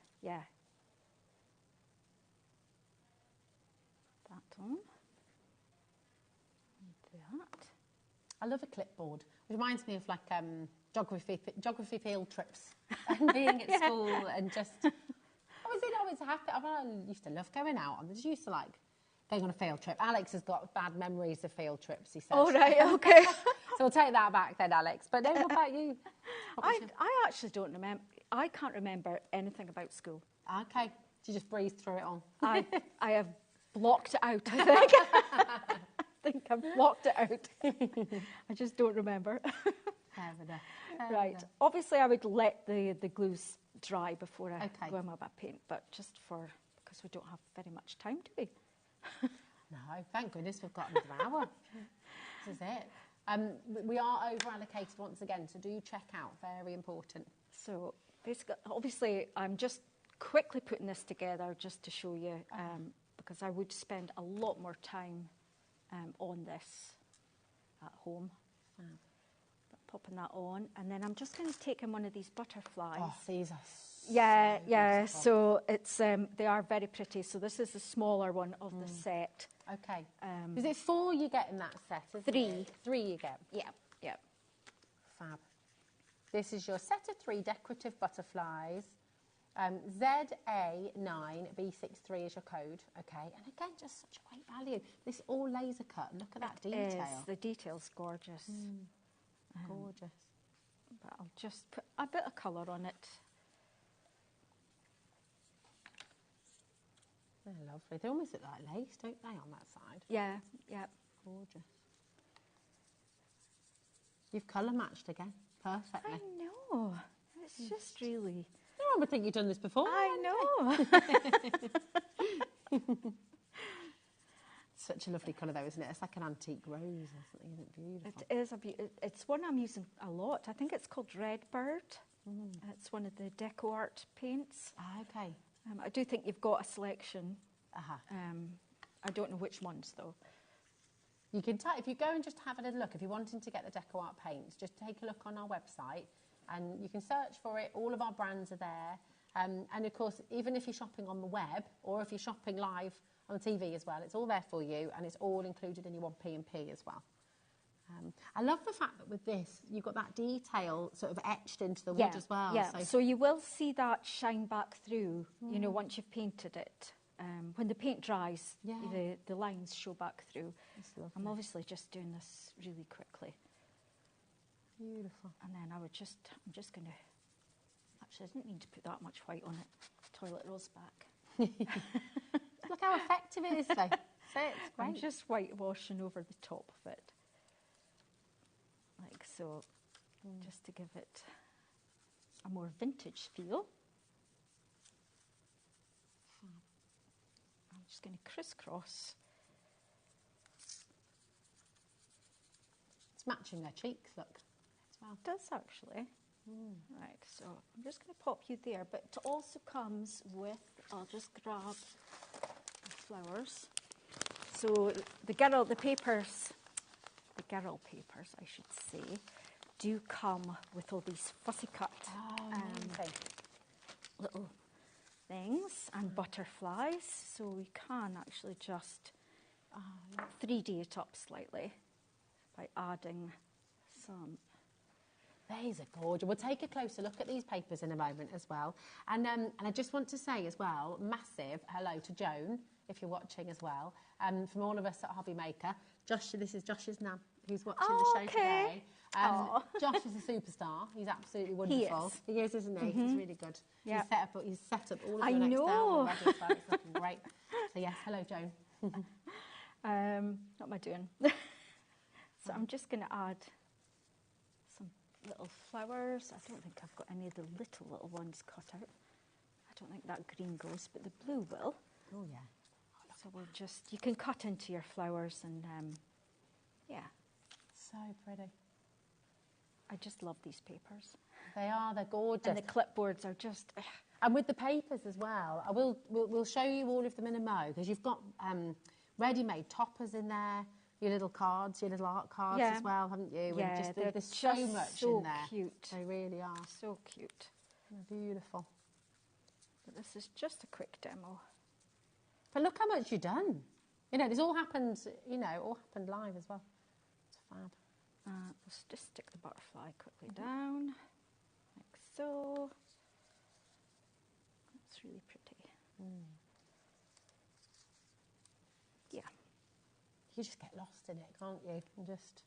That on. And that. I love a clipboard. It reminds me of like geography field trips and being at school and just... I used to love going out. I just used to like going on a field trip. Alex has got bad memories of field trips, he says. Oh, right, okay. So we'll take that back then, Alex. But then what about you? I actually don't remember. I can't remember anything about school. Okay. So you just breezed through it all. I have blocked it out, I think. I think I've blocked it out. I just don't remember. Fair enough. Right. Obviously, I would let the glues dry before I go in with my paint, but just because we don't have very much time, do we? No, thank goodness we've got another hour. This is it. We are over-allocated once again, so do check out. Very important. So, basically, obviously, I'm just quickly putting this together just to show you, because I would spend a lot more time on this at home. Popping that on, and then I'm just going to take in one of these butterflies. Oh, these are beautiful. So it's they are very pretty. So this is the smaller one of the set. Okay. Is it 4 you get in that set? 3. 3 you get. Yeah. Fab. This is your set of 3 decorative butterflies. ZA9 B63 is your code. Okay, and again, just such a great value. This all laser cut. Look at that detail. The detail's gorgeous. Gorgeous. But I'll just put a bit of colour on it. They're lovely. They almost look like lace, don't they, on that side? Yeah. Gorgeous. You've colour matched again, perfectly. I know. It's just really... No one would think you've done this before. I know. Such a lovely colour though, isn't it? It's like an antique rose or something, isn't it? Beautiful. It is. It's one I'm using a lot. I think it's called Redbird. It's one of the Deco Art paints. Okay. I do think you've got a selection. I don't know which ones though. You can if you go and just have a little look, if you're wanting to get the Deco Art paints, just take a look on our website and you can search for it. All of our brands are there. And of course, even if you're shopping on the web or if you're shopping live on TV as well, it's all there for you and it's all included in your 1P&P as well. I love the fact that with this, you've got that detail sort of etched into the wood as well. Yeah, so you will see that shine back through, you know, once you've painted it. When the paint dries, the lines show back through. I'm obviously just doing this really quickly. Beautiful. And then I'm just going to, actually I didn't mean to put that much white on it. Toilet rolls back. Look how effective it is though. So it's great. I'm just whitewashing over the top of it. Like so, just to give it a more vintage feel. I'm just going to crisscross. It's matching their cheeks, look. As well. It does actually. Right, so I'm just going to pop you there, but it also comes with, I'll just grab the flowers. So the girl papers, I should say, do come with all these fussy cut little things and butterflies, so we can actually just 3D it up slightly by adding some. These are gorgeous. We'll take a closer look at these papers in a moment as well. And I just want to say as well, massive hello to Joan, if you're watching as well, from all of us at HobbyMaker. Josh, this is Josh's nan, who's watching the show today. Josh is a superstar. He's absolutely wonderful. He is, isn't he? He's really good. Yeah. He's set up all of your next down already, so it's looking great. So yes, hello Joan. What am I doing? So I'm just going to add some little flowers. I don't think I've got any of the little ones cut out. I don't think that green goes, but the blue will. Oh yeah. So we'll just, you can cut into your flowers and yeah. So pretty. I just love these papers. They're gorgeous. And the clipboards are just... And with the papers as well, we'll show you all of them in a mo, because you've got ready-made toppers in there, your little cards, your little art cards as well, haven't you? Yeah, and there's so much in there. Cute. They really are. So cute. They're beautiful. But this is just a quick demo. But look how much you've done. You know, this all happened, all happened live as well. It's fab. Let's just stick the butterfly quickly down, like so. That's really pretty. Yeah. You just get lost in it, can't you? And just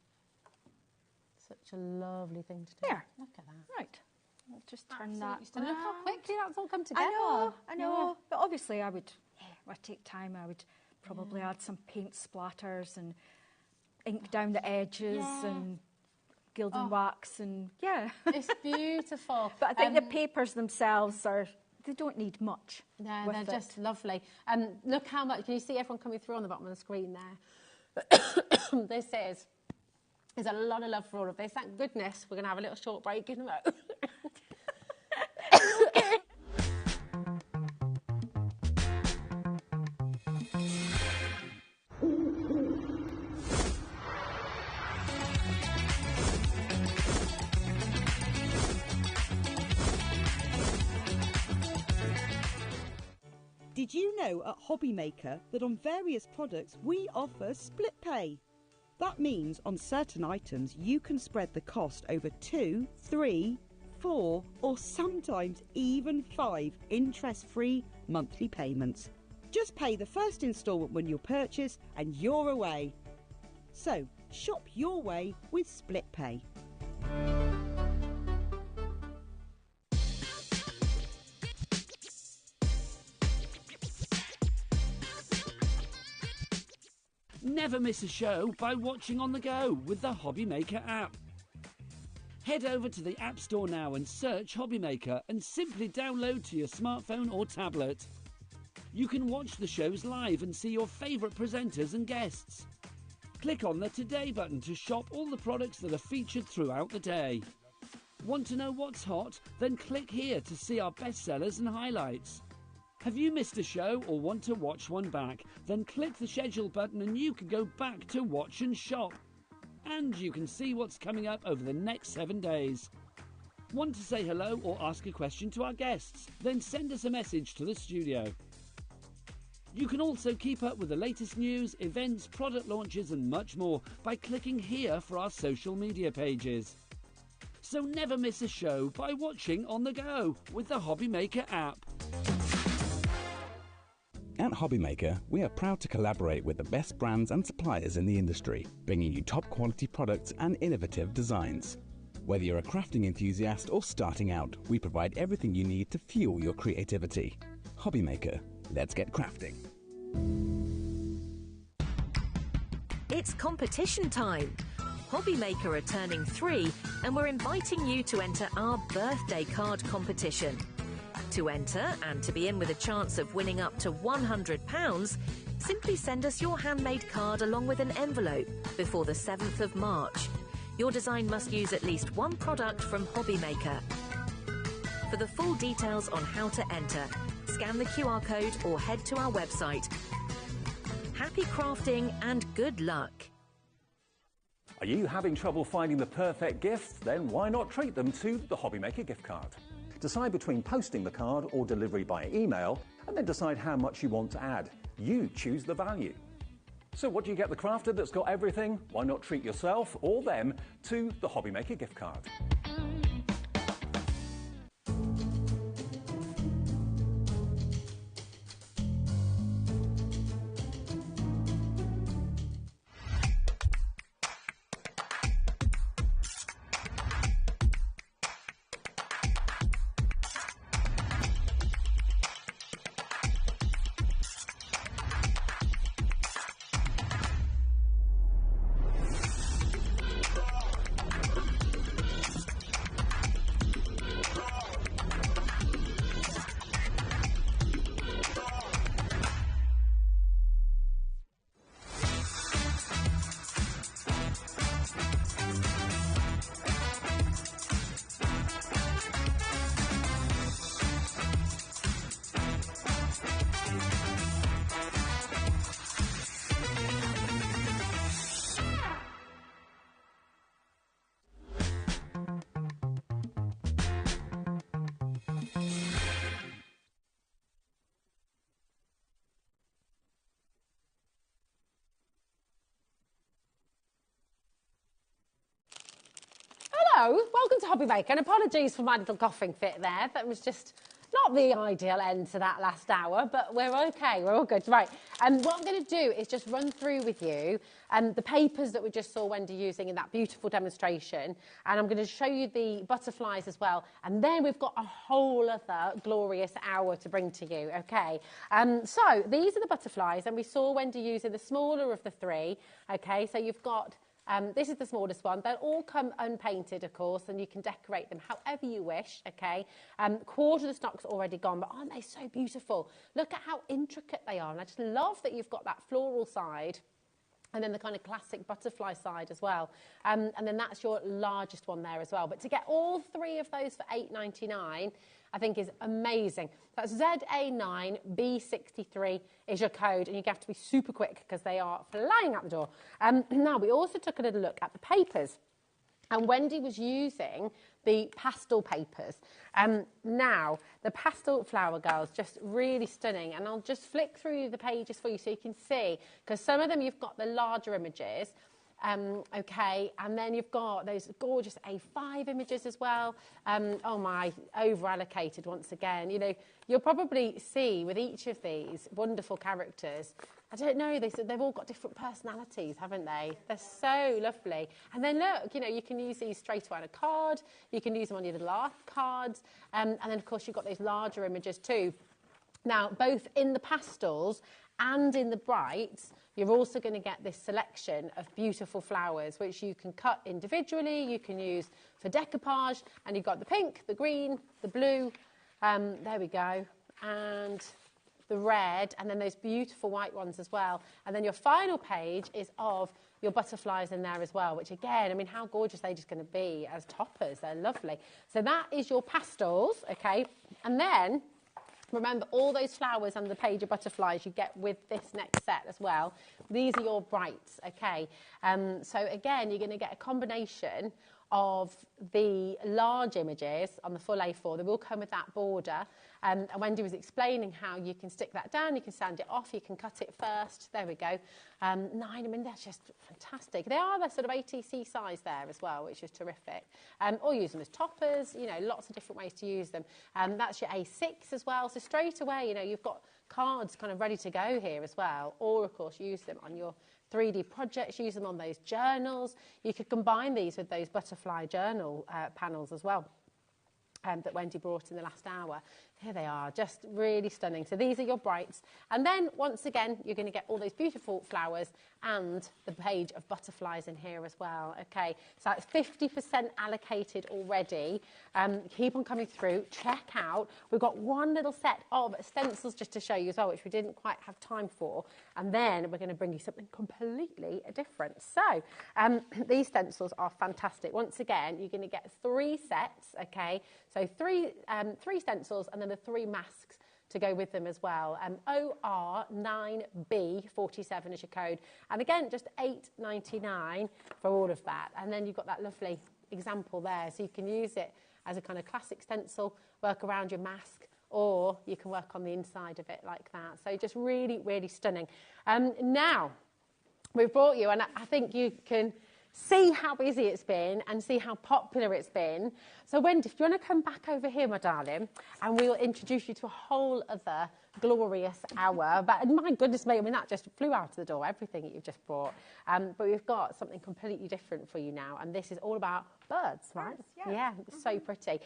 such a lovely thing to do. There. Look at that. Right. I'll just turn that. Look how quickly that's all come together. I know. Yeah. But obviously I would take time. I would probably add some paint splatters and ink down the edges and gilding wax and It's beautiful. But I think the papers themselves they don't need much. No, they're just lovely. Look how much, can you see everyone coming through on the bottom of the screen there? There's a lot of love for all of this. Thank goodness we're going to have a little short break in a moment. Did you know at HobbyMaker that on various products we offer split pay? That means on certain items you can spread the cost over 2, 3, 4 or sometimes even 5 interest-free monthly payments. Just pay the first instalment when you purchase and you're away. So shop your way with split pay. Never miss a show by watching on the go with the HobbyMaker app. Head over to the App Store now and search HobbyMaker and simply download to your smartphone or tablet. You can watch the shows live and see your favourite presenters and guests. Click on the Today button to shop all the products that are featured throughout the day. Want to know what's hot? Then click here to see our bestsellers and highlights. Have you missed a show or want to watch one back? Then click the schedule button and you can go back to watch and shop. And you can see what's coming up over the next 7 days. Want to say hello or ask a question to our guests? Then send us a message to the studio. You can also keep up with the latest news, events, product launches and much more by clicking here for our social media pages. So never miss a show by watching on the go with the HobbyMaker app. At HobbyMaker, we are proud to collaborate with the best brands and suppliers in the industry, bringing you top quality products and innovative designs. Whether you're a crafting enthusiast or starting out, we provide everything you need to fuel your creativity. HobbyMaker, let's get crafting. It's competition time. HobbyMaker are turning 3 and we're inviting you to enter our birthday card competition. To enter and to be in with a chance of winning up to £100, simply send us your handmade card along with an envelope before the 7th of March. Your design must use at least one product from HobbyMaker. For the full details on how to enter, scan the QR code or head to our website. Happy crafting and good luck. Are you having trouble finding the perfect gift? Then why not treat them to the HobbyMaker gift card? Decide between posting the card or delivery by email, and then decide how much you want to add. You choose the value. So what do you get the crafter that's got everything? Why not treat yourself or them to the HobbyMaker gift card? Hello, welcome to HobbyMaker, and apologies for my little coughing fit there. That was just not the ideal end to that last hour, but we're okay, we're all good. Right, and what I'm going to do is just run through with you the papers that we just saw Wendy using in that beautiful demonstration, and I'm going to show you the butterflies as well, and then we've got a whole other glorious hour to bring to you, okay? So these are the butterflies, and we saw Wendy using the smaller of the three, okay? So you've got this is the smallest one. They'll all come unpainted, of course, and you can decorate them however you wish, okay? Quarter of the stock's already gone, but aren't they so beautiful? Look at how intricate they are, and I just love that you've got that floral side and then the kind of classic butterfly side as well. And then that's your largest one there as well. But to get all three of those for £8.99, I think is amazing. That's ZA9B63 is your code, and you have to be super quick because they are flying out the door. Now, we also took a little look at the papers, and Wendy was using the pastel papers. Now, the pastel flower girls, just really stunning, and I'll just flick through the pages for you so you can see, because some of them you've got the larger images, okay, and then you've got those gorgeous A5 images as well. Oh my, over allocated once again. You know, you'll probably see with each of these wonderful characters, I don't know, they've all got different personalities, haven't they? They're so lovely. And then look, you know, you can use these straight away on a card, you can use them on your little art cards, and then of course you've got those larger images too. Now, both in the pastels and in the brights, you're also going to get this selection of beautiful flowers, which you can cut individually, you can use for decoupage, and you've got the pink, the green, the blue, there we go, and the red, and then those beautiful white ones as well. And then your final page is of your butterflies in there as well, which again, I mean, how gorgeous are they just going to be as toppers? They're lovely. So that is your pastels, okay? And then Remember, all those flowers and the page of butterflies you get with this next set as well. These are your brights, okay? So again, you're going to get a combination of the large images on the full A4. They will come with that border. And Wendy was explaining how you can stick that down, you can sand it off, you can cut it first. There we go. 9, I mean, that's just fantastic. They are the sort of ATC size there as well, which is terrific. Or use them as toppers, you know, lots of different ways to use them. That's your A6 as well. So straight away, you know, you've got cards kind of ready to go here as well. Or, of course, use them on your 3D projects, use them on those journals. You could combine these with those butterfly journal panels as well that Wendy brought in the last hour. Here they are, just really stunning. So these are your brights. And then, once again, you're going to get all those beautiful flowers and the page of butterflies in here as well. Okay, so it's 50% allocated already. Keep on coming through. Check out. We've got one little set of stencils just to show you as well, which we didn't quite have time for. And then we're going to bring you something completely different. So these stencils are fantastic. Once again, you're going to get 3 sets, okay? So three stencils and then the 3 masks to go with them as well. OR9B47 is your code. And again, just $8.99 for all of that. And then you've got that lovely example there. So you can use it as a kind of classic stencil, work around your mask, or you can work on the inside of it like that. So just really, really stunning. Now, we've brought you, and I think you can see how busy it's been and see how popular it's been. So Wendy, if you want to come back over here, my darling, and we'll introduce you to a whole other glorious hour. But my goodness me, I mean, that just flew out of the door, everything that you've just brought. But we've got something completely different for you now, and this is all about birds, right? Yeah, it's so pretty.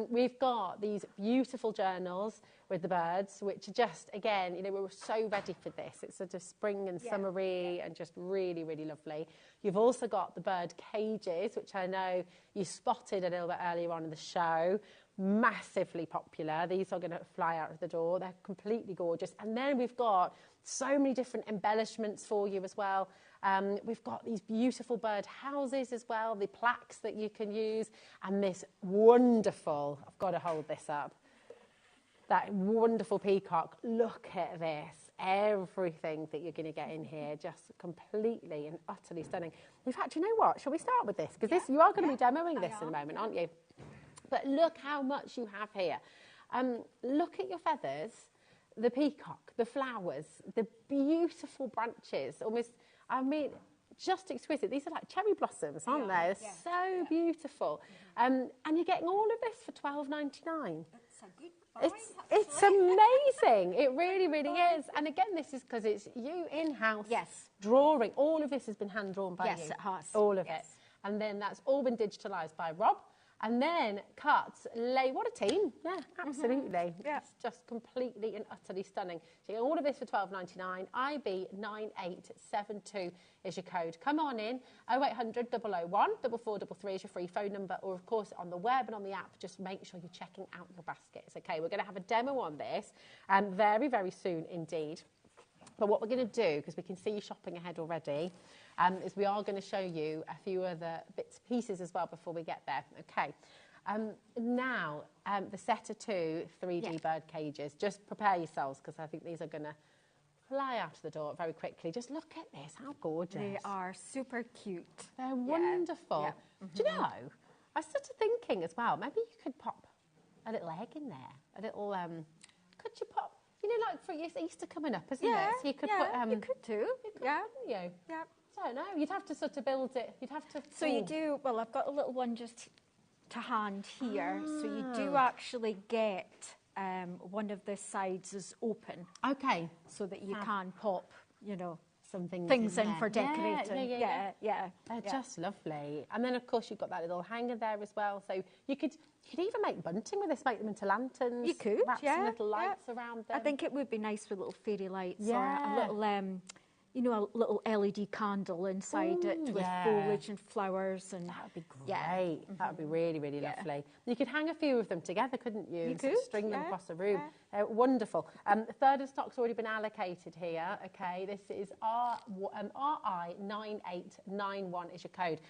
We've got these beautiful journals with the birds, which are just, again, you know, we were so ready for this. It's sort of spring and summery and just really, really lovely. You've also got the bird cages, which I know you spotted a little bit earlier on in the show. Massively popular. These are going to fly out of the door. They're completely gorgeous. And then we've got so many different embellishments for you as well. We've got these beautiful bird houses as well, the plaques that you can use, and this wonderful, I've got to hold this up, that wonderful peacock. Look at this. Everything that you're going to get in here, just completely and utterly stunning. In fact, you know what? Shall we start with this? Because you are going to be demoing this in a moment, aren't you? But look how much you have here. Look at your feathers, the peacock, the flowers, the beautiful branches. Almost, I mean, just exquisite. These are like cherry blossoms, aren't they? They're so beautiful. And you're getting all of this for $12.99. That's a good buy. It's amazing. It really, really is. And again, this is because it's you in-house drawing. All of this has been hand-drawn by you. Yes, it has. All of it. And then that's all been digitalised by Rob. And then cut, what a team. Yeah, absolutely. Yeah. It's just completely and utterly stunning. So you get all of this for $12.99. IB9872 is your code. Come on in. 0800 001 4433 is your free phone number. Or, of course, on the web and on the app, just make sure you're checking out your baskets. Okay, we're going to have a demo on this very, very soon indeed. But what we're going to do, because we can see you shopping ahead already, is we are going to show you a few other bits and pieces as well before we get there. Okay. Now, the set of 2 3D bird cages. Just prepare yourselves, because I think these are going to fly out of the door very quickly. Just look at this. How gorgeous. They are super cute. They're wonderful. Yeah. Do you know, I was sort of thinking as well, maybe you could pop a little egg in there. A little, could you pop, you know, like for Easter coming up, isn't it? So you could put... you could too. Yeah. I don't know. You'd have to sort of build it. You'd have to... So you do... Well, I've got a little one just to hand here. So you do actually get one of the sides is open. Okay. So that you can pop, you know, some things in for decorating. Yeah. They're just lovely. And then, of course, you've got that little hanger there as well. So you could even make bunting with this, make them into lanterns. You could, wrap some little lights around them. I think it would be nice with little fairy lights or a little, you know, a little LED candle inside it with foliage and flowers. And that would be great. That would be really, really lovely. You could hang a few of them together, couldn't you? You and could, sort of string them across the room. Wonderful. A third of stock's already been allocated here. Okay, this is RI9891 is your code.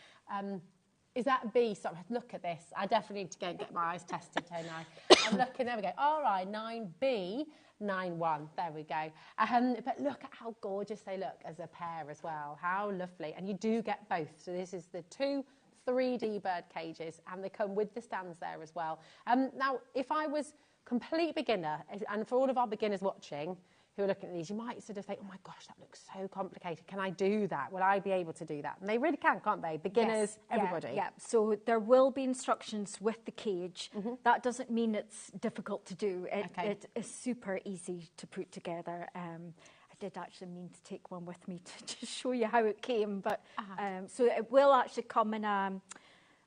Is that B? Sorry, look at this. I definitely need to go and get my eyes tested, don't I? I'm looking, there we go. RI 9B 91. There we go. But look at how gorgeous they look as a pair as well. How lovely. And you do get both. So this is the 2 3D bird cages, and they come with the stands there as well. Now, if I was complete beginner, and for all of our beginners watching who are looking at these, you might sort of think, oh my gosh, that looks so complicated. Can I do that? Will I be able to do that? And they really can, can't they? Beginners, yes, everybody. Yeah. So there will be instructions with the cage. That doesn't mean it's difficult to do. It is super easy to put together. I did actually mean to take one with me to just show you how it came, but so it will actually come in a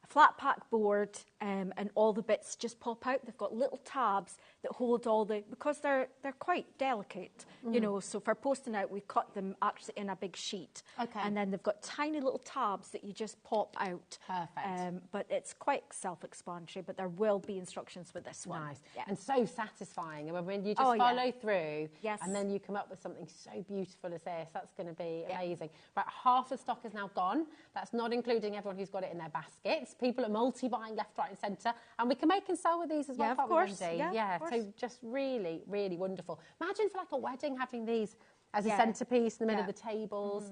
flat pack board, and all the bits just pop out. They've got little tabs that hold all the, because they're quite delicate, you know, so for posting out, we cut them actually in a big sheet. And then they've got tiny little tabs that you just pop out. Perfect. But it's quite self-explanatory, but there will be instructions with this one. Nice. Yeah. And so satisfying. And when you just follow through, and then you come up with something so beautiful as this, that's going to be amazing. Right, half the stock is now gone. That's not including everyone who's got it in their baskets. People are multi-buying left, right and centre. And we can make and sell with these as well, of course. Yeah, so just really, really wonderful. Imagine for like a wedding having these as a centrepiece in the middle of the tables.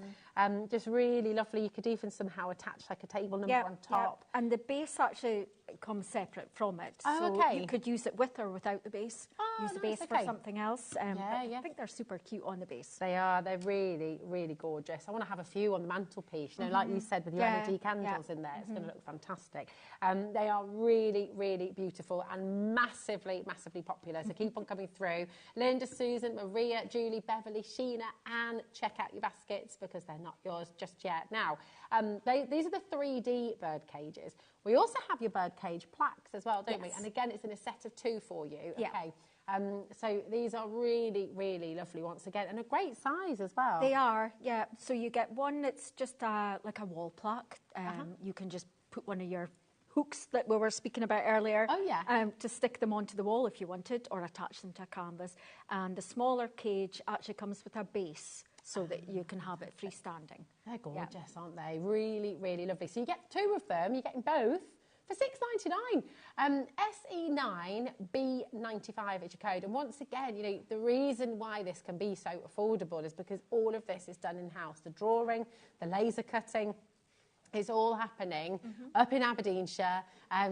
Just really lovely. You could even somehow attach like a table number on top. And the base actually comes separate from it. Oh, so you could use it with or without the base. Use the base for something else. I think they're super cute on the base. They are. They're really, really gorgeous. I want to have a few on the mantelpiece. You know, like you said, with your LED candles in there. It's going to look fantastic. They are really, really beautiful and massively, massively popular. So keep on coming through. Linda, Susan, Maria, Julie, Beverly, Sheena, Anne, check out your baskets because they're not yours just yet. Now, these are the 3D bird cages. We also have your bird cage plaques as well, don't we? And again, it's in a set of 2 for you. Okay. So these are really, really lovely once again, and a great size as well. They are, yeah. So you get one that's just like a wall plaque. You can just put one of your hooks that we were speaking about earlier to stick them onto the wall if you wanted, or attach them to a canvas. And the smaller cage actually comes with a base, so that you can have it freestanding. They're gorgeous, aren't they? Really, really lovely. So you get 2 of them, you're getting both for $6.99. SE9B95 is your code. And once again, you know, the reason why this can be so affordable is because all of this is done in-house. The drawing, the laser cutting, it's all happening up in Aberdeenshire.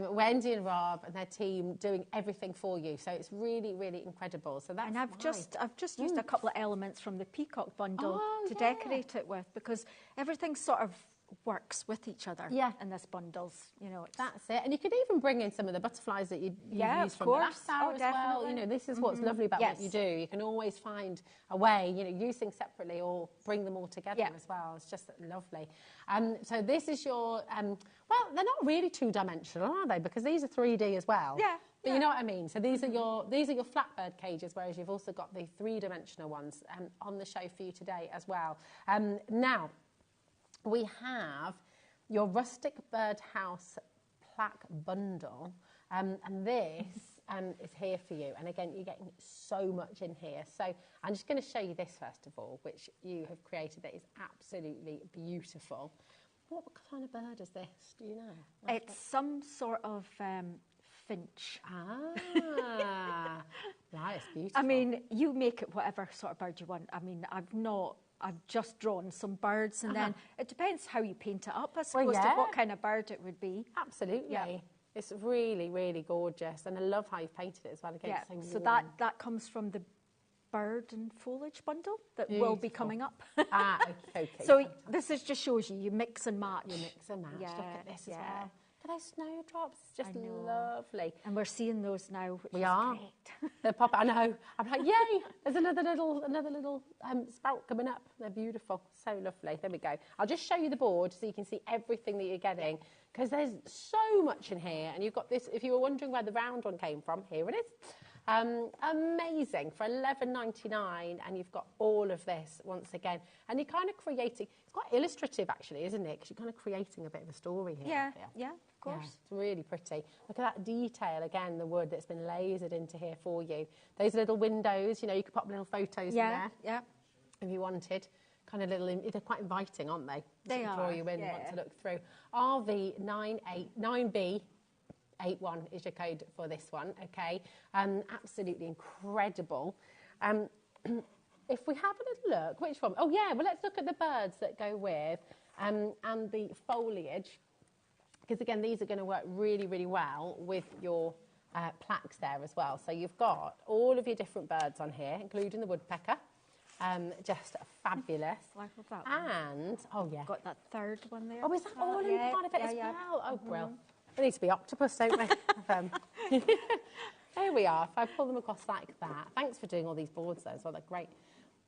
Wendy and Rob and their team doing everything for you. So it's really, really incredible. So that's I've just used a couple of elements from the Peacock bundle to decorate it with, because everything sort of works with each other in this bundles, you know. That's it. And you could even bring in some of the butterflies that you used from the last hour as well. You know, this is what's lovely about what you do. You can always find a way, you know, use things separately or bring them all together as well. It's just lovely. So this is your, well, they're not really 2-dimensional, are they? Because these are 3D as well. But you know what I mean? So these are your flatbird cages, whereas you've also got the 3-dimensional ones on the show for you today as well. Now, we have your rustic birdhouse plaque bundle, and this is here for you. And again, you're getting so much in here. So I'm just going to show you this first of all, which you have created that is absolutely beautiful. What kind of bird is this? Do you know? It's some sort of finch. Right, it's beautiful. I mean, you make it whatever sort of bird you want. I mean, I've just drawn some birds, and then it depends how you paint it up, I suppose, to what kind of bird it would be. Absolutely. Yeah. It's really, really gorgeous, and I love how you've painted it as well. Again, so that comes from the bird and foliage bundle that will be coming up. Okay. So this just shows you mix and match. You mix and match. Look at this as well. Look at those snowdrops. It's just lovely. And we're seeing those now, which is great. They're popping. I know. I'm like, yay! There's another little sprout coming up. They're beautiful. So lovely. There we go. I'll just show you the board so you can see everything that you're getting, because there's so much in here. And you've got this. If you were wondering where the round one came from, here it is. Amazing for $11.99, and you've got all of this once again, and you're kind of creating. It's quite illustrative, actually, isn't it? Because you're kind of creating a bit of a story here. Yeah, of course. Yeah, it's really pretty. Look at that detail again. The wood that's been lasered into here for you. Those little windows. You know, you could pop little photos in there. Yeah. If you wanted. kind of little, they're quite inviting, aren't they? They sort of draw are, you in and yeah. want to look through. RV9B81 is your code for this one, okay? Absolutely incredible. If we have a little look, which one? Oh yeah, well let's look at the birds that go with and the foliage, because again these are going to work really, really well with your plaques there as well. So you've got all of your different birds on here, including the woodpecker. Just fabulous. Like that one. And, oh yeah. Got that third one there. Oh, is that all in part of it as well? Oh, brilliant. They need to be octopus, don't we? There we are. If I pull them across like that. Thanks for doing all these boards though as well. They're great.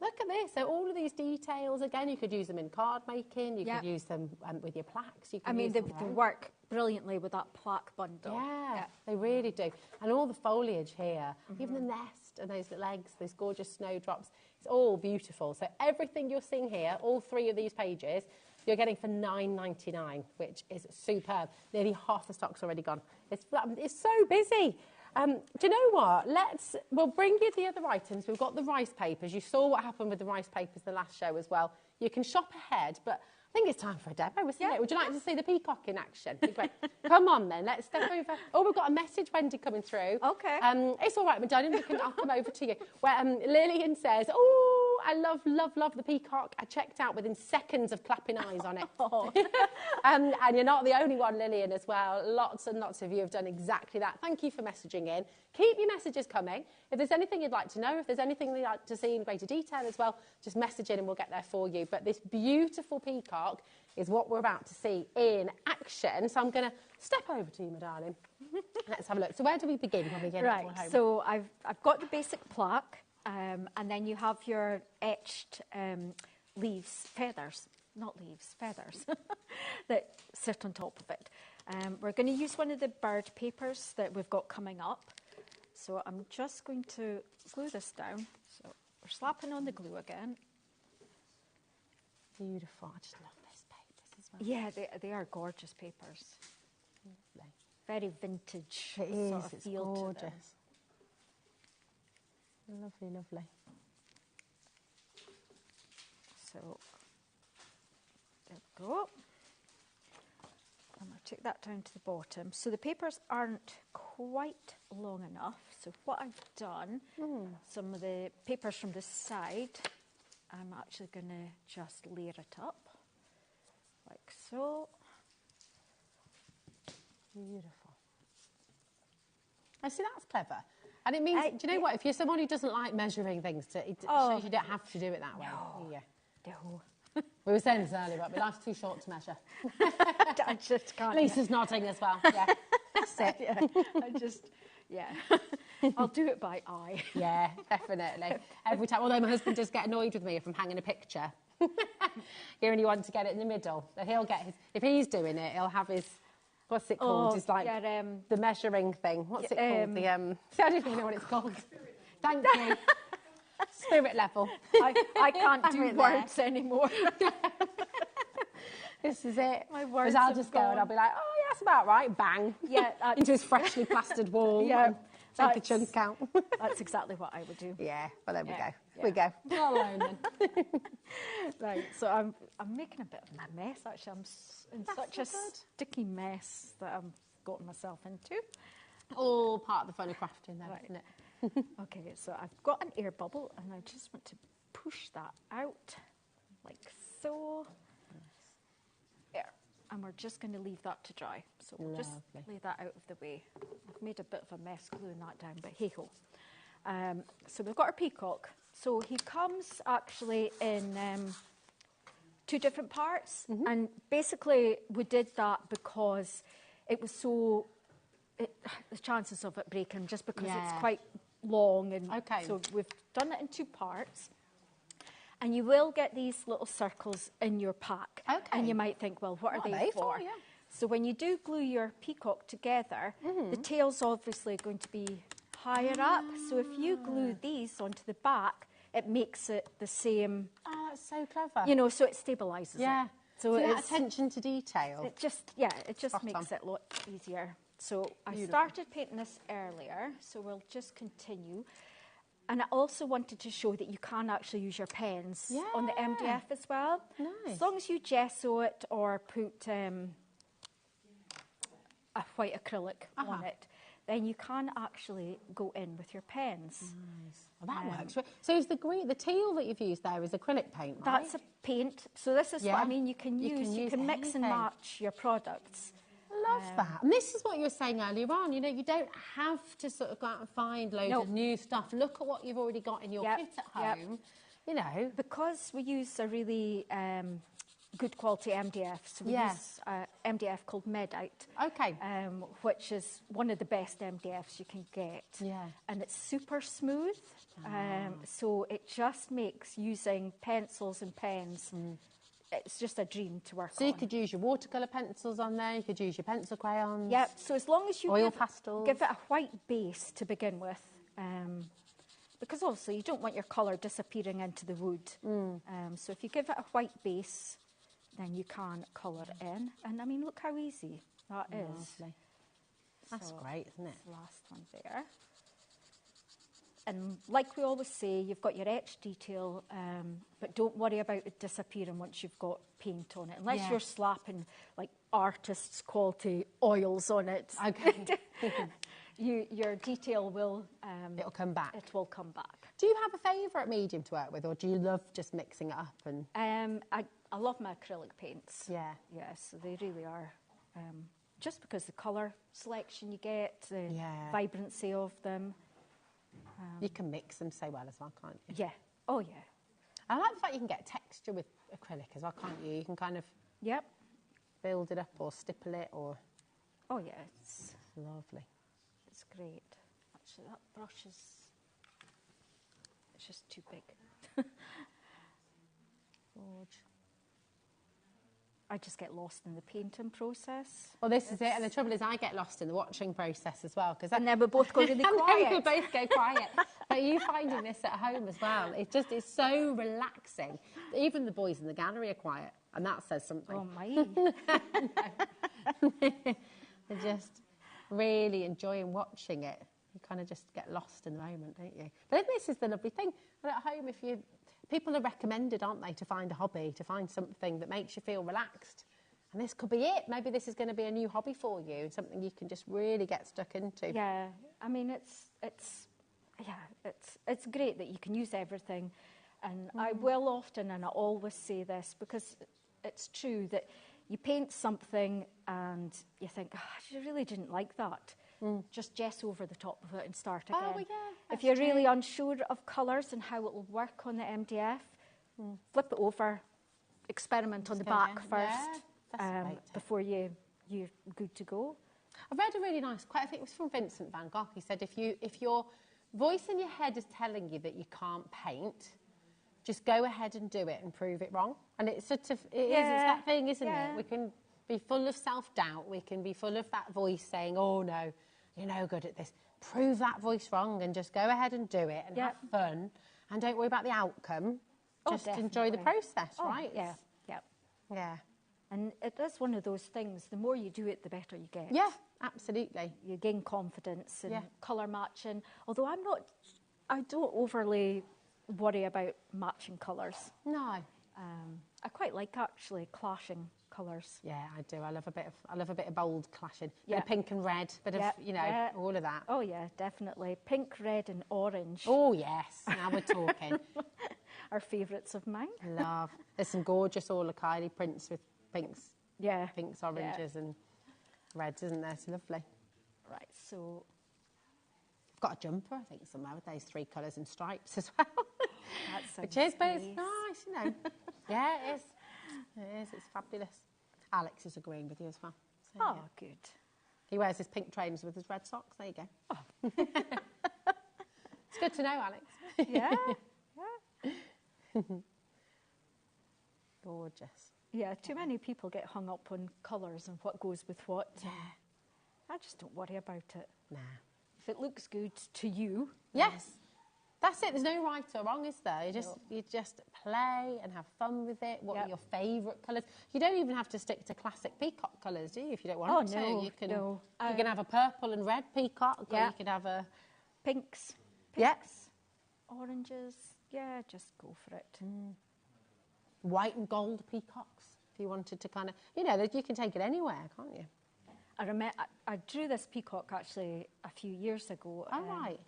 Look at this. So all of these details, again, you could use them in card making. You could use them with your plaques. You could they work brilliantly with that plaque bundle. Yeah, they really do. And all the foliage here, even the nest and those legs, those gorgeous snowdrops, it's all beautiful. So everything you're seeing here, all 3 of these pages, you're getting for $9.99, which is superb. Nearly half the stock's already gone. It's so busy. Do you know what? We'll bring you the other items. We've got the rice papers. You saw what happened with the rice papers the last show as well. You can shop ahead, but I think it's time for a demo, isn't it? Would you like to see the peacock in action? Great. Come on then, let's step over. Oh, we've got a message, Wendy, coming through. Okay. It's all right, Madonna, I'll come over to you. Where Lillian says, oh, I love the peacock. I checked out within seconds of clapping eyes on it. And you're not the only one, Lillian, as well. Lots and lots of you have done exactly that. Thank you for messaging in. Keep your messages coming. If there's anything you'd like to know, if there's anything you'd like to see in greater detail as well, just message in and we'll get there for you. But this beautiful peacock is what we're about to see in action. So I'm going to step over to you, my darling. Let's have a look. So where do we begin when we get right, home? So I've got the basic plaque, and then you have your etched leaves, feathers, not leaves, feathers, that sit on top of it. We're going to use one of the bird papers that we've got coming up. So I'm just going to glue this down. So we're slapping on the glue again. Beautiful. I just love those papers as well. Yeah, they are gorgeous papers. Lovely. Very vintage. It is. Sort of It's feel gorgeous. to them. Lovely, lovely. So there we go. And I'll take that down to the bottom. So the papers aren't quite long enough. So what I've done, some of the papers from the side, I'm actually going to just layer it up, like so. Beautiful. I see, that's clever. And it means, do you know what, if you're someone who doesn't like measuring things, it shows you don't have to do it that way. No. We were saying this earlier, but my life's too short to measure. I just can't. Lisa's nodding as well. Yeah, that's it. Yeah, I'll do it by eye. Yeah, definitely. Every time. Although my husband does get annoyed with me if I'm hanging a picture. You only want to get it in the middle. So he'll get his, if he's doing it, he'll have his, what's it called? It's like the measuring thing. What's it called? I don't even know what it's called. Thank you. Spirit level. I can't do words anymore. This is it. My words I'll just go and I'll be like, oh, yeah, that's about right. Bang. Yeah. Into his freshly plastered wall. Yeah. Take a chunk out. That's exactly what I would do. Yeah. Well, there we go. Yeah. We go. We're alone then. Right. So I'm making a bit of a mess. Actually, I'm in such a sticky mess that I'm gotten myself into. All part of the fun of crafting, though, isn't it? Okay, so I've got an air bubble and I just want to push that out like so. There. And we're just going to leave that to dry. So we'll just lay that out of the way. I've made a bit of a mess gluing that down, but hey-ho. So we've got our peacock. So he comes actually in 2 different parts. And basically we did that because it was so... the chances of it breaking, just because it's quite long, and so we've done it in 2 parts. And you will get these little circles in your pack, and you might think, well, what are they for? So when you do glue your peacock together, the tail's obviously going to be higher up. So if you glue these onto the back, it makes it the same. Oh, that's so clever. You know, so it stabilises it. So it's attention to detail. It just makes it a lot easier. So I started painting this earlier, so we'll just continue. And I also wanted to show that you can actually use your pens on the MDF as well. Nice. As long as you gesso it or put a white acrylic on it, then you can actually go in with your pens. Nice. Well, that works. So is the teal that you've used there is acrylic paint, right? That's a paint. So this is what I mean. You can mix and match your products. I love that. And this is what you were saying earlier on. You know, you don't have to sort of go out and find loads of new stuff. Look at what you've already got in your kit at home. You know, because we use a really good quality MDF. So we use MDF called Medite. Okay. Which is one of the best MDFs you can get. Yeah. And it's super smooth. So it just makes using pencils and pens, it's just a dream to work on. So you could use your watercolour pencils on there, you could use your pencil crayons. Yep, so as long as you pastels. give it a white base to begin with, because obviously you don't want your colour disappearing into the wood. So if you give it a white base, then you can colour it in. And I mean, look how easy that is. Lovely. That's great, isn't it? The last one there. And like we always say, you've got your etch detail, but don't worry about it disappearing once you've got paint on it. Unless you're slapping like artist's quality oils on it. Okay. Your detail will... it'll come back. It will come back. Do you have a favourite medium to work with, or do you love just mixing it up? And I love my acrylic paints. Yeah. Yes, they really are. Just because the colour selection you get, the vibrancy of them. You can mix them so well as well, can't you? Yeah. Oh, yeah. I like the fact you can get texture with acrylic as well, can't you? You can kind of build it up or stipple it or... Oh, yeah. It's lovely. It's great. Actually, that brush is... It's just too big. Gorge. I just get lost in the painting process. Well, this is it, and the trouble is I get lost in the watching process as well. And then we both go really quiet. We both go quiet. But you finding this at home as well, it's so relaxing. Even the boys in the gallery are quiet, and that says something. Oh, my. They're just really enjoying watching it. You kind of just get lost in the moment, don't you? But this is the lovely thing. But at home, people are recommended, aren't they, to find a hobby, to find something that makes you feel relaxed. And this could be it. Maybe this is going to be a new hobby for you, something you can just really get stuck into. Yeah, I mean, it's great that you can use everything. And I will often, and I always say this, because it's true that you paint something and you think, I really didn't like that. Just gesso over the top of it and start again. Oh, yeah, if you're really unsure of colours and how it will work on the MDF, flip it over, experiment on the back first before you're good to go. I read a really nice quote, I think it was from Vincent van Gogh. He said, if your voice in your head is telling you that you can't paint, just go ahead and do it and prove it wrong. And it's sort of, it's that thing, isn't it? We can be full of self-doubt. We can be full of that voice saying, oh, no, you're no good at this. Prove that voice wrong and just go ahead and do it and have fun. And don't worry about the outcome. Just enjoy the process, right? Yeah, yeah. Yeah. And it is one of those things, the more you do it, the better you get. Yeah, absolutely. You gain confidence and colour matching. Although I don't overly worry about matching colours. No. I quite like actually clashing colours. Yeah, I do. I love a bit of bold clashing. Bit of pink and red, bit of all of that. Oh yeah, definitely. Pink, red and orange. Oh yes, now we're talking. Are favourites of mine. Love. There's some gorgeous Kylie prints with pinks. Yeah. Pinks, oranges and reds, isn't there? It's lovely. Right, so I've got a jumper, I think, somewhere with those 3 colours and stripes as well. Which is, but it's nice, you know. Yeah, it is. It is. It's fabulous. Alex is agreeing with you as well. So, good. He wears his pink trainers with his red socks. There you go. Oh. It's good to know, Alex. Yeah. Gorgeous. Yeah, too many people get hung up on colours and what goes with what. Yeah. I just don't worry about it. Nah. If it looks good to you. Yes. That's it. There's no right or wrong, is there? You just play and have fun with it. What are your favourite colours? You don't even have to stick to classic peacock colours, do you? If you don't want to, you can have a purple and red peacock, or you can have a pinks. Yes. oranges. Yeah, just go for it. White and gold peacocks, if you wanted to kind of, you know, you can take it anywhere, can't you? I drew this peacock actually a few years ago. Oh, right.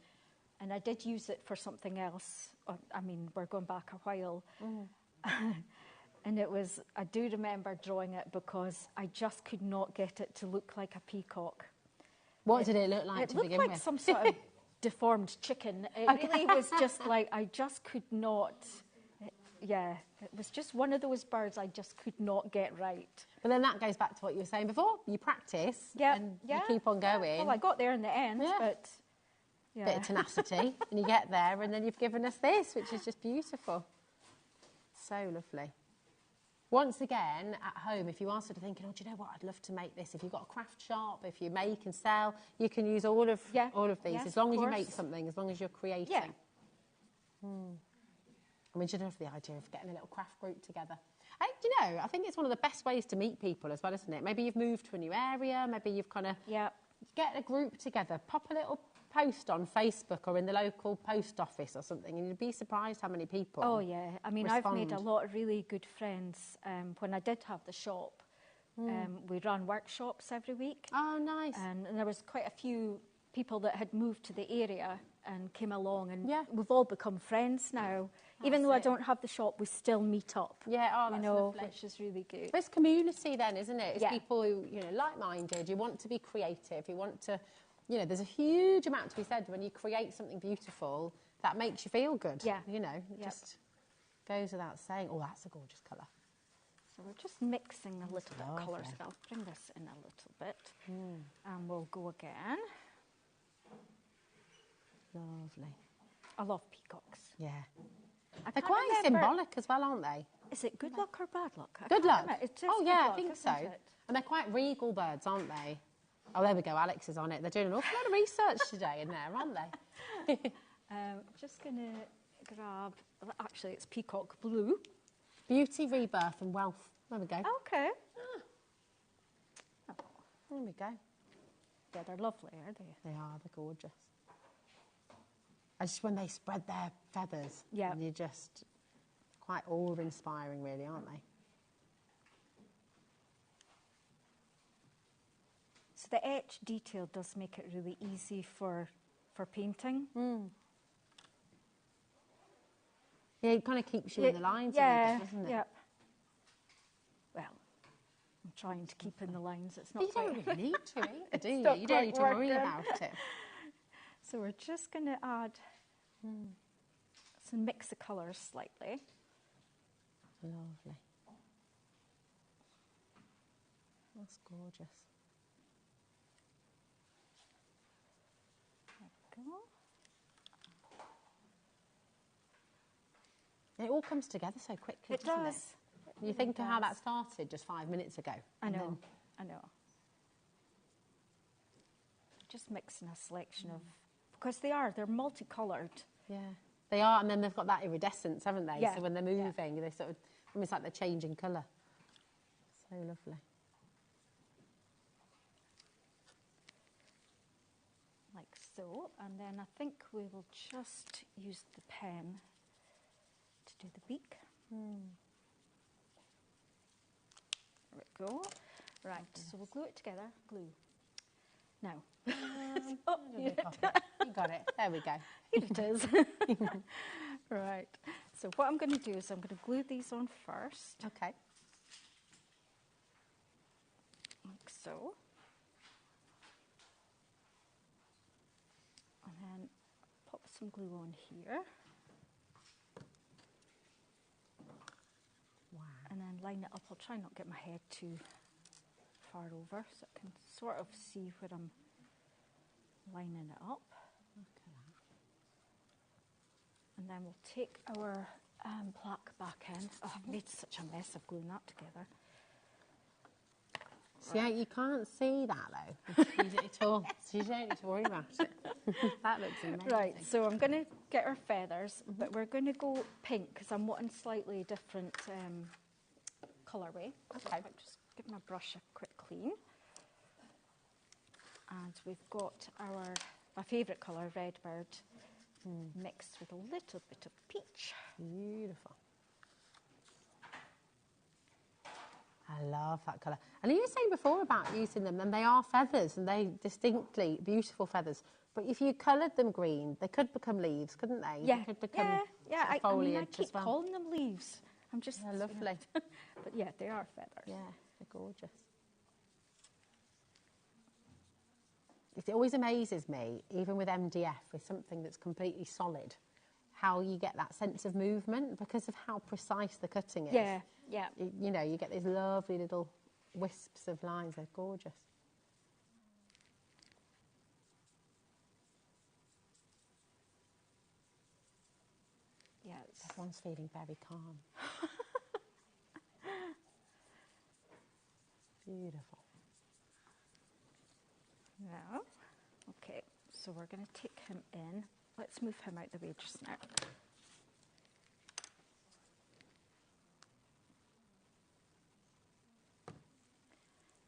And I did use it for something else. I mean, we're going back a while. And it was, I do remember drawing it because I just could not get it to look like a peacock. What did it look like to begin with? It looked like some sort of deformed chicken. It really was just like, I just could not, yeah, it was just one of those birds I just could not get right. But then that goes back to what you were saying before. You practice and you keep on going. Well, I got there in the end, but... Yeah. Bit of tenacity, and you get there, and then you've given us this, which is just beautiful. So lovely. Once again, at home, if you are sort of thinking, oh, do you know what, I'd love to make this. If you've got a craft shop, if you make and sell, you can use all of these, as long as you make something, as long as you're creating. Yeah. I mean, do you love the idea of getting a little craft group together? Do you know, I think it's one of the best ways to meet people as well, isn't it? Maybe you've moved to a new area, maybe you've kind of... Get a group together, pop a little post on Facebook or in the local post office or something, and you'd be surprised how many people I mean, respond. I've made a lot of really good friends. When I did have the shop, we ran workshops every week. Oh, nice. And there was quite a few people that had moved to the area and came along, and we've all become friends now. Even though I don't have the shop, we still meet up. Yeah, that's lovely. Which is really good. It's community then, isn't it? It's people who, you know, like-minded. You want to be creative. You want to, you know, there's a huge amount to be said when you create something beautiful that makes you feel good. Yeah. You know, it just goes without saying. Oh, that's a gorgeous colour. So we're just mixing a little bit of colours. I'll bring this in a little bit. And we'll go again. Lovely. I love peacocks. Yeah. They're quite symbolic as well, aren't they? Is it good luck or bad luck? Good luck. Oh, yeah, I think so. And they're quite regal birds, aren't they? Oh, there we go. Alex is on it. They're doing an awful lot of research today in there, aren't they? Just going to grab... Actually, it's peacock blue. Beauty, rebirth and wealth. There we go. Okay. There we go. Yeah, they're lovely, aren't they? They are. They're gorgeous. And just when they spread their feathers, and you're just quite awe-inspiring, really, aren't they? So the etch detail does make it really easy for painting. Yeah, it kind of keeps you in the lines, doesn't it? Yeah. Well, I'm trying to keep in the lines. It's not. You don't really need to, do you? Not You don't need to quite worry working. about it. So we're just going to add some mix of colours slightly. Lovely. That's gorgeous. There we go. It all comes together so quickly, doesn't it? You think of how that started just 5 minutes ago. I know. Just mixing a selection of... Because they're multicoloured. Yeah, they are, and then they've got that iridescence, haven't they? Yeah. So when they're moving, they sort of, almost like they're changing colour. So lovely. Like so, and then I think we will just use the pen to do the beak. There we go. Right, so we'll glue it together. Glue. Now. You got it. There we go. Here it is. Right. So what I'm going to do is I'm going to glue these on first. Okay. Like so. And then pop some glue on here. Wow. And then line it up. I'll try not to get my head too far over so I can sort of see where I'm lining it up. Okay. And then we'll take our plaque back in. Oh, I've made such a mess of gluing that together. See, you can't see that though. Use it at all, so you don't need to worry about it. That looks amazing. Right, so I'm going to get our feathers, but we're going to go pink because I'm wanting slightly different colourway. Okay. So just give my brush a quick clean. And we've got my favourite colour, Redbird, mixed with a little bit of peach. Beautiful. I love that colour. And you were saying before about using them, and they are feathers, and they distinctly beautiful feathers. But if you coloured them green, they could become leaves, couldn't they? Yeah, they could become I keep calling them leaves. I'm just lovely. But yeah, they are feathers. Yeah, they're gorgeous. It always amazes me, even with MDF, with something that's completely solid, how you get that sense of movement because of how precise the cutting is. Yeah, yeah. You know, you get these lovely little wisps of lines. They're gorgeous. Yeah, everyone's feeling very calm. Beautiful. Now, okay, so we're going to take him in. Let's move him out the way just now.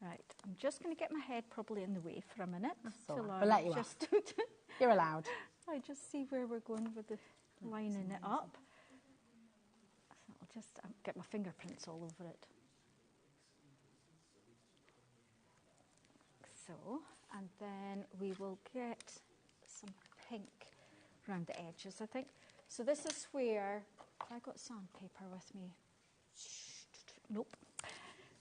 Right, I'm just going to get my head probably in the way for a minute. We'll let you just You're allowed. I just see where we're going with the lining it up. So I'll just get my fingerprints all over it. So, and then we will get some pink around the edges, I think. So this is where, have I got sandpaper with me? Nope.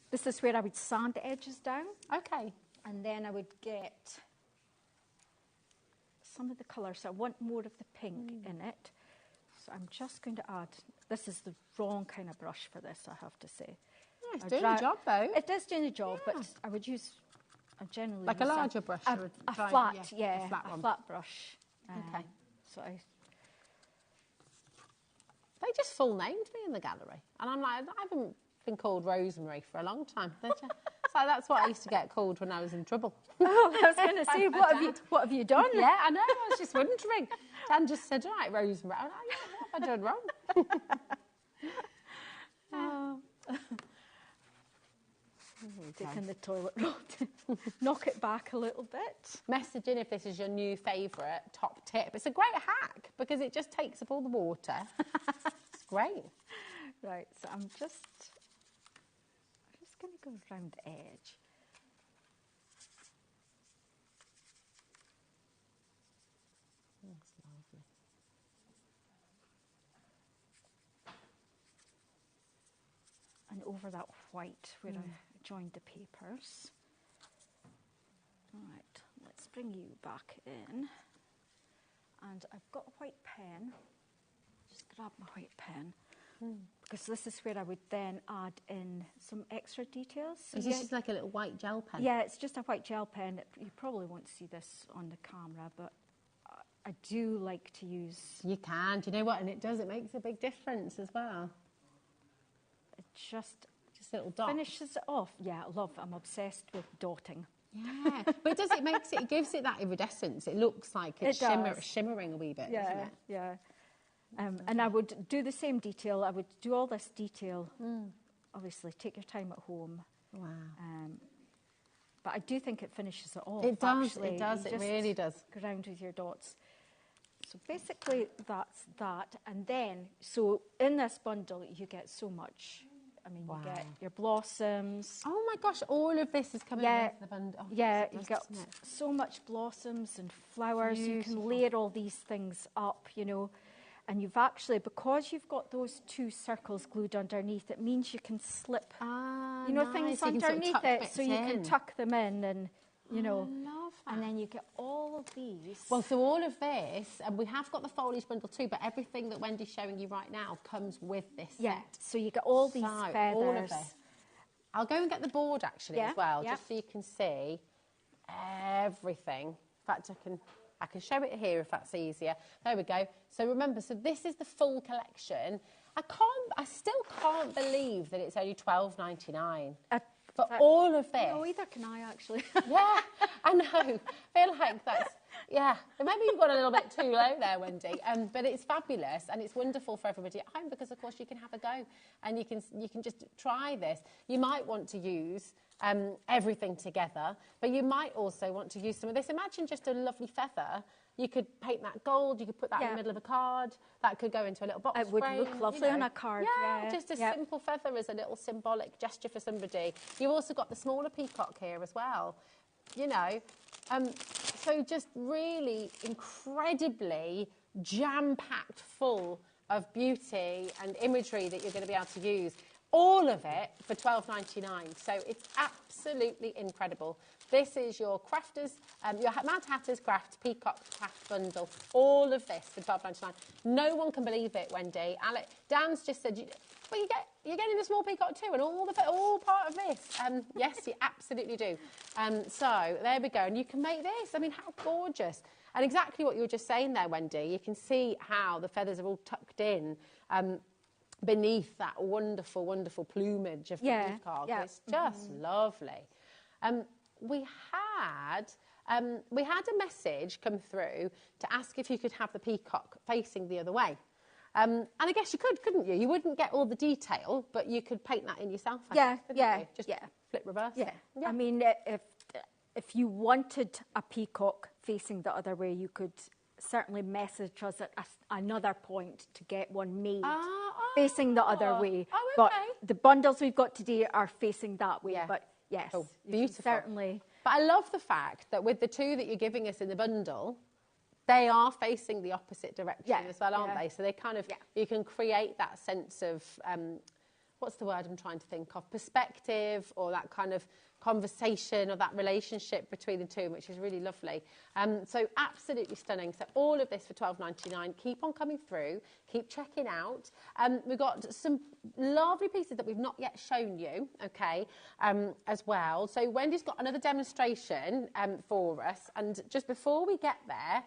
This is where I would sand the edges down. Okay. And then I would get some of the colour. So I want more of the pink in it. So I'm just going to add, this is the wrong kind of brush for this, I have to say. Yeah, it's doing the job though. It is doing the job, but I would use, I generally like use a larger brush? A flat, yeah, a flat brush. Okay. So they just full named me in the gallery. And I'm like, I haven't been called Rosemary for a long time. So that's what I used to get called when I was in trouble. Oh, I was going to say, what have you done? Yeah, I know. I was just wondering. Dan just said, right, Rosemary. I'm like, yeah, what have I done wrong? Taking the toilet roll, knock it back a little bit. Message in if this is your new favourite top tip. It's a great hack because it just takes up all the water. It's great. Right, so I'm just going to go around the edge. That's lovely. And over that white where I joined the papers. Right, let's bring you back in. And I've got a white pen. Just grab my white pen. Because this is where I would then add in some extra details. So is this just like a little white gel pen? Yeah, it's just a white gel pen. You probably won't see this on the camera, but I do like to use... You can. Do you know what? And it makes a big difference as well. It just little dots. Finishes it off. Yeah, I'm obsessed with dotting. Yeah, but it gives it that iridescence. It looks like it's shimmering a wee bit, doesn't it? Yeah. And I would do the same detail. I would do all this detail. Obviously, take your time at home. Wow. But I do think it finishes it off. It does. Actually. It does. It really does. Go around with your dots. So basically, that's that. And then, so in this bundle, you get so much. I mean, you get your blossoms. Oh my gosh! All of this is coming into the bundle. Oh, yeah, you get so much blossoms and flowers. Beautiful. You can layer all these things up, you know. And you've actually, because you've got those two circles glued underneath, it means you can slip, things so underneath it, so you in. can tuck them in and, I love that. and then you get all of these. Well, so all of this, and we have got the foliage bundle too, but everything that Wendy's showing you right now comes with this set. So you get all these feathers. All of this. I'll go and get the board actually as well, just so you can see everything. In fact, I can show it here if that's easier. There we go. So remember, this is the full collection. I still can't believe that it's only $12.99 for all of this. No, either can I actually. Yeah, I know. I feel like that's, maybe you've gone a little bit too low there, Wendy. But it's fabulous and it's wonderful for everybody at home because, of course, you can have a go and you can just try this. You might want to use everything together, but you might also want to use some of this. Imagine just a lovely feather You could paint that gold, you could put that in the middle of a card, that could go into a little box It would frame, look lovely on a card. Yeah, just a simple feather as a little symbolic gesture for somebody. You've also got the smaller peacock here as well, you know. So just really incredibly jam-packed full of beauty and imagery that you're going to be able to use. All of it for $12.99. So it's absolutely incredible. This is your Crafters, your Mad Hatter's Craft Peacock Craft Bundle. All of this for $12.99. No one can believe it, Wendy. Dan's just said, well, you're getting the small peacock too, and all part of this. Yes, you absolutely do. So there we go, and you can make this. I mean, how gorgeous! And exactly what you were just saying there, Wendy. You can see how the feathers are all tucked in beneath that wonderful, wonderful plumage of the peacock. It's just lovely. We had a message come through to ask if you could have the peacock facing the other way. And I guess you could, couldn't you? You wouldn't get all the detail, but you could paint that in yourself. Just flip reverse. Yeah. I mean, if you wanted a peacock facing the other way, you could certainly message us at another point to get one made facing the other way. Oh, okay. But the bundles we've got today are facing that way. But yes, beautiful. Certainly. But I love the fact that with the two that you're giving us in the bundle, they are facing the opposite direction as well, aren't they? So they kind of, you can create that sense of, what's the word I'm trying to think of? Perspective, or that kind of conversation, or that relationship between the two, which is really lovely. So absolutely stunning. So all of this for $12.99. Keep on coming through. Keep checking out. We've got some lovely pieces that we've not yet shown you, okay, as well. So Wendy's got another demonstration for us. And just before we get there,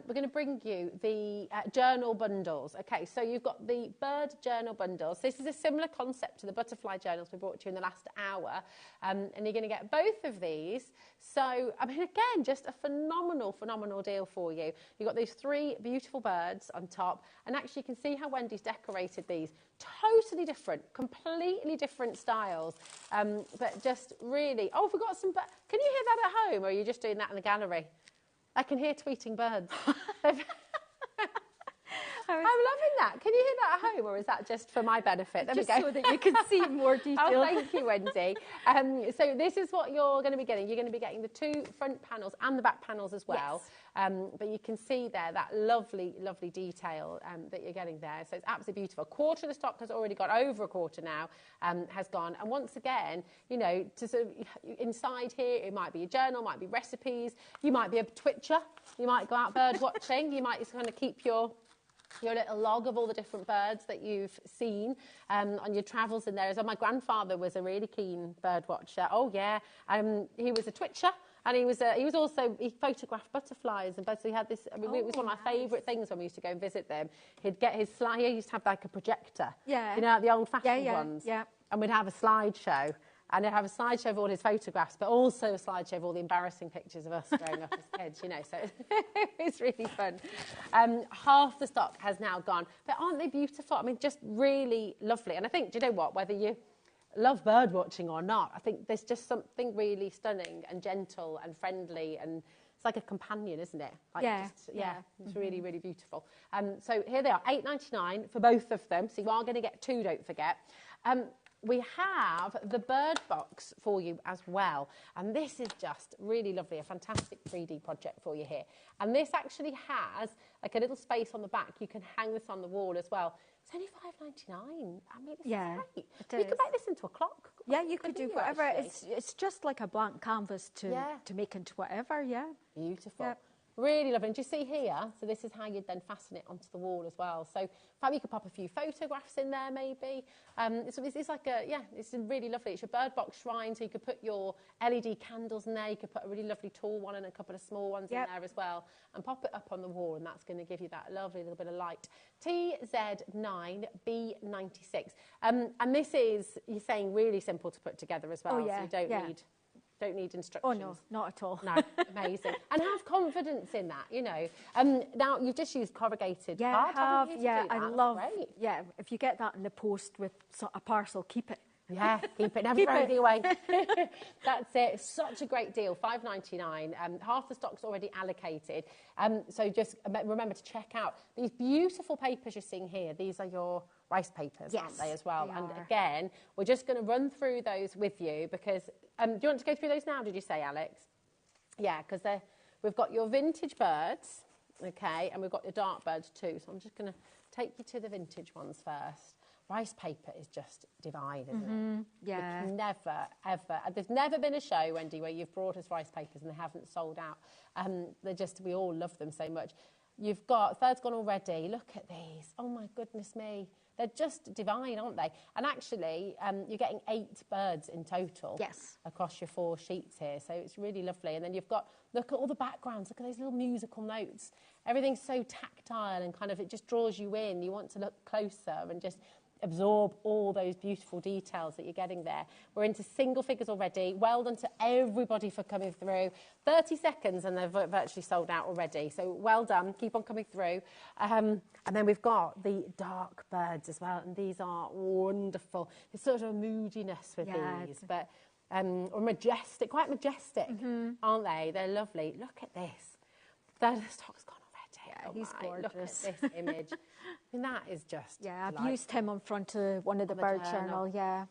we're going to bring you the journal bundles. Okay, so you've got the bird journal bundles. This is a similar concept to the butterfly journals we brought to you in the last hour. And you're going to get both of these. So, I mean, again, just a phenomenal, phenomenal deal for you. You've got these three beautiful birds on top. And actually, you can see how Wendy's decorated these. Totally different, completely different styles. But just really... Oh, we've got some... Can you hear that at home, or are you just doing that in the gallery? I can hear tweeting birds. I'm loving that. Can you hear that at home, or is that just for my benefit? There just we go. So that you can see more detail. Oh, thank you, Wendy. So this is what you're going to be getting. You're going to be getting the two front panels and the back panels as well. Yes. But you can see there that lovely, lovely detail that you're getting there. So it's absolutely beautiful. A quarter of the stock has already gone, over a quarter now has gone. And once again, you know, to sort of, inside here, it might be a journal, might be recipes. You might be a twitcher. You might go out bird watching. You might kind of keep your little log of all the different birds that you've seen on your travels in there. So my grandfather was a really keen bird watcher. Oh yeah, he was a twitcher, and he photographed butterflies and birds. So he had this. I mean, it was one of my favourite things when we used to go and visit them. He'd get his slide. He used to have like a projector. Yeah. You know, like the old-fashioned ones. Yeah. And we'd have a slideshow. And they'd have a slideshow of all his photographs, but also a slideshow of all the embarrassing pictures of us growing up as kids, you know, so it's really fun. Half the stock has now gone, but aren't they beautiful? I mean, just really lovely. And I think, do you know what, whether you love bird watching or not, I think there's just something really stunning and gentle and friendly, and it's like a companion, isn't it? Like it's really, really beautiful. So here they are, $8.99 for both of them. So you are going to get two, don't forget. We have the bird box for you as well. And this is just really lovely, a fantastic 3D project for you here. And this actually has like a little space on the back. You can hang this on the wall as well. It's only $5.99. I mean, it's great. You could make this into a clock. Yeah, you could do whatever. It's just like a blank canvas to make into whatever, Beautiful. Yeah. Really lovely. And do you see here? So this is how you'd then fasten it onto the wall as well. So perhaps you could pop a few photographs in there maybe. It's like it's really lovely. It's your bird box shrine, so you could put your LED candles in there. You could put a really lovely tall one and a couple of small ones in there as well, and pop it up on the wall, and that's going to give you that lovely little bit of light. TZ9B96. And this is, you're saying, really simple to put together as well. Oh, yeah. So you don't need instructions. Oh, no, not at all. No, amazing. And have confidence in that, you know. Now, you've just used corrugated card, haven't you, I love, if you get that in the post with a parcel, keep it Yeah, keep it, never throw anything away. That's it. Such a great deal. £5.99. Half the stock's already allocated. So just remember to check out these beautiful papers you're seeing here. These are your rice papers, aren't they, as well? And again, we're just going to run through those with you because... do you want to go through those now, did you say, Alex? Yeah, because we've got your vintage birds, okay, and we've got your dark birds too. So I'm just going to take you to the vintage ones first. Rice paper is just divine, isn't it? Yeah. It's never, ever... There's never been a show, Wendy, where you've brought us rice papers and they haven't sold out. We all love them so much. You've got... Third's gone already. Look at these. Oh, my goodness me. They're just divine, aren't they? And actually, you're getting 8 birds in total across your 4 sheets here. So it's really lovely. And then you've got, look at all the backgrounds. Look at those little musical notes. Everything's so tactile and kind of, it just draws you in. You want to look closer and just absorb all those beautiful details that you're getting there. We're into single figures already. Well done to everybody for coming through. 30 seconds and they've virtually sold out already. So well done. Keep on coming through. And then we've got the dark birds as well. And these are wonderful. There's sort of a moodiness with these, but or majestic, quite majestic, aren't they? They're lovely. Look at this. The stock's gone. Yeah, he's gorgeous. Look at this image. I mean, that is just... Yeah, I've used him on front of one of the bird journal, Yeah,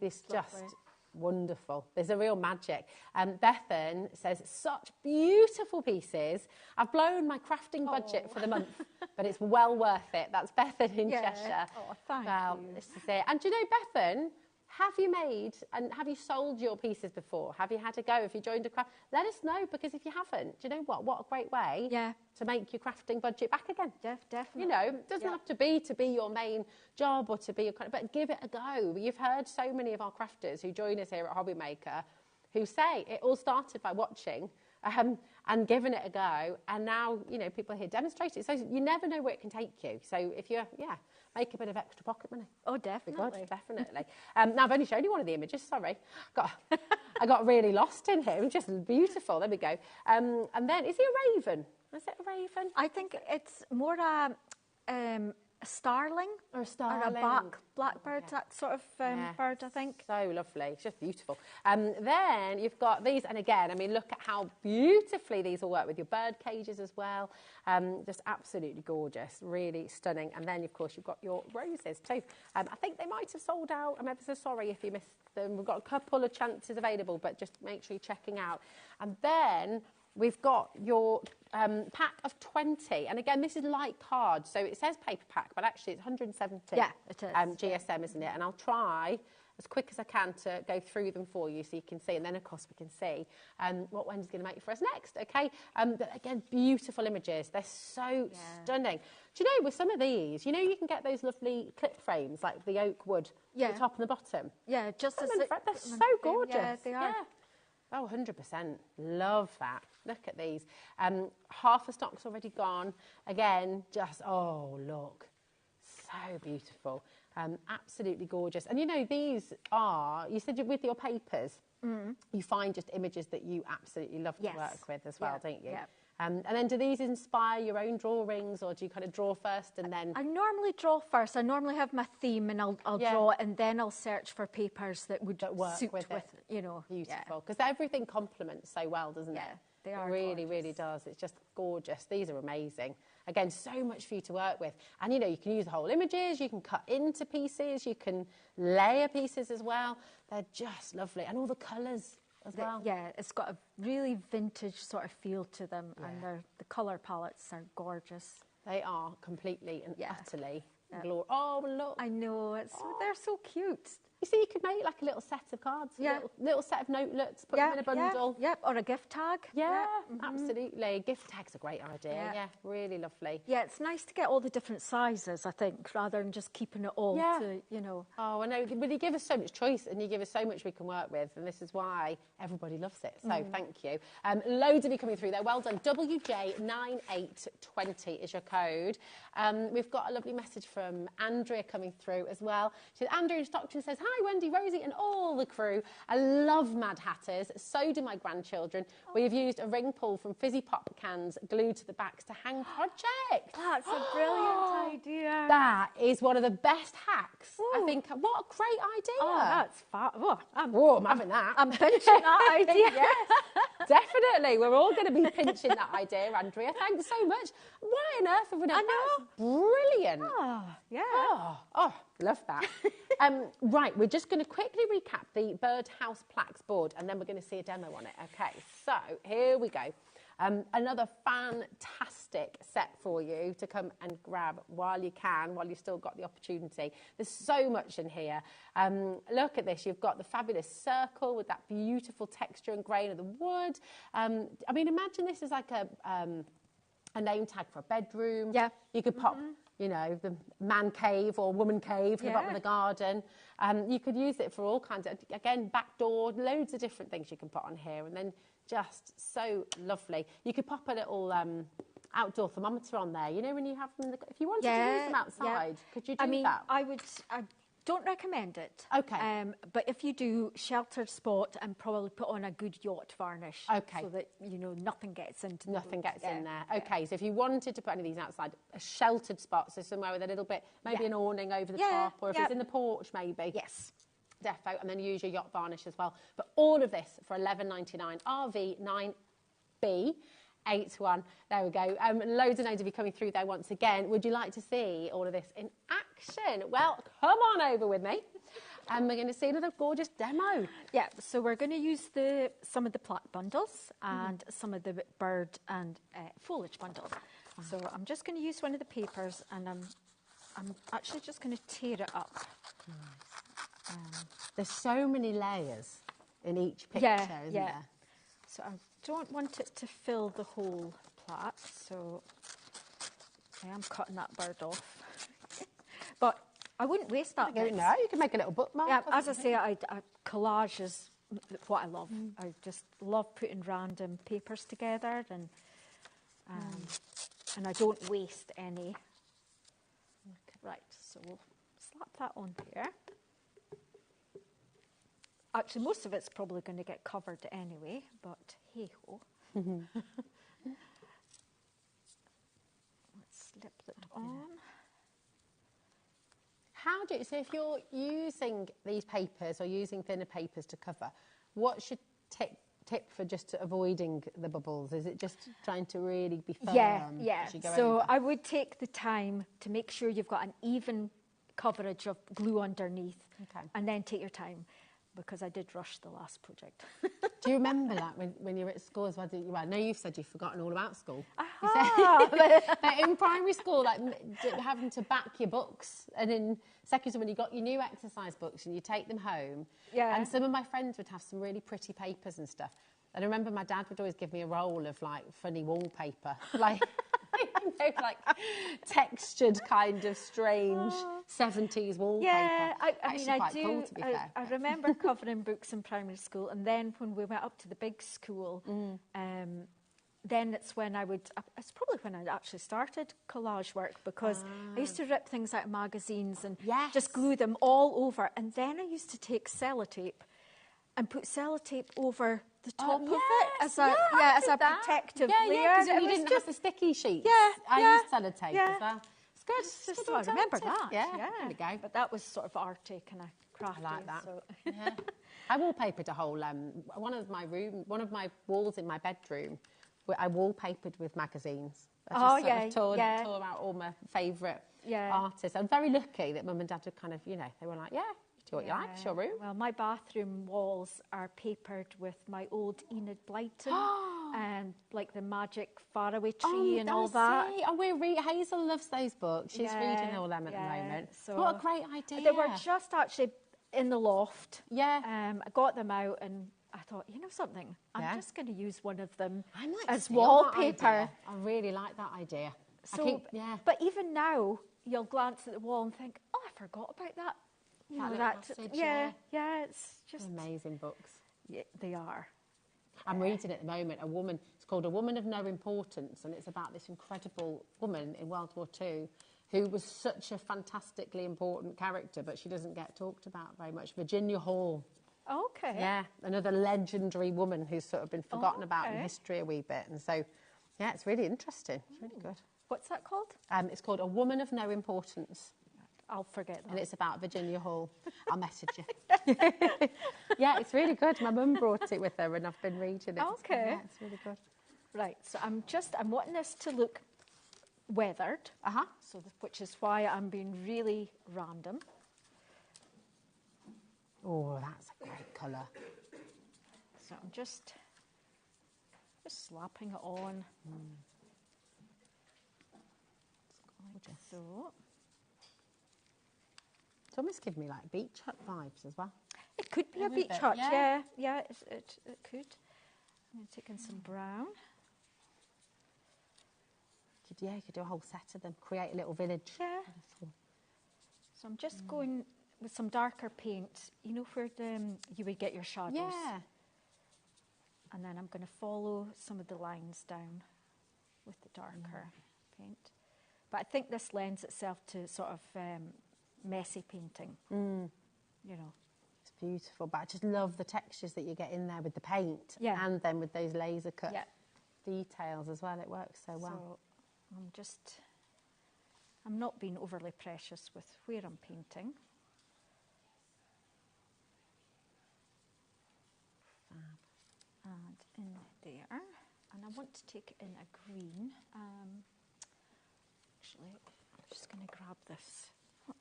it's just wonderful. There's a real magic. Bethan says, such beautiful pieces. I've blown my crafting budget for the month, but it's well worth it. That's Bethan in Cheshire. Oh, thank you. This is it. And do you know, Bethan, have you made and have you sold your pieces before? Have you had a go? Have you joined a craft? Let us know, because if you haven't, do you know what? What a great way to make your crafting budget back again. Definitely. You know, it doesn't have to be your main job or to be your kind of, but give it a go. You've heard so many of our crafters who join us here at HobbyMaker who say it all started by watching and giving it a go, and now, you know, people here demonstrate it. So you never know where it can take you. So if you're, make a bit of extra pocket money. Oh, definitely. Definitely. Now, I've only shown you one of the images, sorry. I got really lost in here. It was just beautiful. There we go. And then, is he a raven? Is it a raven? I think it's more a starling. Or a starling. Or a blackbird, that sort of bird, I think. So lovely. It's just beautiful. Then you've got these, and again, I mean, look at how beautifully these will work with your bird cages as well. Just absolutely gorgeous, really stunning. And then, of course, you've got your roses too. I think they might have sold out. I'm ever so sorry if you missed them. We've got a couple of chances available, but just make sure you're checking out. And then we've got your pack of 20. And again, this is light card. So it says paper pack, but actually it's 170 it is. GSM, isn't it? And I'll try as quick as I can to go through them for you so you can see. And then, of course, we can see what Wendy's going to make for us next, OK? But again, beautiful images. They're so stunning. Do you know, with some of these, you know, you can get those lovely clip frames, like the oak wood, the top and the bottom. Yeah, just as... They're so gorgeous. Yeah, they are. Yeah. Oh, 100%. Love that. Look at these. Half the stock's already gone. Again, just, oh, look. So beautiful. Absolutely gorgeous. And, you know, these are, you said with your papers, you find just images that you absolutely love to work with as well, don't you? Yeah. And then do these inspire your own drawings, or do you kind of draw first and then... I normally draw first. I normally have my theme and I'll draw it, and then I'll search for papers that would work suit with it. You know. Beautiful. Because everything complements so well, doesn't it? They are really, really does. It's just gorgeous. These are amazing. Again, so much for you to work with. And, you know, you can use the whole images, you can cut into pieces, you can layer pieces as well. They're just lovely. And all the colours as well. Yeah, it's got a really vintage sort of feel to them, and the colour palettes are gorgeous. They are completely and utterly glorious. Oh, look. I know, they're so cute. You see, you could make like a little set of cards, a little set of notelets, put them in a bundle. Yeah, or a gift tag. Yeah, absolutely. Gift tag's a great idea. Yeah, really lovely. Yeah, it's nice to get all the different sizes, I think, rather than just keeping it all to, you know. Oh, I know. But you give us so much choice, and you give us so much we can work with, and this is why everybody loves it. So thank you. Loads of you coming through there. Well done. WJ9820 is your code. We've got a lovely message from Andrea coming through as well. Andrea in Stockton says, hi. hi Wendy, Rosie and all the crew. I love Mad Hatters, so do my grandchildren. We've used a ring pull from fizzy pop cans glued to the backs to hang projects. That's a brilliant idea. That is one of the best hacks. I think, what a great idea. Oh, that's fun. Oh, I'm having that. I'm pinching that idea. Yes, definitely. We're all going to be pinching that idea, Andrea. Thanks so much. Why on earth have we done that? That's brilliant. Oh, yeah. Oh, love that. Right, we're just going to quickly recap the birdhouse plaques board and then we're going to see a demo on it. Okay, so here we go. Another fantastic set for you to come and grab while you can, while you've still got the opportunity. There's so much in here. Look at this. You've got the fabulous circle with that beautiful texture and grain of the wood. I mean, imagine this is like a name tag for a bedroom. Yeah. You could pop, you know, the man cave or woman cave for the bottom of the garden. You could use it for all kinds of, again, back door, loads of different things you can put on here. And then just so lovely. You could pop a little outdoor thermometer on there. You know, when you have them, if you wanted to use them outside, could you do that? I don't recommend it. Okay. But if you do, sheltered spot and probably put on a good yacht varnish. Okay. So that, you know, nothing gets into Nothing gets in there. Okay, so if you wanted to put any of these outside, a sheltered spot, so somewhere with a little bit, maybe an awning over the top, or if it's in the porch, maybe. Yes. Defo, and then use your yacht varnish as well. But all of this for $11.99, RV9B81. There we go. Loads and loads of you coming through there once again. Would you like to see all of this in action? Well, come on over with me. And we're going to see another gorgeous demo. Yeah, so we're going to use some of the plaque bundles and some of the bird and foliage bundles. So I'm just going to use one of the papers and I'm actually just going to tear it up. There's so many layers in each picture, isn't there? So I don't want it to fill the whole plaque, so I am cutting that bird off. But I wouldn't waste that. No, you can make a little bookmark. Yeah, as I say, collage is what I love. I just love putting random papers together, and I don't waste any. Right, so we'll slap that on there. Actually, most of it's probably going to get covered anyway, but hey-ho. Let's slip it on. How do you, so if you're using these papers or using thinner papers to cover, what's your tip for just avoiding the bubbles? Is it just trying to really be firm? Yeah. So I would take the time to make sure you've got an even coverage of glue underneath, and then take your time. Because I did rush the last project. Do you remember that when you were at school as well? Well, I know you've said you've forgotten all about school. But in primary school, like having to back your books, and in secondary when you got your new exercise books and you take them home. Yeah. And some of my friends would have some really pretty papers and stuff. And I remember my dad would always give me a roll of like funny wallpaper, like. You know, like textured kind of strange 70s wallpaper. Yeah, I mean, I do. Cool, to be fair. I remember covering books in primary school, and then when we went up to the big school, then it's when it's probably when I actually started collage work, because I used to rip things out of magazines and just glue them all over, and then I used to take sellotape and put sellotape over the top of it as a protective layer. Because you didn't have the sticky sheets. I used sellotape as well. It's good. It's just I remember that. Yeah, there we go. But that was sort of arty, kind of crafty. I like that. So. I wallpapered a whole one of my walls in my bedroom. I wallpapered with magazines. I just tore out all my favourite artists. I'm very lucky that Mum and Dad were kind of, you know, they were like, do what you like, it's your room. Well, my bathroom walls are papered with my old Enid Blyton and like the magic faraway tree and all that. Hazel loves those books. She's reading all them at the moment. So what a great idea. They were just actually in the loft. Yeah. I got them out and I thought, you know something, I'm just going to use one of them as steal wallpaper. I really like that idea. So, but even now, you'll glance at the wall and think, oh, I forgot about that. It's just amazing books. Yeah, they are. I'm reading at the moment it's called A Woman of No Importance, and it's about this incredible woman in World War II who was such a fantastically important character, but she doesn't get talked about very much. Virginia Hall. Okay. Yeah, another legendary woman who's sort of been forgotten about in history a wee bit. And so, yeah, it's really interesting. It's really good. What's that called? It's called A Woman of No Importance. I'll forget that. And it's about Virginia Hall. I'll message you. Yeah, it's really good. My mum brought it with her and I've been reading it. Okay. Yeah, it's really good. Right, so I'm wanting this to look weathered. So which is why I'm being really random. Oh, that's a great colour. So I'm just slapping it on. Like so. It's almost giving me like beach hut vibes as well. It could be a beach hut, yeah. It could. I'm going to take in some brown. You could do a whole set of them, create a little village. Yeah. So I'm just going with some darker paint, you know where you would get your shadows. Yeah. And then I'm going to follow some of the lines down with the darker paint. But I think this lends itself to sort of messy painting. You know. It's beautiful, but I just love the textures that you get in there with the paint. Yeah. And then with those laser cut details as well. It works so well. So I'm not being overly precious with where I'm painting. And in there, and I want to take in a green. Actually, I'm just going to grab this.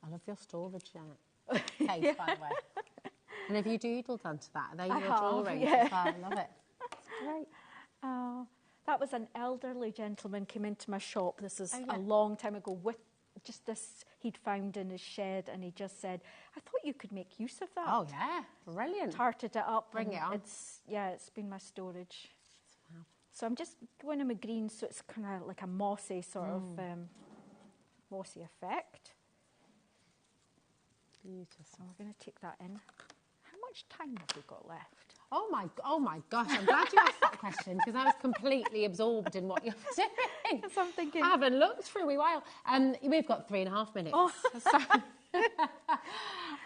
I love your storage case, by the way. And have you doodled onto that? Are they your drawings as well? I love it. It's great. That was an elderly gentleman came into my shop. This is a long time ago with just this he'd found in his shed, and he just said, I thought you could make use of that. Oh, yeah. Brilliant. Tarted it up. Bring it on. It's been my storage. So I'm just going in with green, so it's kind of like a mossy sort of mossy effect. Beautiful. So we're going to take that in. How much time have we got left? Oh my gosh, I'm glad you asked that question because I was completely absorbed in what you're doing. So I'm thinking. I haven't looked for a wee while. We've got 3.5 minutes. Oh. So.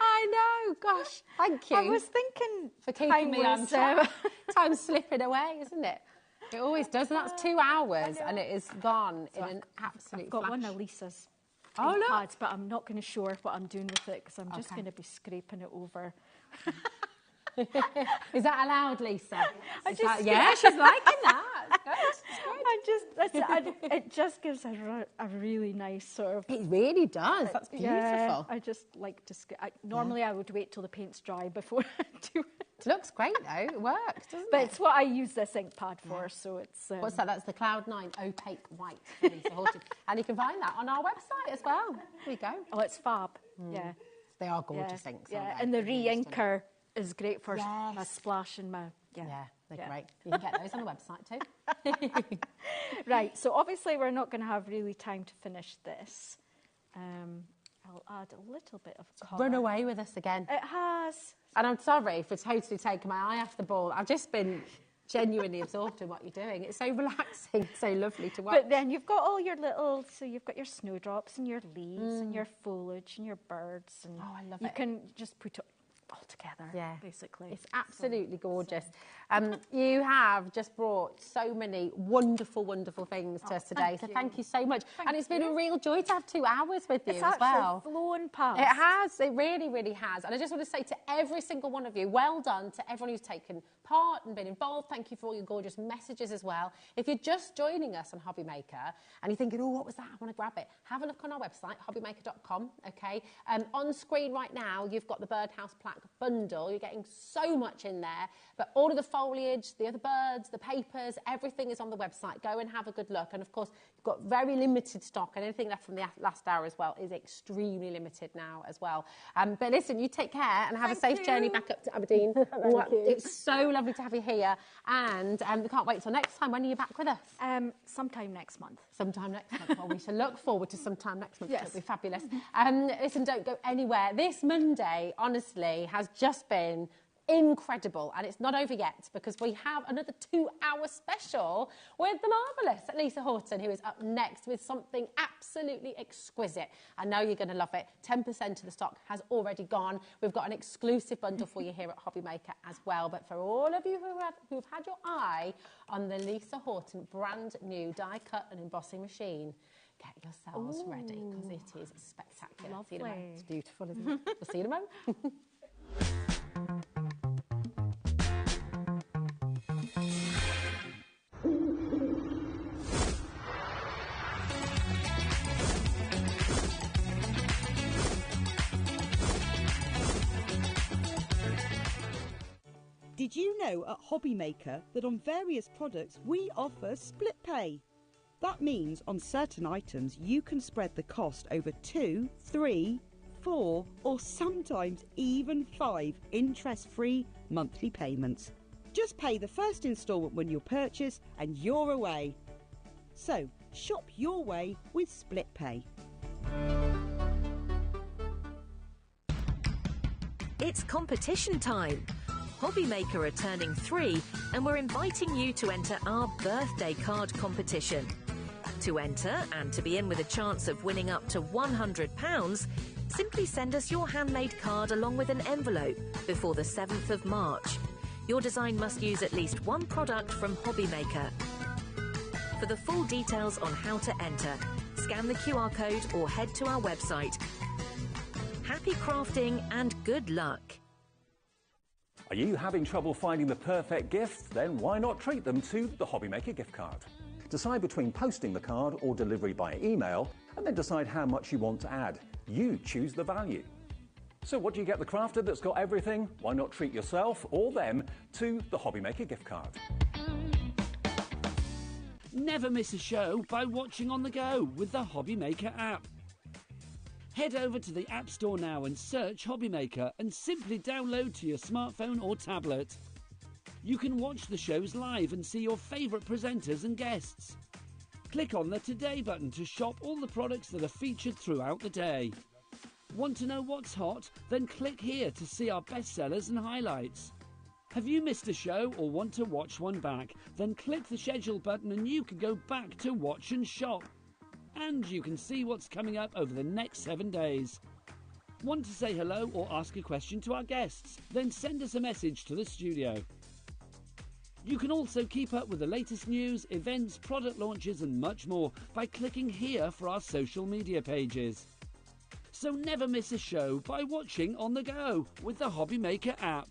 I know, gosh, thank you. I was thinking for keeping me on track. Time's slipping away, isn't it? It always does, and that's 2 hours, and it is gone in an absolute flash. I've got one of Lisa's pads, but I'm not going to show her what I'm doing with it because I'm just going to be scraping it over. Is that allowed, Lisa? She's liking that. It's good. It just gives a really nice sort of. It really does. That's beautiful. Yeah, I just like to. Normally, I would wait till the paint's dry before I do it. It looks great though. It works, doesn't it? But it's what I use this ink pad for, so it's. What's that? That's the Cloud9 opaque white. And you can find that on our website as well. There we go. Oh, it's fab. Yeah. They are gorgeous inks. Yeah, aren't they? and the re-inker is great for my splash and my. Yeah, they're great. You can get those on the website too. Right, so obviously we're not going to have really time to finish this. I'll add a little bit of colour. Run away with us again. It has. And I'm sorry for totally taking my eye off the ball. I've just been genuinely absorbed in what you're doing. It's so relaxing, so lovely to watch. But then you've got all your little, so you've got your snowdrops and your leaves and your foliage and your birds. And I love you it. can just put it all together, basically. It's absolutely gorgeous. You have just brought so many wonderful, wonderful things to us today. Thank you so much. And it's been a real joy to have 2 hours with you as well. It's flown past. It has. It really, really has. And I just want to say to every single one of you, well done to everyone who's taken part and been involved. Thank you for all your gorgeous messages as well. If you're just joining us on HobbyMaker and you're thinking, oh, what was that? I want to grab it. Have a look on our website, hobbymaker.com, okay? On screen right now, you've got the Birdhouse Plaque bundle. You're getting so much in there. But all of the foliage, the other birds, the papers, everything is on the website. Go and have a good look. And, of course, you've got very limited stock. And anything left from the last hour as well is extremely limited now as well. But listen, you take care and have a safe journey back up to Aberdeen. Thank you. It's so lovely to have you here. And we can't wait till next time. When are you back with us? Sometime next month. Sometime next month. Well, we shall look forward to sometime next month. Yes. It'll be fabulous. Listen, don't go anywhere. This Monday, honestly, has just been incredible. And it's not over yet, because we have another 2-hour special with the marvellous Lisa Horton, who is up next with something absolutely exquisite. I know you're going to love it. 10% of the stock has already gone. We've got an exclusive bundle for you here at HobbyMaker as well. But for all of you who've had your eye on the Lisa Horton brand new die cut and embossing machine, get yourselves ready, because it is spectacular. See you in a moment. It's beautiful, isn't it? We'll see you in a moment. Did you know at HobbyMaker that on various products we offer split pay? That means on certain items you can spread the cost over 2, 3, 4 or sometimes even 5 interest-free monthly payments. Just pay the first instalment when you purchase and you're away. So shop your way with split pay. It's competition time. HobbyMaker are turning 3 and we're inviting you to enter our birthday card competition. To enter and to be in with a chance of winning up to £100, simply send us your handmade card along with an envelope before the 7th of March. Your design must use at least one product from HobbyMaker. For the full details on how to enter, scan the QR code or head to our website. Happy crafting and good luck. Are you having trouble finding the perfect gift? Then why not treat them to the HobbyMaker gift card? Decide between posting the card or delivery by email, and then decide how much you want to add. You choose the value. So what do you get the crafter that's got everything? Why not treat yourself or them to the HobbyMaker gift card? Never miss a show by watching on the go with the HobbyMaker app. Head over to the App Store now and search HobbyMaker and simply download to your smartphone or tablet. You can watch the shows live and see your favourite presenters and guests. Click on the Today button to shop all the products that are featured throughout the day. Want to know what's hot? Then click here to see our bestsellers and highlights. Have you missed a show or want to watch one back? Then click the schedule button and you can go back to watch and shop. And you can see what's coming up over the next 7 days. Want to say hello or ask a question to our guests? Then send us a message to the studio. You can also keep up with the latest news, events, product launches and much more by clicking here for our social media pages. So never miss a show by watching on the go with the HobbyMaker app.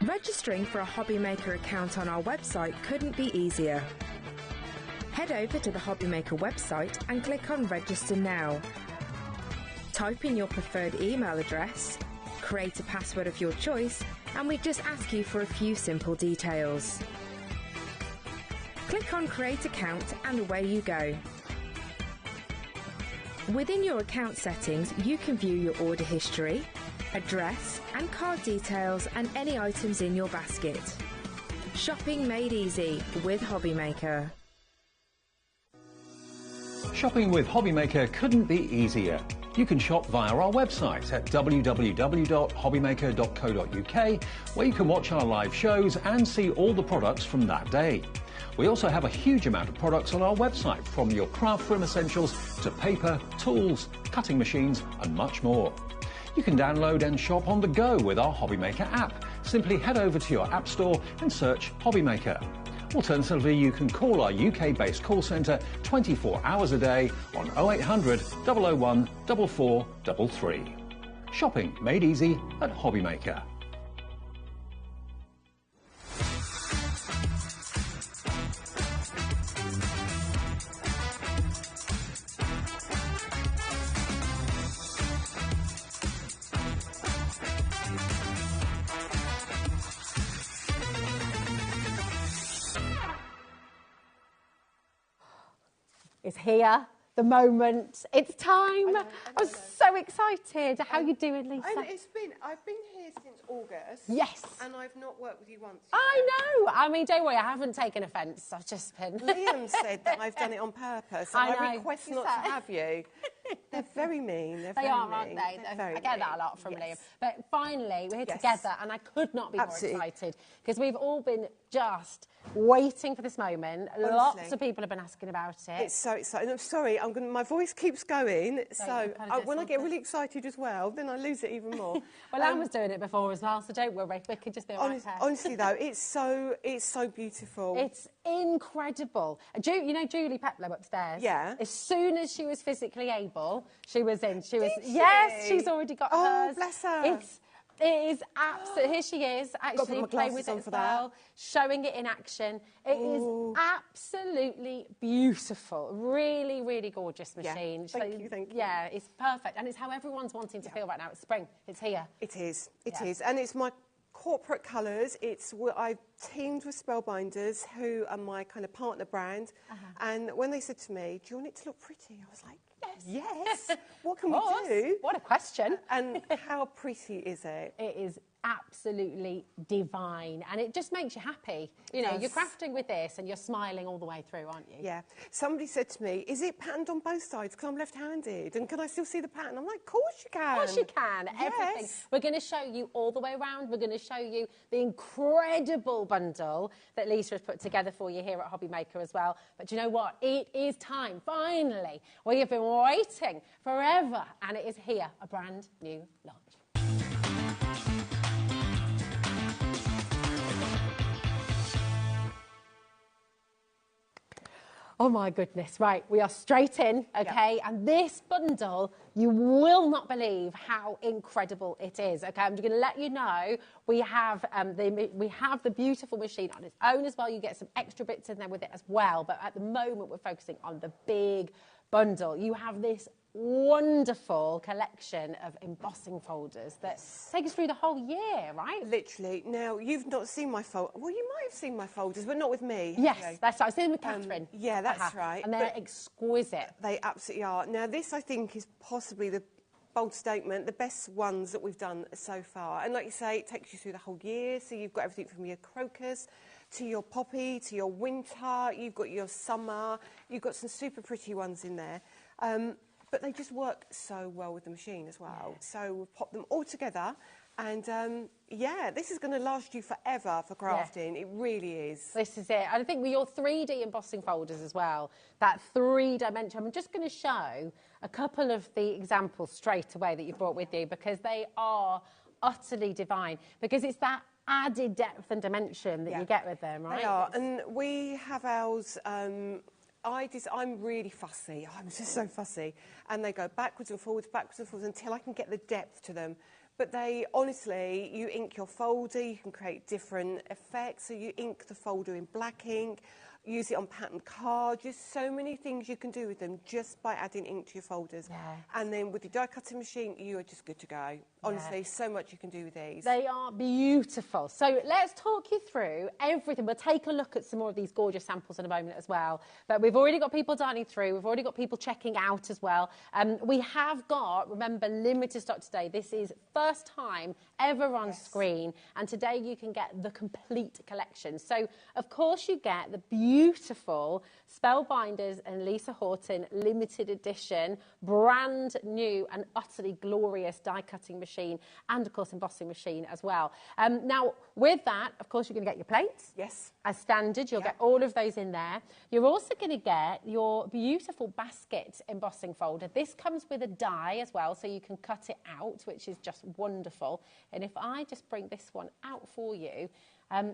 Registering for a HobbyMaker account on our website couldn't be easier. Head over to the HobbyMaker website and click on Register Now. Type in your preferred email address, create a password of your choice, and we just ask you for a few simple details. Click on Create Account and away you go. Within your account settings, you can view your order history, address and card details and any items in your basket. Shopping made easy with HobbyMaker. Shopping with HobbyMaker couldn't be easier. You can shop via our website at www.hobbymaker.co.uk, where you can watch our live shows and see all the products from that day. We also have a huge amount of products on our website, from your craft room essentials to paper, tools, cutting machines and much more. You can download and shop on the go with our HobbyMaker app. Simply head over to your app store and search HobbyMaker. Alternatively, you can call our UK-based call centre 24 hours a day on 0800 001 4433. Shopping made easy at HobbyMaker. It's here, the moment, it's time. I'm so excited. How are you doing, Lisa? I've been here since August. Yes. And I've not worked with you once. I know. I mean, don't worry, I haven't taken offence. I've just been... Liam said that I've done it on purpose, so I request not to have you. They're very mean. They're They very are, mean. aren't they? Very I get that a mean. lot from Yes. Liam. But finally, we're here Yes. together, and I could not be Absolutely. more excited because we've all been just waiting for this moment. Honestly. Lots of people have been asking about it. It's so exciting. I'm sorry, my voice keeps going. When I get really excited as well, then I lose it even more. Well, Anne was doing it before as well, so don't worry. We can just be right there. Honestly, though, it's so beautiful. It's incredible. You know Julie Peplow upstairs? Yeah. As soon as she was physically able, she was in. Yes, she's already got oh, hers. Bless her. It is absolutely. Here she is, actually playing with it as well, showing it in action. It is absolutely beautiful. Really, really gorgeous machine. Thank you. Yeah, it's perfect, and it's how everyone's wanting to feel right now. It's spring. It's here. It is, and it's my corporate colours. It's what I've teamed with Spellbinders, who are my kind of partner brand. And when they said to me, "Do you want it to look pretty?" I was like, Yes. What can we do? What a question. And how pretty is it? It is absolutely divine, and it just makes you happy. You know, you're crafting with this and you're smiling all the way through, aren't you? Yeah. Somebody said to me, is it patterned on both sides because I'm left-handed, and can I still see the pattern? I'm like, of course you can. Of course you can. Everything. We're going to show you all the way around. We're going to show you the incredible bundle that Lisa has put together for you here at HobbyMaker as well. But do you know what? It is time, finally. We have been waiting forever, and it is here, a brand new launch. Oh my goodness, right, we are straight in, okay? And this bundle, you will not believe how incredible it is, okay? I'm just going to let you know we have the beautiful machine on its own as well. You get some extra bits in there with it as well, but at the moment we're focusing on the big bundle. You have this wonderful collection of embossing folders that take us through the whole year, right? Literally. Now, you've not seen my folders. Well, you might have seen my folders, but not with me. Yes, that's right. I've seen them with Catherine. Yeah, that's right. And they're exquisite. They absolutely are. Now, this, I think, is possibly the bold statement, the best ones that we've done so far. And like you say, it takes you through the whole year. So you've got everything from your crocus to your poppy to your winter. You've got your summer. You've got some super pretty ones in there. But they just work so well with the machine as well. Yeah. So we've popped them all together. And, yeah, this is going to last you forever for crafting. Yeah. It really is. This is it. And I think with your 3D embossing folders as well, that 3-dimension, I'm just going to show a couple of the examples straight away that you brought with you, because they are utterly divine. Because it's that added depth and dimension that you get with them, right? They are. And we have ours... I'm really fussy. I'm just so fussy. And they go backwards and forwards until I can get the depth to them. But they, honestly, you ink your folder, you can create different effects. So you ink the folder in black ink, use it on patterned cards. Just so many things you can do with them just by adding ink to your folders. Yeah. And then with the die cutting machine, you are just good to go. Honestly, so much you can do with these. They are beautiful. So let's talk you through everything. We'll take a look at some more of these gorgeous samples in a moment as well. But we've already got people dining through. We've already got people checking out as well. We have got, remember, limited stock today. This is first time ever on screen. And today you can get the complete collection. So, of course, you get the beautiful Spellbinders and Lisa Horton limited edition, brand new and utterly glorious die-cutting machine, and, of course, embossing machine as well. Now, with that, of course, you're going to get your plates. Yes. As standard, you'll get all of those in there. You're also going to get your beautiful basket embossing folder. This comes with a die as well, so you can cut it out, which is just wonderful. And if I just bring this one out for you,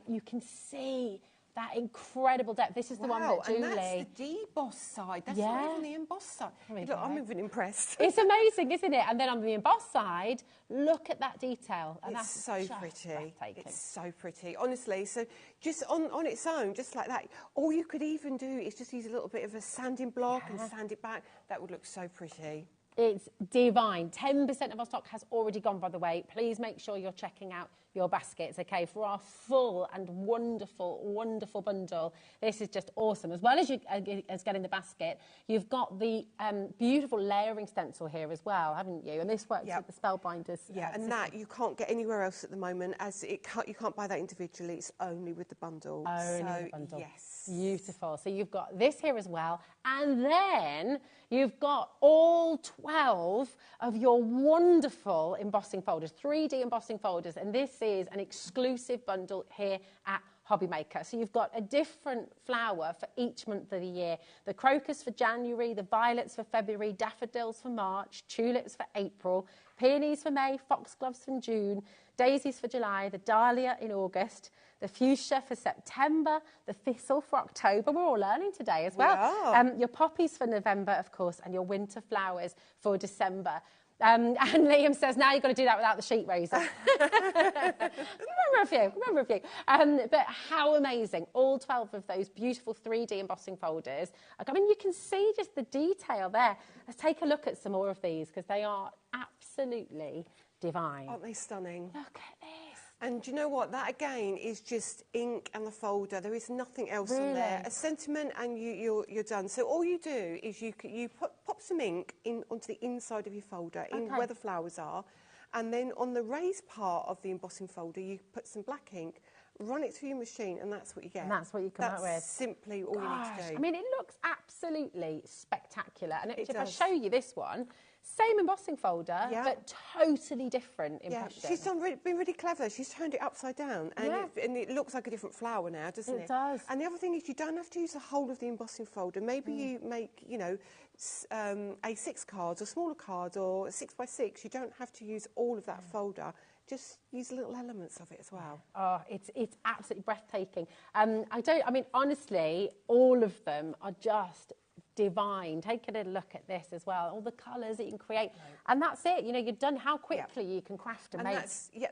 you can see that incredible depth. This is the one that Julie... and that's the deboss side. That's not even the embossed side. Look, I'm even impressed. It's amazing, isn't it? And then on the embossed side, look at that detail. And it's so pretty. It's so pretty. Honestly, so just on its own, just like that, all you could even do is just use a little bit of a sanding block and sand it back. That would look so pretty. It's divine. 10% of our stock has already gone, by the way. Please make sure you're checking out your baskets, okay, for our full and wonderful, wonderful bundle. This is just awesome. As well as getting the basket, you've got the beautiful layering stencil here as well, haven't you? And this works with the Spellbinders. Yeah, and that you can't get anywhere else at the moment, as you can't buy that individually. It's only with the bundle. Only the bundle. Yes. Beautiful. So you've got this here as well, and then you've got all 12 of your wonderful embossing folders, 3D embossing folders, and this is an exclusive bundle here at HobbyMaker. So you've got a different flower for each month of the year. The crocus for January, the violets for February, daffodils for March, tulips for April, peonies for May, foxgloves for June, daisies for July, the dahlia in August, the fuchsia for September, the thistle for October. We're all learning today as well. Your poppies for November, of course, and your winter flowers for December. And Liam says, now you've got to do that without the sheet razor. remember a few. But how amazing. All 12 of those beautiful 3D embossing folders. I mean, you can see just the detail there. Let's take a look at some more of these, because they are absolutely divine. Aren't they stunning? Look at this. And do you know what? That, again, is just ink and the folder. There is nothing else on there. A sentiment and you're done. So all you do is you pop some ink onto the inside of your folder, where the flowers are, and then on the raised part of the embossing folder, you put some black ink, run it through your machine, and that's what you get. And that's what you come out with. That's simply all you need to do. I mean, it looks absolutely spectacular. And if I show you this one, same embossing folder, but totally different in pattern. She's been really clever. She's turned it upside down, and it looks like a different flower now, doesn't it? It does. And the other thing is, you don't have to use the whole of the embossing folder. Maybe you make, A6 cards or smaller cards or 6x6. You don't have to use all of that folder. Just use little elements of it as well. Oh, it's absolutely breathtaking. I mean, honestly, all of them are just divine. Take a little look at this as well. All the colours that you can create. And that's it. You know, you're done how quickly you can craft and make.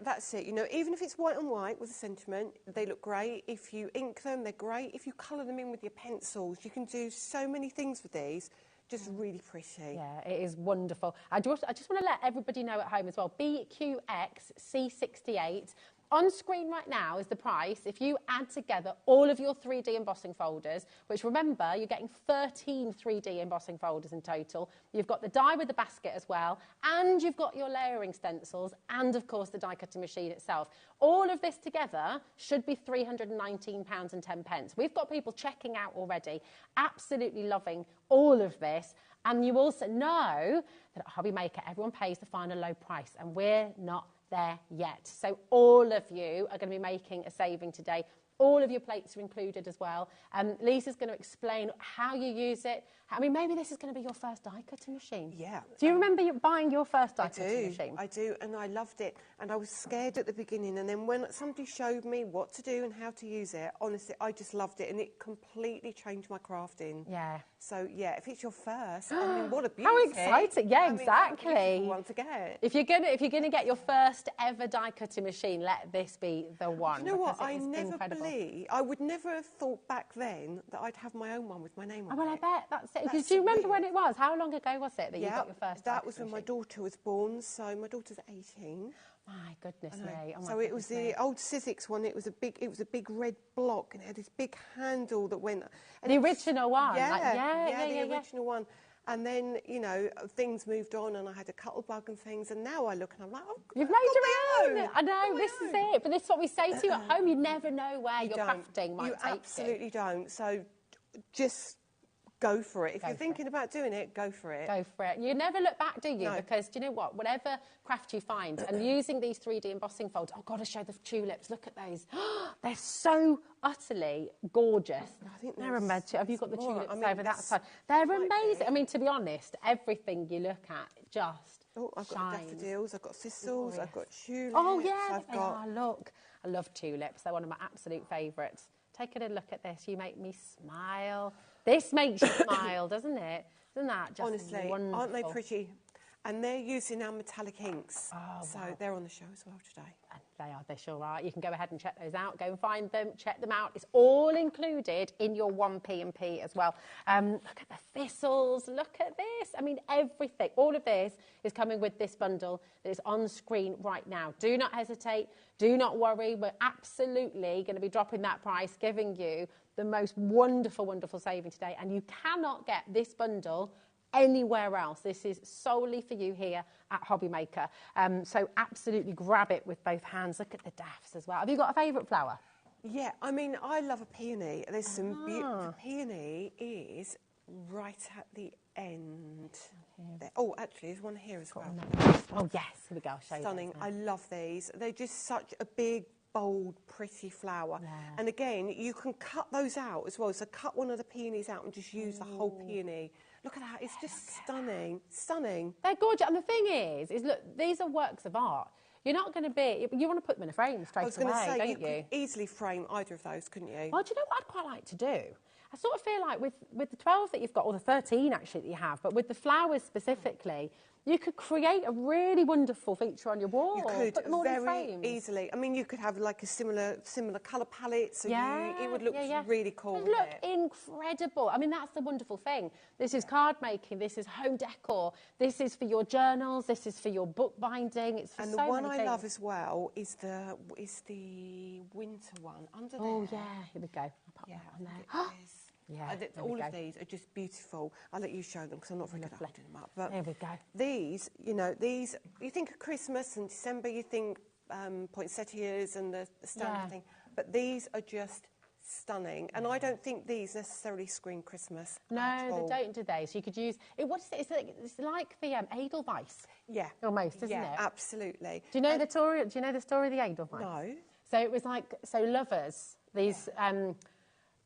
That's it. You know, even if it's white on white with a sentiment, they look great. If you ink them, they're great. If you colour them in with your pencils, you can do so many things with these. Just really pretty. Yeah, it is wonderful. I just want to let everybody know at home as well. BQXC68. On screen right now is the price if you add together all of your 3D embossing folders, which remember, you're getting 13 3D embossing folders in total. You've got the die with the basket as well, and you've got your layering stencils, and of course the die cutting machine itself. All of this together should be £319.10. We've got people checking out already, absolutely loving all of this. And you also know that at HobbyMaker, everyone pays the final low price, and we're not there yet. So all of you are going to be making a saving today. All of your plates are included as well. Lisa's going to explain how you use it. I mean, maybe this is going to be your first die cutting machine. Yeah. Do you remember buying your first die cutting machine? I do, and I loved it. And I was scared at the beginning, and then when somebody showed me what to do and how to use it, honestly, I just loved it, and it completely changed my crafting. Yeah. So, yeah, if it's your first, I mean, what a beauty. How exciting. Yeah, exactly. How beautiful one to get. If you're gonna get your first ever die cutting machine, let this be the one. You know what? I would never have thought back then that I'd have my own one with my name on it. Well, I bet that's it. Do you remember when it was? How long ago was it that you got your first? That was when my daughter was born. So my daughter's 18. My goodness me! Oh, so it was the old Zigzag one. It was a big red block, and it had this big handle that went. And the original one. The original one. And then, you know, things moved on, and I had a Cuttlebug and things, and now I look and I'm like, oh, you've made your own. I know, this is it. But this is what we say to you at home. You never know where your crafting might take you. You absolutely don't. So just go for it. If you're thinking about doing it, go for it. Go for it. You never look back, do you? No. Because, do you know what? Whatever craft you find, and using these 3D embossing folders, I've got to show the tulips. Look at those. They're so utterly gorgeous. I think they're amazing. Have you got the tulips over that side? They're amazing. I mean, to be honest, everything you look at just I've got daffodils, I've got thistles, I've got tulips. Oh, yeah. Look. I love tulips. They're one of my absolute favourites. Take a look at this. You make me smile. This makes you smile, doesn't it? Isn't that just honestly, wonderful? Aren't they pretty? And they're using our metallic inks. Oh, so they're on the show as well today. And They sure are. You can go ahead and check those out. Go and find them, check them out. It's all included in your 1P&P as well. Look at the thistles. Look at this. I mean, everything. All of this is coming with this bundle that is on screen right now. Do not hesitate. Do not worry. We're absolutely going to be dropping that price, giving you the most wonderful, wonderful saving today. And you cannot get this bundle anywhere else. This is solely for you here at HobbyMaker. So absolutely grab it with both hands. Look at the daffs as well. Have you got a favourite flower? Yeah, I mean, I love a peony. There's some beautiful... The peony is right at the end. There. Oh, actually, there's one here as well. Oh, yes. Here we go. I'll show you. Stunning. I love these. They're just such a big, bold, pretty flower. Yeah. And again, you can cut those out as well. So cut one of the peonies out and just use the whole peony. Look at that. It's just stunning. Stunning. They're gorgeous. And the thing is look, these are works of art. You're not going to be... You want to put them in a frame straight away, I was going to say, don't you could easily frame either of those, couldn't you? Well, do you know what I'd quite like to do? I sort of feel like with the 12 that you've got, or the 13 actually that you have, but with the flowers specifically, you could create a really wonderful feature on your wall. You could put them all in very frames. easily. I mean, you could have like a similar colour palette, so it would look really cool. It would look incredible. I mean, that's the wonderful thing. This is card making. This is home decor. This is for your journals. This is for your book binding. It's for and so the one many I things. love as well is the winter one under there. Oh yeah, here we go. I'll pop that on there. Yeah, all of these are just beautiful. I'll let you show them because I'm not very good at holding them up. But there we go. These, you think of Christmas and December, you think poinsettias and the standard thing. But these are just stunning. And I don't think these necessarily scream Christmas. No, they don't, do they? So you could use it. What is it? It's like the Edelweiss. Yeah, almost, isn't it? Yeah, absolutely. Do you know the story? Do you know the story of the Edelweiss? No. So it was like lovers. These.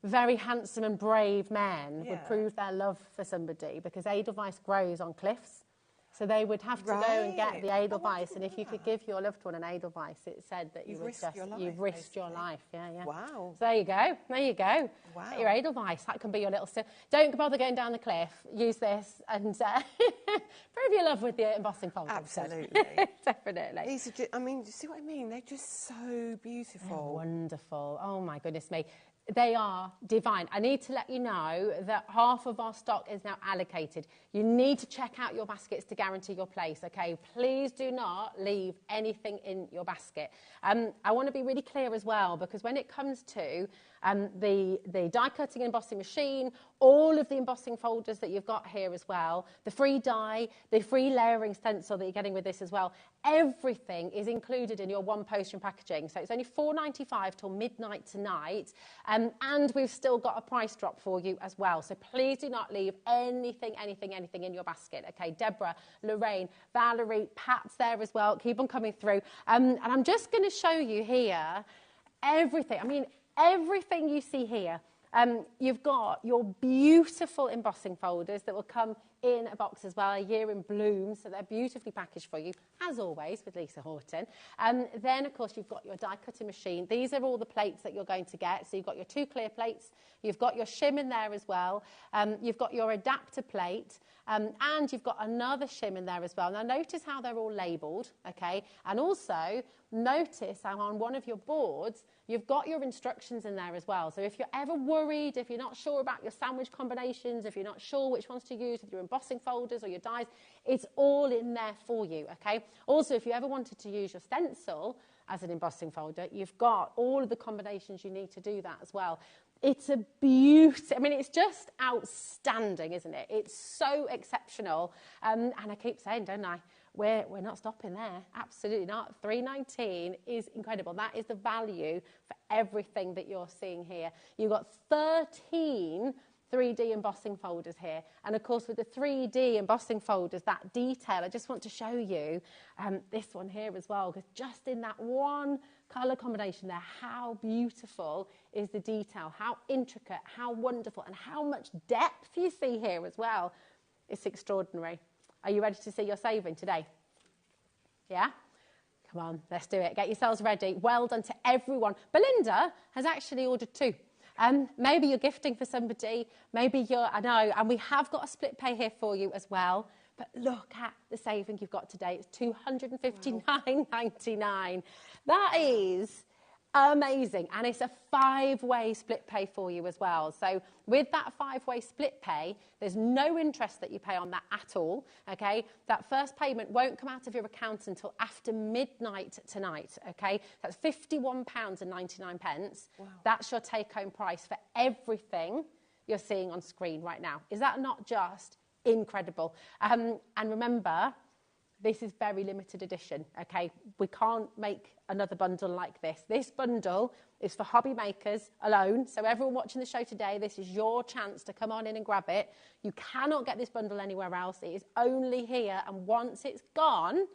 Very handsome and brave men would prove their love for somebody because Edelweiss grows on cliffs. So they would have to go and get the Edelweiss, and if you could give your loved one an Edelweiss, it said that you've risked your life. Yeah. Wow. So there you go. Wow. Get your Edelweiss. That can be your little... Don't bother going down the cliff. Use this and prove your love with the embossing folder. Absolutely. Definitely. These are just, I mean, see what I mean? They're just so beautiful. They're wonderful. Oh, my goodness me. They are divine. I need to let you know that half of our stock is now allocated. You need to check out your baskets to guarantee your place, okay? Please do not leave anything in your basket. I want to be really clear as well, because when it comes to the die cutting and embossing machine, all of the embossing folders that you've got here as well, the free die, the free layering stencil that you're getting with this as well, everything is included in your one poster and packaging. So it's only £4.95 till midnight tonight. And we've still got a price drop for you as well. So please do not leave anything in your basket. Okay, Deborah, Lorraine, Valerie, Pat's there as well. Keep on coming through. And I'm just going to show you here everything. I mean, everything you see here. You've got your beautiful embossing folders that will come in a box as well, a year in bloom, so they're beautifully packaged for you, as always, with Lisa Horton. Then, of course, you've got your die-cutting machine. These are all the plates that you're going to get. So you've got your 2 clear plates, you've got your shim in there as well, you've got your adapter plate, and you've got another shim in there as well. Now, notice how they're all labelled, okay? And also, notice how on one of your boards, you've got your instructions in there as well. So if you're ever worried, if you're not sure about your sandwich combinations, if you're not sure which ones to use with your embossing folders or your dies, it's all in there for you, okay? Also, if you ever wanted to use your stencil as an embossing folder, you've got all of the combinations you need to do that as well. It's a beauty. I mean, it's just outstanding, isn't it? It's so exceptional. And I keep saying, don't I, we're not stopping there. Absolutely not. $3.19 is incredible. That is the value for everything that you're seeing here. You've got 13 3D embossing folders here. And of course, with the 3D embossing folders, that detail, I just want to show you this one here as well, because just in that one colour combination there, how beautiful is the detail, how intricate, how wonderful, and how much depth you see here as well. It's extraordinary. Are you ready to see your saving today? Yeah? Come on, let's do it. Get yourselves ready. Well done to everyone. Belinda has actually ordered 2. Maybe you're gifting for somebody, maybe you're, I know, and we have got a split pay here for you as well. But look at the saving you've got today. It's $259.99. That is amazing. And it's a 5-way split pay for you as well. So with that 5-way split pay, there's no interest that you pay on that at all, okay? That first payment won't come out of your account until after midnight tonight, okay? That's £51.99. Wow. That's your take-home price for everything you're seeing on screen right now. Is that not just incredible? And remember, this is very limited edition, okay? We can't make another bundle like this. This bundle is for hobby makers alone. So everyone watching the show today, this is your chance to come on in and grab it. You cannot get this bundle anywhere else. It is only here. And once it's gone,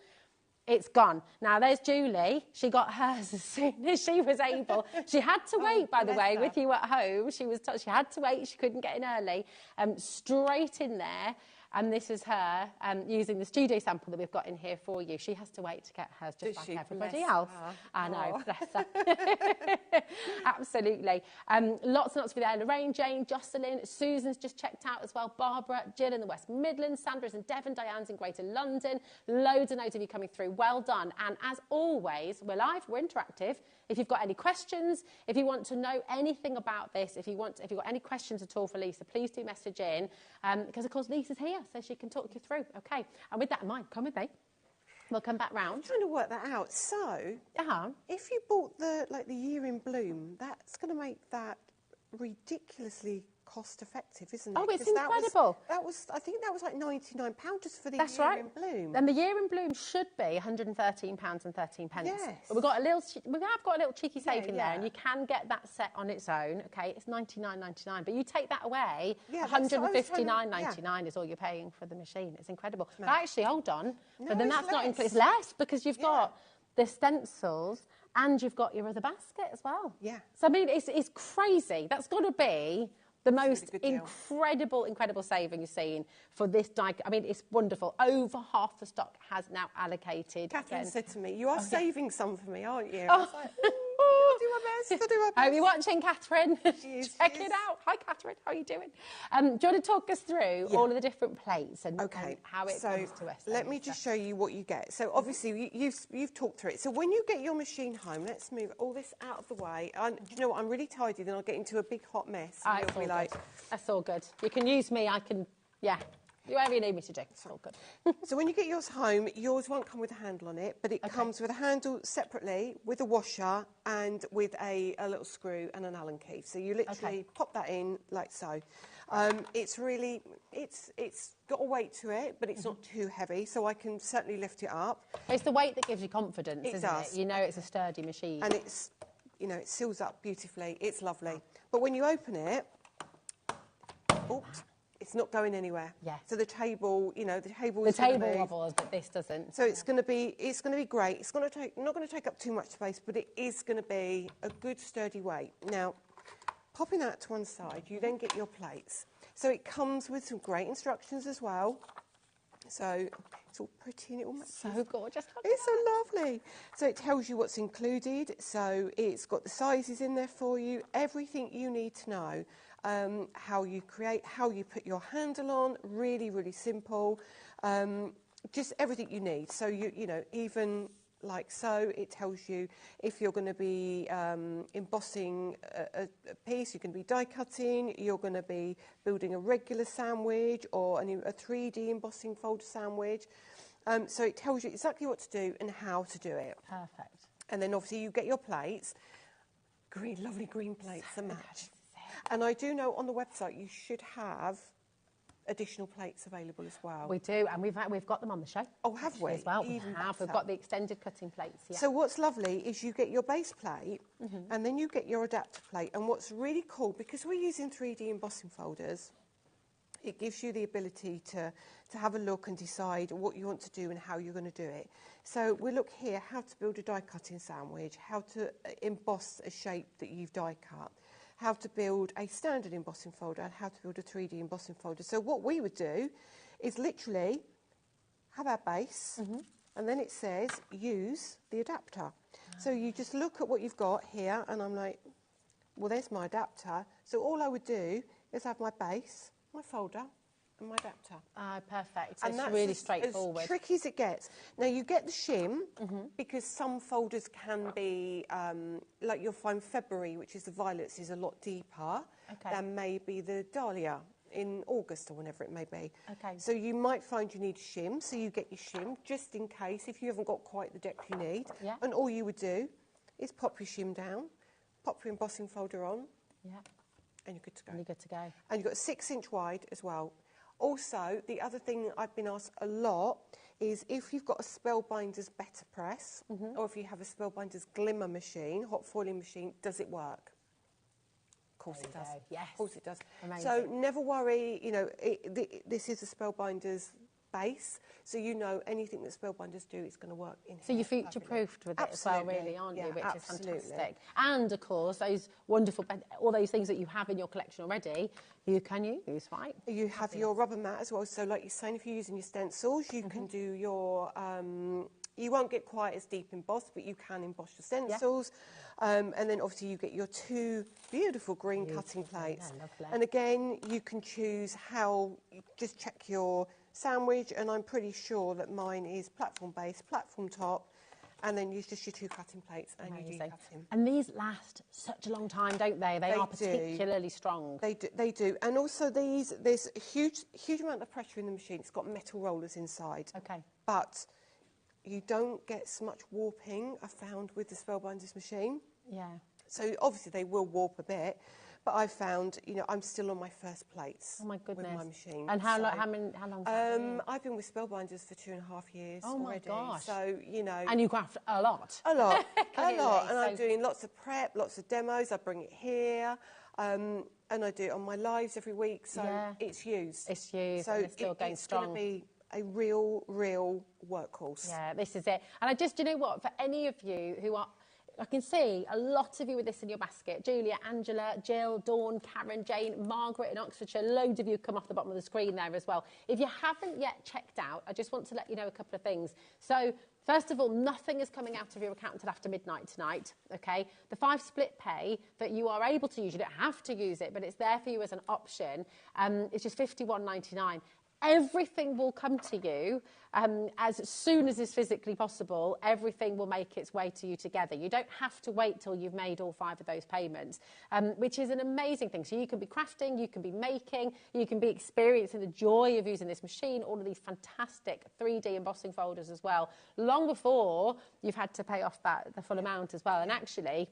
it's gone. Now, there's Julie. She got hers as soon as she was able. She had to wait, by the way, with you at home. She had to wait. She couldn't get in early. Straight in there. And this is her using the studio sample that we've got in here for you. She has to wait to get hers just like everybody else. I know, bless her. Absolutely. Lots and lots for there. Lorraine, Jane, Jocelyn, Susan's just checked out as well. Barbara, Jill in the West Midlands, Sandra's in Devon, Diane's in Greater London. Loads and loads of you coming through. Well done. And as always, we're live, we're interactive. If you've got any questions, if you want to know anything about this, if you've got any questions at all for Lisa, please do message in. Because, of course, Lisa's here, so she can talk you through. OK, and with that in mind, come with me. We'll come back round. I'm trying to work that out. So, if you bought the year in bloom, that's going to make that ridiculously cost-effective, isn't it? Oh, it's incredible. I think that was like £99 just for the That's year right. in bloom. And the year in bloom should be £113.13. Yes. But we have got a little cheeky save in there, and you can get that set on its own. Okay, it's £99.99, but you take that away, £159.99 is all you're paying for the machine. It's incredible. But actually, hold on, but then that's not included. It's less because you've got the stencils and you've got your other basket as well. Yeah. So I mean, it's crazy. That's got to be the most incredible saving you've seen for this die. I mean, it's wonderful. Over half the stock has now allocated. Catherine said to me, you are saving some for me, aren't you? Oh. I was like, I'll do my best, I'll do my best. Are you watching, Catherine? Check it out. Hi, Catherine. How are you doing? Do you want to talk us through all of the different plates and how it comes to us? Let me just show you what you get. So obviously you've talked through it. So when you get your machine home, let's move all this out of the way. Do you know what? I'm really tidy, then I'll get into a big hot mess. And you'll be like, that's all good. You can use me. I can, whatever you need me to do. It's all good. So when you get yours home, yours won't come with a handle on it, but it comes with a handle separately, with a washer and with a little screw and an Allen key. So you literally pop that in like so. It's got a weight to it, but it's not too heavy, so I can certainly lift it up. It's the weight that gives you confidence, isn't it? You know it's a sturdy machine. And it's, it seals up beautifully. It's lovely. But when you open it, oops. It's not going anywhere. Yes. So the table, the table wobbles, but this doesn't. So it's going to be great. It's not going to take up too much space, but it is going to be a good sturdy weight. Now, popping that to one side, you then get your plates. So it comes with some great instructions as well. So it's all pretty and it all matches. So gorgeous. It's so lovely. So it tells you what's included. So it's got the sizes in there for you, everything you need to know. How you create, how you put your handle on, really, really simple. Just everything you need. So, even like so, it tells you if you're going to be embossing a piece, you're going to be die cutting, you're going to be building a regular sandwich or a 3D embossing folder sandwich. So it tells you exactly what to do and how to do it. Perfect. And then obviously you get your plates, lovely green plates to match. And I do know on the website you should have additional plates available as well. We do, and we've got them on the show. Oh, have we? As well, we've got the extended cutting plates. Yeah. So what's lovely is you get your base plate, and then you get your adapter plate. And what's really cool, because we're using 3D embossing folders, it gives you the ability to have a look and decide what you want to do and how you're going to do it. So we look here, how to build a die cutting sandwich, how to emboss a shape that you've die cut, how to build a standard embossing folder and how to build a 3D embossing folder. So what we would do is literally have our base and then it says use the adapter. So you just look at what you've got here and I'm like, well, there's my adapter. So all I would do is have my base, my folder, and my adapter. Ah, perfect. And It's that's really straightforward. as tricky as it gets. Now, you get the shim, because some folders can be, like you'll find February, which is the violets, is a lot deeper than maybe the dahlia in August or whenever it may be. Okay. So you might find you need a shim, so you get your shim just in case if you haven't got quite the depth you need. Yeah. And all you would do is pop your shim down, pop your embossing folder on, Yeah. and you're good to go. And you're good to go. And you've got 6-inch wide as well. Also, the other thing I've been asked a lot is if you've got a Spellbinders Better Press, or if you have a Spellbinders Glimmer machine, hot foiling machine, does it work? Of course it does. Yes. Of course it does. Amazing. So never worry, you know, this is a Spellbinders base, so you know anything that Spellbinders do, it's going to work in So here. you're future-proofed with it as well, really, aren't you? Which is fantastic. And, of course, those wonderful, all those things that you have in your collection already, you can use, right? You have your rubber mat as well. So like you're saying, if you're using your stencils, you can do your... you won't get quite as deep embossed, but you can emboss your stencils. And then obviously you get your 2 beautiful green cutting plates. Yeah, lovely. And again, you can choose how... Just check your sandwich, and I'm pretty sure that mine is platform base, platform top, and then use just your 2 cutting plates and you do cutting. And these last such a long time, don't they? They are particularly strong. They do. And also there's a huge amount of pressure in the machine. It's got metal rollers inside. Okay. But you don't get so much warping, I found, with the Spellbinders machine. Yeah. So obviously they will warp a bit, but I found, you know, I'm still on my first plates. Oh my goodness. With my machine. And how long? I've been with Spellbinders for 2.5 years. Oh my already. gosh. So, you know. And you craft a lot. A lot. Clearly, a lot. And so I'm doing lots of prep, lots of demos. I bring it here. And I do it on my lives every week. So it's used. It's used. So and it's still going strong. It's going to be a real workhorse. Yeah, this is it. And I just, you know what, for any of you who are, I can see a lot of you with this in your basket. Julia, Angela, Jill, Dawn, Karen, Jane, Margaret in Oxfordshire. Loads of you come off the bottom of the screen there as well. If you haven't yet checked out, I just want to let you know a couple of things. So, first of all, nothing is coming out of your account until after midnight tonight, okay? The 5 split pay that you are able to use, you don't have to use it, but it's there for you as an option. It's just $51.99. Everything will come to you as soon as is physically possible. Everything will make its way to you together. You don't have to wait till you've made all 5 of those payments, which is an amazing thing. So you can be crafting, you can be making, you can be experiencing the joy of using this machine, all of these fantastic 3D embossing folders as well, long before you've had to pay off the full amount as well. And actually,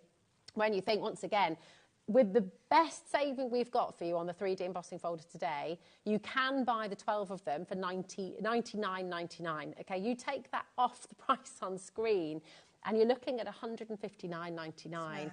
when you think, once again, with the best saving we've got for you on the 3D embossing folder today, you can buy the 12 of them for $99.99. Okay, you take that off the price on screen, and you're looking at $159.99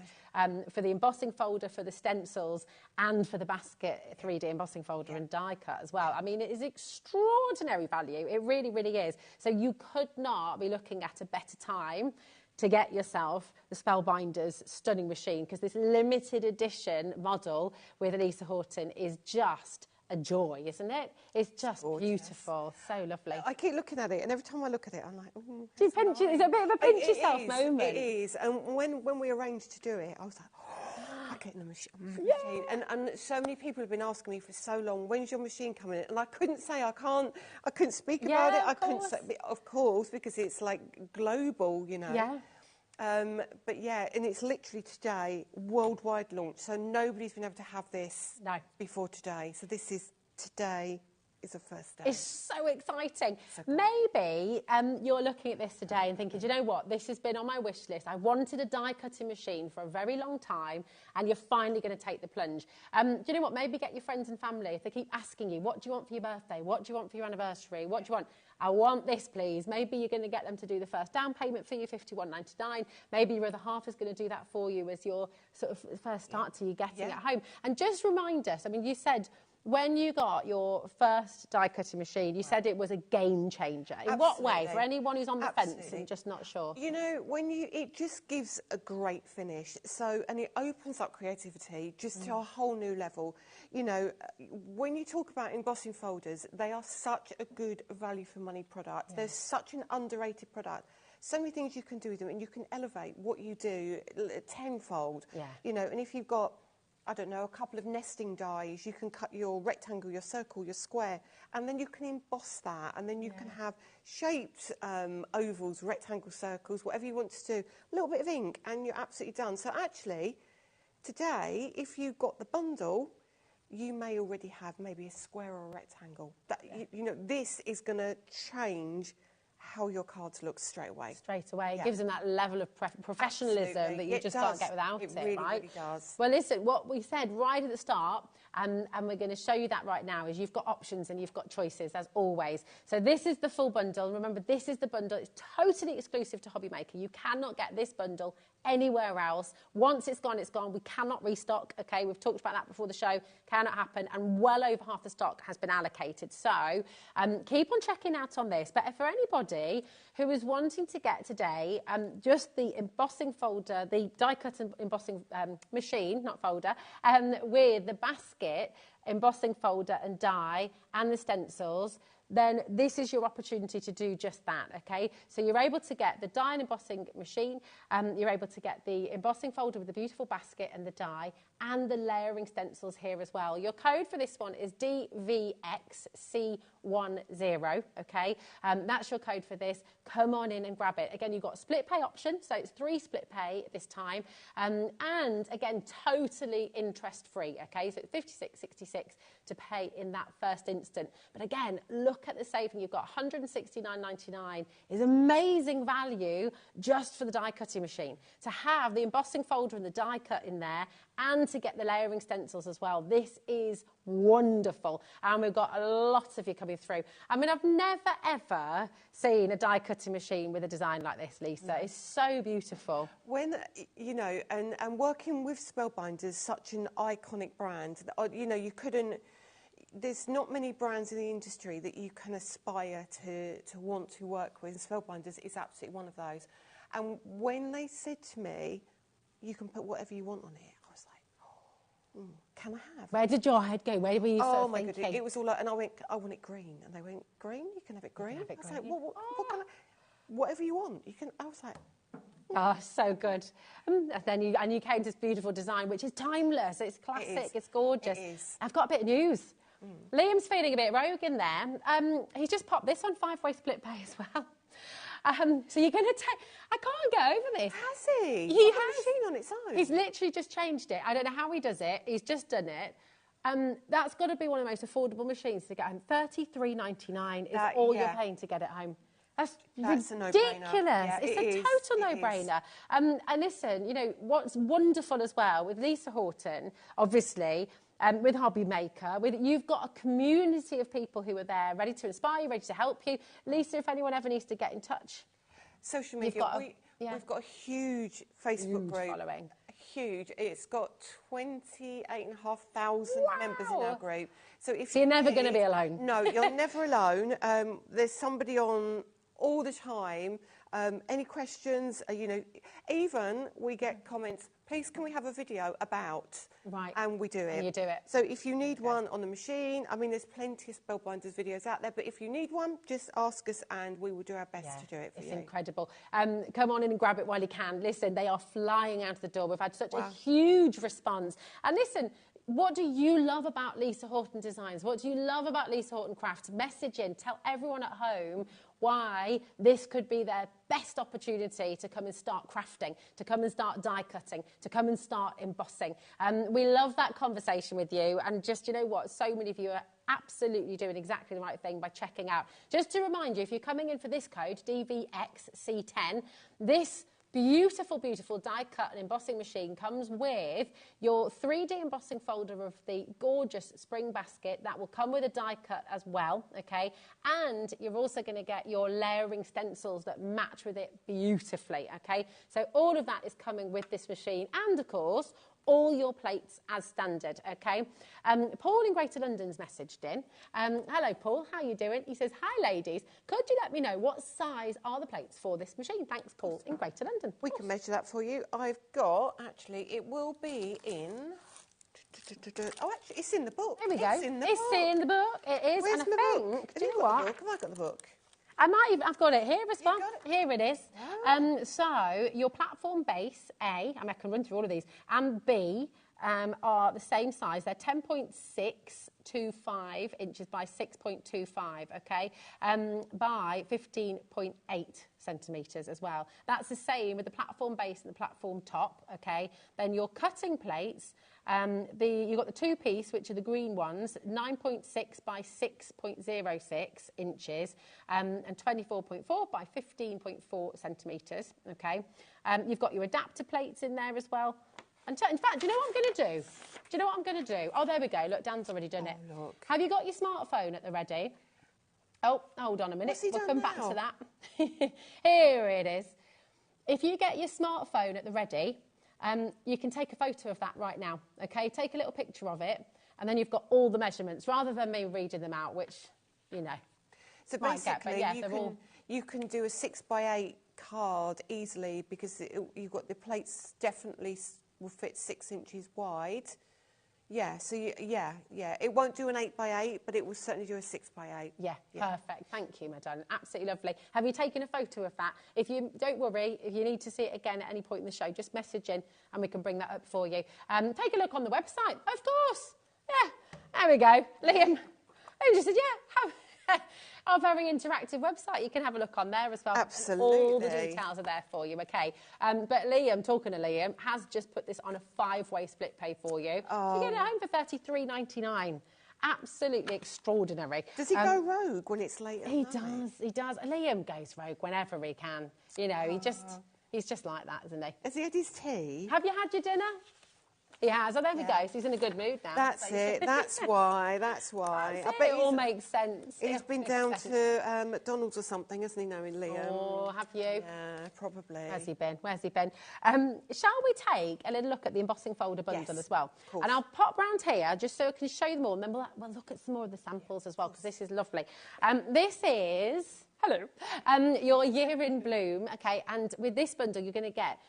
for the embossing folder, for the stencils, and for the basket 3D embossing folder and die cut as well. I mean, it is extraordinary value. It really, really is. So you could not be looking at a better time to get yourself the Spellbinders stunning machine, because this limited edition model with Elisa Horton is just a joy, isn't it? It's just beautiful, so lovely. I keep looking at it, and every time I look at it, I'm like, ooh. Do you pinch it? It's a bit of a pinch yourself moment. It is, and when we arranged to do it, I was like, oh, I get in the machine. And so many people have been asking me for so long, when's your machine coming in? And I couldn't say, I couldn't speak about it. I couldn't say, of course, because it's like global, you know. Yeah. But yeah, and it's literally today, worldwide launch. So nobody's been able to have this before today. So this is today. Is the first day. It's so exciting. Maybe you're looking at this today and thinking, do you know what? This has been on my wish list. I wanted a die cutting machine for a very long time, and you're finally going to take the plunge. Do you know what? Maybe get your friends and family, if they keep asking you, what do you want for your birthday? What do you want for your anniversary? What do you want? I want this, please. Maybe you're going to get them to do the first down payment for you, $51.99. Maybe your other half is going to do that for you as your sort of first start to you getting at home. And just remind us, I mean, you said, when you got your first die cutting machine, you said it was a game changer. In what way? For anyone who's on the fence and just not sure. You know, it just gives a great finish. So, and it opens up creativity just to a whole new level. You know, when you talk about embossing folders, they are such a good value for money product. They're such an underrated product. So many things you can do with them, and you can elevate what you do tenfold. You know, and if you've got I don't know, a couple of nesting dies. You can cut your rectangle, your circle, your square, and then you can emboss that, and then you can have shaped ovals, rectangles, circles, whatever you want to do. A little bit of ink, and you're absolutely done. So actually, today, if you got the bundle, you may already have maybe a square or a rectangle. That you know, this is going to change how your cards look straight away. Straight away. It gives them that level of professionalism that you just can't get without it, really, right? Really does. Well, listen, what we said right at the start, and we're going to show you that right now, is you've got options and you've got choices, as always. So this is the full bundle. Remember, this is the bundle. It's totally exclusive to HobbyMaker. You cannot get this bundle anywhere else. Once it's gone, it's gone. We cannot restock, okay? We've talked about that before the show. Cannot happen. And well over half the stock has been allocated. So keep on checking out on this. But for anybody who is wanting to get today just the embossing folder, the die-cut embossing machine, not folder, with the basket, embossing folder and die and the stencils, then this is your opportunity to do just that, okay? So you're able to get the die and embossing machine, you're able to get the embossing folder with the beautiful basket and the die, and the layering stencils here as well. Your code for this one is DVXC10, okay? That's your code for this. Come on in and grab it. Again, you've got a split pay option, so it's 3 split pay this time. And again, totally interest-free, okay? So it's $56.66 to pay in that first instant. But again, look at the saving. You've got $169.99 is amazing value just for the die cutting machine. To have the embossing folder and the die cut in there, and to get the layering stencils as well. This is wonderful. And we've got a lot of you coming through. I mean, I've never, ever seen a die cutting machine with a design like this, Lisa. No. It's so beautiful. When, you know, and working with Spellbinders, such an iconic brand, you know, you couldn't, there's not many brands in the industry that you can aspire to want to work with. Spellbinders is absolutely one of those. And when they said to me, you can put whatever you want on it, I was like, can I have? Where did your head go? Where were you Oh my goodness, it was all like, and I went, I want it green. And they went, green? You can have it green? I was like, what can I, whatever you want. You can, I was like, oh, so good. And then you came to this beautiful design, which is timeless. It's classic. It's gorgeous. It is. I've got a bit of news. Liam's feeling a bit rogue in there. He's just popped this on 5-way split pay as well. So you're going to take... I can't get over this. Has he? He has. Machine on its own. He's literally just changed it. I don't know how he does it. He's just done it. That's got to be one of the most affordable machines to get home. $33.99 is all you're paying to get it home. That's ridiculous. A no-brainer. Yeah, it's a total no-brainer. And listen, you know, what's wonderful as well with Lisa Horton, obviously, with HobbyMaker, you've got a community of people who are there, ready to inspire you, ready to help you. Lisa, if anyone ever needs to get in touch. Social media, we've got a huge Facebook group. Following. Huge. It's got 28,500 members in our group. So you're never going to be alone. No, you're never alone. There's somebody on all the time. Any questions? You know, even we get comments, please can we have a video about? Right. And we do it. And you do it. So if you need one on the machine, I mean, there's plenty of Spellbinders videos out there, but if you need one, just ask us and we will do our best to do it for you. It's incredible. Come on in and grab it while you can. Listen, they are flying out of the door. We've had such a huge response. And listen, what do you love about Lisa Horton Designs? What do you love about Lisa Horton Crafts? Message in, tell everyone at home why this could be their best opportunity to come and start crafting, to come and start die cutting, to come and start embossing. We love that conversation with you, and just, you know what, so many of you are absolutely doing exactly the right thing by checking out. Just to remind you, if you're coming in for this code, DVXC10, this beautiful, beautiful die cut and embossing machine comes with your 3D embossing folder of the gorgeous spring basket. That will come with a die cut as well, okay? And you're also going to get your layering stencils that match with it beautifully, okay? So all of that is coming with this machine. And, of course, all your plates as standard, okay? Paul in Greater London's messaged in. Hello, Paul, how are you doing? He says, hi, ladies. Could you let me know what size are the plates for this machine? Thanks, Paul in Greater London. We can measure that for you. I've got, actually, it will be in... Oh, actually, it's in the book. There we go. It's in the book. It is. Where's and my I book? think, do you know what? Have I got the book? I've got it here as well. Here it is. Oh. So your platform base, A, I can run through all of these, and B are the same size. They're 10.625 inches by 6.25, okay, by 15.8 centimetres as well. That's the same with the platform base and the platform top, okay. Then your cutting plates, you've got the two-piece, which are the green ones, 9.6 by 6.06 inches, and 24.4 by 15.4 centimetres, okay. You've got your adapter plates in there as well. And in fact, do you know what I'm going to do? Oh, there we go. Look, Dan's already done it. Look. Have you got your smartphone at the ready? Oh, hold on a minute. We'll come back to that. Here it is. If you get your smartphone at the ready, you can take a photo of that right now, okay? Take a little picture of it, and then you've got all the measurements, rather than me reading them out, which, you know. So basically, you can do a 6x8 card easily, because you've got the plates definitely will fit 6 inches wide. Yeah, so it won't do an 8x8, but it will certainly do a 6x8. Yeah, perfect. Thank you, Madonna. Absolutely lovely. Have you taken a photo of that? If you don't worry, if you need to see it again at any point in the show, just message in and we can bring that up for you. Take a look on the website, of course. Yeah, there we go. Liam, who just said, our very interactive website. You can have a look on there as well. Absolutely. All the details are there for you, okay? But Liam, talking to Liam, has just put this on a 5-way split pay for you. Oh. So you get it home for $33.99. Absolutely extraordinary. Does he go rogue when it's late at night? He does. Liam goes rogue whenever he can. You know, he's just like that, isn't he? Has he had his tea? Have you had your dinner? He has. Oh, there we go. So he's in a good mood now. That's it. That's why. That's why. I bet it all makes sense. He's been down to McDonald's or something, hasn't he, knowing Liam? Oh, have you? Yeah, probably. Where's he been? Shall we take a little look at the embossing folder bundle as well? Of course. And I'll pop round here just so I can show you them all, and then we'll look at some more of the samples as well, because this is lovely. This is... Hello. Your year in bloom, okay, and with this bundle you're going to get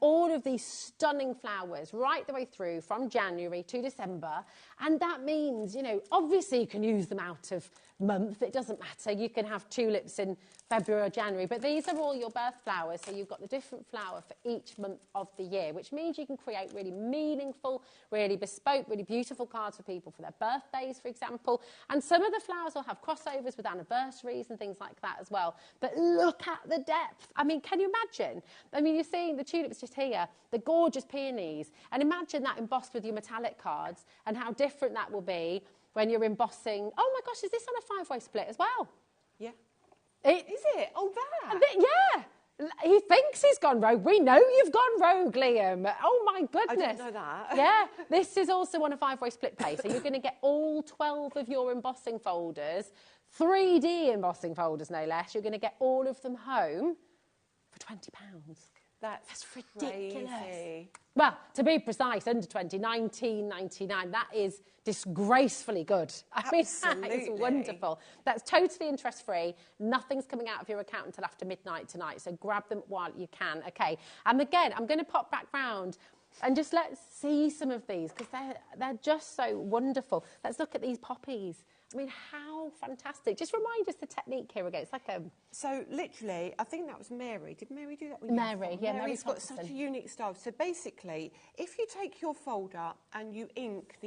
all of these stunning flowers right the way through from January to December. And that means, you know, obviously you can use them out of month. It doesn't matter. You can have tulips in February or January. But these are all your birth flowers. So you've got the different flower for each month of the year, which means you can create really meaningful, really bespoke, really beautiful cards for people for their birthdays, for example. And some of the flowers will have crossovers with anniversaries and things like that as well. But look at the depth. I mean, can you imagine? I mean, you're seeing the tulips just here, the gorgeous peonies, and imagine that embossed with your metallic cards and how different that will be when you're embossing. Oh my gosh, is this on a 5-way split as well? Yeah. Is it? Oh, that? Yeah. He thinks he's gone rogue. We know you've gone rogue, Liam. Oh my goodness. I didn't know that. Yeah, this is also on a 5-way split pay, so you're going to get all 12 of your embossing folders, 3D embossing folders no less. You're going to get all of them home for £20. That's ridiculous. Crazy. Well, to be precise, under 20, $19.99. That is disgracefully good. I mean, that is wonderful. That's totally interest-free. Nothing's coming out of your account until after midnight tonight, so grab them while you can, okay? And again, I'm going to pop back round and just let's see some of these, because they're just so wonderful. Let's look at these poppies. I mean, how fantastic. Just remind us the technique here again. It's like a... So, literally, I think that was Mary. Did Mary do that? Mary, yeah. Mary's got such a unique style. So, basically, if you take your folder and you ink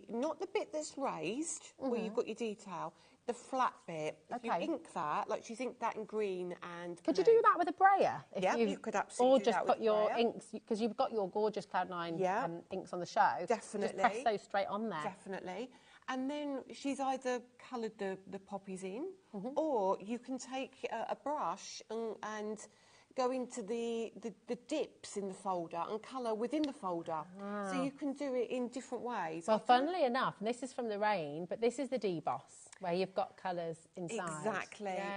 not the bit that's raised, where you've got your detail, the flat bit, if you ink that, like she's inked that in green and Could you do that with a brayer? Yeah, you could absolutely do that with a brayer. Or just put your inks, because you've got your gorgeous Cloud9 inks on the show. Definitely. Just press those straight on there. Definitely. And then she's either coloured the poppies in, or you can take a brush and go into the dips in the folder and colour within the folder. So you can do it in different ways. Well, funnily enough, and this is from the rain, but this is the deboss, where you've got colours inside.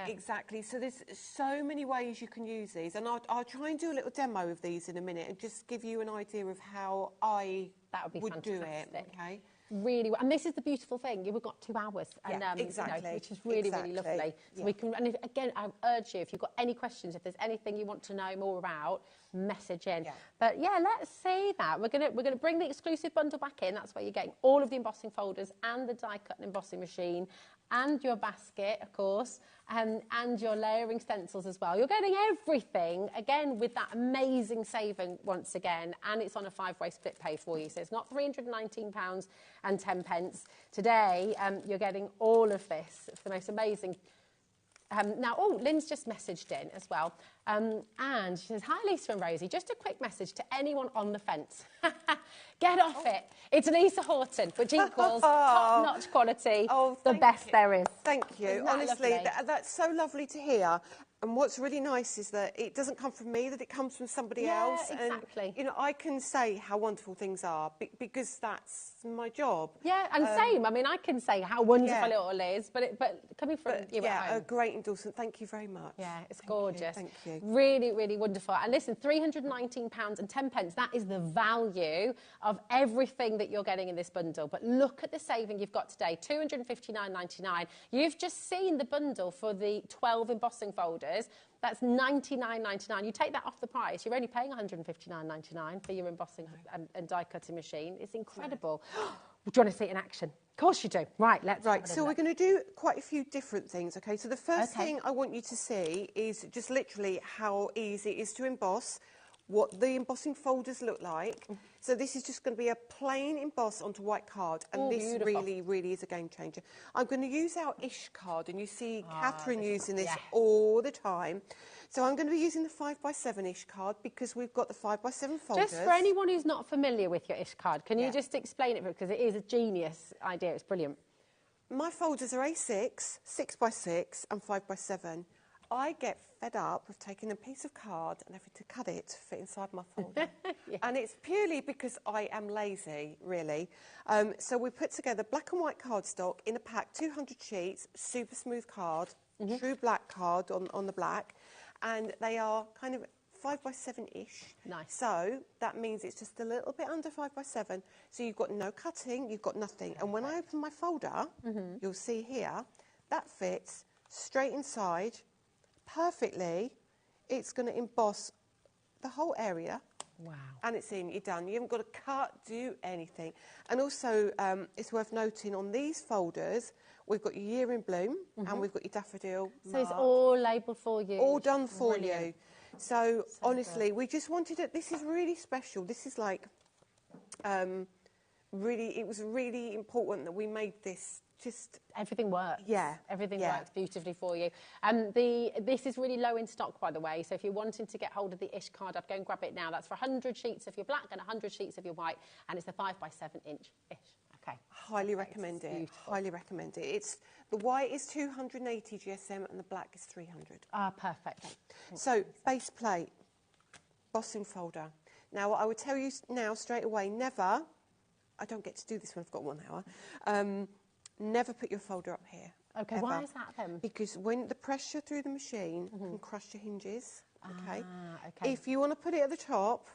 Exactly. So there's so many ways you can use these. And I'll try and do a little demo of these in a minute and just give you an idea of how I would do it. Okay. Really, and this is the beautiful thing. You've got 2 hours, and exactly. You know, which is really, really lovely. So we can, and again, I urge you, if you've got any questions, if there's anything you want to know more about, message in. But yeah, let's see that. We're gonna bring the exclusive bundle back in. That's where you're getting all of the embossing folders and the die cut and embossing machine and your basket, of course, and your layering stencils as well. You're getting everything, again, with that amazing saving once again, and it's on a 5-way split pay for you. So it's not £319 and 10 pence. Today, you're getting all of this for the most amazing. Now, Lynn's just messaged in as well. And she says, hi, Lisa and Rosie. Just a quick message to anyone on the fence. Get off it. It's Lisa Horton, which equals top-notch quality, the best there is. Thank you. Isn't that Honestly, lovely? that's so lovely to hear. And what's really nice is that it doesn't come from me, that it comes from somebody else. Exactly. And, you know, I can say how wonderful things are because that's my job. Yeah, and same. I mean, I can say how wonderful it all is, but coming from you at home. A great endorsement. Thank you very much. Yeah, it's gorgeous. Thank you. Really, really wonderful. And listen, £319 and 10 pence, that is the value of everything that you're getting in this bundle. But look at the saving you've got today, £259.99. You've just seen the bundle for the 12 embossing folders. That's $99.99. You take that off the price, you're only paying $159.99 for your embossing and die cutting machine. It's incredible. Do you want to see it in action? Of course you do. Right, let's have a so look. we're going to do quite a few different things, okay? So the first thing I want you to see is just literally how easy it is to emboss, what the embossing folders look like. So this is just going to be a plain emboss onto white card, and this really, really is a game changer. I'm going to use our Ish card, and you see Catherine using this all the time. So I'm going to be using the 5x7 Ish card because we've got the 5x7 folders. Just for anyone who's not familiar with your Ish card, can you just explain it, because it is a genius idea, it's brilliant. My folders are A6, 6x6 and 5x7. I get fed up with taking a piece of card and having to cut it to fit inside my folder. And it's purely because I am lazy, really. So we put together black and white cardstock in a pack, 200 sheets, super smooth card, true black card on the black. And they are kind of 5x7-ish. Nice. So that means it's just a little bit under 5x7. So you've got no cutting, you've got nothing. And when I open my folder, you'll see here, that fits straight inside perfectly. It's going to emboss the whole area. Wow. And it's in, you're done. You haven't got to cut, do anything. And also, it's worth noting on these folders, we've got your year in bloom and we've got your daffodil So it's all labelled for you. all done for you. So honestly, we just wanted it. This is really special. This is like, really, it was really important that we made this. Just everything works. Yeah, everything works beautifully for you. This is really low in stock, by the way. So if you're wanting to get hold of the Ish card, I'd go and grab it now. That's for 100 sheets of your black and 100 sheets of your white, and it's a 5x7-inch Ish. Okay. Highly recommend it. Highly recommend it. It's the white is 280 GSM and the black is 300. Ah, perfect. So base plate, embossing folder. Now, what I would tell you now straight away, never. I don't get to do this when I've got 1 hour. Never put your folder up here. Okay, ever. why is that then? Because when the pressure through the machine can crush your hinges. Okay. Okay. If you want to put it at the top,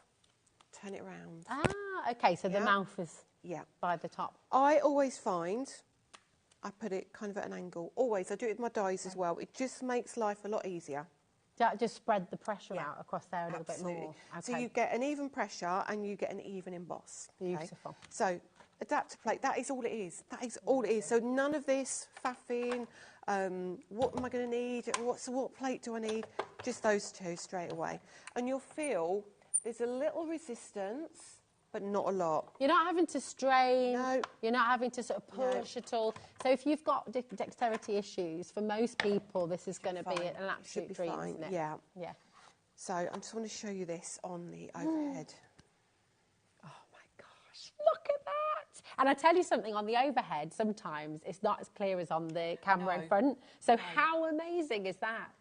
turn it around. Ah, okay. So the mouth is by the top. I always find I put it kind of at an angle. Always. I do it with my dies as well. It just makes life a lot easier. Just spread the pressure out across there a little bit more. Okay. So you get an even pressure and you get an even emboss. Beautiful. Okay? So adapter plate, that is all it is. That is all it is. So none of this faffing, what am I going to need? What plate do I need? Just those two straight away. And you'll feel there's a little resistance, but not a lot. You're not having to strain. No. You're not having to sort of push at all. So if you've got dexterity issues, for most people, this is going to be an absolute dream, isn't it? Yeah. Yeah. So I just want to show you this on the overhead. Oh, my gosh. Look at that. And I tell you something, on the overhead, sometimes it's not as clear as on the camera in front. So how amazing is that?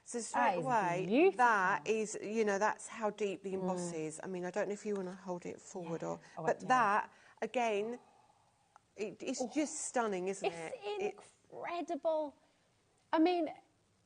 So straight away, that is, you know, that's how deep the emboss is. I mean, I don't know if you want to hold it forward but that, again, it's just stunning, isn't it? It's incredible. I mean,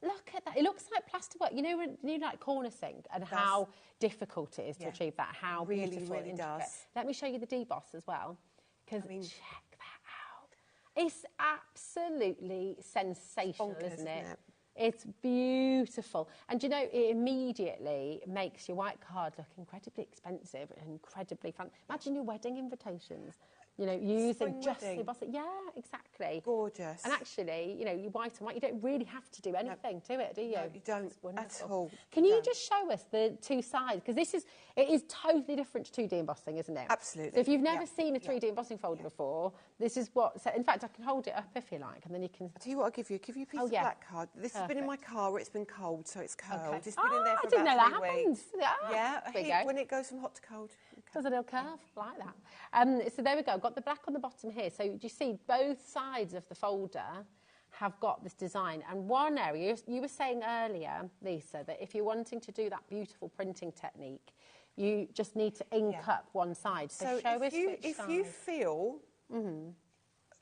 look at that. It looks like plasterwork. You know, when you like cornicing and how difficult it is to achieve that, how beautiful and intricate. Let me show you the deboss as well, because check that out. It's absolutely sensational, isn't it? It's beautiful. And, you know, it immediately makes your white card look incredibly expensive and incredibly fun. Imagine your wedding invitations. you know, using Spring just the wedding. embossing. Yeah, exactly. Gorgeous. And actually, you know, you white and white, you don't really have to do anything to it, do you? No, you don't at all. Can you just show us the two sides? Because it is totally different to 2D embossing, isn't it? Absolutely. So if you've never seen a 3D embossing folder before, this is what. So in fact, I can hold it up if you like, and then you can. I'll tell you what I'll give you. Give you a piece of black card. This has been in my car where it's been cold, so it's curled. Okay. It's been in there for I didn't know about that 3 happens. weeks. Yeah, there we go. When it goes from hot to cold. Does a little curve like that. So there we go. Got the black on the bottom here. So do you see both sides of the folder have got this design? And one area, you were saying earlier, Lisa, that if you're wanting to do that beautiful printing technique, you just need to ink up one side. So show us which side. If you feel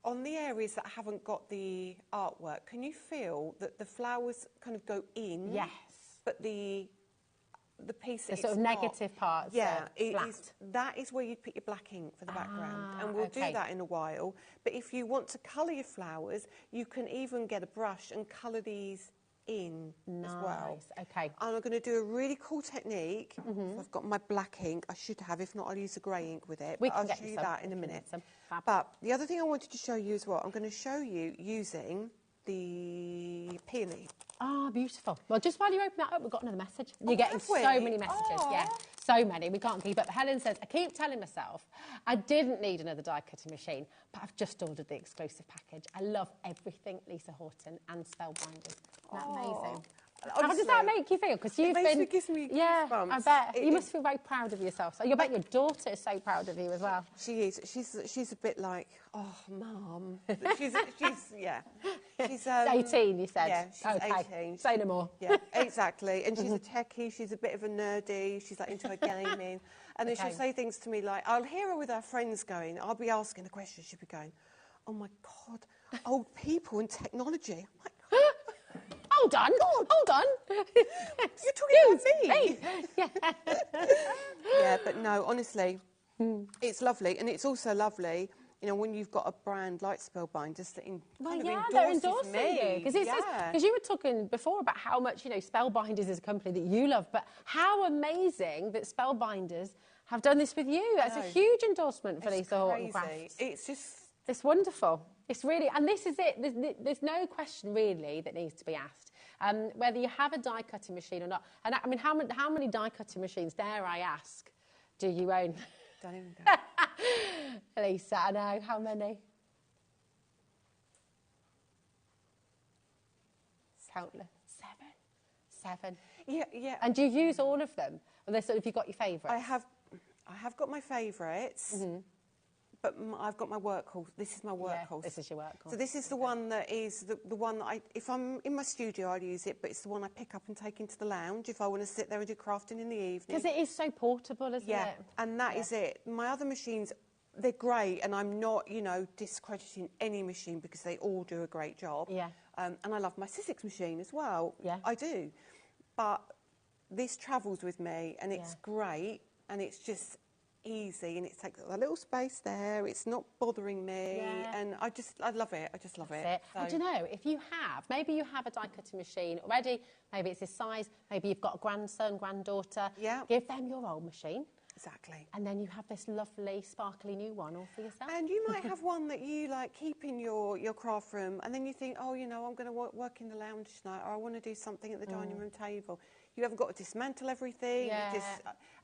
on the areas that haven't got the artwork, can you feel that the flowers kind of go in? Yes. But the piece The that sort of it's not, negative parts yeah, are flat. that is where you'd put your black ink for the background, and we'll do that in a while. But if you want to colour your flowers, you can even get a brush and colour these in as well. Okay. And I'm going to do a really cool technique. So I've got my black ink. I should have, if not, I'll use the grey ink with it. I'll show you that in a minute. But the other thing I wanted to show you as well, I'm going to show you using the peony. Ah, beautiful. Well, just while you open that up, we've got another message. You're getting so many messages. Yeah, so many. We can't keep up. Helen says, I keep telling myself I didn't need another die cutting machine, but I've just ordered the exclusive package. I love everything Lisa Horton and Spellbinders. Isn't that amazing? Honestly, how does that make you feel? Because you've been, gives me yeah, goosebumps. I bet you must feel very proud of yourself. So you bet your daughter is so proud of you as well. She is. She's a bit like, oh, Mum. She's 18. You said. Yeah, she's 18. Say no more. Yeah, exactly. And she's a techie. She's a bit of a nerdy. She's like into her gaming, and then she'll say things to me like, I'll hear her with her friends going. I'll be asking a question. She'll be going, "Oh my God, old people and technology." I'm like, hold on, hold on. You're talking about me. Yeah, but no, honestly, it's lovely, and it's also lovely, you know, when you've got a brand like Spellbinders that they're endorsing you because you were talking before about how much, you know, Spellbinders is a company that you love, but how amazing that Spellbinders have done this with you. That's a huge endorsement for Lisa Horton Crafts. It's wonderful. It's really, and this is it. There's no question really that needs to be asked. Whether you have a die cutting machine or not. And I mean, how many die cutting machines, dare I ask, do you own? Don't even go. Lisa, I know. How many? Countless. Seven. Yeah. And do you use all of them? Or they sort of, have you got your favourites? I have got my favourites. But I've got my workhorse. This is my workhorse. This is your workhorse. So this is the one that is the one that if I'm in my studio, I'll use it, but it's the one I pick up and take into the lounge if I want to sit there and do crafting in the evening. Because it is so portable, isn't it? Yeah, and that is it. My other machines, they're great, and I'm not, you know, discrediting any machine because they all do a great job. Yeah. And I love my Sizzix machine as well. Yeah. I do. But this travels with me, and it's great, and it's just easy, and it takes a little space there. It's not bothering me, and I love it. I just love it. I don't know, if you have, maybe you have a die cutting machine already, maybe it's this size, maybe you've got a grandson, granddaughter, give them your old machine. Exactly. And then you have this lovely, sparkly new one all for yourself. And you might have one that you like keep in your craft room, and then you think, oh, you know, I'm going to work in the lounge tonight, or I want to do something at the dining room table. You haven't got to dismantle everything. Yeah.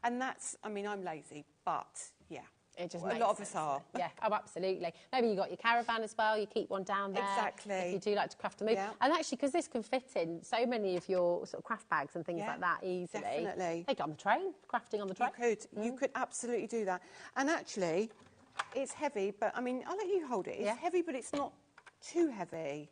And that's, I mean, I'm lazy, but yeah. It just a lot of us are. Yeah, oh, absolutely. Maybe you've got your caravan as well, you keep one down there. Exactly. If you do like to craft and move. Yeah. And actually, because this can fit in so many of your sort of craft bags and things like that easily. Definitely. Take it on the train, crafting on the train. You could absolutely do that. And actually, it's heavy, but I mean, I'll let you hold it. It's heavy, but it's not too heavy.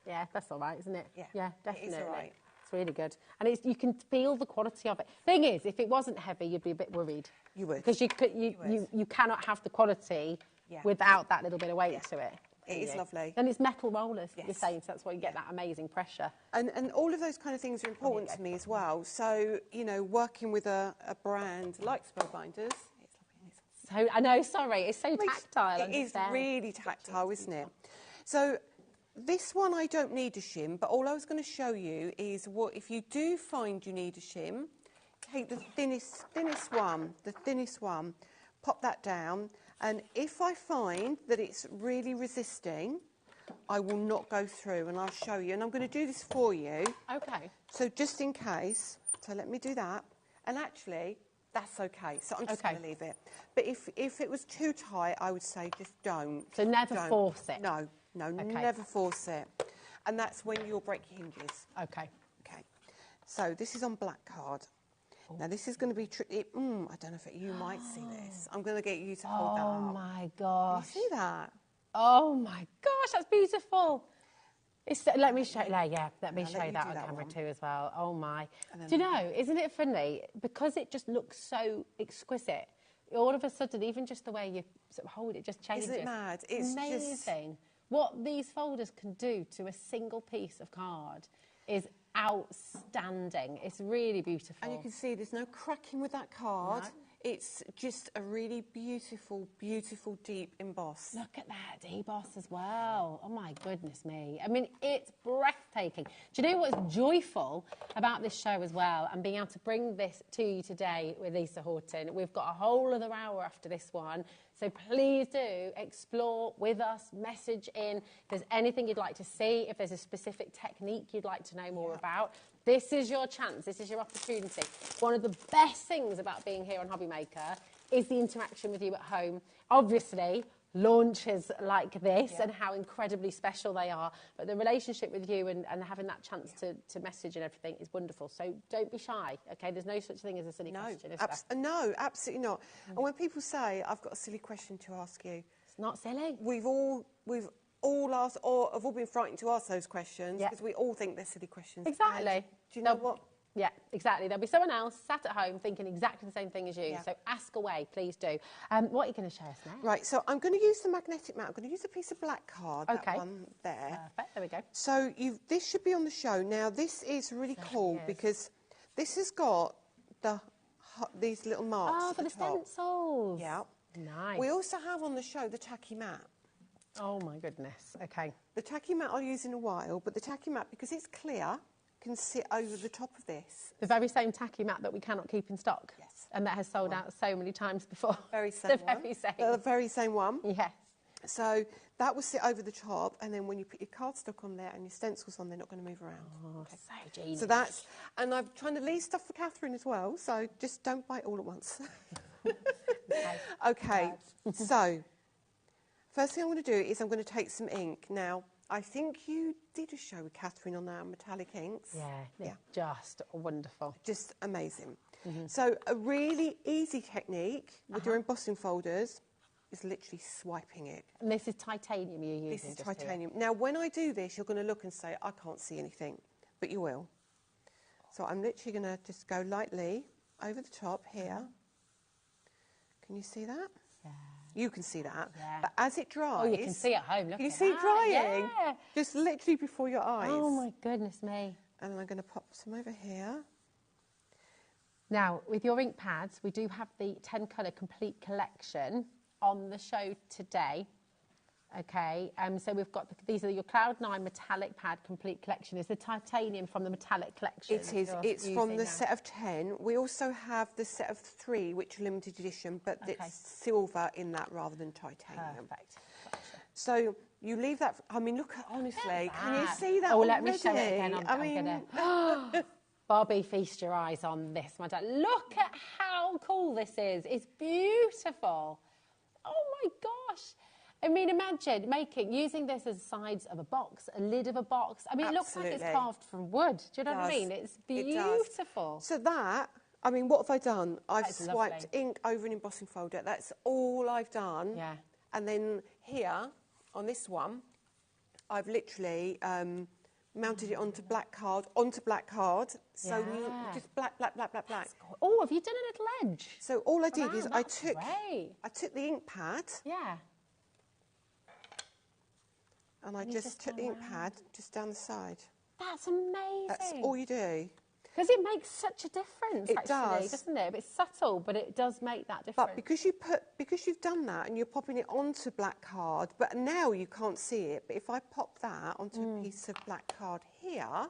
Yeah, that's all right, isn't it? Yeah, definitely. It is all right. It's really good. And you can feel the quality of it. Thing is, if it wasn't heavy, you'd be a bit worried. You would. Because you cannot have the quality without that little bit of weight to it. It is lovely. And it's metal rollers, you're saying, so that's why you get that amazing pressure. And all of those kind of things are important to me as well. So, you know, working with a brand like Spellbinders. So, I know, sorry, it's so tactile. It is really tactile, isn't it? So, this one I don't need a shim, but all I was going to show you is what if you do find you need a shim, take the thinnest one, pop that down, and if I find that it's really resisting, I will not go through, and I'll show you. And I'm going to do this for you. Okay. So just in case, so let me do that. And actually, that's okay. So I'm just going to leave it. But if it was too tight, I would say just don't. So never force it? No, never force it. And that's when you'll break your hinges. Okay. Okay. So this is on black card. Now this is going to be tricky. I don't know if you might see this. I'm going to get you to hold that up. Oh my gosh. Can you see that? Oh my gosh, that's beautiful. Let me show. Let me show you that on camera too as well. Oh my! Do you know? Isn't it funny because it just looks so exquisite? All of a sudden, even just the way you sort of hold it just changes. Isn't it mad? It's amazing. What these folders can do to a single piece of card is outstanding. It's really beautiful. And you can see there's no cracking with that card. No. It's just a really beautiful, beautiful deep emboss. Look at that deboss as well. Oh my goodness me. I mean, it's breathtaking. Do you know what's joyful about this show as well and being able to bring this to you today with Lisa Horton? We've got a whole other hour after this one. So please do explore with us, message in. If there's anything you'd like to see, if there's a specific technique you'd like to know more about, this is your chance, this is your opportunity. One of the best things about being here on HobbyMaker is the interaction with you at home. Obviously, launches like this and how incredibly special they are, but the relationship with you and having that chance to message and everything is wonderful. So don't be shy, okay? There's no such thing as a silly question, is there? No, absolutely not. And when people say, I've got a silly question to ask you. It's not silly. We've all asked, or have all been frightened to ask those questions because we all think they're silly questions. Exactly. And do you know what? Yeah, exactly. There'll be someone else sat at home thinking exactly the same thing as you. Yeah. So ask away, please do. What are you going to show us now? Right, so I'm going to use the magnetic mat. I'm going to use a piece of black card, that one there. Perfect, there we go. So this should be on the show. Now, this is really cool because this has got these little marks for the stencils. Yeah. Nice. We also have on the show the tacky mat. Oh, my goodness. Okay. The tacky mat I'll use in a while, but the tacky mat, because it's clear, can sit over the top of this. The very same tacky mat that we cannot keep in stock. Yes. And that has sold out so many times before. Very same one. The very same one. Yes. So that will sit over the top, and then when you put your cardstock on there and your stencils on, they're not going to move around. Oh, okay. So genius. So that's, and I'm trying to leave stuff for Catherine as well, so just don't buy it all at once. Okay, so first thing I'm going to do is I'm going to take some ink. Now, I think you did a show with Catherine on our metallic inks. Yeah, just wonderful. Just amazing. So a really easy technique with your embossing folders is literally swiping it. And this is titanium you're using? This is titanium. Now, when I do this, you're going to look and say, I can't see anything, but you will. So I'm literally going to just go lightly over the top here. Can you see that? Yeah. You can see that. Yeah. But as it dries... Oh, you can see at home. Look can you at see that. it drying? Yeah. Just literally before your eyes. Oh, my goodness me. And then I'm going to pop some over here. Now, with your ink pads, we do have the 10 colour complete collection on the show today. Okay, so we've got, these are your Cloud9 metallic pad complete collection. Is the titanium from the metallic collection? It is. It's from the set of 10. We also have the set of 3, which are limited edition, but it's silver in that rather than titanium. Perfect. Gotcha. So you leave that, I mean, look, honestly, can you see that? Oh, already? let me show it again. I'm gonna... Barbie, feast your eyes on this, my dad. Look at how cool this is. It's beautiful. Oh, my gosh. I mean, imagine using this as sides of a box, a lid of a box. I mean, it looks like it's carved from wood. Do you know what I mean? It's beautiful. So that, I mean, what have I done? I've swiped ink over an embossing folder. That's all I've done. Yeah. And then here, on this one, I've literally mounted it onto black card. So you just black. Cool. Oh, have you done a little edge? So all I did is I took the ink pad. Yeah. And I just took the ink pad just down the side. That's amazing. That's all you do. Because it makes such a difference, it does, doesn't it? It's subtle, but it does make that difference. But because you've done that and you're popping it onto black card, but now you can't see it. But if I pop that onto a piece of black card here,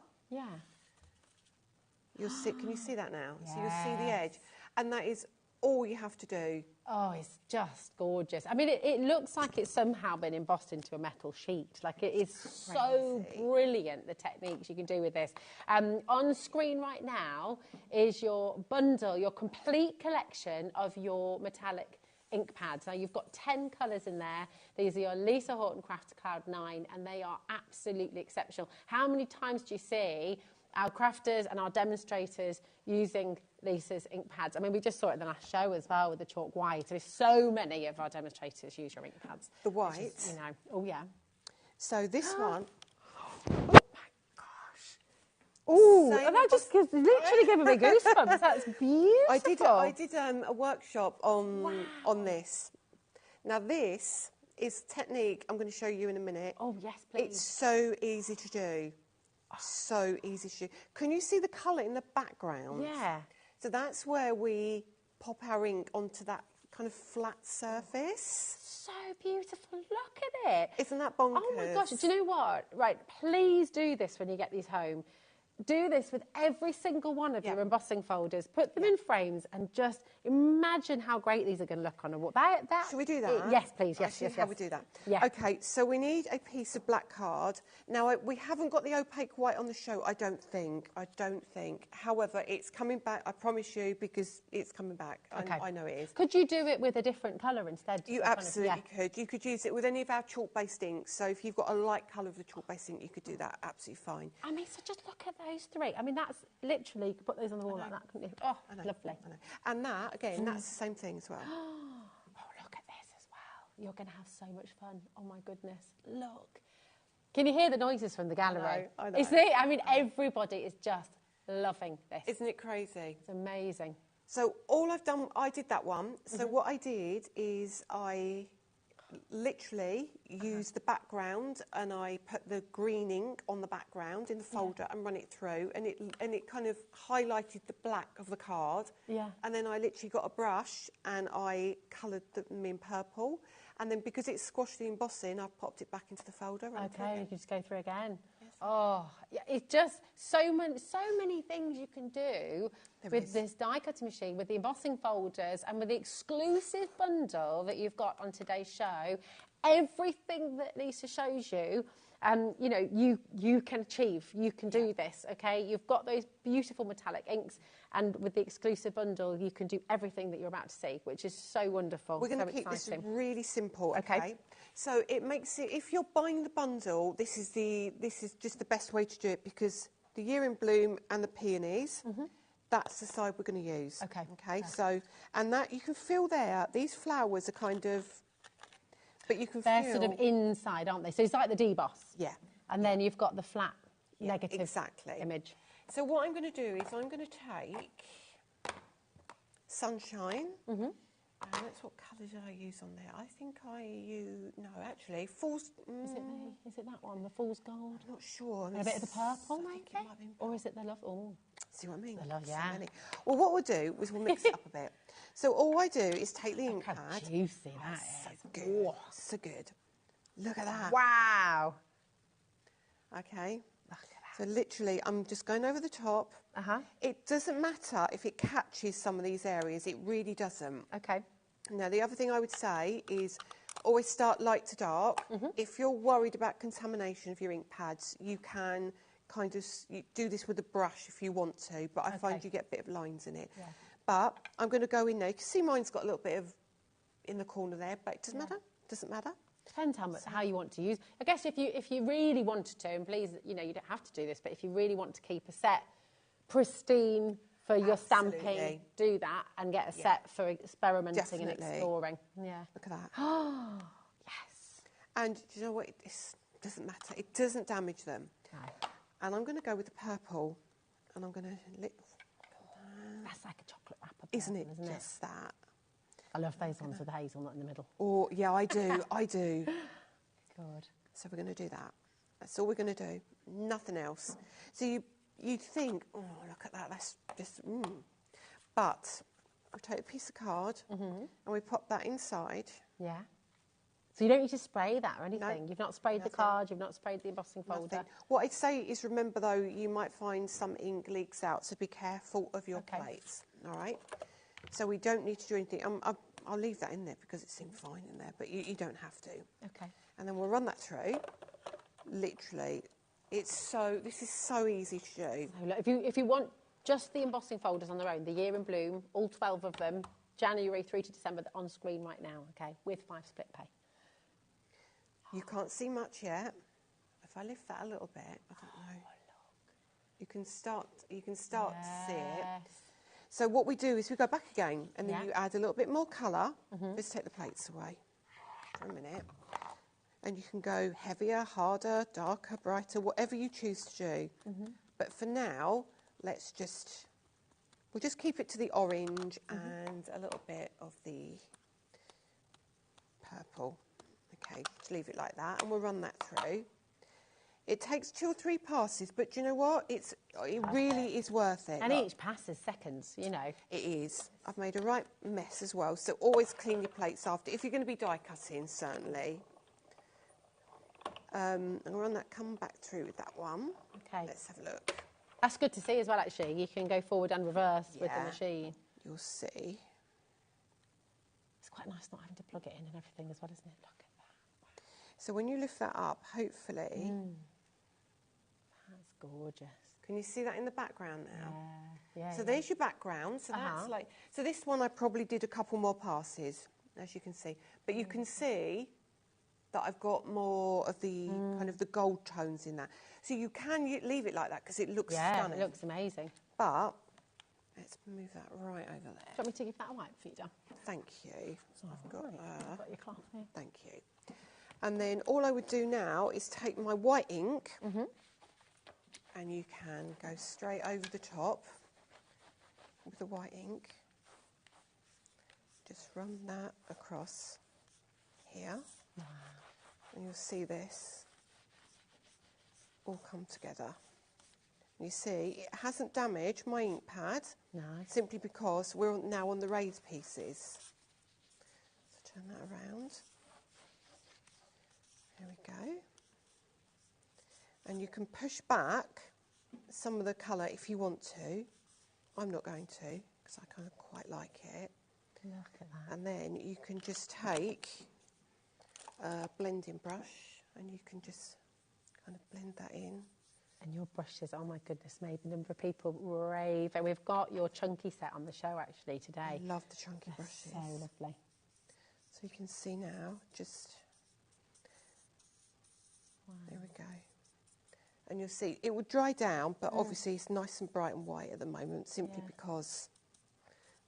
you'll see. Can you see that now? So you'll see the edge, and that is all you have to do. Oh, it's just gorgeous. I mean, it looks like it's somehow been embossed into a metal sheet. Like, it is so brilliant, the techniques you can do with this. On screen right now is your bundle, your complete collection of your metallic ink pads. Now, you've got 10 colours in there. These are your Lisa Horton Craft Cloud 9, and they are absolutely exceptional. How many times do you see our crafters and our demonstrators using Lisa's ink pads? I mean, we just saw it in the last show as well with the chalk white. There's so many of our demonstrators use your ink pads. The white? Is, you know, oh yeah. So this one... Oh, that just literally gave me goosebumps. That's beautiful. I did a workshop on this. Now this is technique I'm going to show you in a minute. Oh yes, please. It's so easy to do. So easy to do. Can you see the colour in the background? Yeah. So that's where we pop our ink onto that kind of flat surface. So beautiful. Look at it. Isn't that bonkers? Oh my gosh. Do you know what? Right, please do this when you get these home. Do this with every single one of your embossing folders. Put them in frames and just imagine how great these are going to look on a wall. Should we do that? Yes, please. Yes, yes. How we do that? Yeah. Okay, so we need a piece of black card. Now, we haven't got the opaque white on the show, I don't think. However, it's coming back, I promise you, because it's coming back. Okay. I know it is. Could you do it with a different colour instead? You absolutely could. You could use it with any of our chalk-based inks. So if you've got a light colour of the chalk-based ink, you could do that absolutely fine. I mean, so just look at those three. I mean, that's literally, you could put those on the wall like that, couldn't you? Oh, lovely. I know. And that, again, that's the same thing as well. Oh, look at this as well. You're going to have so much fun. Oh, my goodness. Look. Can you hear the noises from the gallery? I know. Isn't it? I mean, everybody is just loving this. Isn't it crazy? It's amazing. So all I've done, I did that one. So what I did is I literally used the background and I put the green ink on the background in the folder and run it through, and it kind of highlighted the black of the card. Yeah. And then I literally got a brush and I coloured them in purple. And then because it's squashed the embossing, I've popped it back into the folder. Okay, you can just go through again. Yes. Oh, yeah, it's just so many things you can do with this die cutting machine, with the embossing folders, and with the exclusive bundle that you've got on today's show. Everything that Lisa shows you, you know, you can achieve. You can do this. Okay, you've got those beautiful metallic inks, and with the exclusive bundle, you can do everything that you're about to see, which is so wonderful. We're going to keep this really simple. Okay. So it makes it, if you're buying the bundle, this is just the best way to do it, because the Year in Bloom and the peonies, that's the side we're going to use. Okay. Okay. So, and that you can feel there, these flowers are kind of, but you can feel. They're sort of inside, aren't they? So it's like the deboss. Yeah. And then you've got the flat negative image. So what I'm going to do is I'm going to take Sunshine. That's what colour did I use on there? I think actually, Fool's... Is it that one, the Fool's Gold? I'm not sure. And a bit of the purple, maybe? Or is it the love? Oh. See what I mean? The love, yeah. Well, what we'll do is we'll mix it up a bit. So all I do is take the ink pad. How juicy that is. So good. So good. Look at that. Wow. Okay. So literally, I'm just going over the top. It doesn't matter if it catches some of these areas. It really doesn't. Okay. Now, the other thing I would say is always start light to dark. If you're worried about contamination of your ink pads, you can kind of do this with a brush if you want to, but I find you get a bit of lines in it. Yeah. But I'm going to go in there. You can see mine's got a little bit of in the corner there, but it doesn't matter. Doesn't matter. Depends how you want to use. I guess if you really wanted to, and please, you know, you don't have to do this, but if you really want to keep a set pristine for your stamping, do that and get a set for experimenting and exploring. Yeah. Look at that. Oh, yes. And do you know what? It doesn't matter. It doesn't damage them. No. And I'm going to go with the purple, and I'm going to... That's like a chocolate wrapper. Isn't it just that? I love those ones with the hazelnut in the middle. Oh, yeah, I do. I do. Good. So we're going to do that. That's all we're going to do. Nothing else. So you'd think, oh, look at that. That's just... But we take a piece of card and we pop that inside. Yeah. So you don't need to spray that or anything? No, you've not sprayed the card, you've not sprayed the embossing folder? What I'd say is, remember, though, you might find some ink leaks out, so be careful of your plates, all right? So we don't need to do anything. I'll leave that in there because it seemed fine in there, but you don't have to. Okay. And then we'll run that through. Literally, this is so easy to do. So look, if you want just the embossing folders on their own, the Year in Bloom, all 12 of them, January through to December, they're on screen right now, okay, with 5 split pay. You can't see much yet. If I lift that a little bit, I don't know. You can start to see it. So what we do is we go back again, and then you add a little bit more colour. Let's take the plates away for a minute. And you can go heavier, harder, darker, brighter, whatever you choose to do. But for now, we'll just keep it to the orange and a little bit of the purple. Okay, just leave it like that, and we'll run that through. It takes 2 or 3 passes, but do you know what? It really is worth it. And each pass is seconds, you know. It is. I've made a right mess as well, so always clean your plates after. If you're going to be die cutting, certainly. And run that, come back through with that one. Okay. Let's have a look. That's good to see as well, actually. You can go forward and reverse with the machine. You'll see. It's quite nice not having to plug it in and everything as well, isn't it? Look at that. So when you lift that up, hopefully... That's gorgeous. Can you see that in the background now? Yeah. So there's your background. So that's like... So this one I probably did a couple more passes, as you can see. But you can see that I've got more of the kind of the gold tones in that. So you can leave it like that because it looks stunning. It looks amazing. But let's move that right over there. Do you want me to give that a wipe for you, Dan? Thank you. So I've got your cloth here. Thank you. And then all I would do now is take my white ink and you can go straight over the top with the white ink. Just run that across here. And you'll see this all come together. You see, it hasn't damaged my ink pad, simply because we're now on the raised pieces. So turn that around. There we go. And you can push back some of the colour if you want to. I'm not going to, because I kind of quite like it. Look at that. And then you can just take a blending brush and you can just kind of blend that in. And your brushes, oh my goodness me, the number of people rave. And we've got your chunky set on the show actually today. I love the chunky brushes. So lovely. So you can see now, just, there we go. And you'll see, it will dry down, but obviously it's nice and bright and white at the moment, simply because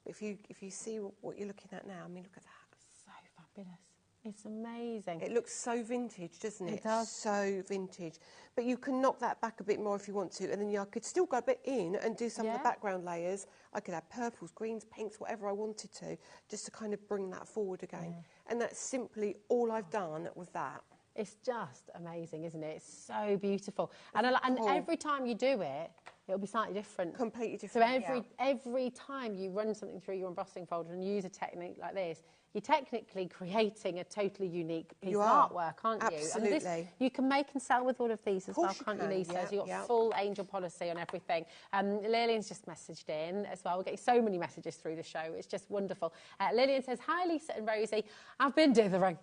if you see what you're looking at now, I mean, look at that. So fabulous. It's amazing. It looks so vintage, doesn't it? It does. So vintage. But you can knock that back a bit more if you want to, and then I could still go a bit in and do some of the background layers. I could add purples, greens, pinks, whatever I wanted to, just to kind of bring that forward again. And that's simply all I've done with that. It's just amazing, isn't it? It's so beautiful. And every time you do it, it'll be slightly different. Completely different, So every time you run something through your embossing folder and use a technique like this, you're technically creating a totally unique piece of artwork, aren't you? Absolutely. And this, you can make and sell with all of these as well, can't you, Lisa? So you've got full angel policy on everything. Lillian's just messaged in as well. We're getting so many messages through the show. It's just wonderful. Lillian says, hi, Lisa and Rosie. I've been dithering.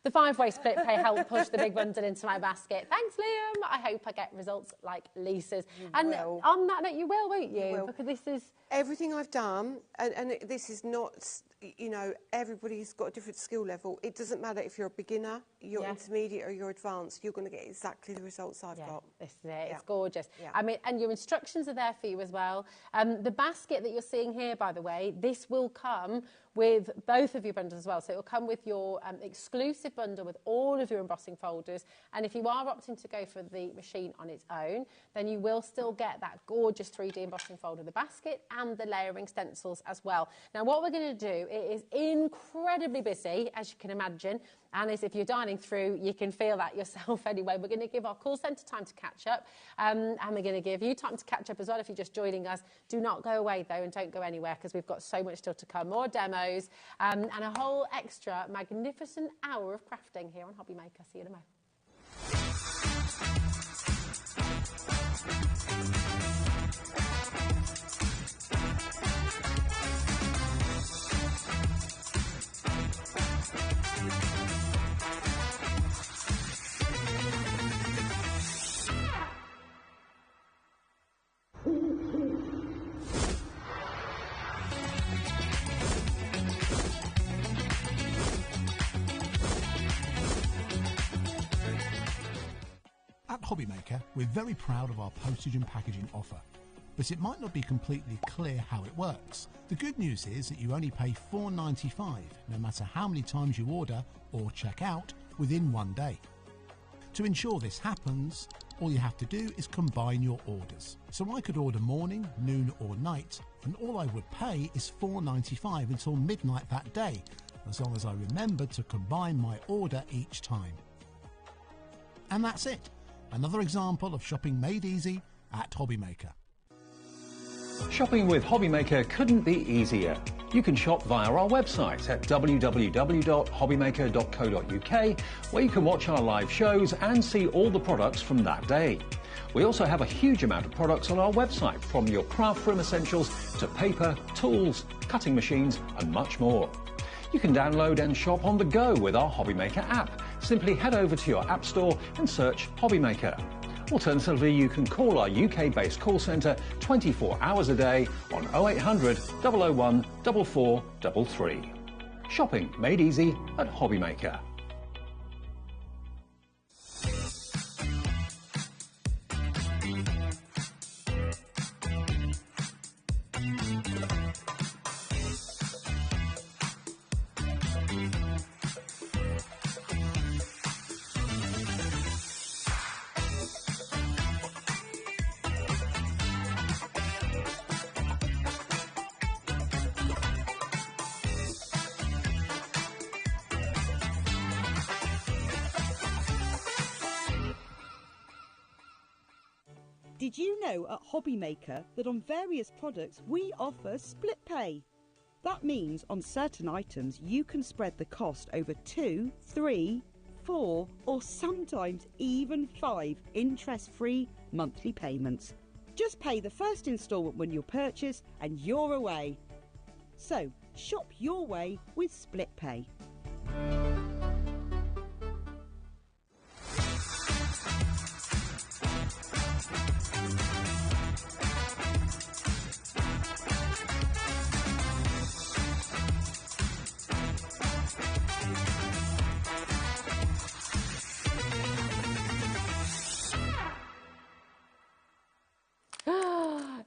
The 5-way split pay helped push the big bundle into my basket. Thanks, Liam. I hope I get results like Lisa's. Will. On that note, you will, won't you? You will. Because this is... Everything I've done, and this is not, you know, everybody's got a different skill level. It doesn't matter if you're a beginner, you're intermediate or you're advanced, you're going to get exactly the results I've got. This is it. It's gorgeous. I mean, and your instructions are there for you as well. The basket that you're seeing here, by the way, this will come with both of your bundles as well. So it will come with your exclusive bundle with all of your embossing folders. And if you are opting to go for the machine on its own, then you will still get that gorgeous 3D embossing folder, the basket and the layering stencils as well. Now, what we're going to do, it is incredibly busy, as you can imagine. And as if you're dining through, you can feel that yourself anyway. We're going to give our call centre time to catch up. And we're going to give you time to catch up as well if you're just joining us. Do not go away, though, and don't go anywhere, because we've got so much still to come. More demos and a whole extra magnificent hour of crafting here on HobbyMaker. See you in a moment. HobbyMaker, we're very proud of our postage and packaging offer, but it might not be completely clear how it works. The good news is that you only pay $4.95 no matter how many times you order or check out within 1 day. To ensure this happens, all you have to do is combine your orders. So I could order morning, noon or night, and all I would pay is $4.95 until midnight that day, as long as I remembered to combine my order each time. And that's it. Another example of shopping made easy at HobbyMaker. Shopping with HobbyMaker couldn't be easier. You can shop via our website at www.hobbymaker.co.uk, where you can watch our live shows and see all the products from that day. We also have a huge amount of products on our website, from your craft room essentials to paper, tools, cutting machines and much more. You can download and shop on the go with our HobbyMaker app. Simply head over to your app store and search HobbyMaker. Alternatively, you can call our UK-based call centre 24 hours a day on 0800 001 4433. Shopping made easy at HobbyMaker. Did you know at HobbyMaker that on various products we offer split pay? That means on certain items you can spread the cost over 2, 3, 4 or sometimes even 5 interest-free monthly payments. Just pay the first instalment when you purchase and you're away. So shop your way with split pay.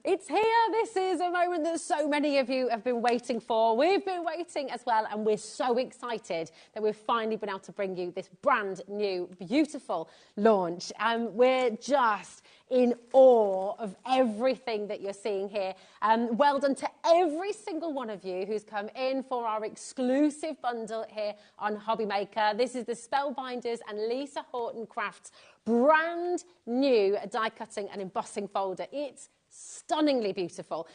It's here. This is a moment that so many of you have been waiting for. We've been waiting as well, and we're so excited that we've finally been able to bring you this brand new, beautiful launch. We're just in awe of everything that you're seeing here. Well done to every single one of you who's come in for our exclusive bundle here on HobbyMaker. This is the Spellbinders and Lisa Horton Crafts brand new die cutting and embossing folder. It's stunningly beautiful.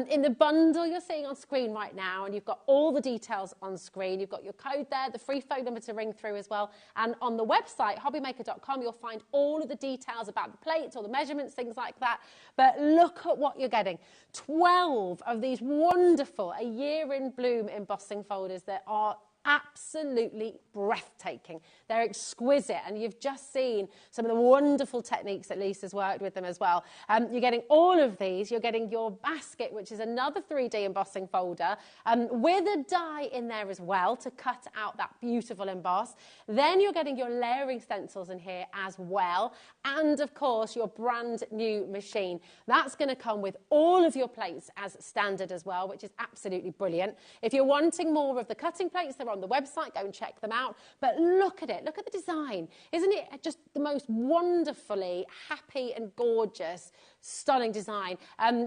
In the bundle you're seeing on screen right now, and you've got all the details on screen. You've got your code there, the free phone number to ring through as well. And on the website, hobbymaker.com, you'll find all of the details about the plates, all the measurements, things like that. But look at what you're getting. 12 of these wonderful A Year in Bloom embossing folders that are absolutely breathtaking. They're exquisite, and you've just seen some of the wonderful techniques that Lisa's worked with them as well. You're getting all of these. You're getting your basket, which is another 3D embossing folder, with a die in there as well to cut out that beautiful emboss. Then you're getting your layering stencils in here as well, and of course your brand new machine. That's going to come with all of your plates as standard as well, which is absolutely brilliant. If you're wanting more of the cutting plates, they're on the website. Go and check them out. But look at it. Look at the design. Isn't it just the most wonderfully happy and gorgeous, stunning design?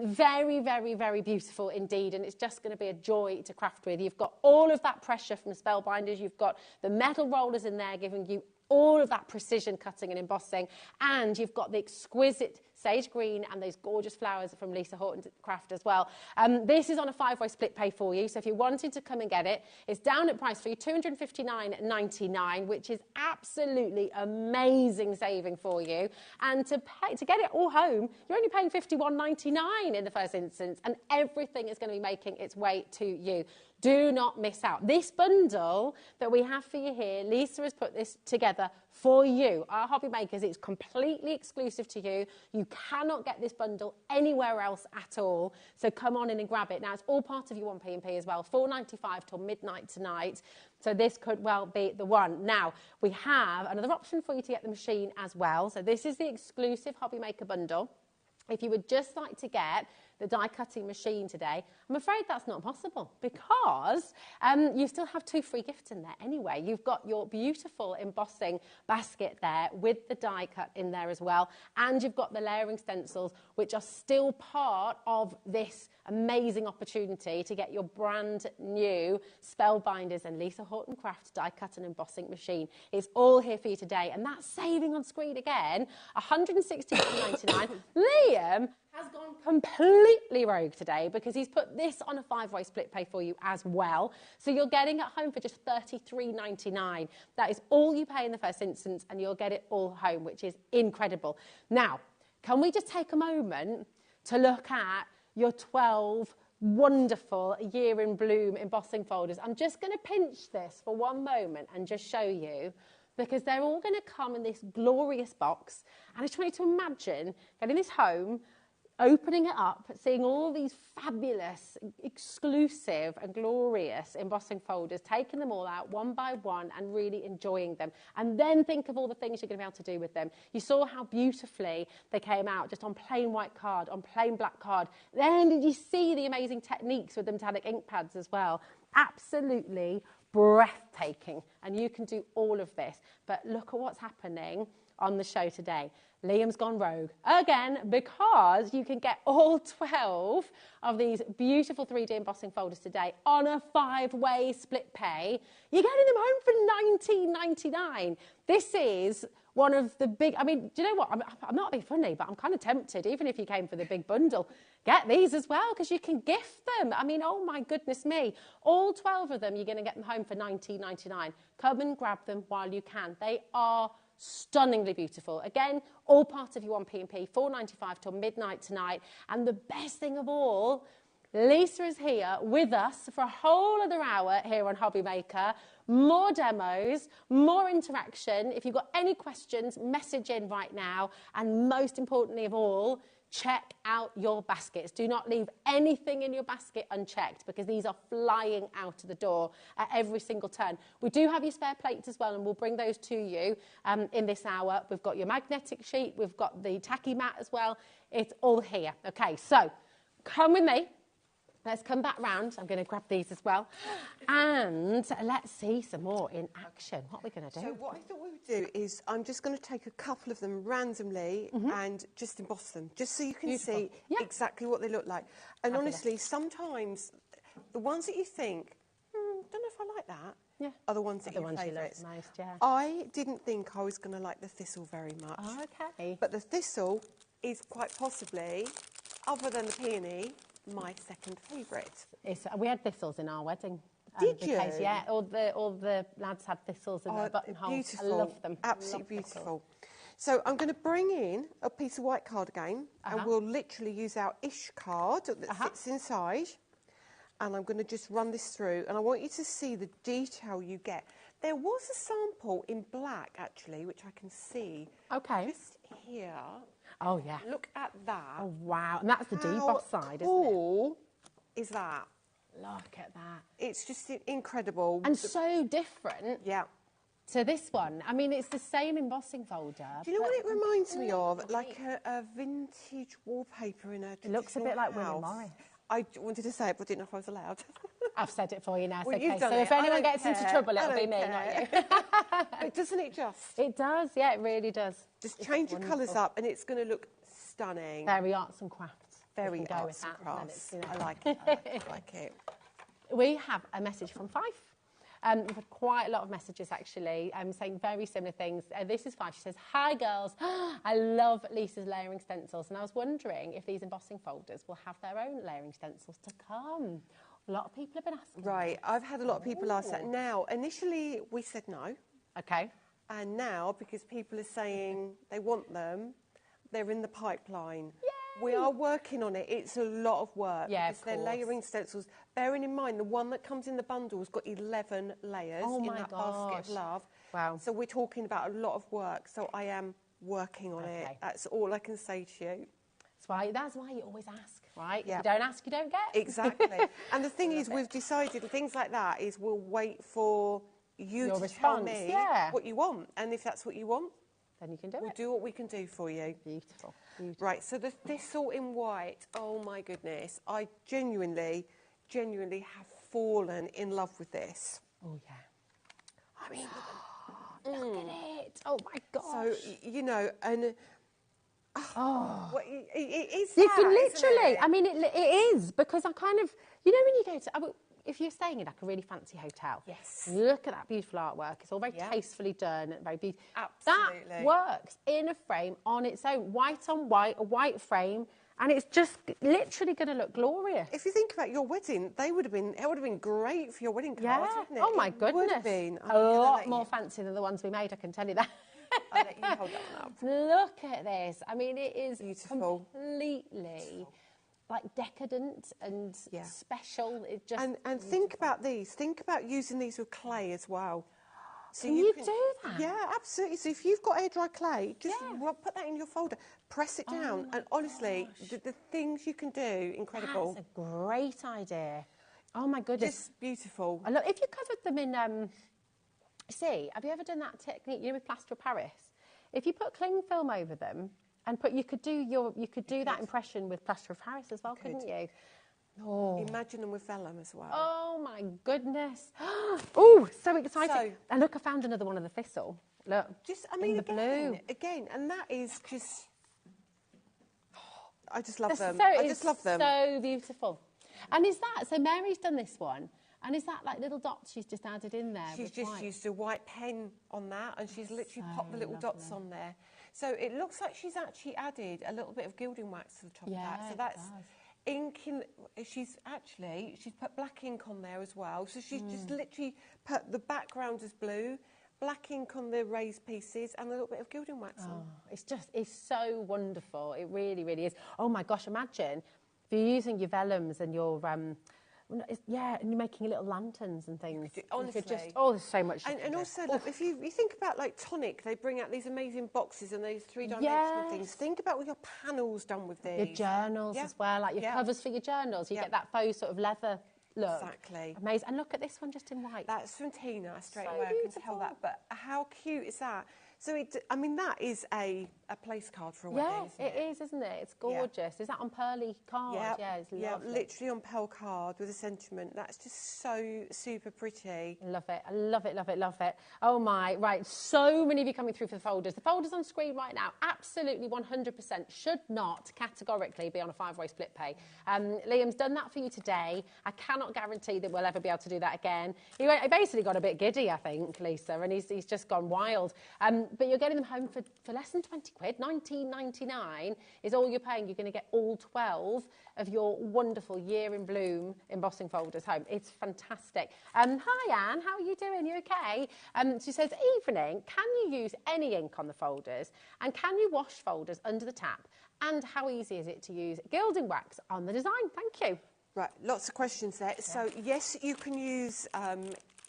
Very, very, very beautiful indeed. And it's just going to be a joy to craft with. You've got all of that pressure from Spellbinders. You've got the metal rollers in there giving you all of that precision cutting and embossing. And you've got the exquisite sage green and those gorgeous flowers from Lisa Horton Craft as well. This is on a 5-way split pay for you, so if you're wanting to come and get it, it's down at price for you, $259.99, which is absolutely amazing saving for you. And to get it all home, you're only paying $51.99 in the first instance, and everything is going to be making its way to you. Do not miss out. This bundle that we have for you here, Lisa has put this together for you, our hobby makers. It's completely exclusive to you. You cannot get this bundle anywhere else at all. So come on in and grab it. Now, it's all part of your 1P&P as well. $4.95 till midnight tonight. So this could well be the one. Now, we have another option for you to get the machine as well. So this is the exclusive HobbyMaker bundle. If you would just like to get the die cutting machine today, I'm afraid that's not possible because you still have 2 free gifts in there anyway. You've got your beautiful embossing basket there with the die cut in there as well, and you've got the layering stencils, which are still part of this amazing opportunity to get your brand new Spellbinders and Lisa Horton Craft die cut and embossing machine. It's all here for you today, and that's saving on screen again, £169.99. Liam has gone completely rogue today because he's put this on a 5-way split pay for you as well. So you're getting it home for just $33.99. That is all you pay in the first instance, and you'll get it all home, which is incredible. Now, can we just take a moment to look at your 12 wonderful Year in Bloom embossing folders? I'm just going to pinch this for one moment and just show you, because they're all going to come in this glorious box. And I just want you to imagine getting this home, opening it up, seeing all these fabulous, exclusive and glorious embossing folders, taking them all out one by one and really enjoying them. And then think of all the things you're going to be able to do with them. You saw how beautifully they came out just on plain white card, on plain black card. Then did you see the amazing techniques with the metallic ink pads as well? Absolutely breathtaking. And you can do all of this. But look at what's happening on the show today. Liam's gone rogue again because you can get all 12 of these beautiful 3D embossing folders today on a 5-way split pay. You're getting them home for $19.99. This is one of the big, I mean, do you know what? I'm not being funny, but I'm kind of tempted, even if you came for the big bundle, get these as well because you can gift them. I mean, oh my goodness me. All 12 of them, you're going to get them home for $19.99. Come and grab them while you can. They are stunningly beautiful. Again, all part of your 1P&P, $4.95 till midnight tonight. And the best thing of all, Lisa is here with us for a whole other hour here on HobbyMaker. More demos, more interaction. If you've got any questions, message in right now. And most importantly of all, check out your baskets. Do not leave anything in your basket unchecked because these are flying out of the door at every single turn. We do have your spare plates as well, and we'll bring those to you in this hour. We've got your magnetic sheet. We've got the tacky mat as well. It's all here. Okay, so come with me. Let's come back round. I'm going to grab these as well. And let's see some more in action. What are we going to do? So what I thought we would do is I'm just going to take a couple of them randomly and just emboss them, just so you can see exactly what they look like. And honestly, sometimes the ones that you think, don't know if I like that, are the ones that you favourites. Most, yeah. I didn't think I was going to like the thistle very much. Oh, okay. But the thistle is quite possibly, other than the peony, my second favourite. We had thistles in our wedding. Did you? Yeah, all the lads had thistles in their buttonholes. Beautiful. I love them. Absolutely beautiful. So I'm going to bring in a piece of white card again, and we'll literally use our ish card that sits inside. And I'm going to just run this through, and I want you to see the detail you get. There was a sample in black, actually, which I can see. Okay. Just here. Oh, yeah. Look at that. Oh, wow. And that's the deboss side, isn't it? How cool is that? Look at that. It's just incredible. And so different. Yeah. To this one. I mean, it's the same embossing folder. Do you know what it reminds me of? Like a vintage wallpaper in a traditional It looks a bit like house. William Morris. I wanted to say it, but didn't know if I was allowed. I've said it for you now. Well, Okay. you've done So it. if anyone gets care. into trouble, it'll be me, care. not you. But doesn't it just? It does, yeah, it really does. Just change your colours up and it's going to look stunning. Very arts and crafts. Very go arts with and that, crafts. and it's, I like it. I like it. We have a message from Fife. We've had quite a lot of messages, actually, saying very similar things. This is Fife. She says, hi, girls. I love Lisa's layering stencils. And I was wondering if these embossing folders will have their own layering stencils to come. A lot of people have been asking. Right. I've had a lot of people ask that. Now, initially, we said no. Okay. And now, because people are saying they want them, they're in the pipeline. Yay! We are working on it. It's a lot of work. Yeah, because they're layering stencils. Bearing in mind, the one that comes in the bundle has got 11 layers in that basket of love. Wow. So we're talking about a lot of work. So I am working on it. That's all I can say to you. That's why you always ask, right? Yeah. If you don't ask, you don't get. Exactly. And the thing is, we've decided things like that is we'll wait for you Your to response, tell me yeah. what you want. And if that's what you want, then you can do we'll do what we can do for you. Beautiful. Right, so the thistle in white, oh my goodness. I genuinely have fallen in love with this. Oh, yeah. I mean, look at it. Oh, my gosh. So, you know, and... well, it is You that, can isn't literally, it? I mean, it is, because I kind of, you know, when you go to, if you're staying in like a really fancy hotel, yes, and you look at that beautiful artwork, it's all very tastefully done and very beautiful. Absolutely. That works in a frame on its own, white on white, a white frame, and it's just literally going to look glorious. If you think about your wedding, it would have been great for your wedding cards, wouldn't it? Oh my It goodness. would have been. A lot more fancy than the ones we made, I can tell you that. I'll let you hold that one up. Look at this. I mean, it is beautiful. Completely like decadent and special. It just and think about these. Think about using these with clay as well. So Can you do that? Yeah, absolutely. So if you've got air dry clay, just put that in your folder, press it down, and honestly, the things you can do, incredible. That's a great idea. Oh my goodness, just beautiful. I look, if you covered them in, have you ever done that technique? You know, with plaster of Paris, if you put cling film over them and you could do that impression with plaster of Paris as well, couldn't you? Oh. Imagine them with vellum as well. Oh my goodness! Oh, so exciting! And look, I found another one of the thistle. Look, in the blue again, and that is just. I just love them. I just love them. So beautiful. And is that so? Mary's done this one, and is that like little dots she's just added in there? She's just used a white pen on that, and she's literally popped the little dots on there. So it looks like she's actually added a little bit of gilding wax to the top of that. So that's ink in. She's put black ink on there as well. So she's just literally put the background as blue, black ink on the raised pieces, and a little bit of gilding wax on. It's so wonderful. It really, really is. Oh my gosh! Imagine if you're using your vellums and your and you're making little lanterns and things. Honestly, there's so much. And also, look, if you think about like Tonic, they bring out these amazing boxes and those three-dimensional things. Think about all your panels done with these. Your journals as well, like your covers for your journals. You get that faux sort of leather look. Exactly. Amazing. And look at this one just in white. That's from Tina straight away. I can tell that. But how cute is that? So that is a place card for a wedding, isn't it? It is, isn't it? It's gorgeous. Is that on pearly card? Yeah, it's lovely. Yeah, literally on pearl card with a sentiment. That's just so super pretty. Love it. I love it, love it, love it. Oh my, right. So many of you coming through for the folders. The folders on screen right now, absolutely 100% should not categorically be on a 5-way split pay. Liam's done that for you today. I cannot guarantee that we'll ever be able to do that again. He basically got a bit giddy, I think, Lisa, and he's just gone wild. But you're getting them home for less than 20 quid. £19.99 is all you're paying. You're going to get all 12 of your wonderful Year in Bloom embossing folders home. It's fantastic. Hi, Anne. How are you doing? You okay? She says, evening, can you use any ink on the folders? And can you wash folders under the tap? And how easy is it to use gilding wax on the design? Thank you. Right, lots of questions there. Yeah. So, yes, you can use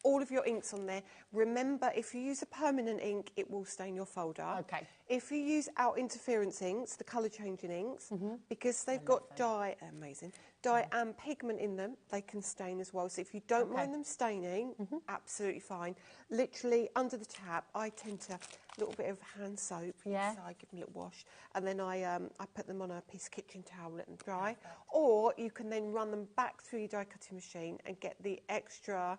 all of your inks on there. Remember, if you use a permanent ink, it will stain your folder. Okay. If you use out interference inks, the colour changing inks, because they've got dye and pigment in them, they can stain as well. So if you don't mind them staining, absolutely fine. Literally under the tap, I tend to a little bit of hand soap inside, give them a little wash, and then I put them on a piece of kitchen towel, let them dry. Or you can then run them back through your die cutting machine and get the extra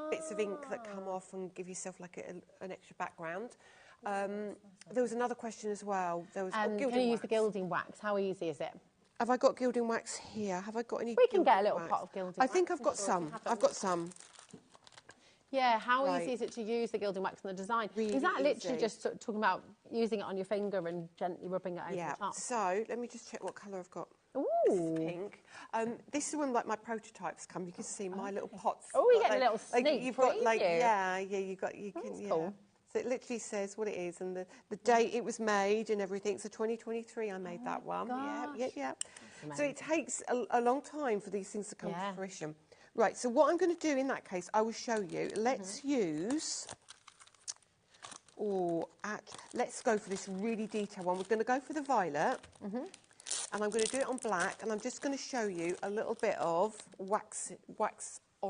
bits of ink that come off and give yourself like an extra background. There was another question as well. There was can you use the gilding wax? How easy is it? Have I got gilding wax here? Have I got any? We can get a little pot of gilding wax. I think I've got some. I've got some. Yeah, how easy is it to use the gilding wax in the design? Really is that literally easy. just sort of talking about using it on your finger and gently rubbing it over the top? So let me just check what colour I've got. Ooh. This is pink. This is when like my prototypes come. You can see my little pots. Oh, you get a little sneak you've got like preview. you can cool. So it literally says what it is and the date it was made and everything. So 2023 I made that one. Gosh. Yeah. So it takes a long time for these things to come to fruition. Right, so what I'm going to do in that case, I will show you. Let's use... let's go for this really detailed one. We're going to go for the violet. And I'm going to do it on black. And I'm just going to show you a little bit of wax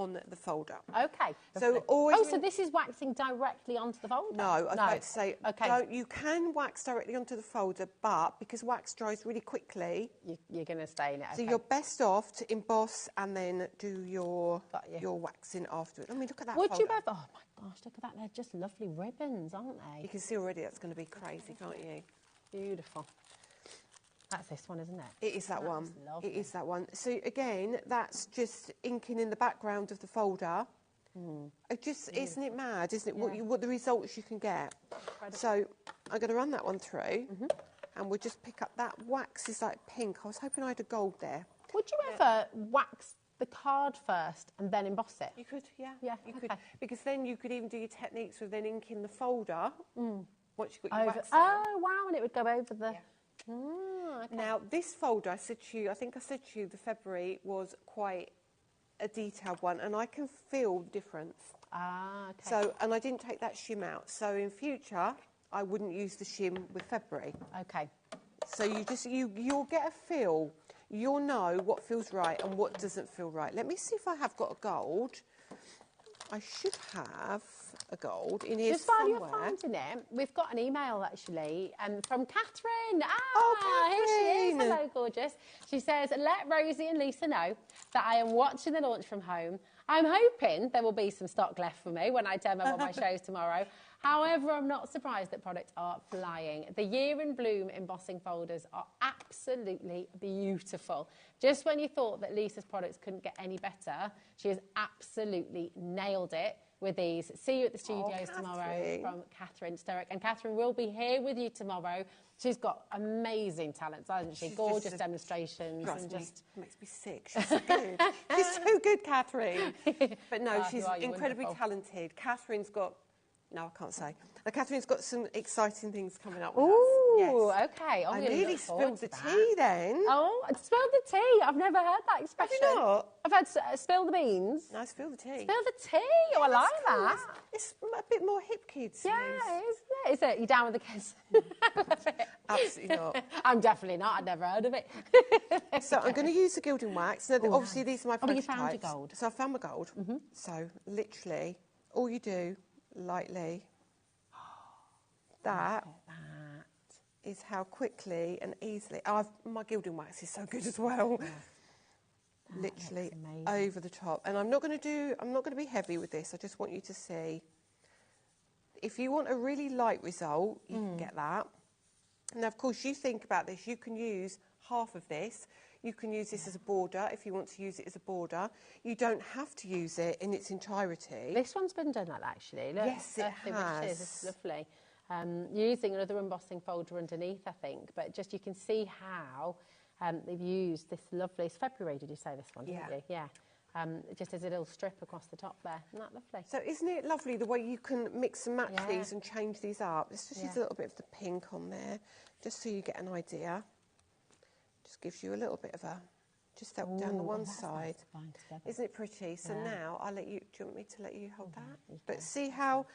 on the folder. Okay. So always. So this is waxing directly onto the folder? No, I was about to say, Okay. you can wax directly onto the folder, but because wax dries really quickly, you're going to stay in it. So okay. you're best off to emboss and then do your waxing afterwards. I mean, look at that. Would you ever? Oh my gosh, look at that! They're just lovely ribbons, aren't they? You can see already that's going to be crazy, can't you? Beautiful. That's this one, isn't it? It is that one. Lovely. It is that one. So again, that's just inking in the background of the folder. It just isn't it mad, isn't it? Yeah. What the results you can get. Incredible. So I'm going to run that one through, and we'll just pick up that wax is like pink. I was hoping I had a gold there. Would you ever wax the card first and then emboss it? You could, yeah. Yeah, you could, because then you could even do your techniques with then inking the folder. Once you've got your Over, wax on. oh wow, and it would go over the. Okay. Now, this folder, I think I said to you, the February was quite a detailed one, and I can feel the difference. Ah, okay. So, and I didn't take that shim out. So in future, I wouldn't use the shim with February. Okay. So you'll get a feel. You'll know what feels right and what doesn't feel right. Let me see if I have got a gold. I should have a gold in here Just while somewhere. you're finding it, we've got an email actually from Catherine. Catherine! Here she is. Hello, gorgeous. She says, let Rosie and Lisa know that I am watching the launch from home. I'm hoping there will be some stock left for me when I demo on my shows tomorrow. However, I'm not surprised that products are flying. The Year in Bloom embossing folders are absolutely beautiful. Just when you thought that Lisa's products couldn't get any better, she has absolutely nailed it with these. See you at the studios tomorrow from Catherine Sturrock. And Catherine will be here with you tomorrow. She's got amazing talents, hasn't she? Gorgeous demonstrations. And just makes me sick. She's so good. She's so good, Catherine. But no, she's incredibly talented. Catherine's got... No, I can't say. Catherine's got some exciting things coming up with us. Ooh, okay. I nearly spilled the tea then. Oh, spilled the tea. I've never heard that expression. Have you not? I've had spill the beans. No, spill the tea. Spill the tea. Oh, I like that. It's a bit more hip kids. Yeah, isn't it? Is it? You down with the kids? Absolutely not. I'm definitely not. I'd never heard of it. So I'm going to use the gilding wax. Now, obviously, these are my prototypes. You found your gold. So I found my gold. So literally, all you do, lightly, that is how quickly and easily. My gilding wax is so good as well. Literally over the top. And I'm not going to be heavy with this. I just want you to see. If you want a really light result, you can get that. Now, of course, you think about this. You can use half of this. You can use this as a border if you want to use it as a border. You don't have to use it in its entirety. This one's been done like that, actually. Look, yes, it has. It's lovely. Using another embossing folder underneath, I think, but just you can see how they've used this lovely. It's February, did you say this one? Yeah. Didn't you? Yeah. Just as a little strip across the top there. Isn't that lovely? So isn't it lovely the way you can mix and match these and change these up? Let's just use a little bit of the pink on there, just so you get an idea. Just gives you a little bit of a, just down the one side. Nice. Isn't it pretty? So now I'll let you, do you want me to let you hold that? But see how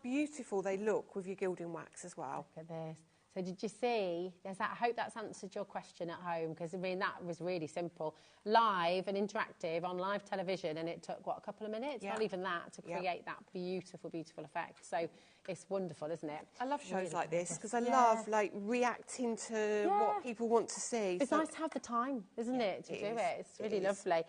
beautiful they look with your gilding wax as well. Look at this. So did you see, I hope that's answered your question at home, because I mean, that was really simple. Live and interactive on live television, and it took, what, a couple of minutes? Not even that, to create that beautiful, beautiful effect. So it's wonderful, isn't it? I love shows like this, because I love, like, reacting to what people want to see. It's nice to have the time, isn't it, to do it? It's really lovely.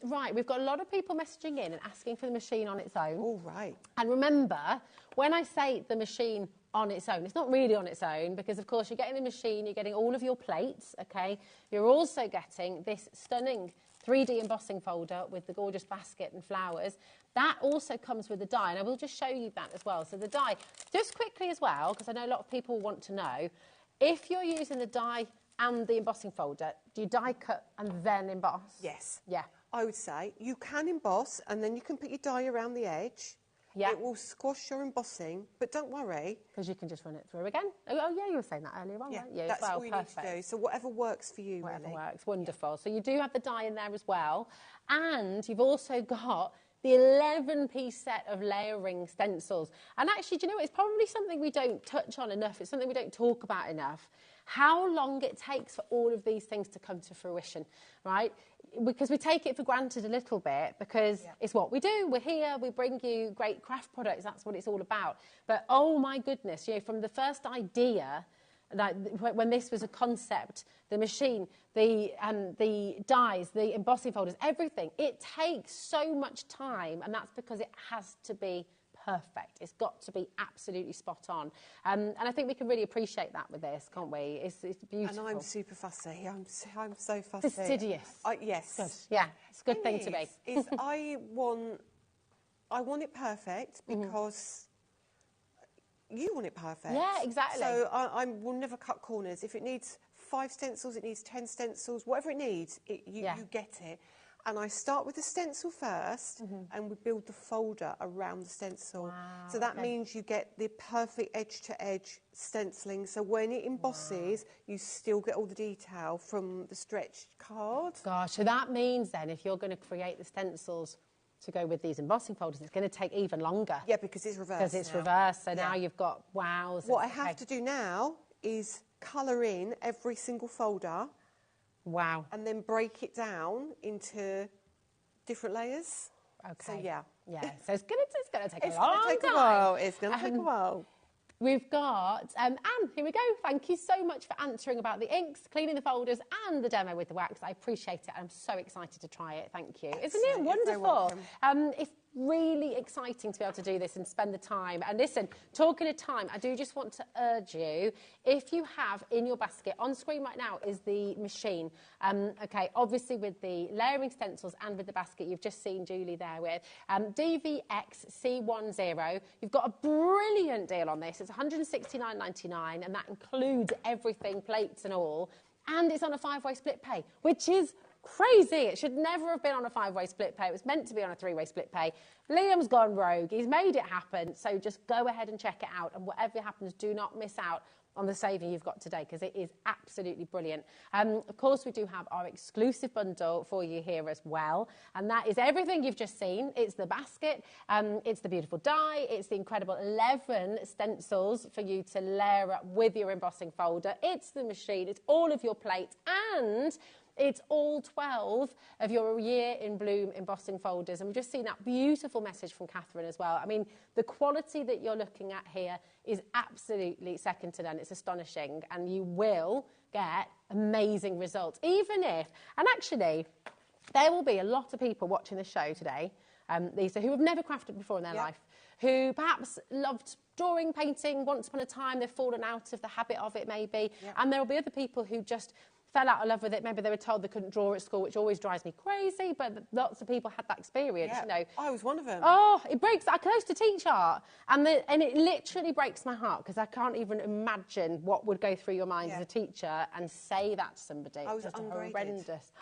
Right, we've got a lot of people messaging in and asking for the machine on its own. All right. And remember, when I say the machine on its own, it's not really on its own, because of course you're getting the machine, you're getting all of your plates, okay? You're also getting this stunning 3D embossing folder with the gorgeous basket and flowers. That also comes with the die, and I will just show you that as well. So the die, just quickly as well, because I know a lot of people want to know, if you're using the die and the embossing folder, do you die cut and then emboss? Yes. Yeah. I would say you can emboss, and then you can put your die around the edge. Yeah. It will squash your embossing, but don't worry. Because you can just run it through again. Oh, yeah, you were saying that earlier on, weren't you? That's all you need to do. So whatever works for you, Whatever really. works, wonderful. So you do have the die in there as well. And you've also got the 11-piece set of layering stencils. And actually, do you know what? It's probably something we don't touch on enough. It's something we don't talk about enough. How long it takes for all of these things to come to fruition, right? because we take it for granted a little bit, because it's what we do. We're here, we bring you great craft products, that's what it's all about. But oh my goodness, you know, from the first idea, like when this was a concept, the machine, the dies, the embossing folders, everything, it takes so much time, and that's because it has to be perfect. It's got to be absolutely spot on. And I think we can really appreciate that with this, can't we? It's beautiful. And I'm super fussy. I'm so fussy. Fastidious. Yes. Good. Yeah, it's a good thing to be. I want it perfect because you want it perfect. Yeah, exactly. So I will never cut corners. If it needs 5 stencils, it needs 10 stencils, whatever it needs, you get it. And I start with the stencil first, and we build the folder around the stencil. Wow, so that means you get the perfect edge-to-edge stenciling. So when it embosses, you still get all the detail from the stretched card. Gosh, so that means then if you're going to create the stencils to go with these embossing folders, it's going to take even longer. Yeah, because it's reversed. Because it's reversed, so now you've got wows. What I have to do now is colour in every single folder. Wow. And then break it down into different layers. Okay. So, yeah. Yeah, so it's going to take a long time. It's going to take a while. It's going to take a while. We've got Anne, here we go. Thank you so much for answering about the inks, cleaning the folders and the demo with the wax. I appreciate it. I'm so excited to try it. Thank you. Isn't it wonderful? It's really exciting to be able to do this and spend the time. And listen, talking of time, I do just want to urge you, if you have in your basket, on screen right now is the machine. Okay, obviously with the layering stencils and with the basket you've just seen Julie there with. DVX-C10, you've got a brilliant deal on this. It's $169.99 and that includes everything, plates and all. And it's on a 5-way split pay, which is crazy. It should never have been on a 5-way split pay. It was meant to be on a 3-way split pay. Liam's gone rogue. He's made it happen. So just go ahead and check it out. And whatever happens, do not miss out on the saving you've got today, because it is absolutely brilliant. Of course, we do have our exclusive bundle for you here as well. And that is everything you've just seen. It's the basket, it's the beautiful die, it's the incredible 11 stencils for you to layer up with your embossing folder. It's the machine, it's all of your plates, and it's all 12 of your Year in Bloom embossing folders. And we've just seen that beautiful message from Catherine as well. I mean, the quality that you're looking at here is absolutely second to none. It's astonishing. And you will get amazing results, even if, and actually, there will be a lot of people watching the show today, Lisa, who have never crafted before in their life, who perhaps loved drawing, painting, once upon a time, they've fallen out of the habit of it maybe. And there will be other people who just fell out of love with it. Maybe they were told they couldn't draw at school, which always drives me crazy, but lots of people had that experience, you know. I was one of them. Oh, it breaks. I used to teach art, and it literally breaks my heart, because I can't even imagine what would go through your mind as a teacher and say that to somebody. I was just ungraded. Horrendous.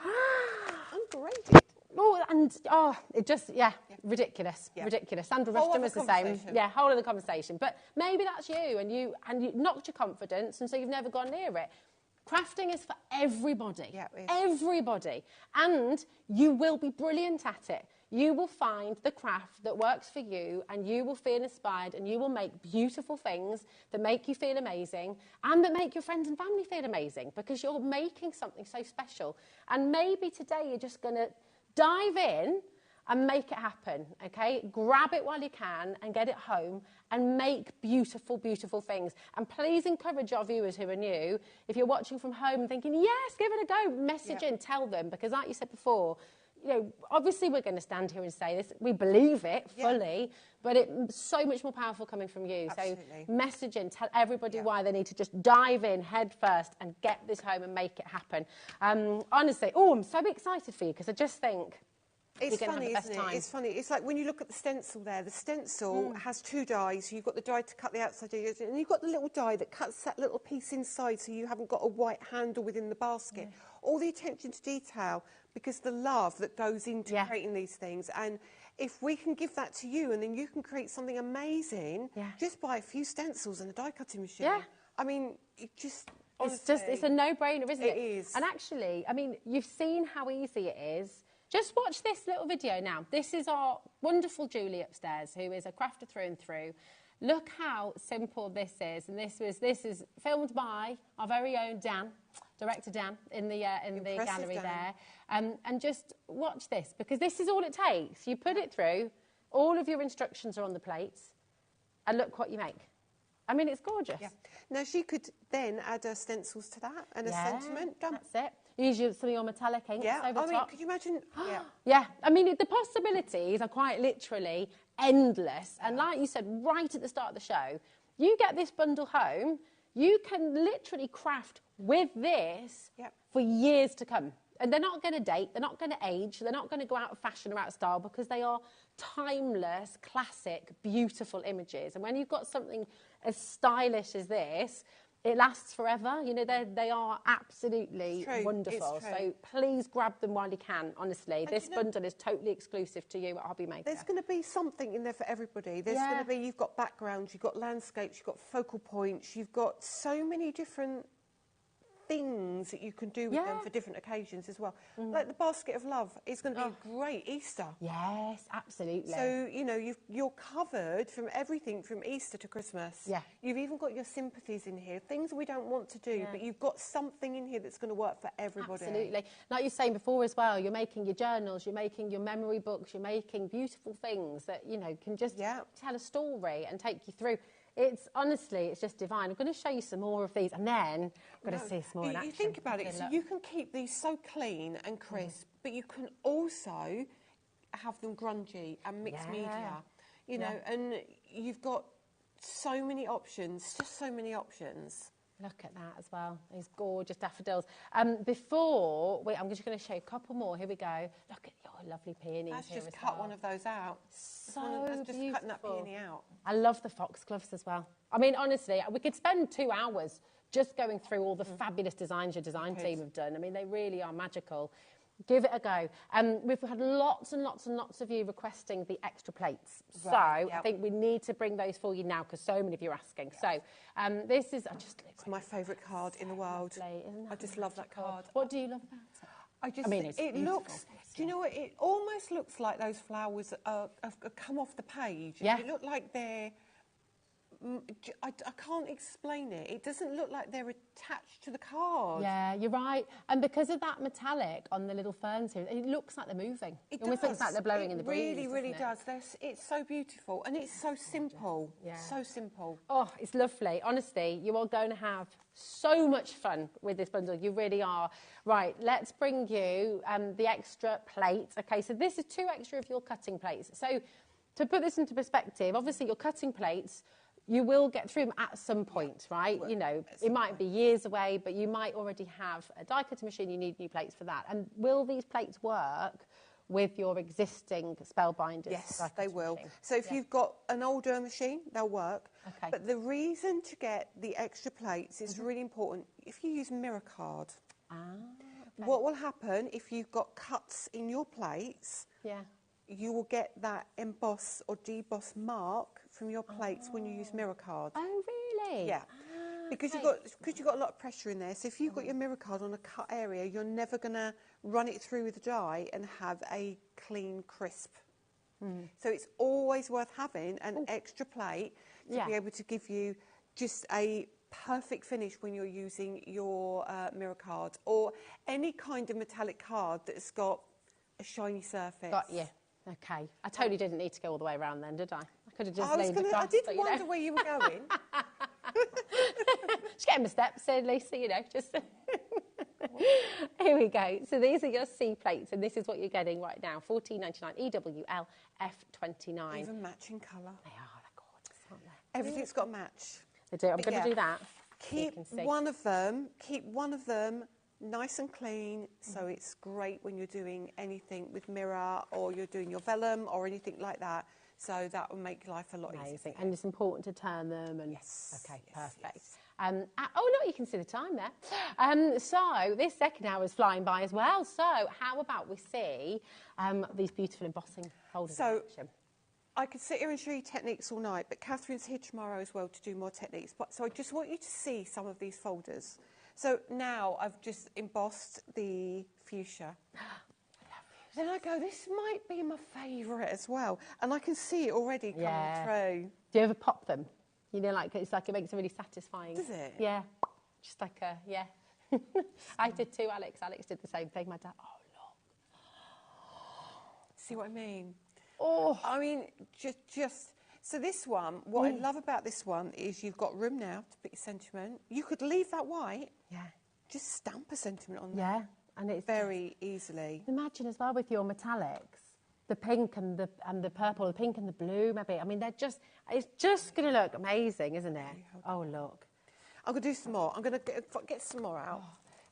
Ungraded. Oh, and it just, ridiculous, ridiculous. Sandra Rushton was the same. Yeah, whole of the conversation. But maybe that's you, and you knocked your confidence, and so you've never gone near it. Crafting is for everybody. Yeah, it is. Everybody. And you will be brilliant at it. You will find the craft that works for you, and you will feel inspired, and you will make beautiful things that make you feel amazing and that make your friends and family feel amazing, because you're making something so special. And maybe today you're just going to dive in and make it happen, okay? Grab it while you can and get it home and make beautiful, beautiful things. And please encourage our viewers who are new, if you're watching from home and thinking, yes, give it a go, message in, tell them, because like you said before, you know, obviously we're going to stand here and say this, we believe it fully, but it's so much more powerful coming from you. Absolutely. So message in, tell everybody why they need to just dive in head first and get this home and make it happen. Honestly, I'm so excited for you, because I just think, it's funny, isn't it? It's funny. It's like when you look at the stencil there, the stencil has 2 dies. You've got the die to cut the outside edges, and you've got the little die that cuts that little piece inside, so you haven't got a white handle within the basket. All the attention to detail, because the love that goes into creating these things. And if we can give that to you, and then you can create something amazing just by a few stencils and a die cutting machine. I mean, it just... Honestly, it's a no-brainer, isn't it? It is. And actually, I mean, you've seen how easy it is. Just watch this little video now. This is our wonderful Julie upstairs, who is a crafter through and through. Look how simple this is, and this is filmed by our very own Dan, director Dan, in the gallery there. And just watch this, because this is all it takes. You put it through, all of your instructions are on the plates, and look what you make. I mean, it's gorgeous. Yeah. Now, she could then add her stencils to that and a sentiment. That's it. Use some of your metallic inks over the top. Could you imagine? Yeah. Yeah, I mean, the possibilities are quite literally endless. And like you said right at the start of the show, you get this bundle home, you can literally craft with this for years to come. And they're not going to date, they're not going to age, they're not going to go out of fashion or out of style, because they are timeless, classic, beautiful images. And when you've got something as stylish as this, it lasts forever. You know, they are absolutely wonderful. So please grab them while you can, honestly. This bundle is totally exclusive to you at HobbyMaker. There's going to be something in there for everybody. There's going to be, you've got backgrounds, you've got landscapes, you've got focal points, you've got so many different things that you can do with them for different occasions as well. Like the basket of love is going to be a great Easter. Yes, absolutely. So, you know, you're covered from everything from Easter to Christmas. Yeah. You've even got your sympathies in here, things we don't want to do, but you've got something in here that's going to work for everybody. Absolutely. Like you were saying before as well, you're making your journals, you're making your memory books, you're making beautiful things that, you know, can just tell a story and take you through. It's honestly, it's just divine. I'm going to show you some more of these, and then I'm going to see some more in action. You think about it, so you can keep these so clean and crisp, but you can also have them grungy and mixed media, you know, and you've got so many options, just so many options. Look at that as well, these gorgeous daffodils. I'm just going to show you a couple more. Here we go. Look at your lovely peonies. Let's here just as cut well. one of those out. So Let's just beautiful. cutting that peony out. I love the foxgloves as well. I mean, honestly, we could spend 2 hours just going through all the fabulous designs your design team have done. I mean, they really are magical. Give it a go. We've had lots and lots and lots of you requesting the extra plates. Right, so I think we need to bring those for you now, because so many of you are asking. So this is... It's my favourite card in the world. I just love that card. What do you love about it? I mean, it looks... Do you know what? It almost looks like those flowers have come off the page. Yeah. It look like they're... I can't explain it. It doesn't look like they're attached to the card. Yeah, you're right. And because of that metallic on the little ferns here, it looks like they're moving. It almost looks like they're blowing in the breeze. It really does. It's so beautiful, and it's so simple. Yeah. So simple. Oh, it's lovely. Honestly, you are going to have so much fun with this bundle. You really are. Right, let's bring you the extra plate. Okay, so this is 2 extra of your cutting plates. So to put this into perspective, obviously your cutting plates, you will get through them at some point, right? You know, it might be years away, but you might already have a die cutting machine. You need new plates for that. And will these plates work with your existing Spellbinders? Yes, they will. Machine? So if you've got an older machine, they'll work. Okay. But the reason to get the extra plates is really important. If you use mirror card, what will happen if you've got cuts in your plates? You will get that emboss or deboss mark from your plates when you use mirror card. Oh, really? Yeah. Because you've got a lot of pressure in there. So if you've got your mirror card on a cut area, you're never going to run it through with a die and have a clean, crisp. So it's always worth having an extra plate to be able to give you just a perfect finish when you're using your mirror card or any kind of metallic card that's got a shiny surface. Got you. Okay. I totally didn't need to go all the way around then, did I? I could have just laid the I did wonder where you were going. Just getting my steps in, Lisa, you know, just... Here we go. So these are your C plates, and this is what you're getting right now. $14.99 EWL F29. Even matching colour. They are. They're gorgeous, aren't they? Everything's got a match. They do. I'm going to do that. Keep one of them. Keep one of them nice and clean, so it's great when you're doing anything with mirror or you're doing your vellum or anything like that. So that will make life a lot easier. And it's important to turn them. And okay, perfect. Oh, look, you can see the time there. So this second hour is flying by as well. So how about we see these beautiful embossing folders in action? I could sit here and show you techniques all night, but Catherine's here tomorrow as well to do more techniques. So I just want you to see some of these folders. So now I've just embossed the fuchsia. Then I go, this might be my favourite as well. And I can see it already coming through. Do you ever pop them? You know, like it's like it makes it really satisfying. Does it? Yeah. Just like a I did too, Alex. Alex did the same thing. My dad. Oh look. See what I mean? Oh. I mean, just. So this one, what I love about this one is you've got room now to put your sentiment. You could leave that white. Yeah. Just stamp a sentiment on there. Yeah, and it's very easily. Imagine as well with your metallics, the pink and the purple, the pink and the blue. Maybe. I mean, it's just going to look amazing, isn't it? Oh look. I'm going to do some more. I'm going to get some more out.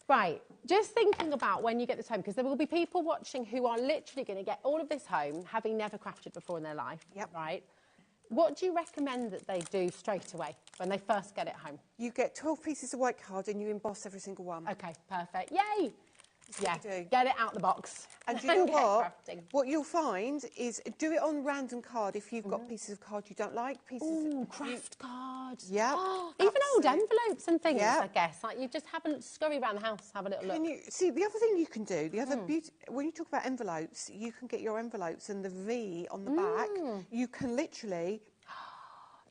Right, just thinking about when you get this home, because there will be people watching who are literally going to get all of this home, having never crafted before in their life. Yep. Right. What do you recommend that they do straight away when they first get it home? You get 12 pieces of white card and you emboss every single one. Okay, perfect. Yay! Yeah, do. get it out the box. And do you know what? Crafting. What you'll find is do it on random card if you've got pieces of card you don't like. Ooh, craft cards. Yeah. Even old envelopes and things, Yeah. I guess. Like you just scurry around the house, have a little look. See, the other thing you can do, the other beauty, when you talk about envelopes, you can get your envelopes and the V on the back. You can literally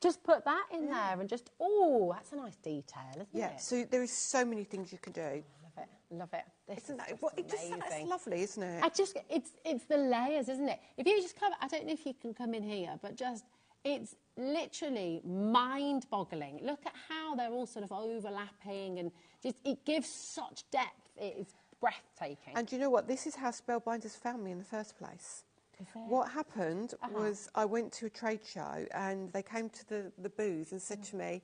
just put that in there and just, that's a nice detail, isn't it? Yeah, so there is so many things you can do. Love it. Isn't that that's lovely, isn't it? It's the layers, isn't it? If you just come, I don't know if you can come in here, but it's literally mind-boggling. Look at how they're all sort of overlapping and it gives such depth. It is breathtaking. And do you know what? This is how Spellbinders found me in the first place. What happened was I went to a trade show and they came to the booth and said to me,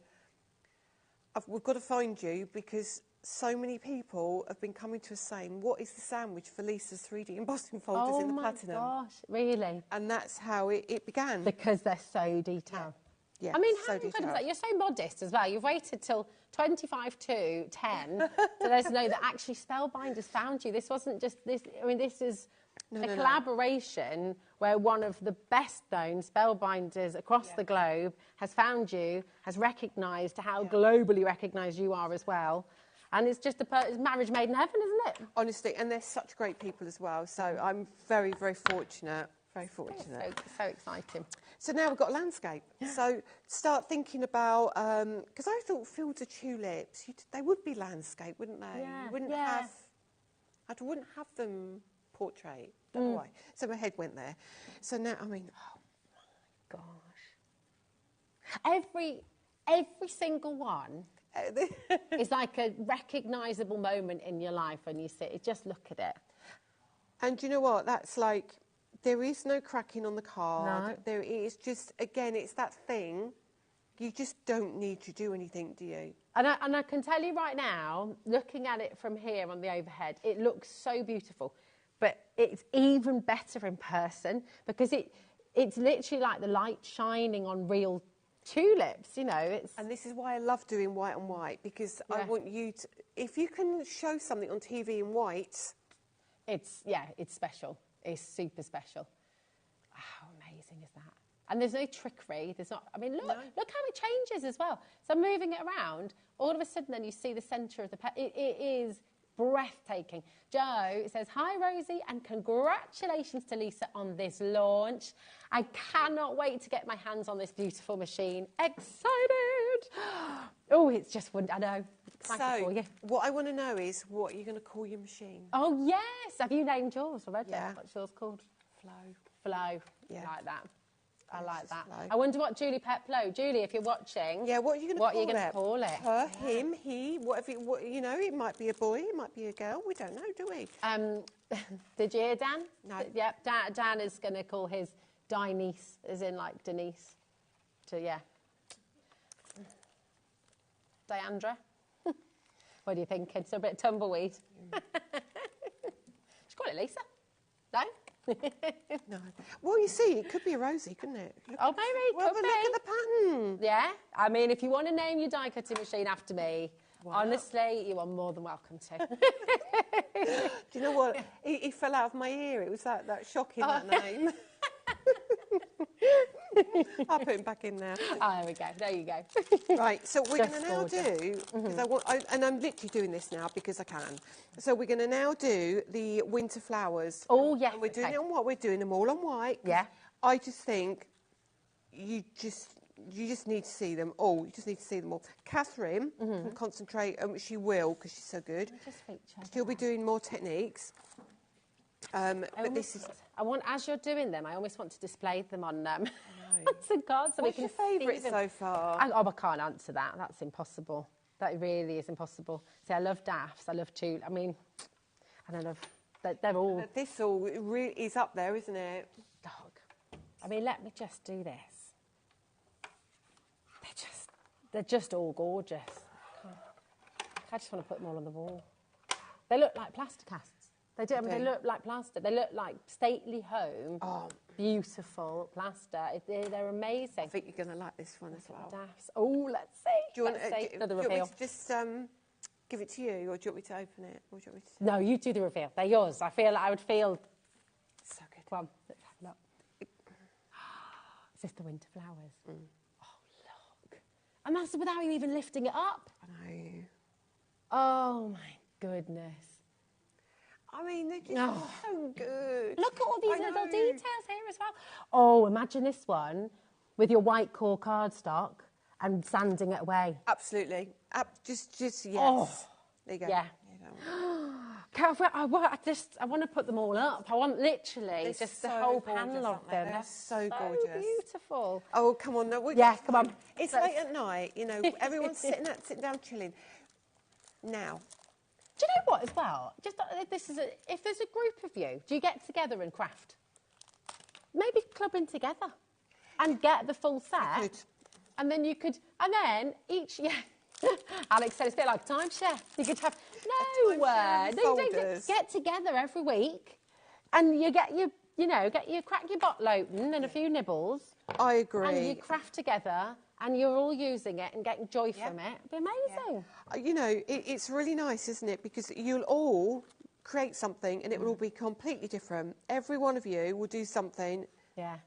we've got to find you because so many people have been coming to us saying, what is the sandwich for Lisa's 3D embossing folders in the platinum? Oh my gosh, really? And that's how it began. Because they're so detailed. Yeah, I mean, so how incredible is detailed. that? You're so modest as well. You've waited till 25 to 10 to let us know that actually Spellbinders found you. This wasn't just this. I mean, this is a collaboration where one of the best known Spellbinders across the globe has found you, has recognised how globally recognised you are as well. And it's just it's marriage made in heaven, isn't it? Honestly, and they're such great people as well. So I'm very, very fortunate. Very fortunate. So exciting. So now we've got landscape. So start thinking about, because I thought fields of tulips, they would be landscape, wouldn't they? Yeah. You wouldn't have, I wouldn't have them portrait. Don't know why. So my head went there. So now, I mean, oh my gosh. Every single one is like a recognisable moment in your life when you see it. Just look at it. And you know what? That's like, there is no cracking on the card. No. There is just, again, it's that thing. You just don't need to do anything, do you? And I can tell you right now, looking at it from here on the overhead, it looks so beautiful. But it's even better in person because it's literally like the light shining on real tulips, you know. And this is why I love doing white on white, because I want you to, if you can show something on TV in white, it's special. It's super special. How amazing is that? And there's no trickery. There's not. I mean, look how it changes as well. So moving it around, all of a sudden, then you see the centre of the. It is breathtaking. Joe says, "Hi, Rosie, and congratulations to Lisa on this launch. I cannot wait to get my hands on this beautiful machine. Excited! Oh, it's just wonderful. I know. Excited for you. What I want to know is, what are you going to call your machine? Oh yes, have you named yours already? Yeah. What's yours called? Flow. Yeah. I like that. I like that. I wonder what Julie Pet Flow. Julie, if you're watching, what are you going to call it? Her, Yeah. him, he, whatever. You know, it might be a boy, it might be a girl. We don't know, do we? Did you hear Dan? No. Yep. Dan is going to call his Dinese, as in like Denise. Diandra. What do you think? It's a bit tumbleweed. Should call it Lisa. No. No. Well, you see, it could be a Rosie, couldn't it? Maybe. Well, but look at the pattern. Yeah. I mean, if you want to name your die cutting machine after me, honestly, you are more than welcome to. Do you know what? He fell out of my ear. It was that shocking, that name. I'll put him back in there. Oh, there we go. There you go. Right, so we're going to now do, because and I'm literally doing this now because I can. So we're going to now do the winter flowers. Oh, yeah. And we're doing it on what? We're doing them all on white. Yeah. I just think you just need to see them all. You just need to see them all. Catherine can concentrate, she will, because she's so good. She'll be doing more techniques. But this is... as you're doing them, I almost want to display them on some cards so What's we can your favourite see them. so far? I can't answer that. That's impossible. That really is impossible. See, I love DAFs. I love tulips. I mean, and I love... They're all... This all really is up there, isn't it? Dog. I mean, let me just do this. They're just all gorgeous. I just want to put them all on the wall. They look like plaster casts. They do. I mean, they look like plaster. They look like stately home. Oh, beautiful plaster. They're amazing. I think you're going to like this one as well. DAFs. Oh, let's see. Do you want another me reveal? to just give it to you, or do you want me to open it? Or do you want me to... No, you do the reveal. They're yours. I would feel so good. Come on, let's have a look. Is this the winter flowers? Oh, look. And that's without you even lifting it up. I know. Oh my goodness. I mean, they're just so good. Look at all these little details here as well. Oh, imagine this one with your white core cardstock and sanding it away. Absolutely. Just yes. Oh, there you go. Yeah. I want to put them all up. I want literally just the whole panel of them. They're so gorgeous. Beautiful. Oh, come on. No, come on. It's late at night, you know, everyone's sitting down chilling. Now. Do you know what as well? Just if there's a group of you, do you get together and craft? Maybe club in together and get the full set. And then you could, and then each, Alex said it's a bit like a timeshare. You could have, you don't get together every week and you get crack your bottle open and a few nibbles. I agree. And you craft together and you're all using it and getting joy from it. It'd be amazing. You know, it's really nice, isn't it? Because you'll all create something and it will all be completely different. Every one of you will do something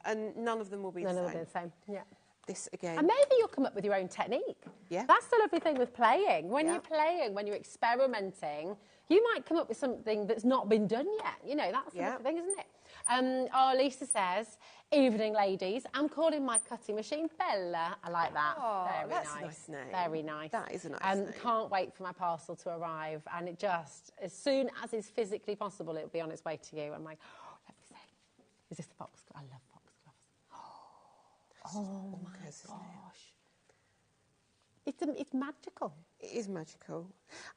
and none of them will be the same. None of them will be the same, This again. And maybe you'll come up with your own technique. Yeah. That's the lovely thing with playing. When you're playing, when you're experimenting, you might come up with something that's not been done yet. You know, that's the lovely thing, isn't it? Lisa says, evening, ladies. I'm calling my cutting machine Bella. I like that. Oh, very that's nice. a nice name. Very nice. That is a nice name. Can't wait for my parcel to arrive. And it just, as soon as is physically possible, it'll be on its way to you. I'm like, let me see. Is this the box? I love box. Oh my gosh. It's magical. It is magical.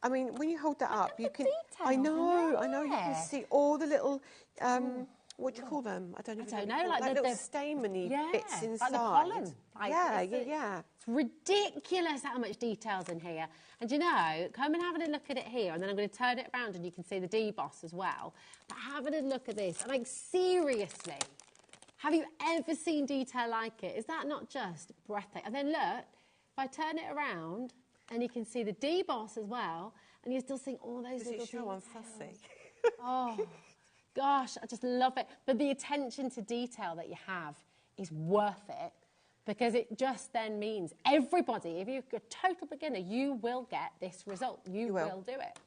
I mean, when you hold that up, you can... I know, you can see all the little... what do you call them? I don't know. Like little stameny bits inside. Like the pollen. It's ridiculous how much detail's in here. And you know, come and have a look at it here, and then I'm going to turn it around and you can see the deboss as well. But have a look at this. Like, seriously, have you ever seen detail like it? Is that not just breathtaking? And then look, if I turn it around, and you can see the deboss as well, and you're still seeing all those little details. I'm fussy. Oh, gosh, I just love it. But the attention to detail that you have is worth it, because it just then means everybody, if you're a total beginner, you will get this result. You will do it.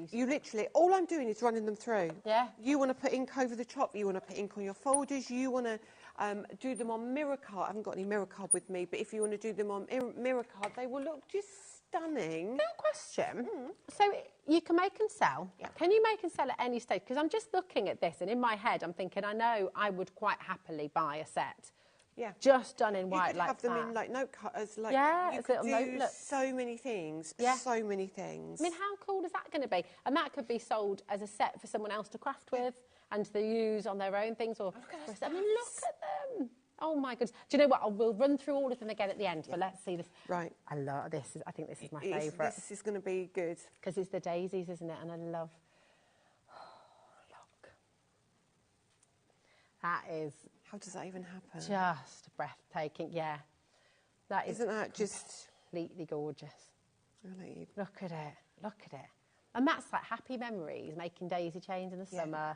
You literally, all I'm doing is running them through. Yeah. You want to put ink over the top, you want to put ink on your folders, you want to do them on mirror card. I haven't got any mirror card with me, but if you want to do them on mirror card, they will look just stunning. Good question. So you can make and sell. Yeah. Can you make and sell at any stage? Because I'm just looking at this, and in my head, I'm thinking, I know I would quite happily buy a set. Yeah. Just done in white like that. You could have them in like note cutters. Like, you could do so many things. Yeah. So many things. I mean, how cool is that going to be? And that could be sold as a set for someone else to craft with and to use on their own things. Or I mean, look at them. Oh my goodness. Do you know what? We'll run through all of them again at the end, but let's see this. Right. I love this. I think this is my favourite. This is going to be good. Because it's the daisies, isn't it? And I love... look. That is... How does that even happen? Just breathtaking, yeah. That is... Isn't that just... completely gorgeous. Really? Look at it. Look at it. And that's like happy memories, making daisy chains in the summer,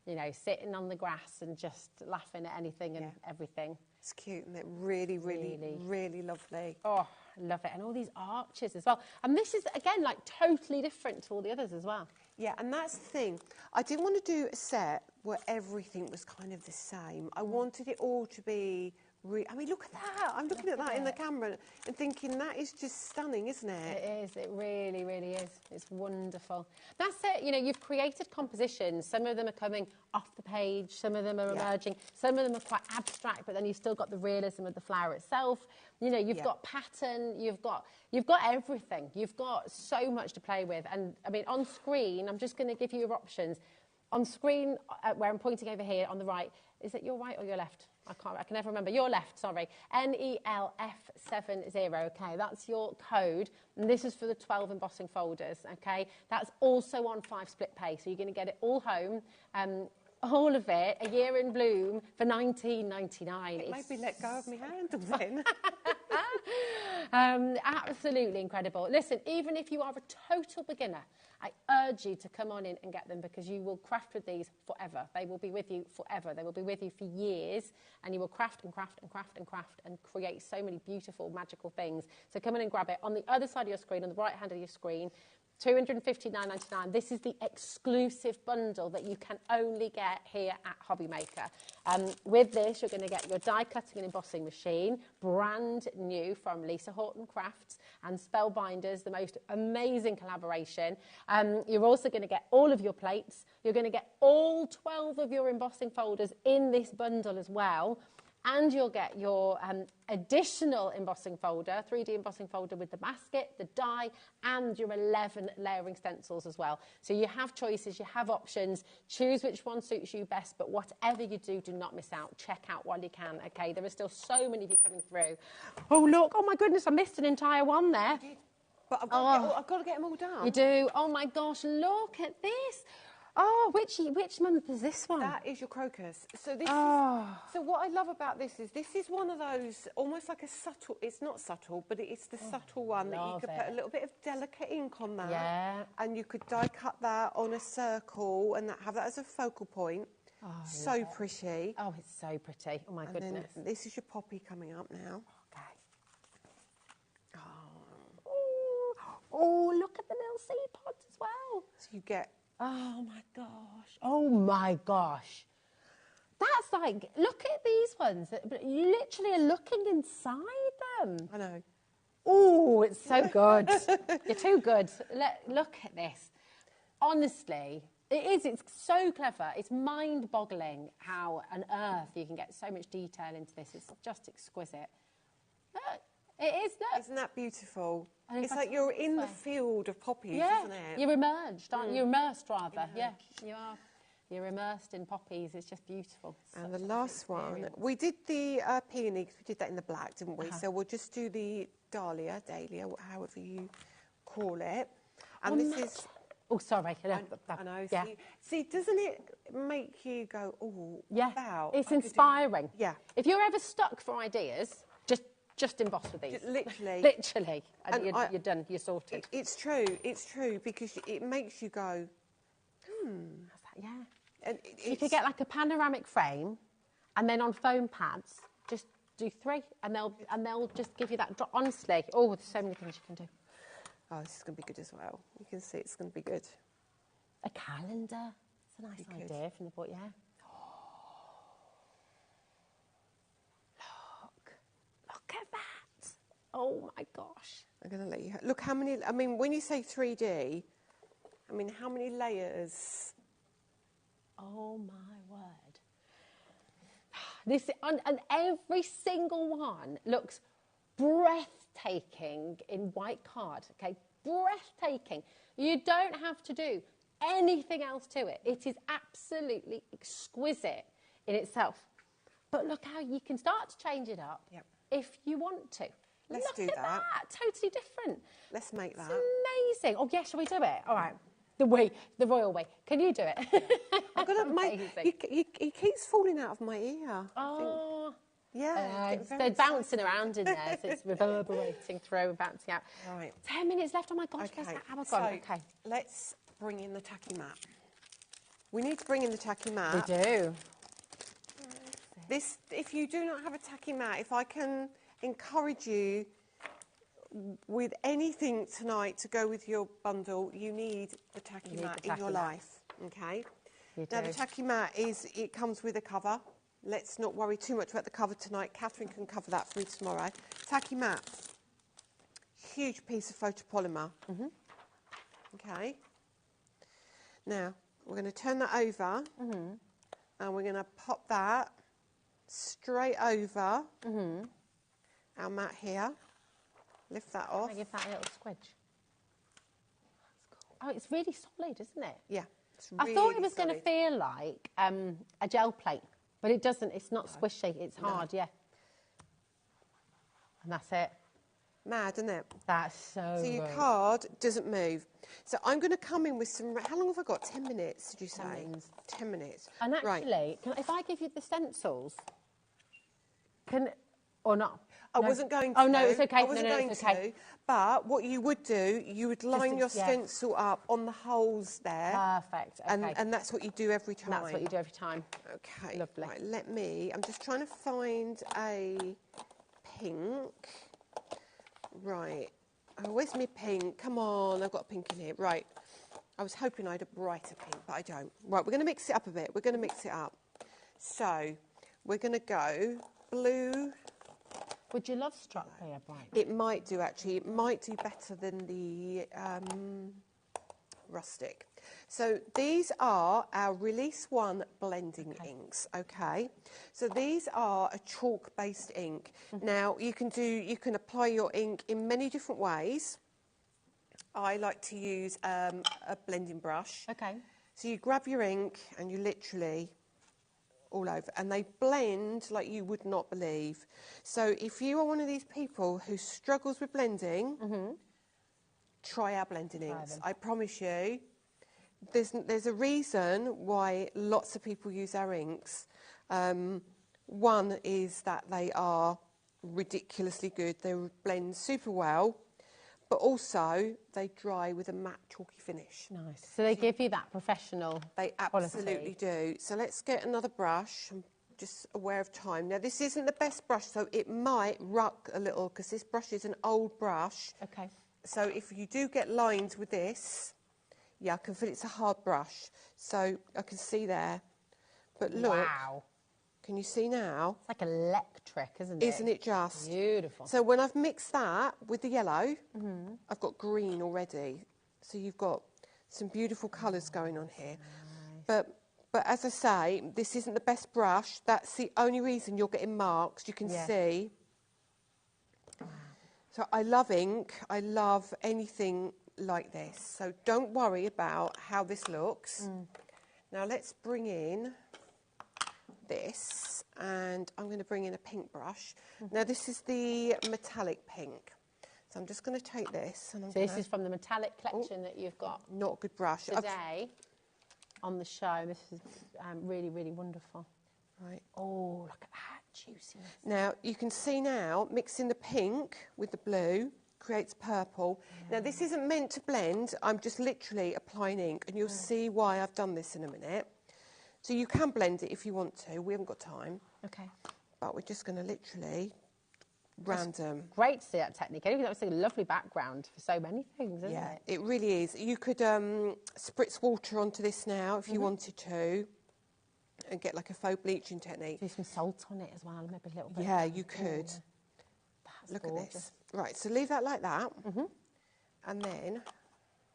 you know, sitting on the grass and just laughing at anything and everything. It's cute, and it really, really lovely. Oh, I love it. And all these arches as well. And this is, again, like totally different to all the others as well. Yeah, and that's the thing. I didn't want to do a set where everything was kind of the same. I wanted it all to be I mean, look at that. I'm looking at that in the camera and thinking that is just stunning, isn't it? It is. It really, really is. It's wonderful. That's it. You know, you've created compositions. Some of them are coming off the page. Some of them are emerging. Some of them are quite abstract, but then you've still got the realism of the flower itself. You know, you've got pattern. You've got everything. You've got so much to play with. And I mean, on screen, I'm just going to give you your options. On screen, where I'm pointing over here on the right, is it your right or your left? I can never remember. Your left, sorry. NELF70, okay? That's your code. And this is for the 12 embossing folders, okay? That's also on 5 split pay, so you're going to get it all home. All of it, a year in bloom for $19.99. It made me let go of my handle then. Absolutely incredible. Listen, even if you are a total beginner, I urge you to come on in and get them because you will craft with these forever. They will be with you forever. They will be with you for years and you will craft and craft and craft and craft and create so many beautiful, magical things. So come in and grab it. On the other side of your screen, on the right hand of your screen, $259.99. This is the exclusive bundle that you can only get here at HobbyMaker. With this, you're going to get your die cutting and embossing machine, brand new from Lisa Horton Crafts and Spellbinders, the most amazing collaboration. You're also going to get all of your plates. You're going to get all 12 of your embossing folders in this bundle as well. And you'll get your additional embossing folder, 3D embossing folder with the basket, the die, and your 11 layering stencils as well. So you have choices, you have options. Choose which one suits you best, but whatever you do, do not miss out. Check out while you can, okay? There are still so many of you coming through. Oh, look, oh my goodness, I missed an entire one there. But I've got to get them all done. You do? Oh my gosh, look at this. Oh, which month is this one? That is your crocus. So this is, so what I love about this is one of those almost like a subtle. It's not subtle, but it's the subtle one that you could put a little bit of delicate ink on that. Yeah. And you could die cut that on a circle and have that as a focal point. Oh, so pretty. Oh, it's so pretty. Oh my goodness. Then this is your poppy coming up now. Okay. Oh, look at the little seed pods as well. So you get. Oh my gosh. Oh my gosh. That's like, look at these ones. You literally are looking inside them. I know. Oh, it's so good. You're too good. Look at this. Honestly, it's so clever. It's mind-boggling how on earth you can get so much detail into this. It's just exquisite. Look. It is, look. Isn't that beautiful? It's like you're in the field of poppies, isn't it? You're emerged, aren't you? You're immersed, rather. Yeah, you are. You're immersed in poppies. It's just beautiful. And the last one, we did the peony, because we did that in the black, didn't we? So we'll just do the dahlia, however you call it. And this is... Oh, sorry. I know. Yeah. See, doesn't it make you go, oh, yeah. wow. It's inspiring. Yeah. If you're ever stuck for ideas, just emboss with these. Literally. Literally. And you're done. You're sorted. It's true, because it makes you go, Yeah. And you could get like a panoramic frame, and then on foam pads, just do 3, and they'll just give you that drop. Honestly, there's so many things you can do. Oh, this is going to be good as well. You can see it's going to be good. A calendar. It's a nice idea from the book, yeah. Look at that. Oh, my gosh. I'm going to let you... Look how many... I mean, when you say 3D, I mean, how many layers? Oh, my word. And every single one looks breathtaking in white card, okay? Breathtaking. You don't have to do anything else to it. It is absolutely exquisite in itself. But look how you can start to change it up if you want to. Let's do that. Totally different. Let's make that. It's amazing. Oh, yeah, shall we do it? All right. The royal way. Can you do it? I've got to make... He keeps falling out of my ear. Oh. Yeah. They're bouncing around in there, so it's reverberating through and bouncing out. Right. 10 minutes left. Oh, my gosh. Okay. Where's that hammer gone? Okay. Let's bring in the tacky mat. We need to bring in the tacky mat. We do. This, if you do not have a tacky mat, if I can encourage you with anything tonight to go with your bundle, you need the tacky mat in your life, okay? Now, the tacky mat it comes with a cover. let's not worry too much about the cover tonight. Catherine can cover that for me tomorrow. Tacky mat. Huge piece of photopolymer. Okay. Now, we're going to turn that over and we're going to pop that straight over our mat here. Lift that off. Give that a little squidge. Oh, it's really solid, isn't it? Yeah. I thought it was going to feel like a gel plate, but it doesn't. It's not squishy. It's hard, yeah. And that's it. Mad, isn't it? That's so So your good. card doesn't move. So I'm going to come in with some... How long have I got? 10 minutes, did you say? 10 minutes. 10 minutes. And actually, if I give you the stencils, or not? I wasn't going to. Oh, no, it's okay. I wasn't going to. But what you would do, you would line your stencil up on the holes there. Perfect. Okay. And that's what you do every time. That's what you do every time. Okay. Lovely. Right, I'm just trying to find a pink. Right. Oh, where's my pink? Come on, I've got a pink in here. Right. I was hoping I had a brighter pink, but I don't. Right, we're going to mix it up a bit. We're going to mix it up. So, we're going to go blue. Would you love strawberry bright? It might do, actually. It might do better than the rustic. So these are our Release 1 blending inks, okay? So these are a chalk-based ink. Now, you can apply your ink in many different ways. I like to use a blending brush. Okay. So you grab your ink and you literally... all over, and they blend like you would not believe. So if you are one of these people who struggles with blending, try our blending inks. I promise you, there's a reason why lots of people use our inks. One is that they are ridiculously good. They blend super well, but also they dry with a matte chalky finish. Nice. So they give you that professional They absolutely do. So let's get another brush. I'm just aware of time. Now, this isn't the best brush, so it might ruck a little because this brush is an old brush. Okay. So if you do get lines with this, yeah, I can feel it's a hard brush. So I can see there. But look. Wow. Can you see now? It's like electric, isn't it? Isn't it just? Beautiful. So when I've mixed that with the yellow, I've got green already. So you've got some beautiful colours going on here. Nice. But as I say, this isn't the best brush. That's the only reason you're getting marks. You can see. So I love ink. I love anything like this. So don't worry about how this looks. Now let's bring in this, and I'm going to bring in a pink brush. Now this is the metallic pink. So I'm just going to take this. And this is from the metallic collection that you've got. Not a good brush. Today on the show. This is really, really wonderful. Right. Oh, look at that juiciness. Now you can see now mixing the pink with the blue creates purple. Now this isn't meant to blend. I'm just literally applying ink, and you'll see why I've done this in a minute. So you can blend it if you want to. We haven't got time. Okay. But we're just going to literally random. It's great to see that technique. I think that was a lovely background for so many things, isn't it? It really is. You could spritz water onto this now if you wanted to, and get like a faux bleaching technique. Do some salt on it as well, maybe a little bit. Yeah, you could. Look gorgeous. At this. Right, so leave that like that. And then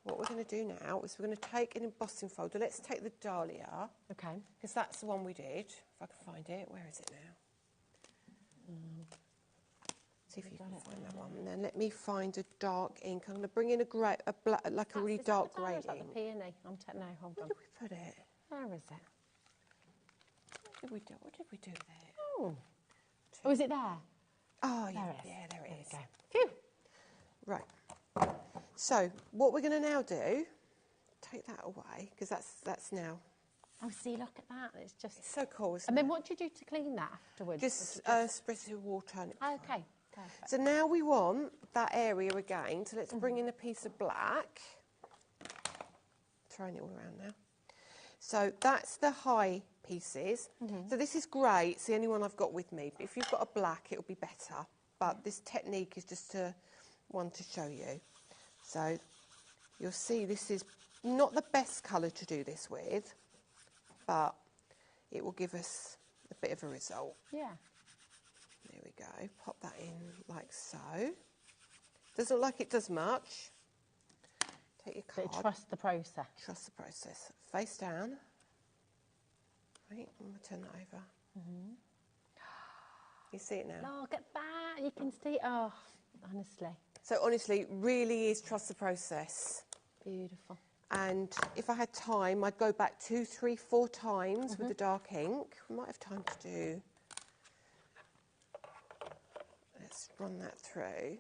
what we're going to do now is we're going to take an embossing folder. Let's take the Dahlia. Okay. Because that's the one we did. If I can find it. Where is it now? See if you can find that one. And then let me find a dark ink. I'm going to bring in a grey, like a really dark grey ink. Like the peony. No, hold on. Where did we put it? Where is it? What did we do there? Oh, is it there? Oh, yeah. There it is. Yeah, there it is. There we go. Phew. Right. So what we're going to now do, take that away, because that's now. Oh, see, look at that. It's so cool, isn't it? And then what do you do to clean that afterwards? Just spritz it with water. And okay. Perfect. So now we want that area again. So let's bring in a piece of black. Throwing it all around now. So that's the high pieces. So this is grey. It's the only one I've got with me. But if you've got a black, it'll be better. But this technique is just one to show you. So you'll see this is not the best colour to do this with, but it will give us the bit of a result. Yeah. There we go. Pop that in like so. Doesn't look like it does much. Take your card. But trust the process. Trust the process. Face down. Right, I'm going to turn that over. Mm-hmm. You see it now? Look at that. You can see. Oh, honestly. So honestly, really is trust the process. Beautiful. And if I had time, I'd go back 2, 3, 4 times with the dark ink. We might have time to do. Let's run that through.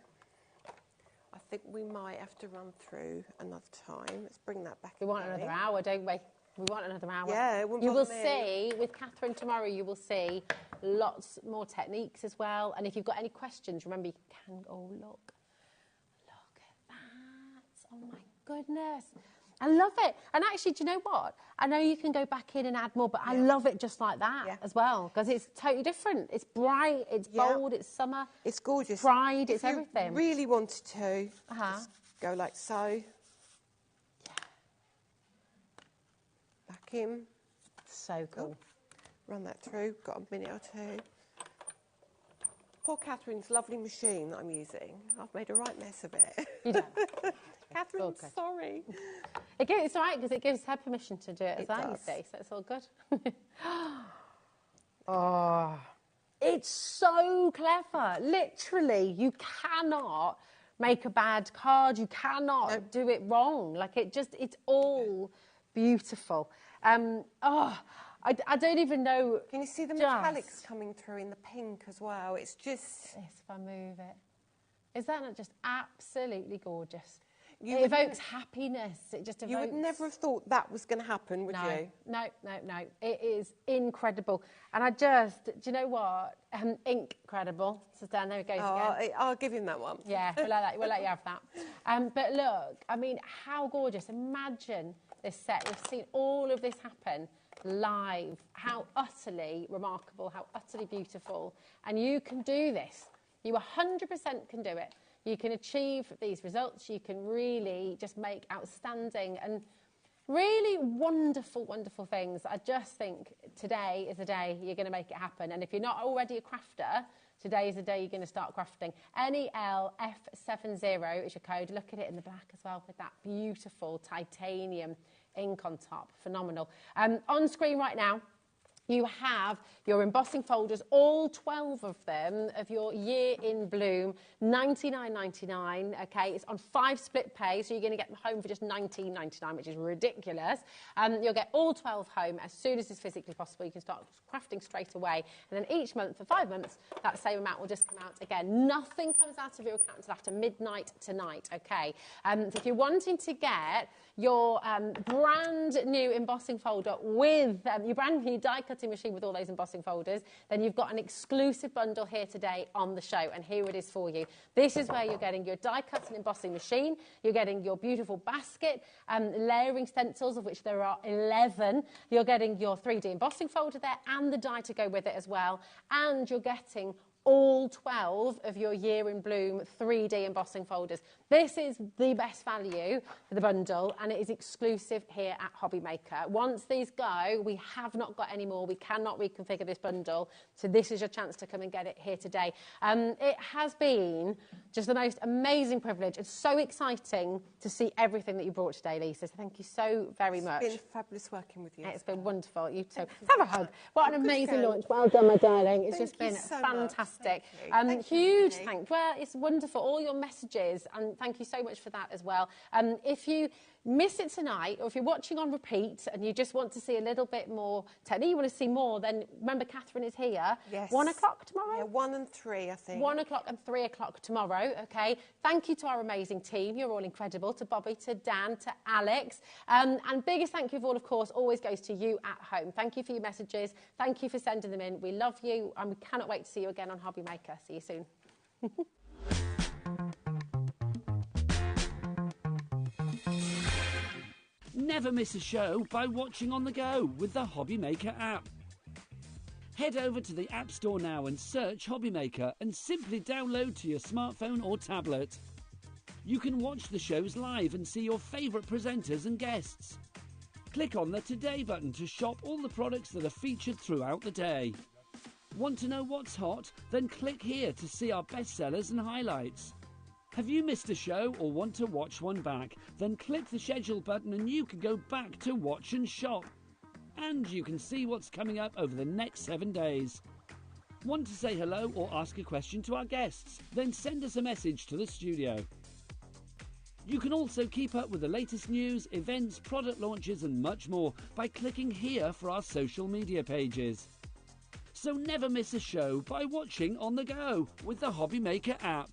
I think we might have to run through another time. Let's bring that back. We want another hour, don't we? We want another hour. Yeah, you will see with Catherine tomorrow. You will see lots more techniques as well. And if you've got any questions, remember you can. Oh look at that! Oh my goodness, I love it. And actually, do you know what? I know you can go back in and add more, but I love it just like that as well because it's totally different. It's bright, it's bold, it's summer, it's gorgeous, pride, if it's everything. Really wanted to just go like so. Back in. So cool. Run that through. Got a minute or two. Poor Catherine's lovely machine that I'm using. I've made a right mess of it. You don't. Catherine, sorry. It's all right because it gives her permission to do it as well, you does. see, so it's all good. Oh, it's so clever. Literally, you cannot make a bad card. You cannot do it wrong. Like it's all beautiful. I don't even know. Can you see the metallics coming through in the pink as well? It's just... Yes, if I move it. Is that not just absolutely gorgeous? It evokes happiness. It just evokes... You would never have thought that was going to happen, would you? No. It is incredible. And I just, do you know what? Incredible. So Dan, there it goes again. I'll give him that one. Yeah, we'll let you have that. But look, I mean, how gorgeous. Imagine this set. We've seen all of this happen live. How utterly remarkable, how utterly beautiful. And you can do this. You 100% can do it. You can achieve these results. You can really just make outstanding and really wonderful, wonderful things. I just think today is the day you're going to make it happen. And if you're not already a crafter, today is the day you're going to start crafting. NELF70 is your code. Look at it in the black as well with that beautiful titanium ink on top. Phenomenal. On screen right now, you have your embossing folders, all 12 of them, of your Year in Bloom, $99.99, okay? It's on 5 split pay, so you're going to get them home for just $19.99, which is ridiculous. You'll get all 12 home as soon as it's physically possible. You can start crafting straight away. And then each month, for 5 months, that same amount will just come out again. Nothing comes out of your account until after midnight tonight, okay? So if you're wanting to get your brand new embossing folder with your brand new die cutting machine with all those embossing folders, then you've got an exclusive bundle here today on the show, and here it is for you. This is where you're getting your die cutting embossing machine, you're getting your beautiful basket, layering stencils, of which there are 11, you're getting your 3D embossing folder there and the die to go with it as well, and you're getting all 12 of your Year in Bloom 3D embossing folders. This is the best value for the bundle, and it is exclusive here at HobbyMaker. Once these go, we have not got any more. We cannot reconfigure this bundle, so this is your chance to come and get it here today. It has been just the most amazing privilege. It's so exciting to see everything that you brought today, Lisa. So thank you so very much. It's been fabulous working with you. It's been wonderful. You too. Let's have a hug. What an amazing launch. Well done, my darling. It's just been fantastic. Huge thank you. Well, it's wonderful. All your messages, and thank you so much for that as well. If you miss it tonight, or if you're watching on repeat and you just want to see a little bit more technique, you want to see more, then remember Catherine is here. Yes. 1 o'clock tomorrow? Yeah, 1 and 3, I think. 1 o'clock and 3 o'clock tomorrow, okay? Thank you to our amazing team. You're all incredible. To Bobby, to Dan, to Alex. And biggest thank you of all, of course, always goes to you at home. Thank you for your messages. Thank you for sending them in. We love you, and we cannot wait to see you again on HobbyMaker. See you soon. Never miss a show by watching on the go with the HobbyMaker app. Head over to the App Store now and search HobbyMaker and simply download to your smartphone or tablet. You can watch the shows live and see your favourite presenters and guests. Click on the Today button to shop all the products that are featured throughout the day. Want to know what's hot? Then click here to see our bestsellers and highlights. Have you missed a show or want to watch one back? Then click the schedule button and you can go back to watch and shop. And you can see what's coming up over the next 7 days. Want to say hello or ask a question to our guests? Then send us a message to the studio. You can also keep up with the latest news, events, product launches and much more by clicking here for our social media pages. So never miss a show by watching on the go with the HobbyMaker app.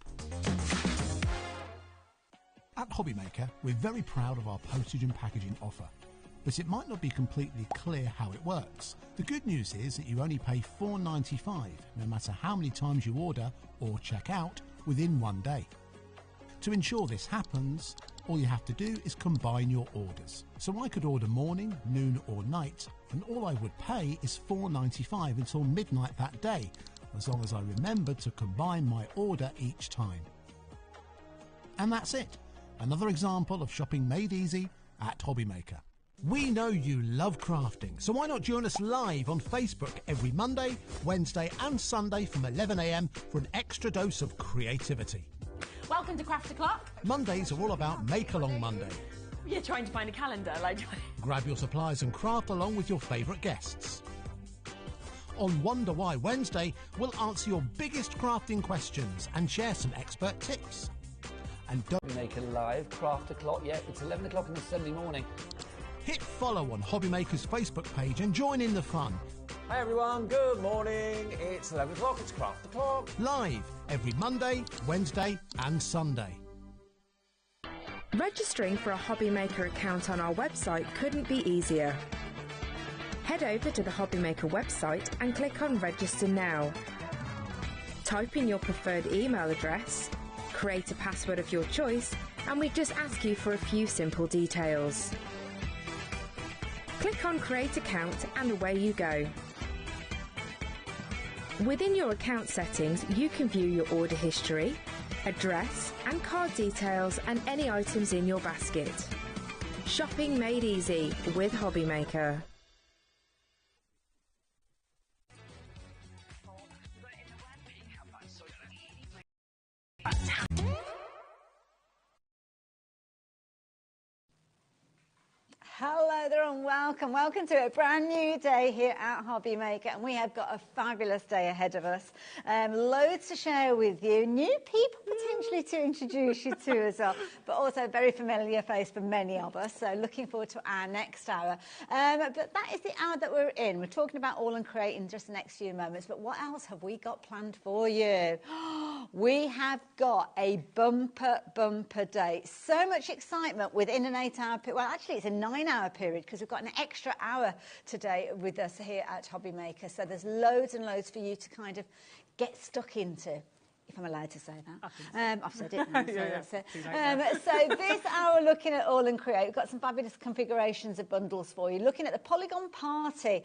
At HobbyMaker, we're very proud of our postage and packaging offer, but it might not be completely clear how it works. The good news is that you only pay $4.95 no matter how many times you order or check out within 1 day. To ensure this happens, all you have to do is combine your orders. So I could order morning, noon or night, and all I would pay is $4.95 until midnight that day, as long as I remembered to combine my order each time. And that's it. Another example of shopping made easy at HobbyMaker. We know you love crafting, so why not join us live on Facebook every Monday, Wednesday and Sunday from 11 AM for an extra dose of creativity. Welcome to Craft O'Clock. Mondays are all about Make Along Monday. You're trying to find a calendar, like... Grab your supplies and craft along with your favourite guests. On Wonder Why Wednesday, we'll answer your biggest crafting questions and share some expert tips. And don't make a live Craft O'Clock. Yeah, it's 11 o'clock on a Sunday morning. Hit follow on HobbyMaker's Facebook page and join in the fun. Hi everyone, good morning. It's 11 o'clock, it's Craft O'Clock. Live every Monday, Wednesday and Sunday. Registering for a HobbyMaker account on our website couldn't be easier. Head over to the HobbyMaker website and click on Register Now. Type in your preferred email address, create a password of your choice, and we just ask you for a few simple details. Click on Create Account and away you go. Within your account settings, you can view your order history, address and card details and any items in your basket. Shopping made easy with HobbyMaker. Hello there and welcome. Welcome to a brand new day here at HobbyMaker, and we have got a fabulous day ahead of us. Loads to share with you, new people potentially to introduce you to as well, but also a very familiar face for many of us, so looking forward to our next hour. But that is the hour that we're in. We're talking about All and Create in just the next few moments, but what else have we got planned for you? We have got a bumper day. So much excitement within an 8-hour period. Well, actually, it's a 9-hour period because we've got an extra hour today with us here at HobbyMaker. So there's loads and loads for you to kind of get stuck into. If I'm allowed to say that. I've said it now, so that's it. So this hour, looking at All and Create, we've got some fabulous configurations of bundles for you. Looking at the Polygon Party,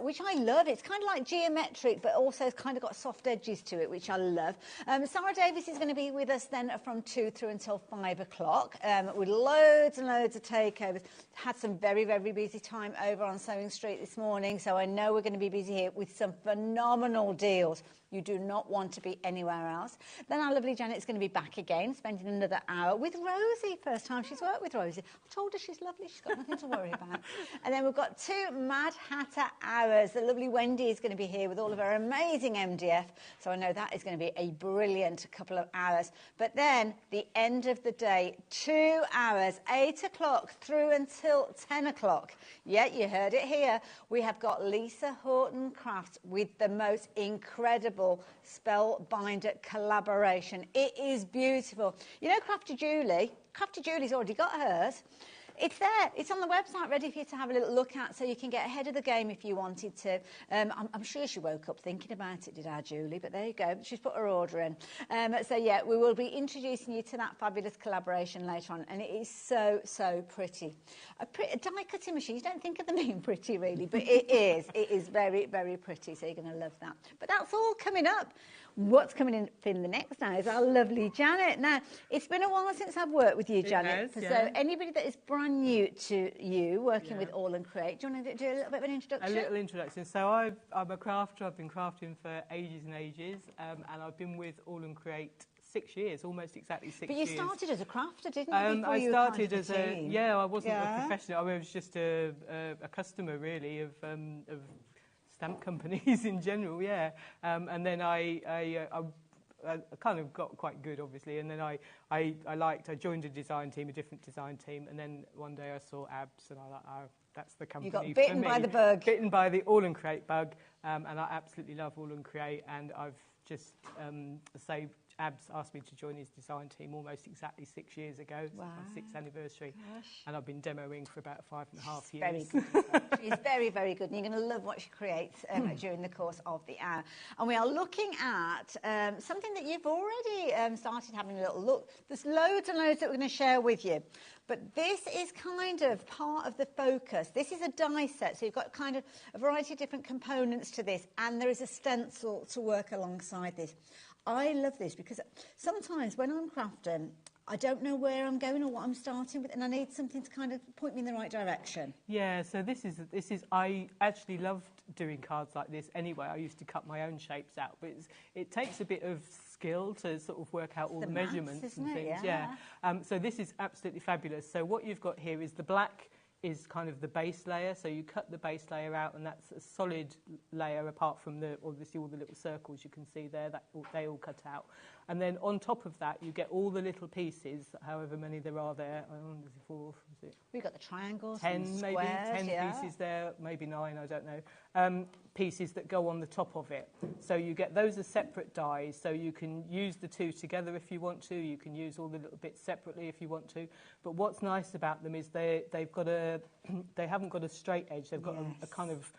which I love. It's kind of like geometric, but also it's kind of got soft edges to it, which I love. Sarah Davis is going to be with us then from 2 through until 5 o'clock with loads and loads of takeovers. Had some very, very busy time over on Sewing Street this morning, so I know we're going to be busy here with some phenomenal deals. You do not want to be anywhere else. Then our lovely Janet's going to be back again, spending another hour with Rosie. First time she's worked with Rosie. I've told her she's lovely. She's got nothing to worry about. And then we've got 2 Mad Hatter hours. The lovely Wendy is going to be here with all of her amazing MDF. So I know that is going to be a brilliant couple of hours. But then the end of the day, 2 hours, 8 o'clock through until 10 o'clock. Yeah, you heard it here. We have got Lisa Horton Crafts with the most incredible spellbinder collaboration. It is beautiful. You know Crafty Julie's already got hers. It's there. It's on the website ready for you to have a little look at, so you can get ahead of the game if you wanted to. I'm sure she woke up thinking about it, did our Julie? But there you go. She's put her order in. So, yeah, we will be introducing you to that fabulous collaboration later on, and it is so, so pretty. A die-cutting machine, you don't think of them being pretty, really, but it is. It is very, very pretty, so you're going to love that. But that's all coming up. What's coming in the next now is our lovely Janet. Now, it's been a while since I've worked with you, Janet. It has, so anybody that is brand new to you, working with All and Create, do you want to do a little bit of an introduction? A little introduction. So I'm a crafter. I've been crafting for ages and ages, and I've been with All and Create 6 years, almost exactly 6 years. But you started as a crafter, didn't you? Before I you started were as I wasn't a professional. I was just a customer, really, of stamp companies in general, and then I kind of got quite good, obviously, and then I joined a design team, a different design team, and then one day I saw ABS, and I thought, oh, that's the company for me. You got bitten by the bug. Bitten by the All and Create bug, and I absolutely love All and Create, and I've just ABS asked me to join his design team almost exactly 6 years ago. Wow. It's my 6th anniversary. Gosh. And I've been demoing for about 5.5 years. Very good. She's very, very good. And you're going to love what she creates during the course of the hour. And we are looking at something that you've already started having a little look. There's loads and loads that we're going to share with you. But this is kind of part of the focus. This is a die set, so you've got kind of a variety of different components to this, and there is a stencil to work alongside this. I love this because sometimes when I'm crafting, I don't know where I'm going or what I'm starting with, and I need something to kind of point me in the right direction. Yeah, so this is I actually loved doing cards like this anyway. I used to cut my own shapes out, but it takes a bit of skill to sort of work out all the measurements and things. Yeah. So this is absolutely fabulous. So what you've got here is the black is kind of the base layer, so you cut the base layer out, and that's a solid layer apart from obviously all the little circles you can see there, they all cut out. And then on top of that, you get all the little pieces, however many there are there. There's 4, is it? We've got the triangles, 10 maybe, 10 pieces there, maybe 9, I don't know. Pieces that go on the top of it. So you get those as separate dies, so you can use the two together if you want to, you can use all the little bits separately if you want to. But what's nice about them is they haven't got a straight edge, they've got a kind of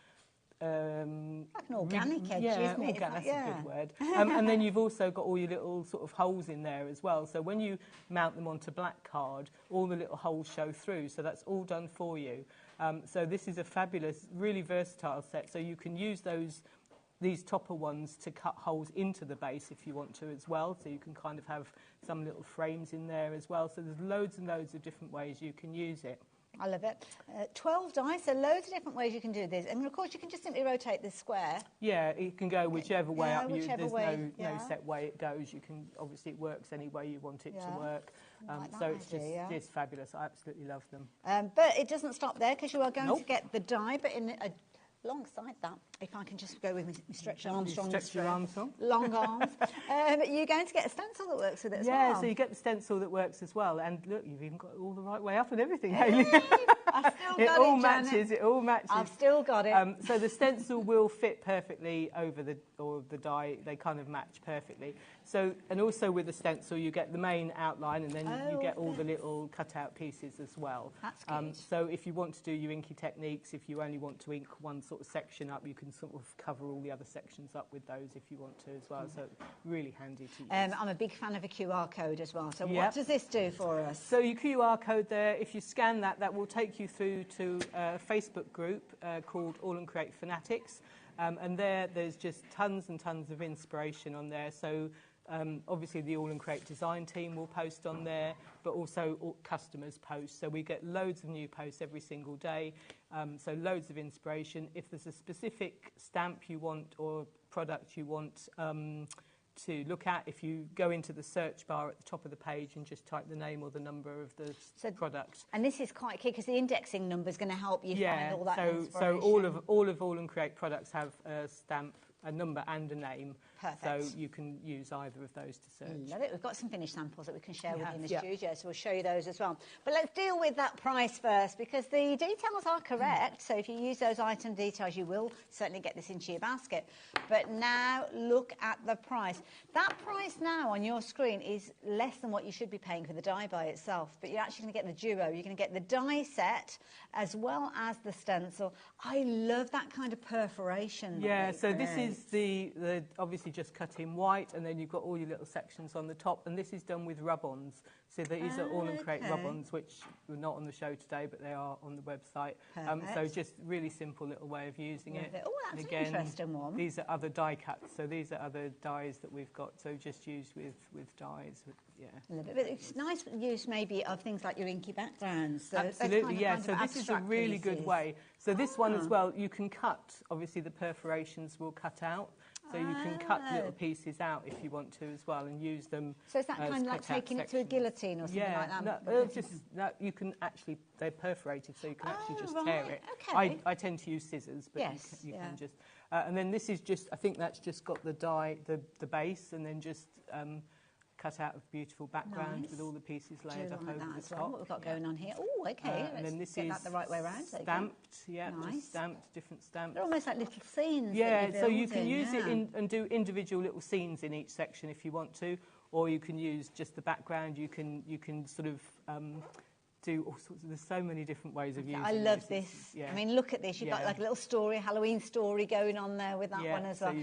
like an organic edge, isn't it? That's a good word. And then you've also got all your little sort of holes in there as well. So when you mount them onto black card, all the little holes show through. So that's all done for you. So this is a fabulous, really versatile set. So you can use these topper ones to cut holes into the base if you want to as well. So you can kind of have some little frames in there as well. So there's loads and loads of different ways you can use it. I love it. 12 dice, so loads of different ways you can do this. And of course, you can just simply rotate this square. Yeah, it can go whichever way up. There's no set way it goes. You can, obviously, it works any way you want it to work. So it's just fabulous. I absolutely love them. But it doesn't stop there, because you are going to get the die, but alongside that, if I can just go with my Stretch Armstrong. Stretch your Armstrong. Long arms. You're going to get a stencil that works with it as well. Yeah, so you get the stencil that works as well. And look, you've even got it all the right way up and everything, Hayley. I've still got it all matches. I've still got it. So the stencil will fit perfectly over the die. They kind of match perfectly. So, and also with the stencil, you get the main outline, and then you get all the little cut-out pieces as well. That's good. So if you want to do your inky techniques, if you only want to ink one sort of section up, you can sort of cover all the other sections up with those if you want to as well. So really handy to use. I'm a big fan of a QR code as well. So what does this do for us? So your QR code there, if you scan that, that will take you through to a Facebook group called All and Create Fanatics. And there's just tons and tons of inspiration on there. So obviously the All and Create design team will post on there, but also all customers post. So we get loads of new posts every single day. So loads of inspiration. If there's a specific stamp you want or product you want to look at, if you go into the search bar at the top of the page and just type the name or the number of the product. And this is quite key, because the indexing number is going to help you find all that inspiration. So all of All and Create products have a stamp, a number and a name. Perfect. So you can use either of those to search. Love it. We've got some finished samples that we can share with you in the studio, so we'll show you those as well. But let's deal with that price first, because the details are correct. So if you use those item details, you will certainly get this into your basket. But now look at the price. That price now on your screen is less than what you should be paying for the die by itself. But you're actually going to get the duo. You're going to get the die set as well as the stencil. I love that kind of perforation. Yeah, so this is is the obviously just cut in white, and then you've got all your little sections on the top, and this is done with rub-ons. So these are all and create rub-ons, which were not on the show today, but they are on the website. So just really simple little way of using it. Oh, that's and again, an interesting one. These are other die cuts, so these are other dies that we've got. So just used with dies. A little bit, but it's nice use maybe of things like your inky backgrounds. So absolutely, yeah. So this is a really good way. So this one as well, you can cut. Obviously, the perforations will cut out. So you can cut little pieces out if you want to as well and use them. So is that kind of like taking it to a guillotine or something like that? No, you can actually, they're perforated, so you can actually just tear it. Okay. I tend to use scissors, but you can just... and then this is just, I think that's just got the die, the base, and then just... cut out a beautiful background with all the pieces layered up over the top. What we've got going on here. Oh, okay. And then this get is that the right way around. Stamped, just stamped, different stamps. They're almost like little scenes. Yeah, so you can use it and do individual little scenes in each section if you want to, or you can use just the background. You can sort of do all sorts of, there's so many different ways of using it. I love this. I mean, look at this. You've got like a little story, Halloween story going on there with that one as well.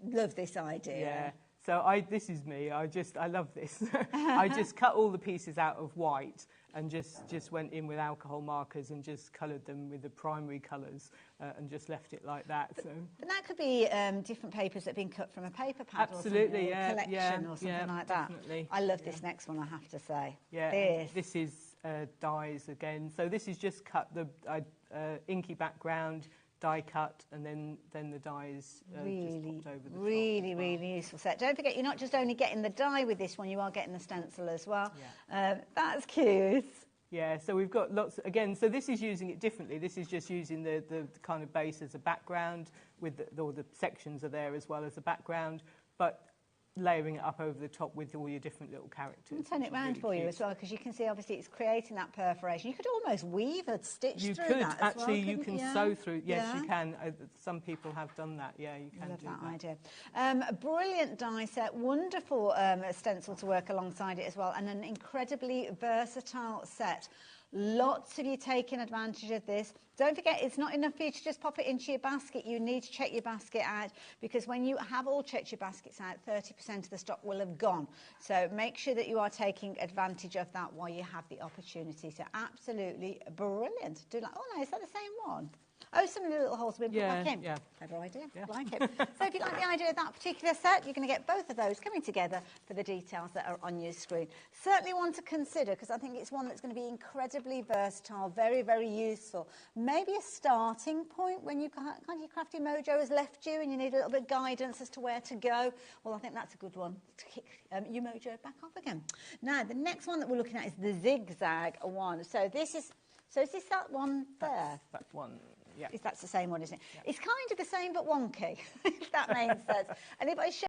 Love this idea. Yeah. So this is me. I love this. I just cut all the pieces out of white and just went in with alcohol markers and just coloured them with the primary colours and just left it like that. So. But that could be different papers that have been cut from a paper pad or collection or something like that. Definitely. I love this next one, I have to say. Yeah, this is dies again. So this is just cut the inky background, die cut, and then the dies just popped over the top. Really useful set. Don't forget, you're not just only getting the die with this one, you are getting the stencil as well. That's cute. Yeah, so we've got lots, again, so this is using it differently. This is just using the kind of base as a background, with all the sections are there as well as a background, but layering it up over the top with all your different little characters. I'll turn it round for you as well, because you can see obviously it's creating that perforation. You could almost weave a stitch through that as well. You could, actually, you can sew through. Yes, you can. Some people have done that. Yeah, you can do that. Love that idea. A brilliant die set, wonderful stencil to work alongside it as well, and an incredibly versatile set. Lots of you taking advantage of this. Don't forget, it's not enough for you to just pop it into your basket. You need to check your basket out, because when you have all checked your baskets out, 30% of the stock will have gone. So make sure that you are taking advantage of that while you have the opportunity. So absolutely brilliant. Do like, oh no, is that the same one? Oh, some of the little holes have been put back in. Yeah. Clever idea. Like it. So if you like the idea of that particular set, you're going to get both of those coming together for the details that are on your screen. Certainly one to consider, because I think it's one that's going to be incredibly versatile, very useful. Maybe a starting point when you kind of your crafty mojo has left you and you need a little bit of guidance as to where to go. Well, I think that's a good one to kick your mojo back off again. Now, the next one that we're looking at is the Zigzag one. So is this that one there? That one. Yeah. That's the same one, isn't it? Yeah. It's kind of the same but wonky, if that makes sense. And if I show